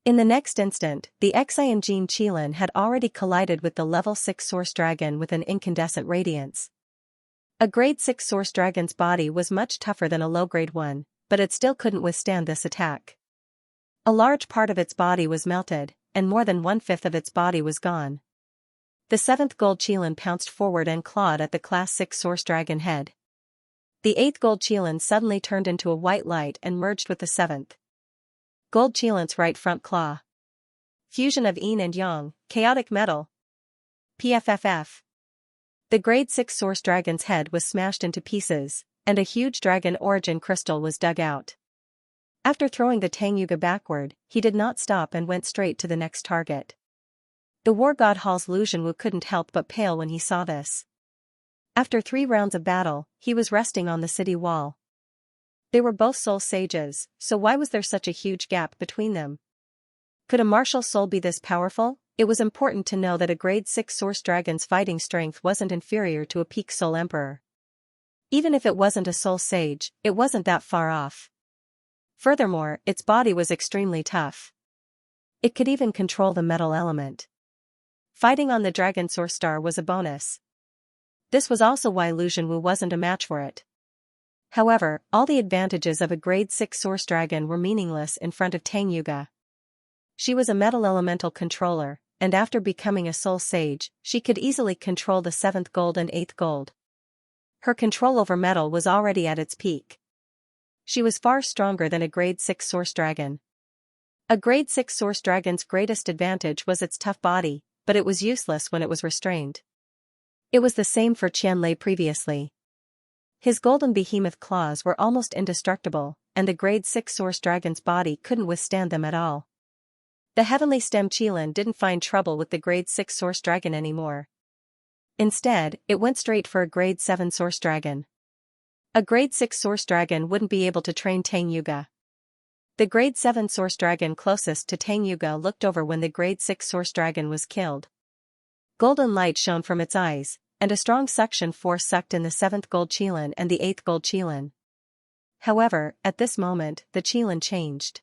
In the next instant, the Xianxia Qilin had already collided with the level 6 source dragon with an incandescent radiance. A grade 6 source dragon's body was much tougher than a low-grade one, but it still couldn't withstand this attack. A large part of its body was melted, and more than 1/5 of its body was gone. The 7th gold Qilin pounced forward and clawed at the class 6 source dragon head. The 8th gold Qilin suddenly turned into a white light and merged with the 7th. Gold Qilin's right front claw. Fusion of yin and yang, chaotic metal. PFFF. The grade 6 source dragon's head was smashed into pieces, and a huge dragon origin crystal was dug out. After throwing the Tang Yuga backward, he did not stop and went straight to the next target. The war god Hal's Lu Zhenwu couldn't help but pale when he saw this. After 3 rounds of battle, he was resting on the city wall. They were both soul sages, so why was there such a huge gap between them? Could a martial soul be this powerful? It was important to know that a grade 6 source dragon's fighting strength wasn't inferior to a peak soul emperor. Even if it wasn't a soul sage, it wasn't that far off. Furthermore, its body was extremely tough. It could even control the metal element. Fighting on the Dragon Source Star was a bonus. This was also why Lu Zhenwu wasn't a match for it. However, all the advantages of a grade 6 source dragon were meaningless in front of Tang Yuga. She was a metal elemental controller, and after becoming a soul sage, she could easily control the 7th gold and 8th gold. Her control over metal was already at its peak. She was far stronger than a grade 6 source dragon. A grade 6 source dragon's greatest advantage was its tough body, but it was useless when it was restrained. It was the same for Qianlei previously. His golden behemoth claws were almost indestructible, and the grade 6 source dragon's body couldn't withstand them at all. The heavenly stem Qilin didn't find trouble with the grade 6 source dragon anymore. Instead, it went straight for a grade 7 source dragon. A grade 6 source dragon wouldn't be able to train Tang Yuga. The grade 7 source dragon closest to Tang Yuga looked over when the grade 6 source dragon was killed. Golden light shone from its eyes, and a strong suction force sucked in the 7th gold Qilin and the 8th gold Qilin. However, at this moment, the Qilin changed.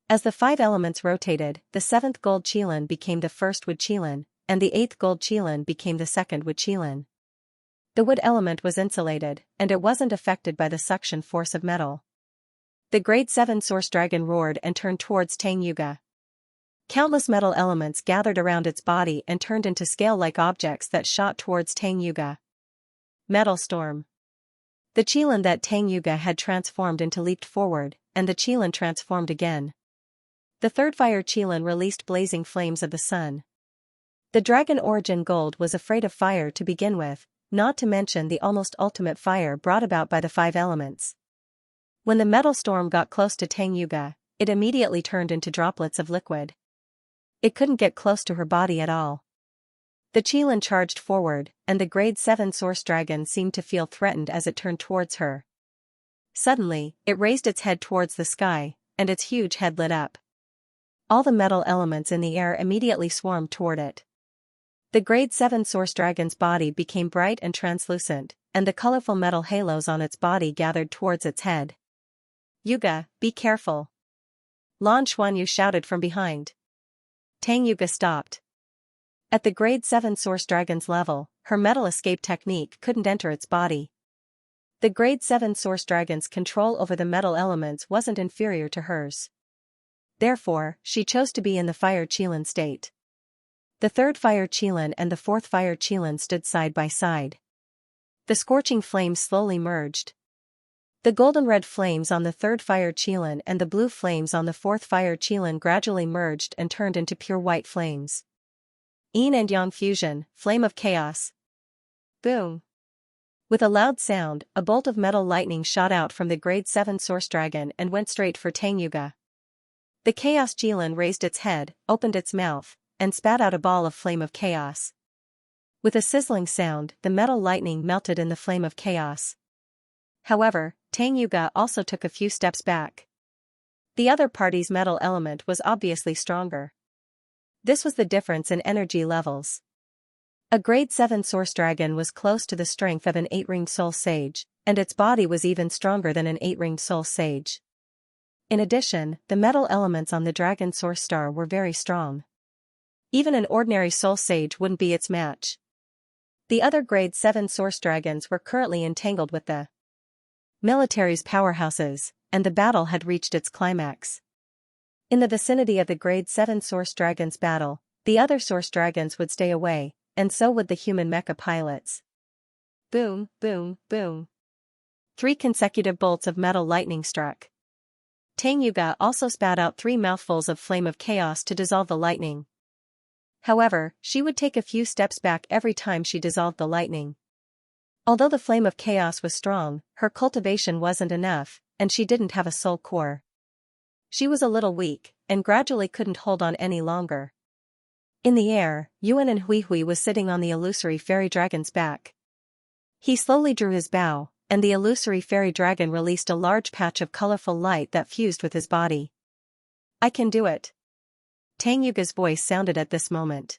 As the 5 elements rotated, the 7th gold Qilin became the 1st wood Qilin, and the 8th gold Qilin became the 2nd wood Qilin. The wood element was insulated, and it wasn't affected by the suction force of metal. The grade 7 source dragon roared and turned towards Tang Yuga. Countless metal elements gathered around its body and turned into scale-like objects that shot towards Tang Yuga. Metal storm. The Qilin that Tang Yuga had transformed into leaped forward, and the Qilin transformed again. The 3rd fire Qilin released blazing flames of the sun. The dragon origin gold was afraid of fire to begin with, not to mention the almost ultimate fire brought about by the 5 elements. When the metal storm got close to Tang Yuga, it immediately turned into droplets of liquid. It couldn't get close to her body at all. The Qilin charged forward, and the grade 7 source dragon seemed to feel threatened as it turned towards her. Suddenly, it raised its head towards the sky, and its huge head lit up. All the metal elements in the air immediately swarmed toward it. The grade 7 source dragon's body became bright and translucent, and the colorful metal halos on its body gathered towards its head. Yuga, be careful! Lan Xuanyu shouted from behind. Tang Yuga stopped. At the grade 7 source dragon's level, her metal escape technique couldn't enter its body. The grade 7 source dragon's control over the metal elements wasn't inferior to hers. Therefore, she chose to be in the fire Qilin state. The 3rd fire Qilin and the 4th fire Qilin stood side by side. The scorching flames slowly merged. The golden-red flames on the 3rd fire Qilin and the blue flames on the 4th fire Qilin gradually merged and turned into pure white flames. Yin and Yang fusion, flame of chaos. Boom! With a loud sound, a bolt of metal lightning shot out from the grade 7 source dragon and went straight for Tang Yuga. The chaos Qilin raised its head, opened its mouth, and spat out a ball of flame of chaos. With a sizzling sound, the metal lightning melted in the flame of chaos. However, Tang Yuga also took a few steps back. The other party's metal element was obviously stronger. This was the difference in energy levels. A grade 7 source dragon was close to the strength of an 8-ringed soul sage, and its body was even stronger than an 8-ringed soul sage. In addition, the metal elements on the dragon source star were very strong. Even an ordinary soul sage wouldn't be its match. The other grade 7 source dragons were currently entangled with the military's powerhouses, and the battle had reached its climax. In the vicinity of the grade 7 source dragons battle, the other source dragons would stay away, and so would the human mecha pilots. Boom, boom, boom. 3 consecutive bolts of metal lightning struck. Tang Yuga also spat out 3 mouthfuls of flame of chaos to dissolve the lightning. However, she would take a few steps back every time she dissolved the lightning. Although the flame of chaos was strong, her cultivation wasn't enough, and she didn't have a soul core. She was a little weak, and gradually couldn't hold on any longer. In the air, Yuan and Hui Hui was sitting on the illusory fairy dragon's back. He slowly drew his bow, and the illusory fairy dragon released a large patch of colorful light that fused with his body. I can do it. Tang Yuga's voice sounded at this moment.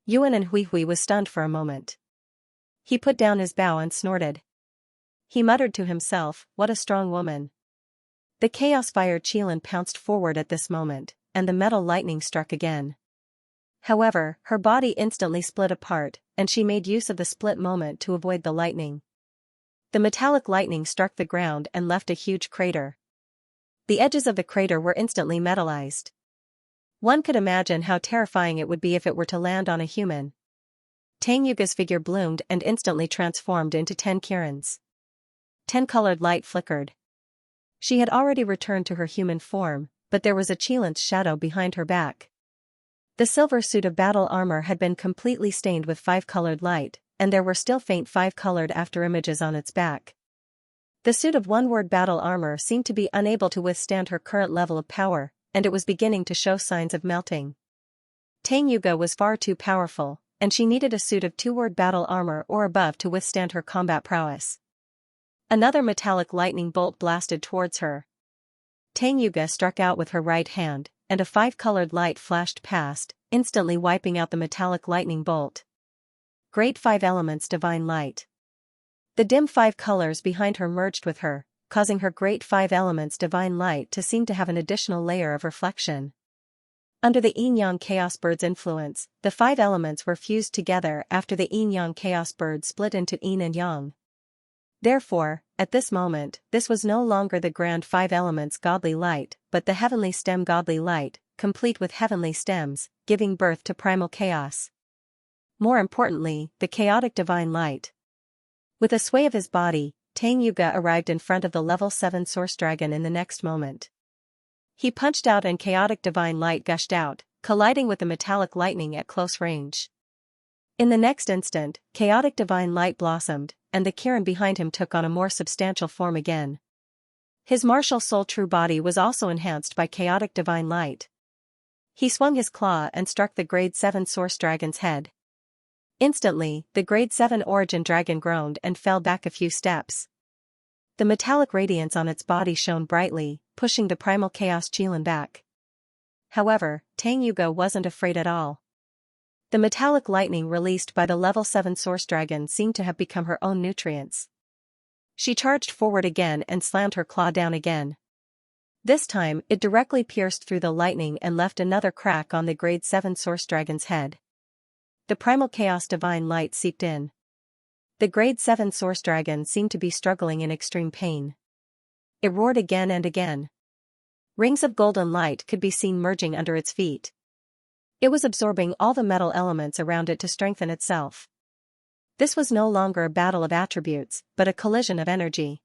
Yuan and Hui Hui was stunned for a moment. He put down his bow and snorted. He muttered to himself, what a strong woman. The chaos fire Qilin pounced forward at this moment, and the metal lightning struck again. However, her body instantly split apart, and she made use of the split moment to avoid the lightning. The metallic lightning struck the ground and left a huge crater. The edges of the crater were instantly metallized. One could imagine how terrifying it would be if it were to land on a human. Tang Yuga's figure bloomed and instantly transformed into 10 kirans. 10 colored light flickered. She had already returned to her human form, but there was a Qilin's shadow behind her back. The silver suit of battle armor had been completely stained with 5-colored light, and there were still faint 5-colored afterimages on its back. The suit of one-word battle armor seemed to be unable to withstand her current level of power, and it was beginning to show signs of melting. Tang Yuga was far too powerful, and she needed a suit of 2-word battle armor or above to withstand her combat prowess. Another metallic lightning bolt blasted towards her. Tang Yuga struck out with her right hand, and a 5-colored light flashed past, instantly wiping out the metallic lightning bolt. Great 5 elements divine light. The dim 5 colors behind her merged with her, causing her great 5 elements divine light to seem to have an additional layer of reflection. Under the yin-yang chaos bird's influence, the 5 elements were fused together after the yin-yang chaos bird split into yin and yang. Therefore, at this moment, this was no longer the grand 5 elements godly light, but the heavenly stem godly light, complete with heavenly stems, giving birth to primal chaos. More importantly, the chaotic divine light. With a sway of his body, Tang Yuga arrived in front of the level 7 source dragon in the next moment. He punched out and chaotic divine light gushed out, colliding with the metallic lightning at close range. In the next instant, chaotic divine light blossomed, and the Kirin behind him took on a more substantial form again. His martial soul true body was also enhanced by chaotic divine light. He swung his claw and struck the grade 7 source dragon's head. Instantly, the grade 7 origin dragon groaned and fell back a few steps. The metallic radiance on its body shone brightly, pushing the primal chaos Qilin back. However, Tang Yuga wasn't afraid at all. The metallic lightning released by the level 7 source dragon seemed to have become her own nutrients. She charged forward again and slammed her claw down again. This time, it directly pierced through the lightning and left another crack on the grade 7 source dragon's head. The primal chaos divine light seeped in. The grade 7 source dragon seemed to be struggling in extreme pain. It roared again and again. Rings of golden light could be seen merging under its feet. It was absorbing all the metal elements around it to strengthen itself. This was no longer a battle of attributes, but a collision of energy.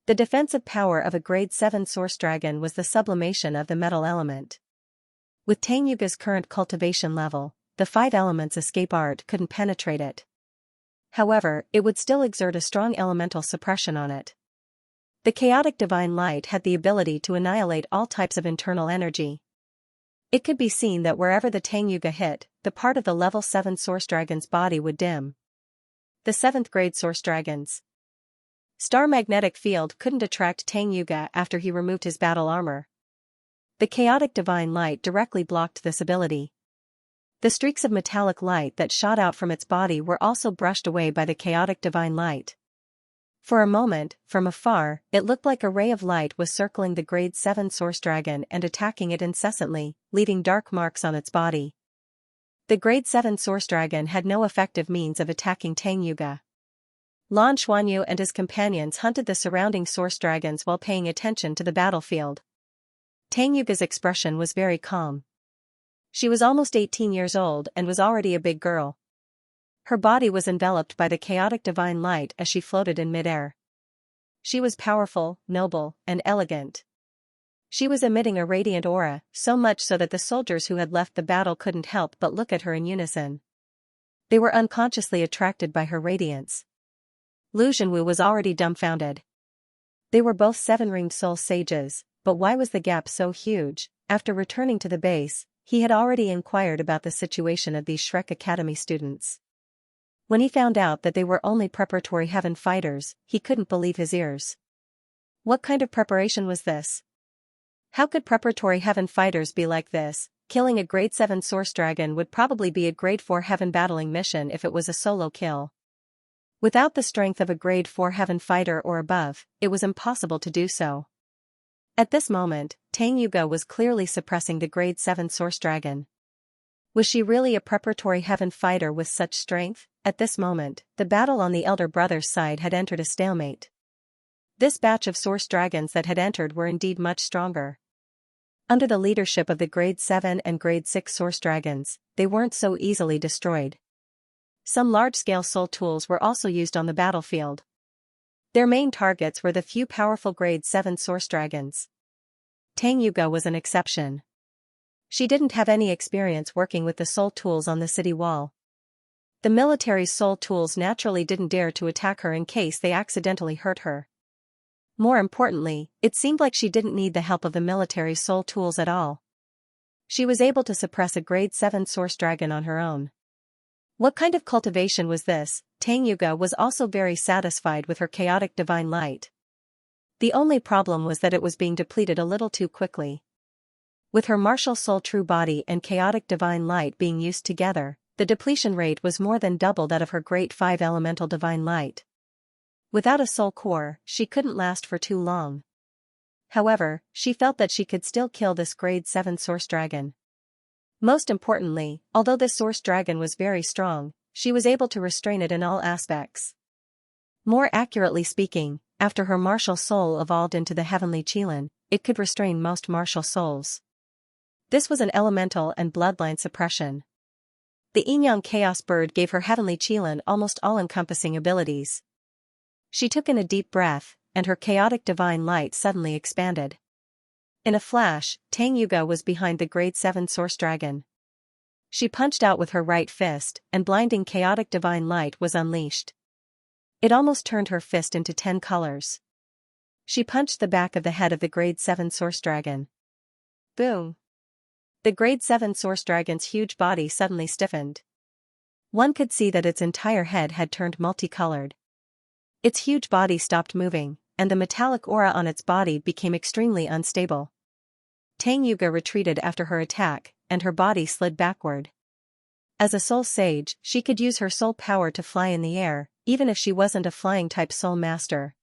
The defensive power of a grade 7 source dragon was the sublimation of the metal element. With Tang Yuga's current cultivation level, the 5 elements escape art couldn't penetrate it. However, it would still exert a strong elemental suppression on it. The chaotic divine light had the ability to annihilate all types of internal energy. It could be seen that wherever the Tang Yuga hit, the part of the level 7 source dragon's body would dim. The 7th grade source dragon's star magnetic field couldn't attract Tang Yuga after he removed his battle armor. The chaotic divine light directly blocked this ability. The streaks of metallic light that shot out from its body were also brushed away by the chaotic divine light. For a moment, from afar, it looked like a ray of light was circling the grade 7 source dragon and attacking it incessantly, leaving dark marks on its body. The grade 7 source dragon had no effective means of attacking Tang Yuga. Lan Xuanyu and his companions hunted the surrounding source dragons while paying attention to the battlefield. Tang Yuga's expression was very calm. She was almost 18 years old and was already a big girl. Her body was enveloped by the chaotic divine light as she floated in midair. She was powerful, noble, and elegant. She was emitting a radiant aura, so much so that the soldiers who had left the battle couldn't help but look at her in unison. They were unconsciously attracted by her radiance. Lu Zhenwu was already dumbfounded. They were both 7-ringed soul sages, but why was the gap so huge? After returning to the base, he had already inquired about the situation of these Shrek Academy students. When he found out that they were only preparatory heaven fighters, he couldn't believe his ears. What kind of preparation was this? How could preparatory heaven fighters be like this? Killing a grade 7 source dragon would probably be a grade 4 heaven battling mission if it was a solo kill. Without the strength of a grade 4 heaven fighter or above, it was impossible to do so. At this moment, Tang Yuge was clearly suppressing the grade 7 source dragon. Was she really a preparatory heaven fighter with such strength? At this moment, the battle on the elder brother's side had entered a stalemate. This batch of source dragons that had entered were indeed much stronger. Under the leadership of the grade 7 and grade 6 source dragons, they weren't so easily destroyed. Some large-scale soul tools were also used on the battlefield. Their main targets were the few powerful grade 7 source dragons. Tang Yuge was an exception. She didn't have any experience working with the soul tools on the city wall. The military's soul tools naturally didn't dare to attack her in case they accidentally hurt her. More importantly, it seemed like she didn't need the help of the military's soul tools at all. She was able to suppress a grade 7 source dragon on her own. What kind of cultivation was this? Tang Yuge was also very satisfied with her chaotic divine light. The only problem was that it was being depleted a little too quickly. With her martial soul true body and chaotic divine light being used together, the depletion rate was more than double that of her great 5 elemental divine light. Without a soul core, she couldn't last for too long. However, she felt that she could still kill this grade 7 source dragon. Most importantly, although this source dragon was very strong, she was able to restrain it in all aspects. More accurately speaking, after her martial soul evolved into the heavenly Qilin, it could restrain most martial souls. This was an elemental and bloodline suppression. The Yin-Yang Chaos Bird gave her heavenly Qilin almost all-encompassing abilities. She took in a deep breath, and her chaotic divine light suddenly expanded. In a flash, Tang Yuge was behind the grade 7 source dragon. She punched out with her right fist, and blinding chaotic divine light was unleashed. It almost turned her fist into 10 colors. She punched the back of the head of the grade 7 source dragon. Boom! The grade 7 source dragon's huge body suddenly stiffened. One could see that its entire head had turned multicolored. Its huge body stopped moving, and the metallic aura on its body became extremely unstable. Tang Yuge retreated after her attack, and her body slid backward. As a soul sage, she could use her soul power to fly in the air, even if she wasn't a flying-type soul master.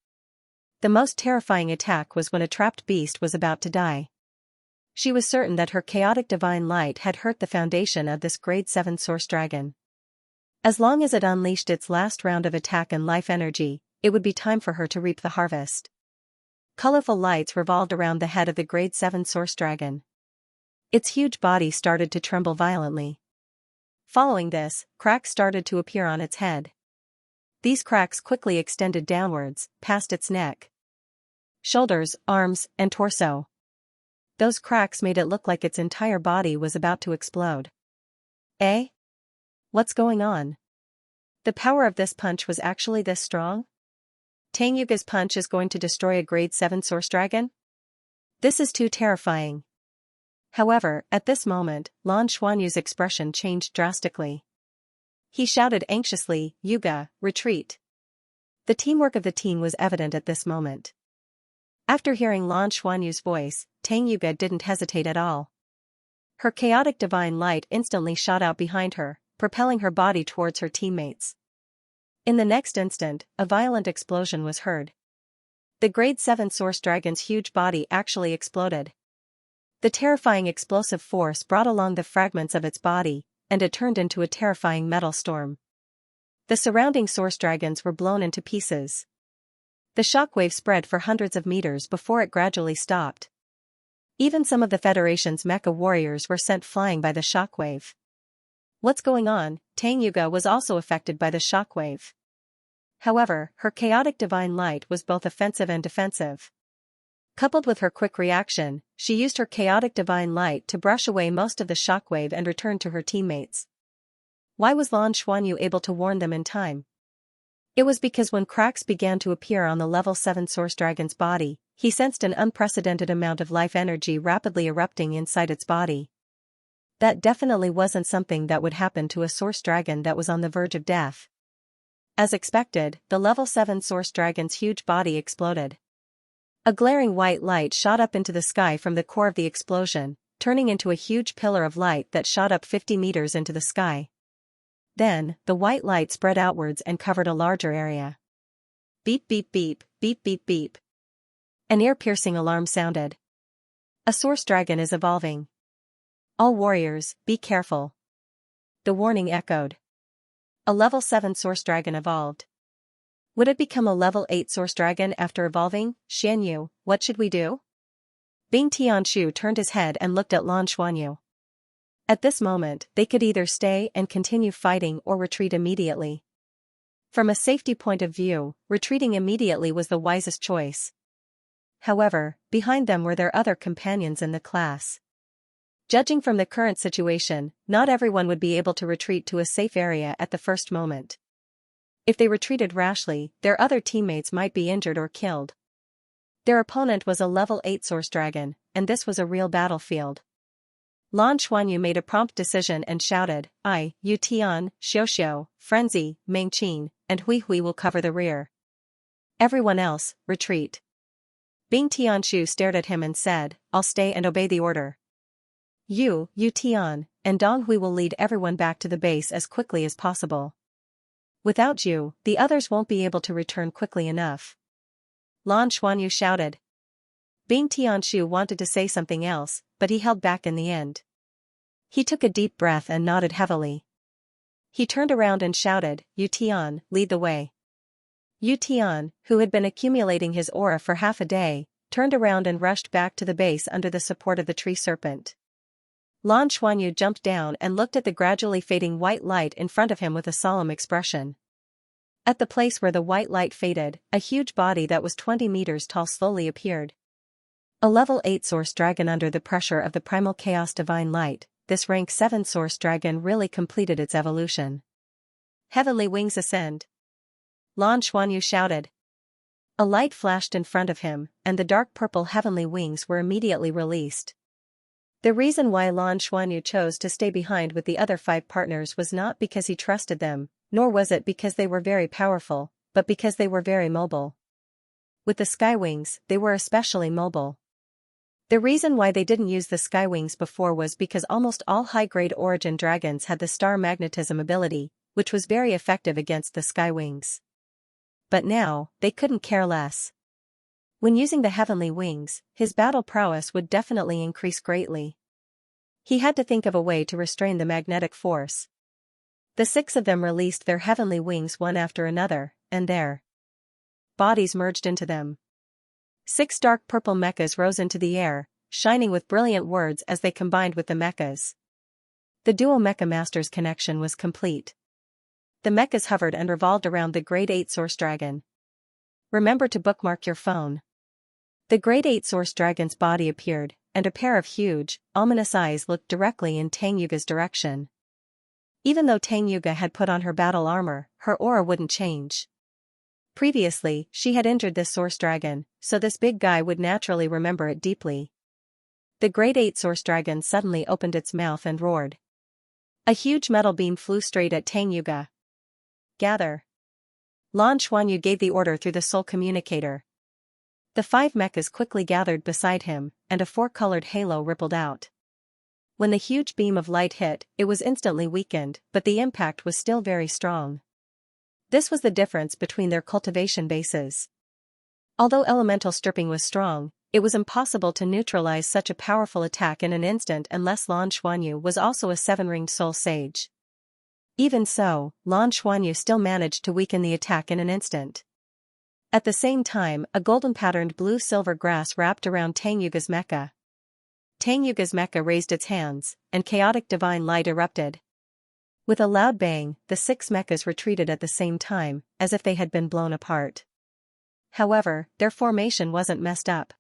The most terrifying attack was when a trapped beast was about to die. She was certain that her chaotic divine light had hurt the foundation of this grade 7 source dragon. As long as it unleashed its last round of attack and life energy, it would be time for her to reap the harvest. Colorful lights revolved around the head of the grade 7 source dragon. Its huge body started to tremble violently. Following this, cracks started to appear on its head. These cracks quickly extended downwards, past its neck, shoulders, arms, and torso. Those cracks made it look like its entire body was about to explode. Eh? What's going on? The power of this punch was actually this strong? Tang Yuge's punch is going to destroy a grade 7 source dragon? This is too terrifying. However, at this moment, Lan Xuanyu's expression changed drastically. He shouted anxiously, "Yuge, retreat." The teamwork of the team was evident at this moment. After hearing Lan Xuanyu's voice, Tang Yuge didn't hesitate at all. Her chaotic divine light instantly shot out behind her, propelling her body towards her teammates. In the next instant, a violent explosion was heard. The grade 7 source dragon's huge body actually exploded. The terrifying explosive force brought along the fragments of its body, and it turned into a terrifying metal storm. The surrounding source dragons were blown into pieces. The shockwave spread for hundreds of meters before it gradually stopped. Even some of the Federation's mecha warriors were sent flying by the shockwave. What's going on? Tang Yuge was also affected by the shockwave. However, her chaotic divine light was both offensive and defensive. Coupled with her quick reaction, she used her chaotic divine light to brush away most of the shockwave and return to her teammates. Why was Lan Xuanyu able to warn them in time? It was because when cracks began to appear on the level 7 source dragon's body, he sensed an unprecedented amount of life energy rapidly erupting inside its body. That definitely wasn't something that would happen to a source dragon that was on the verge of death. As expected, the level 7 Source Dragon's huge body exploded. A glaring white light shot up into the sky from the core of the explosion, turning into a huge pillar of light that shot up 50 meters into the sky. Then, the white light spread outwards and covered a larger area. Beep beep beep, beep beep beep. An ear-piercing alarm sounded. A Source Dragon is evolving. All warriors, be careful. The warning echoed. A level 7 Source Dragon evolved. Would it become a level 8 Source Dragon after evolving? Xianxia, what should we do? Bing Tianshu turned his head and looked at Lan Xuanyu. At this moment, they could either stay and continue fighting or retreat immediately. From a safety point of view, retreating immediately was the wisest choice. However, behind them were their other companions in the class. Judging from the current situation, not everyone would be able to retreat to a safe area at the first moment. If they retreated rashly, their other teammates might be injured or killed. Their opponent was a level 8 Source Dragon, and this was a real battlefield. Lan Xuanyu made a prompt decision and shouted, I, Yu Tian, Xiao, Frenzy, Meng Qin, and Hui Hui will cover the rear. Everyone else, retreat. Bing Tianshu stared at him and said, I'll stay and obey the order. Yu Tian, and Dong Hui will lead everyone back to the base as quickly as possible. Without you, the others won't be able to return quickly enough. Lan Xuanyu shouted. Bing Tianshu wanted to say something else, but he held back in the end. He took a deep breath and nodded heavily. He turned around and shouted, Yu Tian, lead the way. Yu Tian, who had been accumulating his aura for half a day, turned around and rushed back to the base under the support of the tree serpent. Lan Xuanyu jumped down and looked at the gradually fading white light in front of him with a solemn expression. At the place where the white light faded, a huge body that was 20 meters tall slowly appeared. A level 8 Source Dragon under the pressure of the primal chaos divine light, this rank 7 Source Dragon really completed its evolution. Heavenly wings ascend. Lan Xuanyu shouted. A light flashed in front of him, and the dark purple heavenly wings were immediately released. The reason why Lan Xuanyu chose to stay behind with the other 5 partners was not because he trusted them, nor was it because they were very powerful, but because they were very mobile. With the sky wings, they were especially mobile. The reason why they didn't use the sky wings before was because almost all high-grade origin dragons had the star magnetism ability, which was very effective against the sky wings. But now, they couldn't care less. When using the heavenly wings, his battle prowess would definitely increase greatly. He had to think of a way to restrain the magnetic force. The 6 of them released their heavenly wings one after another, and their bodies merged into them. 6 dark purple mechas rose into the air, shining with brilliant words as they combined with the mechas. The dual Mecha Master's connection was complete. The mechas hovered and revolved around the Grade 8 Source Dragon. Remember to bookmark your phone. The Grade 8 Source Dragon's body appeared, and a pair of huge, ominous eyes looked directly in Tang Yuga's direction. Even though Tang Yuga had put on her battle armor, her aura wouldn't change. Previously, she had injured this Source Dragon, so this big guy would naturally remember it deeply. The Grade 8 Source Dragon suddenly opened its mouth and roared. A huge metal beam flew straight at Tang Yuga. Gather. Lan Xuanyu gave the order through the soul communicator. The 5 mechas quickly gathered beside him, and a 4-colored halo rippled out. When the huge beam of light hit, it was instantly weakened, but the impact was still very strong. This was the difference between their cultivation bases. Although elemental stripping was strong, it was impossible to neutralize such a powerful attack in an instant unless Lan Xuanyu was also a 7-ringed soul sage. Even so, Lan Xuanyu still managed to weaken the attack in an instant. At the same time, a golden-patterned blue-silver grass wrapped around Tang Yuga's mecha. Tang Yuga's mecha raised its hands, and chaotic divine light erupted. With a loud bang, the 6 mechas retreated at the same time, as if they had been blown apart. However, their formation wasn't messed up.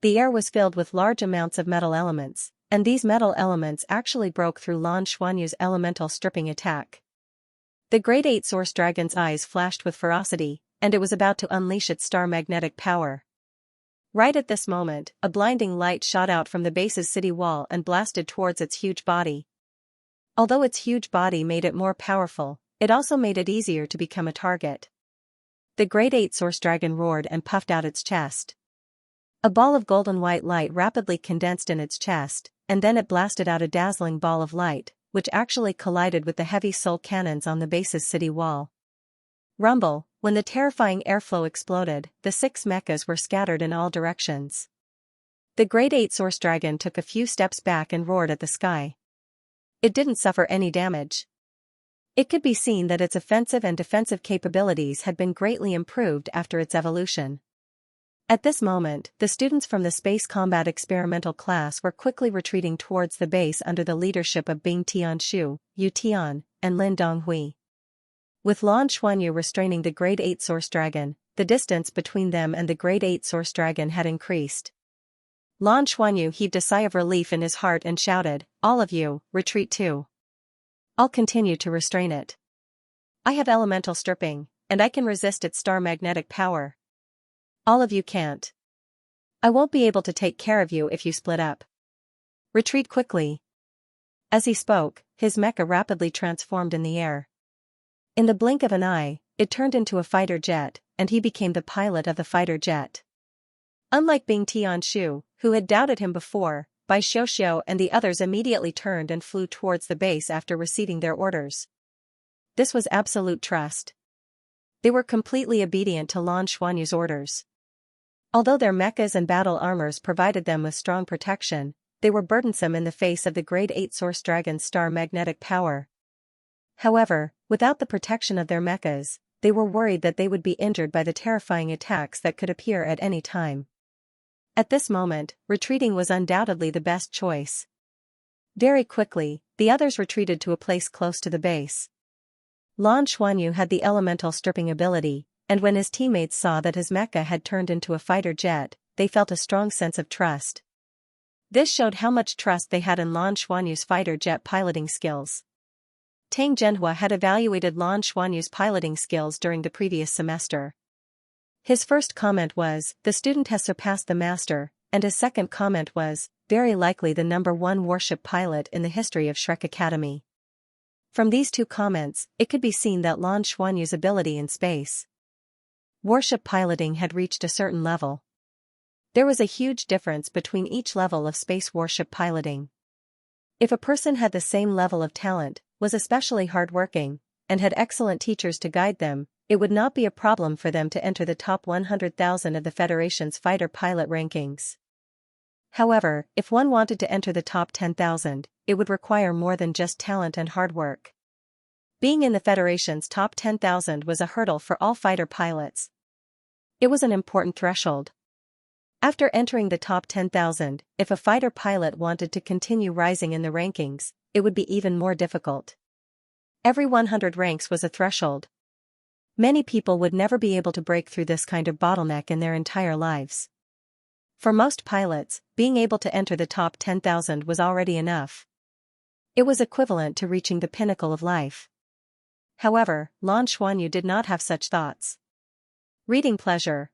The air was filled with large amounts of metal elements, and these metal elements actually broke through Lan Xuanyu's elemental stripping attack. The Grade 8 Source Dragon's eyes flashed with ferocity, and it was about to unleash its star magnetic power. Right at this moment, a blinding light shot out from the base's city wall and blasted towards its huge body. Although its huge body made it more powerful, It also made it easier to become a target. The Great 8 Source Dragon roared and puffed out its chest. A ball of golden white light rapidly condensed in its chest, and then it blasted out a dazzling ball of light, which actually collided with the heavy soul cannons on the base's city wall. Rumble, when the terrifying airflow exploded, the 6 mechas were scattered in all directions. The Great 8 Source Dragon took a few steps back and roared at the sky. It didn't suffer any damage. It could be seen that its offensive and defensive capabilities had been greatly improved after its evolution. At this moment, the students from the Space Combat Experimental class were quickly retreating towards the base under the leadership of Bing Tianshu, Yu Tian, and Lin Donghui. With Lan Xuanyu restraining the Great 8 Source Dragon, the distance between them and the Great 8 Source Dragon had increased. Lan Xuanyu heaved a sigh of relief in his heart and shouted, "All of you, retreat too. I'll continue to restrain it. I have elemental stripping, and I can resist its star magnetic power. All of you can't. I won't be able to take care of you if you split up. Retreat quickly." As he spoke, his mecha rapidly transformed in the air. In the blink of an eye, it turned into a fighter jet, and he became the pilot of the fighter jet. Unlike Bing Tianshu, who had doubted him before, Bai Xiuxiu and the others immediately turned and flew towards the base after receiving their orders. This was absolute trust. They were completely obedient to Lan Xuanyu's orders. Although their mechas and battle armors provided them with strong protection, they were burdensome in the face of the Great 8 Source Dragon's star magnetic power. However, without the protection of their mechas, they were worried that they would be injured by the terrifying attacks that could appear at any time. At this moment, retreating was undoubtedly the best choice. Very quickly, the others retreated to a place close to the base. Lan Xuanyu had the elemental stripping ability, and when his teammates saw that his mecha had turned into a fighter jet, they felt a strong sense of trust. This showed how much trust they had in Lan Xuanyu's fighter jet piloting skills. Tang Zhenhua had evaluated Lan Xuanyu's piloting skills during the previous semester. His first comment was, "The student has surpassed the master," and his second comment was, "Very likely the #1 warship pilot in the history of Shrek Academy." From these two comments, it could be seen that Lan Xuanyu's ability in space warship piloting had reached a certain level. There was a huge difference between each level of space warship piloting. If a person had the same level of talent, was especially hardworking, and had excellent teachers to guide them, it would not be a problem for them to enter the top 100,000 of the Federation's fighter pilot rankings. However, if one wanted to enter the top 10,000, it would require more than just talent and hard work. Being in the Federation's top 10,000 was a hurdle for all fighter pilots. It was an important threshold. After entering the top 10,000, if a fighter pilot wanted to continue rising in the rankings, it would be even more difficult. Every 100 ranks was a threshold. Many people would never be able to break through this kind of bottleneck in their entire lives. For most pilots, being able to enter the top 10,000 was already enough. It was equivalent to reaching the pinnacle of life. However, Lan Xuanyu did not have such thoughts. Reading pleasure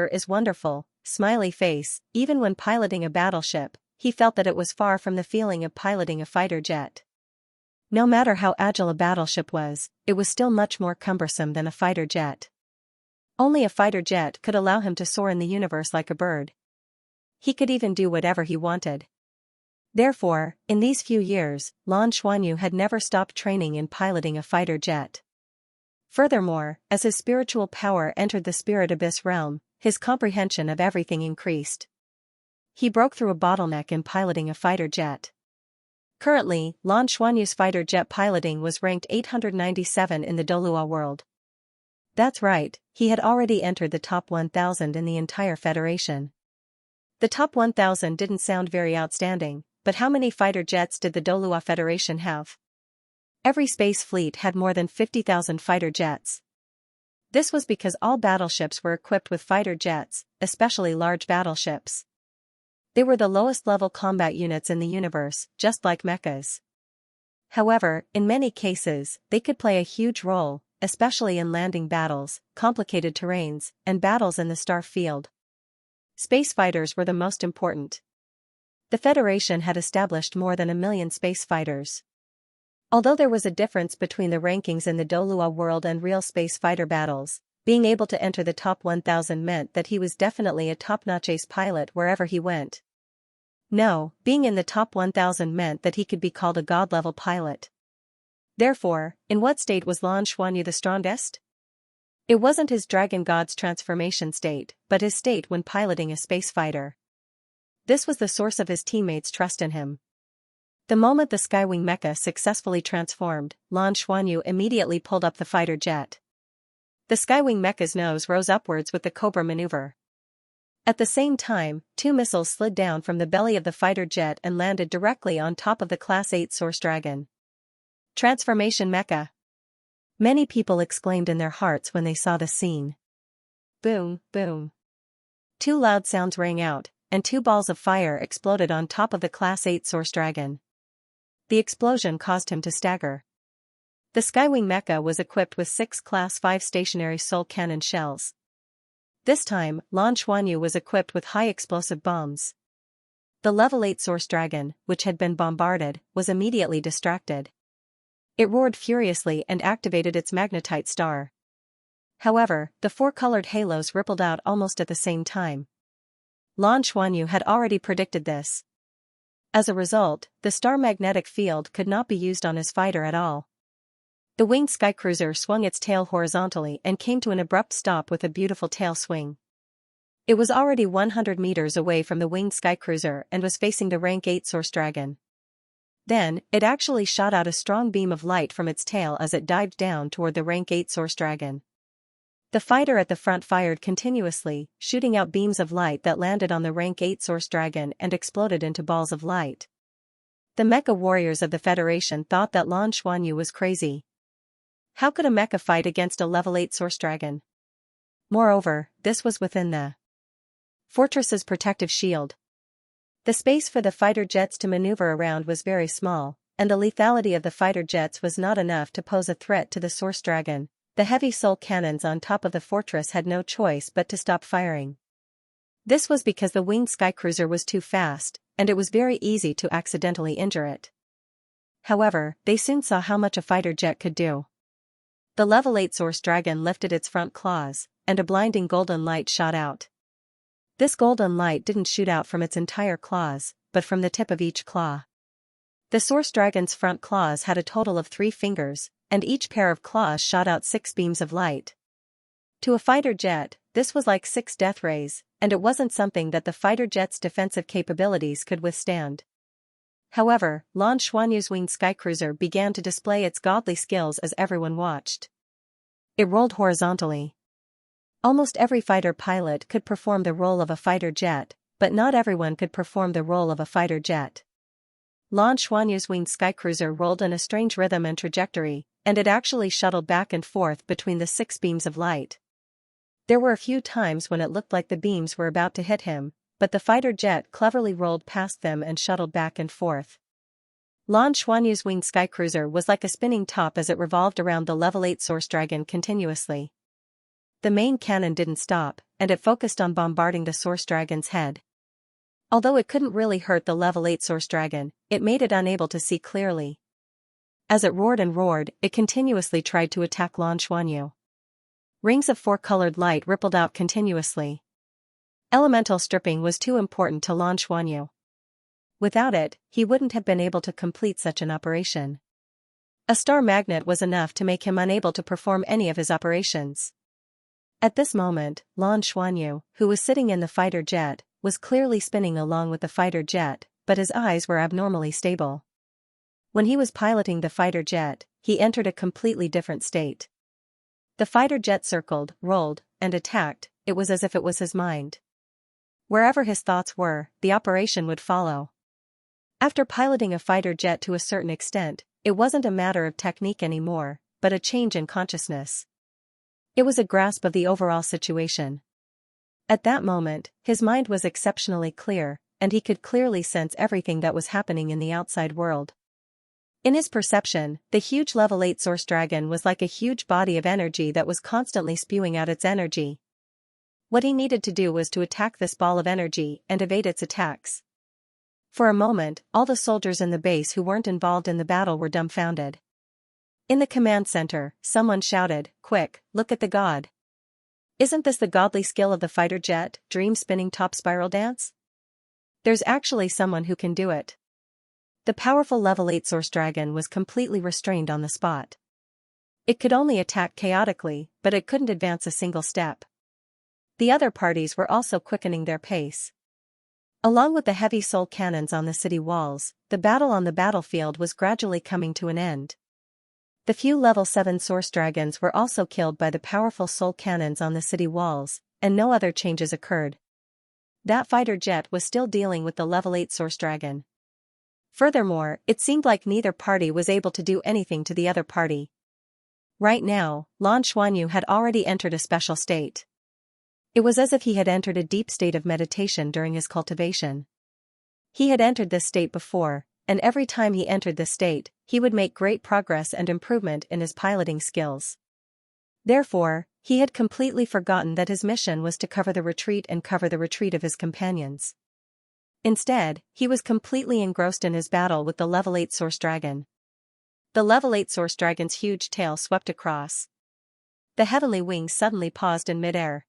is wonderful, smiley face. Even when piloting a battleship, he felt that it was far from the feeling of piloting a fighter jet. No matter how agile a battleship was, it was still much more cumbersome than a fighter jet. Only a fighter jet could allow him to soar in the universe like a bird. He could even do whatever he wanted. Therefore, in these few years, Lan Xuanyu had never stopped training in piloting a fighter jet. Furthermore, as his spiritual power entered the spirit abyss realm, his comprehension of everything increased. He broke through a bottleneck in piloting a fighter jet. Currently, Lan Xuanyu's fighter jet piloting was ranked 897 in the Douluo world. That's right, he had already entered the top 1,000 in the entire Federation. The top 1,000 didn't sound very outstanding, but how many fighter jets did the Douluo Federation have? Every space fleet had more than 50,000 fighter jets. This was because all battleships were equipped with fighter jets, especially large battleships. They were the lowest level combat units in the universe, just like mechas. However, in many cases, they could play a huge role, especially in landing battles, complicated terrains, and battles in the star field. Space fighters were the most important. The Federation had established more than 1 million space fighters. Although there was a difference between the rankings in the Douluo world and real space fighter battles, being able to enter the top 1,000 meant that he was definitely a top-notch ace pilot wherever he went. No, being in the top 1,000 meant that he could be called a god-level pilot. Therefore, in what state was Lan Xuanyu the strongest? It wasn't his dragon god's transformation state, but his state when piloting a space fighter. This was the source of his teammates' trust in him. The moment the Skywing mecha successfully transformed, Lan Xuanyu immediately pulled up the fighter jet. The Skywing mecha's nose rose upwards with the Cobra maneuver. At the same time, 2 missiles slid down from the belly of the fighter jet and landed directly on top of the Class 8 Source Dragon. Transformation mecha! Many people exclaimed in their hearts when they saw the scene. Boom, boom. 2 loud sounds rang out, and 2 balls of fire exploded on top of the Class 8 Source Dragon. The explosion caused him to stagger. The Skywing mecha was equipped with 6 Class 5 stationary soul cannon shells. This time, Lan Xuanyu was equipped with high-explosive bombs. The Level 8 Source Dragon, which had been bombarded, was immediately distracted. It roared furiously and activated its magnetite star. However, the 4 colored halos rippled out almost at the same time. Lan Xuanyu had already predicted this. As a result, the star magnetic field could not be used on his fighter at all. The winged skycruiser swung its tail horizontally and came to an abrupt stop with a beautiful tail swing. It was already 100 meters away from the winged skycruiser and was facing the rank 8 Source Dragon. Then, it actually shot out a strong beam of light from its tail as it dived down toward the rank 8 Source Dragon. The fighter at the front fired continuously, shooting out beams of light that landed on the rank 8 Source Dragon and exploded into balls of light. The mecha warriors of the Federation thought that Lan Xuanyu was crazy. How could a mecha fight against a level 8 Source Dragon? Moreover, this was within the fortress's protective shield. The space for the fighter jets to maneuver around was very small, and the lethality of the fighter jets was not enough to pose a threat to the Source Dragon. The heavy soul cannons on top of the fortress had no choice but to stop firing. This was because the winged skycruiser was too fast, and it was very easy to accidentally injure it. However, they soon saw how much a fighter jet could do. The level 8 Source Dragon lifted its front claws, and a blinding golden light shot out. This golden light didn't shoot out from its entire claws, but from the tip of each claw. The Source Dragon's front claws had a total of 3 fingers, and each pair of claws shot out 6 beams of light. To a fighter jet, this was like 6 death rays, and it wasn't something that the fighter jet's defensive capabilities could withstand. However, Lan Xuanyu's winged skycruiser began to display its godly skills as everyone watched. It rolled horizontally. Almost every fighter pilot could perform the role of a fighter jet, but not everyone could perform the role of a fighter jet. Lan Xuanyu's winged skycruiser rolled in a strange rhythm and trajectory, and it actually shuttled back and forth between the 6 beams of light. There were a few times when it looked like the beams were about to hit him, but the fighter jet cleverly rolled past them and shuttled back and forth. Lan Xuanyu's winged skycruiser was like a spinning top as it revolved around the level 8 Source Dragon continuously. The main cannon didn't stop, and it focused on bombarding the Source Dragon's head. Although it couldn't really hurt the level 8 Source Dragon, it made it unable to see clearly. As it roared and roared, it continuously tried to attack Lan Xuanyu. Rings of 4-colored light rippled out continuously. Elemental stripping was too important to Lan Xuanyu. Without it, he wouldn't have been able to complete such an operation. A star magnet was enough to make him unable to perform any of his operations. At this moment, Lan Xuanyu, who was sitting in the fighter jet, was clearly spinning along with the fighter jet, but his eyes were abnormally stable. When he was piloting the fighter jet, he entered a completely different state. The fighter jet circled, rolled, and attacked. It was as if it was his mind. Wherever his thoughts were, the operation would follow. After piloting a fighter jet to a certain extent, it wasn't a matter of technique anymore, but a change in consciousness. It was a grasp of the overall situation. At that moment, his mind was exceptionally clear, and he could clearly sense everything that was happening in the outside world. In his perception, the huge level 8 Source Dragon was like a huge body of energy that was constantly spewing out its energy. What he needed to do was to attack this ball of energy and evade its attacks. For a moment, all the soldiers in the base who weren't involved in the battle were dumbfounded. In the command center, someone shouted, "Quick, look at the god. Isn't this the godly skill of the fighter jet, dream spinning top spiral dance? There's actually someone who can do it." The powerful level 8 source dragon was completely restrained on the spot. It could only attack chaotically, but it couldn't advance a single step. The other parties were also quickening their pace. Along with the heavy soul cannons on the city walls, the battle on the battlefield was gradually coming to an end. The few level 7 source dragons were also killed by the powerful soul cannons on the city walls, and no other changes occurred. That fighter jet was still dealing with the level 8 source dragon. Furthermore, it seemed like neither party was able to do anything to the other party. Right now, Lan Xuanyu had already entered a special state. It was as if he had entered a deep state of meditation during his cultivation. He had entered this state before, and every time he entered this state, he would make great progress and improvement in his piloting skills. Therefore, he had completely forgotten that his mission was to cover the retreat and cover the retreat of his companions. Instead, he was completely engrossed in his battle with the level 8 source dragon. The level 8 source dragon's huge tail swept across. The heavenly wings suddenly paused in midair.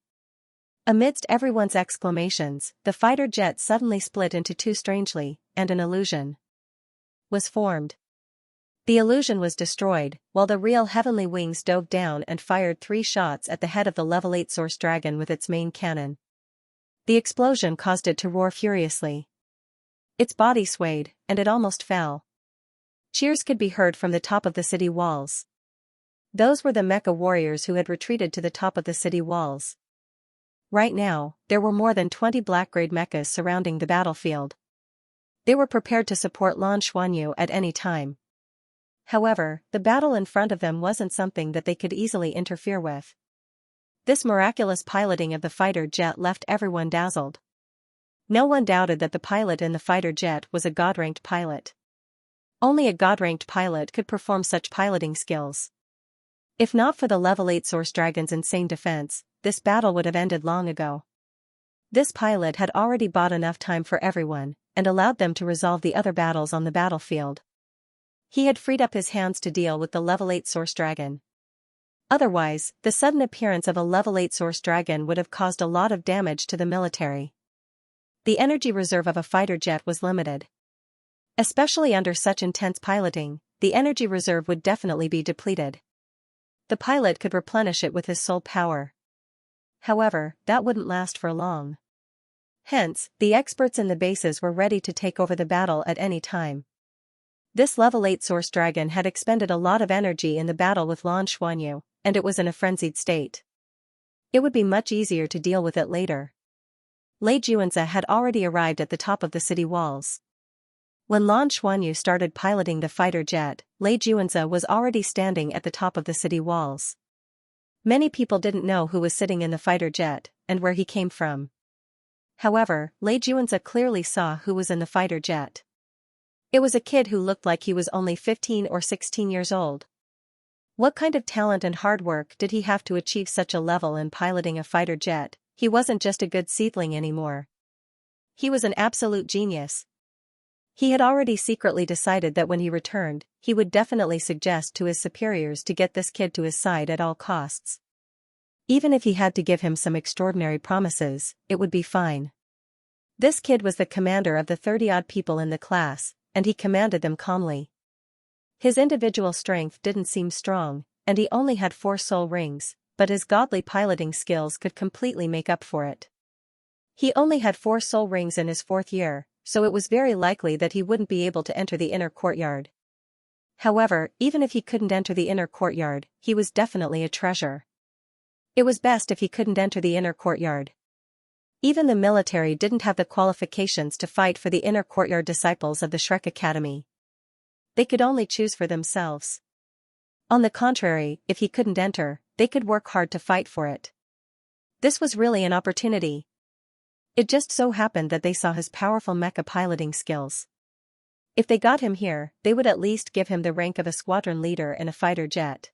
Amidst everyone's exclamations, the fighter jet suddenly split into two strangely, and an illusion was formed. The illusion was destroyed, while the real heavenly wings dove down and fired 3 shots at the head of the level 8 source dragon with its main cannon. The explosion caused it to roar furiously. Its body swayed, and it almost fell. Cheers could be heard from the top of the city walls. Those were the mecha warriors who had retreated to the top of the city walls. Right now, there were more than 20 black-grade mechas surrounding the battlefield. They were prepared to support Lan Xuanyu at any time. However, the battle in front of them wasn't something that they could easily interfere with. This miraculous piloting of the fighter jet left everyone dazzled. No one doubted that the pilot in the fighter jet was a god-ranked pilot. Only a god-ranked pilot could perform such piloting skills. If not for the level 8 source dragon's insane defense, this battle would have ended long ago. This pilot had already bought enough time for everyone, and allowed them to resolve the other battles on the battlefield. He had freed up his hands to deal with the level 8 source dragon. Otherwise, the sudden appearance of a level 8 source dragon would have caused a lot of damage to the military. The energy reserve of a fighter jet was limited. Especially under such intense piloting, the energy reserve would definitely be depleted. The pilot could replenish it with his soul power. However, that wouldn't last for long. Hence, the experts in the bases were ready to take over the battle at any time. This level 8 source dragon had expended a lot of energy in the battle with Lan Xuanyu, and it was in a frenzied state. It would be much easier to deal with it later. Lei Juanzi had already arrived at the top of the city walls. When Lan Xuanyu started piloting the fighter jet, Lei Juanzi was already standing at the top of the city walls. Many people didn't know who was sitting in the fighter jet, and where he came from. However, Lei Juanzi clearly saw who was in the fighter jet. It was a kid who looked like he was only 15 or 16 years old. What kind of talent and hard work did he have to achieve such a level in piloting a fighter jet? He wasn't just a good seedling anymore. He was an absolute genius. He had already secretly decided that when he returned, he would definitely suggest to his superiors to get this kid to his side at all costs. Even if he had to give him some extraordinary promises, it would be fine. This kid was the commander of the 30-odd people in the class, and he commanded them calmly. His individual strength didn't seem strong, and he only had 4 soul rings, but his godly piloting skills could completely make up for it. He only had 4 soul rings in his 4th year, so it was very likely that he wouldn't be able to enter the inner courtyard. However, even if he couldn't enter the inner courtyard, he was definitely a treasure. It was best if he couldn't enter the inner courtyard. Even the military didn't have the qualifications to fight for the inner courtyard disciples of the Shrek Academy. They could only choose for themselves. On the contrary, if he couldn't enter, they could work hard to fight for it. This was really an opportunity. It just so happened that they saw his powerful mecha piloting skills. If they got him here, they would at least give him the rank of a squadron leader in a fighter jet.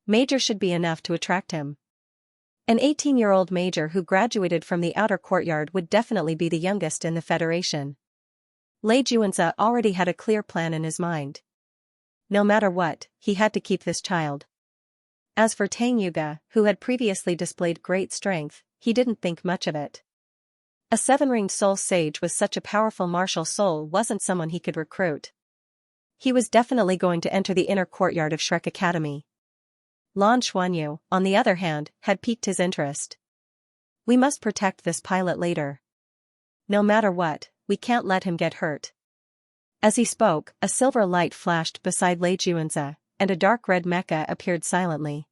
Major should be enough to attract him. An 18-year-old major who graduated from the outer courtyard would definitely be the youngest in the Federation. Lei Juanzi already had a clear plan in his mind. No matter what, he had to keep this child. As for Tang Yuge, who had previously displayed great strength, he didn't think much of it. A seven-ringed soul sage with such a powerful martial soul wasn't someone he could recruit. He was definitely going to enter the inner courtyard of Shrek Academy. Lan Xuanyu, on the other hand, had piqued his interest. We must protect this pilot later. No matter what, we can't let him get hurt. As he spoke, a silver light flashed beside Lei Juanzi, and a dark red mecha appeared silently.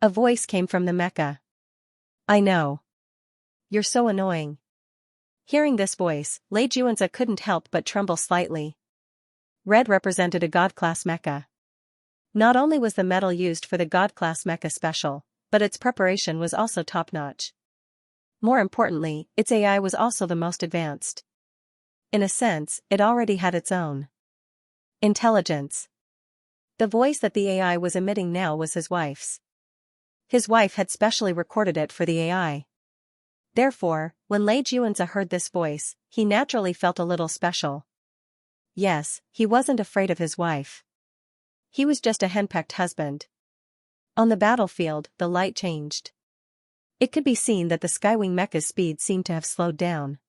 A voice came from the mecha. I know. You're so annoying. Hearing this voice, Lei Juanzi couldn't help but tremble slightly. Red represented a God-class mecha. Not only was the metal used for the God-class mecha special, but its preparation was also top-notch. More importantly, its AI was also the most advanced. In a sense, it already had its own intelligence. The voice that the AI was emitting now was his wife's. His wife had specially recorded it for the AI. Therefore, when Lei Juanzi heard this voice, he naturally felt a little special. Yes, he wasn't afraid of his wife. He was just a henpecked husband. On the battlefield, the light changed. It could be seen that the Skywing mecha's speed seemed to have slowed down.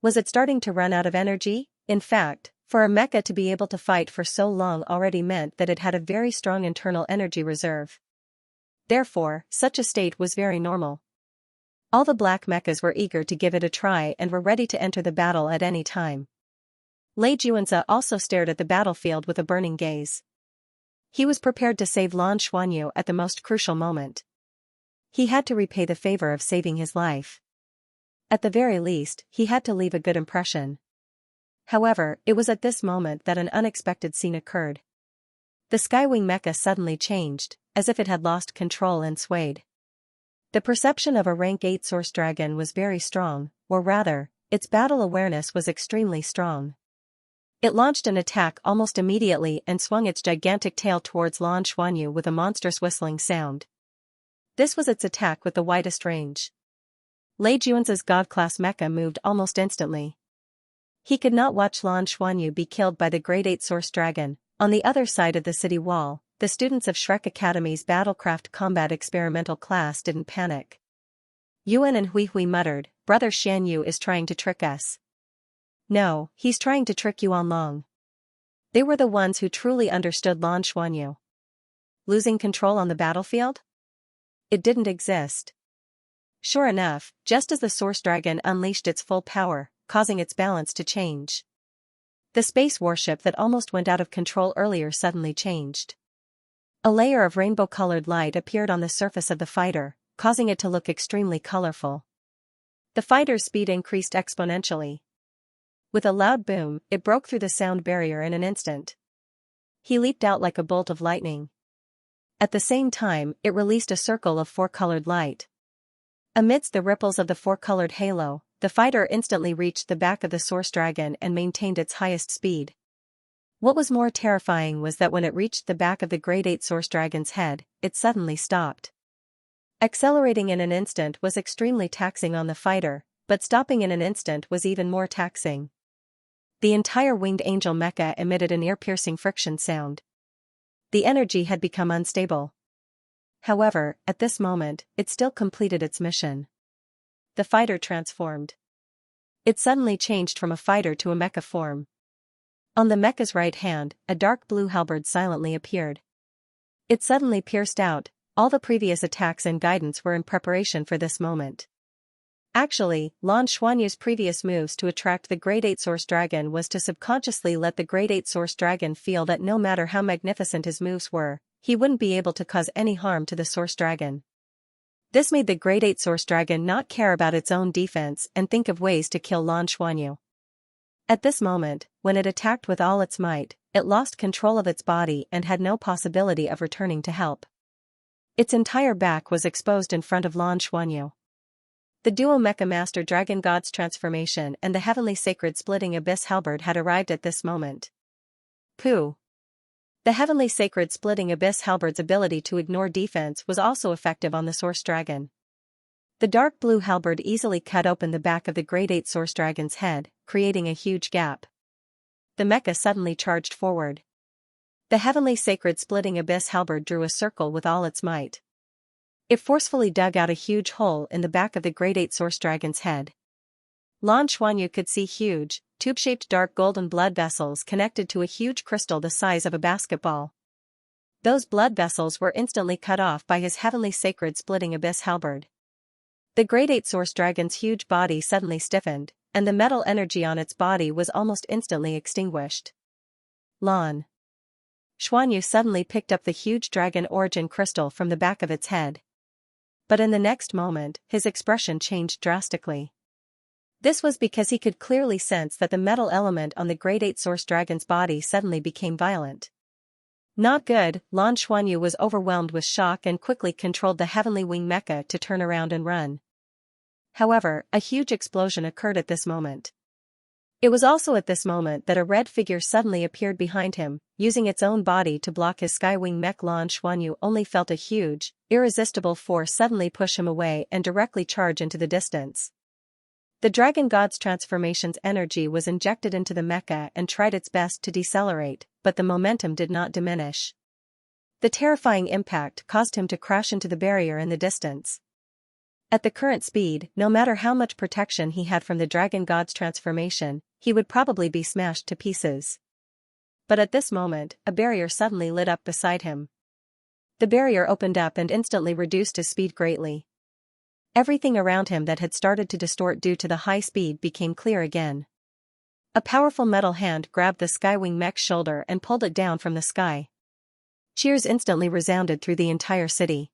Was it starting to run out of energy? In fact, for a mecha to be able to fight for so long already meant that it had a very strong internal energy reserve. Therefore, such a state was very normal. All the black mechas were eager to give it a try and were ready to enter the battle at any time. Lei Juanzi also stared at the battlefield with a burning gaze. He was prepared to save Lan Xuanyu at the most crucial moment. He had to repay the favor of saving his life. At the very least, he had to leave a good impression. However, it was at this moment that an unexpected scene occurred. The Skywing mecha suddenly changed, as if it had lost control and swayed. The perception of a rank 8 Source Dragon was very strong, or rather, its battle awareness was extremely strong. It launched an attack almost immediately and swung its gigantic tail towards Lan Xuanyu with a monstrous whistling sound. This was its attack with the widest range. Lei Juanzi's God-class mecha moved almost instantly. He could not watch Lan Xuanyu be killed by the Grade 8 Source Dragon. On the other side of the city wall, the students of Shrek Academy's Battlecraft Combat Experimental class didn't panic. Yuan and Hui Hui muttered, "Brother Xianyu is trying to trick us." No, he's trying to trick Yuan Long. They were the ones who truly understood Lan Xuanyu. Losing control on the battlefield? It didn't exist. Sure enough, just as the Source Dragon unleashed its full power, causing its balance to change. The space warship that almost went out of control earlier suddenly changed. A layer of rainbow-colored light appeared on the surface of the fighter, causing it to look extremely colorful. The fighter's speed increased exponentially. With a loud boom, it broke through the sound barrier in an instant. He leaped out like a bolt of lightning. At the same time, it released a circle of four-colored light. Amidst the ripples of the four-colored halo, the fighter instantly reached the back of the Source Dragon and maintained its highest speed. What was more terrifying was that when it reached the back of the Grade 8 Source Dragon's head, it suddenly stopped. Accelerating in an instant was extremely taxing on the fighter, but stopping in an instant was even more taxing. The entire Winged Angel mecha emitted an ear-piercing friction sound. The energy had become unstable. However, at this moment, it still completed its mission. The fighter transformed. It suddenly changed from a fighter to a mecha form. On the mecha's right hand, a dark blue halberd silently appeared. It suddenly pierced out. All the previous attacks and guidance were in preparation for this moment. Actually, Lan Xuanyu's previous moves to attract the Grade 8 Source Dragon was to subconsciously let the Grade 8 Source Dragon feel that no matter how magnificent his moves were, he wouldn't be able to cause any harm to the Source Dragon. This made the Grade 8 Source Dragon not care about its own defense and think of ways to kill Lan Xuanyu. At this moment, when it attacked with all its might, it lost control of its body and had no possibility of returning to help. Its entire back was exposed in front of Lan Xuanyu. The duo Mecha Master Dragon God's transformation and the Heavenly Sacred Splitting Abyss Halberd had arrived at this moment. Pooh! The Heavenly Sacred Splitting Abyss Halberd's ability to ignore defense was also effective on the Source Dragon. The dark blue halberd easily cut open the back of the Great 8 Source Dragon's head, creating a huge gap. The mecha suddenly charged forward. The heavenly sacred splitting abyss halberd drew a circle with all its might. It forcefully dug out a huge hole in the back of the Great 8 Source Dragon's head. Lan Xuanyu could see huge, tube-shaped dark golden blood vessels connected to a huge crystal the size of a basketball. Those blood vessels were instantly cut off by his heavenly sacred splitting abyss halberd. The Great 8 Source Dragon's huge body suddenly stiffened, and the metal energy on its body was almost instantly extinguished. Lan Xuanyu suddenly picked up the huge dragon origin crystal from the back of its head. But in the next moment, his expression changed drastically. This was because he could clearly sense that the metal element on the Great 8 Source Dragon's body suddenly became violent. Not good. Lan Xuanyu was overwhelmed with shock and quickly controlled the heavenly wing mecha to turn around and run. However, a huge explosion occurred at this moment. It was also at this moment that a red figure suddenly appeared behind him, using its own body to block his skywing mech. Lan Xuanyu only felt a huge, irresistible force suddenly push him away and directly charge into the distance. The Dragon God's transformation's energy was injected into the mecha and tried its best to decelerate, but the momentum did not diminish. The terrifying impact caused him to crash into the barrier in the distance. At the current speed, no matter how much protection he had from the Dragon God's transformation, he would probably be smashed to pieces. But at this moment, a barrier suddenly lit up beside him. The barrier opened up and instantly reduced his speed greatly. Everything around him that had started to distort due to the high speed became clear again. A powerful metal hand grabbed the skywing mech's shoulder and pulled it down from the sky. Cheers instantly resounded through the entire city.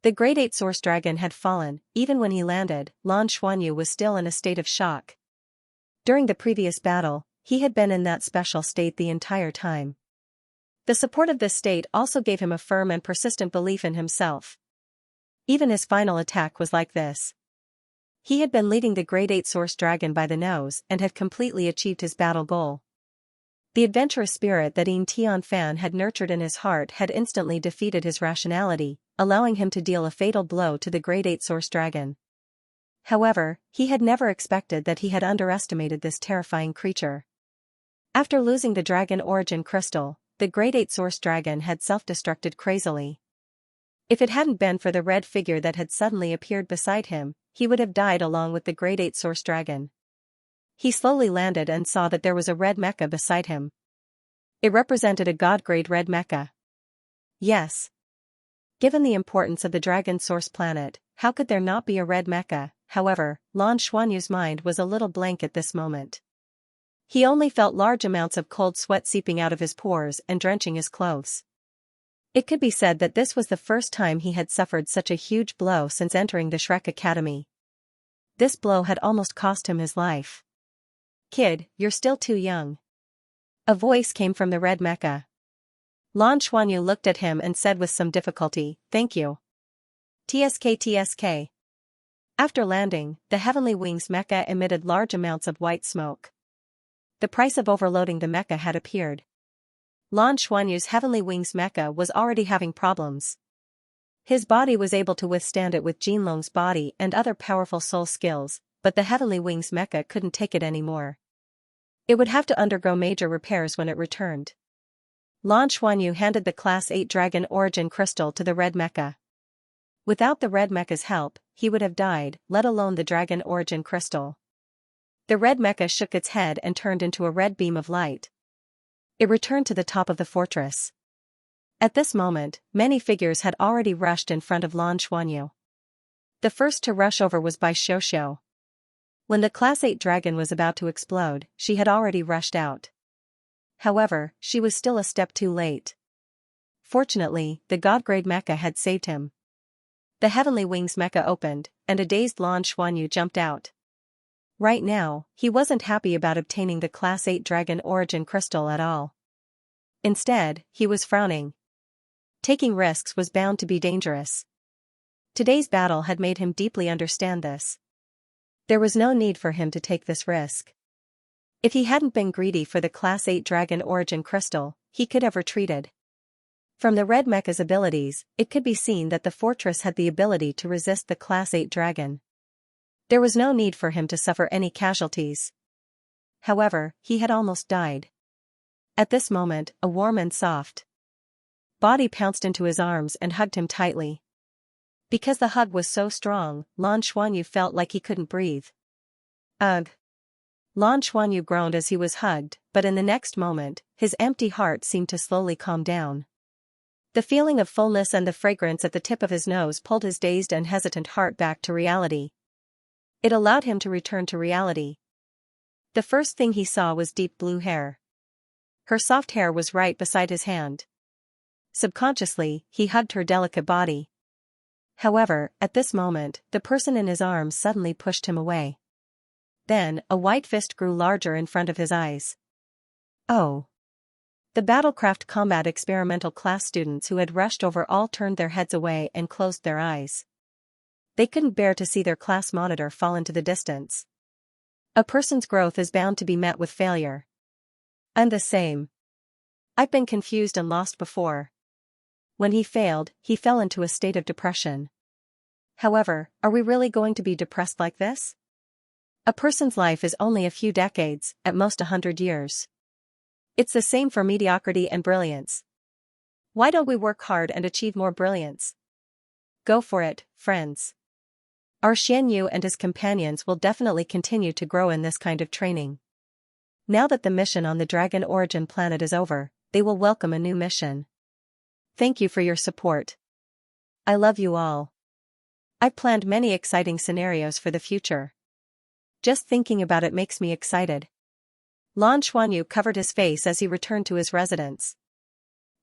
The Great 8 Source Dragon had fallen. Even when he landed, Lan Xuanyu was still in a state of shock. During the previous battle, he had been in that special state the entire time. The support of this state also gave him a firm and persistent belief in himself. Even his final attack was like this. He had been leading the Great 8 Source Dragon by the nose and had completely achieved his battle goal. The adventurous spirit that Yin Tianfan had nurtured in his heart had instantly defeated his rationality, allowing him to deal a fatal blow to the Great 8 Source Dragon. However, he had never expected that he had underestimated this terrifying creature. After losing the Dragon Origin Crystal, the Great 8 Source Dragon had self-destructed crazily. If it hadn't been for the red figure that had suddenly appeared beside him, he would have died along with the Great 8 Source Dragon. He slowly landed and saw that there was a red mecha beside him. It represented a god-grade red mecha. Yes. Given the importance of the Dragon Source planet, how could there not be a red mecha? However, Lan Xuanyu's mind was a little blank at this moment. He only felt large amounts of cold sweat seeping out of his pores and drenching his clothes. It could be said that this was the first time he had suffered such a huge blow since entering the Shrek Academy. This blow had almost cost him his life. "Kid, you're still too young." A voice came from the red mecha. Lan Xuanyu looked at him and said with some difficulty, "Thank you. TSK." After landing, the Heavenly Wings mecha emitted large amounts of white smoke. The price of overloading the mecha had appeared. Lan Xuanyu's Heavenly Wings mecha was already having problems. His body was able to withstand it with Jinlong's body and other powerful soul skills, but the Heavenly Wings mecha couldn't take it anymore. It would have to undergo major repairs when it returned. Lan Xuanyu handed the Class 8 Dragon Origin Crystal to the red mecha. Without the red mecha's help, he would have died, let alone the Dragon Origin Crystal. The red mecha shook its head and turned into a red beam of light. It returned to the top of the fortress. At this moment, many figures had already rushed in front of Lan Xuanyu. The first to rush over was Bai Xiuxiu. When the Class 8 dragon was about to explode, she had already rushed out. However, she was still a step too late. Fortunately, the God-grade mecha had saved him. The Heavenly Wings mecha opened, and a dazed Lan Xuanyu jumped out. Right now, he wasn't happy about obtaining the Class 8 Dragon Origin Crystal at all. Instead, he was frowning. Taking risks was bound to be dangerous. Today's battle had made him deeply understand this. There was no need for him to take this risk. If he hadn't been greedy for the Class 8 Dragon Origin Crystal, he could have retreated. From the red mecha's abilities, it could be seen that the fortress had the ability to resist the Class 8 dragon. There was no need for him to suffer any casualties. However, he had almost died. At this moment, a warm and soft body pounced into his arms and hugged him tightly. Because the hug was so strong, Lan Xuanyu felt like he couldn't breathe. Ugh! Lan Xuanyu groaned as he was hugged, but in the next moment, his empty heart seemed to slowly calm down. The feeling of fullness and the fragrance at the tip of his nose pulled his dazed and hesitant heart back to reality. It allowed him to return to reality. The first thing he saw was deep blue hair. Her soft hair was right beside his hand. Subconsciously, he hugged her delicate body. However, at this moment, the person in his arms suddenly pushed him away. Then, a white fist grew larger in front of his eyes. Oh! The Battlecraft Combat Experimental class students who had rushed over all turned their heads away and closed their eyes. They couldn't bear to see their class monitor fall into the distance. A person's growth is bound to be met with failure. I'm the same. I've been confused and lost before. When he failed, he fell into a state of depression. However, are we really going to be depressed like this? A person's life is only a few decades, at most 100 years. It's the same for mediocrity and brilliance. Why don't we work hard and achieve more brilliance? Go for it, friends. Our Xianyu and his companions will definitely continue to grow in this kind of training. Now that the mission on the Dragon Origin planet is over, they will welcome a new mission. Thank you for your support. I love you all. I've planned many exciting scenarios for the future. Just thinking about it makes me excited. Lan Xuanyu covered his face as he returned to his residence.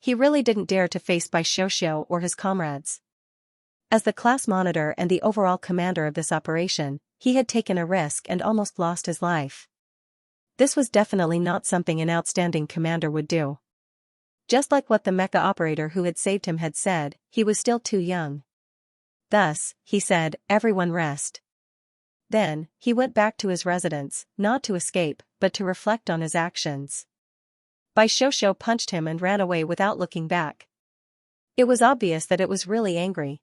He really didn't dare to face Bai Xiuxiu or his comrades. As the class monitor and the overall commander of this operation, he had taken a risk and almost lost his life. This was definitely not something an outstanding commander would do. Just like what the mecha operator who had saved him had said, he was still too young. Thus, he said, "Everyone rest." Then, he went back to his residence, not to escape, but to reflect on his actions. Bai Xiuxiu punched him and ran away without looking back. It was obvious that it was really angry.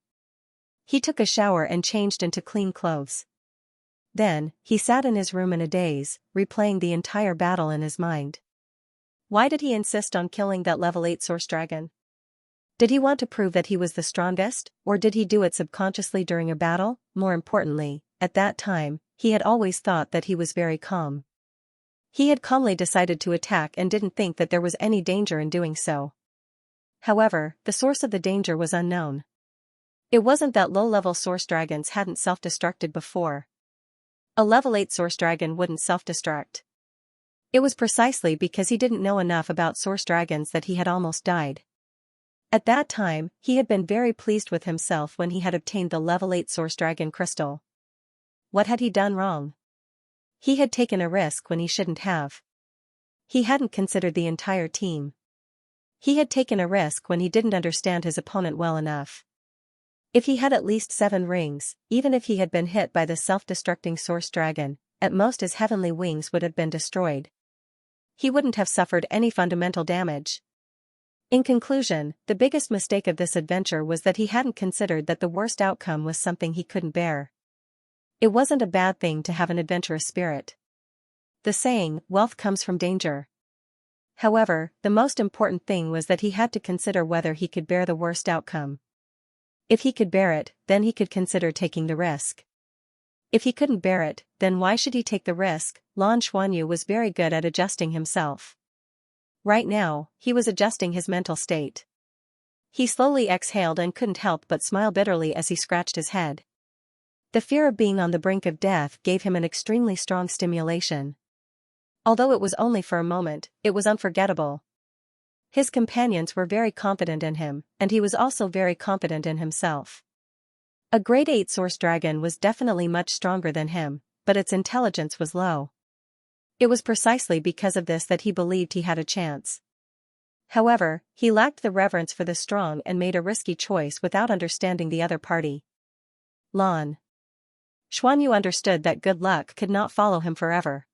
He took a shower and changed into clean clothes. Then, he sat in his room in a daze, replaying the entire battle in his mind. Why did he insist on killing that level 8 source dragon? Did he want to prove that he was the strongest, or did he do it subconsciously during a battle? More importantly, at that time, he had always thought that he was very calm. He had calmly decided to attack and didn't think that there was any danger in doing so. However, the source of the danger was unknown. It wasn't that low-level source dragons hadn't self-destructed before. A level 8 source dragon wouldn't self-destruct. It was precisely because he didn't know enough about source dragons that he had almost died. At that time, he had been very pleased with himself when he had obtained the level 8 source dragon crystal. What had he done wrong? He had taken a risk when he shouldn't have. He hadn't considered the entire team. He had taken a risk when he didn't understand his opponent well enough. If he had at least 7 rings, even if he had been hit by the self-destructing source dragon, at most his heavenly wings would have been destroyed. He wouldn't have suffered any fundamental damage. In conclusion, the biggest mistake of this adventure was that he hadn't considered that the worst outcome was something he couldn't bear. It wasn't a bad thing to have an adventurous spirit. The saying, "Wealth comes from danger." However, the most important thing was that he had to consider whether he could bear the worst outcome. If he could bear it, then he could consider taking the risk. If he couldn't bear it, then why should he take the risk? Lan Xuanyu was very good at adjusting himself. Right now, he was adjusting his mental state. He slowly exhaled and couldn't help but smile bitterly as he scratched his head. The fear of being on the brink of death gave him an extremely strong stimulation. Although it was only for a moment, it was unforgettable. His companions were very confident in him, and he was also very confident in himself. A grade 8 source dragon was definitely much stronger than him, but its intelligence was low. It was precisely because of this that he believed he had a chance. However, he lacked the reverence for the strong and made a risky choice without understanding the other party. Lan Xuanyu understood that good luck could not follow him forever.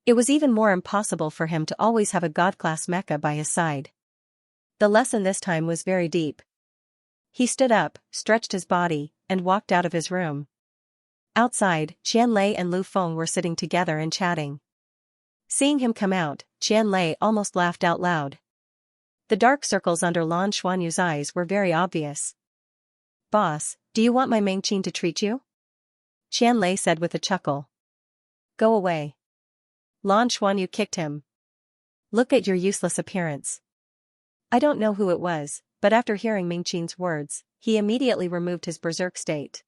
It was even more impossible for him to always have a god-class mecha by his side. The lesson this time was very deep. He stood up, stretched his body, and walked out of his room. Outside, Qianlei and Lu Feng were sitting together and chatting. Seeing him come out, Qianlei almost laughed out loud. The dark circles under Lan Xuanyu's eyes were very obvious. "Boss, do you want my Mengqin to treat you?" Qianlei said with a chuckle. "Go away." Lan Xuanyu kicked him. "Look at your useless appearance." I don't know who it was, but after hearing Mengqin's words, he immediately removed his berserk state.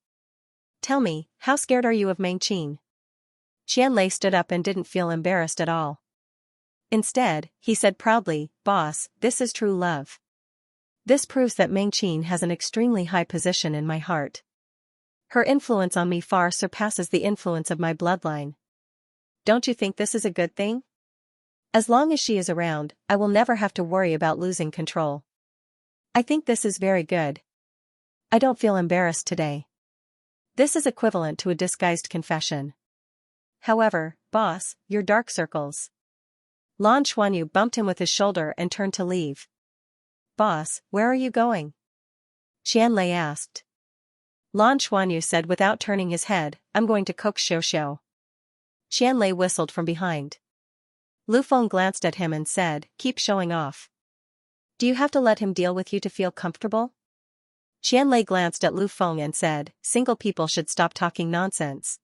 "Tell me, how scared are you of Mengqin?" Qianlei stood up and didn't feel embarrassed at all. Instead, he said proudly, "Boss, this is true love. This proves that Mengqin has an extremely high position in my heart. Her influence on me far surpasses the influence of my bloodline. Don't you think this is a good thing? As long as she is around, I will never have to worry about losing control. I think this is very good. I don't feel embarrassed today." This is equivalent to a disguised confession. "However, boss, your dark circles." Lan Xuanyu bumped him with his shoulder and turned to leave. "Boss, where are you going?" Qianlei asked. Lan Xuanyu said without turning his head, "I'm going to coax Xiaoxiao." Qianlei whistled from behind. Lu Feng glanced at him and said, "Keep showing off. Do you have to let him deal with you to feel comfortable?" Qianlei glanced at Lu Feng and said, "Single people should stop talking nonsense."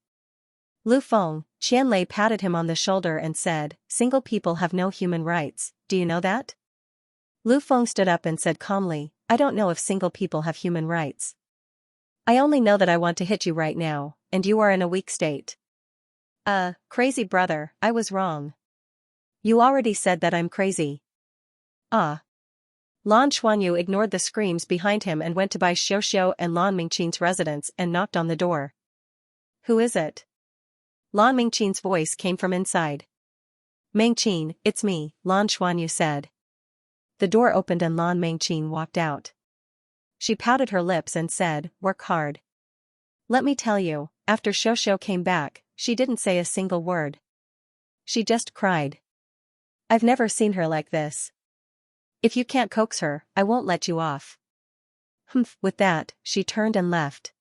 Lu Feng, Qianlei patted him on the shoulder and said, "Single people have no human rights, do you know that?" Lu Feng stood up and said calmly, "I don't know if single people have human rights. I only know that I want to hit you right now, and you are in a weak state." Crazy brother, I was wrong. You already said that I'm crazy." "Ah." Lan Xuanyu ignored the screams behind him and went to Bai Xiaoxiao and Lan Mingqin's residence and knocked on the door. "Who is it?" Lan Mingqin's voice came from inside. "Mengqin, it's me," Lan Xuanyu said. The door opened and Lan Mengqin walked out. She pouted her lips and said, "Work hard." Let me tell you, after Xiaoxiao came back, she didn't say a single word. She just cried. I've never seen her like this. "If you can't coax her, I won't let you off." Humph. With that, she turned and left.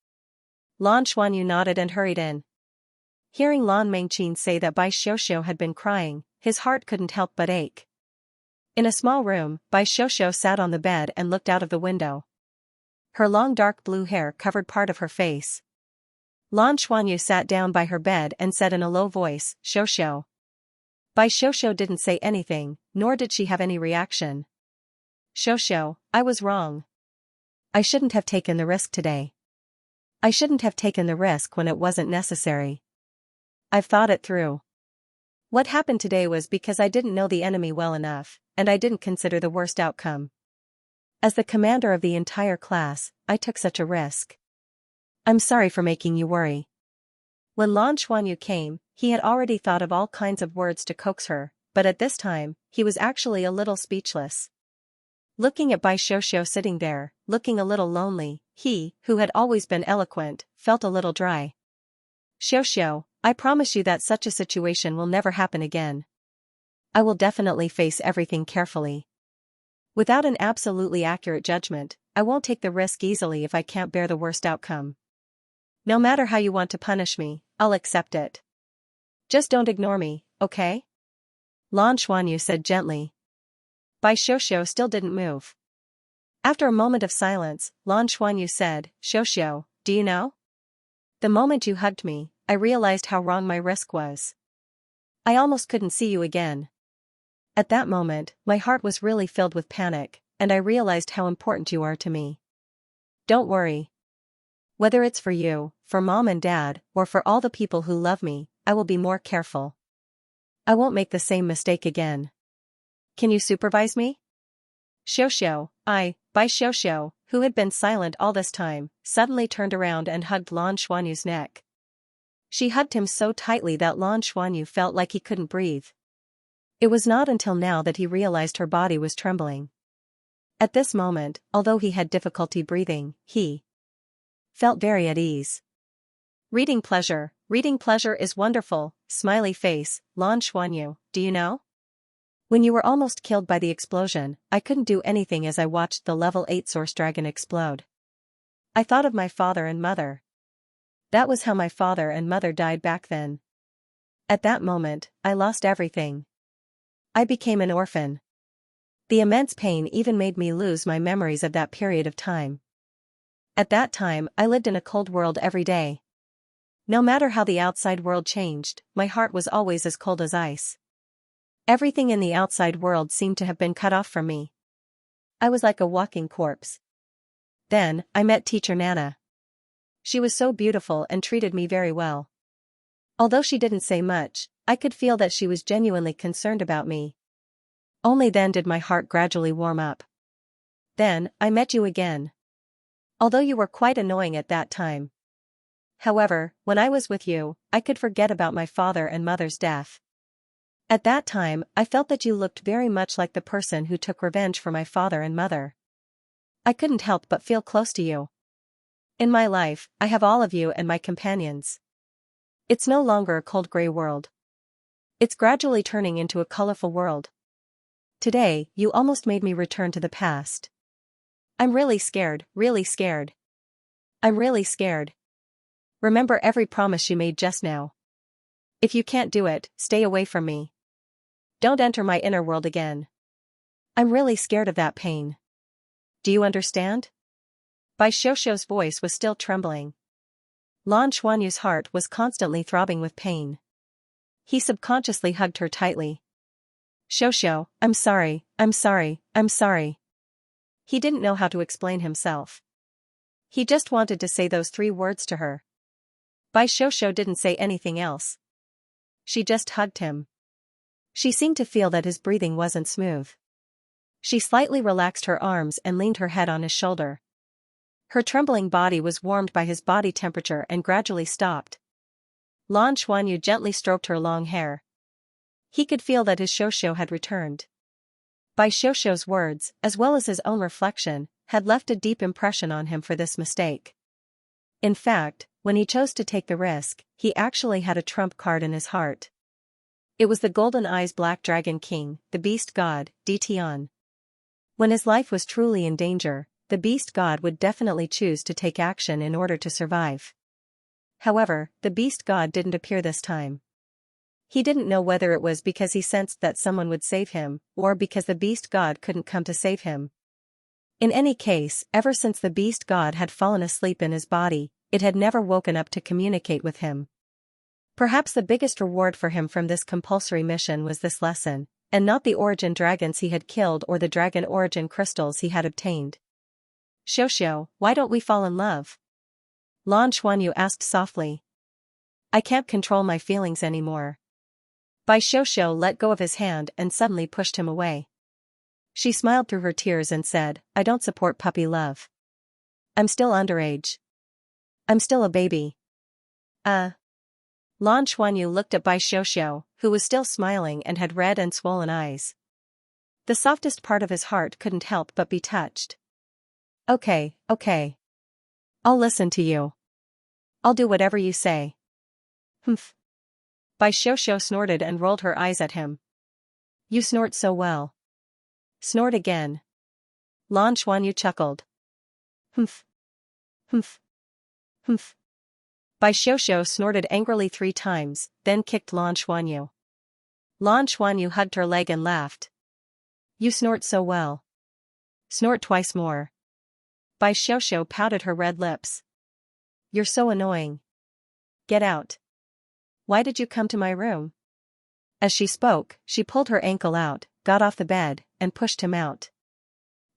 Lan Xuanyu nodded and hurried in. Hearing Lan Mengqin say that Bai Xiaoxiao had been crying, his heart couldn't help but ache. In a small room, Bai Xiaoxiao sat on the bed and looked out of the window. Her long dark blue hair covered part of her face. Lan Xuanyu sat down by her bed and said in a low voice, "Xiaoxiao." Bai Xiaoxiao didn't say anything, nor did she have any reaction. "Xiaoxiao, I was wrong. I shouldn't have taken the risk today. I shouldn't have taken the risk when it wasn't necessary. I've thought it through. What happened today was because I didn't know the enemy well enough, and I didn't consider the worst outcome. As the commander of the entire class, I took such a risk. I'm sorry for making you worry." When Lan Xuanyu came, he had already thought of all kinds of words to coax her, but at this time, he was actually a little speechless. Looking at Bai Xiaoxiao sitting there, looking a little lonely, he, who had always been eloquent, felt a little dry. "Xiaoxiao, I promise you that such a situation will never happen again. I will definitely face everything carefully. Without an absolutely accurate judgment, I won't take the risk easily if I can't bear the worst outcome. No matter how you want to punish me, I'll accept it. Just don't ignore me, okay?" Lan Xuanyu said gently. Bai Xiaoxiao still didn't move. After a moment of silence, Lan Xuanyu said, "Xiaoxiao, do you know? The moment you hugged me, I realized how wrong my risk was. I almost couldn't see you again. At that moment, my heart was really filled with panic, and I realized how important you are to me. Don't worry. Whether it's for you, for mom and dad, or for all the people who love me, I will be more careful. I won't make the same mistake again. Can you supervise me?" Xiaoxiao, Bai Xiaoxiao, who had been silent all this time, suddenly turned around and hugged Lan Xuanyu's neck. She hugged him so tightly that Lan Xuanyu felt like he couldn't breathe. It was not until now that he realized her body was trembling. At this moment, although he had difficulty breathing, he felt very at ease. Reading pleasure is wonderful, smiley face, Lan Xuanyu, do you know? When you were almost killed by the explosion, I couldn't do anything as I watched the level 8 source dragon explode. I thought of my father and mother. That was how my father and mother died back then. At that moment, I lost everything. I became an orphan. The immense pain even made me lose my memories of that period of time. At that time, I lived in a cold world every day. No matter how the outside world changed, my heart was always as cold as ice. Everything in the outside world seemed to have been cut off from me. I was like a walking corpse. Then, I met teacher Nana. She was so beautiful and treated me very well. Although she didn't say much, I could feel that she was genuinely concerned about me. Only then did my heart gradually warm up. Then, I met you again. Although you were quite annoying at that time. However, when I was with you, I could forget about my father and mother's death. At that time, I felt that you looked very much like the person who took revenge for my father and mother. I couldn't help but feel close to you. In my life, I have all of you and my companions. It's no longer a cold gray world. It's gradually turning into a colorful world. Today, you almost made me return to the past. I'm really scared, really scared. I'm really scared. Remember every promise you made just now. If you can't do it, stay away from me. Don't enter my inner world again. I'm really scared of that pain. Do you understand? Bai Xiaoxiao's voice was still trembling. Lan Xuanyu's heart was constantly throbbing with pain. He subconsciously hugged her tightly. Xiaoxiao, I'm sorry, I'm sorry, I'm sorry. He didn't know how to explain himself. He just wanted to say those 3 words to her. Bai Xiaoxiao didn't say anything else. She just hugged him. She seemed to feel that his breathing wasn't smooth. She slightly relaxed her arms and leaned her head on his shoulder. Her trembling body was warmed by his body temperature and gradually stopped. Lan Xuanyu gently stroked her long hair. He could feel that his Xiaoxiao had returned. Bai Xiaoxiao's words, as well as his own reflection, had left a deep impression on him for this mistake. In fact, when he chose to take the risk, he actually had a trump card in his heart. It was the Golden Eyes Black Dragon King, the Beast God, Ditian. When his life was truly in danger, the Beast God would definitely choose to take action in order to survive. However, the Beast God didn't appear this time. He didn't know whether it was because he sensed that someone would save him, or because the Beast God couldn't come to save him. In any case, ever since the Beast God had fallen asleep in his body, it had never woken up to communicate with him. Perhaps the biggest reward for him from this compulsory mission was this lesson, and not the origin dragons he had killed or the dragon origin crystals he had obtained. Xiaoxiao, why don't we fall in love? Lan Xuanyu asked softly. I can't control my feelings anymore. Bai Xiaoxiao let go of his hand and suddenly pushed him away. She smiled through her tears and said, I don't support puppy love. I'm still underage. I'm still a baby. Lan Xuanyu looked at Bai Xiaoxiao, who was still smiling and had red and swollen eyes. The softest part of his heart couldn't help but be touched. Okay. I'll listen to you. I'll do whatever you say. Humph. Bai Xiaoxiao snorted and rolled her eyes at him. You snort so well. Snort again. Lan Xuanyu chuckled. Humph. Bai Xiaoxiao snorted angrily 3 times, then kicked Lan Xuanyu. Lan Xuanyu hugged her leg and laughed. You snort so well. Snort twice more. Bai Xiaoxiao pouted her red lips. You're so annoying. Get out. Why did you come to my room? As she spoke, she pulled her ankle out, got off the bed, and pushed him out.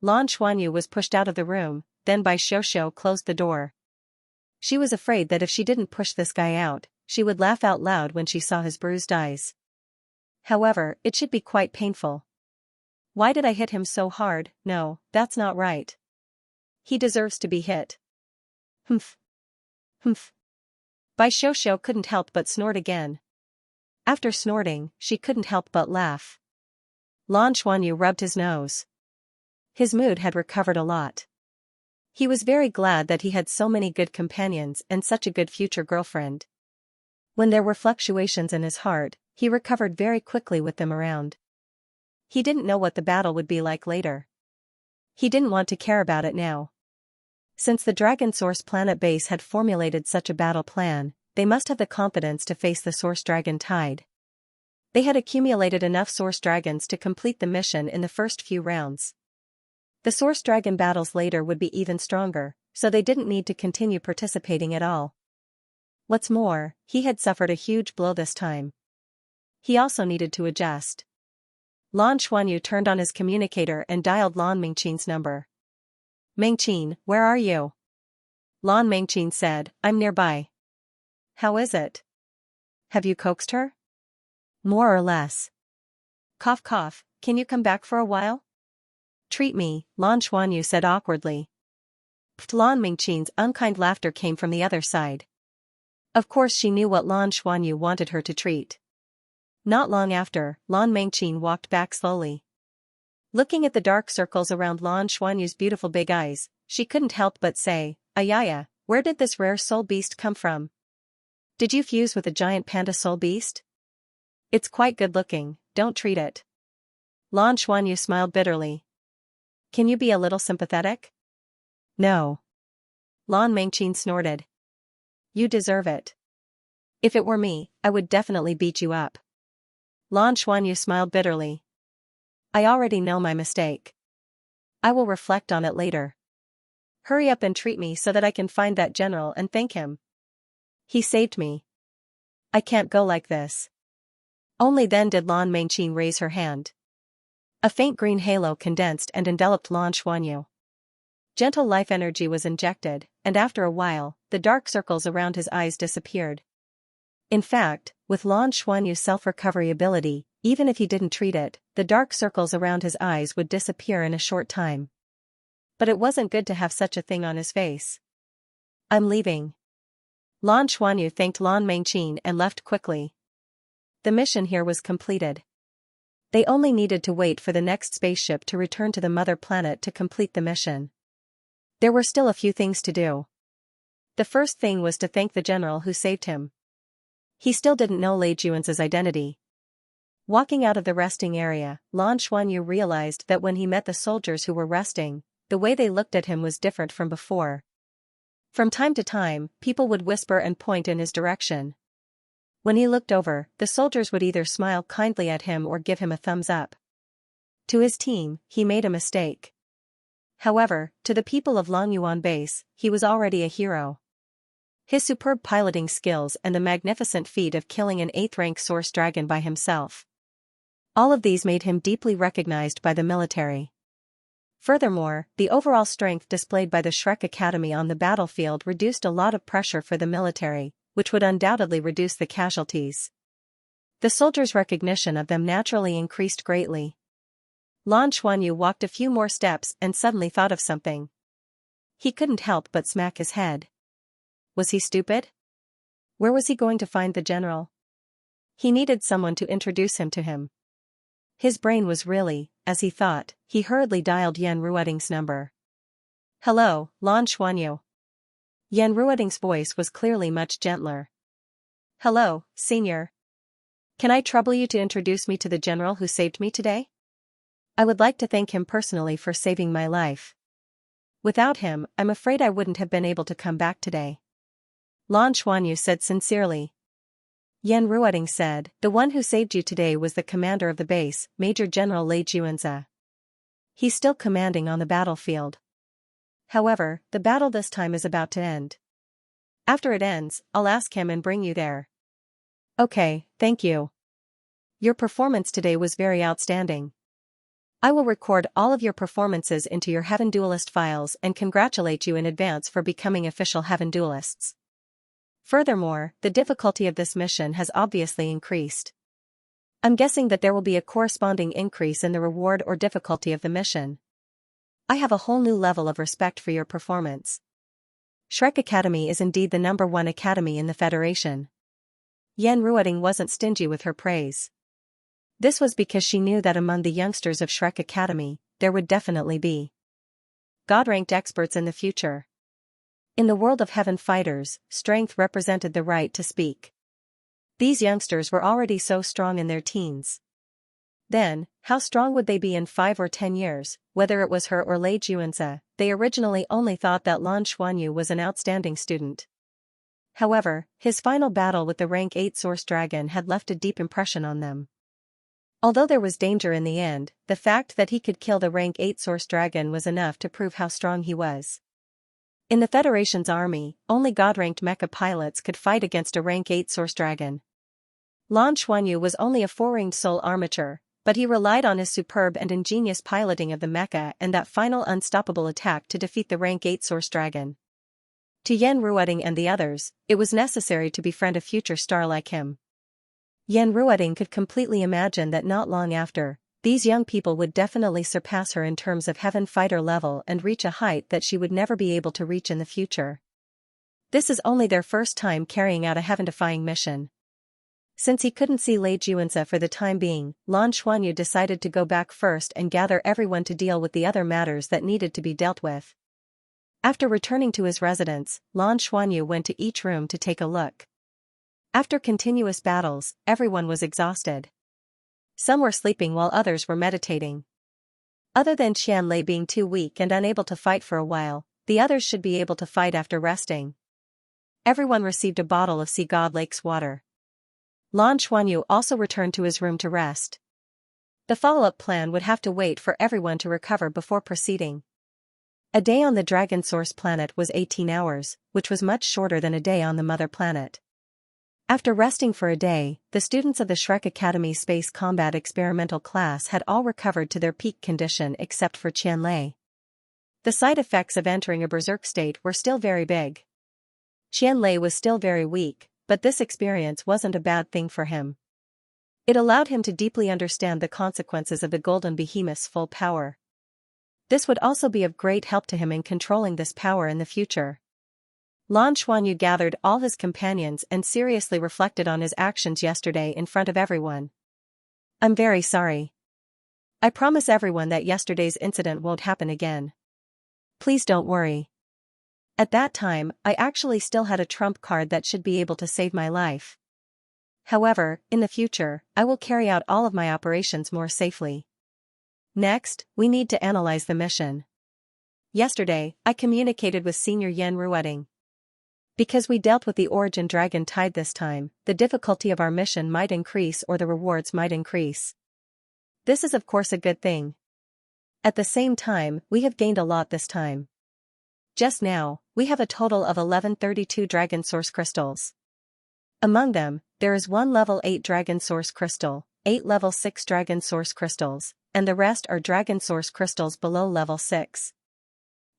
Lan Xuanyu was pushed out of the room, then Bai Xiaoxiao closed the door. She was afraid that if she didn't push this guy out, she would laugh out loud when she saw his bruised eyes. However, it should be quite painful. Why did I hit him so hard? No, that's not right. He deserves to be hit. Humph. Bai Xiaoxiao couldn't help but snort again. After snorting, she couldn't help but laugh. Lan Xuanyu rubbed his nose. His mood had recovered a lot. He was very glad that he had so many good companions and such a good future girlfriend. When there were fluctuations in his heart, he recovered very quickly with them around. He didn't know what the battle would be like later. He didn't want to care about it now. Since the Dragon Source planet base had formulated such a battle plan, they must have the confidence to face the Source Dragon tide. They had accumulated enough Source Dragons to complete the mission in the first few rounds. The Source Dragon battles later would be even stronger, so they didn't need to continue participating at all. What's more, he had suffered a huge blow this time. He also needed to adjust. Lan Xuanyu turned on his communicator and dialed Lan Mingqin's number. "Mingqin, where are you?" Lan Mingqin said, "I'm nearby." "How is it? Have you coaxed her?" "More or less." "Cough cough, can you come back for a while?" "Treat me," Lan Xuanyu said awkwardly. Lan Mingqin's unkind laughter came from the other side. Of course she knew what Lan Xuanyu wanted her to treat. Not long after, Lan Mingqin walked back slowly. Looking at the dark circles around Lan Xuanyu's beautiful big eyes, she couldn't help but say, "Ayaya, where did this rare soul beast come from? Did you fuse with a giant panda soul beast? It's quite good looking, don't treat it." Lan Xuanyu smiled bitterly. "Can you be a little sympathetic?" "No." Lan Mingqin snorted. "You deserve it. If it were me, I would definitely beat you up." Lan Xuanyu smiled bitterly. "I already know my mistake. I will reflect on it later. Hurry up and treat me so that I can find that general and thank him. He saved me. I can't go like this." Only then did Lan Mingqin raise her hand. A faint green halo condensed and enveloped Lan Xuanyu. Gentle life energy was injected, and after a while, the dark circles around his eyes disappeared. In fact, with Lan Xuanyu's self-recovery ability, even if he didn't treat it, the dark circles around his eyes would disappear in a short time. But it wasn't good to have such a thing on his face. "I'm leaving." Lan Xuanyu thanked Lan Mingqin and left quickly. The mission here was completed. They only needed to wait for the next spaceship to return to the mother planet to complete the mission. There were still a few things to do. The first thing was to thank the general who saved him. He still didn't know Lei Juan's identity. Walking out of the resting area, Lan Xuanyu realized that when he met the soldiers who were resting, the way they looked at him was different from before. From time to time, people would whisper and point in his direction. When he looked over, the soldiers would either smile kindly at him or give him a thumbs up. To his team, he made a mistake. However, to the people of Longyuan Base, he was already a hero. His superb piloting skills and the magnificent feat of killing an 8th-rank Source Dragon by himself. All of these made him deeply recognized by the military. Furthermore, the overall strength displayed by the Shrek Academy on the battlefield reduced a lot of pressure for the military, which would undoubtedly reduce the casualties. The soldiers' recognition of them naturally increased greatly. Lan Xuanyu walked a few more steps and suddenly thought of something. He couldn't help but smack his head. Was he stupid? Where was he going to find the general? He needed someone to introduce him to him. His brain was really, as he thought, he hurriedly dialed Yan Ruoting's number. "Hello, Lan Xuanyu." Yan Ruoting's voice was clearly much gentler. "Hello, senior. Can I trouble you to introduce me to the general who saved me today? I would like to thank him personally for saving my life. Without him, I'm afraid I wouldn't have been able to come back today." Lan Xuanyu said sincerely. Yan Ruoting said, "The one who saved you today was the commander of the base, Major General Lei Juanza. He's still commanding on the battlefield. However, the battle this time is about to end. After it ends, I'll ask him and bring you there." "Okay, thank you. Your performance today was very outstanding. I will record all of your performances into your Heaven Duelist files and congratulate you in advance for becoming official Heaven Duelists. Furthermore, the difficulty of this mission has obviously increased. I'm guessing that there will be a corresponding increase in the reward or difficulty of the mission. I have a whole new level of respect for your performance. Shrek Academy is indeed the #1 academy in the Federation." Yan Ruoting wasn't stingy with her praise. This was because she knew that among the youngsters of Shrek Academy, there would definitely be God-ranked experts in the future. In the world of Heaven fighters, strength represented the right to speak. These youngsters were already so strong in their teens. Then, how strong would they be in 5 or 10 years, whether it was her or Lei Xianxia? They originally only thought that Lan Xuanyu was an outstanding student. However, his final battle with the rank 8 Source Dragon had left a deep impression on them. Although there was danger in the end, the fact that he could kill the rank 8 Source Dragon was enough to prove how strong he was. In the Federation's army, only God-ranked mecha pilots could fight against a rank 8 Source Dragon. Lan Xuanyu was only a 4-ringed soul armature, but he relied on his superb and ingenious piloting of the mecha and that final unstoppable attack to defeat the rank 8 Source Dragon. To Yan Ruoding and the others, it was necessary to befriend a future star like him. Yan Ruoding could completely imagine that not long after, these young people would definitely surpass her in terms of heaven fighter level and reach a height that she would never be able to reach in the future. This is only their first time carrying out a heaven-defying mission. Since he couldn't see Lei Xianxia for the time being, Lan Xuanyu decided to go back first and gather everyone to deal with the other matters that needed to be dealt with. After returning to his residence, Lan Xuanyu went to each room to take a look. After continuous battles, everyone was exhausted. Some were sleeping while others were meditating. Other than Qian Lei being too weak and unable to fight for a while, the others should be able to fight after resting. Everyone received a bottle of Sea God Lake's water. Lan Xuanyu also returned to his room to rest. The follow-up plan would have to wait for everyone to recover before proceeding. A day on the Dragon Source planet was 18 hours, which was much shorter than a day on the mother planet. After resting for a day, the students of the Shrek Academy Space Combat Experimental class had all recovered to their peak condition except for Qian Lei. The side effects of entering a berserk state were still very big. Qian Lei was still very weak, but this experience wasn't a bad thing for him. It allowed him to deeply understand the consequences of the Golden Behemoth's full power. This would also be of great help to him in controlling this power in the future. Lan Xuanyu gathered all his companions and seriously reflected on his actions yesterday in front of everyone. I'm very sorry. I promise everyone that yesterday's incident won't happen again. Please don't worry. At that time, I actually still had a trump card that should be able to save my life. However, in the future, I will carry out all of my operations more safely. Next, we need to analyze the mission. Yesterday, I communicated with Senior Yan Ruoding. Because we dealt with the Origin Dragon Tide this time, the difficulty of our mission might increase or the rewards might increase. This is of course a good thing. At the same time, we have gained a lot this time. Just now, we have a total of 1132 Dragon Source Crystals. Among them, there is 1 level 8 Dragon Source Crystal, 8 level 6 Dragon Source Crystals, and the rest are Dragon Source Crystals below level 6.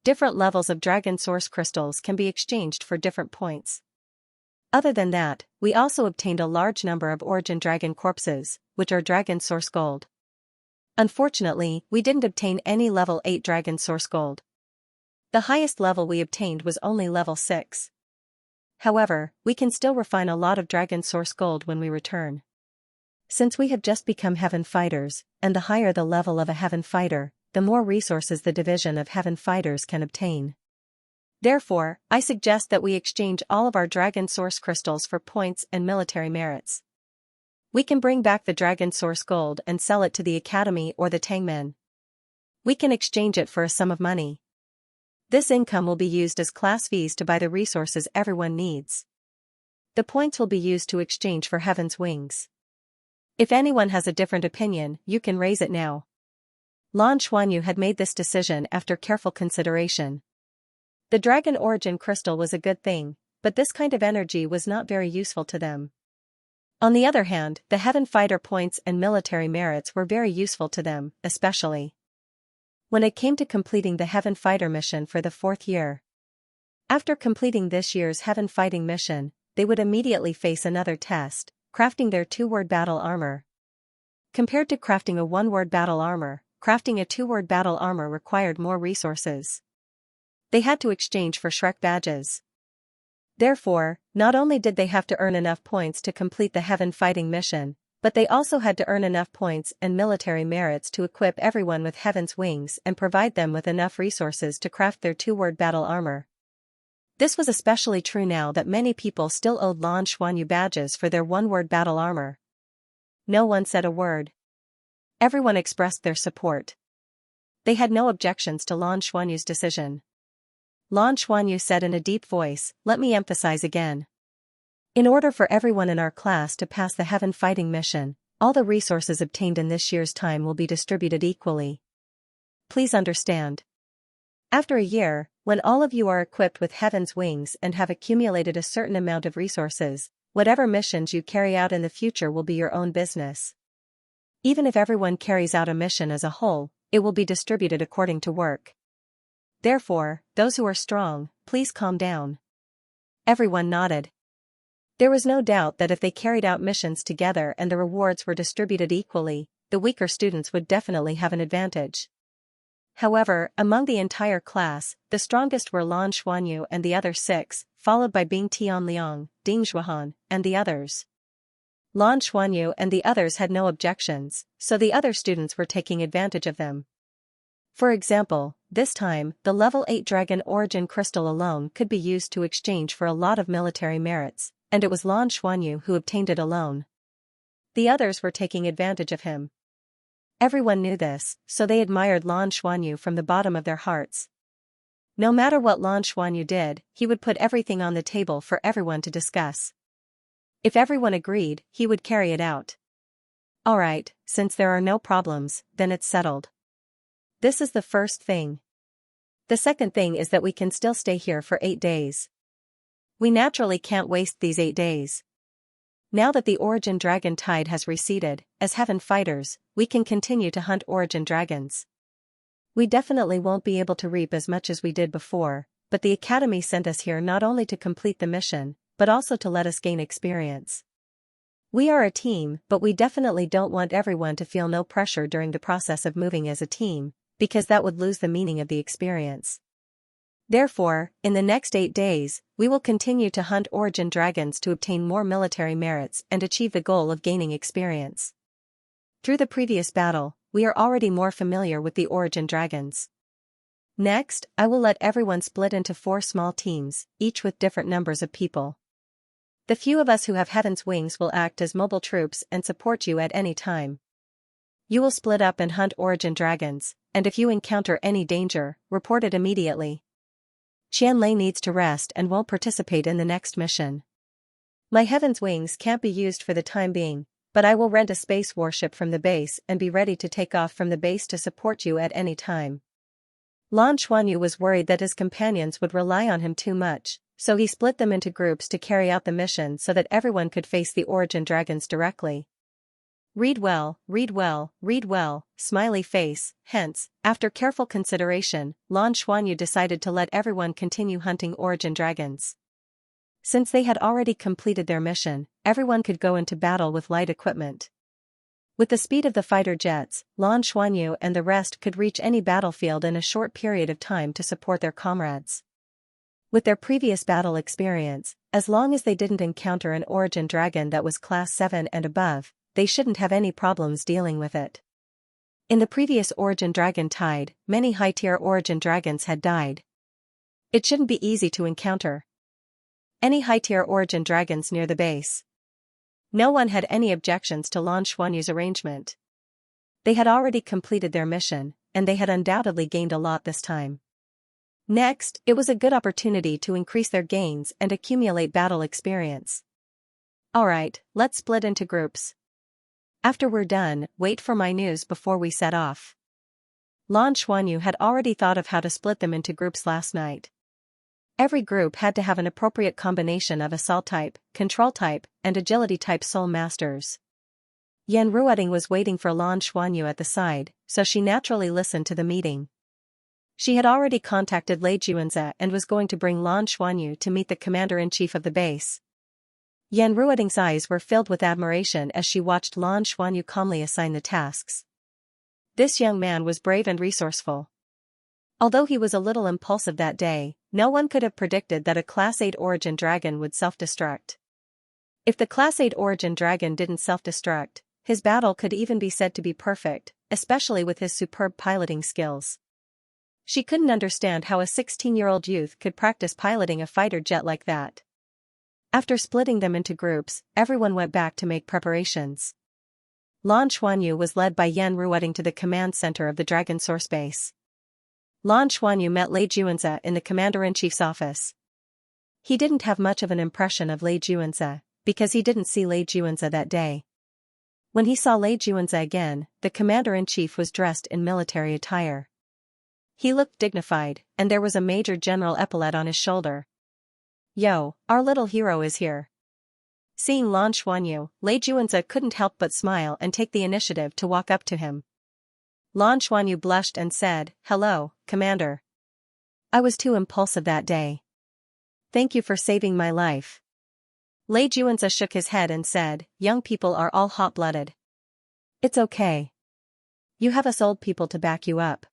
Different levels of Dragon Source Crystals can be exchanged for different points. Other than that, we also obtained a large number of Origin Dragon Corpses, which are Dragon Source Gold. Unfortunately, we didn't obtain any level 8 Dragon Source Gold. The highest level we obtained was only level 6. However, we can still refine a lot of Dragon Source Gold when we return. Since we have just become Heaven Fighters, and the higher the level of a Heaven Fighter, the more resources the division of Heaven Fighters can obtain. Therefore, I suggest that we exchange all of our Dragon Source Crystals for points and military merits. We can bring back the Dragon Source Gold and sell it to the Academy or the Tangmen. We can exchange it for a sum of money. This income will be used as class fees to buy the resources everyone needs. The points will be used to exchange for Heaven's Wings. If anyone has a different opinion, you can raise it now. Lan Xuanyu had made this decision after careful consideration. The Dragon Origin Crystal was a good thing, but this kind of energy was not very useful to them. On the other hand, the Heaven Fighter points and military merits were very useful to them, especially when it came to completing the Heaven Fighter mission for the 4th year. After completing this year's Heaven Fighting mission, they would immediately face another test, crafting their 2-word battle armor. Compared to crafting a 1-word battle armor, crafting a 2-word battle armor required more resources. They had to exchange for Shrek badges. Therefore, not only did they have to earn enough points to complete the Heaven Fighting mission, but they also had to earn enough points and military merits to equip everyone with Heaven's Wings and provide them with enough resources to craft their 2-word battle armor. This was especially true now that many people still owed Lan Xuanyu badges for their 1-word battle armor. No one said a word. Everyone expressed their support. They had no objections to Lan Xuanyu's decision. Lan Xuanyu said in a deep voice, "Let me emphasize again. In order for everyone in our class to pass the heaven fighting mission, all the resources obtained in this year's time will be distributed equally. Please understand. After a year, when all of you are equipped with heaven's wings and have accumulated a certain amount of resources, whatever missions you carry out in the future will be your own business. Even if everyone carries out a mission as a whole, it will be distributed according to work. Therefore, those who are strong, please calm down." Everyone nodded. There was no doubt that if they carried out missions together and the rewards were distributed equally, the weaker students would definitely have an advantage. However, among the entire class, the strongest were Lan Xuanyu and the other 6, followed by Bing Tianliang, Ding Zhuohan, and the others. Lan Xuanyu and the others had no objections, so the other students were taking advantage of them. For example, this time, the level 8 Dragon Origin Crystal alone could be used to exchange for a lot of military merits, and it was Lan Xuanyu who obtained it alone. The others were taking advantage of him. Everyone knew this, so they admired Lan Xuanyu from the bottom of their hearts. No matter what Lan Xuanyu did, he would put everything on the table for everyone to discuss. If everyone agreed, he would carry it out. Alright, since there are no problems, then it's settled. This is the first thing. The second thing is that we can still stay here for 8 days. We naturally can't waste these 8 days. Now that the Origin Dragon tide has receded, as heaven fighters, we can continue to hunt Origin Dragons. We definitely won't be able to reap as much as we did before, but the Academy sent us here not only to complete the mission, but also to let us gain experience. We are a team, but we definitely don't want everyone to feel no pressure during the process of moving as a team, because that would lose the meaning of the experience. Therefore, in the next 8 days, we will continue to hunt Origin Dragons to obtain more military merits and achieve the goal of gaining experience. Through the previous battle, we are already more familiar with the Origin Dragons. Next, I will let everyone split into 4 small teams, each with different numbers of people. The few of us who have Heaven's Wings will act as mobile troops and support you at any time. You will split up and hunt Origin Dragons, and if you encounter any danger, report it immediately. Qianlei needs to rest and won't participate in the next mission. My Heaven's Wings can't be used for the time being, but I will rent a space warship from the base and be ready to take off from the base to support you at any time. Lan Xuanyu was worried that his companions would rely on him too much, so he split them into groups to carry out the mission so that everyone could face the Origin Dragons directly. Read well, read well, read well, smiley face. Hence, after careful consideration, Lan Xuanyu decided to let everyone continue hunting Origin Dragons. Since they had already completed their mission, everyone could go into battle with light equipment. With the speed of the fighter jets, Lan Xuanyu and the rest could reach any battlefield in a short period of time to support their comrades. With their previous battle experience, as long as they didn't encounter an Origin Dragon that was class 7 and above, they shouldn't have any problems dealing with it. In the previous Origin Dragon tide, many high-tier Origin Dragons had died. It shouldn't be easy to encounter any high-tier Origin Dragons near the base. No one had any objections to Lan Xuanyu's arrangement. They had already completed their mission, and they had undoubtedly gained a lot this time. Next, it was a good opportunity to increase their gains and accumulate battle experience. Alright, let's split into groups. After we're done, wait for my news before we set off. Lan Xuanyu had already thought of how to split them into groups last night. Every group had to have an appropriate combination of Assault type, Control type, and Agility type Soul Masters. Yan Ruoding was waiting for Lan Xuanyu at the side, so she naturally listened to the meeting. She had already contacted Lei Juanze and was going to bring Lan Xuanyu to meet the commander-in-chief of the base. Yan Ruoding's eyes were filled with admiration as she watched Lan Xuanyu calmly assign the tasks. This young man was brave and resourceful. Although he was a little impulsive that day, no one could have predicted that a Class 8 Origin Dragon would self-destruct. If the Class 8 Origin Dragon didn't self-destruct, his battle could even be said to be perfect, especially with his superb piloting skills. She couldn't understand how a 16-year-old youth could practice piloting a fighter jet like that. After splitting them into groups, everyone went back to make preparations. Lan Xuanyu was led by Yan Ruoting to the command center of the Dragon Source Base. Lan Xuanyu met Lei Juanze in the Commander-in-Chief's office. He didn't have much of an impression of Lei Juanze, because he didn't see Lei Juanze that day. When he saw Lei Juanze again, the Commander-in-Chief was dressed in military attire. He looked dignified, and there was a Major General epaulet on his shoulder. "Yo, our little hero is here." Seeing Lan Xuanyu, Lei Juanze couldn't help but smile and take the initiative to walk up to him. Lan Xuanyu blushed and said, "Hello, Commander. I was too impulsive that day. Thank you for saving my life." Lei Juanze shook his head and said, "Young people are all hot-blooded. It's okay. You have us old people to back you up.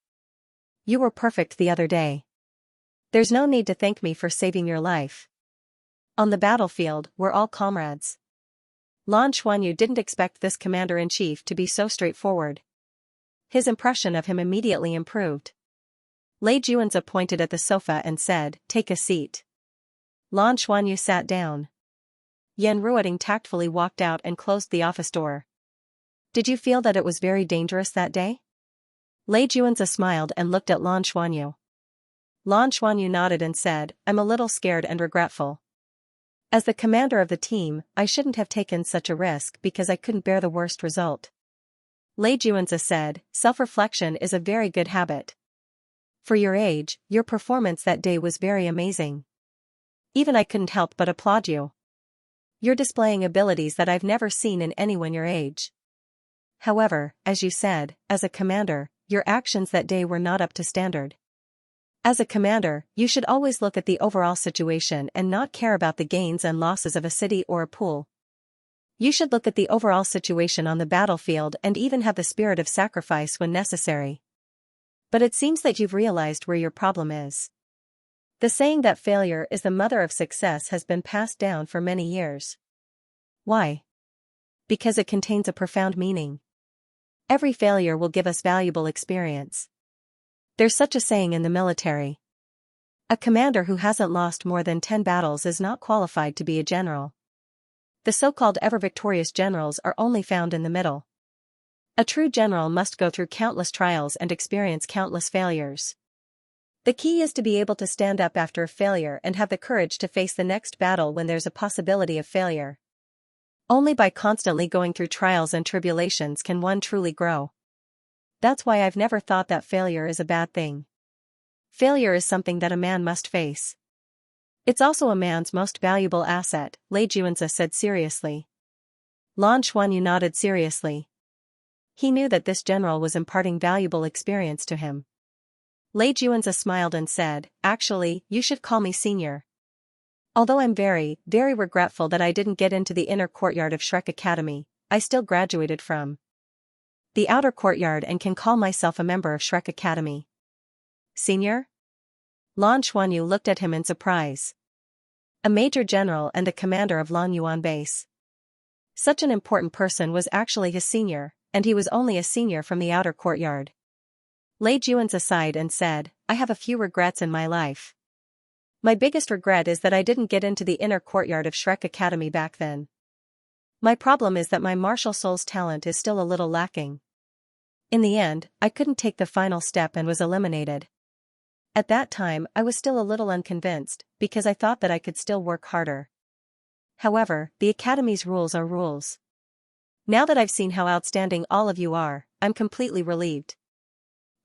You were perfect the other day. There's no need to thank me for saving your life." On the battlefield, we're all comrades. Lan Xuanyu didn't expect this commander-in-chief to be so straightforward. His impression of him immediately improved. Lei Juanze pointed at the sofa and said, "Take a seat." Lan Xuanyu sat down. Yan Ruoting tactfully walked out and closed the office door. "Did you feel that it was very dangerous that day?" Lei Juanze smiled and looked at Lan Xuanyu. Lan Xuanyu nodded and said, "I'm a little scared and regretful. As the commander of the team, I shouldn't have taken such a risk because I couldn't bear the worst result." Lei Juanze said, "Self-reflection is a very good habit. For your age, your performance that day was very amazing. Even I couldn't help but applaud you. You're displaying abilities that I've never seen in anyone your age. However, as you said, as a commander, your actions that day were not up to standard. As a commander, you should always look at the overall situation and not care about the gains and losses of a city or a pool. You should look at the overall situation on the battlefield and even have the spirit of sacrifice when necessary. But it seems that you've realized where your problem is. The saying that failure is the mother of success has been passed down for many years. Why? Because it contains a profound meaning. Every failure will give us valuable experience. There's such a saying in the military. A commander who hasn't lost more than 10 battles is not qualified to be a general. The so-called ever-victorious generals are only found in the middle. A true general must go through countless trials and experience countless failures. The key is to be able to stand up after a failure and have the courage to face the next battle when there's a possibility of failure. Only by constantly going through trials and tribulations can one truly grow. That's why I've never thought that failure is a bad thing. Failure is something that a man must face. It's also a man's most valuable asset, Lei Juanze said seriously. Lan Xuanyu nodded seriously. He knew that this general was imparting valuable experience to him. Lei Juanze smiled and said, "Actually, you should call me senior. Although I'm very, very regretful that I didn't get into the inner courtyard of Shrek Academy, I still graduated from the outer courtyard and can call myself a member of Shrek Academy." "Senior?" Lan Xuanyu looked at him in surprise. A major general and a commander of Lan Yuan base. Such an important person was actually his senior, and he was only a senior from the outer courtyard. Lei Juanze sighed and said, "I have a few regrets in my life. My biggest regret is that I didn't get into the inner courtyard of Shrek Academy back then. My problem is that my martial soul's talent is still a little lacking. In the end, I couldn't take the final step and was eliminated. At that time I was still a little unconvinced, because I thought that I could still work harder. However, the Academy's rules are rules. Now that I've seen how outstanding all of you are, I'm completely relieved.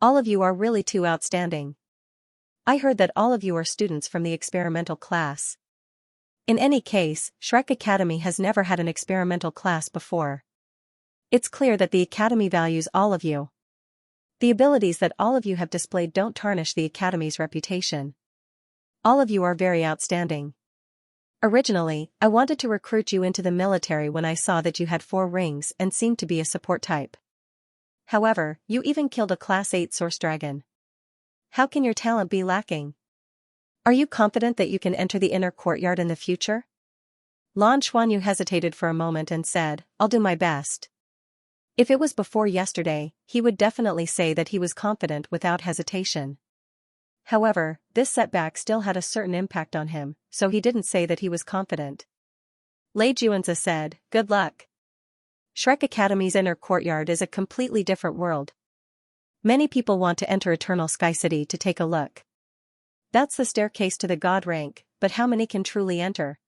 All of you are really too outstanding. I heard that all of you are students from the experimental class. In any case, Shrek Academy has never had an experimental class before. It's clear that the Academy values all of you. The abilities that all of you have displayed don't tarnish the Academy's reputation. All of you are very outstanding. Originally, I wanted to recruit you into the military when I saw that you had 4 rings and seemed to be a support type. However, you even killed a Class 8 Source Dragon. How can your talent be lacking? Are you confident that you can enter the inner courtyard in the future?" Lan Xuanyu hesitated for a moment and said, "I'll do my best." If it was before yesterday, he would definitely say that he was confident without hesitation. However, this setback still had a certain impact on him, so he didn't say that he was confident. Lei Juanze said, "Good luck." Shrek Academy's inner courtyard is a completely different world. Many people want to enter Eternal Sky City to take a look. That's the staircase to the god rank, but how many can truly enter?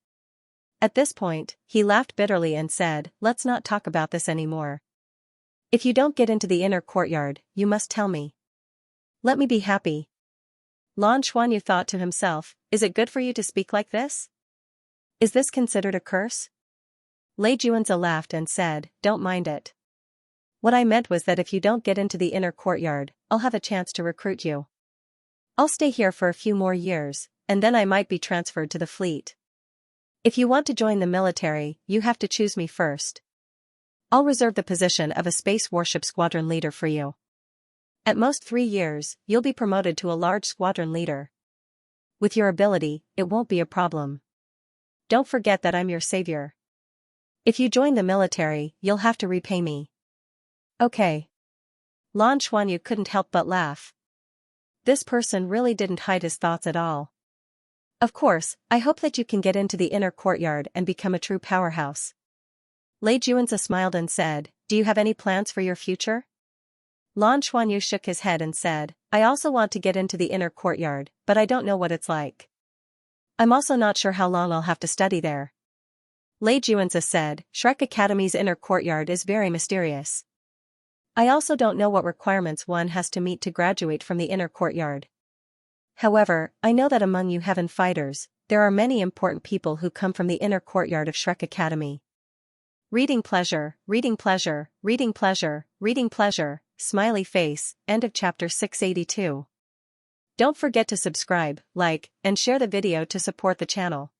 At this point, he laughed bitterly and said, "Let's not talk about this anymore. If you don't get into the inner courtyard, you must tell me. Let me be happy." Lan Xuanyu thought to himself, "Is it good for you to speak like this? Is this considered a curse?" Lei Juanzi laughed and said, "Don't mind it. What I meant was that if you don't get into the inner courtyard, I'll have a chance to recruit you. I'll stay here for a few more years, and then I might be transferred to the fleet. If you want to join the military, you have to choose me first. I'll reserve the position of a space warship squadron leader for you. At most 3 years, you'll be promoted to a large squadron leader. With your ability, it won't be a problem. Don't forget that I'm your savior. If you join the military, you'll have to repay me." "Okay." Lan Xuanyu couldn't help but laugh. This person really didn't hide his thoughts at all. "Of course, I hope that you can get into the inner courtyard and become a true powerhouse." Lei Juanzi smiled and said, "Do you have any plans for your future?" Lan Xuanyu shook his head and said, "I also want to get into the inner courtyard, but I don't know what it's like. I'm also not sure how long I'll have to study there." Lei Juanzi said, "Shrek Academy's inner courtyard is very mysterious. I also don't know what requirements one has to meet to graduate from the inner courtyard. However, I know that among you heaven fighters, there are many important people who come from the inner courtyard of Shrek Academy." Reading pleasure, reading pleasure, reading pleasure, reading pleasure, smiley face. End of chapter 682. Don't forget to subscribe, like, and share the video to support the channel.